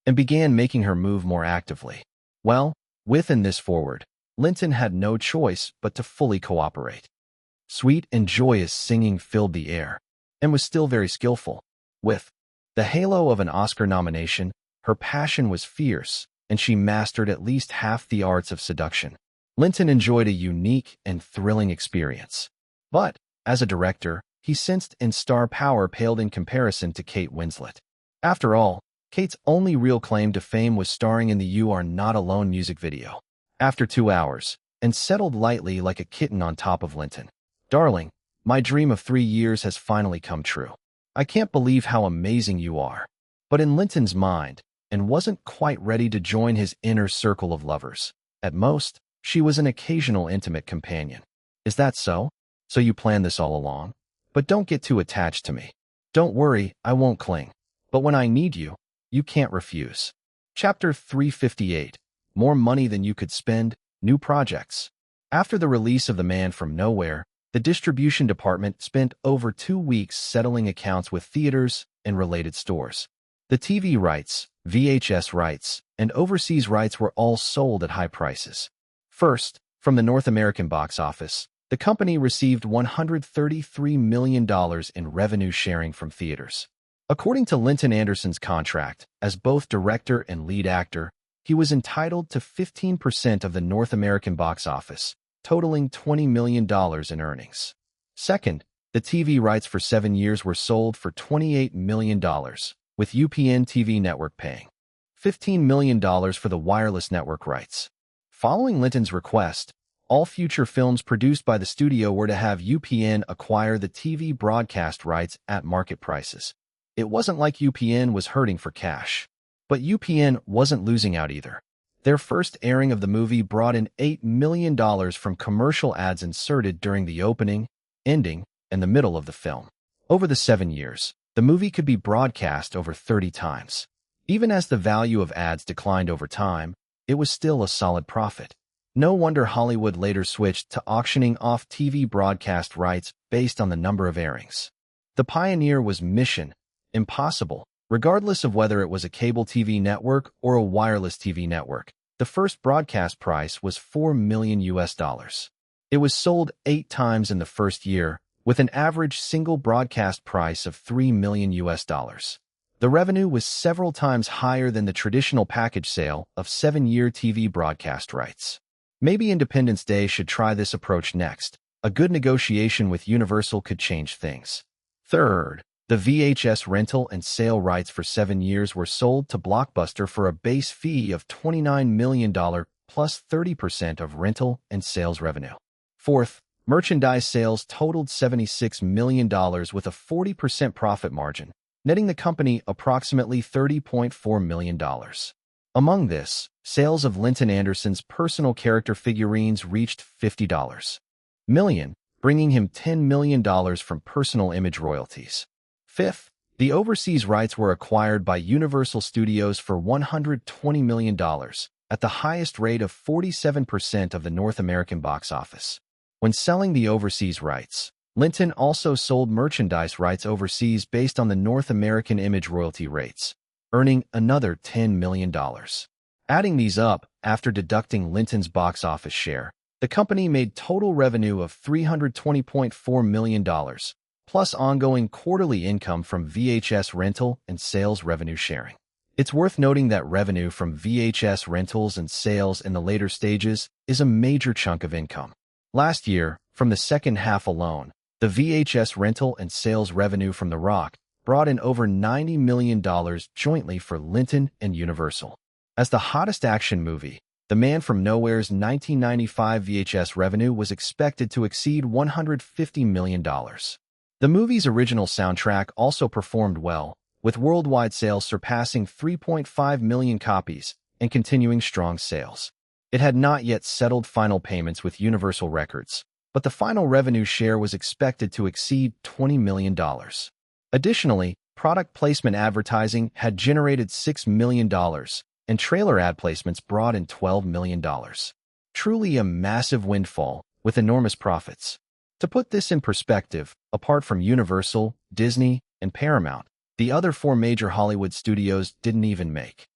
And began making her move more actively. Well, within this forward, Linton had no choice but to fully cooperate. Sweet and joyous singing filled the air, and was still very skillful. With the halo of an Oscar nomination, her passion was fierce, and she mastered at least half the arts of seduction. Linton enjoyed a unique and thrilling experience. But, as a director, he sensed and star power paled in comparison to Kate Winslet. After all, Kate's only real claim to fame was starring in the "You Are Not Alone" music video. After 2 hours, and settled lightly like a kitten on top of Linton. "Darling, my dream of 3 years has finally come true. I can't believe how amazing you are." But in Linton's mind, and wasn't quite ready to join his inner circle of lovers. At most, she was an occasional intimate companion. "Is that so? So you planned this all along? But don't get too attached to me. Don't worry, I won't cling. But when I need you, you can't refuse." Chapter 358. More money than you could spend, new projects. After the release of The Man from Nowhere, the distribution department spent over 2 weeks settling accounts with theaters and related stores. The TV rights, VHS rights, and overseas rights were all sold at high prices. First, from the North American box office, the company received $133 million in revenue sharing from theaters. According to Linton Anderson's contract, as both director and lead actor, he was entitled to 15% of the North American box office, totaling $20 million in earnings. Second, the TV rights for 7 years were sold for $28 million, with UPN TV network paying $15 million for the wireless network rights. Following Linton's request, all future films produced by the studio were to have UPN acquire the TV broadcast rights at market prices. It wasn't like UPN was hurting for cash. But UPN wasn't losing out either. Their first airing of the movie brought in $8 million from commercial ads inserted during the opening, ending, and the middle of the film. Over the 7 years, the movie could be broadcast over 30 times. Even as the value of ads declined over time, it was still a solid profit. No wonder Hollywood later switched to auctioning off TV broadcast rights based on the number of airings. The pioneer was Mission Impossible, regardless of whether it was a cable TV network or a wireless TV network. The first broadcast price was $4 million. It was sold 8 times in the first year, with an average single broadcast price of $3 million. The revenue was several times higher than the traditional package sale of 7-year TV broadcast rights. Maybe Independence Day should try this approach next. A good negotiation with Universal could change things. Third, the VHS rental and sale rights for 7 years were sold to Blockbuster for a base fee of $29 million plus 30% of rental and sales revenue. Fourth, merchandise sales totaled $76 million with a 40% profit margin, netting the company approximately $30.4 million. Among this, sales of Linton Anderson's personal character figurines reached $50 million, bringing him $10 million from personal image royalties. Fifth, the overseas rights were acquired by Universal Studios for $120 million, at the highest rate of 47% of the North American box office. When selling the overseas rights, Linton also sold merchandise rights overseas based on the North American image royalty rates, earning another $10 million. Adding these up, after deducting Linton's box office share, the company made total revenue of $320.4 million, plus ongoing quarterly income from VHS rental and sales revenue sharing. It's worth noting that revenue from VHS rentals and sales in the later stages is a major chunk of income. Last year, from the second half alone, the VHS rental and sales revenue from The Rock brought in over $90 million jointly for Linton and Universal. As the hottest action movie, The Man from Nowhere's 1995 VHS revenue was expected to exceed $150 million. The movie's original soundtrack also performed well, with worldwide sales surpassing 3.5 million copies and continuing strong sales. It had not yet settled final payments with Universal Records, but the final revenue share was expected to exceed $20 million. Additionally, product placement advertising had generated $6 million, and trailer ad placements brought in $12 million. Truly a massive windfall, with enormous profits. To put this in perspective, apart from Universal, Disney, and Paramount, the other 4 major Hollywood studios didn't even make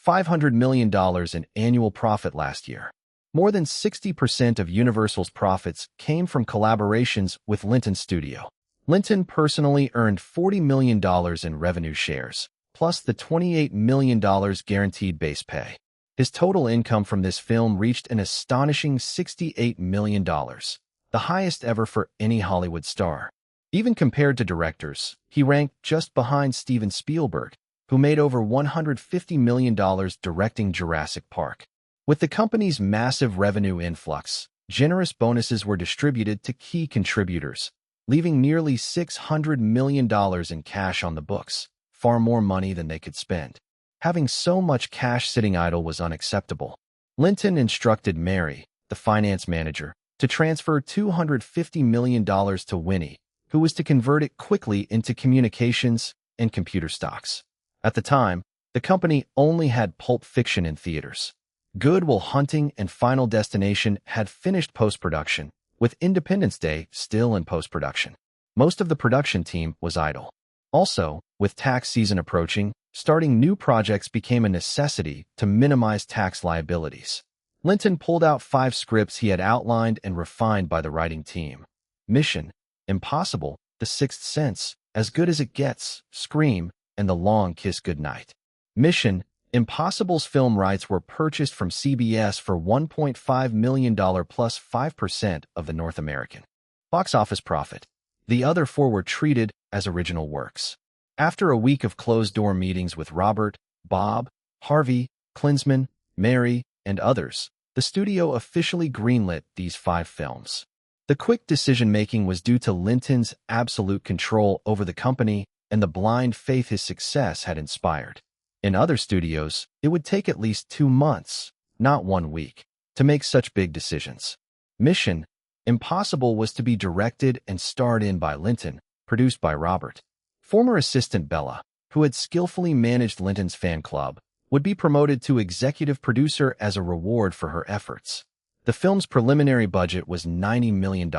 $500 million in annual profit last year. More than 60% of Universal's profits came from collaborations with Linton Studio. Linton personally earned $40 million in revenue shares, plus the $28 million guaranteed base pay. His total income from this film reached an astonishing $68 million, the highest ever for any Hollywood star. Even compared to directors, he ranked just behind Steven Spielberg, who made over $150 million directing Jurassic Park. With the company's massive revenue influx, generous bonuses were distributed to key contributors, leaving nearly $600 million in cash on the books, far more money than they could spend. Having so much cash sitting idle was unacceptable. Linton instructed Mary, the finance manager, to transfer $250 million to Winnie, who was to convert it quickly into communications and computer stocks. At the time, the company only had Pulp Fiction in theaters. Good Will Hunting and Final Destination had finished post-production, with Independence Day still in post-production. Most of the production team was idle. Also, with tax season approaching, starting new projects became a necessity to minimize tax liabilities. Linton pulled out 5 scripts he had outlined and refined by the writing team. Mission Impossible, The Sixth Sense, As Good as It Gets, Scream, and The Long Kiss Goodnight. Mission Impossible's film rights were purchased from CBS for $1.5 million plus 5% of the North American box office profit. The other 4 were treated as original works. After a week of closed-door meetings with Robert, Bob, Harvey, Klinsman, Mary, and others, the studio officially greenlit these 5 films. The quick decision-making was due to Linton's absolute control over the company and the blind faith his success had inspired. In other studios, it would take at least 2 months, not 1 week, to make such big decisions. Mission Impossible was to be directed and starred in by Linton, produced by Robert. Former assistant Bella, who had skillfully managed Linton's fan club, would be promoted to executive producer as a reward for her efforts. The film's preliminary budget was $90 million.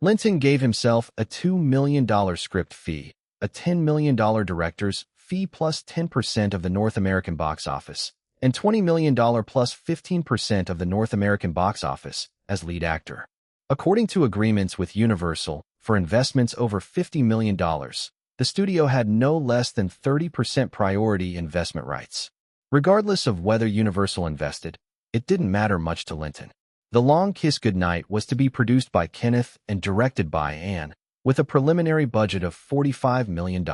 Linton gave himself a $2 million script fee, a $10 million director's fee plus 10% of the North American box office, and $20 million plus 15% of the North American box office as lead actor. According to agreements with Universal, for investments over $50 million, the studio had no less than 30% priority investment rights. Regardless of whether Universal invested, it didn't matter much to Linton. The Long Kiss Goodnight was to be produced by Kenneth and directed by Anne, with a preliminary budget of $45 million,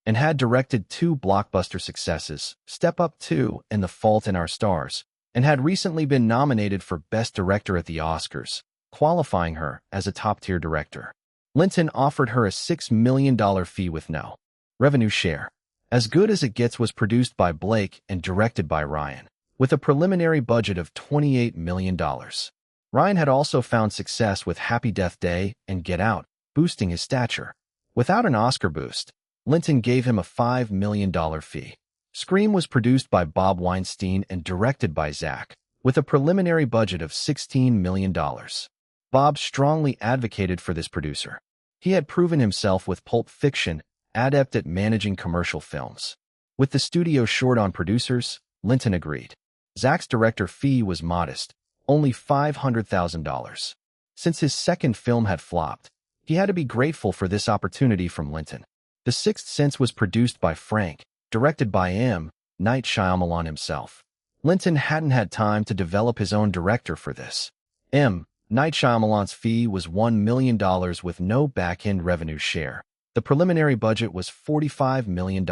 and had directed two blockbuster successes, Step Up 2 and The Fault in Our Stars, and had recently been nominated for Best Director at the Oscars, qualifying her as a top-tier director. Linton offered her a $6 million fee with no revenue share. As Good as It Gets was produced by Blake and directed by Ryan, with a preliminary budget of $28 million. Ryan had also found success with Happy Death Day and Get Out, boosting his stature. Without an Oscar boost, Linton gave him a $5 million fee. Scream was produced by Bob Weinstein and directed by Zach, with a preliminary budget of $16 million. Bob strongly advocated for this producer. He had proven himself with Pulp Fiction, adept at managing commercial films. With the studio short on producers, Linton agreed. Zach's director fee was modest, only $500,000. Since his second film had flopped, he had to be grateful for this opportunity from Linton. The Sixth Sense was produced by Frank, directed by M. Night Shyamalan himself. Linton hadn't had time to develop his own director for this. M. Night Shyamalan's fee was $1 million with no back-end revenue share. The preliminary budget was $45 million.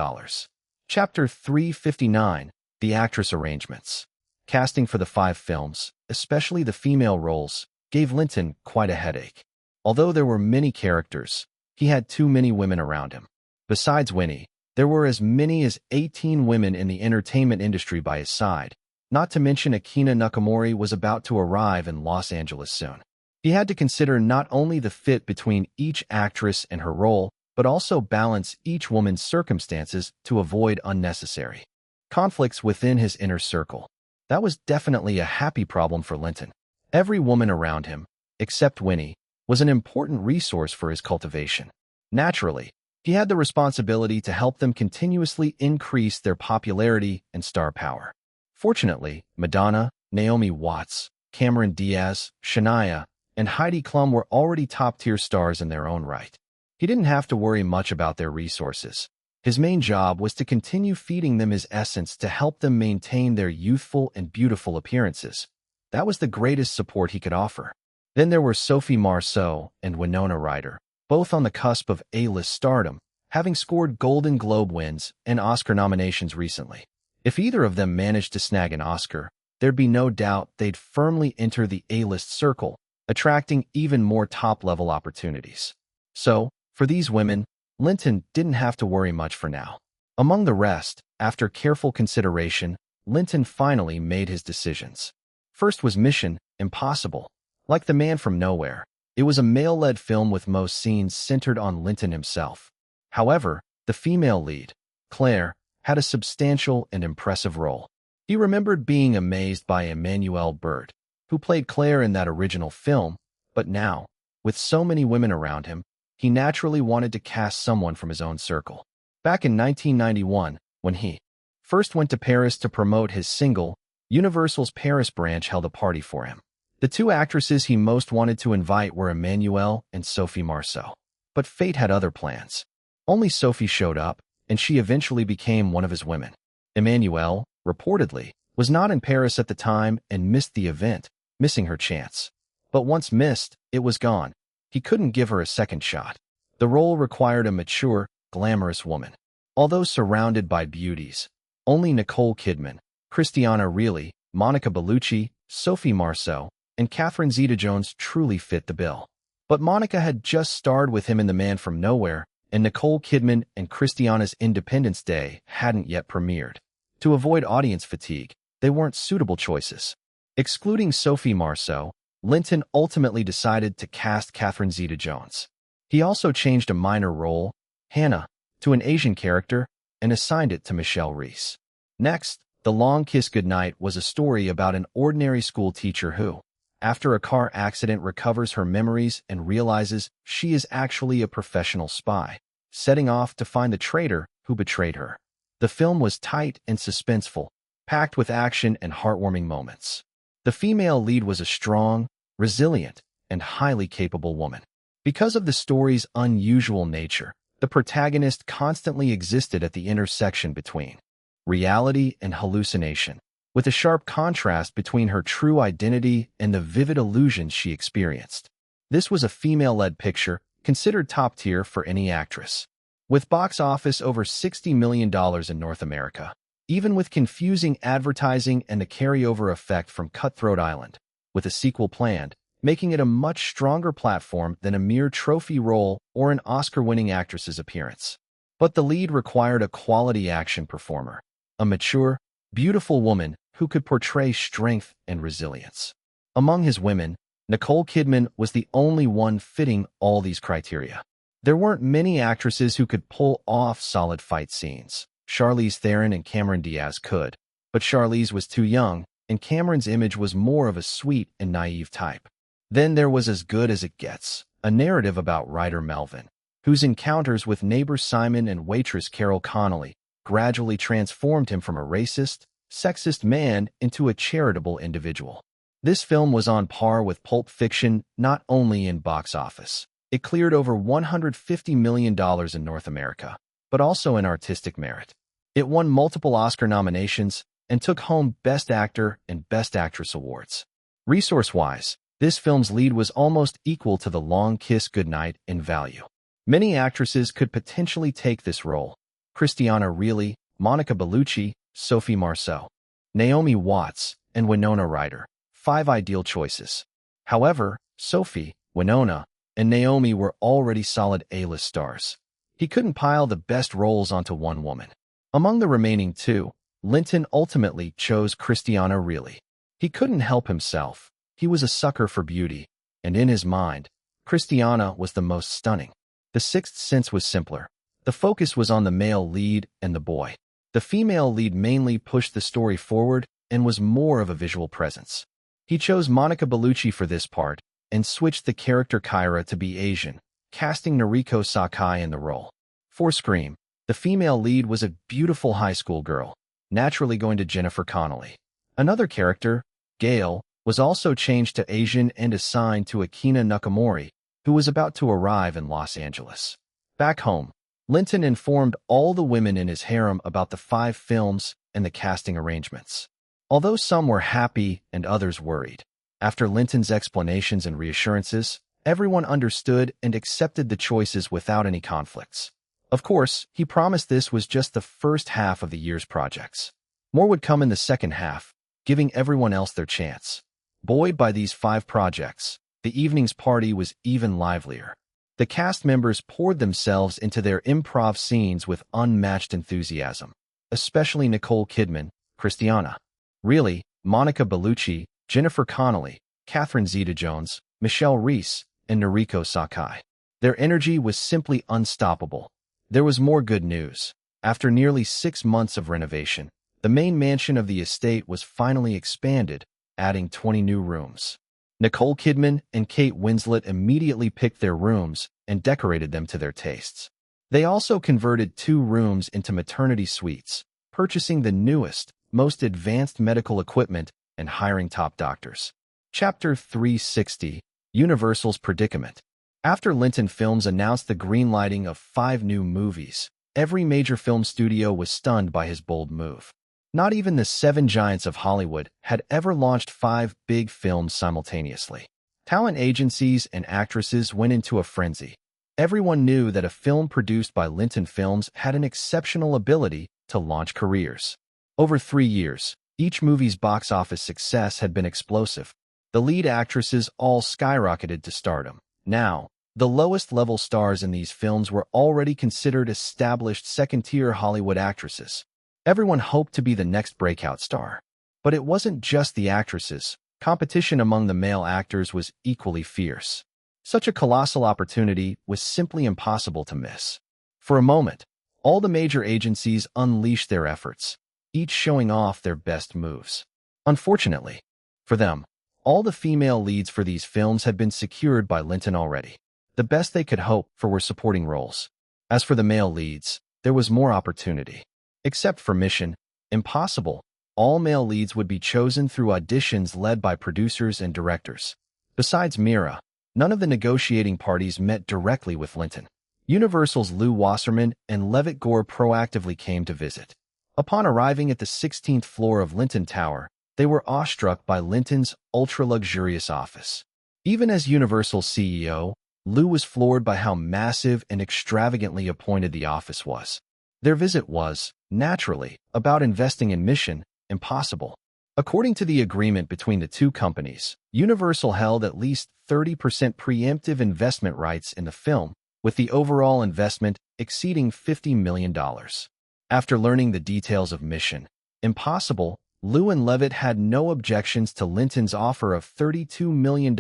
Chapter 359, The Actress Arrangements. Casting for the 5 films, especially the female roles, gave Linton quite a headache. Although there were many characters, he had too many women around him. Besides Winnie, there were as many as 18 women in the entertainment industry by his side, not to mention Akina Nakamori was about to arrive in Los Angeles soon. He had to consider not only the fit between each actress and her role, but also balance each woman's circumstances to avoid unnecessary conflicts within his inner circle. That was definitely a happy problem for Linton. Every woman around him, except Winnie, was an important resource for his cultivation. Naturally, he had the responsibility to help them continuously increase their popularity and star power. Fortunately, Madonna, Naomi Watts, Cameron Diaz, Shania, and Heidi Klum were already top-tier stars in their own right. He didn't have to worry much about their resources. His main job was to continue feeding them his essence to help them maintain their youthful and beautiful appearances. That was the greatest support he could offer. Then there were Sophie Marceau and Winona Ryder, both on the cusp of A-list stardom, having scored Golden Globe wins and Oscar nominations recently. If either of them managed to snag an Oscar, there'd be no doubt they'd firmly enter the A-list circle, attracting even more top-level opportunities. So, for these women, Linton didn't have to worry much for now. Among the rest, after careful consideration, Linton finally made his decisions. First was Mission Impossible. Like The Man from Nowhere, it was a male-led film with most scenes centered on Linton himself. However, the female lead, Claire, had a substantial and impressive role. He remembered being amazed by Emmanuelle Burt, who played Claire in that original film, but now, with so many women around him, he naturally wanted to cast someone from his own circle. Back in 1991, when he first went to Paris to promote his single, Universal's Paris branch held a party for him. The two actresses he most wanted to invite were Emmanuelle and Sophie Marceau. But fate had other plans. Only Sophie showed up, and she eventually became one of his women. Emmanuelle, reportedly, was not in Paris at the time and missed the event, missing her chance. But once missed, it was gone. He couldn't give her a second shot. The role required a mature, glamorous woman. Although surrounded by beauties, only Nicole Kidman, Christiana Ricci, Monica Bellucci, Sophie Marceau, and Catherine Zeta-Jones truly fit the bill. But Monica had just starred with him in The Man from Nowhere, and Nicole Kidman and Christiana's Independence Day hadn't yet premiered. To avoid audience fatigue, they weren't suitable choices. Excluding Sophie Marceau, Linton ultimately decided to cast Catherine Zeta-Jones. He also changed a minor role, Hannah, to an Asian character and assigned it to Michelle Reese. Next, The Long Kiss Goodnight was a story about an ordinary school teacher who, after a car accident, recovers her memories and realizes she is actually a professional spy, setting off to find the traitor who betrayed her. The film was tight and suspenseful, packed with action and heartwarming moments. The female lead was a strong, resilient, and highly capable woman. Because of the story's unusual nature, the protagonist constantly existed at the intersection between reality and hallucination, with a sharp contrast between her true identity and the vivid illusions she experienced. This was a female-led picture, considered top-tier for any actress. With box office over $60 million in North America, even with confusing advertising and the carryover effect from Cutthroat Island, with a sequel planned, making it a much stronger platform than a mere trophy role or an Oscar-winning actress's appearance. But the lead required a quality action performer, a mature, beautiful woman who could portray strength and resilience. Among his women, Nicole Kidman was the only one fitting all these criteria. There weren't many actresses who could pull off solid fight scenes. Charlize Theron and Cameron Diaz could, but Charlize was too young, and Cameron's image was more of a sweet and naive type. Then there was As Good as It Gets, a narrative about writer Melvin, whose encounters with neighbor Simon and waitress Carol Connolly gradually transformed him from a racist, sexist man into a charitable individual. This film was on par with Pulp Fiction not only in box office. It cleared over $150 million in North America, but also in artistic merit. It won multiple Oscar nominations and took home Best Actor and Best Actress awards. Resource-wise, this film's lead was almost equal to The Long Kiss Goodnight in value. Many actresses could potentially take this role: Christiana Ricci, Monica Bellucci, Sophie Marceau, Naomi Watts, and Winona Ryder. 5 ideal choices. However, Sophie, Winona, and Naomi were already solid A-list stars. He couldn't pile the best roles onto one woman. Among the remaining 2, Linton ultimately chose Christiana Ricci. He couldn't help himself. He was a sucker for beauty, and in his mind, Christiana was the most stunning. The Sixth Sense was simpler. The focus was on the male lead and the boy. The female lead mainly pushed the story forward and was more of a visual presence. He chose Monica Bellucci for this part and switched the character Kyra to be Asian, casting Noriko Sakai in the role. For Scream, the female lead was a beautiful high school girl, naturally going to Jennifer Connelly. Another character, Gail, was also changed to Asian and assigned to Akina Nakamori, who was about to arrive in Los Angeles. Back home, Linton informed all the women in his harem about the 5 films and the casting arrangements. Although some were happy and others worried, after Linton's explanations and reassurances, everyone understood and accepted the choices without any conflicts. Of course, he promised this was just the first half of the year's projects. More would come in the second half, giving everyone else their chance. Buoyed by these 5 projects, the evening's party was even livelier. The cast members poured themselves into their improv scenes with unmatched enthusiasm, especially Nicole Kidman, Christiana Ricci, Monica Bellucci, Jennifer Connelly, Catherine Zeta-Jones, Michelle Reese, and Noriko Sakai. Their energy was simply unstoppable. There was more good news. After nearly 6 months of renovation, the main mansion of the estate was finally expanded, adding 20 new rooms. Nicole Kidman and Kate Winslet immediately picked their rooms and decorated them to their tastes. They also converted 2 rooms into maternity suites, purchasing the newest, most advanced medical equipment and hiring top doctors. Chapter 360, Universal's Predicament. After Linton Films announced the greenlighting of 5 new movies, every major film studio was stunned by his bold move. Not even the 7 giants of Hollywood had ever launched 5 big films simultaneously. Talent agencies and actresses went into a frenzy. Everyone knew that a film produced by Linton Films had an exceptional ability to launch careers. Over 3 years, each movie's box office success had been explosive. The lead actresses all skyrocketed to stardom. Now, the lowest-level stars in these films were already considered established second-tier Hollywood actresses. Everyone hoped to be the next breakout star. But it wasn't just the actresses. Competition among the male actors was equally fierce. Such a colossal opportunity was simply impossible to miss. For a moment, All the major agencies unleashed their efforts, each showing off their best moves. Unfortunately, for them, all the female leads for these films had been secured by Linton already. The best they could hope for were supporting roles. As for the male leads, there was more opportunity. Except for Mission Impossible, all male leads would be chosen through auditions led by producers and directors. Besides Mira, none of the negotiating parties met directly with Linton. Universal's Lew Wasserman and Levitt Gore proactively came to visit. Upon arriving at the 16th floor of Linton Tower, they were awestruck by Linton's ultra-luxurious office. Even as Universal's CEO, Lew was floored by how massive and extravagantly appointed the office was. Their visit was, naturally, about investing in Mission Impossible. According to the agreement between the two companies, Universal held at least 30% preemptive investment rights in the film, with the overall investment exceeding $50 million. After learning the details of Mission Impossible, Lew and Levitt had no objections to Linton's offer of $32 million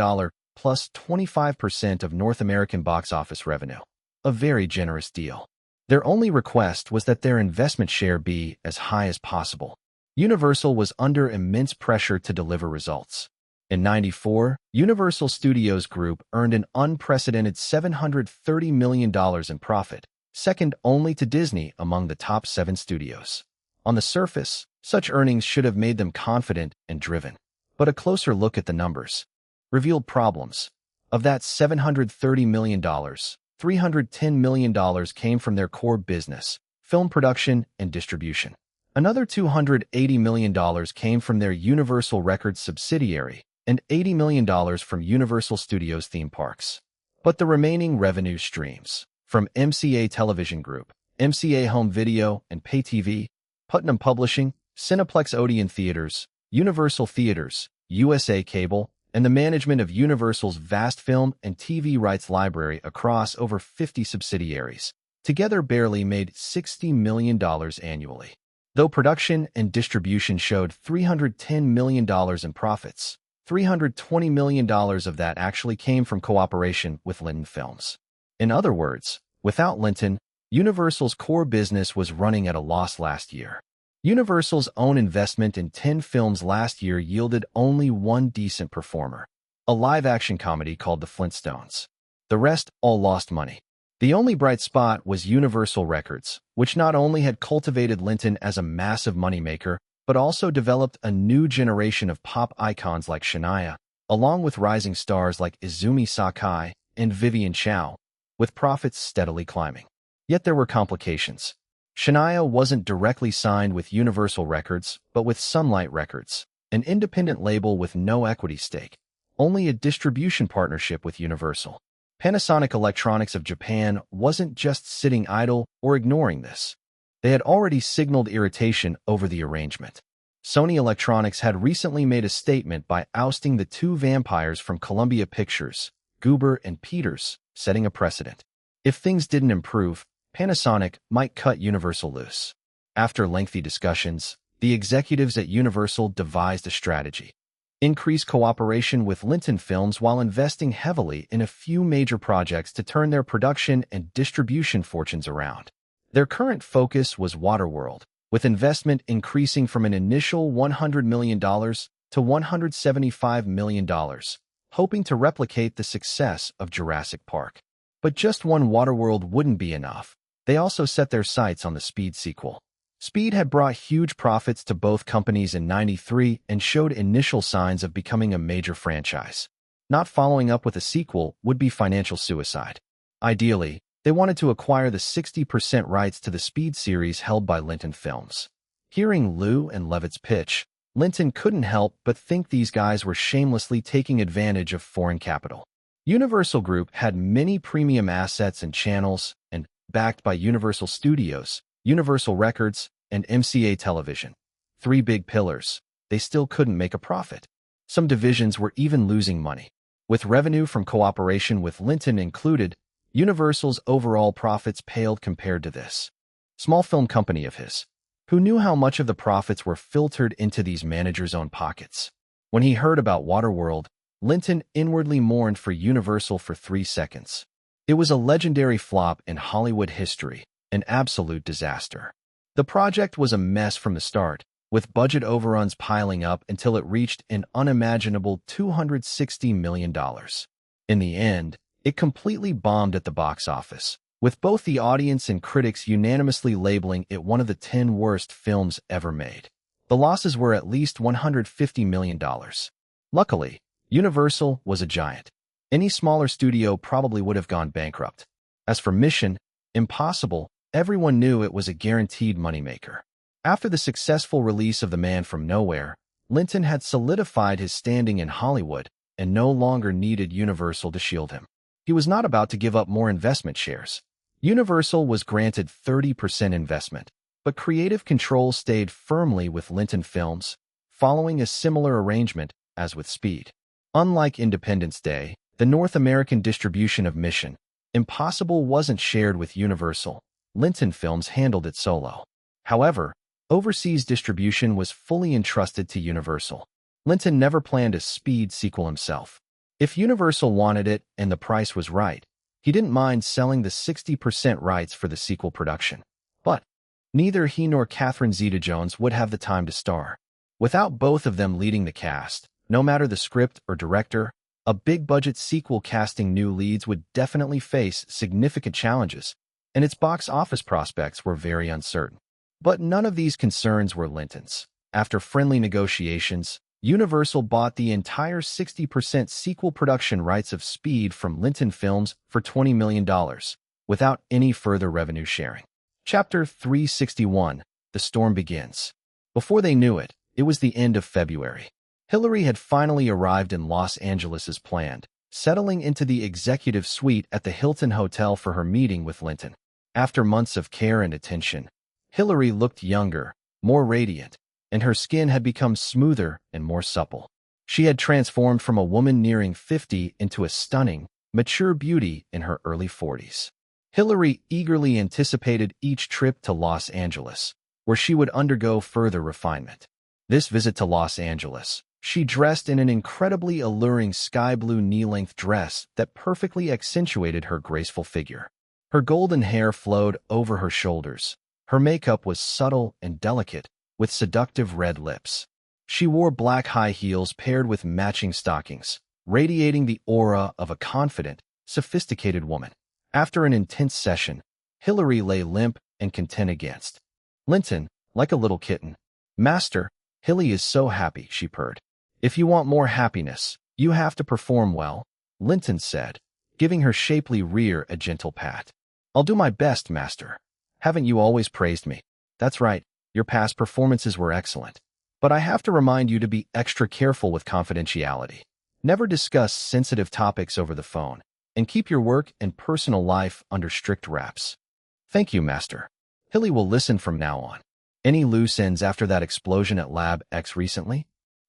plus 25% of North American box office revenue. A very generous deal. Their only request was that their investment share be as high as possible. Universal was under immense pressure to deliver results. In '94, Universal Studios Group earned an unprecedented $730 million in profit, second only to Disney among the top 7 studios. On the surface, such earnings should have made them confident and driven. But a closer look at the numbers revealed problems. Of that $730 million, $310 million came from their core business, film production and distribution. Another $280 million came from their Universal Records subsidiary, and $80 million from Universal Studios theme parks. But the remaining revenue streams, from MCA Television Group, MCA Home Video and Pay TV, Putnam Publishing, Cineplex Odeon Theaters, Universal Theaters, USA Cable, and the management of Universal's vast film and TV rights library across over 50 subsidiaries, together barely made $60 million annually. Though production and distribution showed $310 million in profits, $320 million of that actually came from cooperation with Linton Films. In other words, without Linton, Universal's core business was running at a loss last year. Universal's own investment in 10 films last year yielded only one decent performer, a live-action comedy called The Flintstones. The rest all lost money. The only bright spot was Universal Records, which not only had cultivated Linton as a massive moneymaker, but also developed a new generation of pop icons like Shania, along with rising stars like Izumi Sakai and Vivian Chow, with profits steadily climbing. Yet there were complications. Shania wasn't directly signed with Universal Records, but with Sunlight Records, an independent label with no equity stake, only a distribution partnership with Universal. Panasonic Electronics of Japan wasn't just sitting idle or ignoring this. They had already signaled irritation over the arrangement. Sony Electronics had recently made a statement by ousting the 2 vampires from Columbia Pictures, Goober and Peters, setting a precedent. If things didn't improve, Panasonic might cut Universal loose. After lengthy discussions, the executives at Universal devised a strategy. Increase cooperation with Linton Films while investing heavily in a few major projects to turn their production and distribution fortunes around. Their current focus was Waterworld, with investment increasing from an initial $100 million to $175 million, hoping to replicate the success of Jurassic Park. But just one Waterworld wouldn't be enough. They also set their sights on the Speed sequel. Speed had brought huge profits to both companies in '93 and showed initial signs of becoming a major franchise. Not following up with a sequel would be financial suicide. Ideally, they wanted to acquire the 60% rights to the Speed series held by Linton Films. Hearing Lew and Levitt's pitch, Linton couldn't help but think these guys were shamelessly taking advantage of foreign capital. Universal Group had many premium assets and channels, and, backed by Universal Studios, Universal Records, and MCA Television, 3 big pillars, they still couldn't make a profit. Some divisions were even losing money. With revenue from cooperation with Linton included, Universal's overall profits paled compared to this small film company of his. Who knew how much of the profits were filtered into these managers' own pockets? When he heard about Waterworld, Linton inwardly mourned for Universal for 3 seconds. It was a legendary flop in Hollywood history, an absolute disaster. The project was a mess from the start, with budget overruns piling up until it reached an unimaginable $260 million. In the end, it completely bombed at the box office, with both the audience and critics unanimously labeling it one of the 10 worst films ever made. The losses were at least $150 million. Luckily, Universal was a giant. Any smaller studio probably would have gone bankrupt. As for Mission Impossible, everyone knew it was a guaranteed moneymaker. After the successful release of The Man from Nowhere, Linton had solidified his standing in Hollywood and no longer needed Universal to shield him. He was not about to give up more investment shares. Universal was granted 30% investment, but creative control stayed firmly with Linton Films, following a similar arrangement as with Speed. Unlike Independence Day, the North American distribution of Mission Impossible wasn't shared with Universal. Linton Films handled it solo. However, overseas distribution was fully entrusted to Universal. Linton never planned a Speed sequel himself. If Universal wanted it and the price was right, he didn't mind selling the 60% rights for the sequel production. But neither he nor Catherine Zeta-Jones would have the time to star. Without both of them leading the cast, no matter the script or director, a big-budget sequel casting new leads would definitely face significant challenges, and its box office prospects were very uncertain. But none of these concerns were Linton's. After friendly negotiations, Universal bought the entire 60% sequel production rights of Speed from Linton Films for $20 million, without any further revenue sharing. Chapter 361, The Storm Begins. Before they knew it, it was the end of February. Hillary had finally arrived in Los Angeles as planned, settling into the executive suite at the Hilton Hotel for her meeting with Linton. After months of care and attention, Hillary looked younger, more radiant, and her skin had become smoother and more supple. She had transformed from a woman nearing 50 into a stunning, mature beauty in her early 40s. Hillary eagerly anticipated each trip to Los Angeles, where she would undergo further refinement. This visit to Los Angeles, she dressed in an incredibly alluring sky-blue knee-length dress that perfectly accentuated her graceful figure. Her golden hair flowed over her shoulders. Her makeup was subtle and delicate, with seductive red lips. She wore black high heels paired with matching stockings, radiating the aura of a confident, sophisticated woman. After an intense session, Hillary lay limp and content against Linton, like a little kitten. "Master, Hilly is so happy," she purred. "If you want more happiness, you have to perform well," Linton said, giving her shapely rear a gentle pat. "I'll do my best, Master. Haven't you always praised me?" "That's right, your past performances were excellent. But I have to remind you to be extra careful with confidentiality. Never discuss sensitive topics over the phone, and keep your work and personal life under strict wraps." "Thank you, Master. Hilly will listen from now on." "Any loose ends after that explosion at Lab X recently?"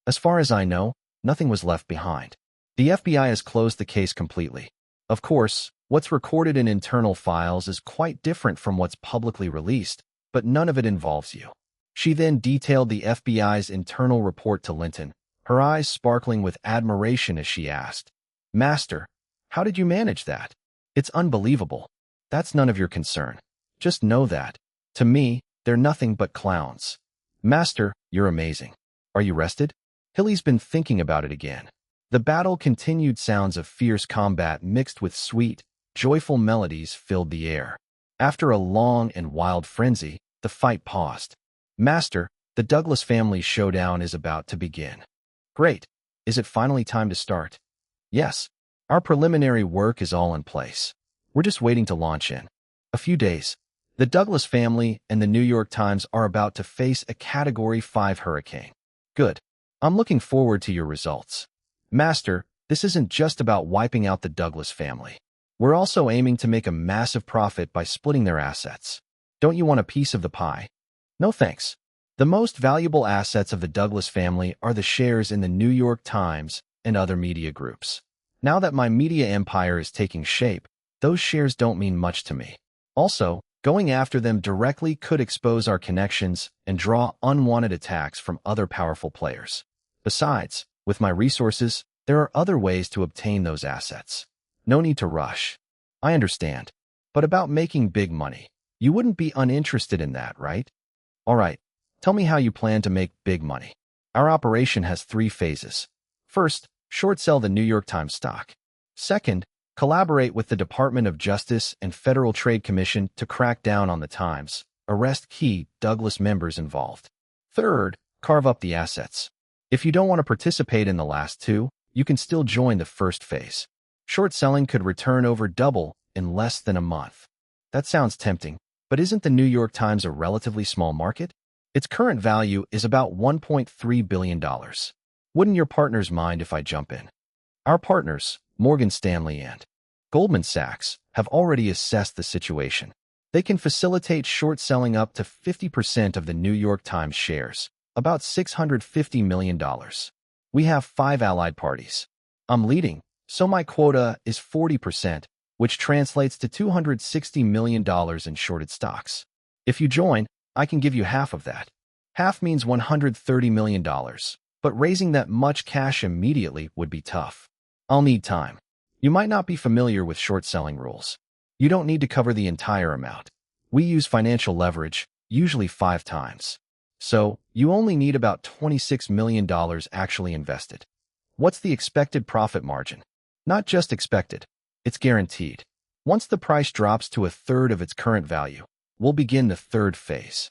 "As far as I know, nothing was left behind. The FBI has closed the case completely. Of course, what's recorded in internal files is quite different from what's publicly released, but none of it involves you." She then detailed the FBI's internal report to Linton, her eyes sparkling with admiration as she asked, "Master, how did you manage that? It's unbelievable." "That's none of your concern. Just know that, to me, they're nothing but clowns." "Master, you're amazing. Are you rested?" Hilly's been thinking about it again. The battle continued. Sounds of fierce combat mixed with sweet, joyful melodies filled the air. After a long and wild frenzy, the fight paused. "Master, the Douglas family showdown is about to begin." "Great. Is it finally time to start?" "Yes. Our preliminary work is all in place. We're just waiting to launch in a few days. The Douglas family and the New York Times are about to face a Category 5 hurricane." "Good. I'm looking forward to your results." "Master, this isn't just about wiping out the Douglas family. We're also aiming to make a massive profit by splitting their assets. Don't you want a piece of the pie?" "No thanks. The most valuable assets of the Douglas family are the shares in the New York Times and other media groups. Now that my media empire is taking shape, those shares don't mean much to me. Also, going after them directly could expose our connections and draw unwanted attacks from other powerful players. Besides, with my resources, there are other ways to obtain those assets. No need to rush." "I understand. But about making big money, You wouldn't be uninterested in that, right? All right, tell me how you plan to make big money. Our operation has 3 phases. First, short sell the New York Times stock. Second, collaborate with the Department of Justice and Federal Trade Commission to crack down on the Times, arrest key Douglas members involved. Third, carve up the assets. If you don't want to participate in the last 2, you can still join the first phase. Short selling could return over double in less than a month. That sounds tempting, but isn't the New York Times a relatively small market? Its current value is about $1.3 billion. Wouldn't your partners mind if I jump in? Our partners, Morgan Stanley and Goldman Sachs, have already assessed the situation. They can facilitate short selling up to 50% of the New York Times shares, about $650 million. We have 5 allied parties. I'm leading, so my quota is 40%, which translates to $260 million in shorted stocks. If you join, I can give you half of that. Half means $130 million, but raising that much cash immediately would be tough. I'll need time. You might not be familiar with short selling rules. You don't need to cover the entire amount. We use financial leverage, usually 5 times. So, you only need about $26 million actually invested. What's the expected profit margin? Not just expected, it's guaranteed. Once the price drops to a third of its current value, we'll begin the third phase.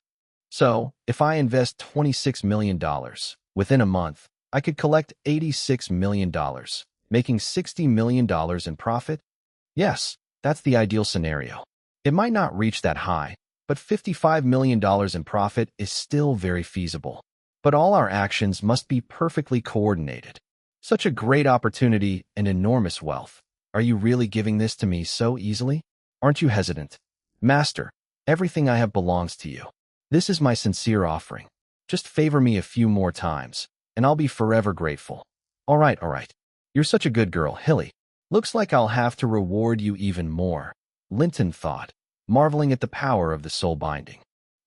So, if I invest $26 million, within a month, I could collect $86 million, making $60 million in profit? Yes, that's the ideal scenario. It might not reach that high, but $55 million in profit is still very feasible. But all our actions must be perfectly coordinated. Such a great opportunity and enormous wealth. Are you really giving this to me so easily? Aren't you hesitant? Master, everything I have belongs to you. This is my sincere offering. Just favor me a few more times, and I'll be forever grateful. All right. You're such a good girl, Hilly. Looks like I'll have to reward you even more, Linton thought, marveling at the power of the soul binding.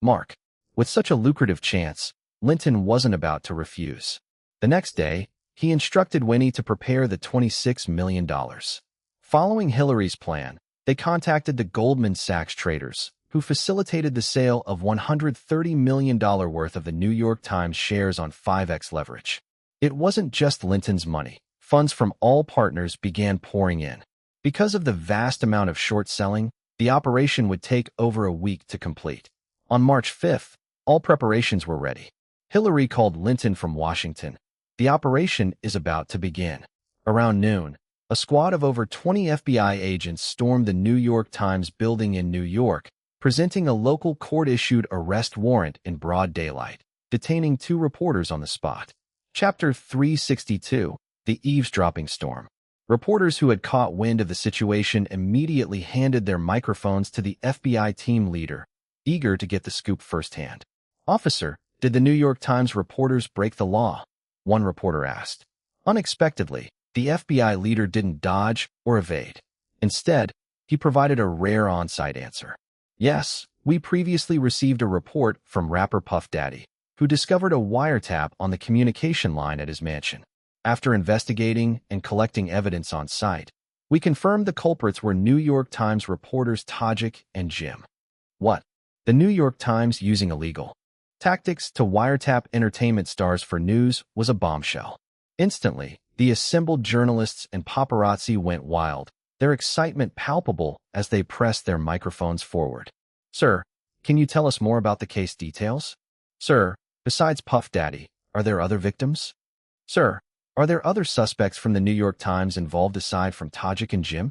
Mark, with such a lucrative chance, Linton wasn't about to refuse. The next day, he instructed Winnie to prepare the $26 million. Following Hillary's plan, they contacted the Goldman Sachs traders, who facilitated the sale of $130 million worth of the New York Times shares on 5x leverage. It wasn't just Linton's money. Funds from all partners began pouring in. Because of the vast amount of short selling, the operation would take over a week to complete. On March 5th, all preparations were ready. Hillary called Linton from Washington. The operation is about to begin. Around noon, a squad of over 20 FBI agents stormed the New York Times building in New York, presenting a local court-issued arrest warrant in broad daylight, detaining 2 reporters on the spot. Chapter 362, The Eavesdropping Storm. Reporters who had caught wind of the situation immediately handed their microphones to the FBI team leader, eager to get the scoop firsthand. Officer, did the New York Times reporters break the law? One reporter asked. Unexpectedly, the FBI leader didn't dodge or evade. Instead, he provided a rare on-site answer. Yes, we previously received a report from rapper Puff Daddy, who discovered a wiretap on the communication line at his mansion. After investigating and collecting evidence on site, we confirmed the culprits were New York Times reporters Tajik and Jim. What? The New York Times using illegal tactics to wiretap entertainment stars for news was a bombshell. Instantly, the assembled journalists and paparazzi went wild, their excitement palpable as they pressed their microphones forward. Sir, can you tell us more about the case details? Sir, besides Puff Daddy, are there other victims? Sir, are there other suspects from the New York Times involved aside from Tajik and Jim?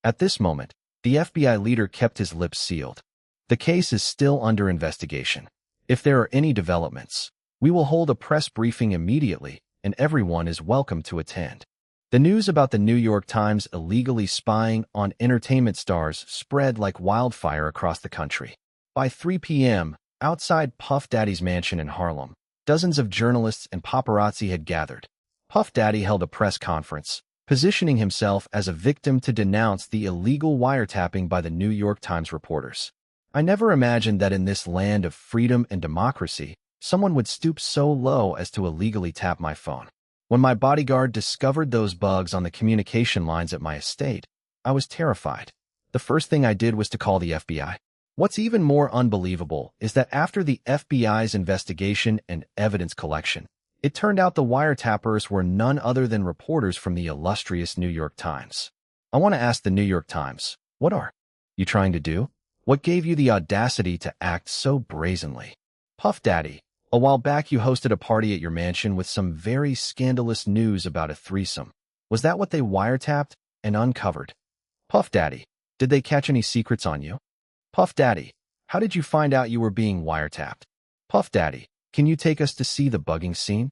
At this moment, the FBI leader kept his lips sealed. The case is still under investigation. If there are any developments, we will hold a press briefing immediately, and everyone is welcome to attend. The news about the New York Times illegally spying on entertainment stars spread like wildfire across the country. By 3 p.m., outside Puff Daddy's mansion in Harlem, dozens of journalists and paparazzi had gathered. Puff Daddy held a press conference, positioning himself as a victim to denounce the illegal wiretapping by the New York Times reporters. I never imagined that in this land of freedom and democracy, someone would stoop so low as to illegally tap my phone. When my bodyguard discovered those bugs on the communication lines at my estate, I was terrified. The first thing I did was to call the FBI. What's even more unbelievable is that after the FBI's investigation and evidence collection, it turned out the wiretappers were none other than reporters from the illustrious New York Times. I want to ask the New York Times, what are you trying to do? What gave you the audacity to act so brazenly? Puff Daddy, a while back you hosted a party at your mansion with some very scandalous news about a threesome. Was that what they wiretapped and uncovered? Puff Daddy, did they catch any secrets on you? Puff Daddy, how did you find out you were being wiretapped? Puff Daddy, can you take us to see the bugging scene?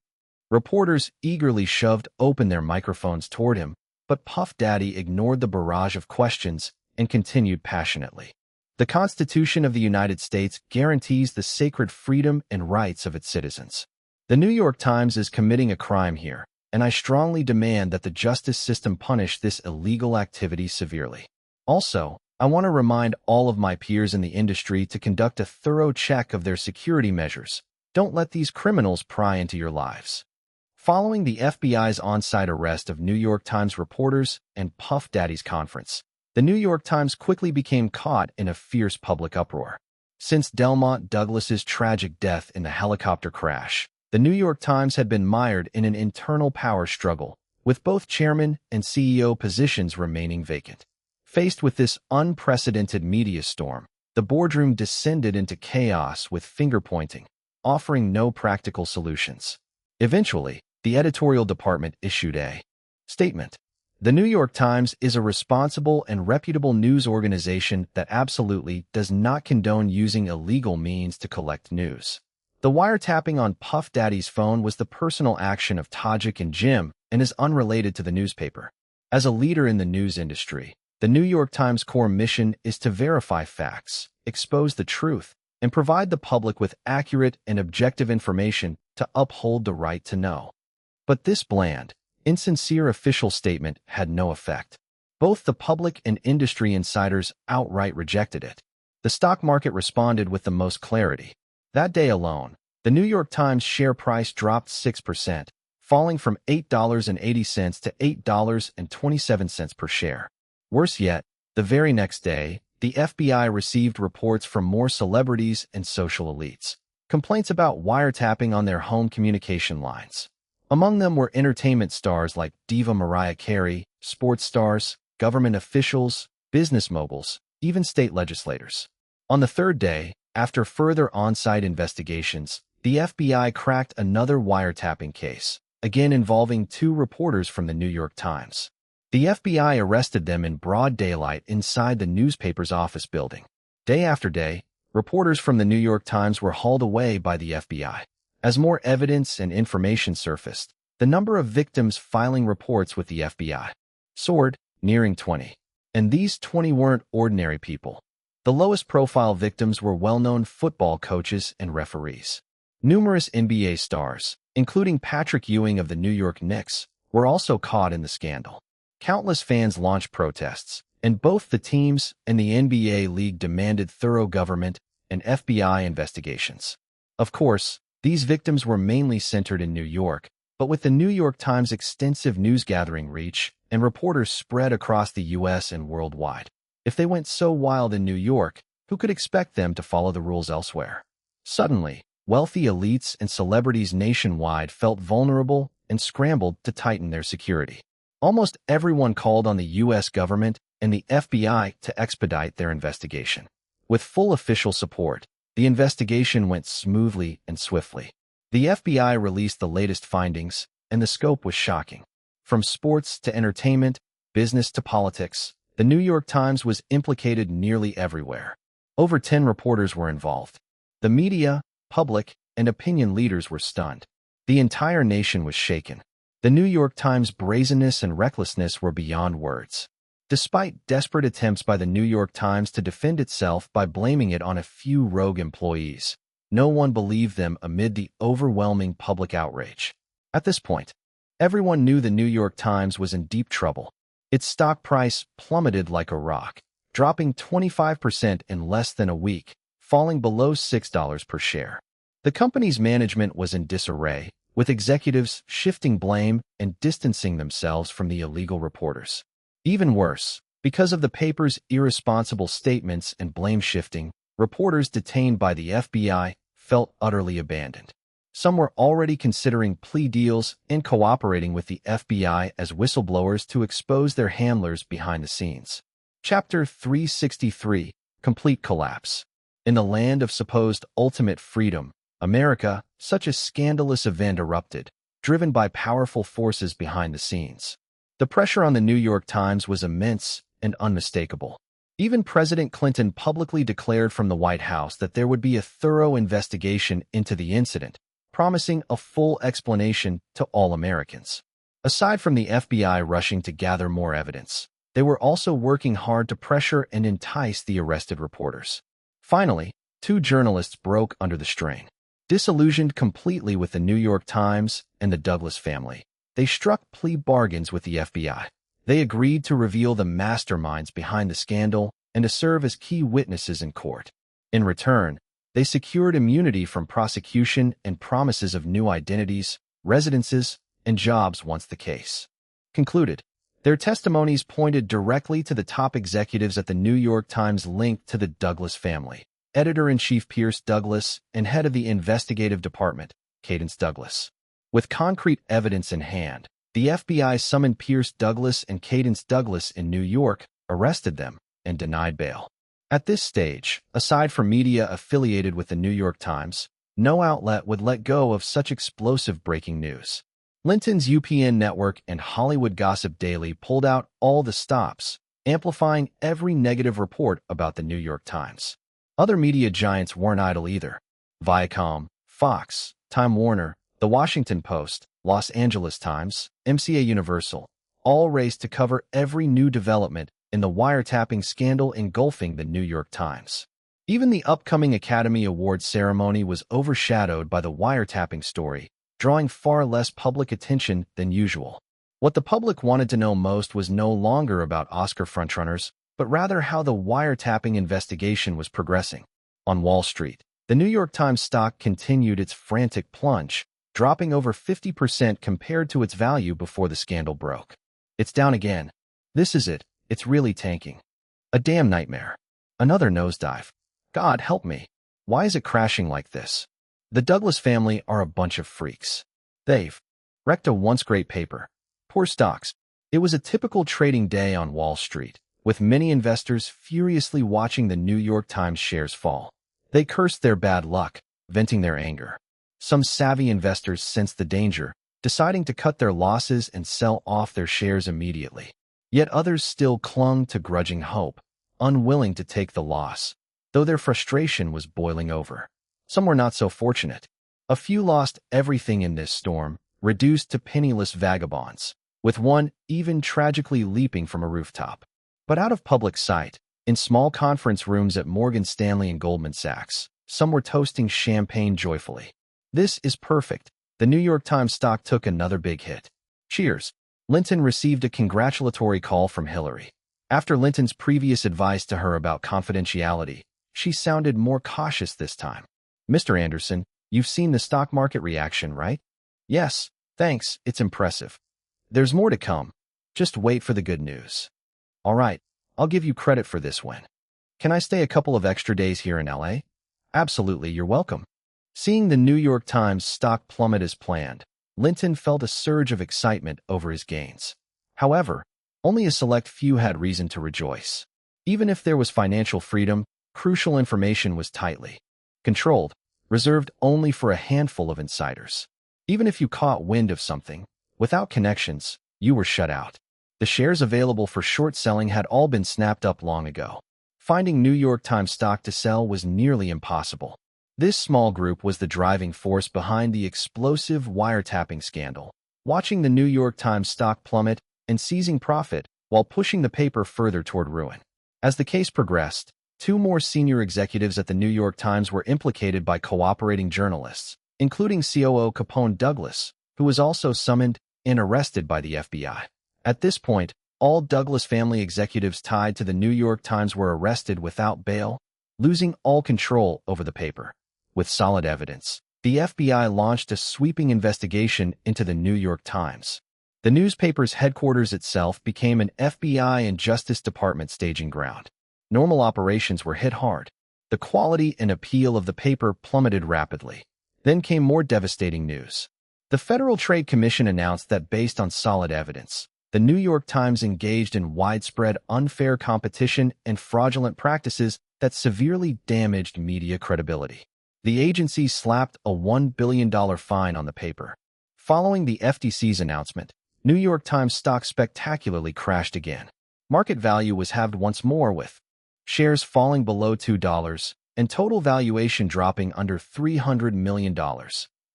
Reporters eagerly shoved open their microphones toward him, but Puff Daddy ignored the barrage of questions and continued passionately. The Constitution of the United States guarantees the sacred freedom and rights of its citizens. The New York Times is committing a crime here, and I strongly demand that the justice system punish this illegal activity severely. Also, I want to remind all of my peers in the industry to conduct a thorough check of their security measures. Don't let these criminals pry into your lives. Following the FBI's on-site arrest of New York Times reporters and Puff Daddy's conference, the New York Times quickly became caught in a fierce public uproar. Since Delmont Douglas's tragic death in the helicopter crash, the New York Times had been mired in an internal power struggle, with both chairman and CEO positions remaining vacant. Faced with this unprecedented media storm, the boardroom descended into chaos with finger-pointing, offering no practical solutions. Eventually, the editorial department issued a statement. The New York Times is a responsible and reputable news organization that absolutely does not condone using illegal means to collect news. The wiretapping on Puff Daddy's phone was the personal action of Tajik and Jim and is unrelated to the newspaper. As a leader in the news industry, the New York Times' core mission is to verify facts, expose the truth, and provide the public with accurate and objective information to uphold the right to know. But this bland, insincere official statement had no effect. Both the public and industry insiders outright rejected it. The stock market responded with the most clarity. That day alone, the New York Times share price dropped 6%, falling from $8.80 to $8.27 per share. Worse yet, the very next day, the FBI received reports from more celebrities and social elites, complaints about wiretapping on their home communication lines. Among them were entertainment stars like diva Mariah Carey, sports stars, government officials, business moguls, even state legislators. On the third day, after further on-site investigations, the FBI cracked another wiretapping case, again involving two reporters from the New York Times. The FBI arrested them in broad daylight inside the newspaper's office building. Day after day, reporters from the New York Times were hauled away by the FBI. As more evidence and information surfaced, the number of victims filing reports with the FBI soared, nearing 20. And these 20 weren't ordinary people. The lowest-profile victims were well-known football coaches and referees. Numerous NBA stars, including Patrick Ewing of the New York Knicks, were also caught in the scandal. Countless fans launched protests, and both the teams and the NBA league demanded thorough government and FBI investigations. Of course, these victims were mainly centered in New York, but with the New York Times' extensive news-gathering reach and reporters spread across the U.S. and worldwide, if they went so wild in New York, who could expect them to follow the rules elsewhere? Suddenly, wealthy elites and celebrities nationwide felt vulnerable and scrambled to tighten their security. Almost everyone called on the U.S. government and the FBI to expedite their investigation. With full official support, the investigation went smoothly and swiftly. The FBI released the latest findings, and the scope was shocking. From sports to entertainment, business to politics, the New York Times was implicated nearly everywhere. Over 10 reporters were involved. The media, public, and opinion leaders were stunned. The entire nation was shaken. The New York Times' brazenness and recklessness were beyond words. Despite desperate attempts by the New York Times to defend itself by blaming it on a few rogue employees, no one believed them amid the overwhelming public outrage. At this point, everyone knew the New York Times was in deep trouble. Its stock price plummeted like a rock, dropping 25% in less than a week, falling below $6 per share. The company's management was in disarray, with executives shifting blame and distancing themselves from the illegal reporters. Even worse, because of the paper's irresponsible statements and blame shifting, reporters detained by the FBI felt utterly abandoned. Some were already considering plea deals and cooperating with the FBI as whistleblowers to expose their handlers behind the scenes. Chapter 363, Complete Collapse. In the land of supposed ultimate freedom, America, such a scandalous event erupted, driven by powerful forces behind the scenes. The pressure on the New York Times was immense and unmistakable. Even President Clinton publicly declared from the White House that there would be a thorough investigation into the incident, promising a full explanation to all Americans. Aside from the FBI rushing to gather more evidence, they were also working hard to pressure and entice the arrested reporters. Finally, two journalists broke under the strain. Disillusioned completely with the New York Times and the Douglas family, they struck plea bargains with the FBI. They agreed to reveal the masterminds behind the scandal and to serve as key witnesses in court. In return, they secured immunity from prosecution and promises of new identities, residences, and jobs once the case concluded. Their testimonies pointed directly to the top executives at the New York Times linked to the Douglas family: Editor-in-Chief Pierce Douglas and head of the investigative department, Cadence Douglas. With concrete evidence in hand, the FBI summoned Pierce Douglas and Cadence Douglas in New York, arrested them, and denied bail. At this stage, aside from media affiliated with the New York Times, no outlet would let go of such explosive breaking news. Linton's UPN network and Hollywood Gossip Daily pulled out all the stops, amplifying every negative report about the New York Times. Other media giants weren't idle either. Viacom, Fox, Time Warner, The Washington Post, Los Angeles Times, MCA Universal, all raced to cover every new development in the wiretapping scandal engulfing the New York Times. Even the upcoming Academy Awards ceremony was overshadowed by the wiretapping story, drawing far less public attention than usual. What the public wanted to know most was no longer about Oscar frontrunners, but rather how the wiretapping investigation was progressing. On Wall Street, the New York Times stock continued its frantic plunge, dropping over 50% compared to its value before the scandal broke. It's down again. This is it. It's really tanking. A damn nightmare. Another nosedive. God help me. Why is it crashing like this? The Douglas family are a bunch of freaks. They've wrecked a once great paper. Poor stocks. It was a typical trading day on Wall Street, with many investors furiously watching the New York Times shares fall. They cursed their bad luck, venting their anger. Some savvy investors sensed the danger, deciding to cut their losses and sell off their shares immediately. Yet others still clung to grudging hope, unwilling to take the loss, though their frustration was boiling over. Some were not so fortunate. A few lost everything in this storm, reduced to penniless vagabonds, with one even tragically leaping from a rooftop. But out of public sight, in small conference rooms at Morgan Stanley and Goldman Sachs, some were toasting champagne joyfully. This is perfect. The New York Times stock took another big hit. Cheers. Linton received a congratulatory call from Hillary. After Linton's previous advice to her about confidentiality, she sounded more cautious this time. Mr. Anderson, you've seen the stock market reaction, right? Yes, thanks, it's impressive. There's more to come. Just wait for the good news. All right, I'll give you credit for this win. Can I stay a couple of extra days here in LA? Absolutely, you're welcome. Seeing the New York Times stock plummet as planned, Linton felt a surge of excitement over his gains. However, only a select few had reason to rejoice. Even if there was financial freedom, crucial information was tightly controlled, reserved only for a handful of insiders. Even if you caught wind of something, without connections, you were shut out. The shares available for short selling had all been snapped up long ago. Finding New York Times stock to sell was nearly impossible. This small group was the driving force behind the explosive wiretapping scandal, watching the New York Times stock plummet and seizing profit while pushing the paper further toward ruin. As the case progressed, two more senior executives at the New York Times were implicated by cooperating journalists, including COO Capone Douglas, who was also summoned and arrested by the FBI. At this point, all Douglas family executives tied to the New York Times were arrested without bail, losing all control over the paper. With solid evidence, the FBI launched a sweeping investigation into the New York Times. The newspaper's headquarters itself became an FBI and Justice Department staging ground. Normal operations were hit hard. The quality and appeal of the paper plummeted rapidly. Then came more devastating news. The Federal Trade Commission announced that based on solid evidence, the New York Times engaged in widespread unfair competition and fraudulent practices that severely damaged media credibility. The agency slapped a $1 billion fine on the paper. Following the FTC's announcement, New York Times stock spectacularly crashed again. Market value was halved once more, with shares falling below $2 and total valuation dropping under $300 million,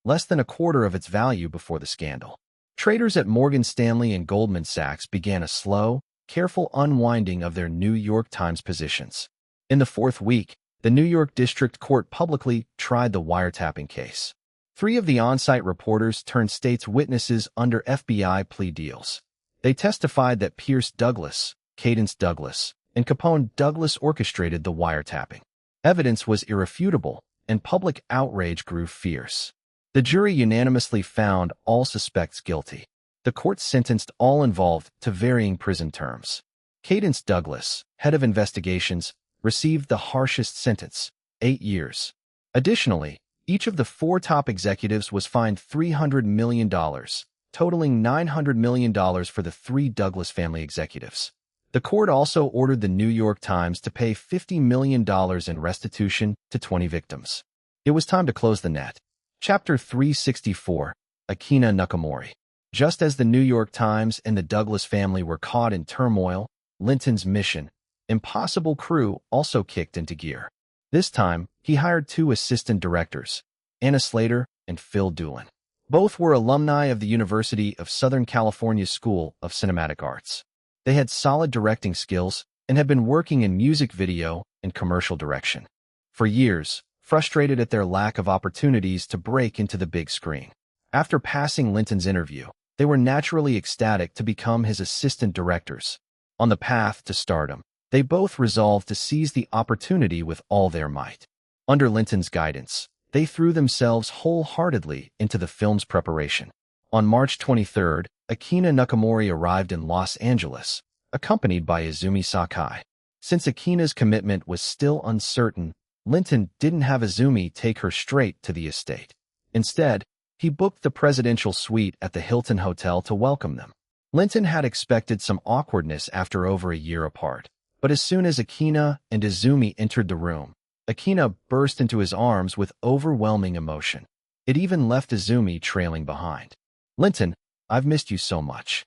less than a quarter of its value before the scandal. Traders at Morgan Stanley and Goldman Sachs began a slow, careful unwinding of their New York Times positions. In the fourth week, the New York District Court publicly tried the wiretapping case. 3 of the on-site reporters turned state's witnesses under FBI plea deals. They testified that Pierce Douglas, Cadence Douglas, and Capone Douglas orchestrated the wiretapping. Evidence was irrefutable, and public outrage grew fierce. The jury unanimously found all suspects guilty. The court sentenced all involved to varying prison terms. Cadence Douglas, head of investigations, received the harshest sentence, 8 years. Additionally, each of the 4 top executives was fined $300 million, totaling $900 million for the 3 Douglas family executives. The court also ordered the New York Times to pay $50 million in restitution to 20 victims. It was time to close the net. Chapter 364, Akina Nakamori. Just as the New York Times and the Douglas family were caught in turmoil, Linton's Mission Impossible crew also kicked into gear. This time, he hired 2 assistant directors, Anna Slater and Phil Doolin. Both were alumni of the University of Southern California School of Cinematic Arts. They had solid directing skills and had been working in music video and commercial direction for years, frustrated at their lack of opportunities to break into the big screen. After passing Linton's interview, they were naturally ecstatic to become his assistant directors. On the path to stardom, they both resolved to seize the opportunity with all their might. Under Linton's guidance, they threw themselves wholeheartedly into the film's preparation. On March 23rd, Akina Nakamori arrived in Los Angeles, accompanied by Izumi Sakai. Since Akina's commitment was still uncertain, Linton didn't have Izumi take her straight to the estate. Instead, he booked the presidential suite at the Hilton Hotel to welcome them. Linton had expected some awkwardness after over a year apart, but as soon as Akina and Izumi entered the room, Akina burst into his arms with overwhelming emotion. It even left Izumi trailing behind. "Linton, I've missed you so much."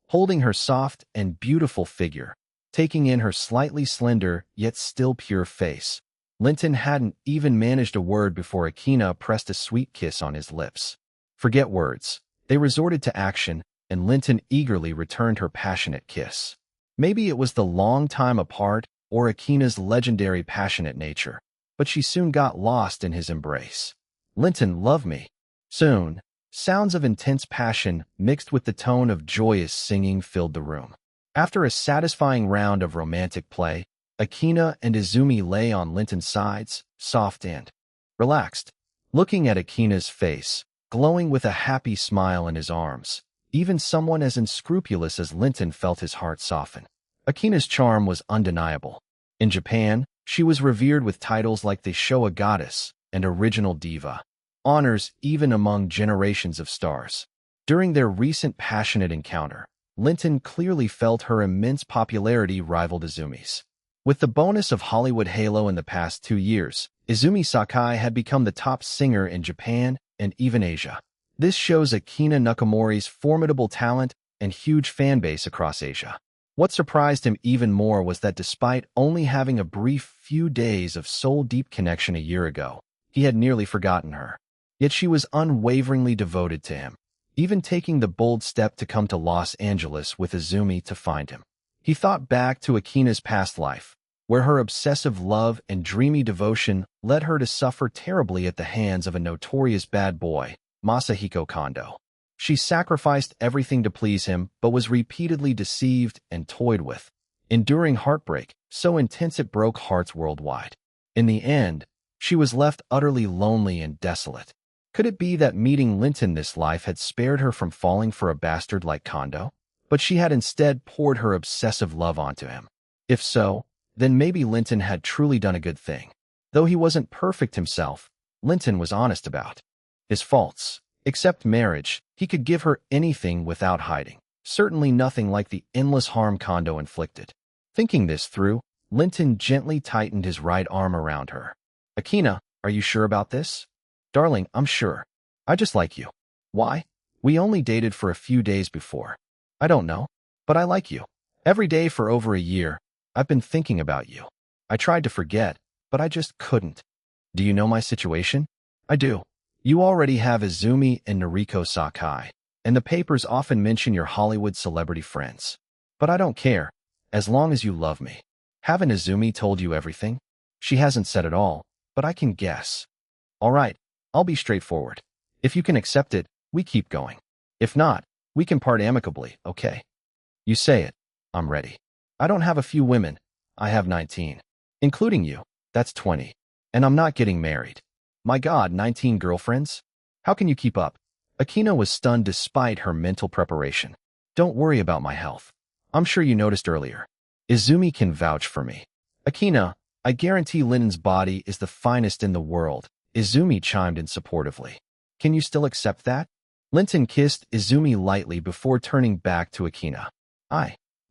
Holding her soft and beautiful figure, taking in her slightly slender yet still pure face, Linton hadn't even managed a word before Akina pressed a sweet kiss on his lips. Forget words. They resorted to action, and Linton eagerly returned her passionate kiss. Maybe it was the long time apart or Akina's legendary passionate nature, but she soon got lost in his embrace. "Linton, love me." Soon, sounds of intense passion mixed with the tone of joyous singing filled the room. After a satisfying round of romantic play, Akina and Izumi lay on Linton's sides, soft and relaxed. Looking at Akina's face, glowing with a happy smile in his arms, even someone as unscrupulous as Linton felt his heart soften. Akina's charm was undeniable. In Japan, she was revered with titles like the Showa Goddess and Original Diva, honors even among generations of stars. During their recent passionate encounter, Linton clearly felt her immense popularity rivaled Izumi's. With the bonus of Hollywood halo in the past 2 years, Izumi Sakai had become the top singer in Japan and even Asia. This shows Akina Nakamori's formidable talent and huge fan base across Asia. What surprised him even more was that despite only having a brief few days of soul-deep connection a year ago, he had nearly forgotten her. Yet she was unwaveringly devoted to him, even taking the bold step to come to Los Angeles with Izumi to find him. He thought back to Akina's past life, where her obsessive love and dreamy devotion led her to suffer terribly at the hands of a notorious bad boy, Masahiko Kondo. She sacrificed everything to please him, but was repeatedly deceived and toyed with, enduring heartbreak so intense it broke hearts worldwide. In the end, she was left utterly lonely and desolate. Could it be that meeting Linton this life had spared her from falling for a bastard like Kondo? But she had instead poured her obsessive love onto him. If so, then maybe Linton had truly done a good thing. Though he wasn't perfect himself, Linton was honest about his faults. Except marriage, he could give her anything without hiding. Certainly nothing like the endless harm Kondo inflicted. Thinking this through, Linton gently tightened his right arm around her. Akina, are you sure about this? Darling, I'm sure. I just like you. Why? We only dated for a few days before. I don't know, but I like you. Every day for over a year, I've been thinking about you. I tried to forget, but I just couldn't. Do you know my situation? I do. You already have Izumi and Noriko Sakai, and the papers often mention your Hollywood celebrity friends. But I don't care, as long as you love me. Haven't Izumi told you everything? She hasn't said it all, but I can guess. All right, I'll be straightforward. If you can accept it, we keep going. If not, we can part amicably, okay? You say it. I'm ready. I don't have a few women. I have 19. Including you. That's 20. And I'm not getting married. My God, 19 girlfriends? How can you keep up? Akina was stunned despite her mental preparation. Don't worry about my health. I'm sure you noticed earlier. Izumi can vouch for me. Akina, I guarantee Linton's body is the finest in the world. Izumi chimed in supportively. Can you still accept that? Linton kissed Izumi lightly before turning back to Akina.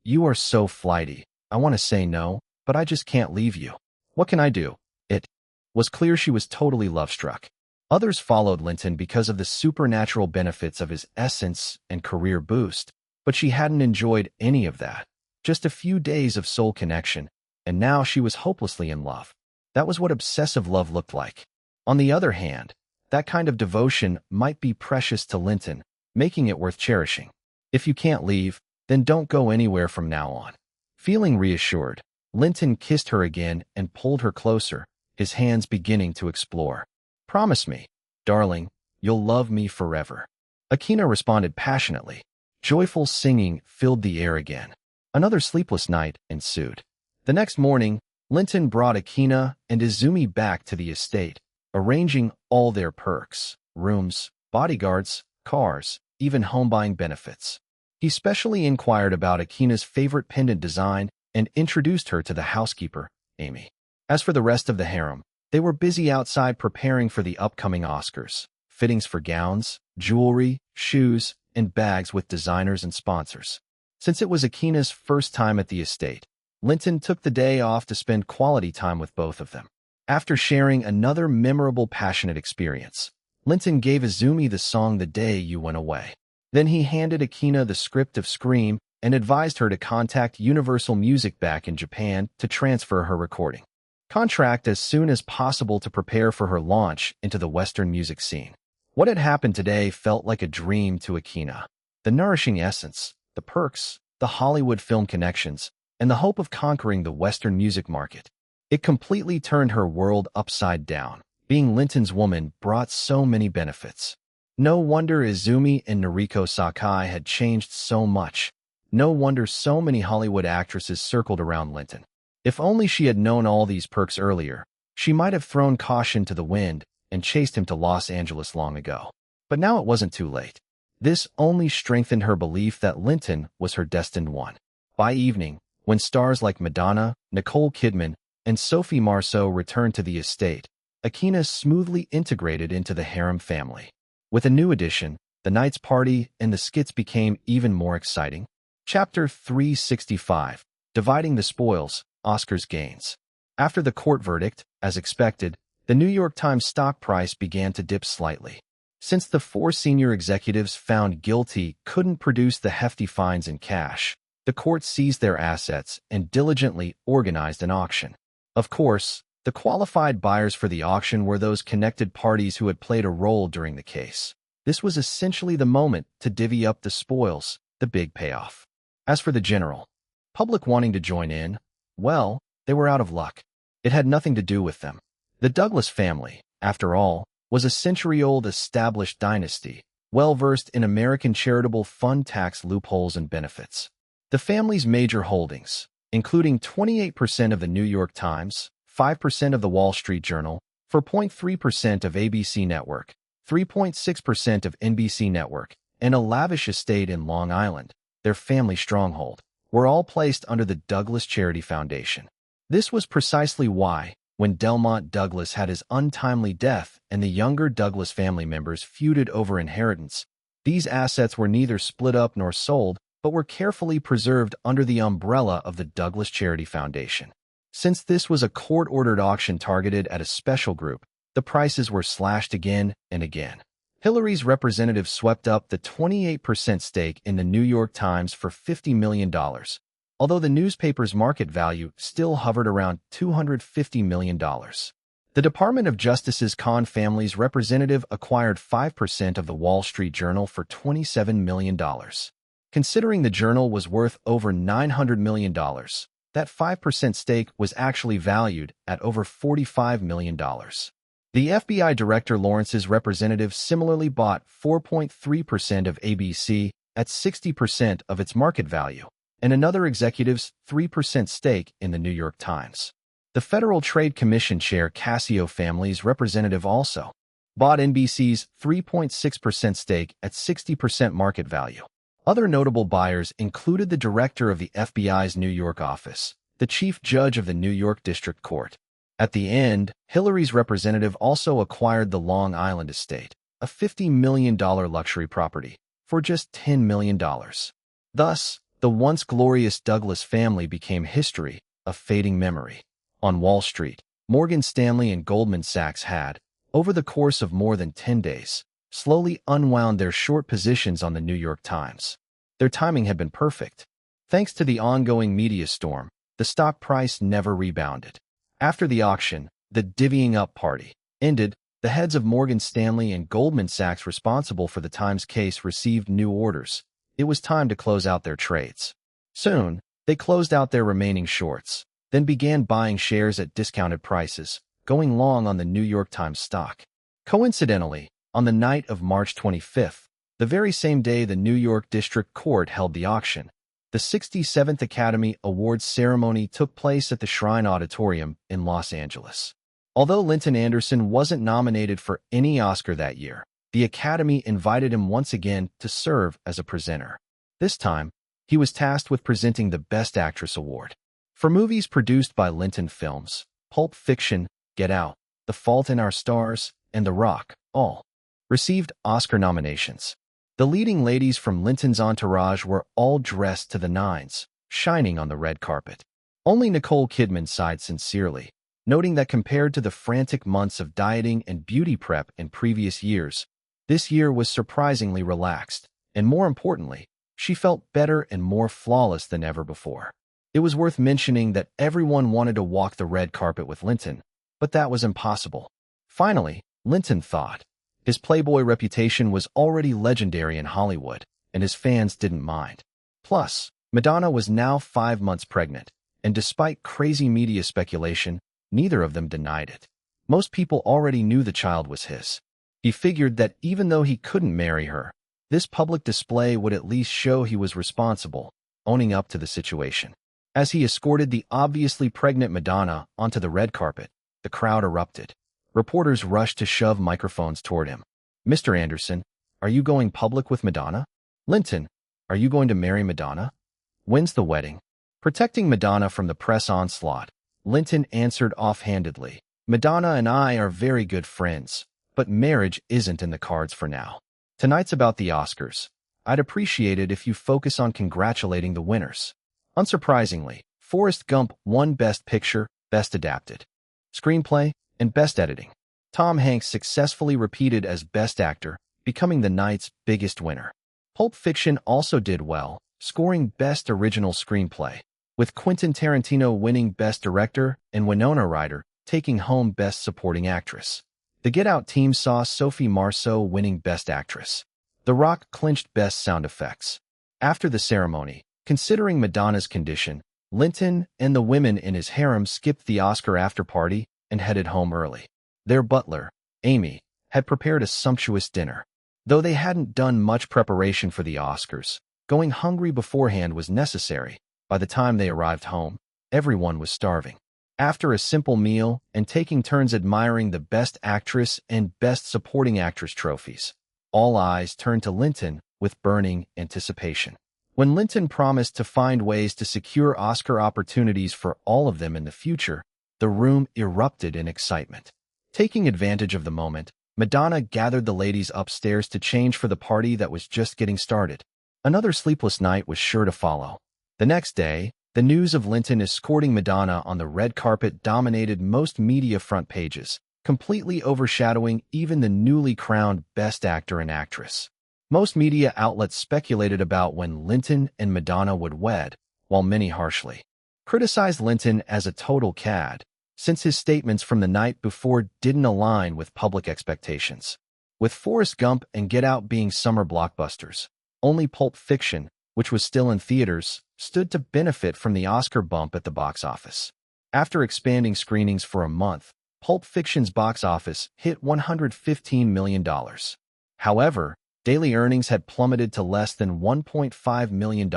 You are so flighty. I want to say no, but I just can't leave you. What can I do? It was clear she was totally love-struck. Others followed Linton because of the supernatural benefits of his essence and career boost, but she hadn't enjoyed any of that. Just a few days of soul connection, and now she was hopelessly in love. That was what obsessive love looked like. On the other hand, that kind of devotion might be precious to Linton, making it worth cherishing. If you can't leave, then don't go anywhere from now on. Feeling reassured, Linton kissed her again and pulled her closer, his hands beginning to explore. Promise me, darling, you'll love me forever. Akina responded passionately. Joyful singing filled the air again. Another sleepless night ensued. The next morning, Linton brought Akina and Izumi back to the estate, arranging all their perks, rooms, bodyguards, cars, even home-buying benefits. He specially inquired about Akina's favorite pendant design and introduced her to the housekeeper, Amy. As for the rest of the harem, they were busy outside preparing for the upcoming Oscars, fittings for gowns, jewelry, shoes, and bags with designers and sponsors. Since it was Akina's first time at the estate, Linton took the day off to spend quality time with both of them. After sharing another memorable, passionate experience, Linton gave Izumi the song The Day You Went Away. Then he handed Akina the script of Scream and advised her to contact Universal Music back in Japan to transfer her recording contract as soon as possible to prepare for her launch into the Western music scene. What had happened today felt like a dream to Akina. The nourishing essence, the perks, the Hollywood film connections, and the hope of conquering the Western music market. It completely turned her world upside down. Being Linton's woman brought so many benefits. No wonder Izumi and Noriko Sakai had changed so much. No wonder so many Hollywood actresses circled around Linton. If only she had known all these perks earlier, she might have thrown caution to the wind and chased him to Los Angeles long ago. But now it wasn't too late. This only strengthened her belief that Linton was her destined one. By evening, when stars like Madonna, Nicole Kidman, and Sophie Marceau returned to the estate, Akina smoothly integrated into the harem family. With a new addition, the night's party and the skits became even more exciting. Chapter 365, Dividing the Spoils, Oscar's Gains. After the court verdict, as expected, the New York Times stock price began to dip slightly. Since the 4 senior executives found guilty couldn't produce the hefty fines in cash, the court seized their assets and diligently organized an auction. Of course, the qualified buyers for the auction were those connected parties who had played a role during the case. This was essentially the moment to divvy up the spoils, the big payoff. As for the general public wanting to join in, well, they were out of luck. It had nothing to do with them. The Douglas family, after all, was a century-old established dynasty, well-versed in American charitable fund tax loopholes and benefits. The family's major holdings, including 28% of the New York Times, 5% of the Wall Street Journal, 4.3% of ABC Network, 3.6% of NBC Network, and a lavish estate in Long Island, their family stronghold, were all placed under the Douglas Charity Foundation. This was precisely why, when Delmont Douglas had his untimely death and the younger Douglas family members feuded over inheritance, these assets were neither split up nor sold, but were carefully preserved under the umbrella of the Douglas Charity Foundation. Since this was a court-ordered auction targeted at a special group, the prices were slashed again and again. Hillary's representative swept up the 28% stake in the New York Times for $50 million, although the newspaper's market value still hovered around $250 million. The Department of Justice's Kahn family's representative acquired 5% of the Wall Street Journal for $27 million. Considering the journal was worth over $900 million, that 5% stake was actually valued at over $45 million. The FBI Director Lawrence's representative similarly bought 4.3% of ABC at 60% of its market value, and another executive's 3% stake in the New York Times. The Federal Trade Commission Chair Cassio family's representative also bought NBC's 3.6% stake at 60% market value. Other notable buyers included the director of the FBI's New York office, the chief judge of the New York District Court. At the end, Hillary's representative also acquired the Long Island estate, a $50 million luxury property, for just $10 million. Thus, the once glorious Douglas family became history, a fading memory. On Wall Street, Morgan Stanley and Goldman Sachs had, over the course of more than 10 days, slowly unwound their short positions on the New York Times. Their timing had been perfect. Thanks to the ongoing media storm, the stock price never rebounded. After the auction, the divvying up party ended. The heads of Morgan Stanley and Goldman Sachs responsible for the Times case received new orders. It was time to close out their trades. Soon, they closed out their remaining shorts, then began buying shares at discounted prices, going long on the New York Times stock. Coincidentally, on the night of March 25th, the very same day the New York District Court held the auction, the 67th Academy Awards ceremony took place at the Shrine Auditorium in Los Angeles. Although Linton Anderson wasn't nominated for any Oscar that year, the Academy invited him once again to serve as a presenter. This time, he was tasked with presenting the Best Actress award. For movies produced by Linton Films, Pulp Fiction, Get Out, The Fault in Our Stars, and The Rock, all received Oscar nominations. The leading ladies from Linton's entourage were all dressed to the nines, shining on the red carpet. Only Nicole Kidman sighed sincerely, noting that compared to the frantic months of dieting and beauty prep in previous years, this year was surprisingly relaxed, and more importantly, she felt better and more flawless than ever before. It was worth mentioning that everyone wanted to walk the red carpet with Linton, but that was impossible. Finally, Linton thought. His Playboy reputation was already legendary in Hollywood, and his fans didn't mind. Plus, Madonna was now 5 months pregnant, and despite crazy media speculation, neither of them denied it. Most people already knew the child was his. He figured that even though he couldn't marry her, this public display would at least show he was responsible, owning up to the situation. As he escorted the obviously pregnant Madonna onto the red carpet, the crowd erupted. Reporters rushed to shove microphones toward him. "Mr. Anderson, are you going public with Madonna? Linton, are you going to marry Madonna? When's the wedding?" Protecting Madonna from the press onslaught, Linton answered offhandedly, "Madonna and I are very good friends, but marriage isn't in the cards for now. Tonight's about the Oscars. I'd appreciate it if you focus on congratulating the winners." Unsurprisingly, Forrest Gump won Best Picture, Best Adapted Screenplay, and Best Editing. Tom Hanks successfully repeated as Best Actor, becoming the night's biggest winner. Pulp Fiction also did well, scoring Best Original Screenplay, with Quentin Tarantino winning Best Director and Winona Ryder taking home Best Supporting Actress. The Get Out team saw Sophie Marceau winning Best Actress. The Rock clinched Best Sound Effects. After the ceremony, considering Madonna's condition, Linton and the women in his harem skipped the Oscar after-party and headed home early. Their butler, Amy, had prepared a sumptuous dinner. Though they hadn't done much preparation for the Oscars, going hungry beforehand was necessary. By the time they arrived home, everyone was starving. After a simple meal and taking turns admiring the Best Actress and Best Supporting Actress trophies, all eyes turned to Linton with burning anticipation. When Linton promised to find ways to secure Oscar opportunities for all of them in the future, The room erupted in excitement. Taking advantage of the moment, Madonna gathered the ladies upstairs to change for the party that was just getting started. Another sleepless night was sure to follow. The next day, the news of Linton escorting Madonna on the red carpet dominated most media front pages, completely overshadowing even the newly crowned Best Actor and Actress. Most media outlets speculated about when Linton and Madonna would wed, while many harshly criticized Linton as a total cad, since his statements from the night before didn't align with public expectations. With Forrest Gump and Get Out being summer blockbusters, only Pulp Fiction, which was still in theaters, stood to benefit from the Oscar bump at the box office. After expanding screenings for a month, Pulp Fiction's box office hit $115 million. However, daily earnings had plummeted to less than $1.5 million,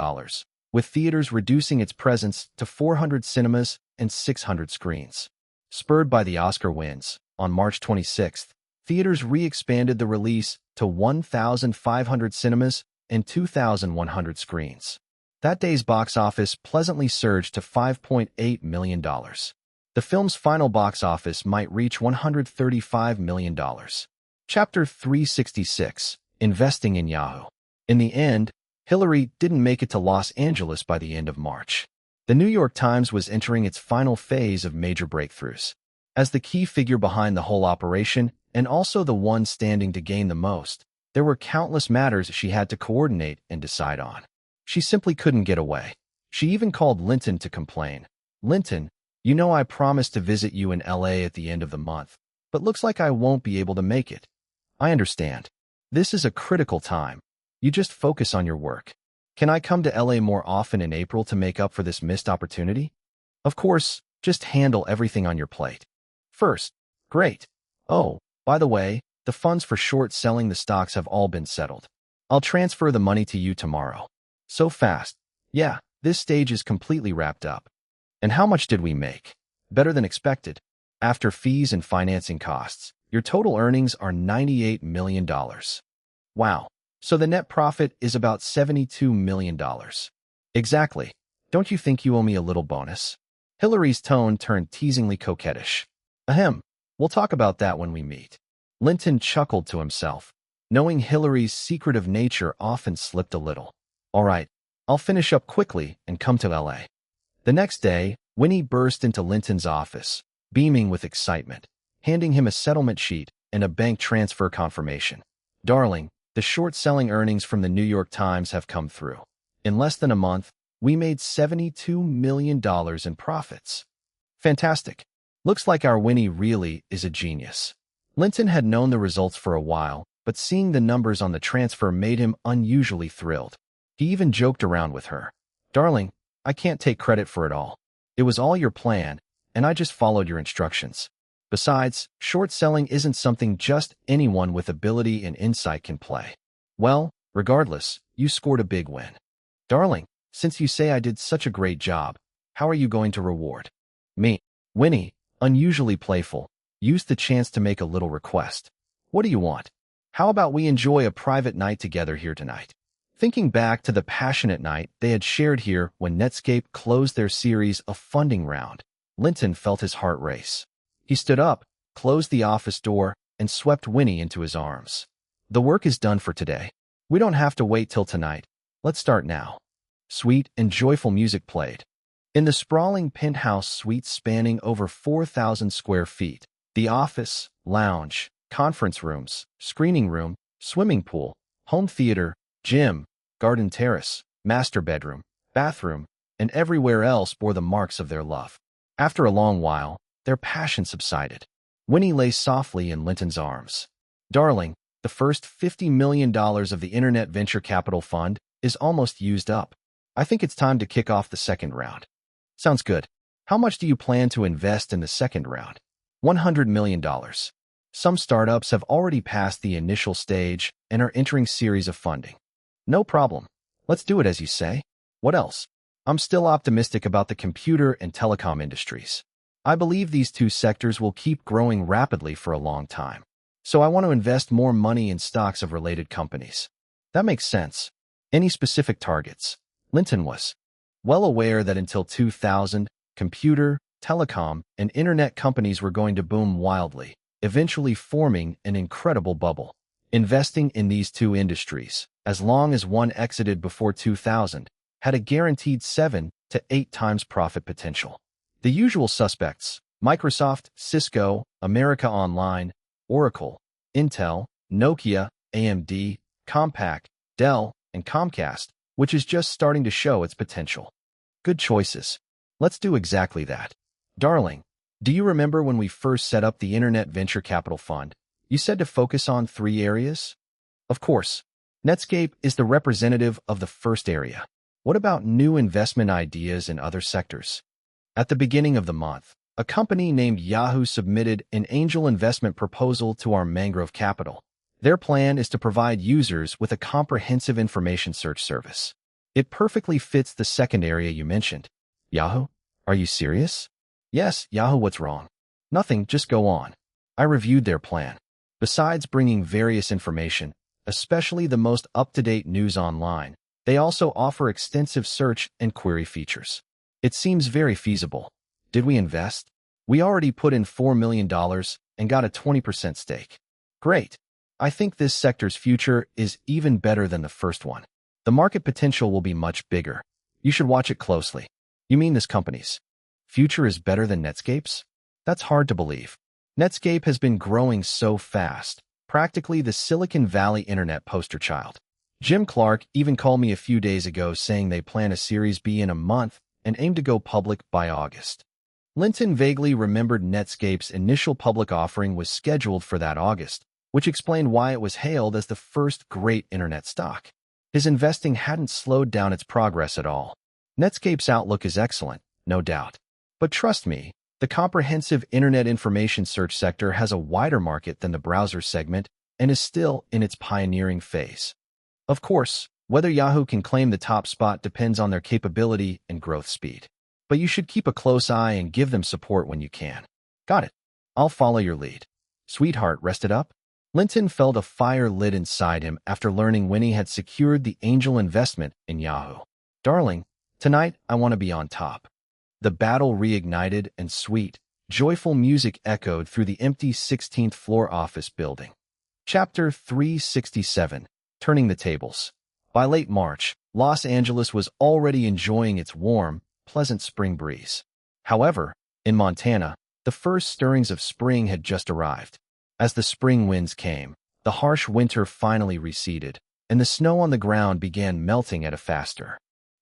with theaters reducing its presence to 400 cinemas and 600 screens. Spurred by the Oscar wins, on March 26th, theaters re-expanded the release to 1,500 cinemas and 2,100 screens. That day's box office pleasantly surged to $5.8 million. The film's final box office might reach $135 million. Chapter 366, Investing in Yahoo. In the end, Hillary didn't make it to Los Angeles by the end of March. The New York Times was entering its final phase of major breakthroughs. As the key figure behind the whole operation, and also the one standing to gain the most, there were countless matters she had to coordinate and decide on. She simply couldn't get away. She even called Linton to complain. "Linton, you know I promised to visit you in LA at the end of the month, but looks like I won't be able to make it. I understand. This is a critical time. You just focus on your work. Can I come to LA more often in April to make up for this missed opportunity? Of course, just handle everything on your plate. First, great. Oh, by the way, the funds for short selling the stocks have all been settled. I'll transfer the money to you tomorrow." So fast. Yeah, this stage is completely wrapped up. And how much did we make? Better than expected. After fees and financing costs, your total earnings are $98 million. Wow. So the net profit is about $72 million. Exactly. Don't you think you owe me a little bonus? Hillary's tone turned teasingly coquettish. Ahem. We'll talk about that when we meet. Linton chuckled to himself, knowing Hillary's secretive nature often slipped a little. All right, I'll finish up quickly and come to LA. The next day, Winnie burst into Linton's office, beaming with excitement, handing him a settlement sheet and a bank transfer confirmation. "Darling, the short-selling earnings from the New York Times have come through. In less than a month, we made $72 million in profits. Fantastic. Looks like our Winnie really is a genius." Linton had known the results for a while, but seeing the numbers on the transfer made him unusually thrilled. He even joked around with her. "Darling, I can't take credit for it all. It was all your plan, and I just followed your instructions. Besides, short selling isn't something just anyone with ability and insight can play. Well, regardless, you scored a big win. Darling, since you say I did such a great job, how are you going to reward me?" Winnie, unusually playful, used the chance to make a little request. "What do you want? How about we enjoy a private night together here tonight?" Thinking back to the passionate night they had shared here when Netscape closed their series of funding round, Linton felt his heart race. He stood up, closed the office door, and swept Winnie into his arms. "The work is done for today. We don't have to wait till tonight. Let's start now." Sweet and joyful music played. In the sprawling penthouse suite spanning over 4,000 square feet, the office, lounge, conference rooms, screening room, swimming pool, home theater, gym, garden terrace, master bedroom, bathroom, and everywhere else bore the marks of their love. After a long while, their passion subsided. Winnie lay softly in Linton's arms. "Darling, the first $50 million of the Internet Venture Capital Fund is almost used up. I think it's time to kick off the second round." "Sounds good. How much do you plan to invest in the second round?" $100 million. Some startups have already passed the initial stage and are entering series of funding. "No problem. Let's do it as you say. What else?" "I'm still optimistic about the computer and telecom industries. I believe these two sectors will keep growing rapidly for a long time. So I want to invest more money in stocks of related companies." "That makes sense. Any specific targets?" Linton was well aware that until 2000, computer, telecom, and internet companies were going to boom wildly, eventually forming an incredible bubble. Investing in these two industries, as long as one exited before 2000, had a guaranteed 7 to 8 times profit potential. The usual suspects: Microsoft, Cisco, America Online, Oracle, Intel, Nokia, AMD, Compaq, Dell, and Comcast, which is just starting to show its potential. Good choices. Let's do exactly that. Darling, do you remember when we first set up the Internet Venture Capital Fund? You said to focus on 3 areas? Of course. Netscape is the representative of the first area. What about new investment ideas in other sectors? At the beginning of the month, a company named Yahoo submitted an angel investment proposal to our Mangrove Capital. Their plan is to provide users with a comprehensive information search service. It perfectly fits the second area you mentioned. Yahoo? Are you serious? Yes, Yahoo, what's wrong? Nothing, just go on. I reviewed their plan. Besides bringing various information, especially the most up-to-date news online, they also offer extensive search and query features. It seems very feasible. Did we invest? We already put in $4 million and got a 20% stake. Great. I think this sector's future is even better than the first one. The market potential will be much bigger. You should watch it closely. You mean this company's future is better than Netscape's? That's hard to believe. Netscape has been growing so fast, practically the Silicon Valley internet poster child. Jim Clark even called me a few days ago saying they plan a Series B in a month and aim to go public by August. Linton vaguely remembered Netscape's initial public offering was scheduled for that August, which explained why it was hailed as the first great internet stock. His investing hadn't slowed down its progress at all. Netscape's outlook is excellent, no doubt. But trust me, the comprehensive internet information search sector has a wider market than the browser segment and is still in its pioneering phase. Of course, whether Yahoo can claim the top spot depends on their capability and growth speed. But you should keep a close eye and give them support when you can. Got it. I'll follow your lead. Sweetheart, rested up? Linton felt a fire lit inside him after learning Winnie had secured the angel investment in Yahoo. Darling, tonight I want to be on top. The battle reignited and sweet, joyful music echoed through the empty 16th floor office building. Chapter 367, Turning the Tables. By late March, Los Angeles was already enjoying its warm, pleasant spring breeze. However, in Montana, the first stirrings of spring had just arrived. As the spring winds came, the harsh winter finally receded, and the snow on the ground began melting at a faster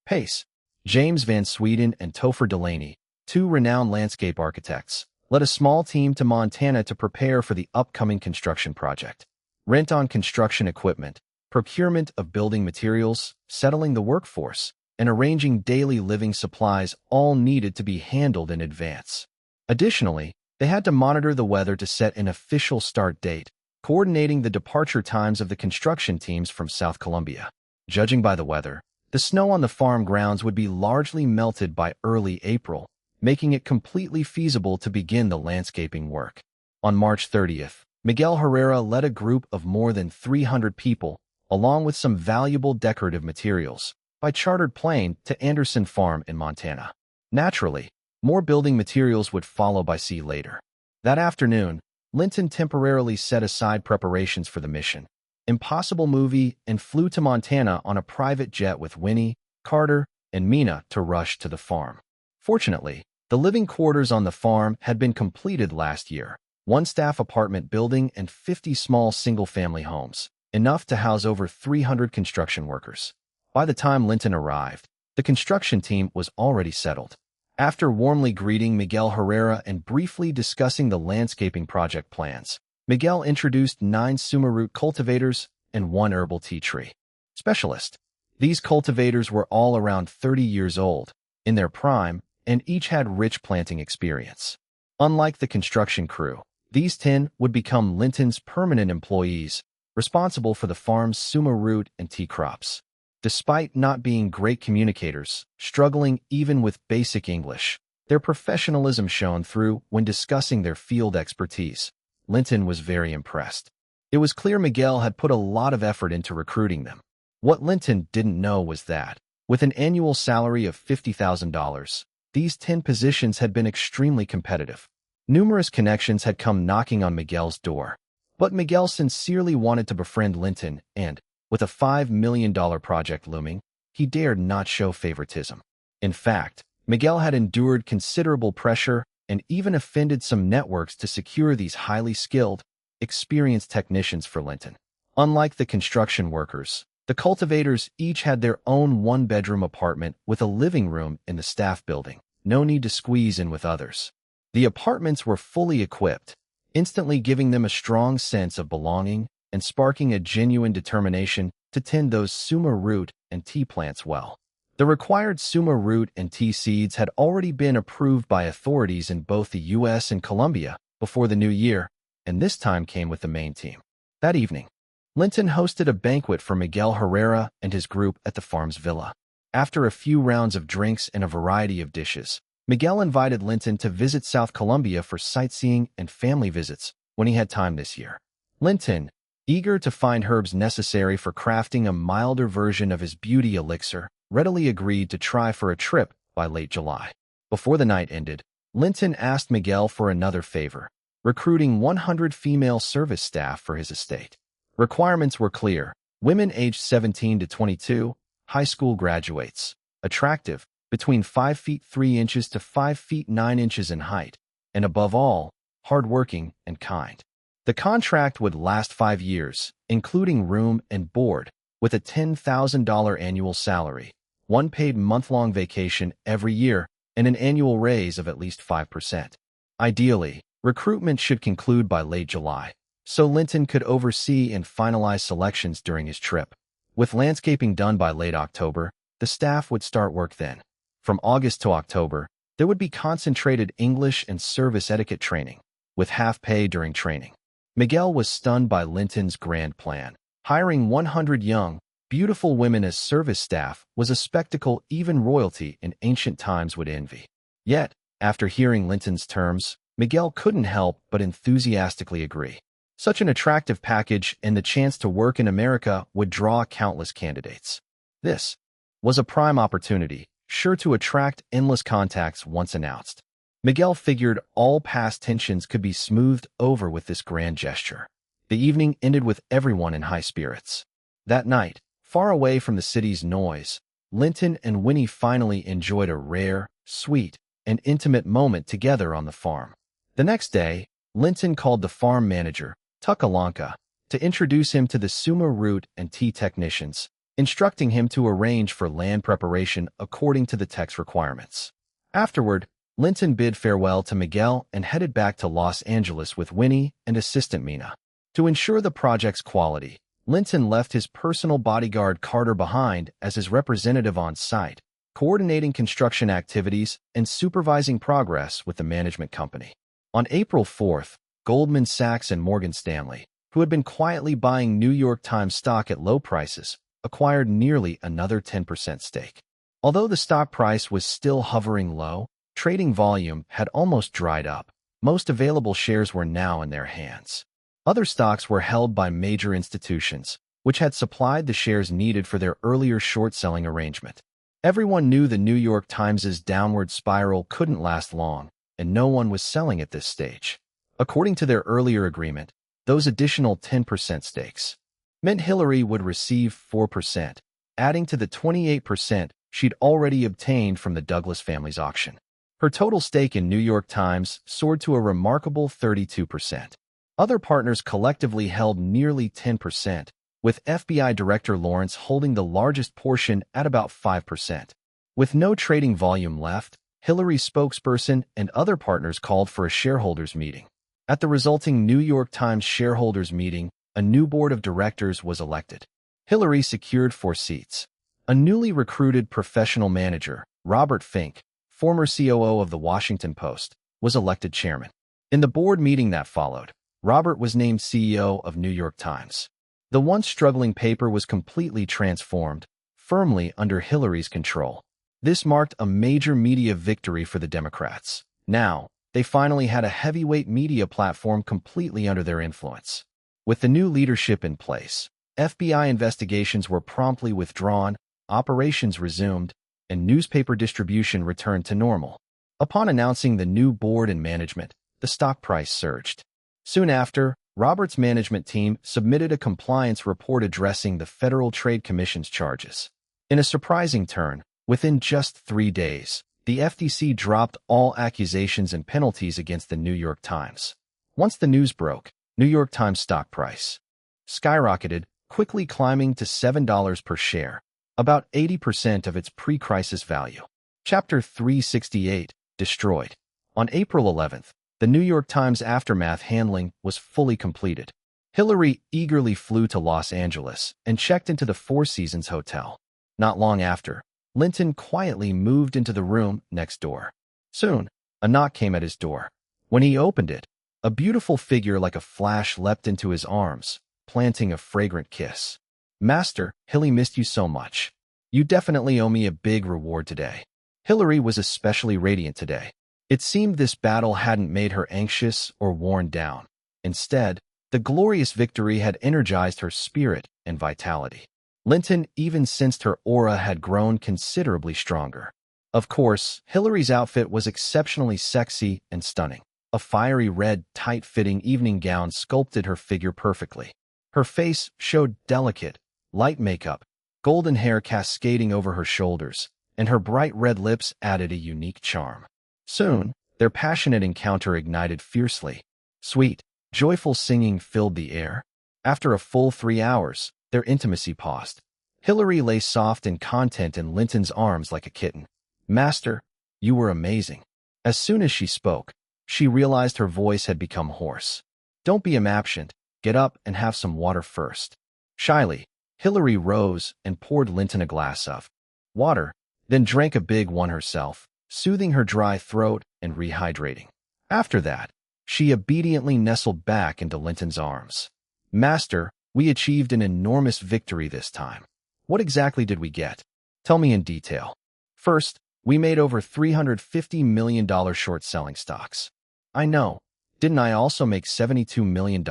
pace. James Van Sweden and Topher Delaney, two renowned landscape architects, led a small team to Montana to prepare for the upcoming construction project. Rent on construction equipment, procurement of building materials, settling the workforce, and arranging daily living supplies all needed to be handled in advance. Additionally, they had to monitor the weather to set an official start date, coordinating the departure times of the construction teams from South Columbia. Judging by the weather, the snow on the farm grounds would be largely melted by early April, making it completely feasible to begin the landscaping work. On March 30th, Miguel Herrera led a group of more than 300 people, along with some valuable decorative materials, by chartered plane to Anderson Farm in Montana. Naturally, more building materials would follow by sea later. That afternoon, Linton temporarily set aside preparations for the Mission Impossible movie and flew to Montana on a private jet with Winnie, Carter, and Mina to rush to the farm. Fortunately, the living quarters on the farm had been completed last year, one staff apartment building and 50 small single-family homes, enough to house over 300 construction workers. By the time Linton arrived, the construction team was already settled. After warmly greeting Miguel Herrera and briefly discussing the landscaping project plans, Miguel introduced 9 sumaroot cultivators and 1 herbal tea tree specialist. These cultivators were all around 30 years old, in their prime, and each had rich planting experience. Unlike the construction crew, these 10 would become Linton's permanent employees, responsible for the farm's sumaroot and tea crops. Despite not being great communicators, struggling even with basic English, their professionalism shone through when discussing their field expertise. Linton was very impressed. It was clear Miguel had put a lot of effort into recruiting them. What Linton didn't know was that, with an annual salary of $50,000, these 10 positions had been extremely competitive. Numerous connections had come knocking on Miguel's door. But Miguel sincerely wanted to befriend Linton and, with a $5 million project looming, he dared not show favoritism. In fact, Miguel had endured considerable pressure and even offended some networks to secure these highly skilled, experienced technicians for Linton. Unlike the construction workers, the cultivators each had their own one-bedroom apartment with a living room in the staff building. No need to squeeze in with others. The apartments were fully equipped, instantly giving them a strong sense of belonging and sparking a genuine determination to tend those suma root and tea plants well. The required suma root and tea seeds had already been approved by authorities in both the U.S. and Colombia before the new year, and this time came with the main team. That evening, Linton hosted a banquet for Miguel Herrera and his group at the farm's villa. After a few rounds of drinks and a variety of dishes, Miguel invited Linton to visit South Colombia for sightseeing and family visits when he had time this year. Linton, eager to find herbs necessary for crafting a milder version of his beauty elixir, readily agreed to try for a trip by late July. Before the night ended, Linton asked Miguel for another favor, recruiting 100 female service staff for his estate. Requirements were clear: women aged 17 to 22, high school graduates, attractive, between 5 feet 3 inches to 5 feet 9 inches in height, and above all, hardworking and kind. The contract would last 5 years, including room and board, with a $10,000 annual salary, one paid month-long vacation every year, and an annual raise of at least 5%. Ideally, recruitment should conclude by late July, so Linton could oversee and finalize selections during his trip. With landscaping done by late October, the staff would start work then. From August to October, there would be concentrated English and service etiquette training, with half pay during training. Miguel was stunned by Linton's grand plan. Hiring 100 young, beautiful women as service staff was a spectacle even royalty in ancient times would envy. Yet, after hearing Linton's terms, Miguel couldn't help but enthusiastically agree. Such an attractive package and the chance to work in America would draw countless candidates. This was a prime opportunity, sure to attract endless contacts once announced. Miguel figured all past tensions could be smoothed over with this grand gesture. The evening ended with everyone in high spirits. That night, far away from the city's noise, Linton and Winnie finally enjoyed a rare, sweet, and intimate moment together on the farm. The next day, Linton called the farm manager, Tucalanca, to introduce him to the suma root and tea technicians, instructing him to arrange for land preparation according to the tech's requirements. Afterward, Linton bid farewell to Miguel and headed back to Los Angeles with Winnie and assistant Mina. To ensure the project's quality, Linton left his personal bodyguard Carter behind as his representative on site, coordinating construction activities and supervising progress with the management company. On April 4th, Goldman Sachs and Morgan Stanley, who had been quietly buying New York Times stock at low prices, acquired nearly another 10% stake. Although the stock price was still hovering low, trading volume had almost dried up. Most available shares were now in their hands. Other stocks were held by major institutions, which had supplied the shares needed for their earlier short-selling arrangement. Everyone knew the New York Times's downward spiral couldn't last long, and no one was selling at this stage. According to their earlier agreement, those additional 10% stakes meant Hillary would receive 4%, adding to the 28% she'd already obtained from the Douglas family's auction. Her total stake in New York Times soared to a remarkable 32%. Other partners collectively held nearly 10%, with FBI Director Lawrence holding the largest portion at about 5%. With no trading volume left, Hillary's spokesperson and other partners called for a shareholders meeting. At the resulting New York Times shareholders meeting, a new board of directors was elected. Hillary secured 4 seats. A newly recruited professional manager, Robert Fink, former COO of the Washington Post, was elected chairman. In the board meeting that followed, Robert was named CEO of New York Times. The once struggling paper was completely transformed, firmly under Hillary's control. This marked a major media victory for the Democrats. Now, they finally had a heavyweight media platform completely under their influence. With the new leadership in place, FBI investigations were promptly withdrawn, operations resumed, and newspaper distribution returned to normal. Upon announcing the new board and management, the stock price surged. Soon after, Robert's management team submitted a compliance report addressing the Federal Trade Commission's charges. In a surprising turn, within just 3 days, the FTC dropped all accusations and penalties against the New York Times. Once the news broke, New York Times stock price skyrocketed, quickly climbing to $7 per share, about 80% of its pre-crisis value. Chapter 368, Destroyed. On April 11th, the New York Times aftermath handling was fully completed. Hillary eagerly flew to Los Angeles and checked into the Four Seasons Hotel. Not long after, Linton quietly moved into the room next door. Soon, a knock came at his door. When he opened it, a beautiful figure like a flash leapt into his arms, planting a fragrant kiss. "Master, Hilly missed you so much. You definitely owe me a big reward today." Hillary was especially radiant today. It seemed this battle hadn't made her anxious or worn down. Instead, the glorious victory had energized her spirit and vitality. Linton even sensed her aura had grown considerably stronger. Of course, Hillary's outfit was exceptionally sexy and stunning. A fiery red, tight-fitting evening gown sculpted her figure perfectly. Her face showed delicate, light makeup, golden hair cascading over her shoulders, and her bright red lips added a unique charm. Soon, their passionate encounter ignited fiercely. Sweet, joyful singing filled the air. After a full 3 hours, their intimacy paused. Hillary lay soft and content in Linton's arms like a kitten. "Master, you were amazing." As soon as she spoke, she realized her voice had become hoarse. "Don't be impatient. Get up and have some water first." Shyly, Hillary rose and poured Linton a glass of water, then drank a big one herself, soothing her dry throat and rehydrating. After that, she obediently nestled back into Linton's arms. "Master, we achieved an enormous victory this time. What exactly did we get? Tell me in detail." "First, we made over $350 million short-selling stocks." "I know. Didn't I also make $72 million?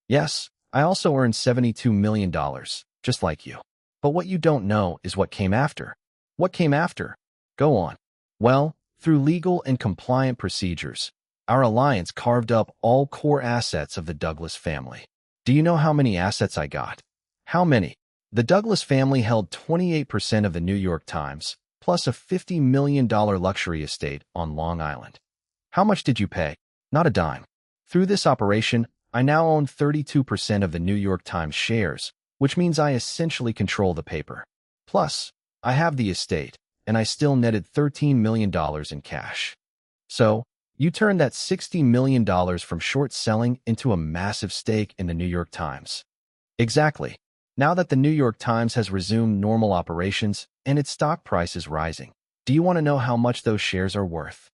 "Yes, I also earned $72 million, just like you. But what you don't know is what came after." "What came after? Go on." "Well, through legal and compliant procedures, our alliance carved up all core assets of the Douglas family. Do you know how many assets I got?" "How many?" "The Douglas family held 28% of the New York Times, plus a $50 million luxury estate on Long Island." "How much did you pay?" "Not a dime. Through this operation, I now own 32% of the New York Times shares, which means I essentially control the paper. Plus, I have the estate, and I still netted $13 million in cash." "So, you turned that $60 million from short selling into a massive stake in the New York Times." "Exactly. Now that the New York Times has resumed normal operations and its stock price is rising, do you want to know how much those shares are worth?"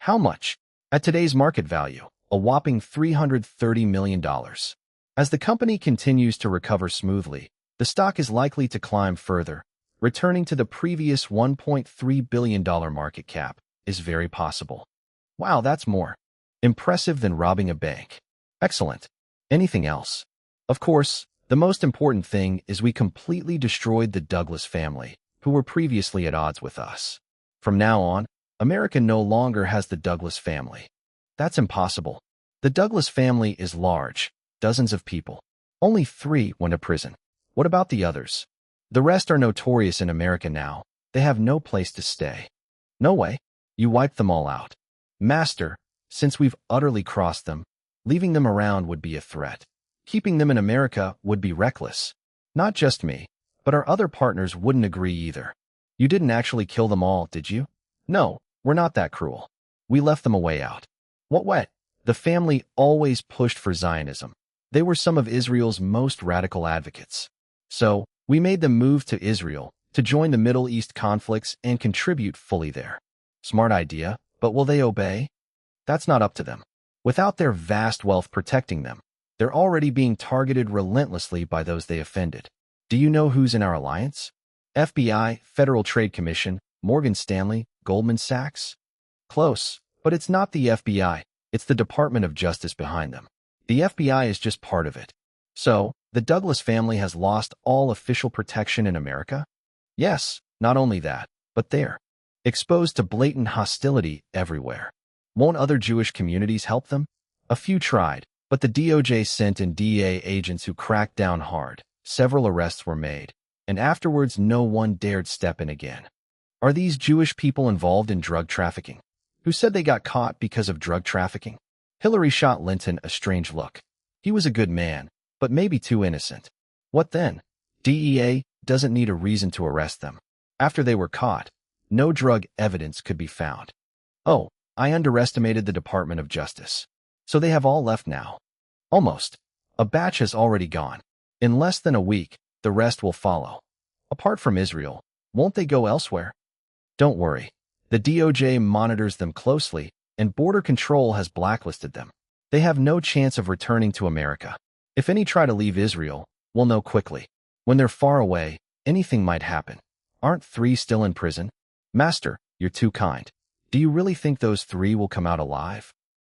"How much?" "At today's market value, a whopping $330 million. As the company continues to recover smoothly, the stock is likely to climb further. Returning to the previous $1.3 billion market cap is very possible." "Wow, that's more impressive than robbing a bank." "Excellent. Anything else?" "Of course, the most important thing is we completely destroyed the Douglas family, who were previously at odds with us. From now on, America no longer has the Douglas family." "That's impossible. The Douglas family is large, dozens of people. Only 3 went to prison. What about the others?" "The rest are notorious in America now. They have no place to stay." "No way. You wiped them all out." "Master, since we've utterly crossed them, leaving them around would be a threat. Keeping them in America would be reckless. Not just me, but our other partners wouldn't agree either." "You didn't actually kill them all, did you?" "No, we're not that cruel. We left them a way out." "What way?" "The family always pushed for Zionism. They were some of Israel's most radical advocates. So, we made them move to Israel to join the Middle East conflicts and contribute fully there." "Smart idea, but will they obey?" "That's not up to them. Without their vast wealth protecting them, they're already being targeted relentlessly by those they offended." "Do you know who's in our alliance?" "FBI, Federal Trade Commission, Morgan Stanley, Goldman Sachs." "Close, but it's not the FBI. It's the Department of Justice behind them. The FBI is just part of it." "So, the Douglas family has lost all official protection in America?" "Yes, not only that, but exposed to blatant hostility everywhere. Won't other Jewish communities help them? A few tried, but the DOJ sent in DEA agents who cracked down hard. Several arrests were made, and afterwards no one dared step in again. Are these Jewish people involved in drug trafficking? Who said they got caught because of drug trafficking? Hillary shot Linton a strange look. He was a good man, but maybe too innocent. What then? DEA doesn't need a reason to arrest them. After they were caught, no drug evidence could be found. Oh, I underestimated the Department of Justice. So they have all left now. Almost. A batch has already gone. In less than a week, the rest will follow. Apart from Israel, won't they go elsewhere? Don't worry. The DOJ monitors them closely, and Border Control has blacklisted them. They have no chance of returning to America. If any try to leave Israel, we'll know quickly. When they're far away, anything might happen. Aren't 3 still in prison? Master, you're too kind. Do you really think those 3 will come out alive?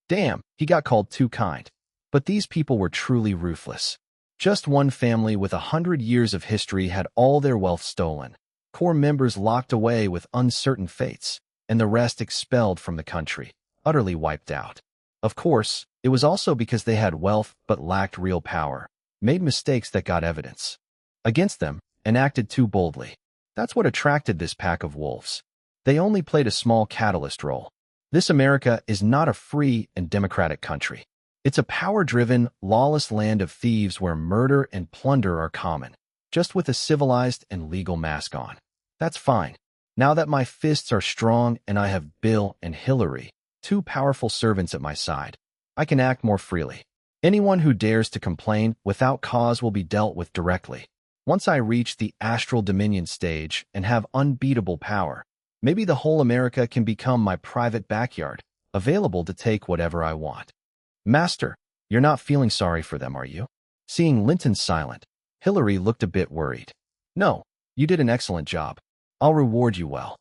Damn, he got called too kind. But these people were truly ruthless. Just one family with 100 years of history had all their wealth stolen, core members locked away with uncertain fates, and the rest expelled from the country, utterly wiped out. Of course, it was also because they had wealth but lacked real power, made mistakes that got evidence against them, and acted too boldly. That's what attracted this pack of wolves. They only played a small catalyst role. This America is not a free and democratic country. It's a power-driven, lawless land of thieves where murder and plunder are common, just with a civilized and legal mask on. That's fine. Now that my fists are strong and I have Bill and Hillary, 2 powerful servants at my side, I can act more freely. Anyone who dares to complain without cause will be dealt with directly. Once I reach the astral dominion stage and have unbeatable power, maybe the whole America can become my private backyard, available to take whatever I want. Master, you're not feeling sorry for them, are you? Seeing Linton silent, Hillary looked a bit worried. No, you did an excellent job. I'll reward you well.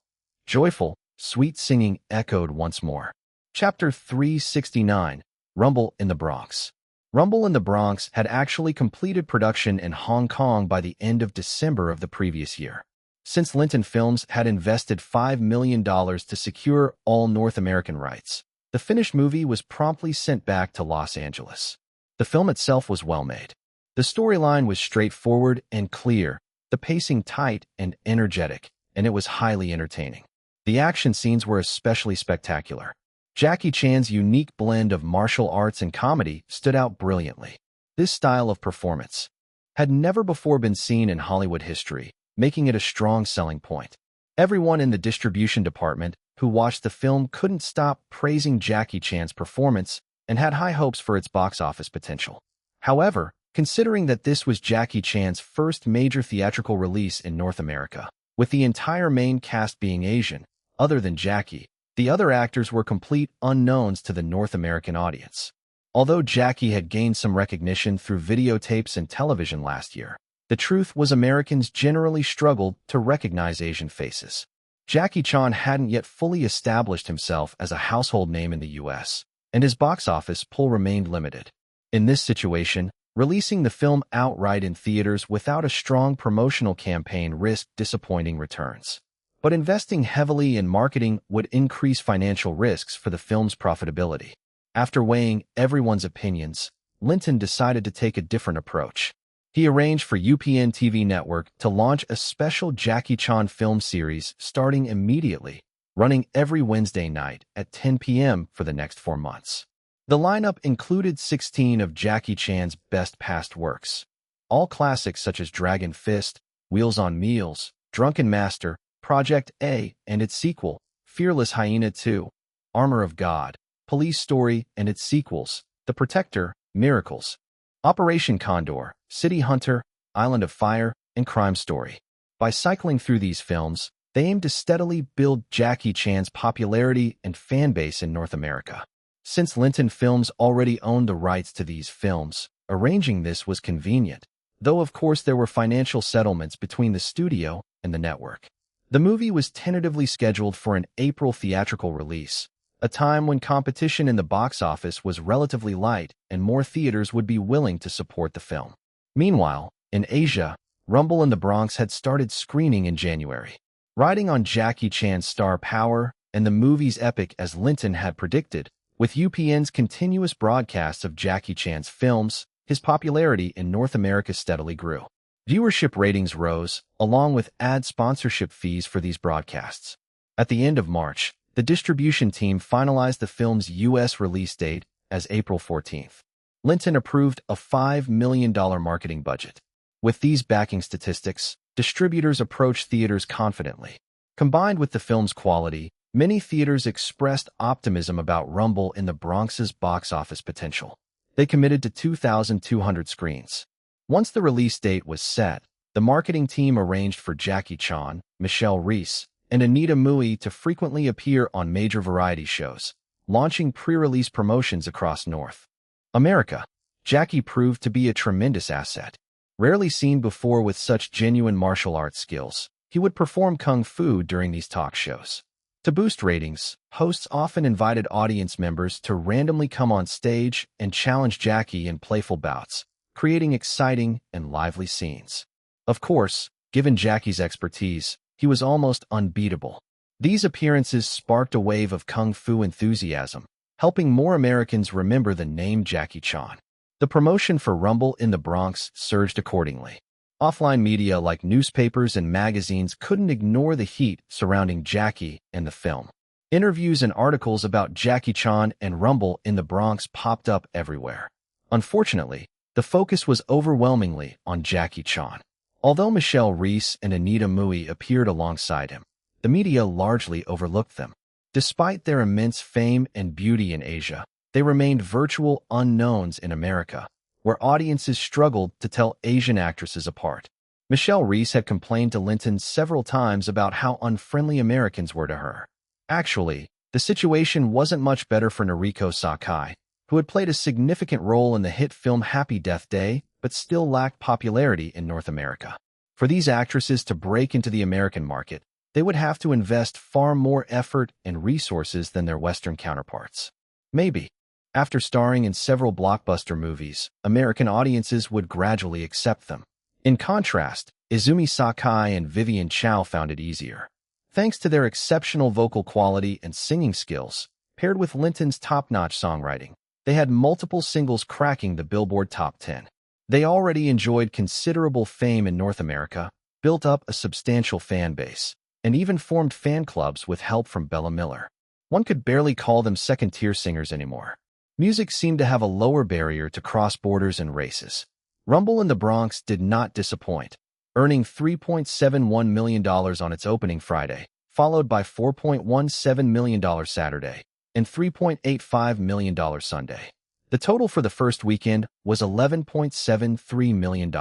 Joyful, sweet singing echoed once more. Chapter 369, Rumble in the Bronx. Rumble in the Bronx had actually completed production in Hong Kong by the end of December of the previous year. Since Linton Films had invested $5 million to secure all North American rights, the finished movie was promptly sent back to Los Angeles. The film itself was well made. The storyline was straightforward and clear, the pacing tight and energetic, and it was highly entertaining. The action scenes were especially spectacular. Jackie Chan's unique blend of martial arts and comedy stood out brilliantly. This style of performance had never before been seen in Hollywood history, making it a strong selling point. Everyone in the distribution department who watched the film couldn't stop praising Jackie Chan's performance and had high hopes for its box office potential. However, considering that this was Jackie Chan's first major theatrical release in North America, with the entire main cast being Asian, other than Jackie, the other actors were complete unknowns to the North American audience. Although Jackie had gained some recognition through videotapes and television last year, the truth was Americans generally struggled to recognize Asian faces. Jackie Chan hadn't yet fully established himself as a household name in the US, and his box office pull remained limited. In this situation, releasing the film outright in theaters without a strong promotional campaign risked disappointing returns. But investing heavily in marketing would increase financial risks for the film's profitability. After weighing everyone's opinions, Linton decided to take a different approach. He arranged for UPN TV network to launch a special Jackie Chan film series starting immediately, running every Wednesday night at 10 p.m. for the next 4 months. The lineup included 16 of Jackie Chan's best past works, all classics such as Dragon Fist, Wheels on Meals, Drunken Master, Project A and its sequel, Fearless Hyena 2, Armor of God, Police Story and its sequels, The Protector, Miracles, Operation Condor, City Hunter, Island of Fire, and Crime Story. By cycling through these films, they aimed to steadily build Jackie Chan's popularity and fan base in North America. Since Linton Films already owned the rights to these films, arranging this was convenient, though of course there were financial settlements between the studio and the network. The movie was tentatively scheduled for an April theatrical release, a time when competition in the box office was relatively light and more theaters would be willing to support the film. Meanwhile, in Asia, Rumble in the Bronx had started screening in January. Riding on Jackie Chan's star power and the movie's epic as Linton had predicted, with UPN's continuous broadcasts of Jackie Chan's films, his popularity in North America steadily grew. Viewership ratings rose, along with ad sponsorship fees for these broadcasts. At the end of March, the distribution team finalized the film's U.S. release date as April 14th. Linton approved a $5 million marketing budget. With these backing statistics, distributors approached theaters confidently. Combined with the film's quality, many theaters expressed optimism about Rumble in the Bronx's box office potential. They committed to 2,200 screens. Once the release date was set, the marketing team arranged for Jackie Chan, Michelle Reese, and Anita Mui to frequently appear on major variety shows, launching pre-release promotions across North America. Jackie proved to be a tremendous asset. Rarely seen before with such genuine martial arts skills, he would perform kung fu during these talk shows. To boost ratings, hosts often invited audience members to randomly come on stage and challenge Jackie in playful bouts, creating exciting and lively scenes. Of course, given Jackie's expertise, he was almost unbeatable. These appearances sparked a wave of kung fu enthusiasm, helping more Americans remember the name Jackie Chan. The promotion for Rumble in the Bronx surged accordingly. Offline media like newspapers and magazines couldn't ignore the heat surrounding Jackie and the film. Interviews and articles about Jackie Chan and Rumble in the Bronx popped up everywhere. Unfortunately, the focus was overwhelmingly on Jackie Chan. Although Michelle Reese and Anita Mui appeared alongside him, the media largely overlooked them. Despite their immense fame and beauty in Asia, they remained virtual unknowns in America, where audiences struggled to tell Asian actresses apart. Michelle Reese had complained to Linton several times about how unfriendly Americans were to her. Actually, the situation wasn't much better for Noriko Sakai, who had played a significant role in the hit film Happy Death Day, but still lacked popularity in North America. For these actresses to break into the American market, they would have to invest far more effort and resources than their Western counterparts. Maybe, after starring in several blockbuster movies, American audiences would gradually accept them. In contrast, Izumi Sakai and Vivian Chow found it easier. Thanks to their exceptional vocal quality and singing skills, paired with Linton's top-notch songwriting, they had multiple singles cracking the Billboard Top 10. They already enjoyed considerable fame in North America, built up a substantial fan base, and even formed fan clubs with help from Bella Miller. One could barely call them second-tier singers anymore. Music seemed to have a lower barrier to cross borders and races. Rumble in the Bronx did not disappoint, earning $3.71 million on its opening Friday, followed by $4.17 million Saturday, and $3.85 million Sunday. The total for the first weekend was $11.73 million.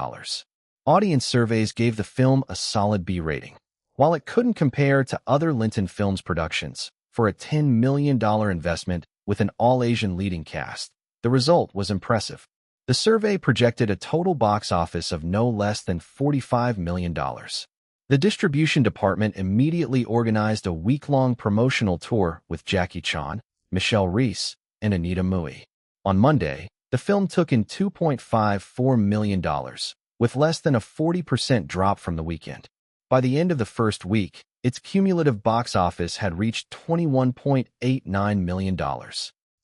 Audience surveys gave the film a solid B rating. While it couldn't compare to other Linton Films productions, for a $10 million investment with an all-Asian leading cast, the result was impressive. The survey projected a total box office of no less than $45 million. The distribution department immediately organized a week-long promotional tour with Jackie Chan, Michelle Reese, and Anita Mui. On Monday, the film took in $2.54 million, with less than a 40% drop from the weekend. By the end of the first week, its cumulative box office had reached $21.89 million.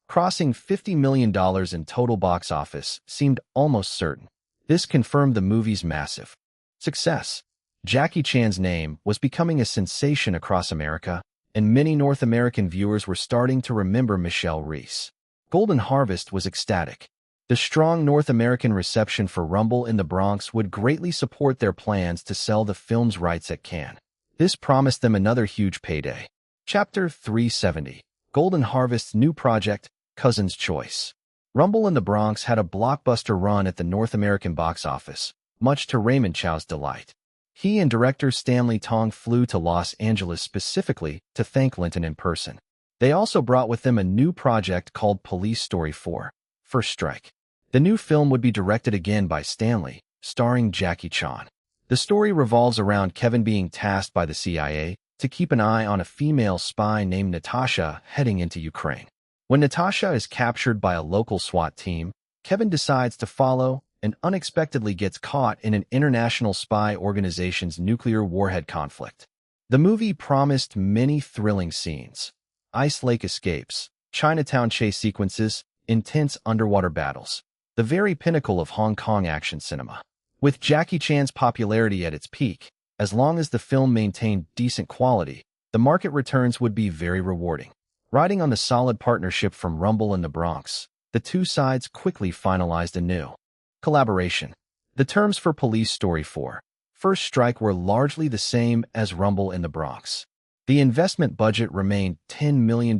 Crossing $50 million in total box office seemed almost certain. This confirmed the movie's massive success. Jackie Chan's name was becoming a sensation across America, and many North American viewers were starting to remember Michelle Reese. Golden Harvest was ecstatic. The strong North American reception for Rumble in the Bronx would greatly support their plans to sell the film's rights at Cannes. This promised them another huge payday. Chapter 370. Golden Harvest's new project, Cousin's Choice. Rumble in the Bronx had a blockbuster run at the North American box office, much to Raymond Chow's delight. He and director Stanley Tong flew to Los Angeles specifically to thank Linton in person. They also brought with them a new project called Police Story 4, First Strike. The new film would be directed again by Stanley, starring Jackie Chan. The story revolves around Kevin being tasked by the CIA to keep an eye on a female spy named Natasha heading into Ukraine. When Natasha is captured by a local SWAT team, Kevin decides to follow and unexpectedly gets caught in an international spy organization's nuclear warhead conflict. The movie promised many thrilling scenes: ice lake escapes, Chinatown chase sequences, intense underwater battles, the very pinnacle of Hong Kong action cinema. With Jackie Chan's popularity at its peak, as long as the film maintained decent quality, the market returns would be very rewarding. Riding on the solid partnership from Rumble in the Bronx, the two sides quickly finalized a new collaboration. The terms for Police Story 4: First Strike were largely the same as Rumble in the Bronx. The investment budget remained $10 million,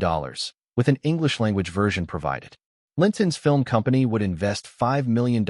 with an English-language version provided. Linton's film company would invest $5 million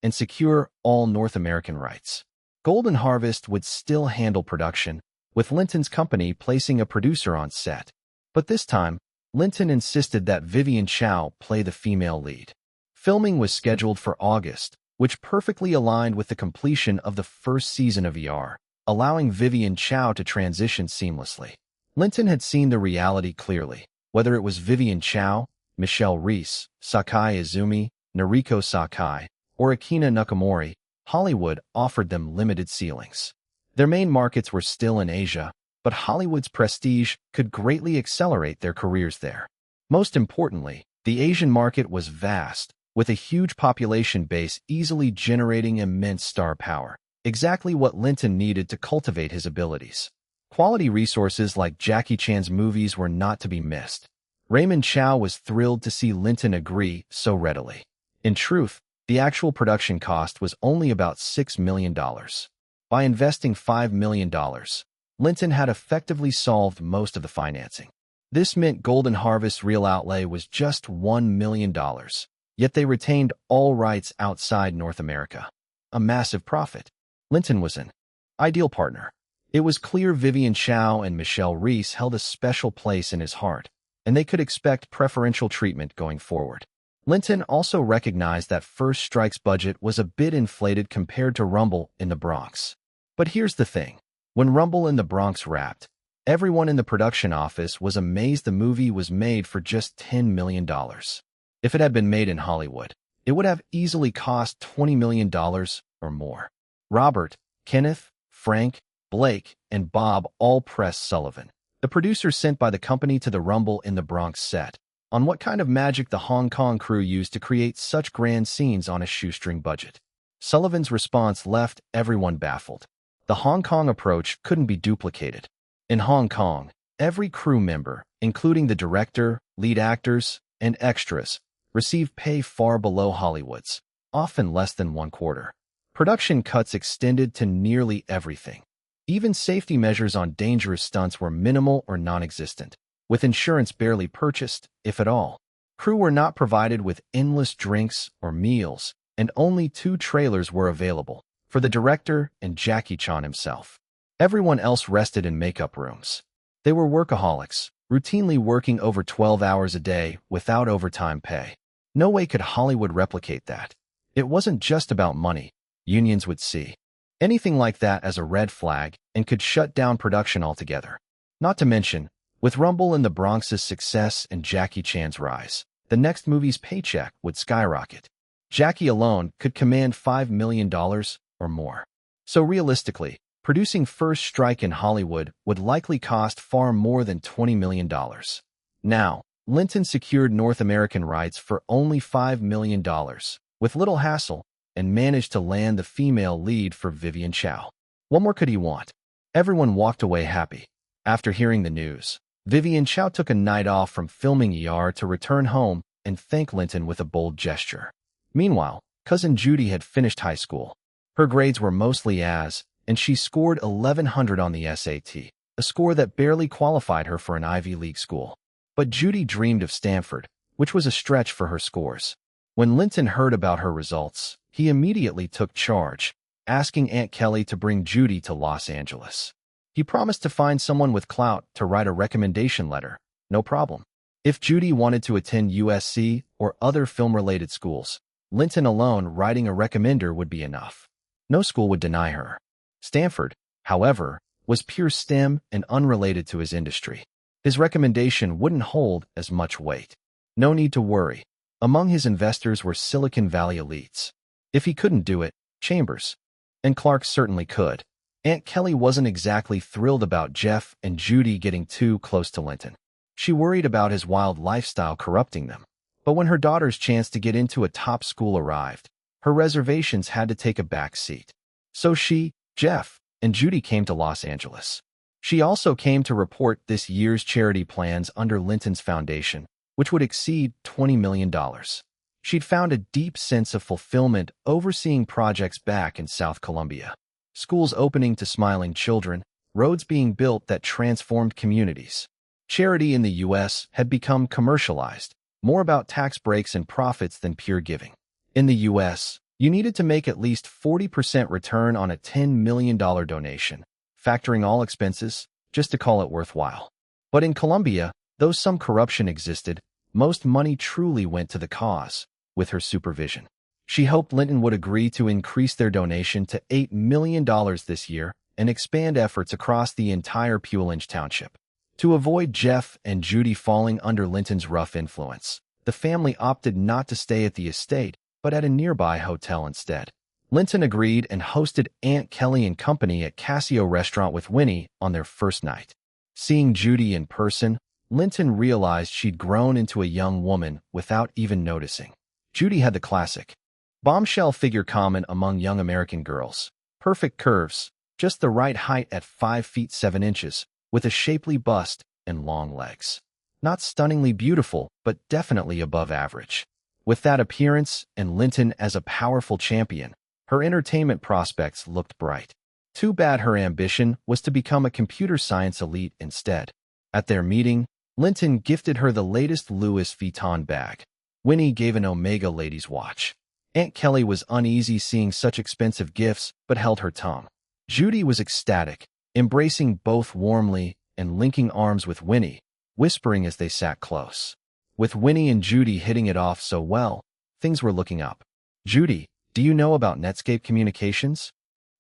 and secure all North American rights. Golden Harvest would still handle production, with Linton's company placing a producer on set. But this time, Linton insisted that Vivian Chow play the female lead. Filming was scheduled for August, which perfectly aligned with the completion of the first season of ER, allowing Vivian Chow to transition seamlessly. Linton had seen the reality clearly. Whether it was Vivian Chow, Michelle Reese, Sakai Izumi, Noriko Sakai, or Akina Nakamori, Hollywood offered them limited ceilings. Their main markets were still in Asia, but Hollywood's prestige could greatly accelerate their careers there. Most importantly, the Asian market was vast, with a huge population base easily generating immense star power, exactly what Linton needed to cultivate his abilities. Quality resources like Jackie Chan's movies were not to be missed. Raymond Chow was thrilled to see Linton agree so readily. In truth, the actual production cost was only about $6 million. By investing $5 million, Linton had effectively solved most of the financing. This meant Golden Harvest's real outlay was just $1 million, yet they retained all rights outside North America. A massive profit. Linton was an ideal partner. It was clear Vivian Chow and Michelle Reese held a special place in his heart, and they could expect preferential treatment going forward. Linton also recognized that First Strike's budget was a bit inflated compared to Rumble in the Bronx. But here's the thing. When Rumble in the Bronx wrapped, everyone in the production office was amazed the movie was made for just $10 million. If it had been made in Hollywood, it would have easily cost $20 million or more. Robert, Kenneth, Frank, Blake, and Bob all pressed Sullivan, the producer sent by the company to the Rumble in the Bronx set, on what kind of magic the Hong Kong crew used to create such grand scenes on a shoestring budget. Sullivan's response left everyone baffled. The Hong Kong approach couldn't be duplicated. In Hong Kong, every crew member, including the director, lead actors, and extras, received pay far below Hollywood's, often less than one quarter. Production cuts extended to nearly everything. Even safety measures on dangerous stunts were minimal or non-existent, with insurance barely purchased, if at all. Crew were not provided with endless drinks or meals, and only 2 trailers were available, for the director and Jackie Chan himself. Everyone else rested in makeup rooms. They were workaholics, routinely working over 12 hours a day without overtime pay. No way could Hollywood replicate that. It wasn't just about money. Unions would see anything like that as a red flag and could shut down production altogether. Not to mention, with Rumble in the Bronx's success and Jackie Chan's rise, the next movie's paycheck would skyrocket. Jackie alone could command $5 million or more. So realistically, producing First Strike in Hollywood would likely cost far more than $20 million. Now, Linton secured North American rights for only $5 million, with little hassle, and managed to land the female lead for Vivian Chow. What more could he want? Everyone walked away happy. After hearing the news, Vivian Chow took a night off from filming ER to return home and thank Linton with a bold gesture. Meanwhile, cousin Judy had finished high school. Her grades were mostly A's, and she scored 1100 on the SAT, a score that barely qualified her for an Ivy League school. But Judy dreamed of Stanford, which was a stretch for her scores. When Linton heard about her results, he immediately took charge, asking Aunt Kelly to bring Judy to Los Angeles. He promised to find someone with clout to write a recommendation letter, no problem. If Judy wanted to attend USC or other film-related schools, Linton alone writing a recommender would be enough. No school would deny her. Stanford, however, was pure STEM and unrelated to his industry. His recommendation wouldn't hold as much weight. No need to worry. Among his investors were Silicon Valley elites. If he couldn't do it, Chambers and Clark certainly could. Aunt Kelly wasn't exactly thrilled about Jeff and Judy getting too close to Linton. She worried about his wild lifestyle corrupting them. But when her daughter's chance to get into a top school arrived, her reservations had to take a back seat. So she, Jeff, and Judy came to Los Angeles. She also came to report this year's charity plans under Linton's foundation, which would exceed $20 million. She'd found a deep sense of fulfillment overseeing projects back in South Colombia. Schools opening to smiling children, roads being built that transformed communities. Charity in the U.S. had become commercialized, more about tax breaks and profits than pure giving. In the U.S., you needed to make at least 40% return on a $10 million donation, factoring all expenses, just to call it worthwhile. But in Colombia, though some corruption existed, most money truly went to the cause, with her supervision. She hoped Linton would agree to increase their donation to $8 million this year and expand efforts across the entire Pulange Township. To avoid Jeff and Judy falling under Linton's rough influence, the family opted not to stay at the estate, but at a nearby hotel instead. Linton agreed and hosted Aunt Kelly and company at Casio Restaurant with Winnie on their first night. Seeing Judy in person, Linton realized she'd grown into a young woman without even noticing. Judy had the classic bombshell figure common among young American girls. Perfect curves, just the right height at 5 feet 7 inches, with a shapely bust and long legs. Not stunningly beautiful, but definitely above average. With that appearance and Linton as a powerful champion, her entertainment prospects looked bright. Too bad her ambition was to become a computer science elite instead. At their meeting, Linton gifted her the latest Louis Vuitton bag. Winnie gave an Omega ladies' watch. Aunt Kelly was uneasy seeing such expensive gifts, but held her tongue. Judy was ecstatic, embracing both warmly and linking arms with Winnie, whispering as they sat close. With Winnie and Judy hitting it off so well, things were looking up. Judy, do you know about Netscape Communications?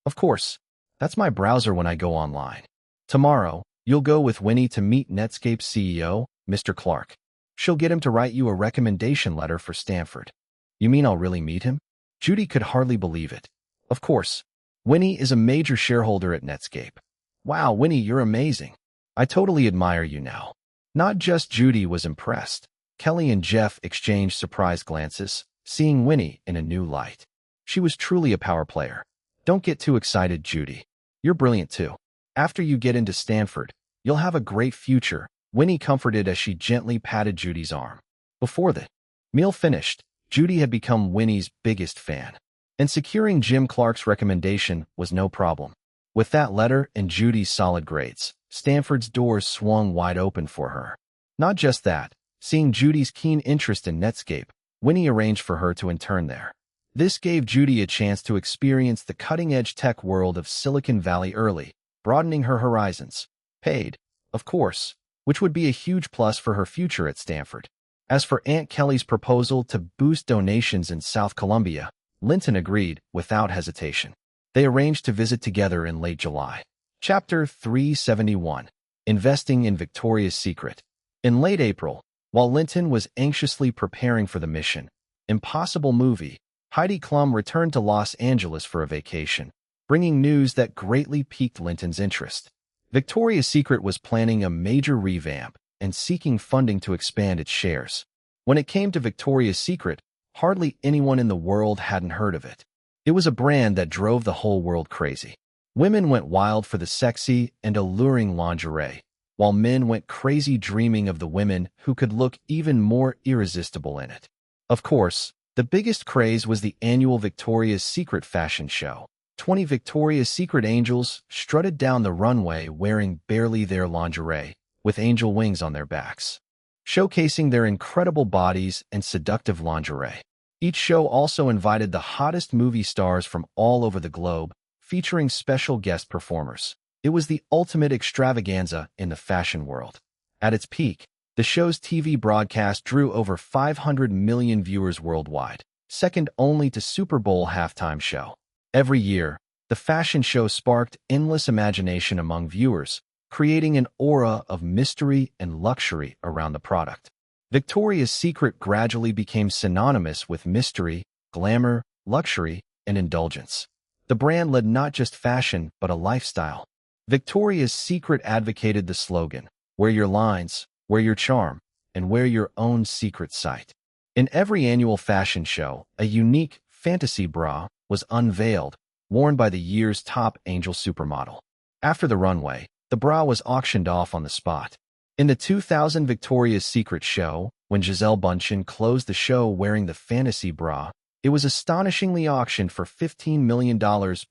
Of course. That's my browser when I go online. Tomorrow, you'll go with Winnie to meet Netscape's CEO, Mr. Clark. She'll get him to write you a recommendation letter for Stanford. You mean I'll really meet him? Judy could hardly believe it. Of course. Winnie is a major shareholder at Netscape. Wow, Winnie, you're amazing. I totally admire you now. Not just Judy was impressed. Kelly and Jeff exchanged surprised glances, seeing Winnie in a new light. She was truly a power player. Don't get too excited, Judy. You're brilliant too. After you get into Stanford, you'll have a great future, Winnie comforted as she gently patted Judy's arm. Before the meal finished, Judy had become Winnie's biggest fan, and securing Jim Clark's recommendation was no problem. With that letter and Judy's solid grades, Stanford's doors swung wide open for her. Not just that, seeing Judy's keen interest in Netscape, Winnie arranged for her to intern there. This gave Judy a chance to experience the cutting-edge tech world of Silicon Valley early, broadening her horizons. Paid, of course, which would be a huge plus for her future at Stanford. As for Aunt Kelly's proposal to boost donations in South Colombia, Linton agreed without hesitation. They arranged to visit together in late July. Chapter 371. Investing in Victoria's Secret. In late April, while Linton was anxiously preparing for the Mission Impossible movie, Heidi Klum returned to Los Angeles for a vacation, bringing news that greatly piqued Linton's interest. Victoria's Secret was planning a major revamp and seeking funding to expand its shares. When it came to Victoria's Secret, hardly anyone in the world hadn't heard of it. It was a brand that drove the whole world crazy. Women went wild for the sexy and alluring lingerie, while men went crazy dreaming of the women who could look even more irresistible in it. Of course, the biggest craze was the annual Victoria's Secret fashion show. 20 Victoria's Secret angels strutted down the runway wearing barely their lingerie, with angel wings on their backs, showcasing their incredible bodies and seductive lingerie. Each show also invited the hottest movie stars from all over the globe, featuring special guest performers. It was the ultimate extravaganza in the fashion world. At its peak, the show's TV broadcast drew over 500 million viewers worldwide, second only to Super Bowl halftime show. Every year, the fashion show sparked endless imagination among viewers, creating an aura of mystery and luxury around the product. Victoria's Secret gradually became synonymous with mystery, glamour, luxury, and indulgence. The brand led not just fashion, but a lifestyle. Victoria's Secret advocated the slogan, "Wear your lines, wear your charm, and wear your own secret sight." In every annual fashion show, a unique fantasy bra was unveiled, worn by the year's top angel supermodel. After the runway, the bra was auctioned off on the spot. In the 2000 Victoria's Secret show, when Gisele Bündchen closed the show wearing the fantasy bra, it was astonishingly auctioned for $15 million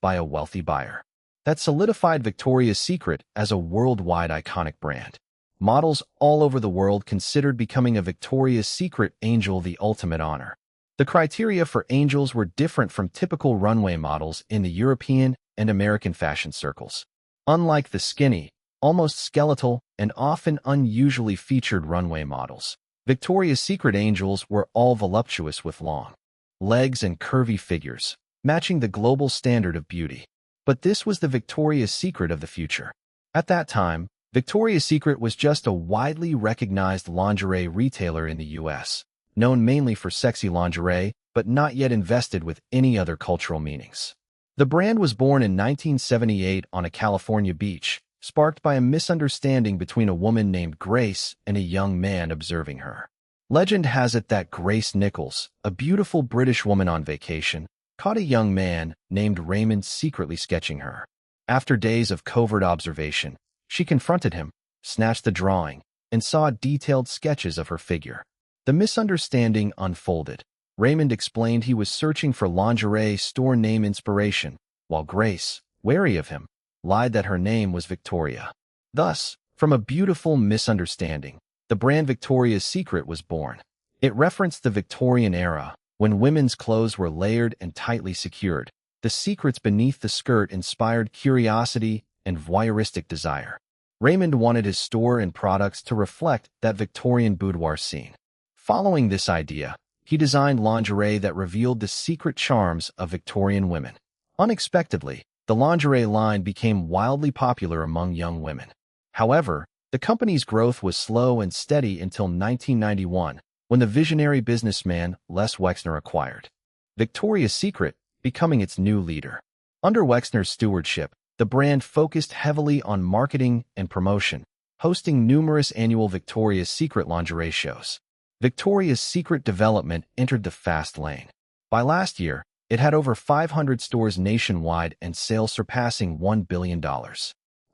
by a wealthy buyer. That solidified Victoria's Secret as a worldwide iconic brand. Models all over the world considered becoming a Victoria's Secret angel the ultimate honor. The criteria for angels were different from typical runway models in the European and American fashion circles. Unlike the skinny, almost skeletal, and often unusually featured runway models, Victoria's Secret angels were all voluptuous with long legs and curvy figures, matching the global standard of beauty. But this was the Victoria's Secret of the future. At that time, Victoria's Secret was just a widely recognized lingerie retailer in the US, known mainly for sexy lingerie, but not yet invested with any other cultural meanings. The brand was born in 1978 on a California beach, sparked by a misunderstanding between a woman named Grace and a young man observing her. Legend has it that Grace Nichols, a beautiful British woman on vacation, caught a young man named Raymond secretly sketching her. After days of covert observation, she confronted him, snatched the drawing, and saw detailed sketches of her figure. The misunderstanding unfolded. Raymond explained he was searching for lingerie store name inspiration, while Grace, wary of him, lied that her name was Victoria. Thus, from a beautiful misunderstanding, the brand Victoria's Secret was born. It referenced the Victorian era, when women's clothes were layered and tightly secured. The secrets beneath the skirt inspired curiosity and voyeuristic desire. Raymond wanted his store and products to reflect that Victorian boudoir scene. Following this idea, he designed lingerie that revealed the secret charms of Victorian women. Unexpectedly, the lingerie line became wildly popular among young women. However, the company's growth was slow and steady until 1991, when the visionary businessman Les Wexner acquired Victoria's Secret, becoming its new leader. Under Wexner's stewardship, the brand focused heavily on marketing and promotion, hosting numerous annual Victoria's Secret lingerie shows. Victoria's Secret development entered the fast lane. By last year, it had over 500 stores nationwide and sales surpassing $1 billion.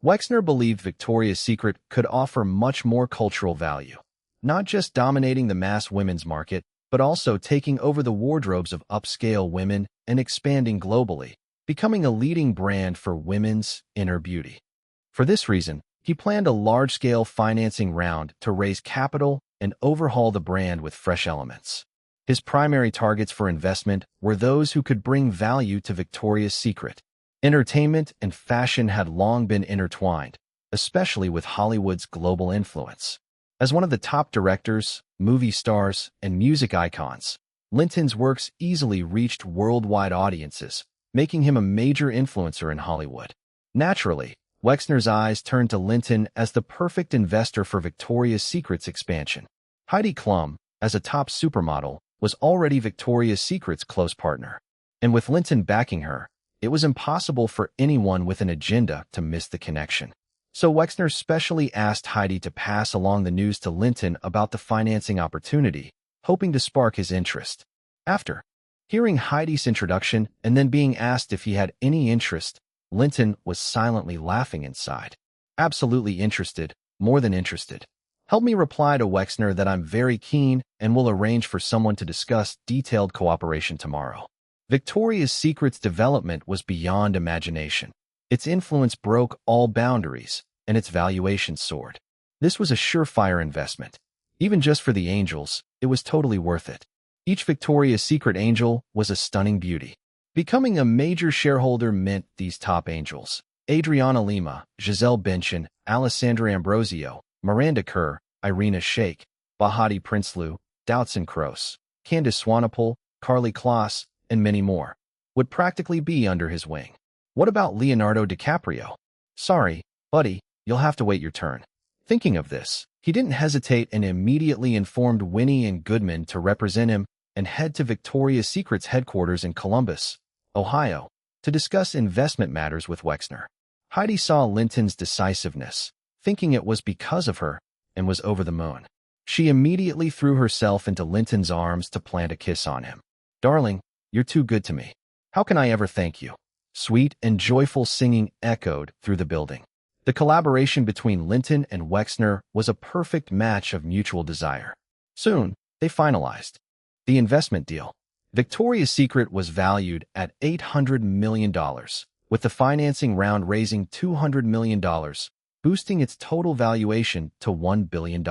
Wexner believed Victoria's Secret could offer much more cultural value, not just dominating the mass women's market, but also taking over the wardrobes of upscale women and expanding globally, becoming a leading brand for women's inner beauty. For this reason, he planned a large-scale financing round to raise capital and overhaul the brand with fresh elements. His primary targets for investment were those who could bring value to Victoria's Secret. Entertainment and fashion had long been intertwined, especially with Hollywood's global influence. As one of the top directors, movie stars, and music icons, Linton's works easily reached worldwide audiences, making him a major influencer in Hollywood. Naturally, Wexner's eyes turned to Linton as the perfect investor for Victoria's Secret's expansion. Heidi Klum, as a top supermodel, was already Victoria's Secret's close partner. And with Linton backing her, it was impossible for anyone with an agenda to miss the connection. So Wexner specially asked Heidi to pass along the news to Linton about the financing opportunity, hoping to spark his interest. After hearing Heidi's introduction and then being asked if he had any interest, Linton was silently laughing inside. Absolutely interested, more than interested. Help me reply to Wexner that I'm very keen and will arrange for someone to discuss detailed cooperation tomorrow. Victoria's Secret's development was beyond imagination. Its influence broke all boundaries, and its valuation soared. This was a surefire investment. Even just for the angels, it was totally worth it. Each Victoria's Secret angel was a stunning beauty. Becoming a major shareholder meant these top angels: Adriana Lima, Gisele Bündchen, Alessandra Ambrosio, Miranda Kerr, Irina Shayk, Bahati Prinsloo, Doutzen Kroos, Candice Swanepoel, Carly Kloss, and many more, would practically be under his wing. What about Leonardo DiCaprio? Sorry, buddy, you'll have to wait your turn. Thinking of this, he didn't hesitate and immediately informed Winnie and Goodman to represent him and head to Victoria's Secret's headquarters in Columbus, Ohio. to discuss investment matters with Wexner. Heidi saw Linton's decisiveness, thinking it was because of her, and was over the moon. She immediately threw herself into Linton's arms to plant a kiss on him. "Darling, you're too good to me. How can I ever thank you?" Sweet and joyful singing echoed through the building. The collaboration between Linton and Wexner was a perfect match of mutual desire. Soon, they finalized the investment deal. Victoria's Secret was valued at $800 million, with the financing round raising $200 million, boosting its total valuation to $1 billion.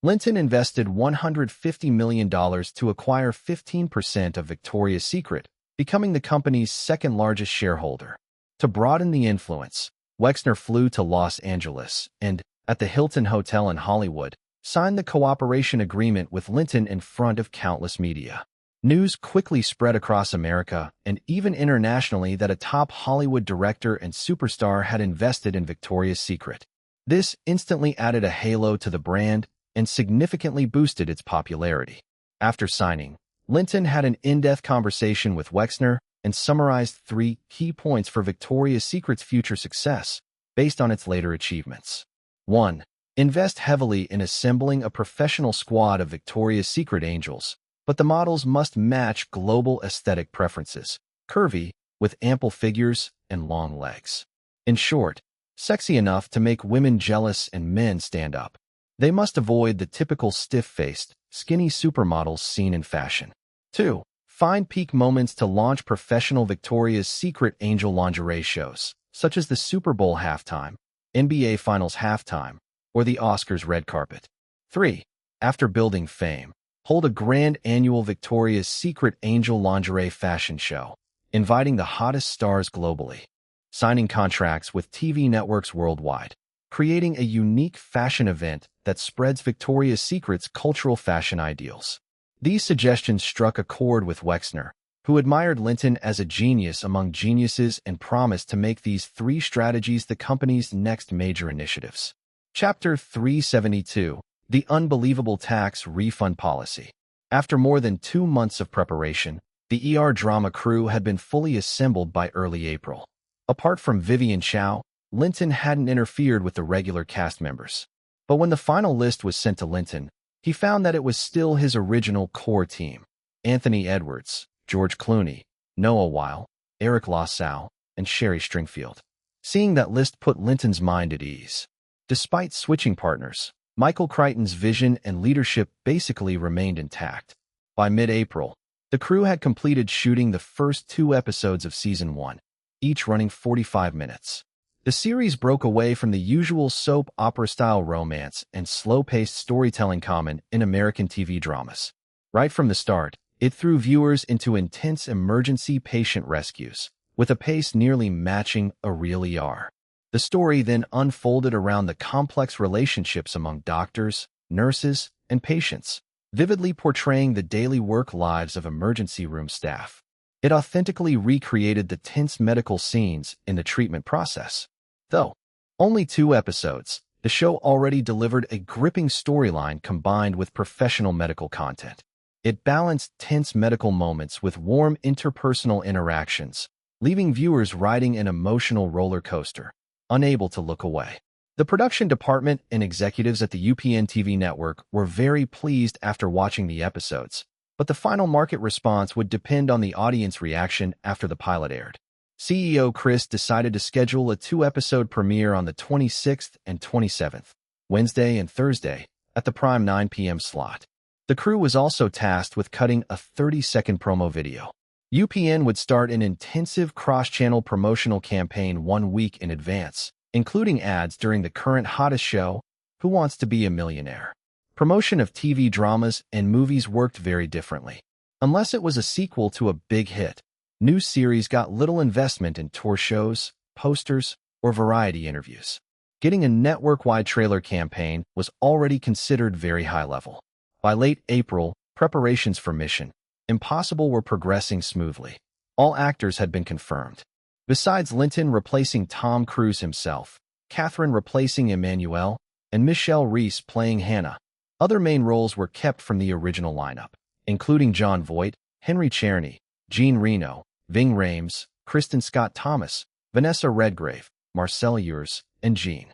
Linton invested $150 million to acquire 15% of Victoria's Secret, becoming the company's second-largest shareholder. To broaden the influence, Wexner flew to Los Angeles and, at the Hilton Hotel in Hollywood, signed the cooperation agreement with Linton in front of countless media. News quickly spread across America and even internationally that a top Hollywood director and superstar had invested in Victoria's Secret. This instantly added a halo to the brand and significantly boosted its popularity. After signing, Linton had an in-depth conversation with Wexner and summarized 3 key points for Victoria's Secret's future success, based on its later achievements. 1. Invest heavily in assembling a professional squad of Victoria's Secret angels, but the models must match global aesthetic preferences, curvy, with ample figures and long legs. In short, sexy enough to make women jealous and men stand up. They must avoid the typical stiff-faced, skinny supermodels seen in fashion. 2. Find peak moments to launch professional Victoria's Secret angel lingerie shows, such as the Super Bowl halftime, NBA Finals halftime, or the Oscars red carpet. 3. After building fame, hold a grand annual Victoria's Secret angel lingerie fashion show, inviting the hottest stars globally, signing contracts with TV networks worldwide, creating a unique fashion event that spreads Victoria's Secret's cultural fashion ideals. These suggestions struck a chord with Wexner, who admired Linton as a genius among geniuses and promised to make these 3 strategies the company's next major initiatives. Chapter 372: The Unbelievable Tax Refund Policy. After more than 2 months of preparation, the drama crew had been fully assembled by early April. Apart from Vivian Chow, Linton hadn't interfered with the regular cast members. But when the final list was sent to Linton, he found that it was still his original core team: Anthony Edwards, George Clooney, Noah Weil, Eric LaSalle, and Sherry Stringfield. Seeing that list put Linton's mind at ease. Despite switching partners, Michael Crichton's vision and leadership basically remained intact. By mid-April, the crew had completed shooting the first 2 episodes of Season 1, each running 45 minutes. The series broke away from the usual soap opera-style romance and slow-paced storytelling common in American TV dramas. Right from the start, it threw viewers into intense emergency patient rescues, with a pace nearly matching a real ER. The story then unfolded around the complex relationships among doctors, nurses, and patients, vividly portraying the daily work lives of emergency room staff. It authentically recreated the tense medical scenes in the treatment process. Though only 2 episodes, the show already delivered a gripping storyline combined with professional medical content. It balanced tense medical moments with warm interpersonal interactions, leaving viewers riding an emotional roller coaster, unable to look away. The production department and executives at the UPN TV network were very pleased after watching the episodes, but the final market response would depend on the audience reaction after the pilot aired. CEO Chris decided to schedule a 2-episode premiere on the 26th and 27th, Wednesday and Thursday, at the prime 9 p.m. slot. The crew was also tasked with cutting a 30-second promo video. UPN would start an intensive cross-channel promotional campaign 1 week in advance, including ads during the current hottest show, Who Wants to Be a Millionaire? Promotion of TV dramas and movies worked very differently. Unless it was a sequel to a big hit, new series got little investment in tour shows, posters, or variety interviews. Getting a network-wide trailer campaign was already considered very high level. By late April, preparations for Mission Impossible were progressing smoothly. All actors had been confirmed. Besides Linton replacing Tom Cruise himself, Catherine replacing Emmanuel, and Michelle Reese playing Hannah, other main roles were kept from the original lineup, including Jon Voight, Henry Czerny, Jean Reno, Ving Rhames, Kristen Scott Thomas, Vanessa Redgrave, Marcel Ures, and Jean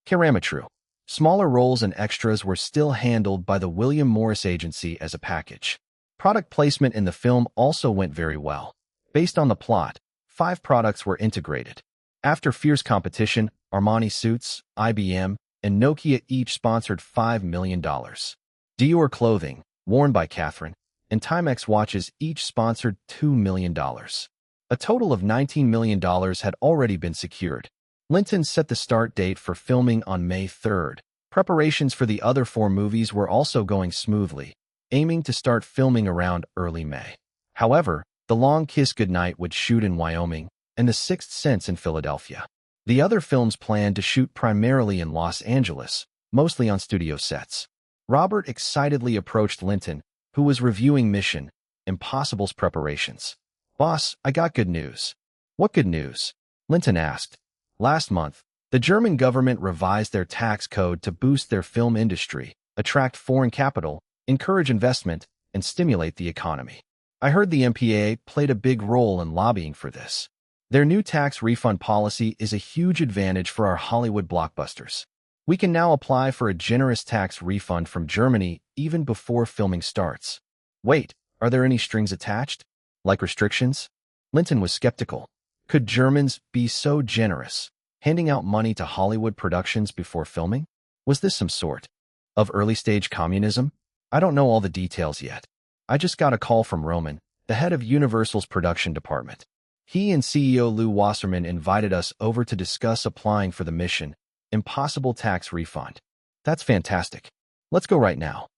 Karamatru. Smaller roles and extras were still handled by the William Morris Agency as a package. Product placement in the film also went very well. Based on the plot, 5 products were integrated. After fierce competition, Armani Suits, IBM, and Nokia each sponsored $5 million. Dior clothing, worn by Catherine, and Timex watches each sponsored $2 million. A total of $19 million had already been secured. Linton set the start date for filming on May 3rd. Preparations for the other 4 movies were also going smoothly, aiming to start filming around early May. However, The Long Kiss Goodnight would shoot in Wyoming, and The Sixth Sense in Philadelphia. The other films planned to shoot primarily in Los Angeles, mostly on studio sets. Robert excitedly approached Linton, who was reviewing Mission Impossible's preparations. "Boss, I got good news." "What good news?" Linton asked. "Last month, the German government revised their tax code to boost their film industry, attract foreign capital, encourage investment, and stimulate the economy. I heard the MPAA played a big role in lobbying for this. Their new tax refund policy is a huge advantage for our Hollywood blockbusters. We can now apply for a generous tax refund from Germany even before filming starts." "Wait, are there any strings attached? Like restrictions?" Linton was skeptical. Could Germans be so generous, handing out money to Hollywood productions before filming? Was this some sort of early-stage communism? "I don't know all the details yet. I just got a call from Roman, the head of Universal's production department. He and CEO Lou Wasserman invited us over to discuss applying for the Mission Impossible tax refund." "That's fantastic. Let's go right now."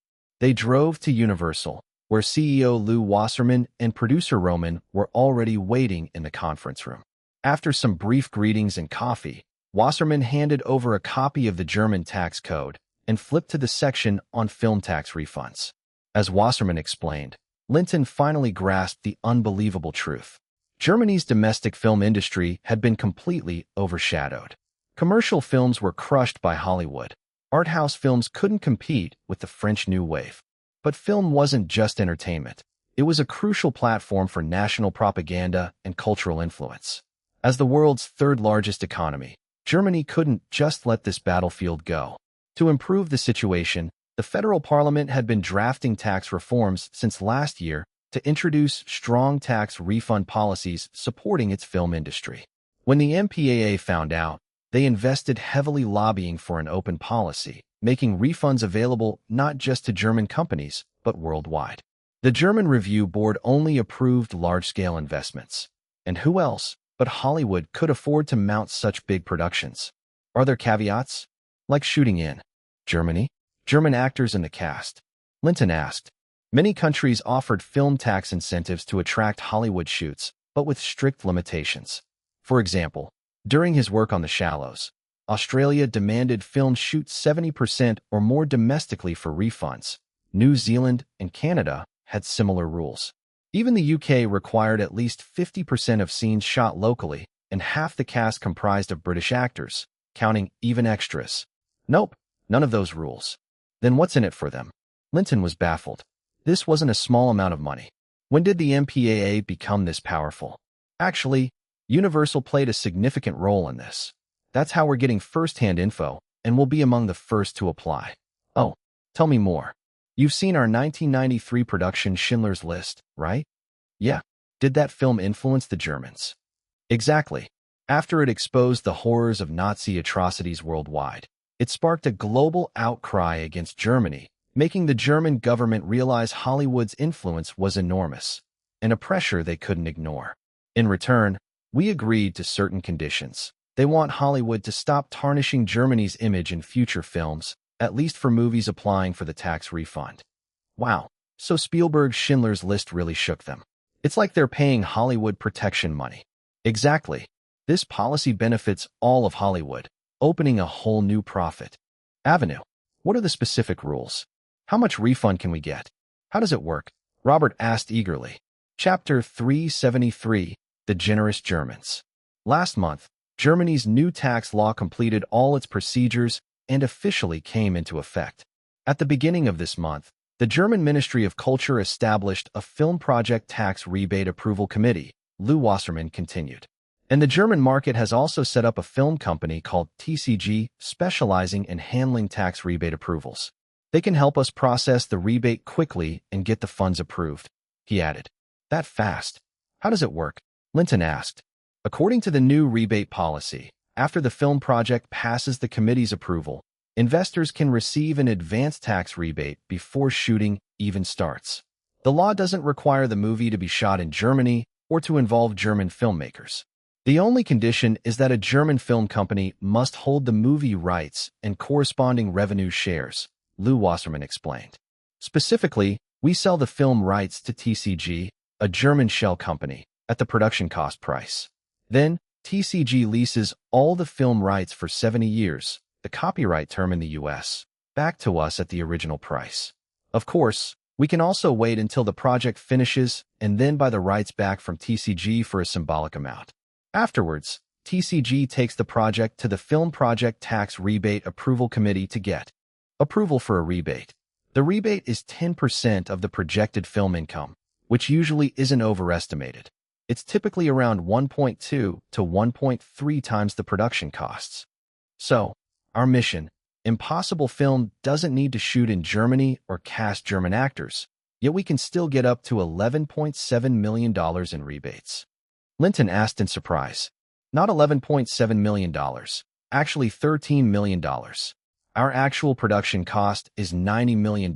They drove to Universal, where CEO Lou Wasserman and producer Roman were already waiting in the conference room. After some brief greetings and coffee, Wasserman handed over a copy of the German tax code and flipped to the section on film tax refunds. As Wasserman explained, Linton finally grasped the unbelievable truth. Germany's domestic film industry had been completely overshadowed. Commercial films were crushed by Hollywood. Art house films couldn't compete with the French New Wave. But film wasn't just entertainment. It was a crucial platform for national propaganda and cultural influence. As the world's 3rd largest economy, Germany couldn't just let this battlefield go. To improve the situation, the federal parliament had been drafting tax reforms since last year to introduce strong tax refund policies supporting its film industry. When the MPAA found out, they invested heavily lobbying for an open policy, making refunds available not just to German companies, but worldwide. The German Review Board only approved large-scale investments. And who else but Hollywood could afford to mount such big productions? Are there caveats? Like shooting in Germany? German actors in the cast? Linton asked. Many countries offered film tax incentives to attract Hollywood shoots, but with strict limitations. For example, during his work on The Shallows, Australia demanded films shoot 70% or more domestically for refunds. New Zealand and Canada had similar rules. Even the UK required at least 50% of scenes shot locally, and half the cast comprised of British actors, counting even extras. Nope, none of those rules. Then what's in it for them? Linton was baffled. This wasn't a small amount of money. When did the MPAA become this powerful? Actually, Universal played a significant role in this. That's how we're getting first-hand info, and we'll be among the first to apply. Oh, tell me more. You've seen our 1993 production Schindler's List, right? Yeah. Did that film influence the Germans? Exactly. After it exposed the horrors of Nazi atrocities worldwide, it sparked a global outcry against Germany, making the German government realize Hollywood's influence was enormous, and a pressure they couldn't ignore. In return, we agreed to certain conditions. They want Hollywood to stop tarnishing Germany's image in future films, at least for movies applying for the tax refund. Wow, so Spielberg's Schindler's List really shook them. It's like they're paying Hollywood protection money. Exactly. This policy benefits all of Hollywood, opening a whole new profit avenue. What are the specific rules? How much refund can we get? How does it work? Robert asked eagerly. Chapter 373, The Generous Germans. Last month, Germany's new tax law completed all its procedures and officially came into effect. At the beginning of this month, the German Ministry of Culture established a film project tax rebate approval committee, Lou Wasserman continued. And the German market has also set up a film company called TCG, specializing in handling tax rebate approvals. They can help us process the rebate quickly and get the funds approved, he added. That fast? How does it work? Linton asked. According to the new rebate policy, after the film project passes the committee's approval, investors can receive an advance tax rebate before shooting even starts. The law doesn't require the movie to be shot in Germany or to involve German filmmakers. The only condition is that a German film company must hold the movie rights and corresponding revenue shares, Lou Wasserman explained. Specifically, we sell the film rights to TCG, a German shell company, at the production cost price. Then, TCG leases all the film rights for 70 years, the copyright term in the US, back to us at the original price. Of course, we can also wait until the project finishes and then buy the rights back from TCG for a symbolic amount. Afterwards, TCG takes the project to the Film Project Tax Rebate Approval Committee to get approval for a rebate. The rebate is 10% of the projected film income, which usually isn't overestimated. It's typically around 1.2 to 1.3 times the production costs. So, our mission, Impossible Film, doesn't need to shoot in Germany or cast German actors, yet we can still get up to $11.7 million in rebates. Linton asked in surprise. Not $11.7 million, actually $13 million. Our actual production cost is $90 million,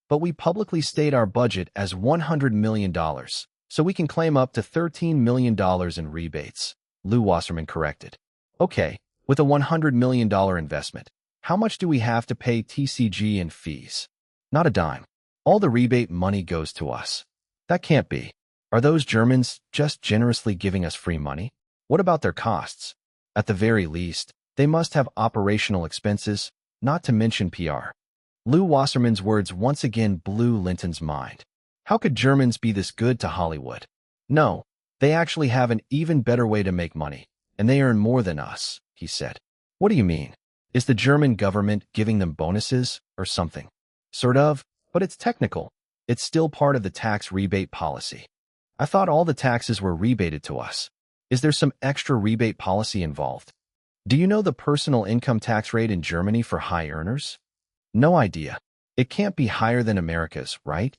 but we publicly state our budget as $100 million, so we can claim up to $13 million in rebates, Lou Wasserman corrected. Okay, with a $100 million investment, how much do we have to pay TCG in fees? Not a dime. All the rebate money goes to us. That can't be. Are those Germans just generously giving us free money? What about their costs? At the very least, they must have operational expenses, not to mention PR. Lou Wasserman's words once again blew Linton's mind. How could Germans be this good to Hollywood? No, they actually have an even better way to make money, and they earn more than us, he said. What do you mean? Is the German government giving them bonuses or something? Sort of, but it's technical. It's still part of the tax rebate policy. I thought all the taxes were rebated to us. Is there some extra rebate policy involved? Do you know the personal income tax rate in Germany for high earners? No idea. It can't be higher than America's, right?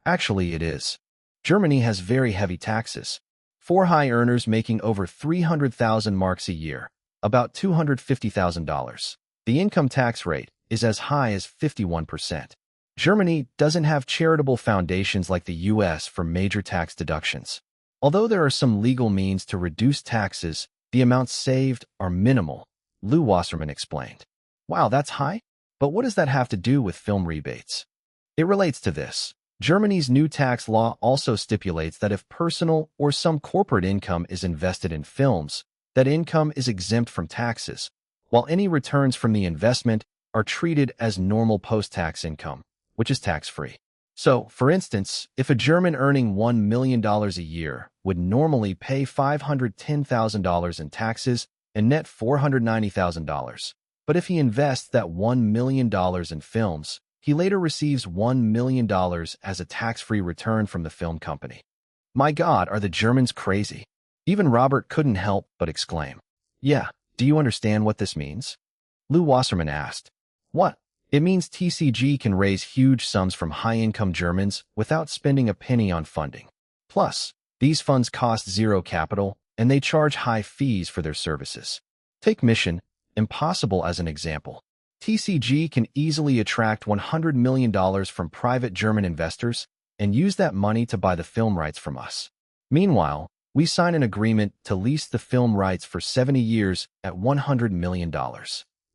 Actually, it is. Germany has very heavy taxes. For high earners making over 300,000 marks a year, about $250,000, the income tax rate is as high as 51%. Germany doesn't have charitable foundations like the US for major tax deductions. Although there are some legal means to reduce taxes, the amounts saved are minimal, Lou Wasserman explained. Wow, that's high? But what does that have to do with film rebates? It relates to this. Germany's new tax law also stipulates that if personal or some corporate income is invested in films, that income is exempt from taxes, while any returns from the investment are treated as normal post-tax income, which is tax-free. So, for instance, if a German earning $1 million a year would normally pay $510,000 in taxes and net $490,000, but if he invests that $1 million in films, he later receives $1 million as a tax-free return from the film company. My God, are the Germans crazy? Even Robert couldn't help but exclaim. Yeah, do you understand what this means? Lou Wasserman asked. What? It means TCG can raise huge sums from high-income Germans without spending a penny on funding. Plus, these funds cost zero capital, and they charge high fees for their services. Take Mission Impossible as an example. TCG can easily attract $100 million from private German investors and use that money to buy the film rights from us. Meanwhile, we sign an agreement to lease the film rights for 70 years at $100 million.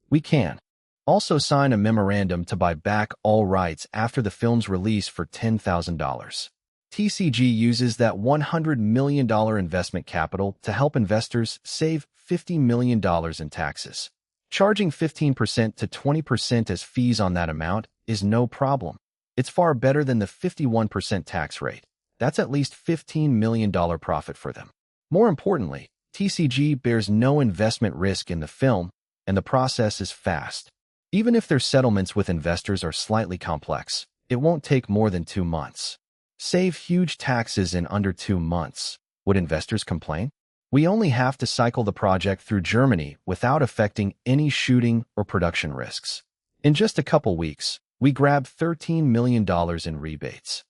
We can also sign a memorandum to buy back all rights after the film's release for $10,000. TCG uses that $100 million investment capital to help investors save $50 million in taxes. Charging 15% to 20% as fees on that amount is no problem. It's far better than the 51% tax rate. That's at least $15 million profit for them. More importantly, TCG bears no investment risk in the film, and the process is fast. Even if their settlements with investors are slightly complex, it won't take more than 2 months. Save huge taxes in under 2 months. Would investors complain? We only have to cycle the project through Germany without affecting any shooting or production risks. In just a couple weeks, we grabbed $13 million in rebates.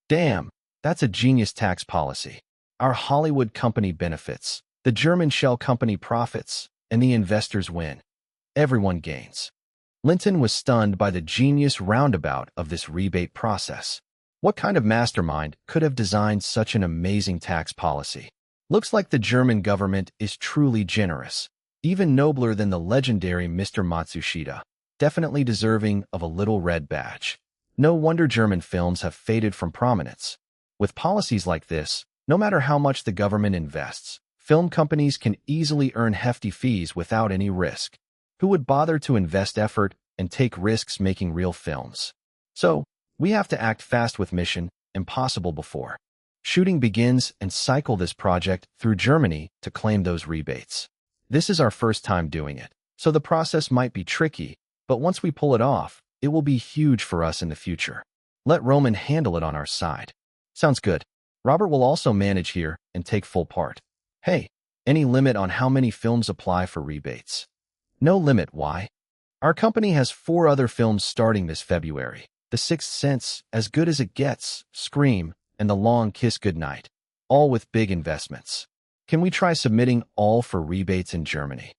Damn, that's a genius tax policy. Our Hollywood company benefits, the German shell company profits, and the investors win. Everyone gains. Linton was stunned by the genius roundabout of this rebate process. What kind of mastermind could have designed such an amazing tax policy? Looks like the German government is truly generous, even nobler than the legendary Mr. Matsushita, definitely deserving of a little red badge. No wonder German films have faded from prominence. With policies like this, no matter how much the government invests, film companies can easily earn hefty fees without any risk. Who would bother to invest effort and take risks making real films? So, we have to act fast with Mission Impossible before shooting begins and cycle this project through Germany to claim those rebates. This is our first time doing it, so the process might be tricky, but once we pull it off, it will be huge for us in the future. Let Roman handle it on our side. Sounds good. Robert will also manage here and take full part. Hey, any limit on how many films apply for rebates? No limit, why? Our company has 4 other films starting this February. The Sixth Sense, As Good as It Gets, Scream, and The Long Kiss Goodnight, all with big investments. Can we try submitting all for rebates in Germany?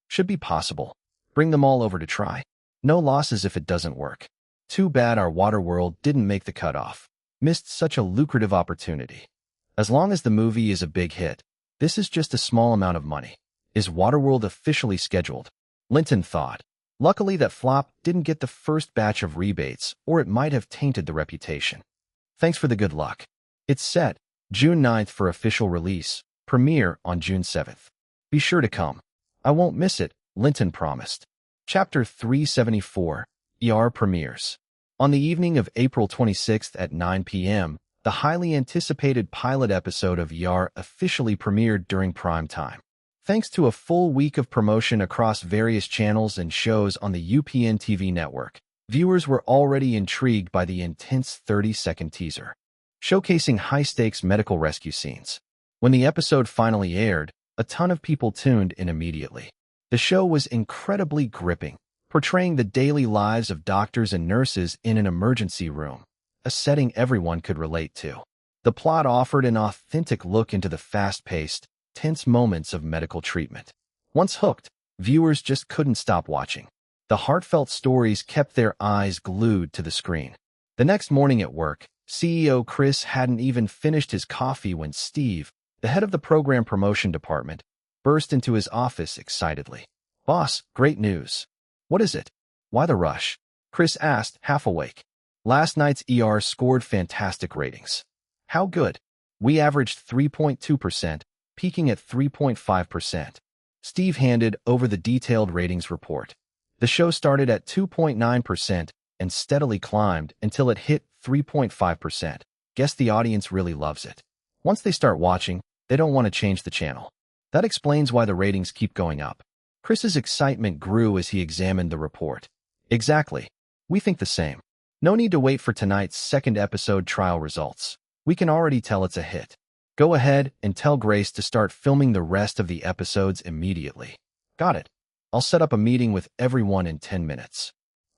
Should be possible. Bring them all over to try. No losses if it doesn't work. Too bad our Waterworld didn't make the cutoff. Missed such a lucrative opportunity. As long as the movie is a big hit, this is just a small amount of money. Is Waterworld officially scheduled? Linton thought. Luckily that flop didn't get the first batch of rebates, or it might have tainted the reputation. Thanks for the good luck. It's set, June 9th for official release, premiere on June 7th. Be sure to come. I won't miss it, Linton promised. Chapter 374, premieres. On the evening of April 26th at 9 p.m., the highly anticipated pilot episode of officially premiered during prime time. Thanks to a full week of promotion across various channels and shows on the UPN TV network, viewers were already intrigued by the intense 30-second teaser, showcasing high-stakes medical rescue scenes. When the episode finally aired, a ton of people tuned in immediately. The show was incredibly gripping, portraying the daily lives of doctors and nurses in an emergency room, a setting everyone could relate to. The plot offered an authentic look into the fast-paced, tense moments of medical treatment. Once hooked, viewers just couldn't stop watching. The heartfelt stories kept their eyes glued to the screen. The next morning at work, CEO Chris hadn't even finished his coffee when Steve, the head of the program promotion department, burst into his office excitedly. "Boss, great news." "What is it? Why the rush?" Chris asked, half awake. "Last night's scored fantastic ratings." "How good?" "We averaged 3.2%, peaking at 3.5%. Steve handed over the detailed ratings report. The show started at 2.9% and steadily climbed until it hit 3.5%. Guess the audience really loves it. Once they start watching, they don't want to change the channel. That explains why the ratings keep going up. Chris's excitement grew as he examined the report. Exactly. We think the same. No need to wait for tonight's second episode trial results. We can already tell it's a hit. Go ahead and tell Grace to start filming the rest of the episodes immediately. Got it. I'll set up a meeting with everyone in 10 minutes.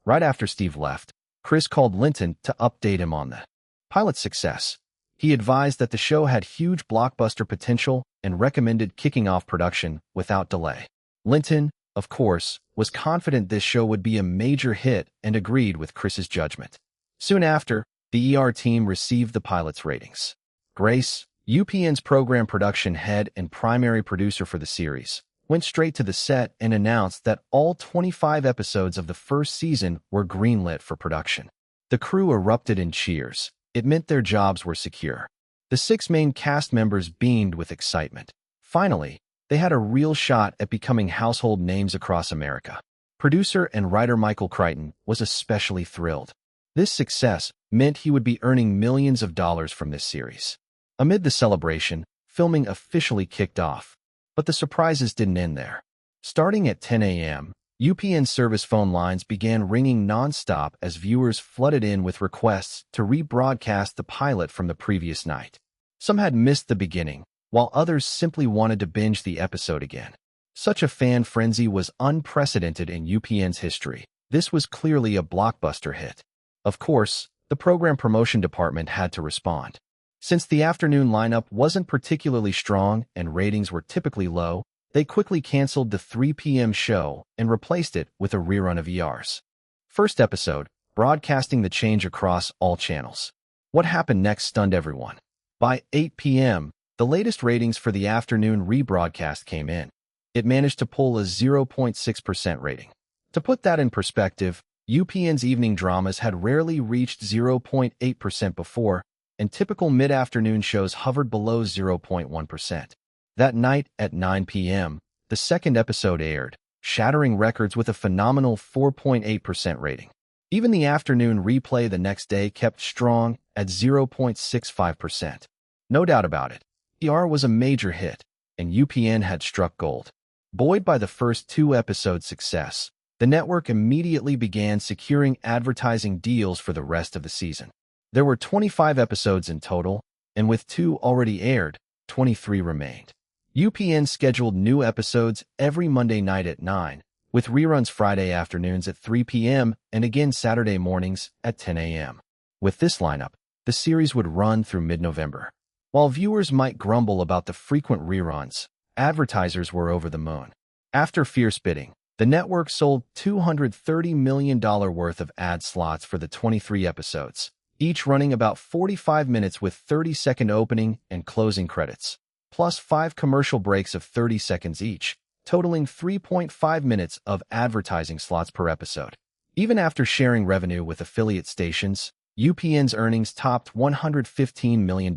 Right after Steve left, Chris called Linton to update him on the pilot's success. He advised that the show had huge blockbuster potential and recommended kicking off production without delay. Linton, of course, was confident this show would be a major hit and agreed with Chris's judgment. Soon after, the team received the pilot's ratings. Grace, UPN's program production head and primary producer for the series, went straight to the set and announced that all 25 episodes of the first season were greenlit for production. The crew erupted in cheers. It meant their jobs were secure. The 6 main cast members beamed with excitement. Finally, they had a real shot at becoming household names across America. Producer and writer Michael Crichton was especially thrilled. This success meant he would be earning millions of dollars from this series. Amid the celebration, filming officially kicked off. But the surprises didn't end there. Starting at 10 a.m., UPN service phone lines began ringing non-stop as viewers flooded in with requests to rebroadcast the pilot from the previous night. Some had missed the beginning, while others simply wanted to binge the episode again. Such a fan frenzy was unprecedented in UPN's history. This was clearly a blockbuster hit. Of course, the program promotion department had to respond. Since the afternoon lineup wasn't particularly strong and ratings were typically low, they quickly canceled the 3 p.m. show and replaced it with a rerun of ER's first episode, broadcasting the change across all channels. What happened next stunned everyone. By 8 p.m., the latest ratings for the afternoon rebroadcast came in. It managed to pull a 0.6% rating. To put that in perspective, UPN's evening dramas had rarely reached 0.8% before, and typical mid-afternoon shows hovered below 0.1%. That night at 9 p.m., the second episode aired, shattering records with a phenomenal 4.8% rating. Even the afternoon replay the next day kept strong at 0.65%. No doubt about it, ER was a major hit, and UPN had struck gold. Buoyed by the first 2 episodes' success, the network immediately began securing advertising deals for the rest of the season. There were 25 episodes in total, and with 2 already aired, 23 remained. UPN scheduled new episodes every Monday night at 9, with reruns Friday afternoons at 3 p.m. and again Saturday mornings at 10 a.m. With this lineup, the series would run through mid-November. While viewers might grumble about the frequent reruns, advertisers were over the moon. After fierce bidding, the network sold $230 million worth of ad slots for the 23 episodes, each running about 45 minutes with 30-second opening and closing credits, plus 5 commercial breaks of 30 seconds each, totaling 3.5 minutes of advertising slots per episode. Even after sharing revenue with affiliate stations, UPN's earnings topped $115 million.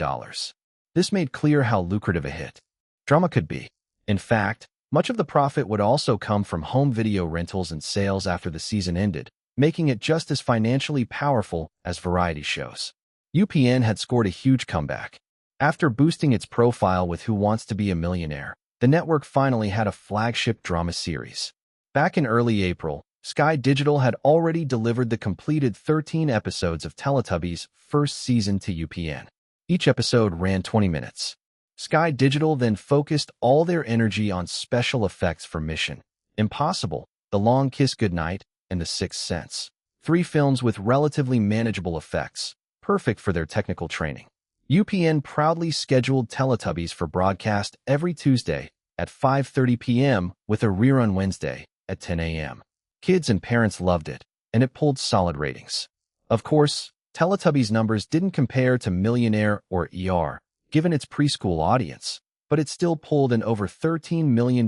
This made clear how lucrative a hit drama could be. In fact, much of the profit would also come from home video rentals and sales after the season ended, making it just as financially powerful as variety shows. UPN had scored a huge comeback. After boosting its profile with Who Wants to Be a Millionaire, the network finally had a flagship drama series. Back in early April, Sky Digital had already delivered the completed 13 episodes of Teletubbies' first season to UPN. Each episode ran 20 minutes. Sky Digital then focused all their energy on special effects for Mission Impossible, The Long Kiss Goodnight, and The Sixth Sense. 3 films with relatively manageable effects, perfect for their technical training. UPN proudly scheduled Teletubbies for broadcast every Tuesday at 5:30 p.m. with a rerun Wednesday at 10 a.m. Kids and parents loved it, and it pulled solid ratings. Of course, Teletubbies numbers didn't compare to Millionaire or ER, given its preschool audience, but it still pulled in over $13 million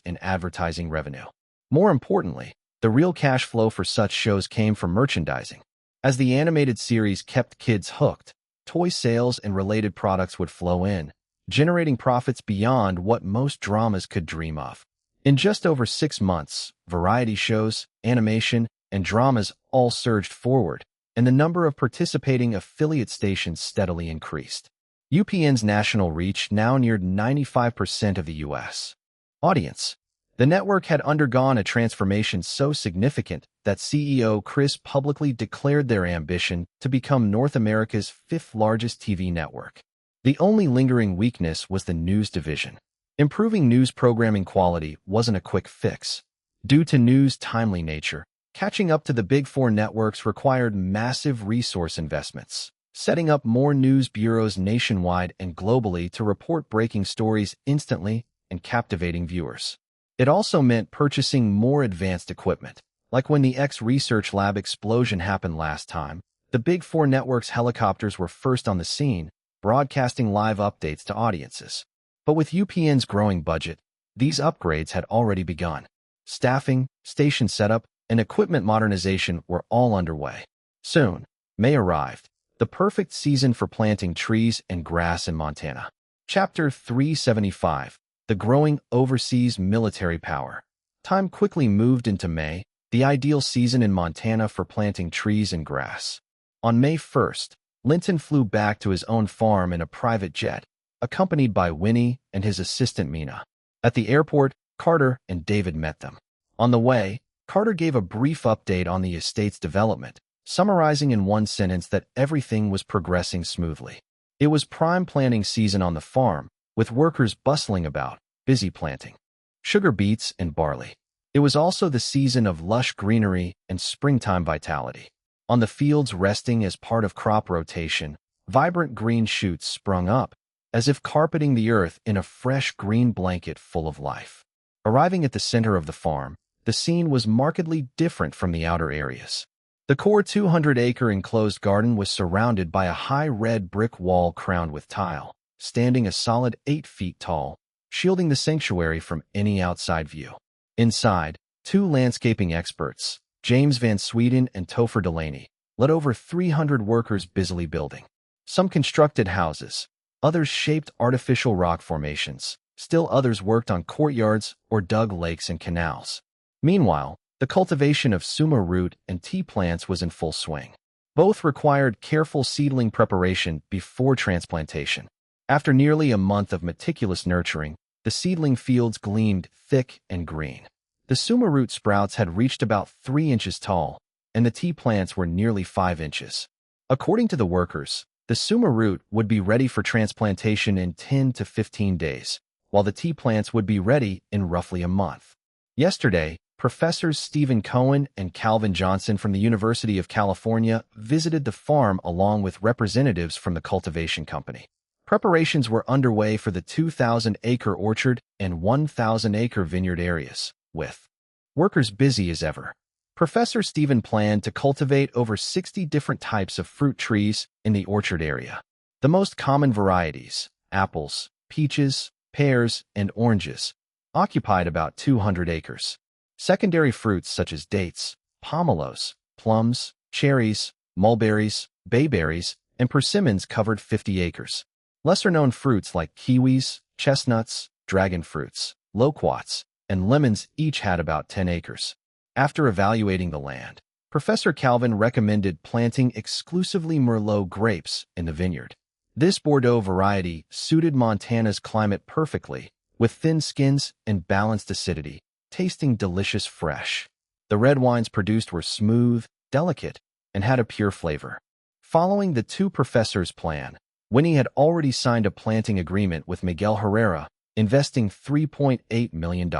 in advertising revenue. More importantly, the real cash flow for such shows came from merchandising. As the animated series kept kids hooked, toy sales and related products would flow in, generating profits beyond what most dramas could dream of. In just over 6 months, variety shows, animation, and dramas all surged forward, and the number of participating affiliate stations steadily increased. UPN's national reach now neared 95% of the U.S. audience. The network had undergone a transformation so significant that CEO Chris publicly declared their ambition to become North America's 5th largest TV network. The only lingering weakness was the news division. Improving news programming quality wasn't a quick fix. Due to news' timely nature, catching up to the Big Four networks required massive resource investments, setting up more news bureaus nationwide and globally to report breaking stories instantly and captivating viewers. It also meant purchasing more advanced equipment. Like when the X Research Lab explosion happened last time, the Big Four network's helicopters were first on the scene, broadcasting live updates to audiences. But with UPN's growing budget, these upgrades had already begun. Staffing, station setup, and equipment modernization were all underway. Soon, May arrived, the perfect season for planting trees and grass in Montana. Chapter 375, The Growing Overseas Military Power. Time quickly moved into May, the ideal season in Montana for planting trees and grass. On May 1st, Linton flew back to his own farm in a private jet, accompanied by Winnie and his assistant Mina. At the airport, Carter and David met them. On the way, Carter gave a brief update on the estate's development, summarizing in one sentence that everything was progressing smoothly. It was prime planting season on the farm, with workers bustling about, busy planting sugar beets and barley. It was also the season of lush greenery and springtime vitality. On the fields resting as part of crop rotation, vibrant green shoots sprung up, as if carpeting the earth in a fresh green blanket full of life. Arriving at the center of the farm, the scene was markedly different from the outer areas. The core 200-acre enclosed garden was surrounded by a high red brick wall crowned with tile, standing a solid 8 feet tall, shielding the sanctuary from any outside view. Inside, 2 landscaping experts, James Van Sweden and Topher Delaney, led over 300 workers busily building. Some constructed houses, others shaped artificial rock formations, still others worked on courtyards or dug lakes and canals. Meanwhile, the cultivation of suma root and tea plants was in full swing. Both required careful seedling preparation before transplantation. After nearly a month of meticulous nurturing, the seedling fields gleamed thick and green. The suma root sprouts had reached about 3 inches tall, and the tea plants were nearly 5 inches. According to the workers, the suma root would be ready for transplantation in 10 to 15 days, while the tea plants would be ready in roughly a month. Yesterday, Professors Stephen Cohen and Calvin Johnson from the University of California visited the farm along with representatives from the cultivation company. Preparations were underway for the 2,000-acre orchard and 1,000-acre vineyard areas, with workers busy as ever. Professor Stephen planned to cultivate over 60 different types of fruit trees in the orchard area. The most common varieties, apples, peaches, pears, and oranges, occupied about 200 acres. Secondary fruits such as dates, pomelos, plums, cherries, mulberries, bayberries, and persimmons covered 50 acres. Lesser-known fruits like kiwis, chestnuts, dragon fruits, loquats, and lemons each had about 10 acres. After evaluating the land, Professor Calvin recommended planting exclusively Merlot grapes in the vineyard. This Bordeaux variety suited Montana's climate perfectly, with thin skins and balanced acidity, tasting delicious fresh. The red wines produced were smooth, delicate, and had a pure flavor. Following the 2 professors' plan, Winnie had already signed a planting agreement with Miguel Herrera, investing $3.8 million.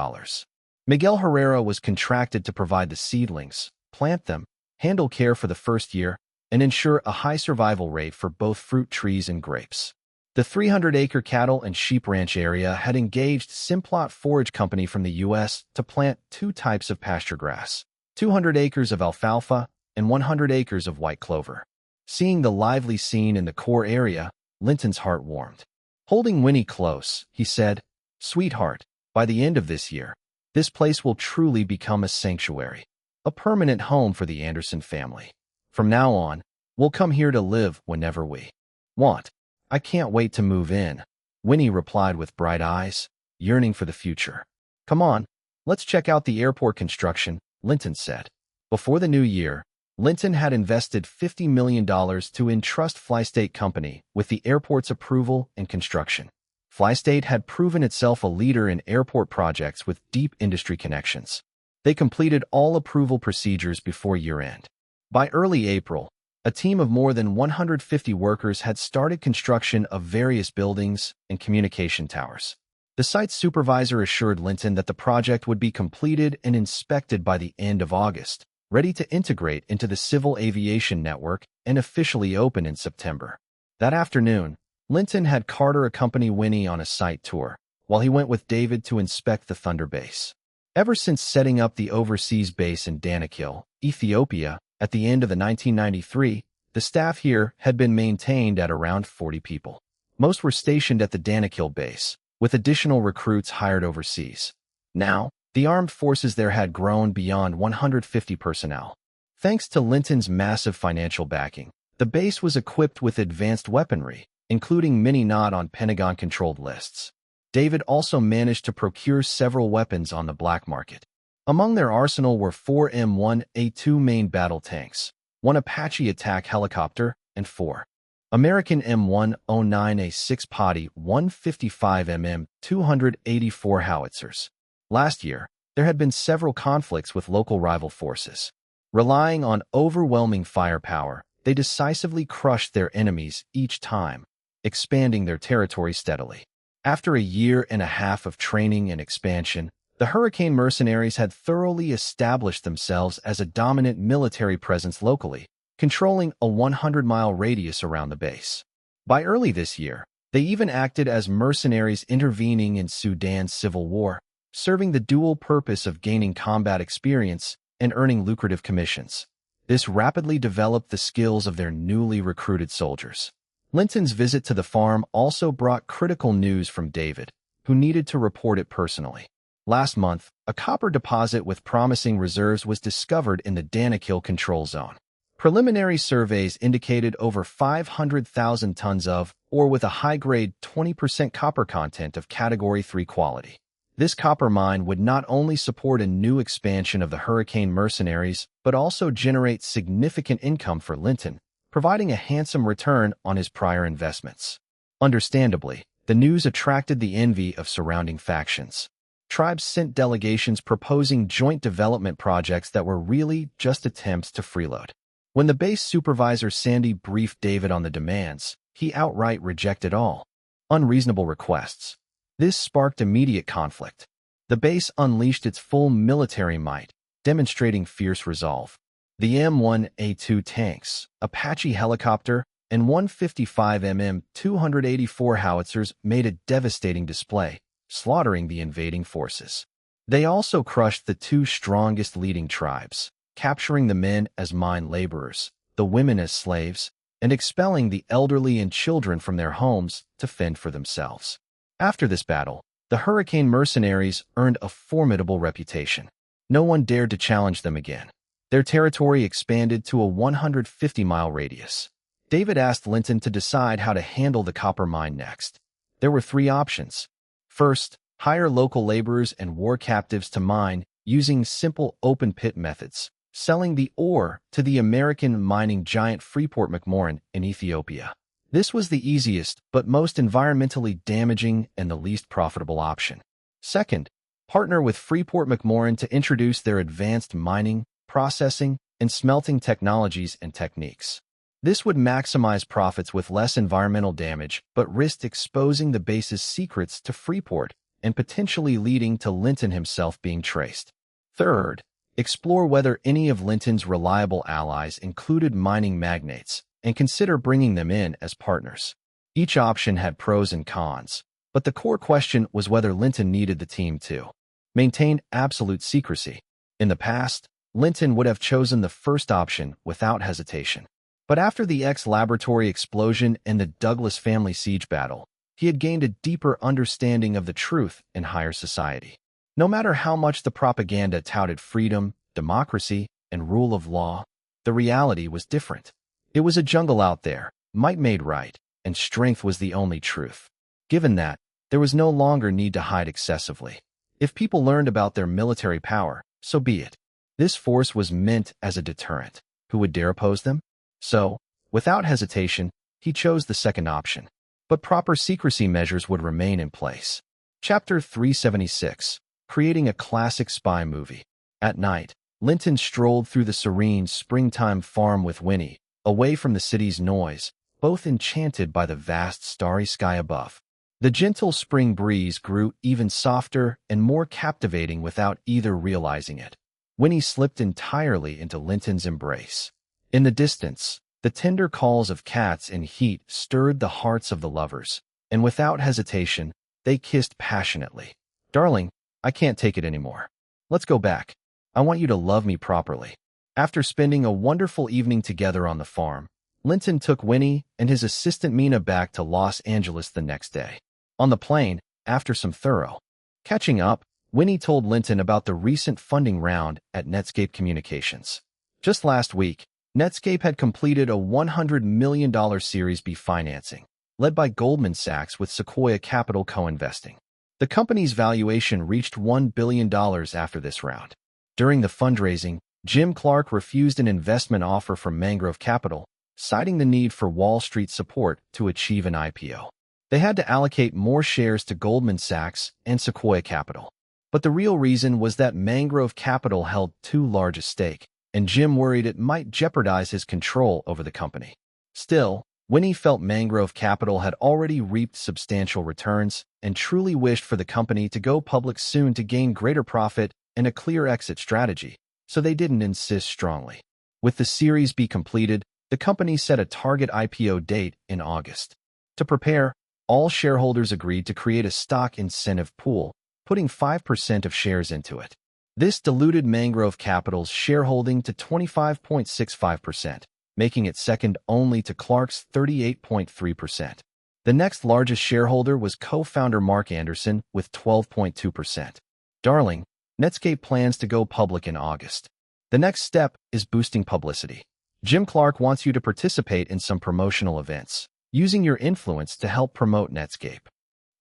Miguel Herrera was contracted to provide the seedlings, plant them, handle care for the first year, and ensure a high survival rate for both fruit trees and grapes. The 300-acre cattle and sheep ranch area had engaged Simplot Forage Company from the U.S. to plant 2 types of pasture grass, 200 acres of alfalfa and 100 acres of white clover. Seeing the lively scene in the core area, Linton's heart warmed. Holding Winnie close, he said, "Sweetheart, by the end of this year, this place will truly become a sanctuary, a permanent home for the Anderson family. From now on, we'll come here to live whenever we want. I can't wait to move in," Winnie replied with bright eyes, yearning for the future. "Come on, let's check out the airport construction," Linton said. Before the new year, Linton had invested $50 million to entrust Flystate Company with the airport's approval and construction. Flystate had proven itself a leader in airport projects with deep industry connections. They completed all approval procedures before year-end. By early April, a team of more than 150 workers had started construction of various buildings and communication towers. The site supervisor assured Linton that the project would be completed and inspected by the end of August, ready to integrate into the civil aviation network and officially open in September. That afternoon, Linton had Carter accompany Winnie on a site tour, while he went with David to inspect the Thunder base. Ever since setting up the overseas base in Danakil, Ethiopia, at the end of the 1993, the staff here had been maintained at around 40 people. Most were stationed at the Danakil base, with additional recruits hired overseas. Now, the armed forces there had grown beyond 150 personnel. Thanks to Linton's massive financial backing, the base was equipped with advanced weaponry, including many not on Pentagon-controlled lists. David also managed to procure several weapons on the black market. Among their arsenal were 4 M1A2 main battle tanks, 1 Apache attack helicopter, and 4 American M109A6 Potty 155mm 284 howitzers. Last year, there had been several conflicts with local rival forces. Relying on overwhelming firepower, they decisively crushed their enemies each time, expanding their territory steadily. After a year and a half of training and expansion, the Hurricane mercenaries had thoroughly established themselves as a dominant military presence locally, controlling a 100-mile radius around the base. By early this year, they even acted as mercenaries intervening in Sudan's civil war, serving the dual purpose of gaining combat experience and earning lucrative commissions. This rapidly developed the skills of their newly recruited soldiers. Linton's visit to the farm also brought critical news from David, who needed to report it personally. Last month, a copper deposit with promising reserves was discovered in the Danakil control zone. Preliminary surveys indicated over 500,000 tons of, or with a high-grade 20% copper content of Category 3 quality. This copper mine would not only support a new expansion of the Hurricane mercenaries, but also generate significant income for Linton, providing a handsome return on his prior investments. Understandably, the news attracted the envy of surrounding factions. Tribes sent delegations proposing joint development projects that were really just attempts to freeload. When the base supervisor Sandy briefed David on the demands, he outright rejected all unreasonable requests. This sparked immediate conflict. The base unleashed its full military might, demonstrating fierce resolve. The M1A2 tanks, Apache helicopter, and 155mm 284 howitzers made a devastating display, slaughtering the invading forces. They also crushed the two strongest leading tribes, capturing the men as mine laborers, the women as slaves, and expelling the elderly and children from their homes to fend for themselves. After this battle, the Hurricane mercenaries earned a formidable reputation. No one dared to challenge them again. Their territory expanded to a 150-mile radius. David asked Linton to decide how to handle the copper mine next. There were three options. First, hire local laborers and war captives to mine using simple open-pit methods, selling the ore to the American mining giant Freeport-McMoRan in Ethiopia. This was the easiest but most environmentally damaging and the least profitable option. Second, partner with Freeport-McMoRan to introduce their advanced mining, processing, and smelting technologies and techniques. This would maximize profits with less environmental damage but risked exposing the base's secrets to Freeport and potentially leading to Linton himself being traced. Third, explore whether any of Linton's reliable allies included mining magnates and consider bringing them in as partners. Each option had pros and cons, but the core question was whether Linton needed the team to maintain absolute secrecy. In the past, Linton would have chosen the first option without hesitation. But after the X-Laboratory explosion and the Douglas family siege battle, he had gained a deeper understanding of the truth in higher society. No matter how much the propaganda touted freedom, democracy, and rule of law, the reality was different. It was a jungle out there, might made right, and strength was the only truth. Given that, there was no longer need to hide excessively. If people learned about their military power, so be it. This force was meant as a deterrent. Who would dare oppose them? So, without hesitation, he chose the second option. But proper secrecy measures would remain in place. Chapter 376, Creating a Classic Spy Movie. At night, Linton strolled through the serene springtime farm with Winnie, away from the city's noise, both enchanted by the vast starry sky above. The gentle spring breeze grew even softer and more captivating without either realizing it. Winnie slipped entirely into Linton's embrace. In the distance, the tender calls of cats in heat stirred the hearts of the lovers, and without hesitation, they kissed passionately. "Darling, I can't take it anymore. Let's go back. I want you to love me properly." After spending a wonderful evening together on the farm, Linton took Winnie and his assistant Mina back to Los Angeles the next day. On the plane, after some thorough catching up, Winnie told Linton about the recent funding round at Netscape Communications. Just last week, Netscape had completed a $100 million Series B financing, led by Goldman Sachs with Sequoia Capital co-investing. The company's valuation reached $1 billion after this round. During the fundraising, Jim Clark refused an investment offer from Mangrove Capital, citing the need for Wall Street support to achieve an IPO. They had to allocate more shares to Goldman Sachs and Sequoia Capital. But the real reason was that Mangrove Capital held too large a stake, and Jim worried it might jeopardize his control over the company. Still, Winnie felt Mangrove Capital had already reaped substantial returns and truly wished for the company to go public soon to gain greater profit and a clear exit strategy, so they didn't insist strongly. With the Series B completed, the company set a target IPO date in August. To prepare, all shareholders agreed to create a stock incentive pool, putting 5% of shares into it. This diluted Mangrove Capital's shareholding to 25.65%, making it second only to Clark's 38.3%. The next largest shareholder was co-founder Mark Anderson with 12.2%. Darling, Netscape plans to go public in August. The next step is boosting publicity. Jim Clark wants you to participate in some promotional events, using your influence to help promote Netscape.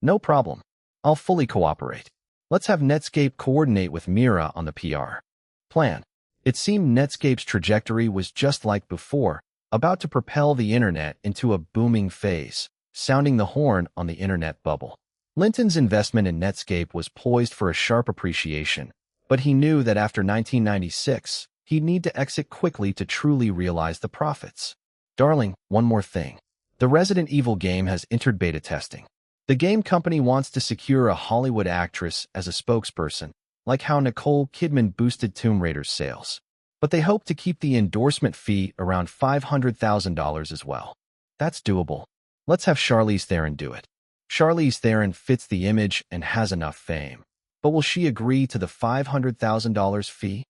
No problem. I'll fully cooperate. Let's have Netscape coordinate with Mira on the PR plan. It seemed Netscape's trajectory was just like before, about to propel the internet into a booming phase, sounding the horn on the internet bubble. Linton's investment in Netscape was poised for a sharp appreciation, but he knew that after 1996, he'd need to exit quickly to truly realize the profits. Darling, one more thing. The Resident Evil game has entered beta testing. The game company wants to secure a Hollywood actress as a spokesperson, like how Nicole Kidman boosted Tomb Raider's sales. But they hope to keep the endorsement fee around $500,000 as well. That's doable. Let's have Charlize Theron do it. Charlize Theron fits the image and has enough fame. But will she agree to the $500,000 fee?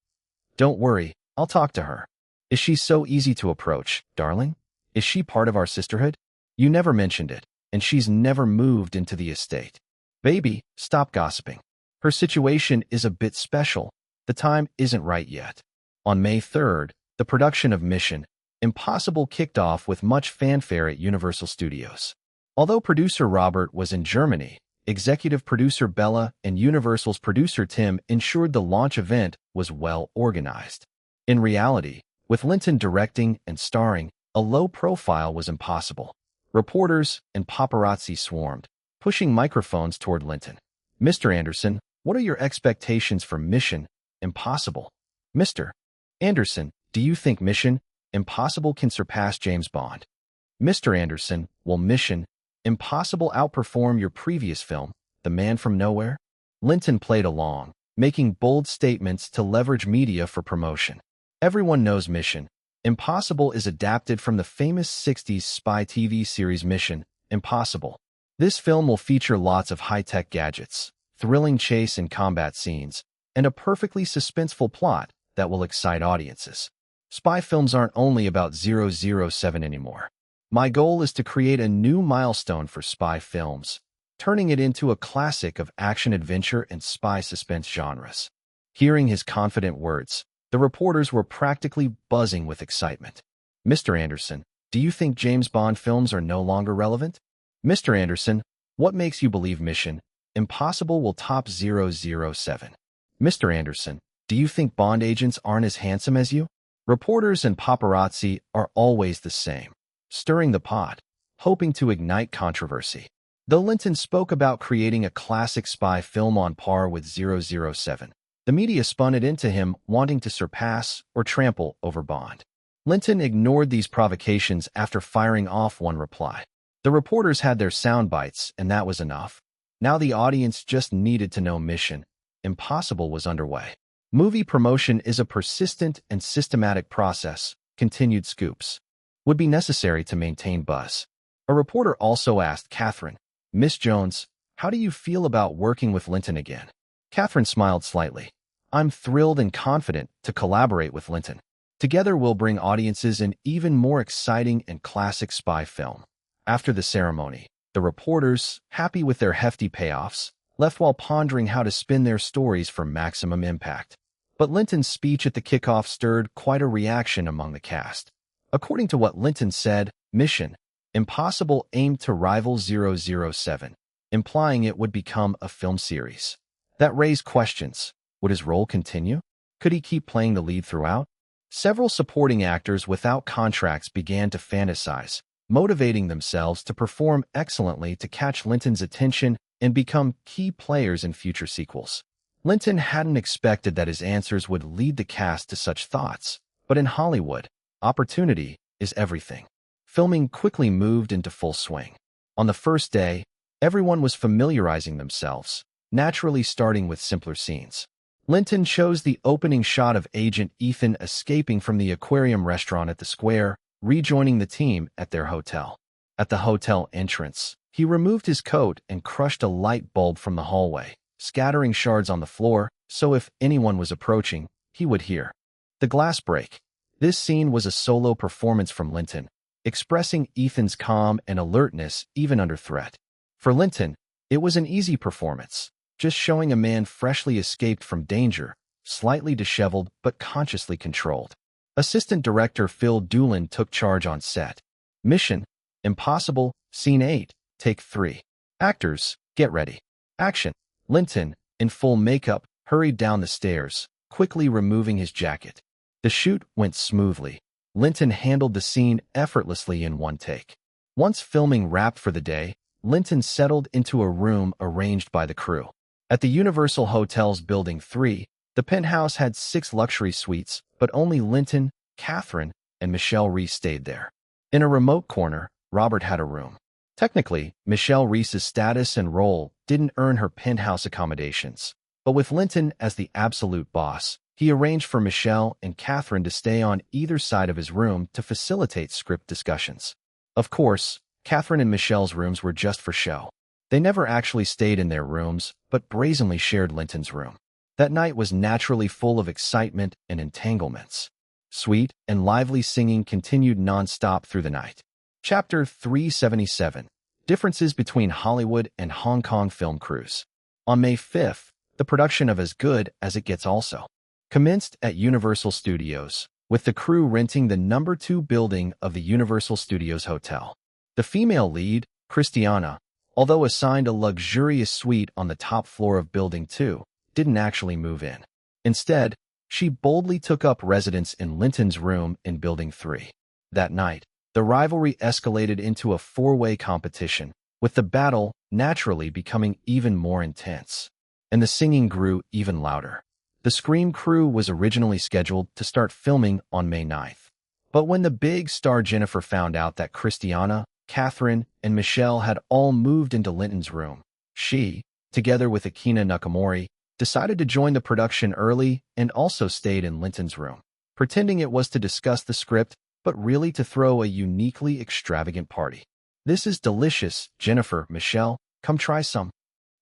Don't worry, I'll talk to her. Is she so easy to approach, darling? Is she part of our sisterhood? You never mentioned it, and she's never moved into the estate. Baby, stop gossiping. Her situation is a bit special. The time isn't right yet. On May 3rd, the production of Mission Impossible kicked off with much fanfare at Universal Studios. Although producer Robert was in Germany, executive producer Bella and Universal's producer Tim ensured the launch event was well organized. In reality, with Linton directing and starring, a low profile was impossible. Reporters and paparazzi swarmed, pushing microphones toward Linton. Mr. Anderson, what are your expectations for Mission Impossible? Mr. Anderson, do you think Mission Impossible can surpass James Bond? Mr. Anderson, will Mission Impossible outperform your previous film, The Man from Nowhere? Linton played along, making bold statements to leverage media for promotion. Everyone knows Mission Impossible is adapted from the famous 60s spy TV series Mission Impossible. This film will feature lots of high-tech gadgets, thrilling chase and combat scenes, and a perfectly suspenseful plot that will excite audiences. Spy films aren't only about 007 anymore. My goal is to create a new milestone for spy films, turning it into a classic of action-adventure and spy suspense genres. Hearing his confident words, the reporters were practically buzzing with excitement. Mr. Anderson, do you think James Bond films are no longer relevant? Mr. Anderson, what makes you believe Mission Impossible will top 007? Mr. Anderson, do you think Bond agents aren't as handsome as you? Reporters and paparazzi are always the same, stirring the pot, hoping to ignite controversy. Though Linton spoke about creating a classic spy film on par with 007, the media spun it into him wanting to surpass or trample over Bond. Linton ignored these provocations after firing off one reply. The reporters had their sound bites, and that was enough. Now the audience just needed to know Mission Impossible was underway. Movie promotion is a persistent and systematic process, continued Scoops. Would be necessary to maintain buzz. A reporter also asked Catherine, Miss Jones, how do you feel about working with Linton again? Catherine smiled slightly. I'm thrilled and confident to collaborate with Linton. Together we'll bring audiences an even more exciting and classic spy film. After the ceremony, the reporters, happy with their hefty payoffs, left while pondering how to spin their stories for maximum impact. But Linton's speech at the kickoff stirred quite a reaction among the cast. According to what Linton said, Mission Impossible aimed to rival 007, implying it would become a film series. That raised questions. Would his role continue? Could he keep playing the lead throughout? Several supporting actors without contracts began to fantasize, motivating themselves to perform excellently to catch Linton's attention and become key players in future sequels. Linton hadn't expected that his answers would lead the cast to such thoughts, but in Hollywood, opportunity is everything. Filming quickly moved into full swing. On the first day, everyone was familiarizing themselves, naturally starting with simpler scenes. Linton chose the opening shot of Agent Ethan escaping from the aquarium restaurant at the square, rejoining the team at their hotel. At the hotel entrance, he removed his coat and crushed a light bulb from the hallway, scattering shards on the floor so if anyone was approaching, he would hear the glass break. This scene was a solo performance from Linton, expressing Ethan's calm and alertness even under threat. For Linton, it was an easy performance, just showing a man freshly escaped from danger, slightly disheveled but consciously controlled. Assistant director Phil Doolin took charge on set. Mission: Impossible, Scene 8, Take 3. Actors, get ready. Action. Linton, in full makeup, hurried down the stairs, quickly removing his jacket. The shoot went smoothly. Linton handled the scene effortlessly in one take. Once filming wrapped for the day, Linton settled into a room arranged by the crew. At the Universal Hotel's Building 3, the penthouse had 6 luxury suites, but only Linton, Catherine, and Michelle Reese stayed there. In a remote corner, Robert had a room. Technically, Michelle Reese's status and role didn't earn her penthouse accommodations, but with Linton as the absolute boss, he arranged for Michelle and Catherine to stay on either side of his room to facilitate script discussions. Of course, Catherine and Michelle's rooms were just for show. They never actually stayed in their rooms, but brazenly shared Linton's room. That night was naturally full of excitement and entanglements. Sweet and lively singing continued non-stop through the night. Chapter 377: Differences between Hollywood and Hong Kong film crews. On May 5th, the production of As Good as It Gets also commenced at Universal Studios, with the crew renting the No. 2 building of the Universal Studios Hotel. The female lead, Christiana, although assigned a luxurious suite on the top floor of Building 2, didn't actually move in. Instead, she boldly took up residence in Linton's room in Building 3. That night, the rivalry escalated into a 4-way competition, with the battle naturally becoming even more intense. And the singing grew even louder. The Scream crew was originally scheduled to start filming on May 9th. But when the big star Jennifer found out that Christiana, Catherine, and Michelle had all moved into Linton's room, she, together with Akina Nakamori, decided to join the production early and also stayed in Linton's room, pretending it was to discuss the script, but really to throw a uniquely extravagant party. "This is delicious, Jennifer, Michelle, come try some."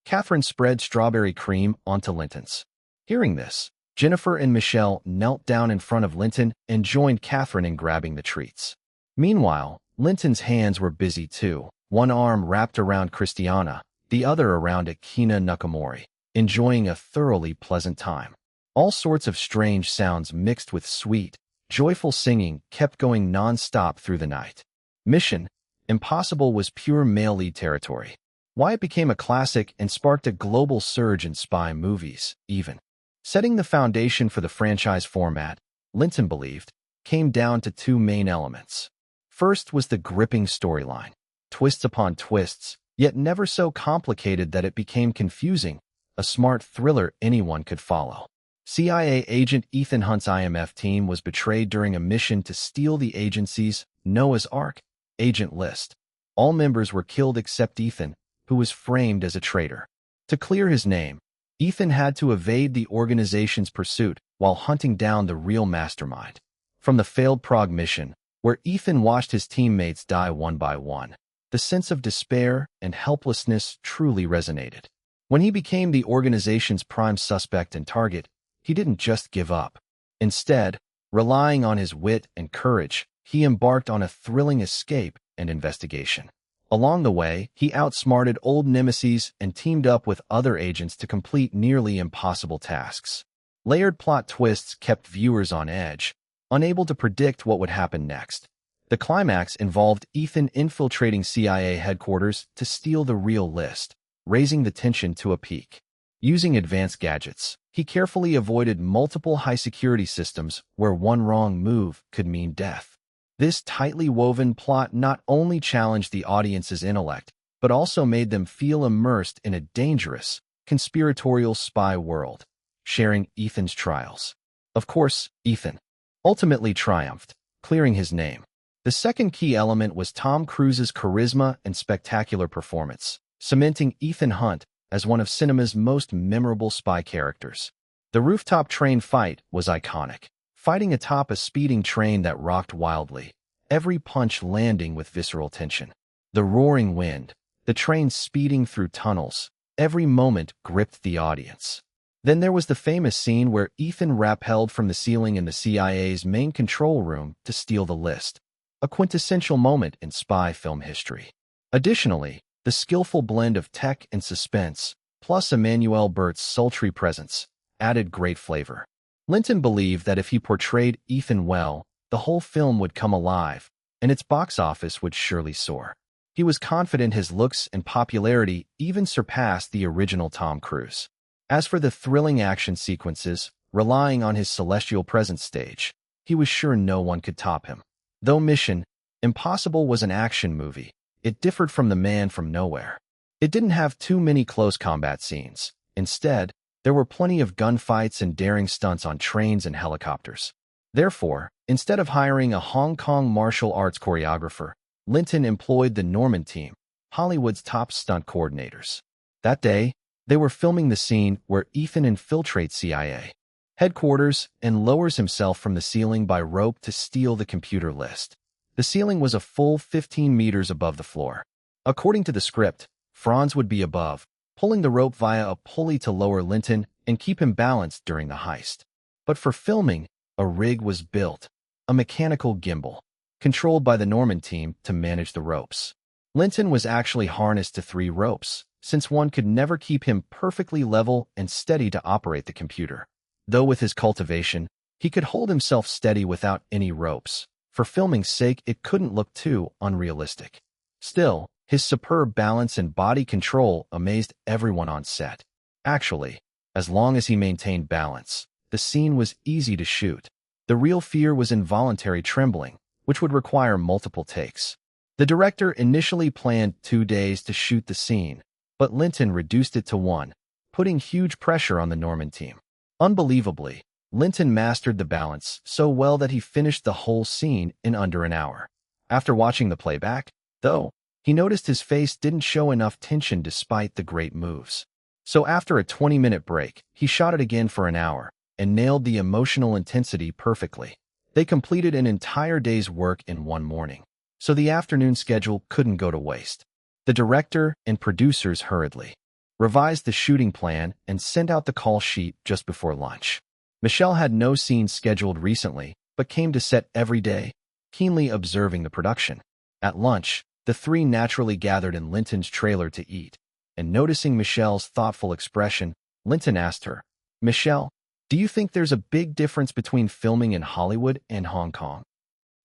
Catherine spread strawberry cream onto Linton's. Hearing this, Jennifer and Michelle knelt down in front of Linton and joined Catherine in grabbing the treats. Meanwhile, Linton's hands were busy too, one arm wrapped around Christiana, the other around Akina Nakamori, enjoying a thoroughly pleasant time. All sorts of strange sounds mixed with sweet, joyful singing kept going non-stop through the night. Mission: Impossible was pure male lead territory. Why it became a classic and sparked a global surge in spy movies, even. Setting the foundation for the franchise format, Linton believed, came down to 2 main elements. First was the gripping storyline. Twists upon twists, yet never so complicated that it became confusing, a smart thriller anyone could follow. CIA agent Ethan Hunt's IMF team was betrayed during a mission to steal the agency's Noah's Ark agent list. All members were killed except Ethan, who was framed as a traitor. To clear his name, Ethan had to evade the organization's pursuit while hunting down the real mastermind. From the failed Prague mission, where Ethan watched his teammates die one by one, the sense of despair and helplessness truly resonated. When he became the organization's prime suspect and target, he didn't just give up. Instead, relying on his wit and courage, he embarked on a thrilling escape and investigation. Along the way, he outsmarted old nemesis and teamed up with other agents to complete nearly impossible tasks. Layered plot twists kept viewers on edge, unable to predict what would happen next. The climax involved Ethan infiltrating CIA headquarters to steal the real list, raising the tension to a peak. Using advanced gadgets, he carefully avoided multiple high-security systems where one wrong move could mean death. This tightly woven plot not only challenged the audience's intellect, but also made them feel immersed in a dangerous, conspiratorial spy world, sharing Ethan's trials. Of course, Ethan ultimately triumphed, clearing his name. The second key element was Tom Cruise's charisma and spectacular performance, cementing Ethan Hunt as one of cinema's most memorable spy characters. The rooftop train fight was iconic, fighting atop a speeding train that rocked wildly, every punch landing with visceral tension. The roaring wind, the train speeding through tunnels, every moment gripped the audience. Then there was the famous scene where Ethan rappelled from the ceiling in the CIA's main control room to steal the list, a quintessential moment in spy film history. Additionally, the skillful blend of tech and suspense, plus Emmanuel Bert's sultry presence, added great flavor. Linton believed that if he portrayed Ethan well, the whole film would come alive, and its box office would surely soar. He was confident his looks and popularity even surpassed the original Tom Cruise. As for the thrilling action sequences, relying on his celestial presence stage, he was sure no one could top him. Though Mission Impossible was an action movie, it differed from The Man from Nowhere. It didn't have too many close combat scenes. Instead, there were plenty of gunfights and daring stunts on trains and helicopters. Therefore, instead of hiring a Hong Kong martial arts choreographer, Linton employed the Norman team, Hollywood's top stunt coordinators. That day, they were filming the scene where Ethan infiltrates CIA headquarters and lowers himself from the ceiling by rope to steal the computer list. The ceiling was a full 15 meters above the floor. According to the script, Franz would be above, pulling the rope via a pulley to lower Linton and keep him balanced during the heist. But for filming, a rig was built, a mechanical gimbal, controlled by the Norman team to manage the ropes. Linton was actually harnessed to 3 ropes, since one could never keep him perfectly level and steady to operate the computer. Though with his cultivation, he could hold himself steady without any ropes. For filming's sake, it couldn't look too unrealistic. Still, his superb balance and body control amazed everyone on set. Actually, as long as he maintained balance, the scene was easy to shoot. The real fear was involuntary trembling, which would require multiple takes. The director initially planned 2 days to shoot the scene, but Linton reduced it to 1, putting huge pressure on the Norman team. Unbelievably, Linton mastered the balance so well that he finished the whole scene in under an hour. After watching the playback, though, he noticed his face didn't show enough tension despite the great moves. So after a 20-minute break, he shot it again for an hour and nailed the emotional intensity perfectly. They completed an entire day's work in one morning, so the afternoon schedule couldn't go to waste. The director and producers hurriedly revised the shooting plan and sent out the call sheet just before lunch. Michelle had no scenes scheduled recently, but came to set every day, keenly observing the production. At lunch, the 3 naturally gathered in Linton's trailer to eat, and noticing Michelle's thoughtful expression, Linton asked her, "Michelle, do you think there's a big difference between filming in Hollywood and Hong Kong?"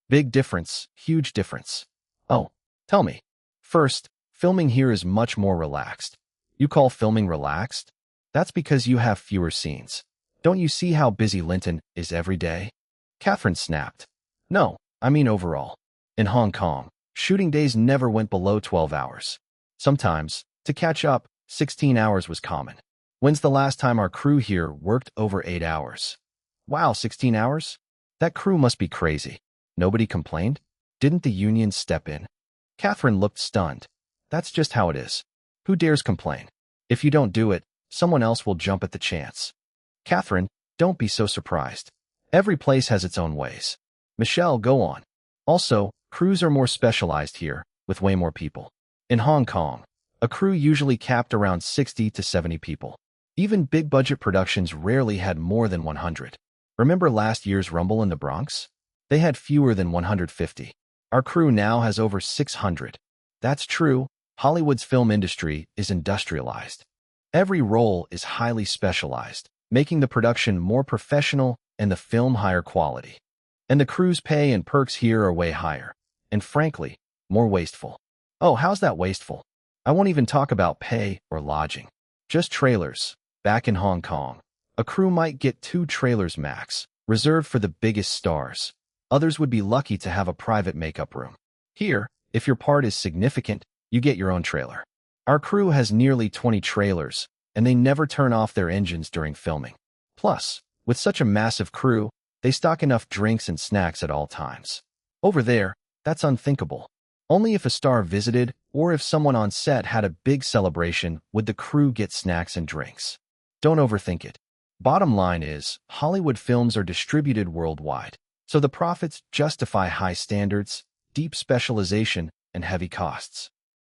"Big difference, huge difference." "Oh, tell me." "First, filming here is much more relaxed." "You call filming relaxed?" "That's because you have fewer scenes. Don't you see how busy Linton is every day?" Catherine snapped. "No, I mean overall. In Hong Kong, shooting days never went below 12 hours. Sometimes, to catch up, 16 hours was common. When's the last time our crew here worked over 8 hours?" "Wow, 16 hours? That crew must be crazy. Nobody complained? Didn't the union step in?" Catherine looked stunned. "That's just how it is. Who dares complain? If you don't do it, someone else will jump at the chance." "Catherine, don't be so surprised. Every place has its own ways." "Michelle, go on." "Also, crews are more specialized here, with way more people. In Hong Kong, a crew usually capped around 60 to 70 people. Even big-budget productions rarely had more than 100. Remember last year's Rumble in the Bronx? They had fewer than 150. Our crew now has over 600. That's true. Hollywood's film industry is industrialized. Every role is highly specialized, making the production more professional and the film higher quality. And the crew's pay and perks here are way higher, and frankly, more wasteful." "Oh, how's that wasteful?" "I won't even talk about pay or lodging. Just trailers. Back in Hong Kong, a crew might get 2 trailers max, reserved for the biggest stars. Others would be lucky to have a private makeup room. Here, if your part is significant, you get your own trailer. Our crew has nearly 20 trailers, and they never turn off their engines during filming. Plus, with such a massive crew, they stock enough drinks and snacks at all times. Over there, That's unthinkable. Only if a star visited or if someone on set had a big celebration would the crew get snacks and drinks. Don't overthink it. Bottom line is, Hollywood films are distributed worldwide, so the profits justify high standards, deep specialization, and heavy costs.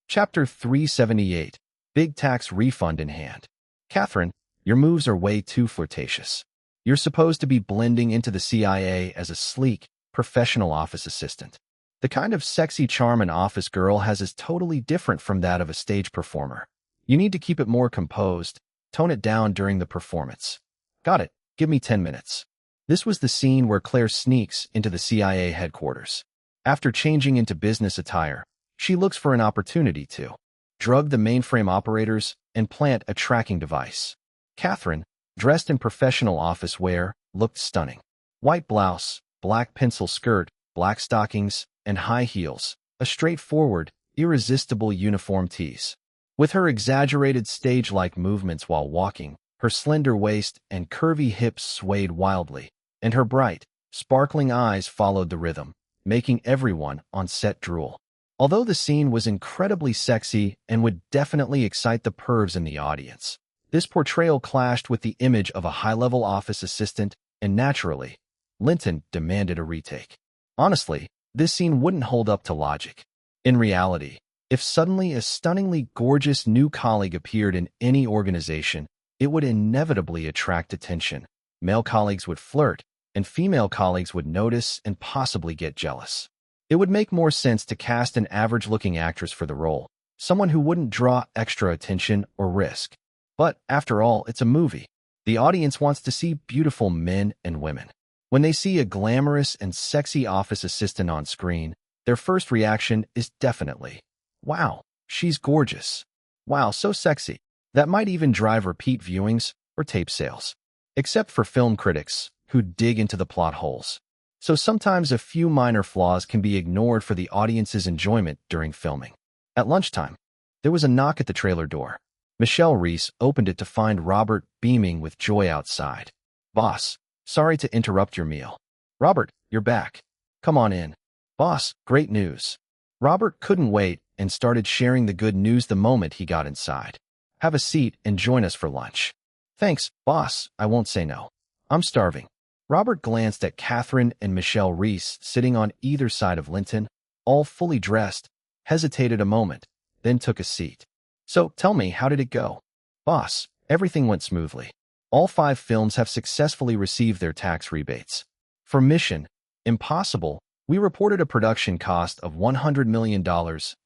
Chapter 378. Big tax refund in hand. Catherine, your moves are way too flirtatious. You're supposed to be blending into the CIA as a sleek, professional office assistant. The kind of sexy charm an office girl has is totally different from that of a stage performer. You need to keep it more composed, tone it down during the performance. Got it. Give me 10 minutes. This was the scene where Claire sneaks into the CIA headquarters. After changing into business attire, she looks for an opportunity to drug the mainframe operators and plant a tracking device. Catherine, dressed in professional office wear, looked stunning. White blouse, black pencil skirt, black stockings, and high heels, a straightforward, irresistible uniform tease. With her exaggerated stage-like movements while walking, her slender waist and curvy hips swayed wildly, and her bright, sparkling eyes followed the rhythm, making everyone on set drool. Although the scene was incredibly sexy and would definitely excite the pervs in the audience, this portrayal clashed with the image of a high-level office assistant, and naturally, Linton demanded a retake. Honestly, this scene wouldn't hold up to logic. In reality, if suddenly a stunningly gorgeous new colleague appeared in any organization, it would inevitably attract attention. Male colleagues would flirt, and female colleagues would notice and possibly get jealous. It would make more sense to cast an average-looking actress for the role, someone who wouldn't draw extra attention or risk. But, after all, it's a movie. The audience wants to see beautiful men and women. When they see a glamorous and sexy office assistant on screen, their first reaction is definitely, wow, she's gorgeous. Wow, so sexy. That might even drive repeat viewings or tape sales. Except for film critics, who dig into the plot holes. So sometimes a few minor flaws can be ignored for the audience's enjoyment during filming. At lunchtime, there was a knock at the trailer door. Michelle Reese opened it to find Robert beaming with joy outside. Boss, sorry to interrupt your meal. Robert, you're back. Come on in. Boss, great news. Robert couldn't wait and started sharing the good news the moment he got inside. Have a seat and join us for lunch. Thanks, boss, I won't say no. I'm starving. Robert glanced at Catherine and Michelle Reese sitting on either side of Linton, all fully dressed, hesitated a moment, then took a seat. So, tell me, how did it go? Boss, everything went smoothly. All 5 films have successfully received their tax rebates. For Mission Impossible, we reported a production cost of $100 million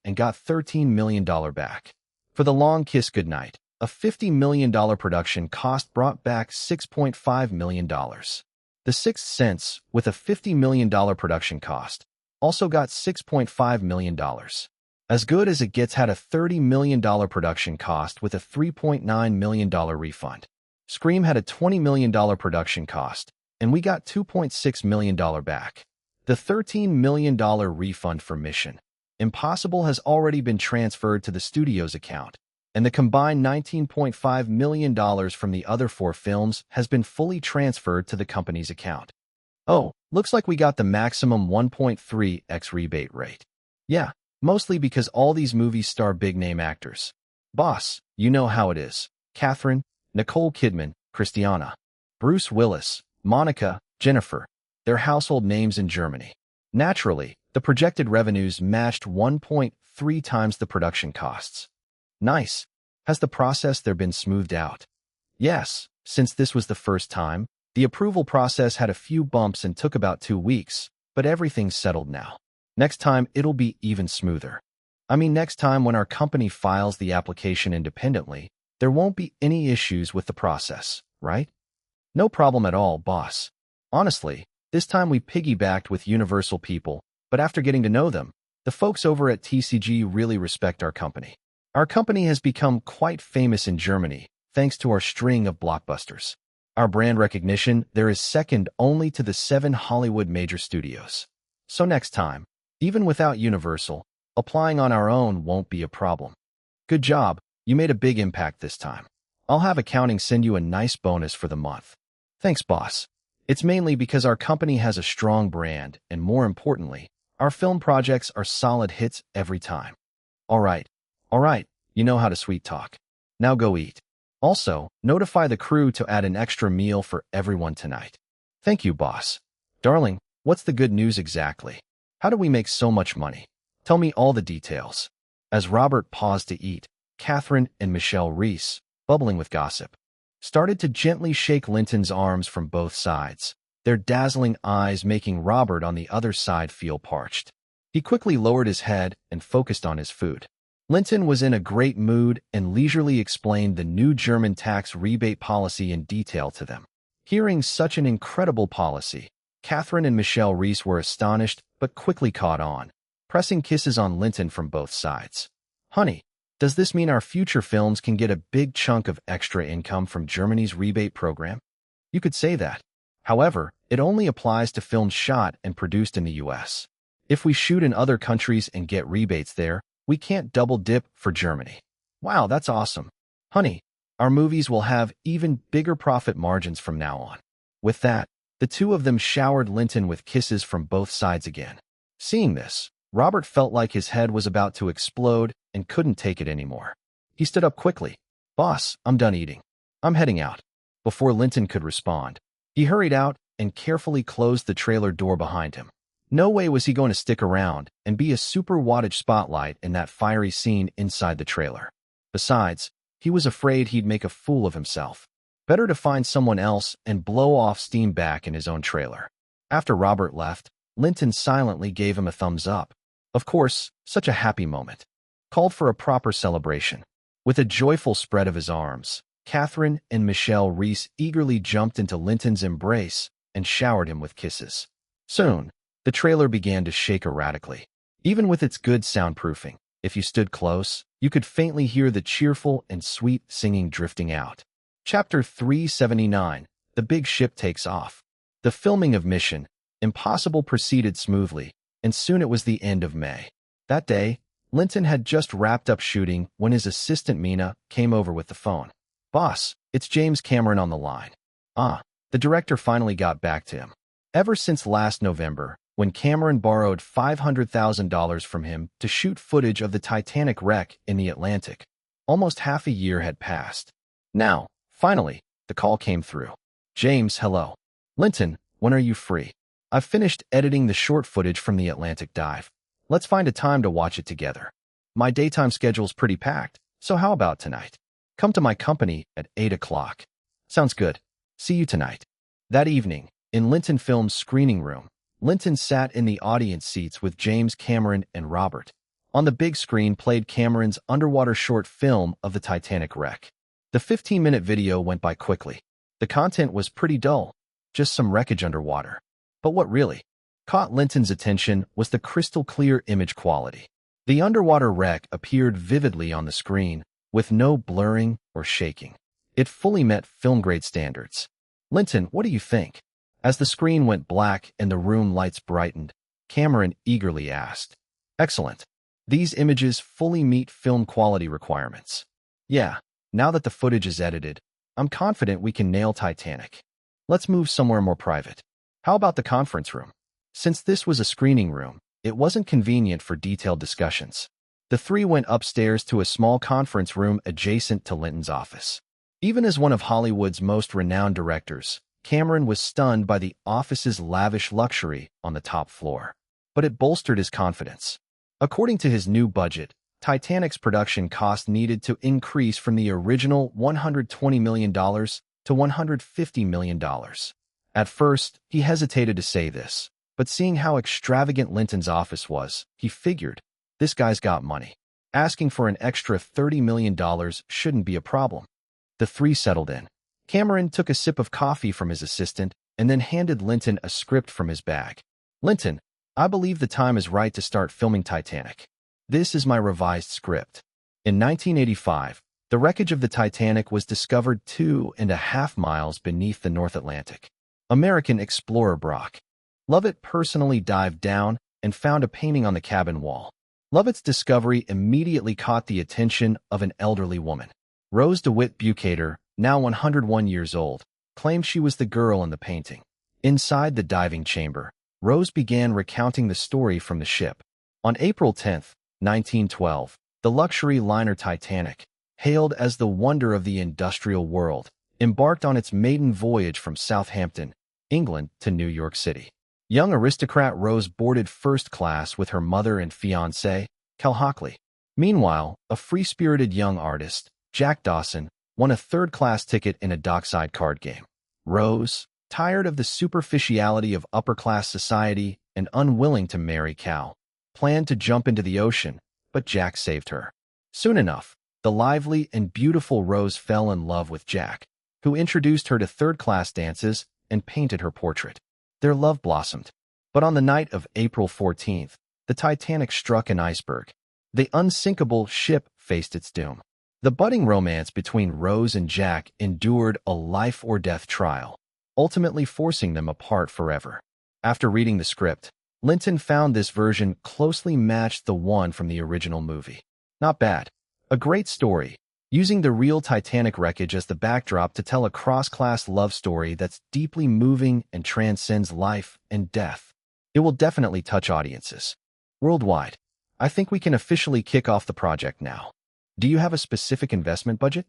and got $13 million back. For The Long Kiss Goodnight, a $50 million production cost brought back $6.5 million. The Sixth Sense, with a $50 million production cost, also got $6.5 million. As Good as It Gets had a $30 million production cost with a $3.9 million refund. Scream had a $20 million production cost, and we got $2.6 million back. The $13 million refund for Mission Impossible has already been transferred to the studio's account, and the combined $19.5 million from the other 4 films has been fully transferred to the company's account. Oh, looks like we got the maximum 1.3x rebate rate. Yeah, mostly because all these movies star big-name actors. Boss, you know how it is. Catherine, Nicole Kidman, Christiana, Bruce Willis, Monica, Jennifer. They're household names in Germany. Naturally, the projected revenues matched 1.3 times the production costs. Nice. Has the process there been smoothed out? Yes, since this was the first time, the approval process had a few bumps and took about 2 weeks, but everything's settled now. Next time, it'll be even smoother. I mean, next time when our company files the application independently, there won't be any issues with the process, right? No problem at all, boss. Honestly, this time we piggybacked with Universal people, but after getting to know them, the folks over at TCG really respect our company. Our company has become quite famous in Germany, thanks to our string of blockbusters. Our brand recognition there is second only to the 7 Hollywood major studios. So next time, even without Universal, applying on our own won't be a problem. Good job, you made a big impact this time. I'll have accounting send you a nice bonus for the month. Thanks, boss. It's mainly because our company has a strong brand, and more importantly, Our film projects are solid hits every time. All right, you know how to sweet talk. Now go eat. Also, notify the crew to add an extra meal for everyone tonight. Thank you, boss. Darling, what's the good news exactly? How do we make so much money? Tell me all the details. As Robert paused to eat, Catherine and Michelle Reese, bubbling with gossip, started to gently shake Linton's arms from both sides, their dazzling eyes making Robert on the other side feel parched. He quickly lowered his head and focused on his food. Linton was in a great mood and leisurely explained the new German tax rebate policy in detail to them. Hearing such an incredible policy, Catherine and Michelle Reese were astonished but quickly caught on, pressing kisses on Linton from both sides. Honey, does this mean our future films can get a big chunk of extra income from Germany's rebate program? You could say that. However, it only applies to films shot and produced in the US. If we shoot in other countries and get rebates there, we can't double dip for Germany. Wow, that's awesome. Honey, our movies will have even bigger profit margins from now on. With that, the two of them showered Linton with kisses from both sides again. Seeing this, Robert felt like his head was about to explode and couldn't take it anymore. He stood up quickly. Boss, I'm done eating. I'm heading out. Before Linton could respond, he hurried out and carefully closed the trailer door behind him. No way was he going to stick around and be a super wattage spotlight in that fiery scene inside the trailer. Besides, he was afraid he'd make a fool of himself. Better to find someone else and blow off steam back in his own trailer. After Robert left, Linton silently gave him a thumbs up. Of course, such a happy moment. Called for a proper celebration. With a joyful spread of his arms, Catherine and Michelle Reese eagerly jumped into Linton's embrace and showered him with kisses. Soon, the trailer began to shake erratically. Even with its good soundproofing, if you stood close, you could faintly hear the cheerful and sweet singing drifting out. Chapter 379, The Big Ship Takes Off. The filming of Mission Impossible proceeded smoothly, and soon it was the end of May. That day, Linton had just wrapped up shooting when his assistant Mina came over with the phone. Boss, it's James Cameron on the line. The director finally got back to him. Ever since last November, when Cameron borrowed $500,000 from him to shoot footage of the Titanic wreck in the Atlantic, almost half a year had passed. Now, finally, the call came through. James, hello. Linton, when are you free? I've finished editing the short footage from the Atlantic dive. Let's find a time to watch it together. My daytime schedule's pretty packed, so how about tonight? Come to my company at 8 o'clock. Sounds good. See you tonight. That evening, in Linton Films' screening room, Linton sat in the audience seats with James Cameron and Robert. On the big screen played Cameron's underwater short film of the Titanic wreck. The 15-minute video went by quickly. The content was pretty dull, just some wreckage underwater. But what really caught Linton's attention was the crystal-clear image quality. The underwater wreck appeared vividly on the screen, with no blurring or shaking. It fully met film-grade standards. Linton, what do you think? As the screen went black and the room lights brightened, Cameron eagerly asked. Excellent. These images fully meet film quality requirements. Yeah, now that the footage is edited, I'm confident we can nail Titanic. Let's move somewhere more private. How about the conference room? Since this was a screening room, it wasn't convenient for detailed discussions. The three went upstairs to a small conference room adjacent to Linton's office. Even as one of Hollywood's most renowned directors, Cameron was stunned by the office's lavish luxury on the top floor. But it bolstered his confidence. According to his new budget, Titanic's production cost needed to increase from the original $120 million to $150 million. At first, he hesitated to say this, but seeing how extravagant Linton's office was, he figured, this guy's got money. Asking for an extra $30 million shouldn't be a problem. The three settled in. Cameron took a sip of coffee from his assistant and then handed Linton a script from his bag. Linton, I believe the time is right to start filming Titanic. This is my revised script. In 1985, the wreckage of the Titanic was discovered 2.5 miles beneath the North Atlantic. American explorer Brock Lovett personally dived down and found a painting on the cabin wall. Lovett's discovery immediately caught the attention of an elderly woman. Rose DeWitt Bukater, now 101 years old, claimed she was the girl in the painting. Inside the diving chamber, Rose began recounting the story from the ship. On April 10, 1912, the luxury liner Titanic, hailed as the wonder of the industrial world, embarked on its maiden voyage from Southampton, England, to New York City. Young aristocrat Rose boarded first class with her mother and fiancé, Cal Hockley. Meanwhile, a free-spirited young artist, Jack Dawson, won a third-class ticket in a dockside card game. Rose, tired of the superficiality of upper-class society and unwilling to marry Cal, planned to jump into the ocean, but Jack saved her. Soon enough, the lively and beautiful Rose fell in love with Jack, who introduced her to third-class dances and painted her portrait. Their love blossomed. But on the night of April 14th, the Titanic struck an iceberg. The unsinkable ship faced its doom. The budding romance between Rose and Jack endured a life-or-death trial, ultimately forcing them apart forever. After reading the script, Linton found this version closely matched the one from the original movie. Not bad. A great story, using the real Titanic wreckage as the backdrop to tell a cross-class love story that's deeply moving and transcends life and death. It will definitely touch audiences worldwide. I think we can officially kick off the project now. Do you have a specific investment budget?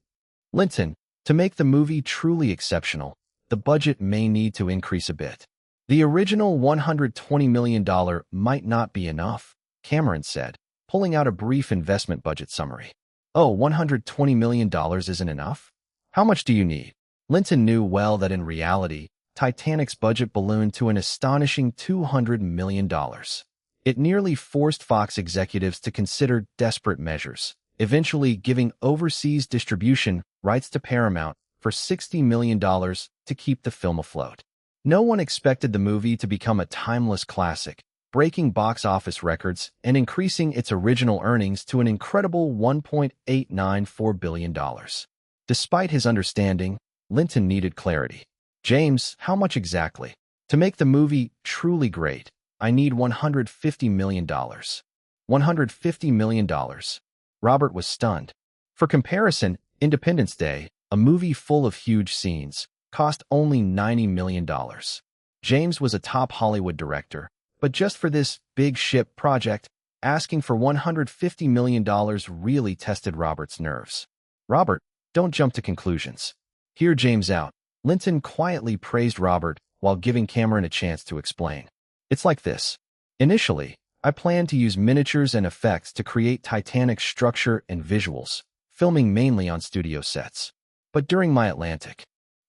Linton, to make the movie truly exceptional, the budget may need to increase a bit. The original $120 million might not be enough, Cameron said, pulling out a brief investment budget summary. Oh, $120 million isn't enough? How much do you need? Linton knew well that in reality, Titanic's budget ballooned to an astonishing $200 million. It nearly forced Fox executives to consider desperate measures, eventually giving overseas distribution rights to Paramount for $60 million to keep the film afloat. No one expected the movie to become a timeless classic, breaking box office records and increasing its original earnings to an incredible $1.894 billion. Despite his understanding, Linton needed clarity. James, how much exactly? To make the movie truly great, I need $150 million. $150 million. Robert was stunned. For comparison, Independence Day, a movie full of huge scenes, cost only $90 million. James was a top Hollywood director, but just for this big ship project, asking for $150 million really tested Robert's nerves. Robert, don't jump to conclusions. Hear James out. Linton quietly praised Robert while giving Cameron a chance to explain. It's like this. Initially, I planned to use miniatures and effects to create Titanic's structure and visuals, filming mainly on studio sets. But during my Atlantic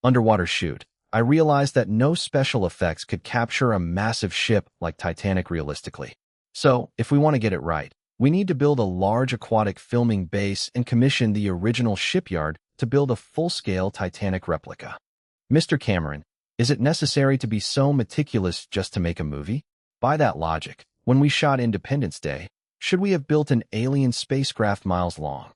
underwater shoot, I realized that no special effects could capture a massive ship like Titanic realistically. So, if we want to get it right, we need to build a large aquatic filming base and commission the original shipyard to build a full-scale Titanic replica. Mr. Cameron, is it necessary to be so meticulous just to make a movie? By that logic, when we shot Independence Day, should we have built an alien spacecraft miles long?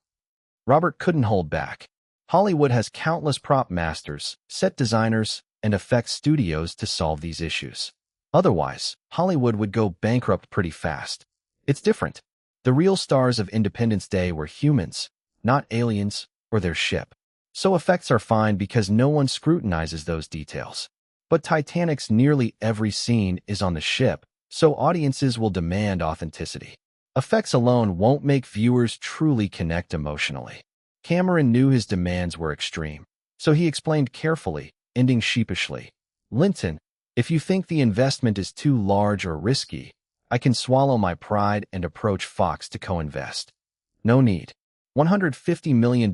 Robert couldn't hold back. Hollywood has countless prop masters, set designers, and effects studios to solve these issues. Otherwise, Hollywood would go bankrupt pretty fast. It's different. The real stars of Independence Day were humans, not aliens or their ship. So effects are fine because no one scrutinizes those details. But Titanic's nearly every scene is on the ship, so audiences will demand authenticity. Effects alone won't make viewers truly connect emotionally. Cameron knew his demands were extreme, so he explained carefully, ending sheepishly. Linton, if you think the investment is too large or risky, I can swallow my pride and approach Fox to co-invest. No need. $150 million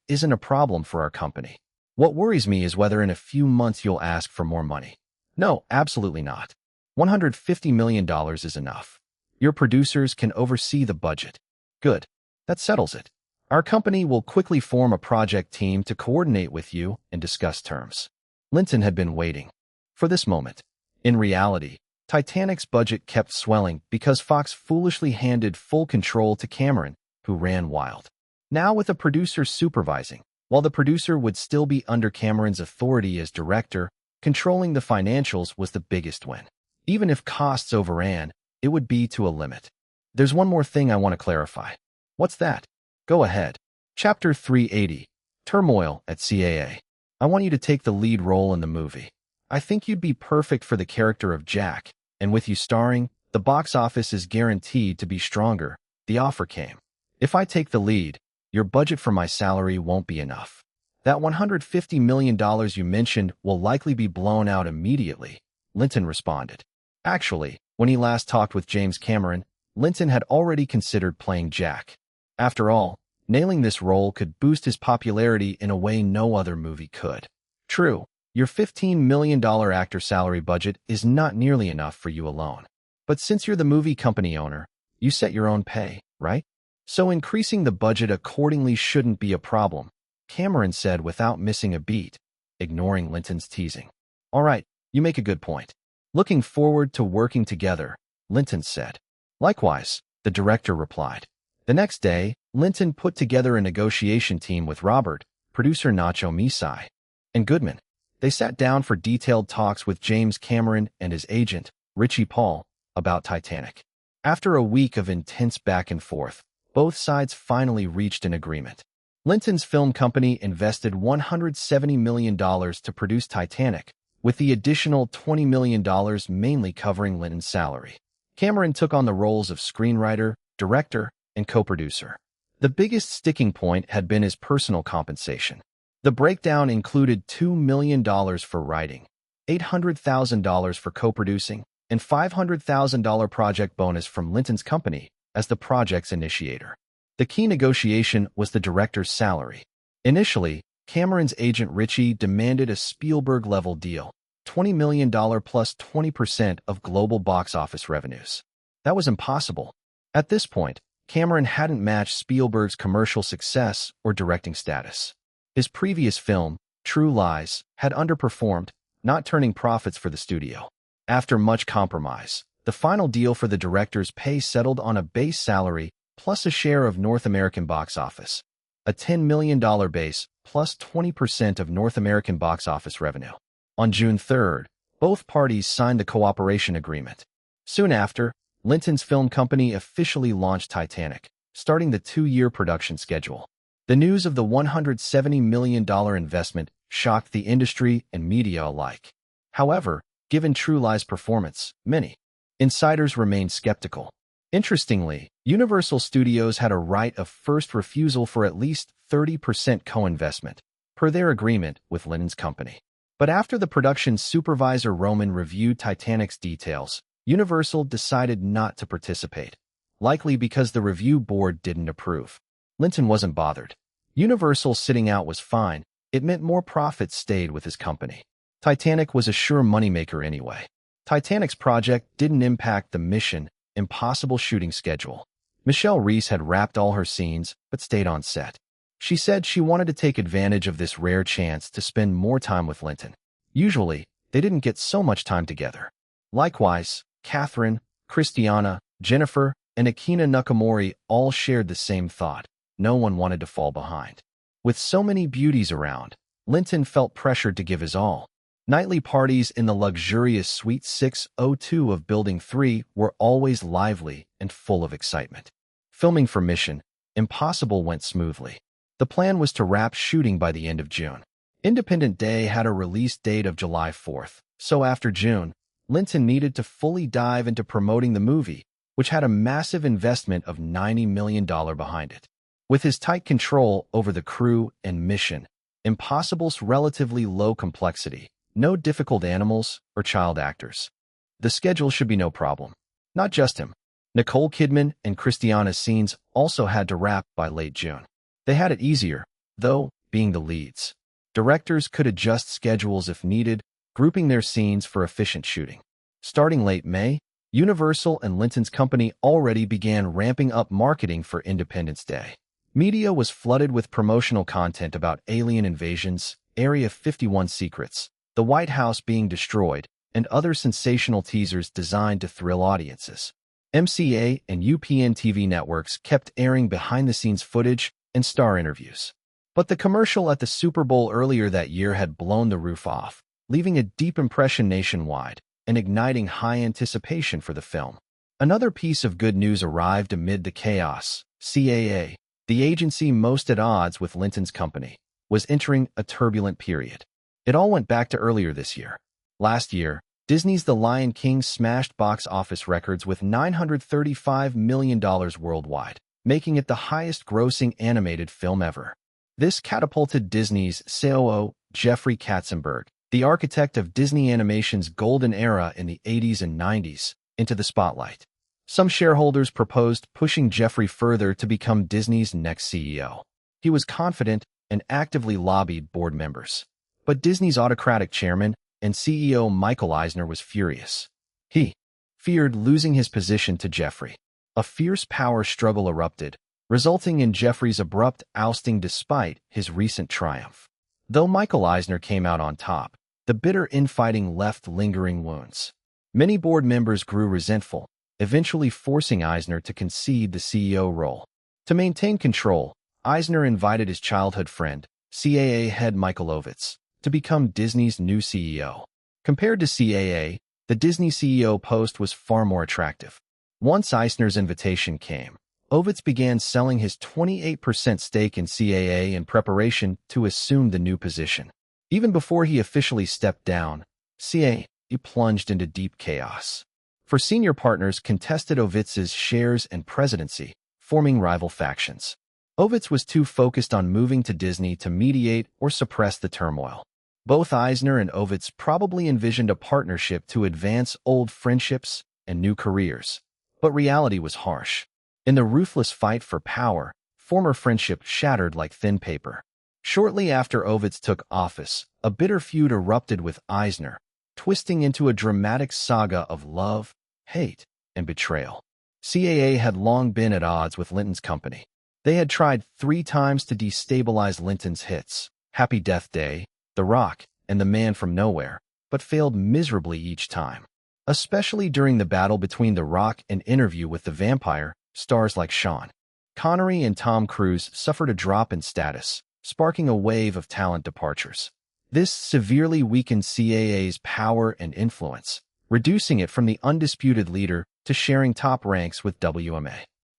isn't a problem for our company. What worries me is whether in a few months you'll ask for more money. No, absolutely not. $150 million is enough. Your producers can oversee the budget. Good. That settles it. Our company will quickly form a project team to coordinate with you and discuss terms. Linton had been waiting for this moment. In reality, Titanic's budget kept swelling because Fox foolishly handed full control to Cameron, who ran wild. Now with a producer supervising, while the producer would still be under Cameron's authority as director, controlling the financials was the biggest win. Even if costs overran, it would be to a limit. There's one more thing I want to clarify. What's that? Go ahead. Chapter 380. Turmoil at CAA. I want you to take the lead role in the movie. I think you'd be perfect for the character of Jack, And with you starring, the box office is guaranteed to be stronger. The offer came. If I take the lead, your budget for my salary won't be enough. That $150 million you mentioned will likely be blown out immediately, Linton responded. Actually, when he last talked with James Cameron, Linton had already considered playing Jack. After all, nailing this role could boost his popularity in a way no other movie could. True, your $15 million actor salary budget is not nearly enough for you alone. But since you're the movie company owner, you set your own pay, right? So increasing the budget accordingly shouldn't be a problem, Cameron said without missing a beat, ignoring Linton's teasing. All right, you make a good point. Looking forward to working together, Linton said. Likewise, the director replied. The next day, Linton put together a negotiation team with Robert, producer Nacho Misai, and Goodman. They sat down for detailed talks with James Cameron and his agent, Richie Paul, about Titanic. After a week of intense back and forth, both sides finally reached an agreement. Linton's film company invested $170 million to produce Titanic, with the additional $20 million mainly covering Linton's salary. Cameron took on the roles of screenwriter, director, and co-producer. The biggest sticking point had been his personal compensation. The breakdown included $2 million for writing, $800,000 for co-producing, and $500,000 project bonus from Linton's company as the project's initiator. The key negotiation was the director's salary. Initially, Cameron's agent Richie demanded a Spielberg-level deal, $20 million plus 20% of global box office revenues. That was impossible. At this point, Cameron hadn't matched Spielberg's commercial success or directing status. His previous film, True Lies, had underperformed, not turning profits for the studio. After much compromise, the final deal for the director's pay settled on a base salary plus a share of North American box office, a $10 million base plus 20% of North American box office revenue. On June 3rd, both parties signed the cooperation agreement. Soon after, Linton's film company officially launched Titanic, starting the 2-year production schedule. The news of the $170 million investment shocked the industry and media alike. However, given True Lies' performance, many insiders remained skeptical. Interestingly, Universal Studios had a right of first refusal for at least 30% co-investment, per their agreement with Linton's company. But after the production supervisor Roman reviewed Titanic's details, Universal decided not to participate, likely because the review board didn't approve. Linton wasn't bothered. Universal sitting out was fine. It meant more profits stayed with his company. Titanic was a sure moneymaker anyway. Titanic's project didn't impact the Mission Impossible shooting schedule. Michelle Reese had wrapped all her scenes but stayed on set. She said she wanted to take advantage of this rare chance to spend more time with Linton. Usually, they didn't get so much time together. Likewise, Catherine, Christiana, Jennifer, and Akina Nakamori all shared the same thought. No one wanted to fall behind. With so many beauties around, Linton felt pressured to give his all. Nightly parties in the luxurious Suite 602 of Building 3 were always lively and full of excitement. Filming for Mission Impossible went smoothly. The plan was to wrap shooting by the end of June. Independence Day had a release date of July 4th, so after June, Linton needed to fully dive into promoting the movie, which had a massive investment of $90 million behind it. With his tight control over the crew and Mission Impossible's relatively low complexity, no difficult animals or child actors, the schedule should be no problem. Not just him. Nicole Kidman and Christiana's scenes also had to wrap by late June. They had it easier, though, being the leads. Directors could adjust schedules if needed, grouping their scenes for efficient shooting. Starting late May, Universal and Linton's company already began ramping up marketing for Independence Day. Media was flooded with promotional content about alien invasions, Area 51 secrets, the White House being destroyed, and other sensational teasers designed to thrill audiences. MCA and UPN TV networks kept airing behind-the-scenes footage and star interviews. But the commercial at the Super Bowl earlier that year had blown the roof off, leaving a deep impression nationwide and igniting high anticipation for the film. Another piece of good news arrived amid the chaos. CAA, the agency most at odds with Linton's company, was entering a turbulent period. It all went back to earlier this year. Last year, Disney's The Lion King smashed box office records with $935 million worldwide, making it the highest-grossing animated film ever. This catapulted Disney's COO, Jeffrey Katzenberg, the architect of Disney Animation's golden era in the 80s and 90s, into the spotlight. Some shareholders proposed pushing Jeffrey further to become Disney's next CEO. He was confident and actively lobbied board members. But Disney's autocratic chairman and CEO Michael Eisner was furious. He feared losing his position to Jeffrey. A fierce power struggle erupted, resulting in Jeffrey's abrupt ousting despite his recent triumph. Though Michael Eisner came out on top, the bitter infighting left lingering wounds. Many board members grew resentful, eventually forcing Eisner to concede the CEO role. To maintain control, Eisner invited his childhood friend, CAA head Michael Ovitz, to become Disney's new CEO. Compared to CAA, the Disney CEO post was far more attractive. Once Eisner's invitation came, Ovitz began selling his 28% stake in CAA in preparation to assume the new position. Even before he officially stepped down, CAA plunged into deep chaos. For senior partners contested Ovitz's shares and presidency, forming rival factions. Ovitz was too focused on moving to Disney to mediate or suppress the turmoil. Both Eisner and Ovitz probably envisioned a partnership to advance old friendships and new careers. But reality was harsh. In the ruthless fight for power, former friendship shattered like thin paper. Shortly after Ovitz took office, a bitter feud erupted with Eisner, twisting into a dramatic saga of love, hate, and betrayal. CAA had long been at odds with Linton's company. They had tried 3 times to destabilize Linton's hits, Happy Death Day, The Rock, and The Man from Nowhere, but failed miserably each time. Especially during the battle between The Rock and Interview with the Vampire, stars like Sean Connery and Tom Cruise suffered a drop in status, sparking a wave of talent departures. This severely weakened CAA's power and influence, reducing it from the undisputed leader to sharing top ranks with WMA.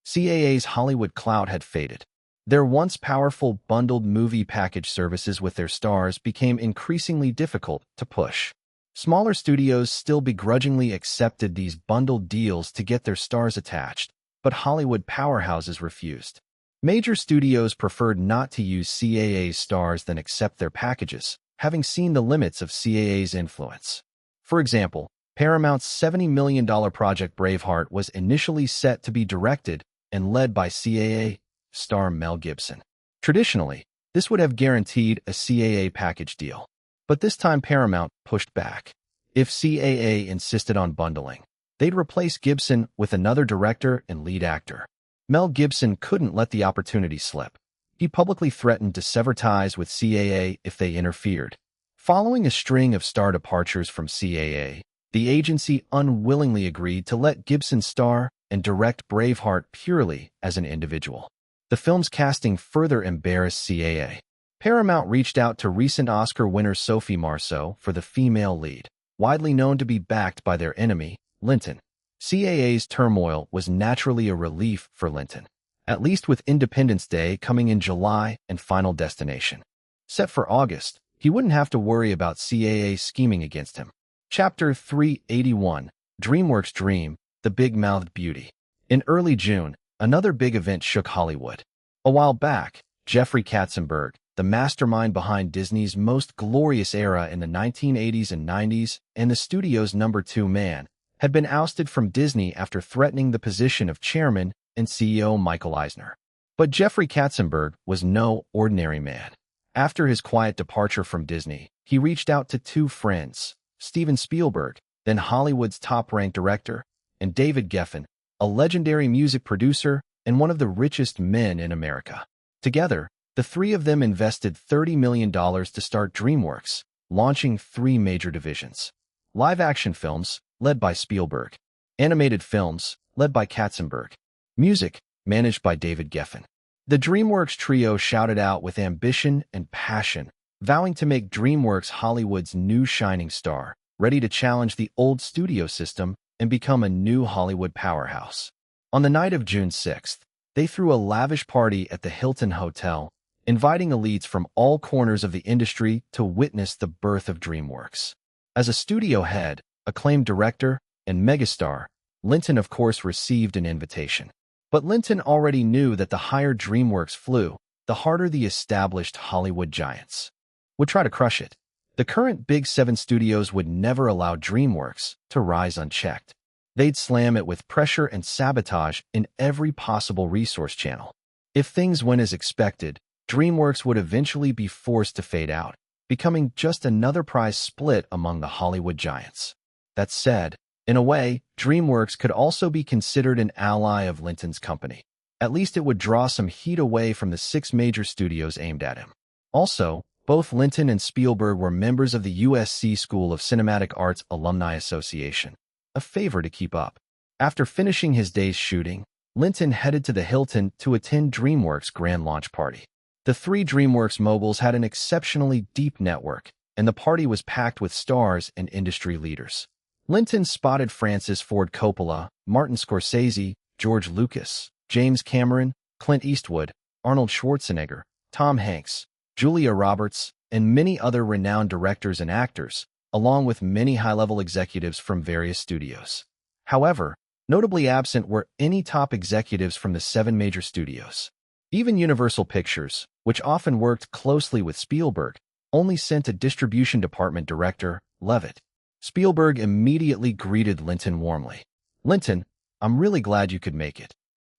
CAA's Hollywood clout had faded. Their once powerful bundled movie package services with their stars became increasingly difficult to push. Smaller studios still begrudgingly accepted these bundled deals to get their stars attached, but Hollywood powerhouses refused. Major studios preferred not to use CAA's stars than accept their packages, having seen the limits of CAA's influence. For example, Paramount's $70 million project Braveheart was initially set to be directed and led by CAA star Mel Gibson. Traditionally, this would have guaranteed a CAA package deal. But this time Paramount pushed back. If CAA insisted on bundling, they'd replace Gibson with another director and lead actor. Mel Gibson couldn't let the opportunity slip. He publicly threatened to sever ties with CAA if they interfered. Following a string of star departures from CAA, the agency unwillingly agreed to let Gibson star and direct Braveheart purely as an individual. The film's casting further embarrassed CAA. Paramount reached out to recent Oscar winner Sophie Marceau for the female lead, widely known to be backed by their enemy, Linton. CAA's turmoil was naturally a relief for Linton, at least with Independence Day coming in July and Final Destination set for August. He wouldn't have to worry about CAA scheming against him. Chapter 381, DreamWorks' Dream, The Big-Mouthed Beauty. In early June, another big event shook Hollywood. A while back, Jeffrey Katzenberg, the mastermind behind Disney's most glorious era in the 1980s and 90s and the studio's number 2 man, had been ousted from Disney after threatening the position of chairman and CEO Michael Eisner. But Jeffrey Katzenberg was no ordinary man. After his quiet departure from Disney, he reached out to 2 friends, Steven Spielberg, then Hollywood's top-ranked director, and David Geffen, a legendary music producer and one of the richest men in America. Together, the 3 of them invested $30 million to start DreamWorks, launching 3 major divisions. Live-action films, led by Spielberg. Animated films, led by Katzenberg. Music, managed by David Geffen. The DreamWorks trio shouted out with ambition and passion, vowing to make DreamWorks Hollywood's new shining star, ready to challenge the old studio system and become a new Hollywood powerhouse. On the night of June 6th, they threw a lavish party at the Hilton Hotel, inviting elites from all corners of the industry to witness the birth of DreamWorks. As a studio head, acclaimed director, and megastar, Linton of course received an invitation. But Linton already knew that the higher DreamWorks flew, the harder the established Hollywood giants would try to crush it. The current Big Seven studios would never allow DreamWorks to rise unchecked. They'd slam it with pressure and sabotage in every possible resource channel. If things went as expected, DreamWorks would eventually be forced to fade out, becoming just another prize split among the Hollywood giants. That said, in a way, DreamWorks could also be considered an ally of Linton's company. At least it would draw some heat away from the 6 major studios aimed at him. Also, both Linton and Spielberg were members of the USC School of Cinematic Arts Alumni Association, a favor to keep up. After finishing his day's shooting, Linton headed to the Hilton to attend DreamWorks' grand launch party. The 3 DreamWorks moguls had an exceptionally deep network, and the party was packed with stars and industry leaders. Linton spotted Francis Ford Coppola, Martin Scorsese, George Lucas, James Cameron, Clint Eastwood, Arnold Schwarzenegger, Tom Hanks, Julia Roberts, and many other renowned directors and actors, along with many high-level executives from various studios. However, notably absent were any top executives from the 7 major studios. Even Universal Pictures, which often worked closely with Spielberg, only sent a distribution department director, Levitt. Spielberg immediately greeted Linton warmly. "Linton, I'm really glad you could make it.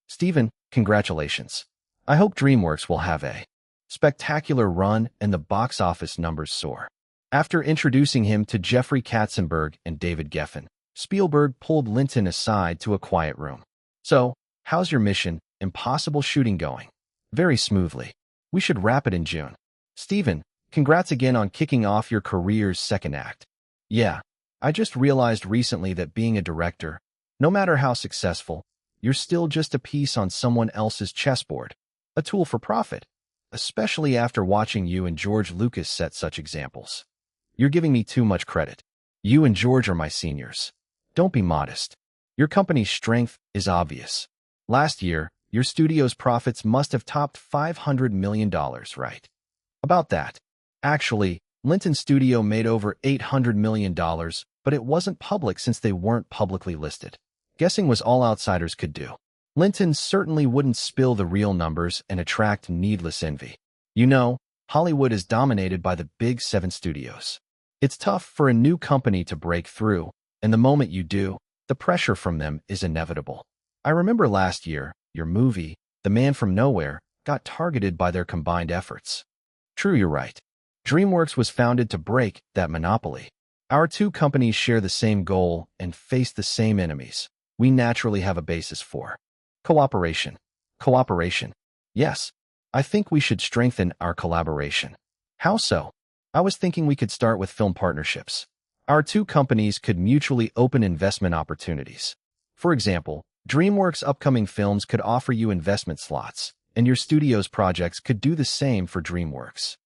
Steven, congratulations. I hope DreamWorks will have a spectacular run and the box office numbers soar." After introducing him to Jeffrey Katzenberg and David Geffen, Spielberg pulled Linton aside to a quiet room. "So, how's your Mission Impossible shooting going?" "Very smoothly. We should wrap it in June." "Steven, congrats again on kicking off your career's second act." "Yeah, I just realized recently that being a director, no matter how successful, you're still just a piece on someone else's chessboard, a tool for profit, especially after watching you and George Lucas set such examples." "You're giving me too much credit. You and George are my seniors. Don't be modest. Your company's strength is obvious. Last year, your studio's profits must have topped $500 million, right?" "About that. Actually, Linton's studio made over $800 million, but it wasn't public since they weren't publicly listed. Guessing was all outsiders could do. Linton certainly wouldn't spill the real numbers and attract needless envy. You know, Hollywood is dominated by the Big Seven studios. It's tough for a new company to break through, and the moment you do, the pressure from them is inevitable. I remember last year, your movie, The Man from Nowhere, got targeted by their combined efforts." "True, you're right. DreamWorks was founded to break that monopoly. Our 2 companies share the same goal and face the same enemies. We naturally have a basis for cooperation." "Cooperation? Yes. I think we should strengthen our collaboration." "How so?" "I was thinking we could start with film partnerships. Our 2 companies could mutually open investment opportunities. For example, DreamWorks' upcoming films could offer you investment slots, and your studio's projects could do the same for DreamWorks."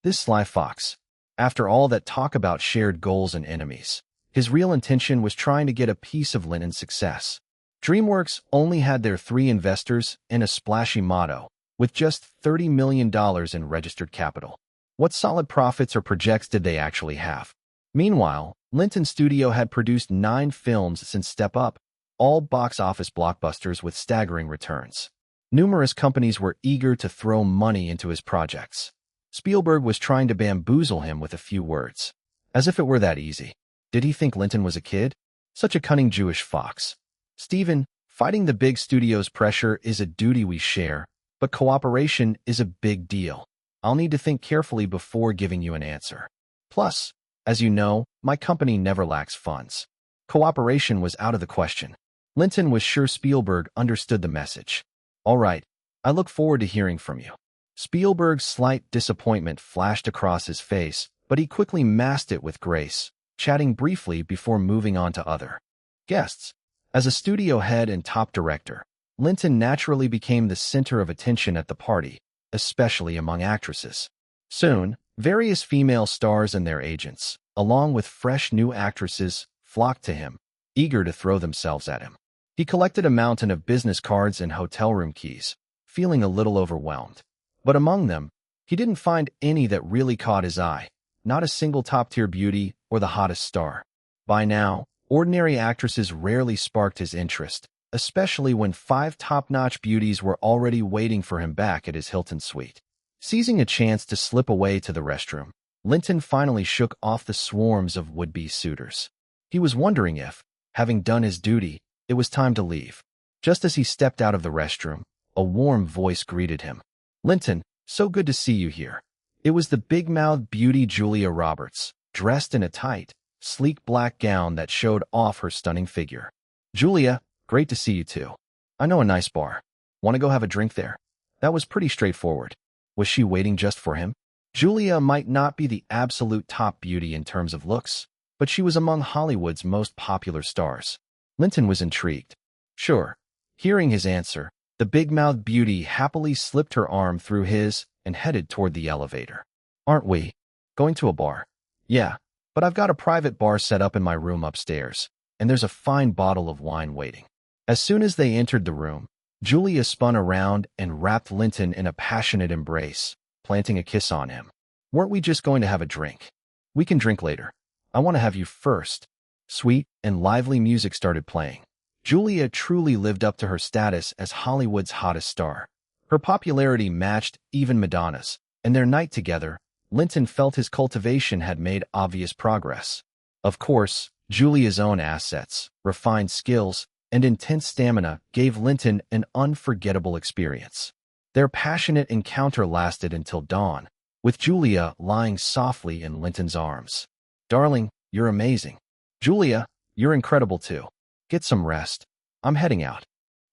This sly fox. After all that talk about shared goals and enemies, his real intention was trying to get a piece of Linton's success. DreamWorks only had their 3 investors and a splashy motto, with just $30 million in registered capital. What solid profits or projects did they actually have? Meanwhile, Linton's studio had produced 9 films since Step Up, all box office blockbusters with staggering returns. Numerous companies were eager to throw money into his projects. Spielberg was trying to bamboozle him with a few words. As if it were that easy. Did he think Linton was a kid? Such a cunning Jewish fox. "Steven, fighting the big studio's pressure is a duty we share, but cooperation is a big deal. I'll need to think carefully before giving you an answer. Plus, as you know, my company never lacks funds." Cooperation was out of the question. Linton was sure Spielberg understood the message. "All right, I look forward to hearing from you." Spielberg's slight disappointment flashed across his face, but he quickly masked it with grace, chatting briefly before moving on to other guests. As a studio head and top director, Linton naturally became the center of attention at the party, especially among actresses. Soon, various female stars and their agents, along with fresh new actresses, flocked to him, eager to throw themselves at him. He collected a mountain of business cards and hotel room keys, feeling a little overwhelmed. But among them, he didn't find any that really caught his eye, not a single top-tier beauty or the hottest star. By now, ordinary actresses rarely sparked his interest, especially when 5 top-notch beauties were already waiting for him back at his Hilton suite. Seizing a chance to slip away to the restroom, Linton finally shook off the swarms of would-be suitors. He was wondering if, having done his duty, it was time to leave. Just as he stepped out of the restroom, a warm voice greeted him. "Linton, so good to see you here." It was the big-mouthed beauty Julia Roberts, dressed in a tight, sleek black gown that showed off her stunning figure. "Julia, great to see you too. I know a nice bar. Want to go have a drink there?" That was pretty straightforward. Was she waiting just for him? Julia might not be the absolute top beauty in terms of looks, but she was among Hollywood's most popular stars. Linton was intrigued. Sure. Hearing his answer, the big-mouthed beauty happily slipped her arm through his and headed toward the elevator. "Aren't we going to a bar?" "Yeah, but I've got a private bar set up in my room upstairs, and there's a fine bottle of wine waiting." As soon as they entered the room, Julia spun around and wrapped Linton in a passionate embrace, planting a kiss on him. "Weren't we just going to have a drink? We can drink later. I want to have you first." Sweet and lively music started playing. Julia truly lived up to her status as Hollywood's hottest star. Her popularity matched even Madonna's, and their night together, Linton felt his cultivation had made obvious progress. Of course, Julia's own assets, refined skills, and intense stamina gave Linton an unforgettable experience. Their passionate encounter lasted until dawn, with Julia lying softly in Linton's arms. "Darling, you're amazing." "Julia, you're incredible too. Get some rest. I'm heading out."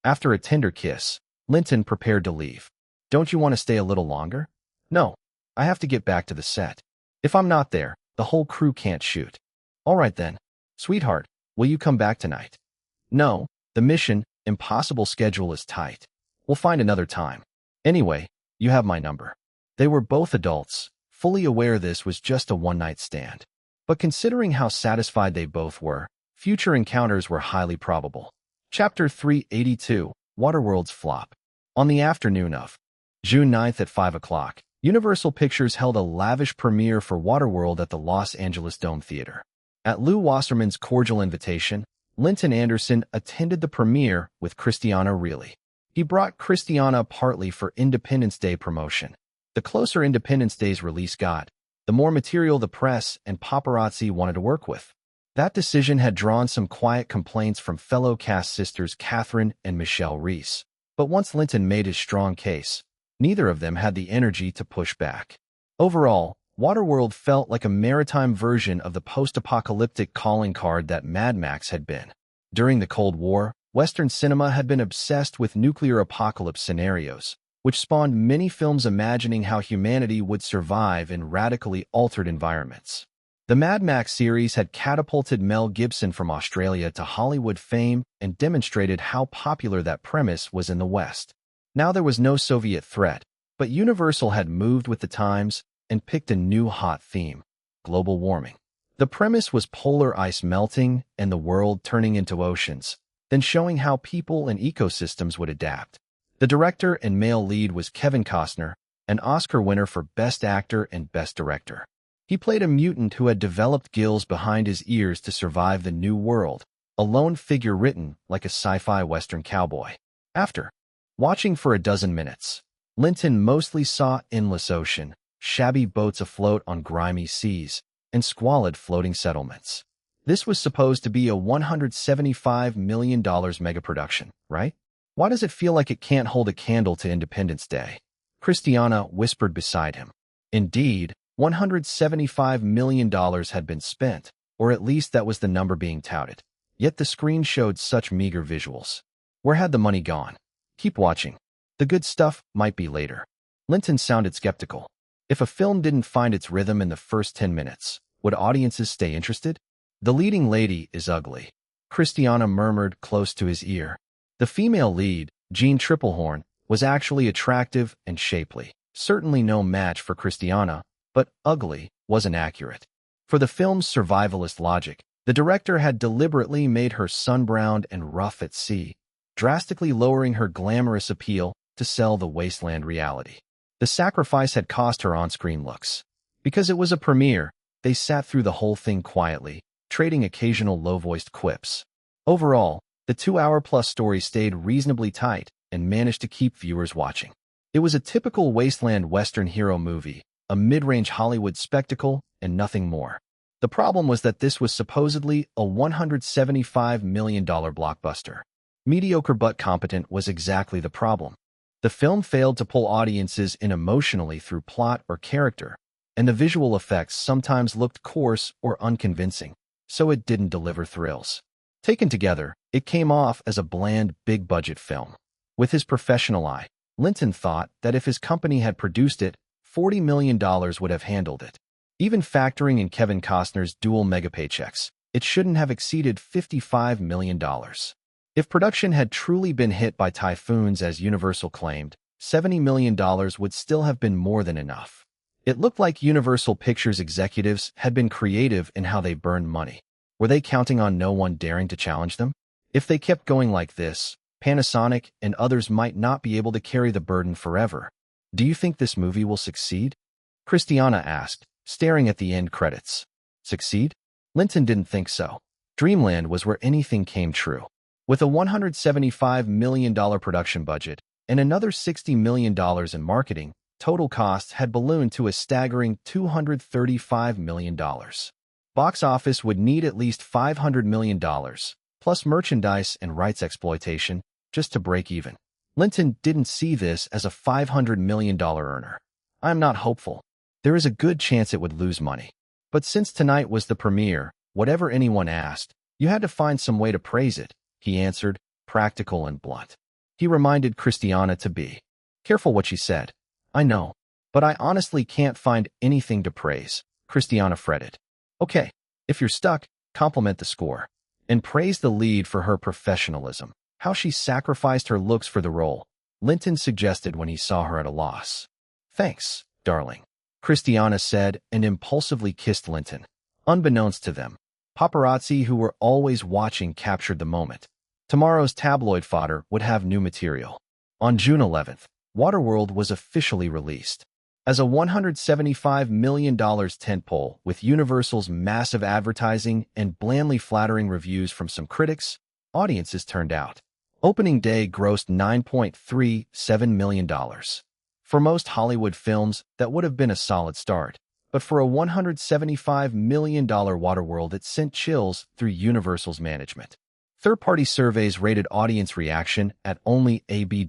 After a tender kiss, Linton prepared to leave. "Don't you want to stay a little longer?" "No, I have to get back to the set. If I'm not there, the whole crew can't shoot." "All right then. Sweetheart, will you come back tonight?" "No, the Mission Impossible schedule is tight. We'll find another time. Anyway, you have my number." They were both adults, fully aware this was just a one-night stand. But considering how satisfied they both were, future encounters were highly probable. Chapter 382, Waterworld's Flop. On the afternoon of June 9th at 5 o'clock, Universal Pictures held a lavish premiere for Waterworld at the Los Angeles Dome Theater. At Lew Wasserman's cordial invitation, Linton Anderson attended the premiere with Christiana Ricci. He brought Christiana partly for Independence Day promotion. The closer Independence Day's release got, the more material the press and paparazzi wanted to work with. That decision had drawn some quiet complaints from fellow cast sisters Catherine and Michelle Reese. But once Linton made his strong case, neither of them had the energy to push back. Overall, Waterworld felt like a maritime version of the post-apocalyptic calling card that Mad Max had been. During the Cold War, Western cinema had been obsessed with nuclear apocalypse scenarios, which spawned many films imagining how humanity would survive in radically altered environments. The Mad Max series had catapulted Mel Gibson from Australia to Hollywood fame and demonstrated how popular that premise was in the West. Now there was no Soviet threat, but Universal had moved with the times and picked a new hot theme: global warming. The premise was polar ice melting and the world turning into oceans, then showing how people and ecosystems would adapt. The director and male lead was Kevin Costner, an Oscar winner for Best Actor and Best Director. He played a mutant who had developed gills behind his ears to survive the new world, a lone figure written like a sci-fi Western cowboy. After watching for a dozen minutes, Linton mostly saw endless ocean, shabby boats afloat on grimy seas, and squalid floating settlements. This was supposed to be a $175 million mega-production, right? Why does it feel like it can't hold a candle to Independence Day? Christiana whispered beside him. Indeed, $175 million had been spent, or at least that was the number being touted. Yet the screen showed such meager visuals. Where had the money gone? Keep watching. The good stuff might be later. Linton sounded skeptical. If a film didn't find its rhythm in the first 10 minutes, would audiences stay interested? "The leading lady is ugly," Christiana murmured close to his ear. The female lead, Jean Triplehorn, was actually attractive and shapely. Certainly no match for Christiana, but ugly wasn't accurate. For the film's survivalist logic, the director had deliberately made her sun-browned and rough at sea, drastically lowering her glamorous appeal to sell the wasteland reality. The sacrifice had cost her on-screen looks. Because it was a premiere, they sat through the whole thing quietly, trading occasional low-voiced quips. Overall, the 2-hour-plus story stayed reasonably tight and managed to keep viewers watching. It was a typical wasteland Western hero movie, a mid-range Hollywood spectacle, and nothing more. The problem was that this was supposedly a $175 million blockbuster. Mediocre but competent was exactly the problem. The film failed to pull audiences in emotionally through plot or character, and the visual effects sometimes looked coarse or unconvincing, so it didn't deliver thrills. Taken together, it came off as a bland, big-budget film. With his professional eye, Linton thought that if his company had produced it, $40 million would have handled it. Even factoring in Kevin Costner's dual mega paychecks, it shouldn't have exceeded $55 million. If production had truly been hit by typhoons as Universal claimed, $70 million would still have been more than enough. It looked like Universal Pictures executives had been creative in how they burned money. Were they counting on no one daring to challenge them? If they kept going like this, Panasonic and others might not be able to carry the burden forever. Do you think this movie will succeed? Christiana asked, staring at the end credits. Succeed? Linton didn't think so. Dreamland was where anything came true. With a $175 million production budget and another $60 million in marketing, total costs had ballooned to a staggering $235 million. Box office would need at least $500 million, plus merchandise and rights exploitation, just to break even. Linton didn't see this as a $500 million earner. I'm not hopeful. There is a good chance it would lose money. But since tonight was the premiere, whatever anyone asked, you had to find some way to praise it, he answered, practical and blunt. He reminded Christiana to be careful what she said. I know, but I honestly can't find anything to praise, Christiana fretted. Okay, if you're stuck, compliment the score. And praise the lead for her professionalism. How she sacrificed her looks for the role, Linton suggested when he saw her at a loss. Thanks, darling, Christiana said and impulsively kissed Linton. Unbeknownst to them, paparazzi who were always watching captured the moment. Tomorrow's tabloid fodder would have new material. On June 11th, Waterworld was officially released. As a $175 million tentpole with Universal's massive advertising and blandly flattering reviews from some critics, audiences turned out. Opening day grossed $9.37 million. For most Hollywood films, that would have been a solid start. But for a $175 million Waterworld, it sent chills through Universal's management. Third-party surveys rated audience reaction at only A/B-.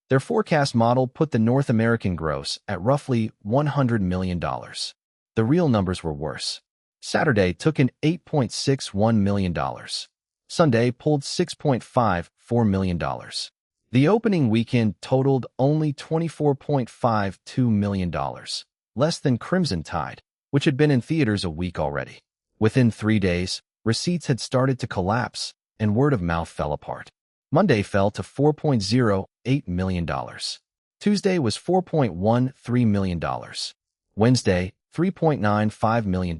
Their forecast model put the North American gross at roughly $100 million. The real numbers were worse. Saturday took in $8.61 million. Sunday pulled $6.54 million. The opening weekend totaled only $24.52 million, less than Crimson Tide, which had been in theaters a week already. Within 3 days, receipts had started to collapse, and word of mouth fell apart. Monday fell to $4.08 million. Tuesday was $4.13 million. Wednesday, $3.95 million.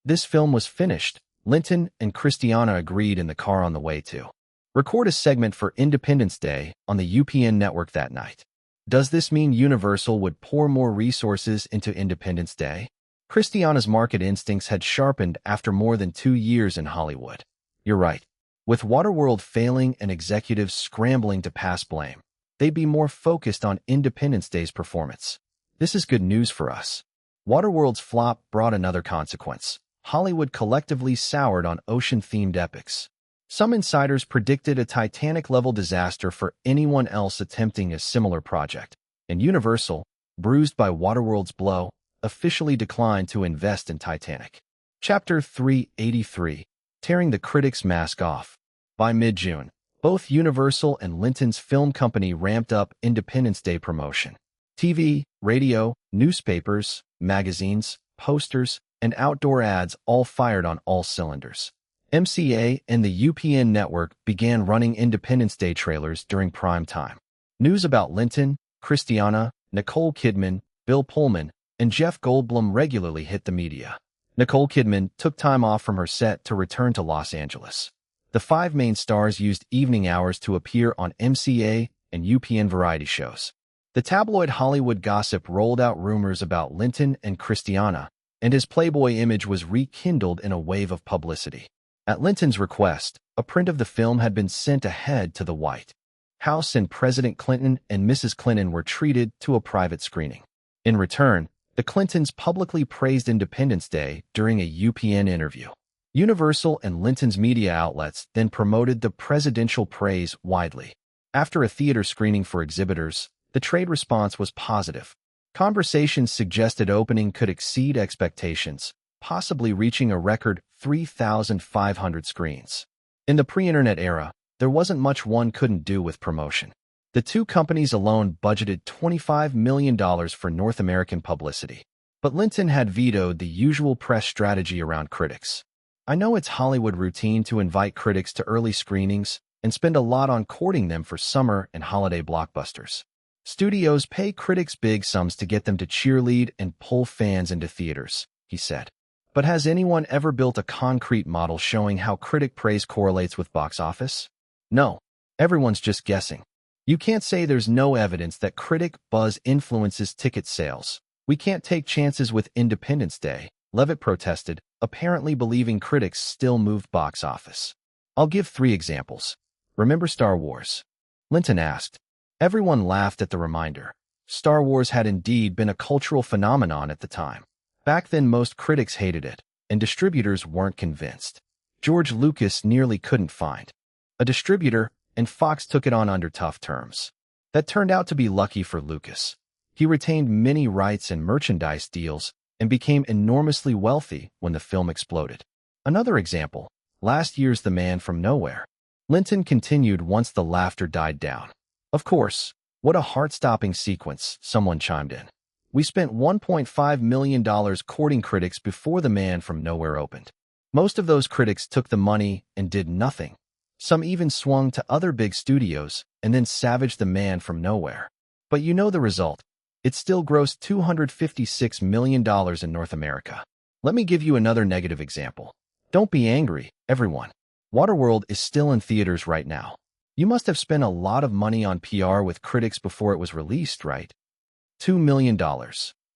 This film was finished, Linton and Christiana agreed in the car on the way to record a segment for Independence Day on the UPN network that night. Does this mean Universal would pour more resources into Independence Day? Christiana's market instincts had sharpened after more than 2 years in Hollywood. You're right. With Waterworld failing and executives scrambling to pass blame, they'd be more focused on Independence Day's performance. This is good news for us. Waterworld's flop brought another consequence. Hollywood collectively soured on ocean-themed epics. Some insiders predicted a Titanic-level disaster for anyone else attempting a similar project, and Universal, bruised by Waterworld's blow, officially declined to invest in Titanic. Chapter 383, Tearing the Critics' Mask Off. By mid-June, both Universal and Linton's film company ramped up Independence Day promotion. TV, radio, newspapers, magazines, posters, and outdoor ads all fired on all cylinders. MCA and the UPN network began running Independence Day trailers during prime time. News about Linton, Christiana, Nicole Kidman, Bill Pullman, and Jeff Goldblum regularly hit the media. Nicole Kidman took time off from her set to return to Los Angeles. The 5 main stars used evening hours to appear on MCA and UPN variety shows. The tabloid Hollywood gossip rolled out rumors about Linton and Christiana, and his Playboy image was rekindled in a wave of publicity. At Linton's request, a print of the film had been sent ahead to the White House, and President Clinton and Mrs. Clinton were treated to a private screening. In return, the Clintons publicly praised Independence Day during a UPN interview. Universal and Linton's media outlets then promoted the presidential praise widely. After a theater screening for exhibitors, the trade response was positive. Conversations suggested opening could exceed expectations, possibly reaching a record 3,500 screens. In the pre-internet era, there wasn't much one couldn't do with promotion. The two companies alone budgeted $25 million for North American publicity. But Linton had vetoed the usual press strategy around critics. I know it's Hollywood routine to invite critics to early screenings and spend a lot on courting them for summer and holiday blockbusters. Studios pay critics big sums to get them to cheerlead and pull fans into theaters, he said. But has anyone ever built a concrete model showing how critic praise correlates with box office? No. Everyone's just guessing. You can't say there's no evidence that critic buzz influences ticket sales. We can't take chances with Independence Day, Levitt protested, apparently believing critics still moved box office. I'll give 3 examples. Remember Star Wars? Linton asked. Everyone laughed at the reminder. Star Wars had indeed been a cultural phenomenon at the time. Back then most critics hated it, and distributors weren't convinced. George Lucas nearly couldn't find a distributor, and Fox took it on under tough terms. That turned out to be lucky for Lucas. He retained many rights and merchandise deals and became enormously wealthy when the film exploded. Another example, last year's The Man from Nowhere. Linton continued once the laughter died down. Of course, what a heart-stopping sequence, someone chimed in. We spent $1.5 million courting critics before The Man from Nowhere opened. Most of those critics took the money and did nothing. Some even swung to other big studios and then savaged The Man from Nowhere. But you know the result. It still grossed $256 million in North America. Let me give you another negative example. Don't be angry, everyone. Waterworld is still in theaters right now. You must have spent a lot of money on PR with critics before it was released, right? $2 million.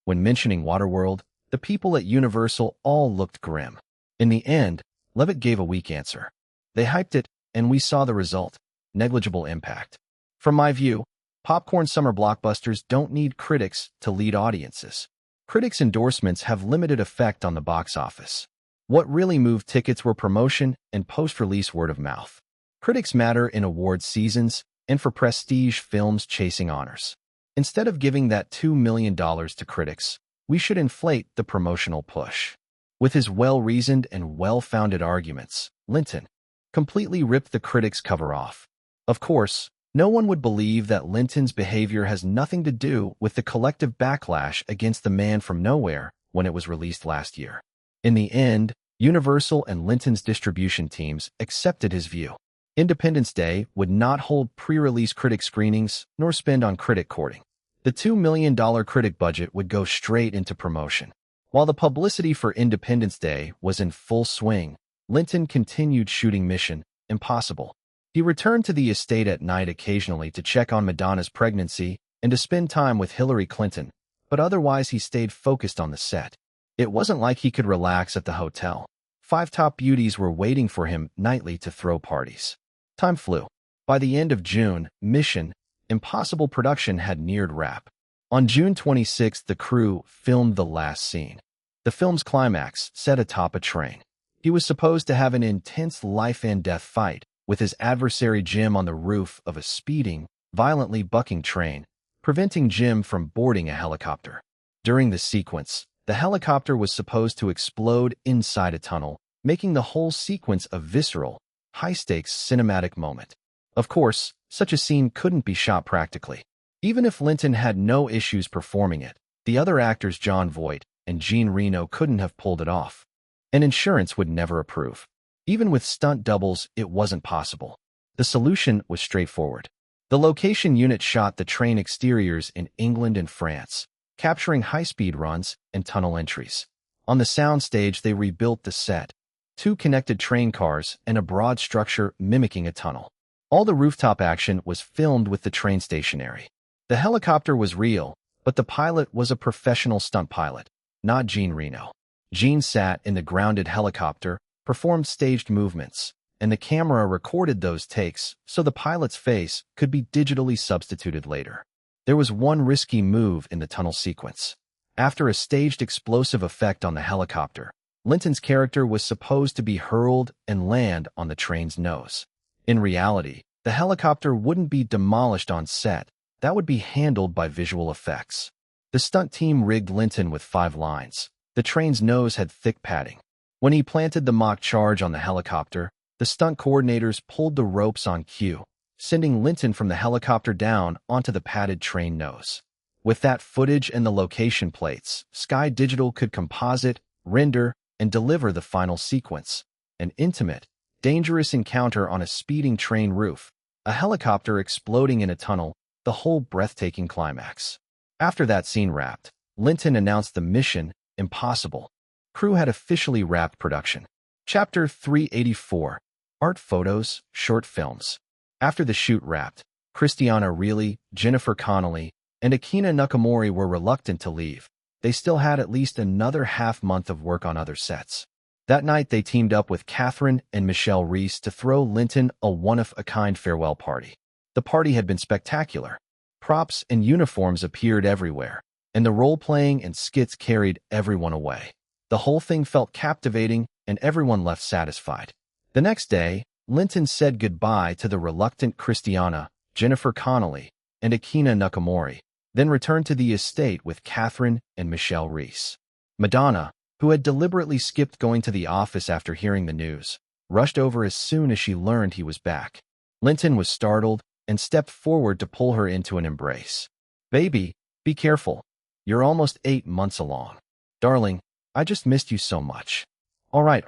When mentioning Waterworld, the people at Universal all looked grim. In the end, Levitt gave a weak answer. They hyped it, and we saw the result. Negligible impact. From my view, popcorn summer blockbusters don't need critics to lead audiences. Critics' endorsements have limited effect on the box office. What really moved tickets were promotion and post-release word of mouth. Critics matter in awards seasons and for prestige films chasing honors. Instead of giving that $2 million to critics, we should inflate the promotional push. With his well-reasoned and well-founded arguments, Linton completely ripped the critics' cover off. Of course, no one would believe that Linton's behavior has nothing to do with the collective backlash against The Man from Nowhere when it was released last year. In the end, Universal and Linton's distribution teams accepted his view. Independence Day would not hold pre-release critic screenings nor spend on critic courting. The $2 million critic budget would go straight into promotion. While the publicity for Independence Day was in full swing, Linton continued shooting Mission Impossible. He returned to the estate at night occasionally to check on Madonna's pregnancy and to spend time with Hillary Clinton, but otherwise he stayed focused on the set. It wasn't like he could relax at the hotel. 5 top beauties were waiting for him nightly to throw parties. Time flew. By the end of June, Mission Impossible production had neared wrap. On June 26th, the crew filmed the last scene. The film's climax, set atop a train. He was supposed to have an intense life-and-death fight with his adversary Jim on the roof of a speeding, violently bucking train, preventing Jim from boarding a helicopter. During the sequence, the helicopter was supposed to explode inside a tunnel, making the whole sequence a visceral, high-stakes cinematic moment. Of course, such a scene couldn't be shot practically. Even if Linton had no issues performing it, the other actors Jon Voight and Jean Reno couldn't have pulled it off. And insurance would never approve. Even with stunt doubles, it wasn't possible. The solution was straightforward. The location unit shot the train exteriors in England and France, capturing high-speed runs and tunnel entries. On the soundstage, they rebuilt the set, 2 connected train cars and a broad structure mimicking a tunnel. All the rooftop action was filmed with the train stationary. The helicopter was real, but the pilot was a professional stunt pilot, not Jean Reno. Jean sat in the grounded helicopter, performed staged movements, and the camera recorded those takes so the pilot's face could be digitally substituted later. There was one risky move in the tunnel sequence. After a staged explosive effect on the helicopter, Linton's character was supposed to be hurled and land on the train's nose. In reality, the helicopter wouldn't be demolished on set. That would be handled by visual effects. The stunt team rigged Linton with 5 lines. The train's nose had thick padding. When he planted the mock charge on the helicopter, the stunt coordinators pulled the ropes on cue, sending Linton from the helicopter down onto the padded train nose. With that footage and the location plates, Sky Digital could composite, render, and deliver the final sequence. An intimate, dangerous encounter on a speeding train roof, a helicopter exploding in a tunnel, the whole breathtaking climax. After that scene wrapped, Linton announced the mission impossible. Crew had officially wrapped production. Chapter 384. Art Photos, Short Films. After the shoot wrapped, Christiana Reilly, Jennifer Connelly, and Akina Nakamori were reluctant to leave. They still had at least another half-month of work on other sets. That night they teamed up with Catherine and Michelle Reese to throw Linton a one-of-a-kind farewell party. The party had been spectacular. Props and uniforms appeared everywhere, and the role-playing and skits carried everyone away. The whole thing felt captivating, and everyone left satisfied. The next day, Linton said goodbye to the reluctant Christiana, Jennifer Connelly, and Akina Nakamori, then returned to the estate with Catherine and Michelle Reese. Madonna, who had deliberately skipped going to the office after hearing the news, rushed over as soon as she learned he was back. Linton was startled and stepped forward to pull her into an embrace. "Baby, be careful. You're almost 8 months along. Darling, I just missed you so much." All right.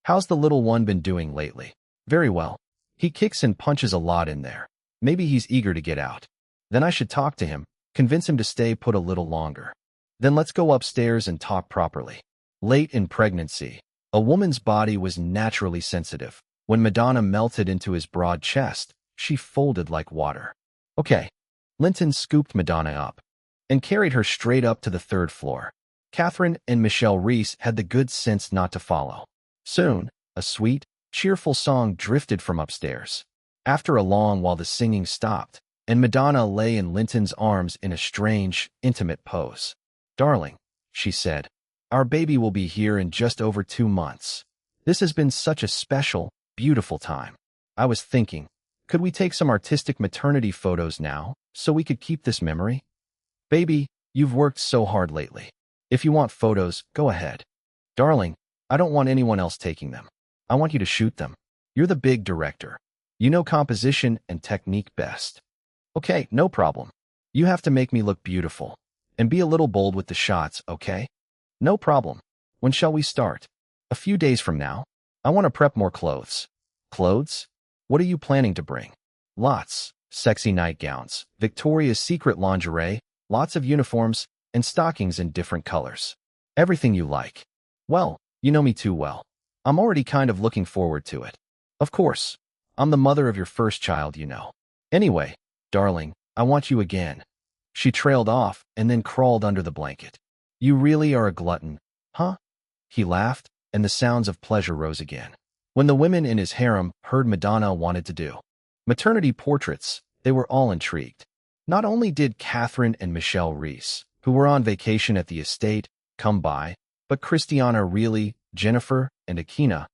How's the little one been doing lately?" "Very well. He kicks and punches a lot in there. Maybe he's eager to get out. Then I should talk to him, convince him to stay put a little longer. Then let's go upstairs and talk properly." Late in pregnancy, a woman's body was naturally sensitive. When Madonna melted into his broad chest, she folded like water. "Okay." Linton scooped Madonna up and carried her straight up to the 3rd floor. Catherine and Michelle Reese had the good sense not to follow. Soon, a sweet, cheerful song drifted from upstairs. After a long while the singing stopped, and Madonna lay in Linton's arms in a strange, intimate pose. "Darling," she said, "our baby will be here in just over 2 months. This has been such a special, beautiful time. I was thinking, could we take some artistic maternity photos now, so we could keep this memory? Baby, you've worked so hard lately. If you want photos, go ahead." "Darling, I don't want anyone else taking them. I want you to shoot them. You're the big director. You know composition and technique best." "Okay, no problem. You have to make me look beautiful. And be a little bold with the shots, okay?" "No problem. When shall we start?" "A few days from now. I want to prep more clothes." "Clothes? What are you planning to bring?" "Lots. Sexy nightgowns, Victoria's Secret lingerie, lots of uniforms, and stockings in different colors. Everything you like." "Well, you know me too well. I'm already kind of looking forward to it." "Of course. I'm the mother of your first child, you know. Anyway, darling, I want you again." She trailed off and then crawled under the blanket. "You really are a glutton, huh?" He laughed, and the sounds of pleasure rose again. When the women in his harem heard Madonna wanted to do maternity portraits, they were all intrigued. Not only did Catherine and Michelle Reese, who were on vacation at the estate, come by, but Christiana Reilly, Jennifer, and Akina,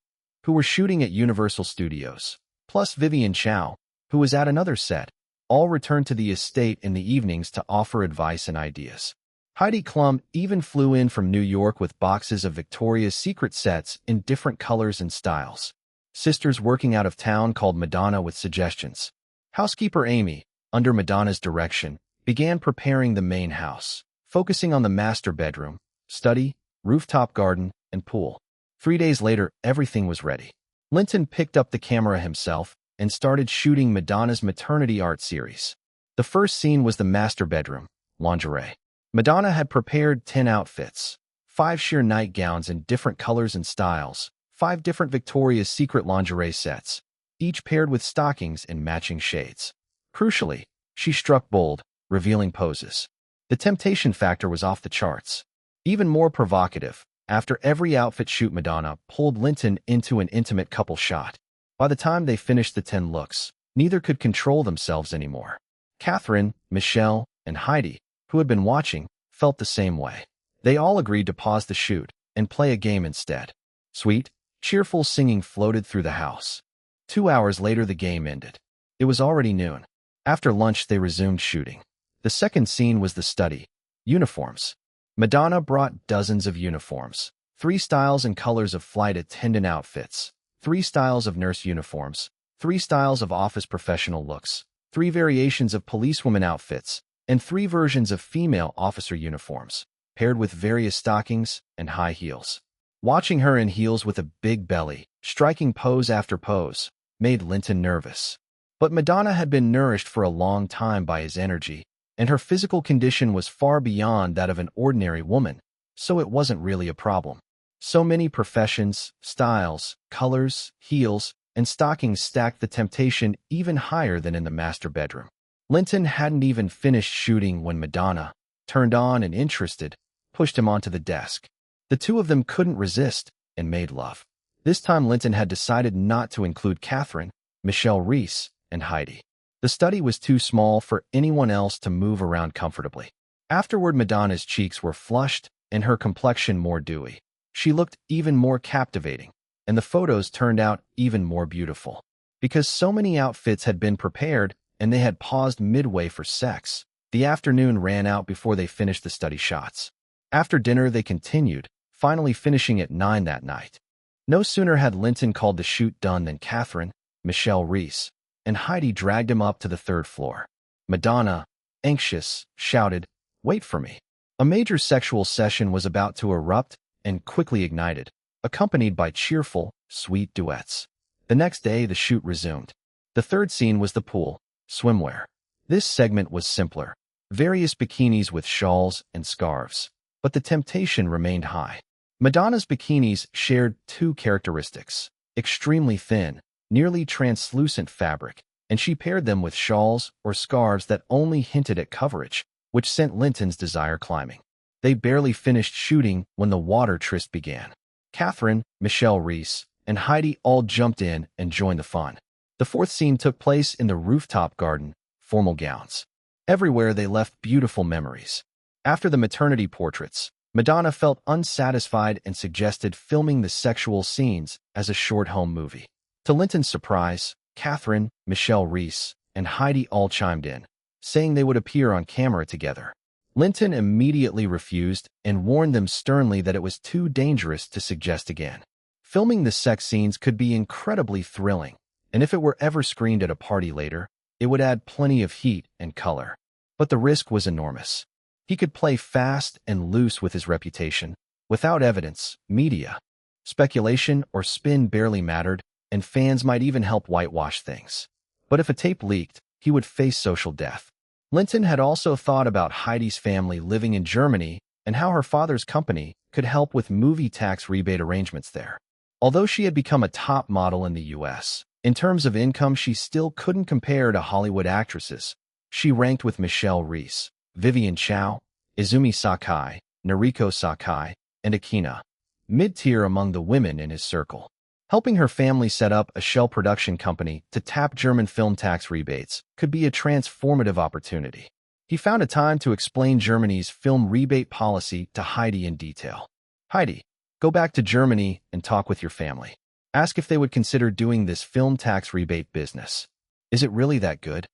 who were shooting at Universal Studios, plus Vivian Chow, who was at another set, all returned to the estate in the evenings to offer advice and ideas. Heidi Klum even flew in from New York with boxes of Victoria's Secret sets in different colors and styles. Sisters working out of town called Madonna with suggestions. Housekeeper Amy, under Madonna's direction, began preparing the main house, focusing on the master bedroom, study, rooftop garden, and pool. 3 days later, everything was ready. Linton picked up the camera himself and started shooting Madonna's maternity art series. The first scene was the master bedroom, lingerie. Madonna had prepared 10 outfits, 5 sheer nightgowns in different colors and styles, 5 different Victoria's Secret lingerie sets, each paired with stockings in matching shades. Crucially, she struck bold, revealing poses. The temptation factor was off the charts. Even more provocative, After every outfit shoot, Madonna pulled Linton into an intimate couple shot. By the time they finished the 10 looks, neither could control themselves anymore. Catherine, Michelle, and Heidi, who had been watching, felt the same way. They all agreed to pause the shoot and play a game instead. Sweet, cheerful singing floated through the house. 2 hours later, the game ended. It was already noon. After lunch, they resumed shooting. The second scene was the study. Uniforms. Madonna brought dozens of uniforms. 3 styles and colors of flight attendant outfits. 3 styles of nurse uniforms. 3 styles of office professional looks. 3 variations of policewoman outfits. And 3 versions of female officer uniforms, paired with various stockings and high heels. Watching her in heels with a big belly, striking pose after pose, made Linton nervous. But Madonna had been nourished for a long time by his energy, and her physical condition was far beyond that of an ordinary woman, so it wasn't really a problem. So many professions, styles, colors, heels, and stockings stacked the temptation even higher than in the master bedroom. Linton hadn't even finished shooting when Madonna, turned on and interested, pushed him onto the desk. The two of them couldn't resist and made love. This time Linton had decided not to include Catherine, Michelle Reese, and Heidi. The study was too small for anyone else to move around comfortably. Afterward, Madonna's cheeks were flushed and her complexion more dewy. She looked even more captivating, and the photos turned out even more beautiful. Because so many outfits had been prepared and they had paused midway for sex, the afternoon ran out before they finished the study shots. After dinner, they continued, finally finishing at 9 that night. No sooner had Linton called the shoot done than Catherine, Michelle Reese, and Heidi dragged him up to the 3rd floor. Madonna, anxious, shouted, "Wait for me." A major sexual session was about to erupt and quickly ignited, accompanied by cheerful, sweet duets. The next day, the shoot resumed. The 3rd scene was the pool, swimwear. This segment was simpler, various bikinis with shawls and scarves, but the temptation remained high. Madonna's bikinis shared 2 characteristics: extremely thin, nearly translucent fabric, and she paired them with shawls or scarves that only hinted at coverage, which sent Linton's desire climbing. They barely finished shooting when the water tryst began. Catherine, Michelle Reese, and Heidi all jumped in and joined the fun. The 4th scene took place in the rooftop garden, formal gowns. Everywhere they left beautiful memories. After the maternity portraits, Madonna felt unsatisfied and suggested filming the sexual scenes as a short home movie. To Linton's surprise, Catherine, Michelle Reese, and Heidi all chimed in, saying they would appear on camera together. Linton immediately refused and warned them sternly that it was too dangerous to suggest again. Filming the sex scenes could be incredibly thrilling, and if it were ever screened at a party later, it would add plenty of heat and color. But the risk was enormous. He could play fast and loose with his reputation. Without evidence, media, speculation, or spin barely mattered, and fans might even help whitewash things. But if a tape leaked, he would face social death. Linton had also thought about Heidi's family living in Germany and how her father's company could help with movie tax rebate arrangements there. Although she had become a top model in the U.S., in terms of income, she still couldn't compare to Hollywood actresses. She ranked with Michelle Reese, Vivian Chow, Izumi Sakai, Noriko Sakai, and Akina, mid-tier among the women in his circle. Helping her family set up a shell production company to tap German film tax rebates could be a transformative opportunity. He found a time to explain Germany's film rebate policy to Heidi in detail. "Heidi, go back to Germany and talk with your family. Ask if they would consider doing this film tax rebate business. Is it really that good?"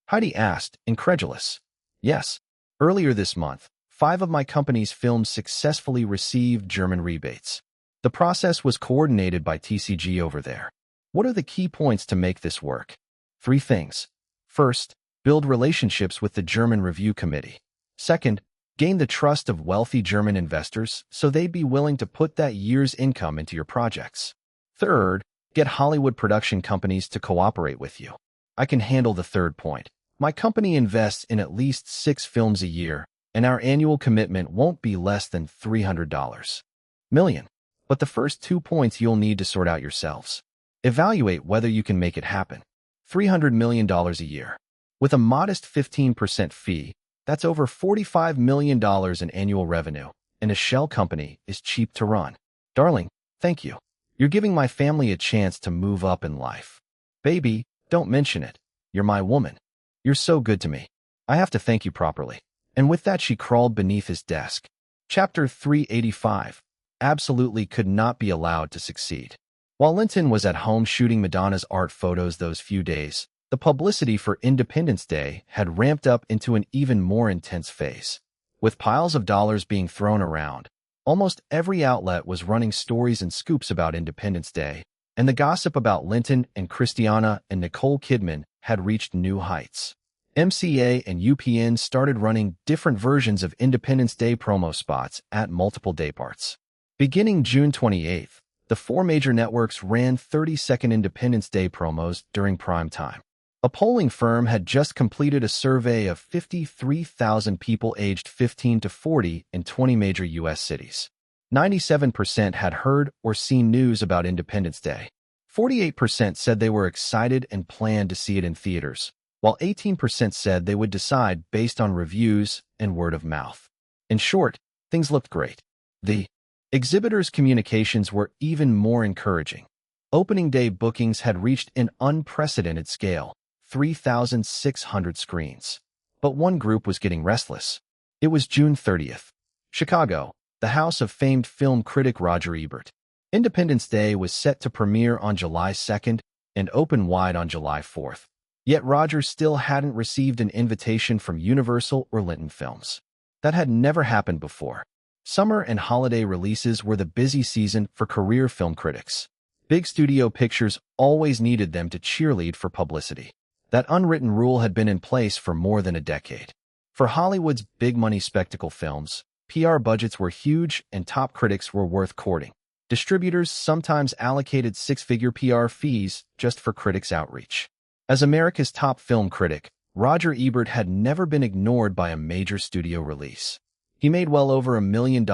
Heidi asked, incredulous. "Yes. Earlier this month, 5 of my company's films successfully received German rebates. The process was coordinated by TCG over there. What are the key points to make this work? 3 things. First, build relationships with the German Review Committee. Second, gain the trust of wealthy German investors so they'd be willing to put that year's income into your projects. Third, get Hollywood production companies to cooperate with you. I can handle the 3rd point. My company invests in at least 6 films a year, and our annual commitment won't be less than $300 million. But the first 2 points you'll need to sort out yourselves. Evaluate whether you can make it happen. $300 million a year. With a modest 15% fee, that's over $45 million in annual revenue, and a shell company is cheap to run. Darling, thank you. You're giving my family a chance to move up in life. Baby, don't mention it. You're my woman. You're so good to me. I have to thank you properly. And with that, she crawled beneath his desk. Chapter 385. Absolutely could not be allowed to succeed. While Linton was at home shooting Madonna's art photos those few days, the publicity for Independence Day had ramped up into an even more intense phase. With piles of dollars being thrown around, almost every outlet was running stories and scoops about Independence Day, and the gossip about Linton and Christiana and Nicole Kidman had reached new heights. MCA and UPN started running different versions of Independence Day promo spots at multiple dayparts. Beginning June 28th, the four major networks ran 30-second Independence Day promos during prime time. A polling firm had just completed a survey of 53,000 people aged 15 to 40 in 20 major U.S. cities. 97% had heard or seen news about Independence Day. 48% said they were excited and planned to see it in theaters, while 18% said they would decide based on reviews and word of mouth. In short, things looked great. The exhibitors' communications were even more encouraging. Opening day bookings had reached an unprecedented scale, 3,600 screens. But one group was getting restless. It was June 30th. Chicago, the house of famed film critic Roger Ebert. Independence Day was set to premiere on July 2nd and open wide on July 4th. Yet Roger still hadn't received an invitation from Universal or Linton Films. That had never happened before. Summer and holiday releases were the busy season for career film critics. Big studio pictures always needed them to cheerlead for publicity. That unwritten rule had been in place for more than a decade. For Hollywood's big-money spectacle films, PR budgets were huge and top critics were worth courting. Distributors sometimes allocated six-figure PR fees just for critics' outreach. As America's top film critic, Roger Ebert had never been ignored by a major studio release. He made well over $1 million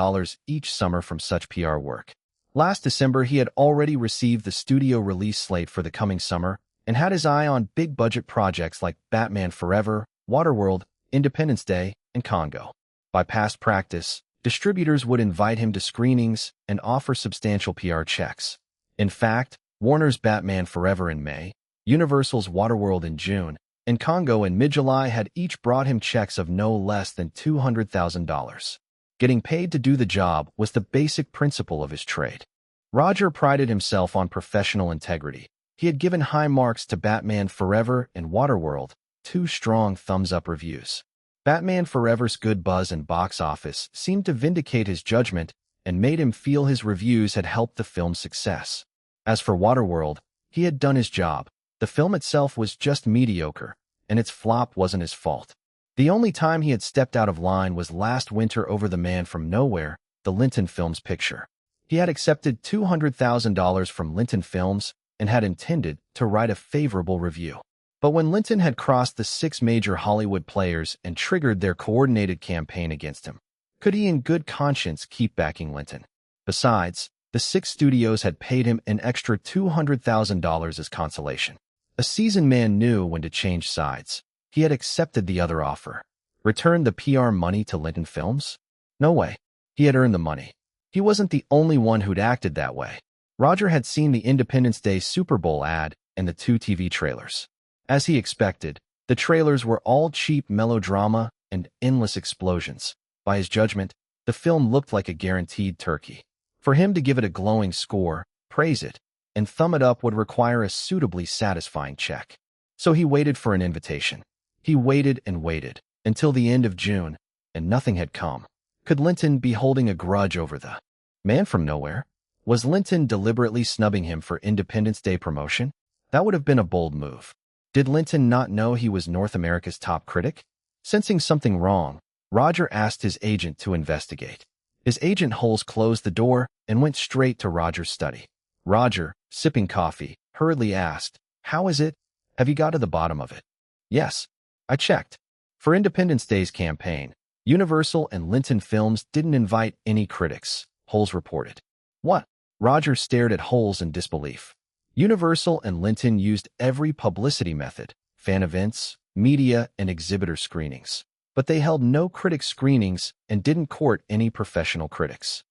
each summer from such PR work. Last December, he had already received the studio release slate for the coming summer and had his eye on big-budget projects like Batman Forever, Waterworld, Independence Day, and Congo. By past practice, distributors would invite him to screenings and offer substantial PR checks. In fact, Warner's Batman Forever in May, Universal's Waterworld in June, and Congo in mid-July had each brought him checks of no less than $200,000. Getting paid to do the job was the basic principle of his trade. Roger prided himself on professional integrity. He had given high marks to Batman Forever and Waterworld, 2 strong thumbs-up reviews. Batman Forever's good buzz and box office seemed to vindicate his judgment and made him feel his reviews had helped the film's success. As for Waterworld, he had done his job. The film itself was just mediocre, and its flop wasn't his fault. The only time he had stepped out of line was last winter over The Man from Nowhere, the Linton Films picture. He had accepted $200,000 from Linton Films and had intended to write a favorable review. But when Linton had crossed the 6 major Hollywood players and triggered their coordinated campaign against him, could he in good conscience keep backing Linton? Besides, the 6 studios had paid him an extra $200,000 as consolation. A seasoned man knew when to change sides. He had accepted the other offer. Returned the PR money to Linton Films? No way. He had earned the money. He wasn't the only one who'd acted that way. Roger had seen the Independence Day Super Bowl ad and the 2 TV trailers. As he expected, the trailers were all cheap melodrama and endless explosions. By his judgment, the film looked like a guaranteed turkey. For him to give it a glowing score, praise it, and thumb it up would require a suitably satisfying check. So he waited for an invitation. He waited and waited until the end of June, and nothing had come. Could Linton be holding a grudge over the Man from Nowhere? Was Linton deliberately snubbing him for Independence Day promotion? That would have been a bold move. Did Linton not know he was North America's top critic? Sensing something wrong, Roger asked his agent to investigate. His agent Holes closed the door and went straight to Roger's study. Roger, sipping coffee, hurriedly asked, "How is it? Have you got to the bottom of it?" "Yes. I checked. For Independence Day's campaign, Universal and Linton Films didn't invite any critics," Holes reported. "What?" Roger stared at Holes in disbelief. Universal and Linton used every publicity method, fan events, media, and exhibitor screenings. but they held no critic screenings and didn't court any professional critics.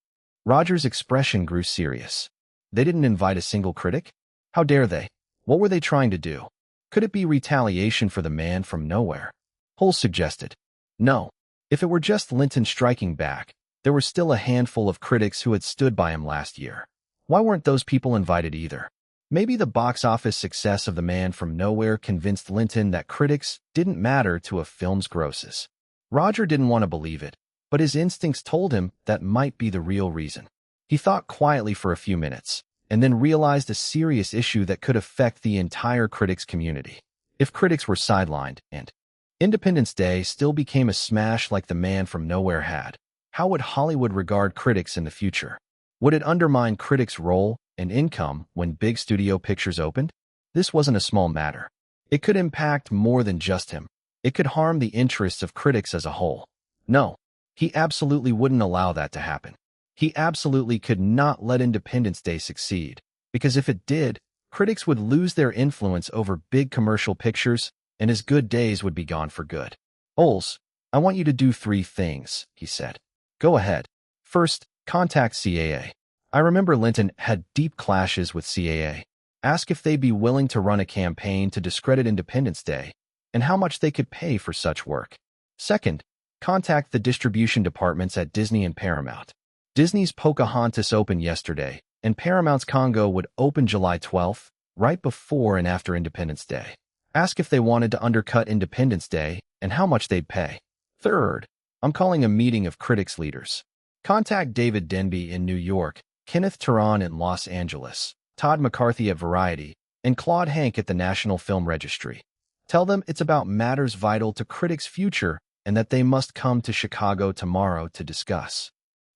Roger's expression grew serious. They didn't invite a single critic? How dare they? What were they trying to do? Could it be retaliation for the man from nowhere? Holmes suggested. No. If it were just Linton striking back, there were still a handful of critics who had stood by him last year. Why weren't those people invited either? Maybe the box office success of The Man from Nowhere convinced Linton that critics didn't matter to a film's grosses. Roger didn't want to believe it, but his instincts told him that might be the real reason. He thought quietly for a few minutes, and then realized a serious issue that could affect the entire critics community. If critics were sidelined and Independence Day still became a smash like The Man from Nowhere had, how would Hollywood regard critics in the future? Would it undermine critics' role and income when big studio pictures opened? This wasn't a small matter. It could impact more than just him. It could harm the interests of critics as a whole. No, he absolutely wouldn't allow that to happen. He absolutely could not let Independence Day succeed, because if it did, critics would lose their influence over big commercial pictures, and his good days would be gone for good. Oles, I want you to do 3 things, he said. Go ahead. First, contact CAA. I remember Linton had deep clashes with CAA. Ask if they'd be willing to run a campaign to discredit Independence Day, and how much they could pay for such work. Second, contact the distribution departments at Disney and Paramount. Disney's Pocahontas opened yesterday, and Paramount's Congo would open July 12th, right before and after Independence Day. Ask if they wanted to undercut Independence Day and how much they'd pay. Third, I'm calling a meeting of critics leaders. Contact David Denby in New York, Kenneth Turan in Los Angeles, Todd McCarthy at Variety, and Claude Hank at the National Film Registry. Tell them it's about matters vital to critics' future and that they must come to Chicago tomorrow to discuss.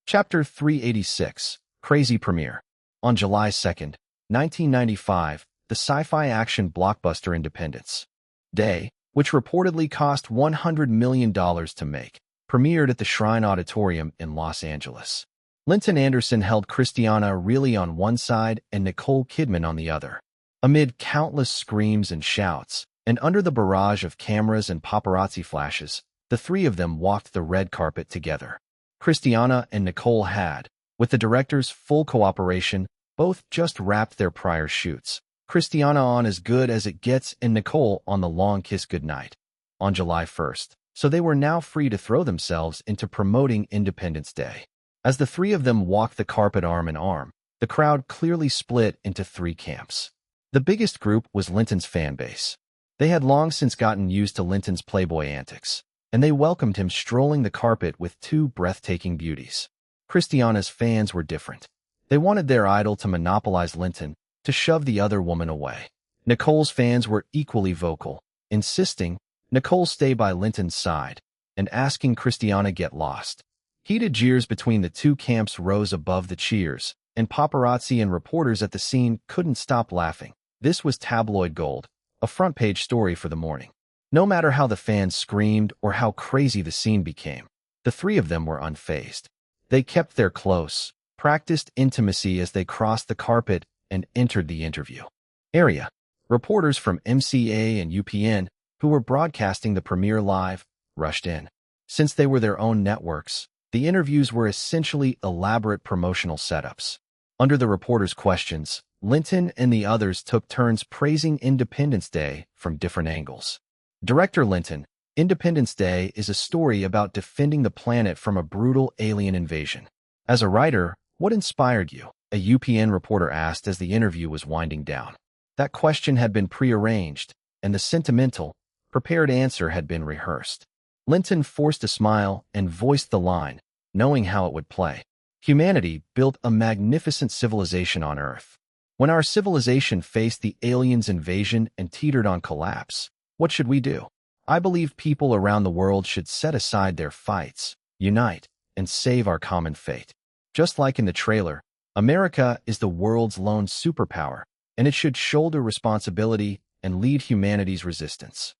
Chapter 386, Crazy Premiere. On July 2nd, 1995, the sci-fi action blockbuster Independence Day, which reportedly cost $100 million to make, premiered at the Shrine Auditorium in Los Angeles. Linton Anderson held Christiana Ricci on one side and Nicole Kidman on the other. Amid countless screams and shouts, and under the barrage of cameras and paparazzi flashes, the 3 of them walked the red carpet together. Christiana and Nicole had, with the director's full cooperation, both just wrapped their prior shoots. Christiana on As Good as It Gets and Nicole on The Long Kiss Goodnight on July 1st, so they were now free to throw themselves into promoting Independence Day. As the 3 of them walked the carpet arm in arm, the crowd clearly split into 3 camps. The biggest group was Linton's fan base. They had long since gotten used to Linton's Playboy antics, and they welcomed him strolling the carpet with 2 breathtaking beauties. Christiana's fans were different. They wanted their idol to monopolize Linton, to shove the other woman away. Nicole's fans were equally vocal, insisting Nicole stay by Linton's side, and asking Christiana get lost. Heated jeers between the 2 camps rose above the cheers, and paparazzi and reporters at the scene couldn't stop laughing. This was tabloid gold, a front-page story for the morning. No matter how the fans screamed or how crazy the scene became, the 3 of them were unfazed. They kept their close, practiced intimacy as they crossed the carpet and entered the interview area. Reporters from MCA and UPN, who were broadcasting the premiere live, rushed in. Since they were their own networks, the interviews were essentially elaborate promotional setups. Under the reporters' questions, Linton and the others took turns praising Independence Day from different angles. Director Linton, Independence Day is a story about defending the planet from a brutal alien invasion. As a writer, what inspired you? A UPN reporter asked as the interview was winding down. That question had been prearranged, and the sentimental, prepared answer had been rehearsed. Linton forced a smile and voiced the line, knowing how it would play. Humanity built a magnificent civilization on Earth. When our civilization faced the aliens' invasion and teetered on collapse, what should we do? I believe people around the world should set aside their fights, unite, and save our common fate. Just like in the trailer, America is the world's lone superpower, and it should shoulder responsibility and lead humanity's resistance.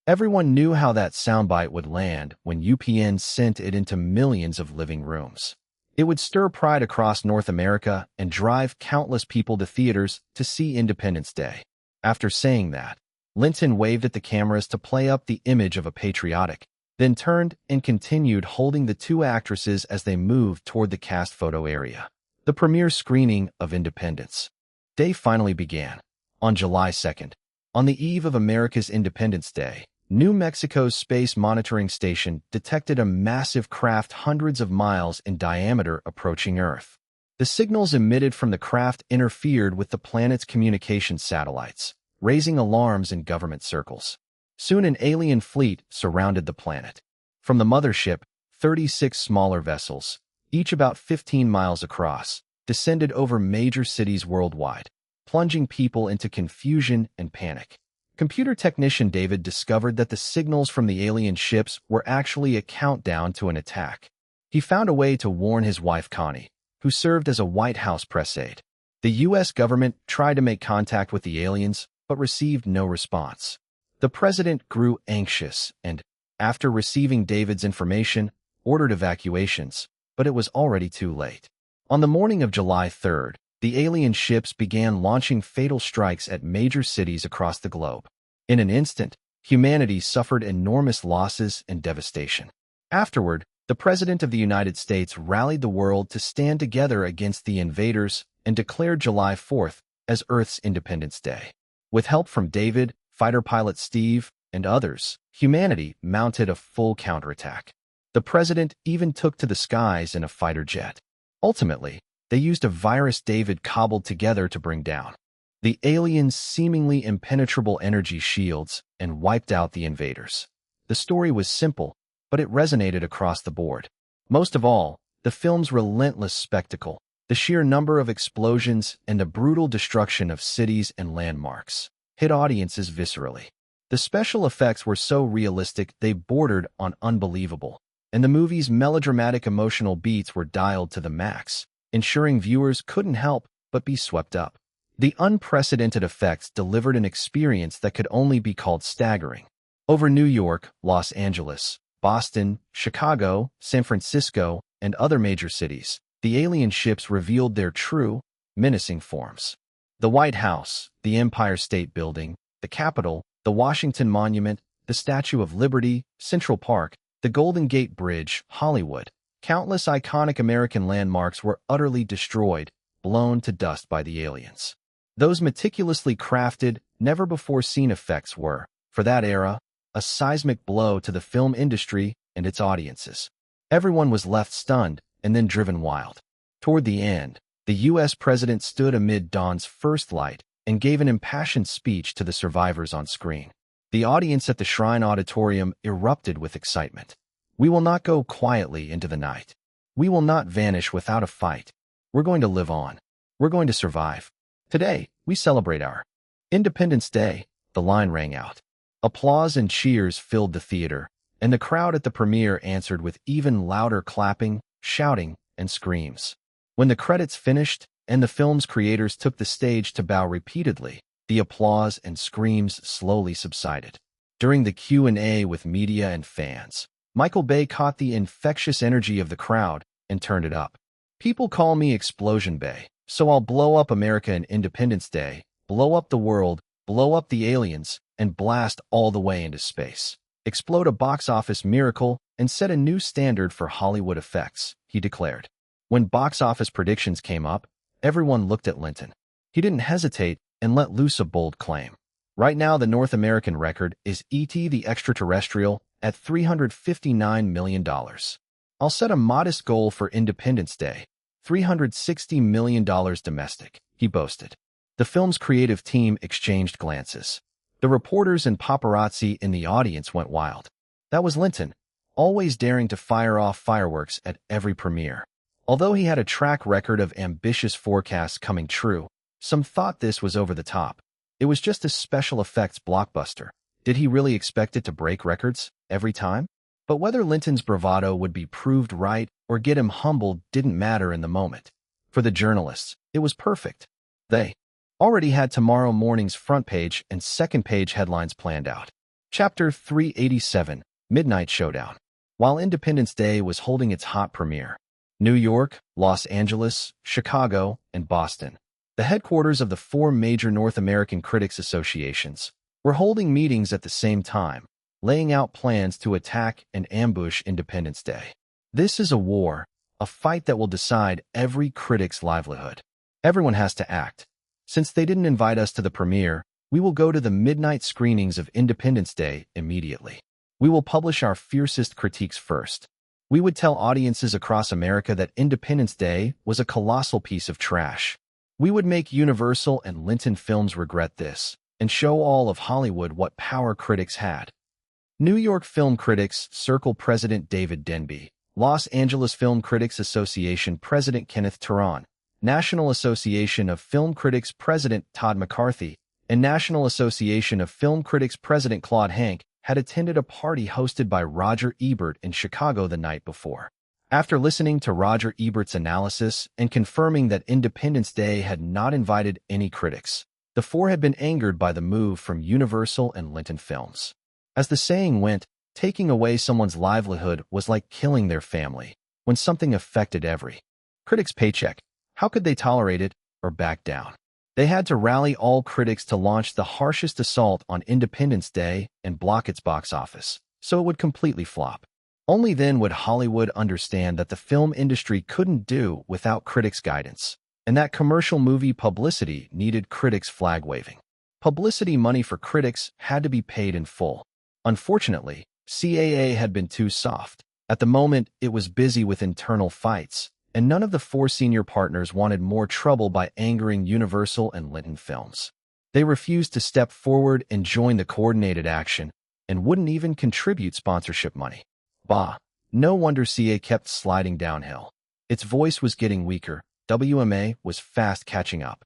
Everyone knew how that soundbite would land when UPN sent it into millions of living rooms. It would stir pride across North America and drive countless people to theaters to see Independence Day. After saying that, Linton waved at the cameras to play up the image of a patriotic, then turned and continued holding the two actresses as they moved toward the cast photo area. The premiere screening of Independence Day finally began. On July 2nd, on the eve of America's Independence Day, New Mexico's Space Monitoring Station detected a massive craft hundreds of miles in diameter approaching Earth. The signals emitted from the craft interfered with the planet's communication satellites, raising alarms in government circles. Soon an alien fleet surrounded the planet. From the mothership, 36 smaller vessels, each about 15 miles across, descended over major cities worldwide, plunging people into confusion and panic. Computer technician David discovered that the signals from the alien ships were actually a countdown to an attack. He found a way to warn his wife Connie, who served as a White House press aide. The U.S. government tried to make contact with the aliens, but received no response. The president grew anxious and, after receiving David's information, ordered evacuations, but it was already too late. On the morning of July 3rd, the alien ships began launching fatal strikes at major cities across the globe. In an instant, humanity suffered enormous losses and devastation. Afterward, the President of the United States rallied the world to stand together against the invaders and declared July 4th as Earth's Independence Day. With help from David, fighter pilot Steve, and others, humanity mounted a full counterattack. The president even took to the skies in a fighter jet. Ultimately, they used a virus David cobbled together to bring down the aliens' seemingly impenetrable energy shields and wiped out the invaders. The story was simple, but it resonated across the board. Most of all, the film's relentless spectacle, the sheer number of explosions and the brutal destruction of cities and landmarks, hit audiences viscerally. The special effects were so realistic they bordered on unbelievable, and the movie's melodramatic emotional beats were dialed to the max, ensuring viewers couldn't help but be swept up. The unprecedented effects delivered an experience that could only be called staggering. Over New York, Los Angeles, Boston, Chicago, San Francisco, and other major cities, the alien ships revealed their true, menacing forms. The White House, the Empire State Building, the Capitol, the Washington Monument, the Statue of Liberty, Central Park, the Golden Gate Bridge, Hollywood. Countless iconic American landmarks were utterly destroyed, blown to dust by the aliens. Those meticulously crafted, never-before-seen effects were, for that era, a seismic blow to the film industry and its audiences. Everyone was left stunned and then driven wild. Toward the end, the U.S. president stood amid dawn's first light and gave an impassioned speech to the survivors on screen. The audience at the Shrine Auditorium erupted with excitement. "We will not go quietly into the night. We will not vanish without a fight. We're going to live on. We're going to survive. Today, we celebrate our Independence Day," the line rang out. Applause and cheers filled the theater, and the crowd at the premiere answered with even louder clapping, shouting, and screams. When the credits finished and the film's creators took the stage to bow repeatedly, the applause and screams slowly subsided. During the Q&A with media and fans, Michael Bay caught the infectious energy of the crowd and turned it up. "People call me Explosion Bay, so I'll blow up America and Independence Day, blow up the world, blow up the aliens, and blast all the way into space. Explode a box office miracle and set a new standard for Hollywood effects," he declared. When box office predictions came up, everyone looked at Linton. He didn't hesitate and let loose a bold claim. Right now, the North American record is E.T. the Extraterrestrial at $359 million. "I'll set a modest goal for Independence Day, $360 million domestic," he boasted. The film's creative team exchanged glances. The reporters and paparazzi in the audience went wild. That was Linton, always daring to fire off fireworks at every premiere. Although he had a track record of ambitious forecasts coming true, some thought this was over the top. It was just a special effects blockbuster. Did he really expect it to break records every time? But whether Linton's bravado would be proved right or get him humbled didn't matter in the moment. For the journalists, it was perfect. They already had tomorrow morning's front page and second page headlines planned out. Chapter 387, Midnight Showdown. While Independence Day was holding its hot premiere, New York, Los Angeles, Chicago, and Boston, the headquarters of the four major North American critics associations, were holding meetings at the same time, laying out plans to attack and ambush Independence Day. This is a war, a fight that will decide every critic's livelihood. Everyone has to act. Since they didn't invite us to the premiere, we will go to the midnight screenings of Independence Day immediately. We will publish our fiercest critiques first. We would tell audiences across America that Independence Day was a colossal piece of trash. We would make Universal and Linton Films regret this, and show all of Hollywood what power critics had. New York Film Critics Circle President David Denby, Los Angeles Film Critics Association President Kenneth Turan, National Association of Film Critics President Todd McCarthy, and National Association of Film Critics President Claude Hank had attended a party hosted by Roger Ebert in Chicago the night before. After listening to Roger Ebert's analysis and confirming that Independence Day had not invited any critics, the four had been angered by the move from Universal and Linton Films. As the saying went, taking away someone's livelihood was like killing their family, when something affected every critic's paycheck. How could they tolerate it or back down? They had to rally all critics to launch the harshest assault on Independence Day and block its box office, so it would completely flop. Only then would Hollywood understand that the film industry couldn't do without critics' guidance, and that commercial movie publicity needed critics' flag-waving. Publicity money for critics had to be paid in full. Unfortunately, CAA had been too soft. At the moment, it was busy with internal fights, and none of the four senior partners wanted more trouble by angering Universal and Linton Films. They refused to step forward and join the coordinated action, and wouldn't even contribute sponsorship money. Bah, no wonder CA kept sliding downhill. Its voice was getting weaker, WMA was fast catching up.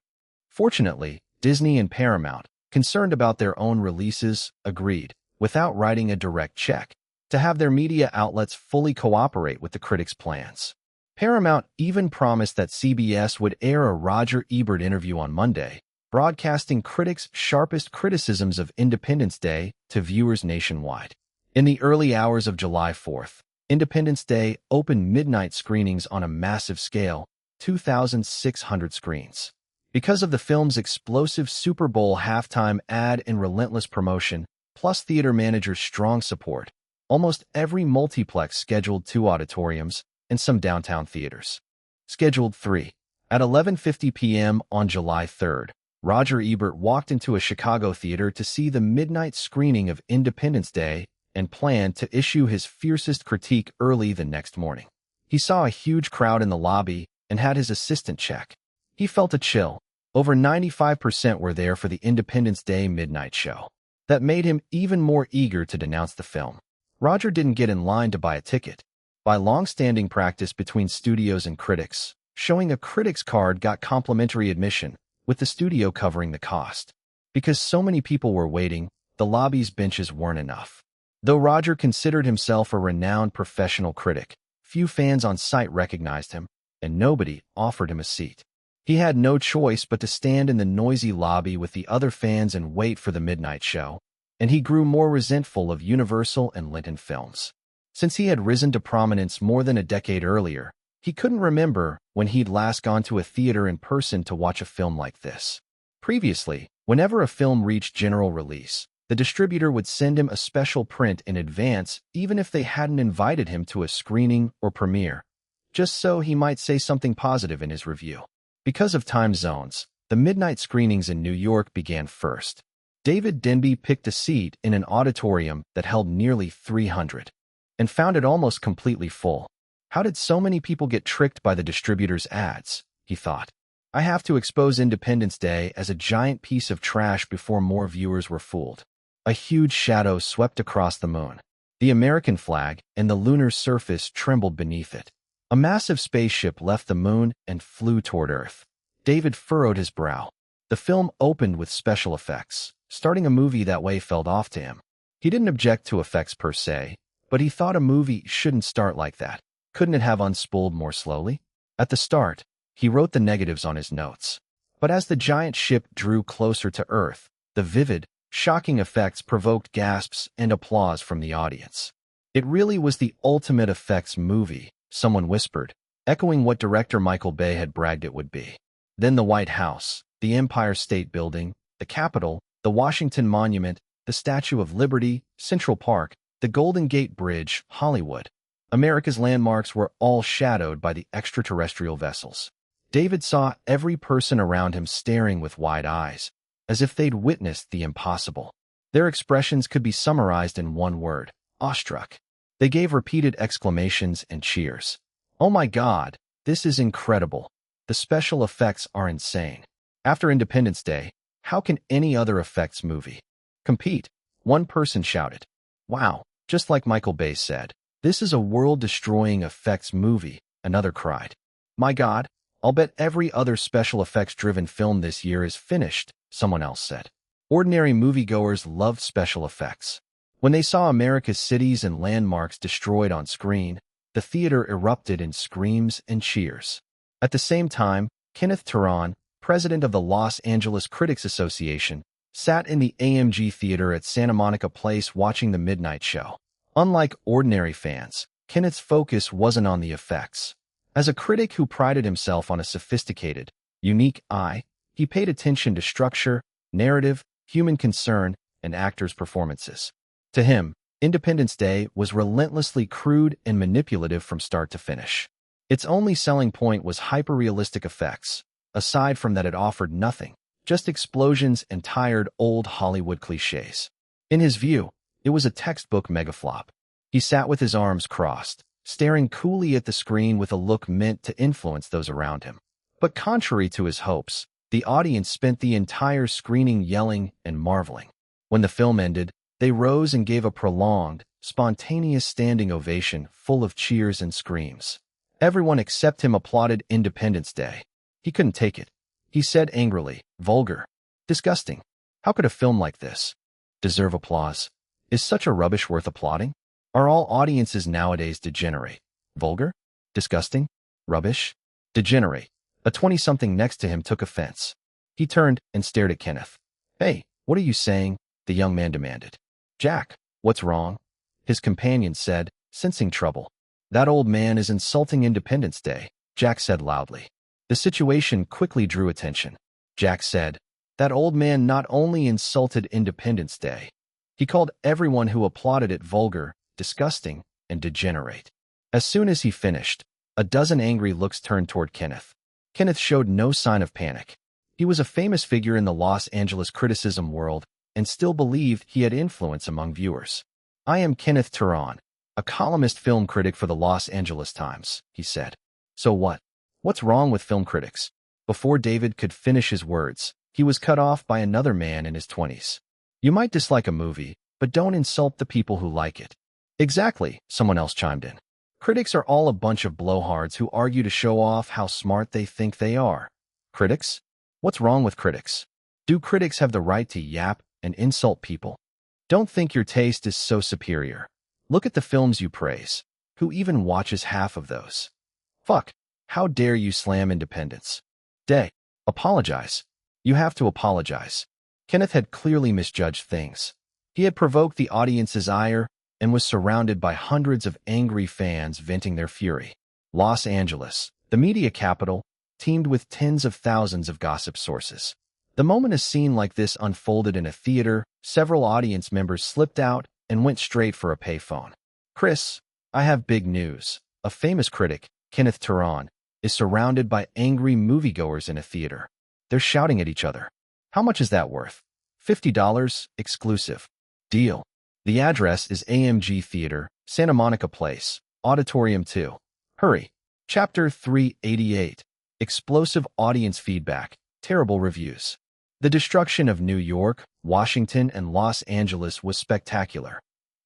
Fortunately, Disney and Paramount, concerned about their own releases, agreed, without writing a direct check, to have their media outlets fully cooperate with the critics' plans. Paramount even promised that CBS would air a Roger Ebert interview on Monday, broadcasting critics' sharpest criticisms of Independence Day to viewers nationwide. In the early hours of July 4th, Independence Day opened midnight screenings on a massive scale, 2,600 screens. Because of the film's explosive Super Bowl halftime ad and relentless promotion, plus theater managers' strong support, almost every multiplex scheduled 2 auditoriums, and some downtown theaters. Scheduled 3. At 11:50 p.m. on July 3rd, Roger Ebert walked into a Chicago theater to see the midnight screening of Independence Day and planned to issue his fiercest critique early the next morning. He saw a huge crowd in the lobby and had his assistant check. He felt a chill. Over 95% were there for the Independence Day midnight show. That made him even more eager to denounce the film. Roger didn't get in line to buy a ticket. By long-standing practice between studios and critics, showing a critic's card got complimentary admission, with the studio covering the cost. Because so many people were waiting, the lobby's benches weren't enough. Though Roger considered himself a renowned professional critic, few fans on site recognized him, and nobody offered him a seat. He had no choice but to stand in the noisy lobby with the other fans and wait for the midnight show, and he grew more resentful of Universal and Linton Films. Since he had risen to prominence more than a decade earlier, he couldn't remember when he'd last gone to a theater in person to watch a film like this. Previously, whenever a film reached general release, the distributor would send him a special print in advance even if they hadn't invited him to a screening or premiere, just so he might say something positive in his review. Because of time zones, the midnight screenings in New York began first. David Denby picked a seat in an auditorium that held nearly 300. And found it almost completely full. How did so many people get tricked by the distributor's ads? He thought. I have to expose Independence Day as a giant piece of trash before more viewers were fooled. A huge shadow swept across the moon. The American flag and the lunar surface trembled beneath it. A massive spaceship left the moon and flew toward Earth. David furrowed his brow. The film opened with special effects. Starting a movie that way felt off to him. He didn't object to effects per se, but he thought a movie shouldn't start like that. Couldn't it have unspooled more slowly? At the start, he wrote the negatives on his notes. But as the giant ship drew closer to Earth, the vivid, shocking effects provoked gasps and applause from the audience. It really was the ultimate effects movie, someone whispered, echoing what director Michael Bay had bragged it would be. Then the White House, the Empire State Building, the Capitol, the Washington Monument, the Statue of Liberty, Central Park, the Golden Gate Bridge, Hollywood. America's landmarks were all shadowed by the extraterrestrial vessels. David saw every person around him staring with wide eyes, as if they'd witnessed the impossible. Their expressions could be summarized in one word: awestruck. They gave repeated exclamations and cheers. "Oh my God, this is incredible. The special effects are insane." After Independence Day, how can any other effects movie compete? One person shouted. "Wow," just like Michael Bay said. "This is a world-destroying effects movie," another cried. "My God, I'll bet every other special effects-driven film this year is finished," someone else said. Ordinary moviegoers loved special effects. When they saw America's cities and landmarks destroyed on screen, the theater erupted in screams and cheers. At the same time, Kenneth Turan, president of the Los Angeles Critics Association, sat in the AMG Theater at Santa Monica Place watching the midnight show. Unlike ordinary fans, Kenneth's focus wasn't on the effects. As a critic who prided himself on a sophisticated, unique eye, he paid attention to structure, narrative, human concern, and actors' performances. To him, Independence Day was relentlessly crude and manipulative from start to finish. Its only selling point was hyper-realistic effects. Aside from that, it offered nothing, just explosions and tired old Hollywood cliches. In his view, it was a textbook megaflop. He sat with his arms crossed, staring coolly at the screen with a look meant to influence those around him. But contrary to his hopes, the audience spent the entire screening yelling and marveling. When the film ended, they rose and gave a prolonged, spontaneous standing ovation full of cheers and screams. Everyone except him applauded Independence Day. He couldn't take it. He said angrily, "Vulgar. Disgusting. How could a film like this deserve applause? Is such a rubbish worth applauding? Are all audiences nowadays degenerate? Vulgar? Disgusting? Rubbish? Degenerate?" A 20-something next to him took offense. He turned and stared at Kenneth. "Hey, what are you saying?" the young man demanded. "Jack, what's wrong?" his companion said, sensing trouble. "That old man is insulting Independence Day," Jack said loudly. The situation quickly drew attention. Jack said, "That old man not only insulted Independence Day, he called everyone who applauded it vulgar, disgusting, and degenerate." As soon as he finished, a dozen angry looks turned toward Kenneth. Kenneth showed no sign of panic. He was a famous figure in the Los Angeles criticism world and still believed he had influence among viewers. "I am Kenneth Turan, a columnist film critic for the Los Angeles Times," he said. "So what? What's wrong with film critics?" Before David could finish his words, he was cut off by another man in his 20s. "You might dislike a movie, but don't insult the people who like it." "Exactly," someone else chimed in. "Critics are all a bunch of blowhards who argue to show off how smart they think they are." Critics? What's wrong with critics? Do critics have the right to yap and insult people? Don't think your taste is so superior. Look at the films you praise. Who even watches half of those? Fuck. How dare you slam Independence Day? Apologize. You have to apologize. Kenneth had clearly misjudged things. He had provoked the audience's ire and was surrounded by hundreds of angry fans venting their fury. Los Angeles, the media capital, teemed with tens of thousands of gossip sources. The moment a scene like this unfolded in a theater, several audience members slipped out and went straight for a payphone. "Chris, I have big news." A famous critic, Kenneth Turan, is surrounded by angry moviegoers in a theater. They're shouting at each other. "How much is that worth?" $50, exclusive. Deal. The address is AMG Theater, Santa Monica Place, Auditorium 2. Hurry. Chapter 388. Explosive audience feedback, terrible reviews. The destruction of New York, Washington, and Los Angeles was spectacular.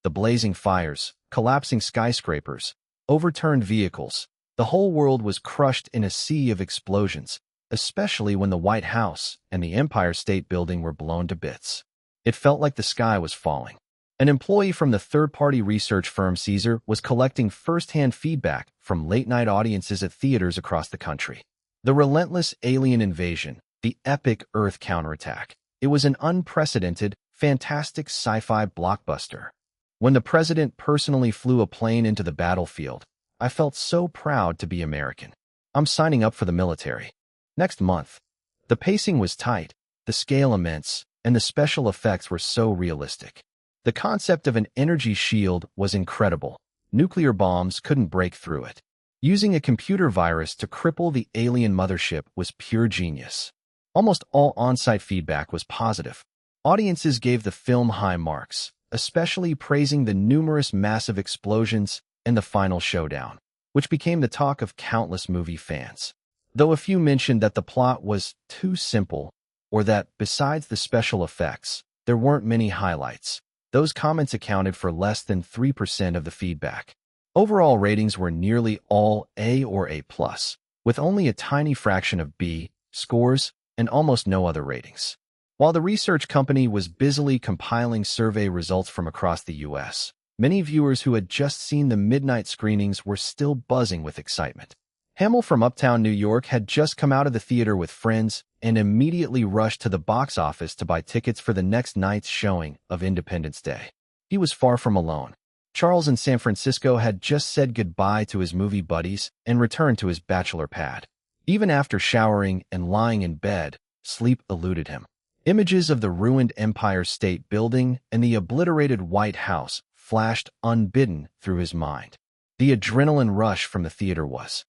The blazing fires, collapsing skyscrapers, overturned vehicles. The whole world was crushed in a sea of explosions, especially when the White House and the Empire State Building were blown to bits. It felt like the sky was falling. An employee from the third-party research firm Caesar was collecting first-hand feedback from late-night audiences at theaters across the country. The relentless alien invasion, the epic Earth counterattack. It was an unprecedented, fantastic sci-fi blockbuster. When the president personally flew a plane into the battlefield, I felt so proud to be American. I'm signing up for the military. Next month. The pacing was tight, the scale immense, and the special effects were so realistic. The concept of an energy shield was incredible. Nuclear bombs couldn't break through it. Using a computer virus to cripple the alien mothership was pure genius. Almost all on-site feedback was positive. Audiences gave the film high marks, especially praising the numerous massive explosions and the final showdown, which became the talk of countless movie fans. Though a few mentioned that the plot was too simple, or that, besides the special effects, there weren't many highlights, those comments accounted for less than 3% of the feedback. Overall ratings were nearly all A or A+, with only a tiny fraction of B scores and almost no other ratings. While the research company was busily compiling survey results from across the U.S., many viewers who had just seen the midnight screenings were still buzzing with excitement. Hamill from uptown New York had just come out of the theater with friends and immediately rushed to the box office to buy tickets for the next night's showing of Independence Day. He was far from alone. Charles in San Francisco had just said goodbye to his movie buddies and returned to his bachelor pad. Even after showering and lying in bed, sleep eluded him. Images of the ruined Empire State Building and the obliterated White House flashed unbidden through his mind. The adrenaline rush from the theater was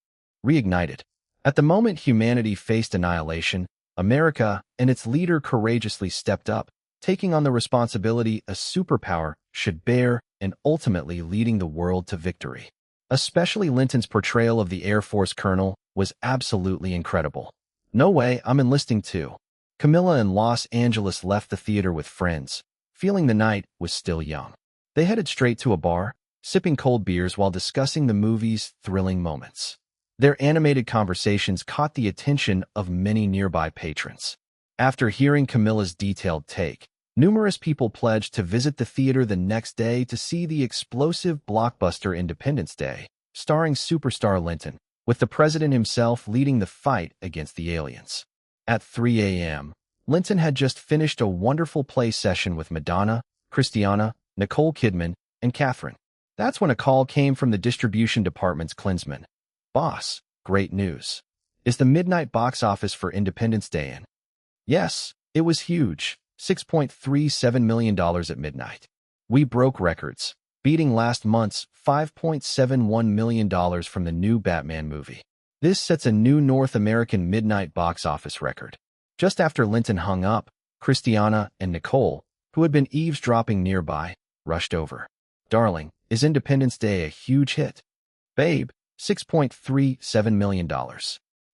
reignited. At the moment humanity faced annihilation, America and its leader courageously stepped up, taking on the responsibility a superpower should bear and ultimately leading the world to victory. Especially Linton's portrayal of the Air Force colonel was absolutely incredible. No way, I'm enlisting too. Camilla in Los Angeles left the theater with friends, feeling the night was still young. They headed straight to a bar, sipping cold beers while discussing the movie's thrilling moments. Their animated conversations caught the attention of many nearby patrons. After hearing Camilla's detailed take, numerous people pledged to visit the theater the next day to see the explosive blockbuster Independence Day, starring superstar Linton, with the president himself leading the fight against the aliens. At 3 a.m., Linton had just finished a wonderful play session with Madonna, Christiana, Nicole Kidman, and Catherine. That's when a call came from the distribution department's Klinsman. "Boss, great news. Is the midnight box office for Independence Day in?" Yes, it was huge, $6.37 million at midnight. We broke records, beating last month's $5.71 million from the new Batman movie. This sets a new North American midnight box office record. Just after Linton hung up, Christiana and Nicole, who had been eavesdropping nearby, rushed over. "Darling, is Independence Day a huge hit?" "Babe, $6.37 million.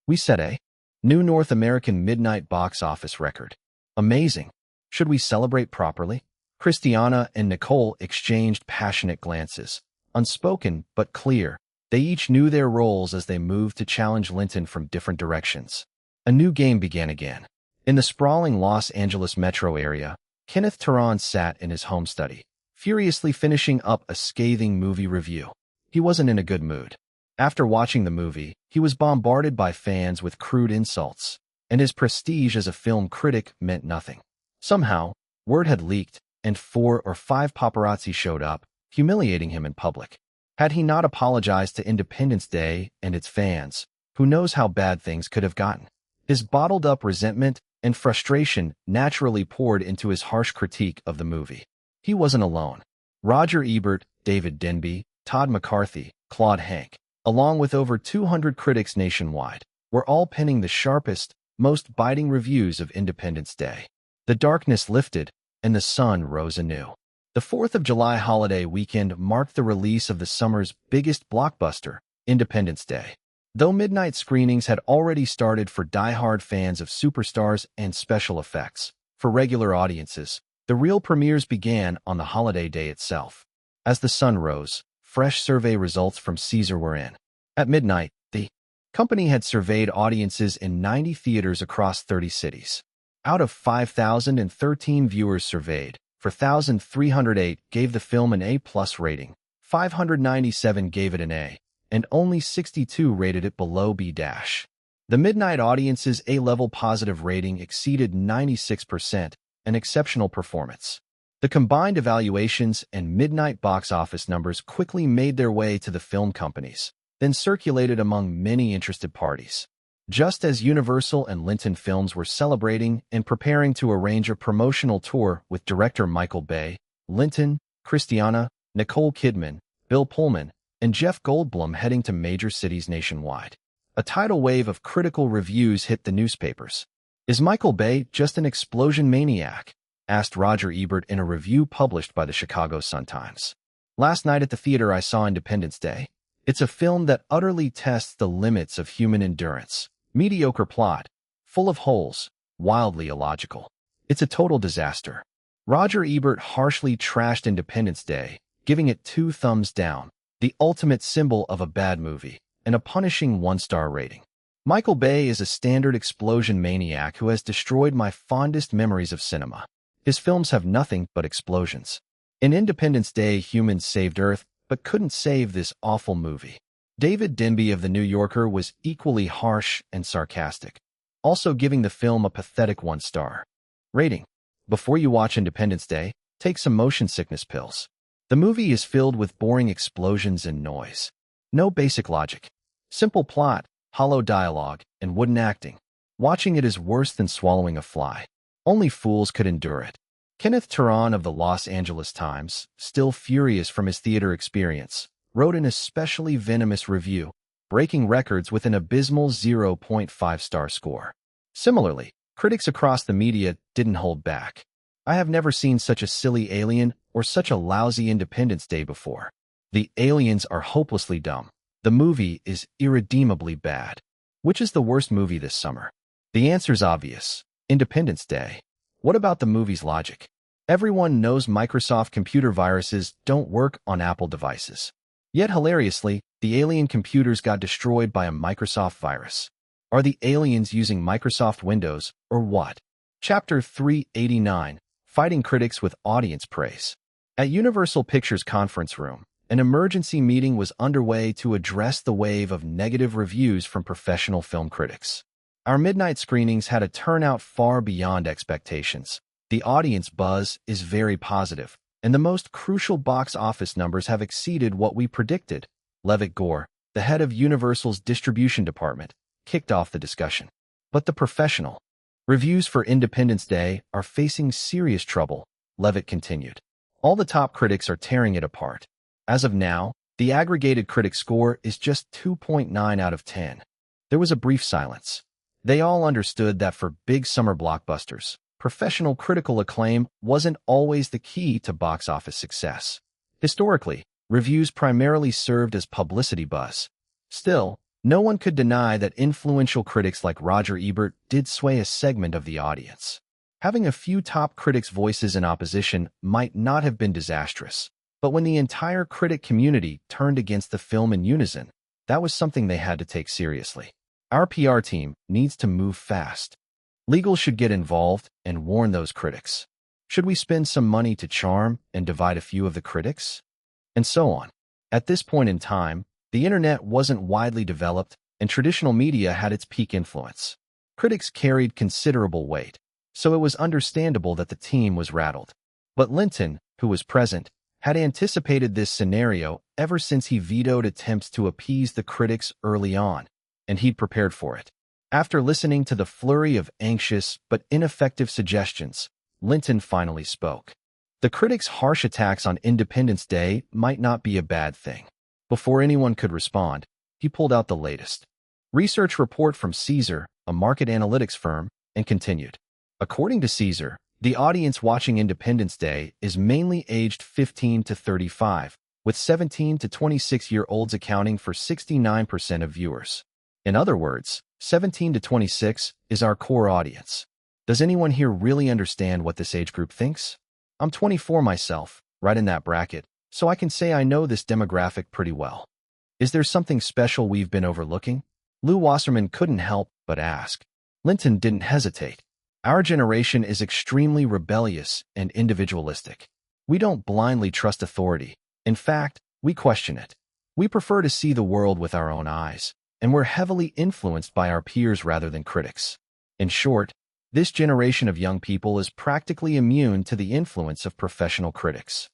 We set a new North American midnight box office record. Amazing. Should we celebrate properly?" Christiana and Nicole exchanged passionate glances. Unspoken but clear, they each knew their roles as they moved to challenge Linton from different directions. A new game began again. In the sprawling Los Angeles metro area, Kenneth Turan sat in his home study, furiously finishing up a scathing movie review. He wasn't in a good mood. After watching the movie, he was bombarded by fans with crude insults, and his prestige as a film critic meant nothing. Somehow, word had leaked, and 4 or 5 paparazzi showed up, humiliating him in public. Had he not apologized to Independence Day and its fans, who knows how bad things could have gotten? His bottled-up resentment and frustration naturally poured into his harsh critique of the movie. He wasn't alone. Roger Ebert, David Denby, Todd McCarthy, Claude Hank, along with over 200 critics nationwide, were all penning the sharpest, most biting reviews of Independence Day. The darkness lifted, and the sun rose anew. The 4th of July holiday weekend marked the release of the summer's biggest blockbuster, Independence Day. Though midnight screenings had already started for die-hard fans of superstars and special effects, for regular audiences, the real premieres began on the holiday day itself. As the sun rose, fresh survey results from Caesar were in. At midnight, the company had surveyed audiences in 90 theaters across 30 cities. Out of 5,013 viewers surveyed, 4,308 gave the film an A+ rating, 597 gave it an A, and only 62 rated it below B-. The midnight audience's A-level positive rating exceeded 96%, an exceptional performance. The combined evaluations and midnight box office numbers quickly made their way to the film companies, then circulated among many interested parties. Just as Universal and Linton Films were celebrating and preparing to arrange a promotional tour with director Michael Bay, Linton, Christiana, Nicole Kidman, Bill Pullman, and Jeff Goldblum heading to major cities nationwide. A tidal wave of critical reviews hit the newspapers. "Is Michael Bay just an explosion maniac?" asked Roger Ebert in a review published by the Chicago Sun-Times. "Last night at the theater I saw Independence Day. It's a film that utterly tests the limits of human endurance. Mediocre plot, full of holes, wildly illogical. It's a total disaster." Roger Ebert harshly trashed Independence Day, giving it 2 thumbs down, the ultimate symbol of a bad movie, and a punishing 1-star rating. "Michael Bay is a standard explosion maniac who has destroyed my fondest memories of cinema. His films have nothing but explosions. In Independence Day, humans saved Earth, but couldn't save this awful movie." David Denby of The New Yorker was equally harsh and sarcastic, also giving the film a pathetic 1-star rating. "Before you watch Independence Day, take some motion sickness pills. The movie is filled with boring explosions and noise. No basic logic. Simple plot, hollow dialogue, and wooden acting. Watching it is worse than swallowing a fly. Only fools could endure it." Kenneth Turan of the Los Angeles Times, still furious from his theater experience, wrote an especially venomous review, breaking records with an abysmal 0.5-star score. Similarly, critics across the media didn't hold back. "I have never seen such a silly alien or such a lousy Independence Day before. The aliens are hopelessly dumb. The movie is irredeemably bad." Which is the worst movie this summer? The answer's obvious: Independence Day. What about the movie's logic? Everyone knows Microsoft computer viruses don't work on Apple devices. Yet hilariously, the alien computers got destroyed by a Microsoft virus. Are the aliens using Microsoft Windows, or what? Chapter 389, Fighting Critics with Audience Praise. At Universal Pictures Conference Room, an emergency meeting was underway to address the wave of negative reviews from professional film critics. Our midnight screenings had a turnout far beyond expectations. The audience buzz is very positive, and the most crucial box office numbers have exceeded what we predicted. Levitt Gore, the head of Universal's distribution department, kicked off the discussion. But the professional reviews for Independence Day are facing serious trouble, Levitt continued. All the top critics are tearing it apart. As of now, the aggregated critic score is just 2.9 out of 10. There was a brief silence. They all understood that for big summer blockbusters, professional critical acclaim wasn't always the key to box office success. Historically, reviews primarily served as publicity buzz. Still, no one could deny that influential critics like Roger Ebert did sway a segment of the audience. Having a few top critics' voices in opposition might not have been disastrous, but when the entire critic community turned against the film in unison, that was something they had to take seriously. Our PR team needs to move fast. Legal should get involved and warn those critics. Should we spend some money to charm and divide a few of the critics? And so on. At this point in time, the internet wasn't widely developed, and traditional media had its peak influence. Critics carried considerable weight, so it was understandable that the team was rattled. But Linton, who was present, had anticipated this scenario ever since he vetoed attempts to appease the critics early on, and he'd prepared for it. After listening to the flurry of anxious but ineffective suggestions, Linton finally spoke. The critics' harsh attacks on Independence Day might not be a bad thing. Before anyone could respond, he pulled out the latest research report from Caesar, a market analytics firm, and continued. According to Caesar, the audience watching Independence Day is mainly aged 15 to 35, with 17 to 26-year-olds accounting for 69% of viewers. In other words, 17 to 26 is our core audience. Does anyone here really understand what this age group thinks? I'm 24 myself, right in that bracket, so I can say I know this demographic pretty well. Is there something special we've been overlooking? Lou Wasserman couldn't help but ask. Linton didn't hesitate. Our generation is extremely rebellious and individualistic. We don't blindly trust authority. In fact, we question it. We prefer to see the world with our own eyes, and we're heavily influenced by our peers rather than critics. In short, this generation of young people is practically immune to the influence of professional critics.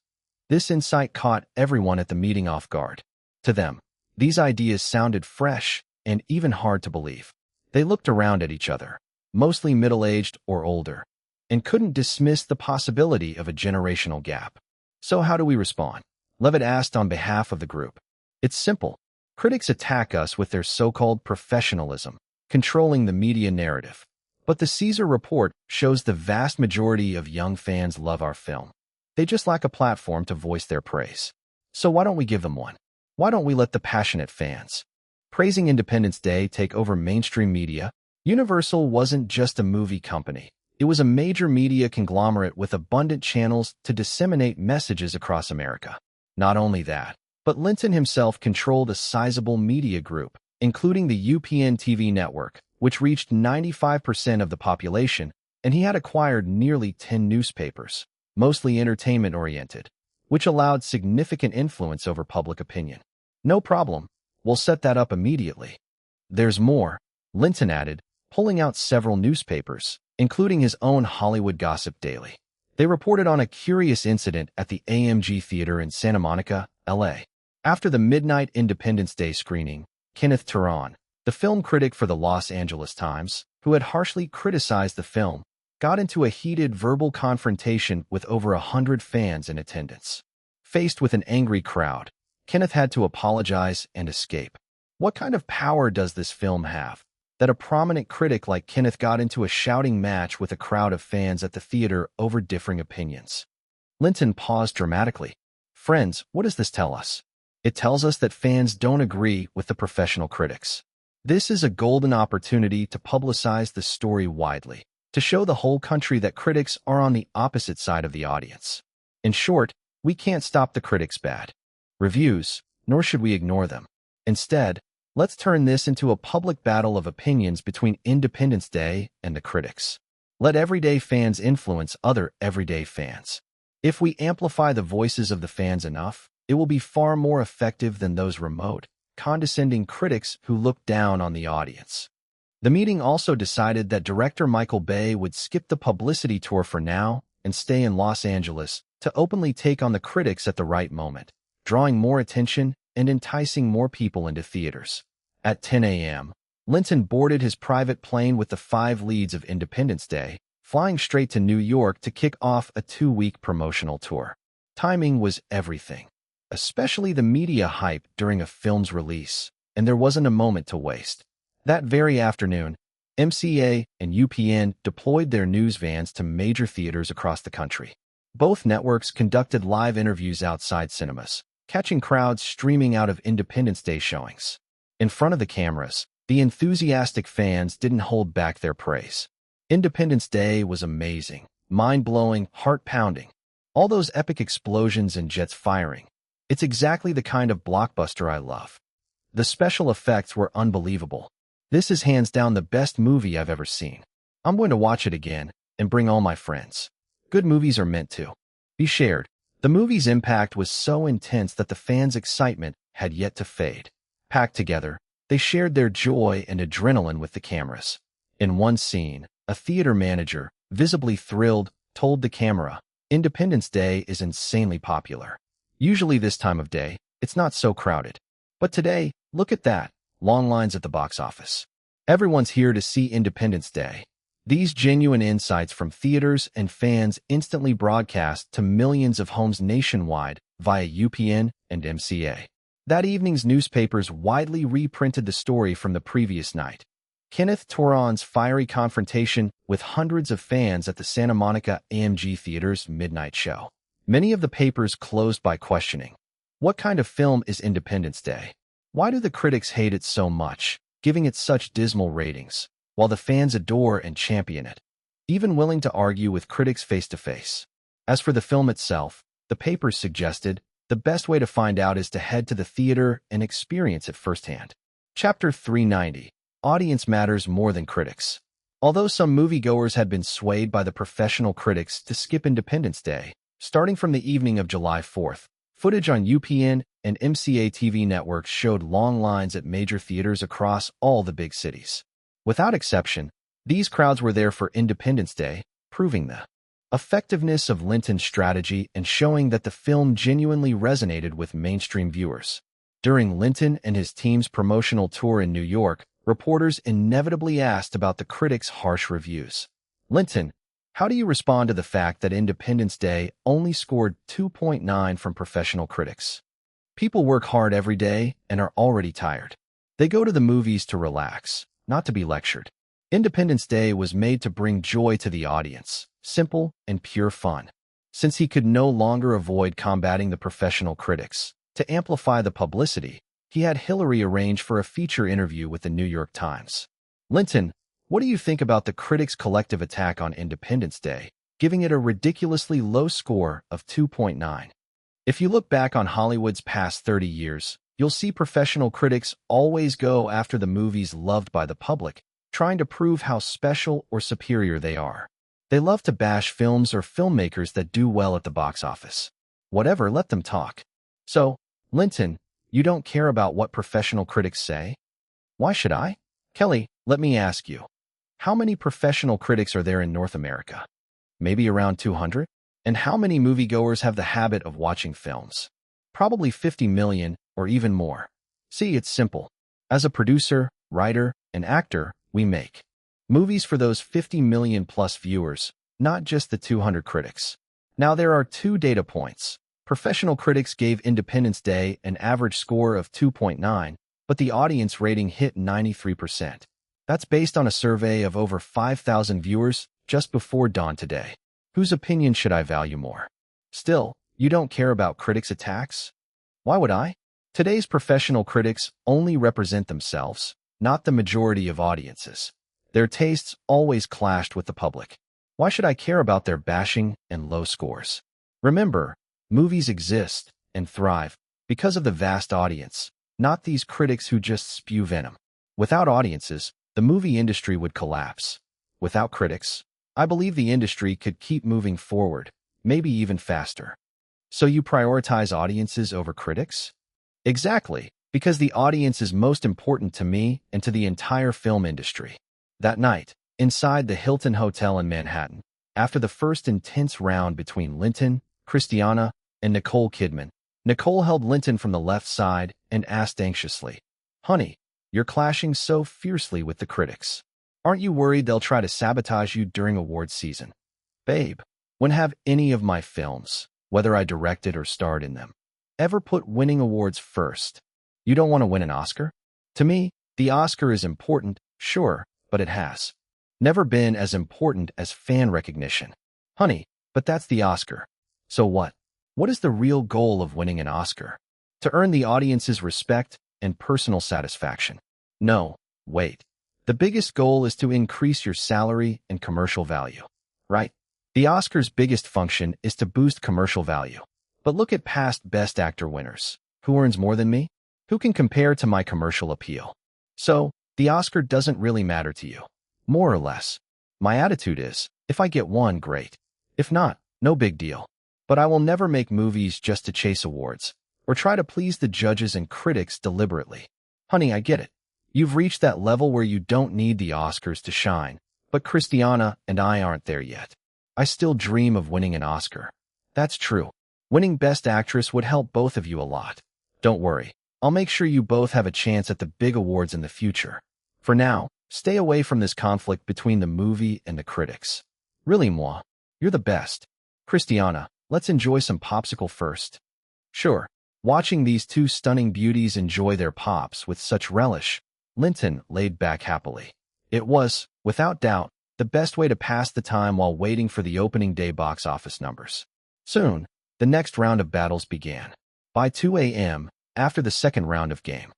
This insight caught everyone at the meeting off guard. To them, these ideas sounded fresh and even hard to believe. They looked around at each other, mostly middle-aged or older, and couldn't dismiss the possibility of a generational gap. So how do we respond? Levitt asked on behalf of the group. It's simple. Critics attack us with their so-called professionalism, controlling the media narrative. But the Caesar report shows the vast majority of young fans love our film. They just lack a platform to voice their praise. So why don't we give them one? Why don't we let the passionate fans praising Independence Day take over mainstream media? Universal wasn't just a movie company. It was a major media conglomerate with abundant channels to disseminate messages across America. Not only that, but Linton himself controlled a sizable media group, including the UPN TV network, which reached 95% of the population, and he had acquired nearly 10 newspapers, mostly entertainment-oriented, which allowed significant influence over public opinion. No problem, we'll set that up immediately. There's more, Linton added, pulling out several newspapers, including his own Hollywood Gossip Daily. They reported on a curious incident at the AMG Theater in Santa Monica, LA. After the midnight Independence Day screening, Kenneth Turan, the film critic for the Los Angeles Times, who had harshly criticized the film, got into a heated verbal confrontation with over 100 fans in attendance. Faced with an angry crowd, Kenneth had to apologize and escape. What kind of power does this film have, that a prominent critic like Kenneth got into a shouting match with a crowd of fans at the theater over differing opinions? Linton paused dramatically. Friends, what does this tell us? It tells us that fans don't agree with the professional critics. This is a golden opportunity to publicize the story widely, to show the whole country that critics are on the opposite side of the audience. In short, we can't stop the critics' bad reviews, nor should we ignore them. Instead, let's turn this into a public battle of opinions between Independence Day and the critics. Let everyday fans influence other everyday fans. If we amplify the voices of the fans enough, it will be far more effective than those remote, condescending critics who look down on the audience. The meeting also decided that director Michael Bay would skip the publicity tour for now and stay in Los Angeles to openly take on the critics at the right moment, drawing more attention and enticing more people into theaters. At 10 a.m., Linton boarded his private plane with the 5 leads of Independence Day, flying straight to New York to kick off a 2-week promotional tour. Timing was everything, especially the media hype during a film's release, and there wasn't a moment to waste. That very afternoon, MCA and UPN deployed their news vans to major theaters across the country. Both networks conducted live interviews outside cinemas, catching crowds streaming out of Independence Day showings. In front of the cameras, the enthusiastic fans didn't hold back their praise. Independence Day was amazing, mind-blowing, heart-pounding. All those epic explosions and jets firing. It's exactly the kind of blockbuster I love. The special effects were unbelievable. This is hands down the best movie I've ever seen. I'm going to watch it again and bring all my friends. Good movies are meant to be shared. The movie's impact was so intense that the fans' excitement had yet to fade. Packed together, they shared their joy and adrenaline with the cameras. In one scene, a theater manager, visibly thrilled, told the camera, "Independence Day is insanely popular. Usually this time of day, it's not so crowded. But today, look at that, long lines at the box office. Everyone's here to see Independence Day." These genuine insights from theaters and fans instantly broadcast to millions of homes nationwide via UPN and MCA. That evening's newspapers widely reprinted the story from the previous night. Kenneth Turan's fiery confrontation with hundreds of fans at the Santa Monica AMG Theater's midnight show. Many of the papers closed by questioning, what kind of film is Independence Day? Why do the critics hate it so much, giving it such dismal ratings, while the fans adore and champion it, even willing to argue with critics face-to-face? As for the film itself, the papers suggested the best way to find out is to head to the theater and experience it firsthand. Chapter 390. Audience matters more than critics. Although some moviegoers had been swayed by the professional critics to skip Independence Day, starting from the evening of July 4th, footage on UPN and MCA TV networks showed long lines at major theaters across all the big cities. Without exception, these crowds were there for Independence Day, proving the effectiveness of Linton's strategy and showing that the film genuinely resonated with mainstream viewers. During Linton and his team's promotional tour in New York, reporters inevitably asked about the critics' harsh reviews. Linton, how do you respond to the fact that Independence Day only scored 2.9 from professional critics? People work hard every day and are already tired. They go to the movies to relax, not to be lectured. Independence Day was made to bring joy to the audience, simple and pure fun. Since he could no longer avoid combating the professional critics, to amplify the publicity, he had Hillary arrange for a feature interview with the New York Times. Linton, what do you think about the critics' collective attack on Independence Day, giving it a ridiculously low score of 2.9? If you look back on Hollywood's past 30 years, you'll see professional critics always go after the movies loved by the public, trying to prove how special or superior they are. They love to bash films or filmmakers that do well at the box office. Whatever, let them talk. So, Linton, you don't care about what professional critics say? Why should I? Kelly, let me ask you. How many professional critics are there in North America? Maybe around 200? And how many moviegoers have the habit of watching films? Probably 50 million or even more. See, it's simple. As a producer, writer, and actor, we make movies for those 50 million plus viewers, not just the 200 critics. Now there are two data points. Professional critics gave Independence Day an average score of 2.9, but the audience rating hit 93%. That's based on a survey of over 5,000 viewers just before dawn today. Whose opinion should I value more? Still, you don't care about critics' attacks? Why would I? Today's professional critics only represent themselves, not the majority of audiences. Their tastes always clashed with the public. Why should I care about their bashing and low scores? Remember, movies exist and thrive because of the vast audience, not these critics who just spew venom. Without audiences, the movie industry would collapse. Without critics, I believe the industry could keep moving forward, maybe even faster. So you prioritize audiences over critics? Exactly, because the audience is most important to me and to the entire film industry. That night, inside the Hilton Hotel in Manhattan, after the first intense round between Linton, Christiana, and Nicole Kidman, Nicole held Linton from the left side and asked anxiously, "Honey, you're clashing so fiercely with the critics. Aren't you worried they'll try to sabotage you during awards season?" "Babe, when have any of my films, whether I directed or starred in them, ever put winning awards first? You don't want to win an Oscar?" To me, the Oscar is important, sure, but it has never been as important as fan recognition. "Honey, but that's the Oscar. So what? What is the real goal of winning an Oscar? To earn the audience's respect and personal satisfaction. No, wait. The biggest goal is to increase your salary and commercial value, right? The Oscar's biggest function is to boost commercial value. But look at past Best Actor winners. Who earns more than me? Who can compare to my commercial appeal? So, the Oscar doesn't really matter to you, more or less. My attitude is, if I get one, great. If not, no big deal. But I will never make movies just to chase awards, or try to please the judges and critics deliberately. Honey, I get it. You've reached that level where you don't need the Oscars to shine, but Christiana and I aren't there yet. I still dream of winning an Oscar. That's true. Winning Best Actress would help both of you a lot. Don't worry. I'll make sure you both have a chance at the big awards in the future. For now, stay away from this conflict between the movie and the critics. Really, moi, you're the best. Christiana, let's enjoy some popsicle first. Sure. Watching these two stunning beauties enjoy their pops with such relish, Linton laid back happily. It was, without doubt, the best way to pass the time while waiting for the opening day box office numbers. Soon, the next round of battles began. By 2 a.m., after the second round of game,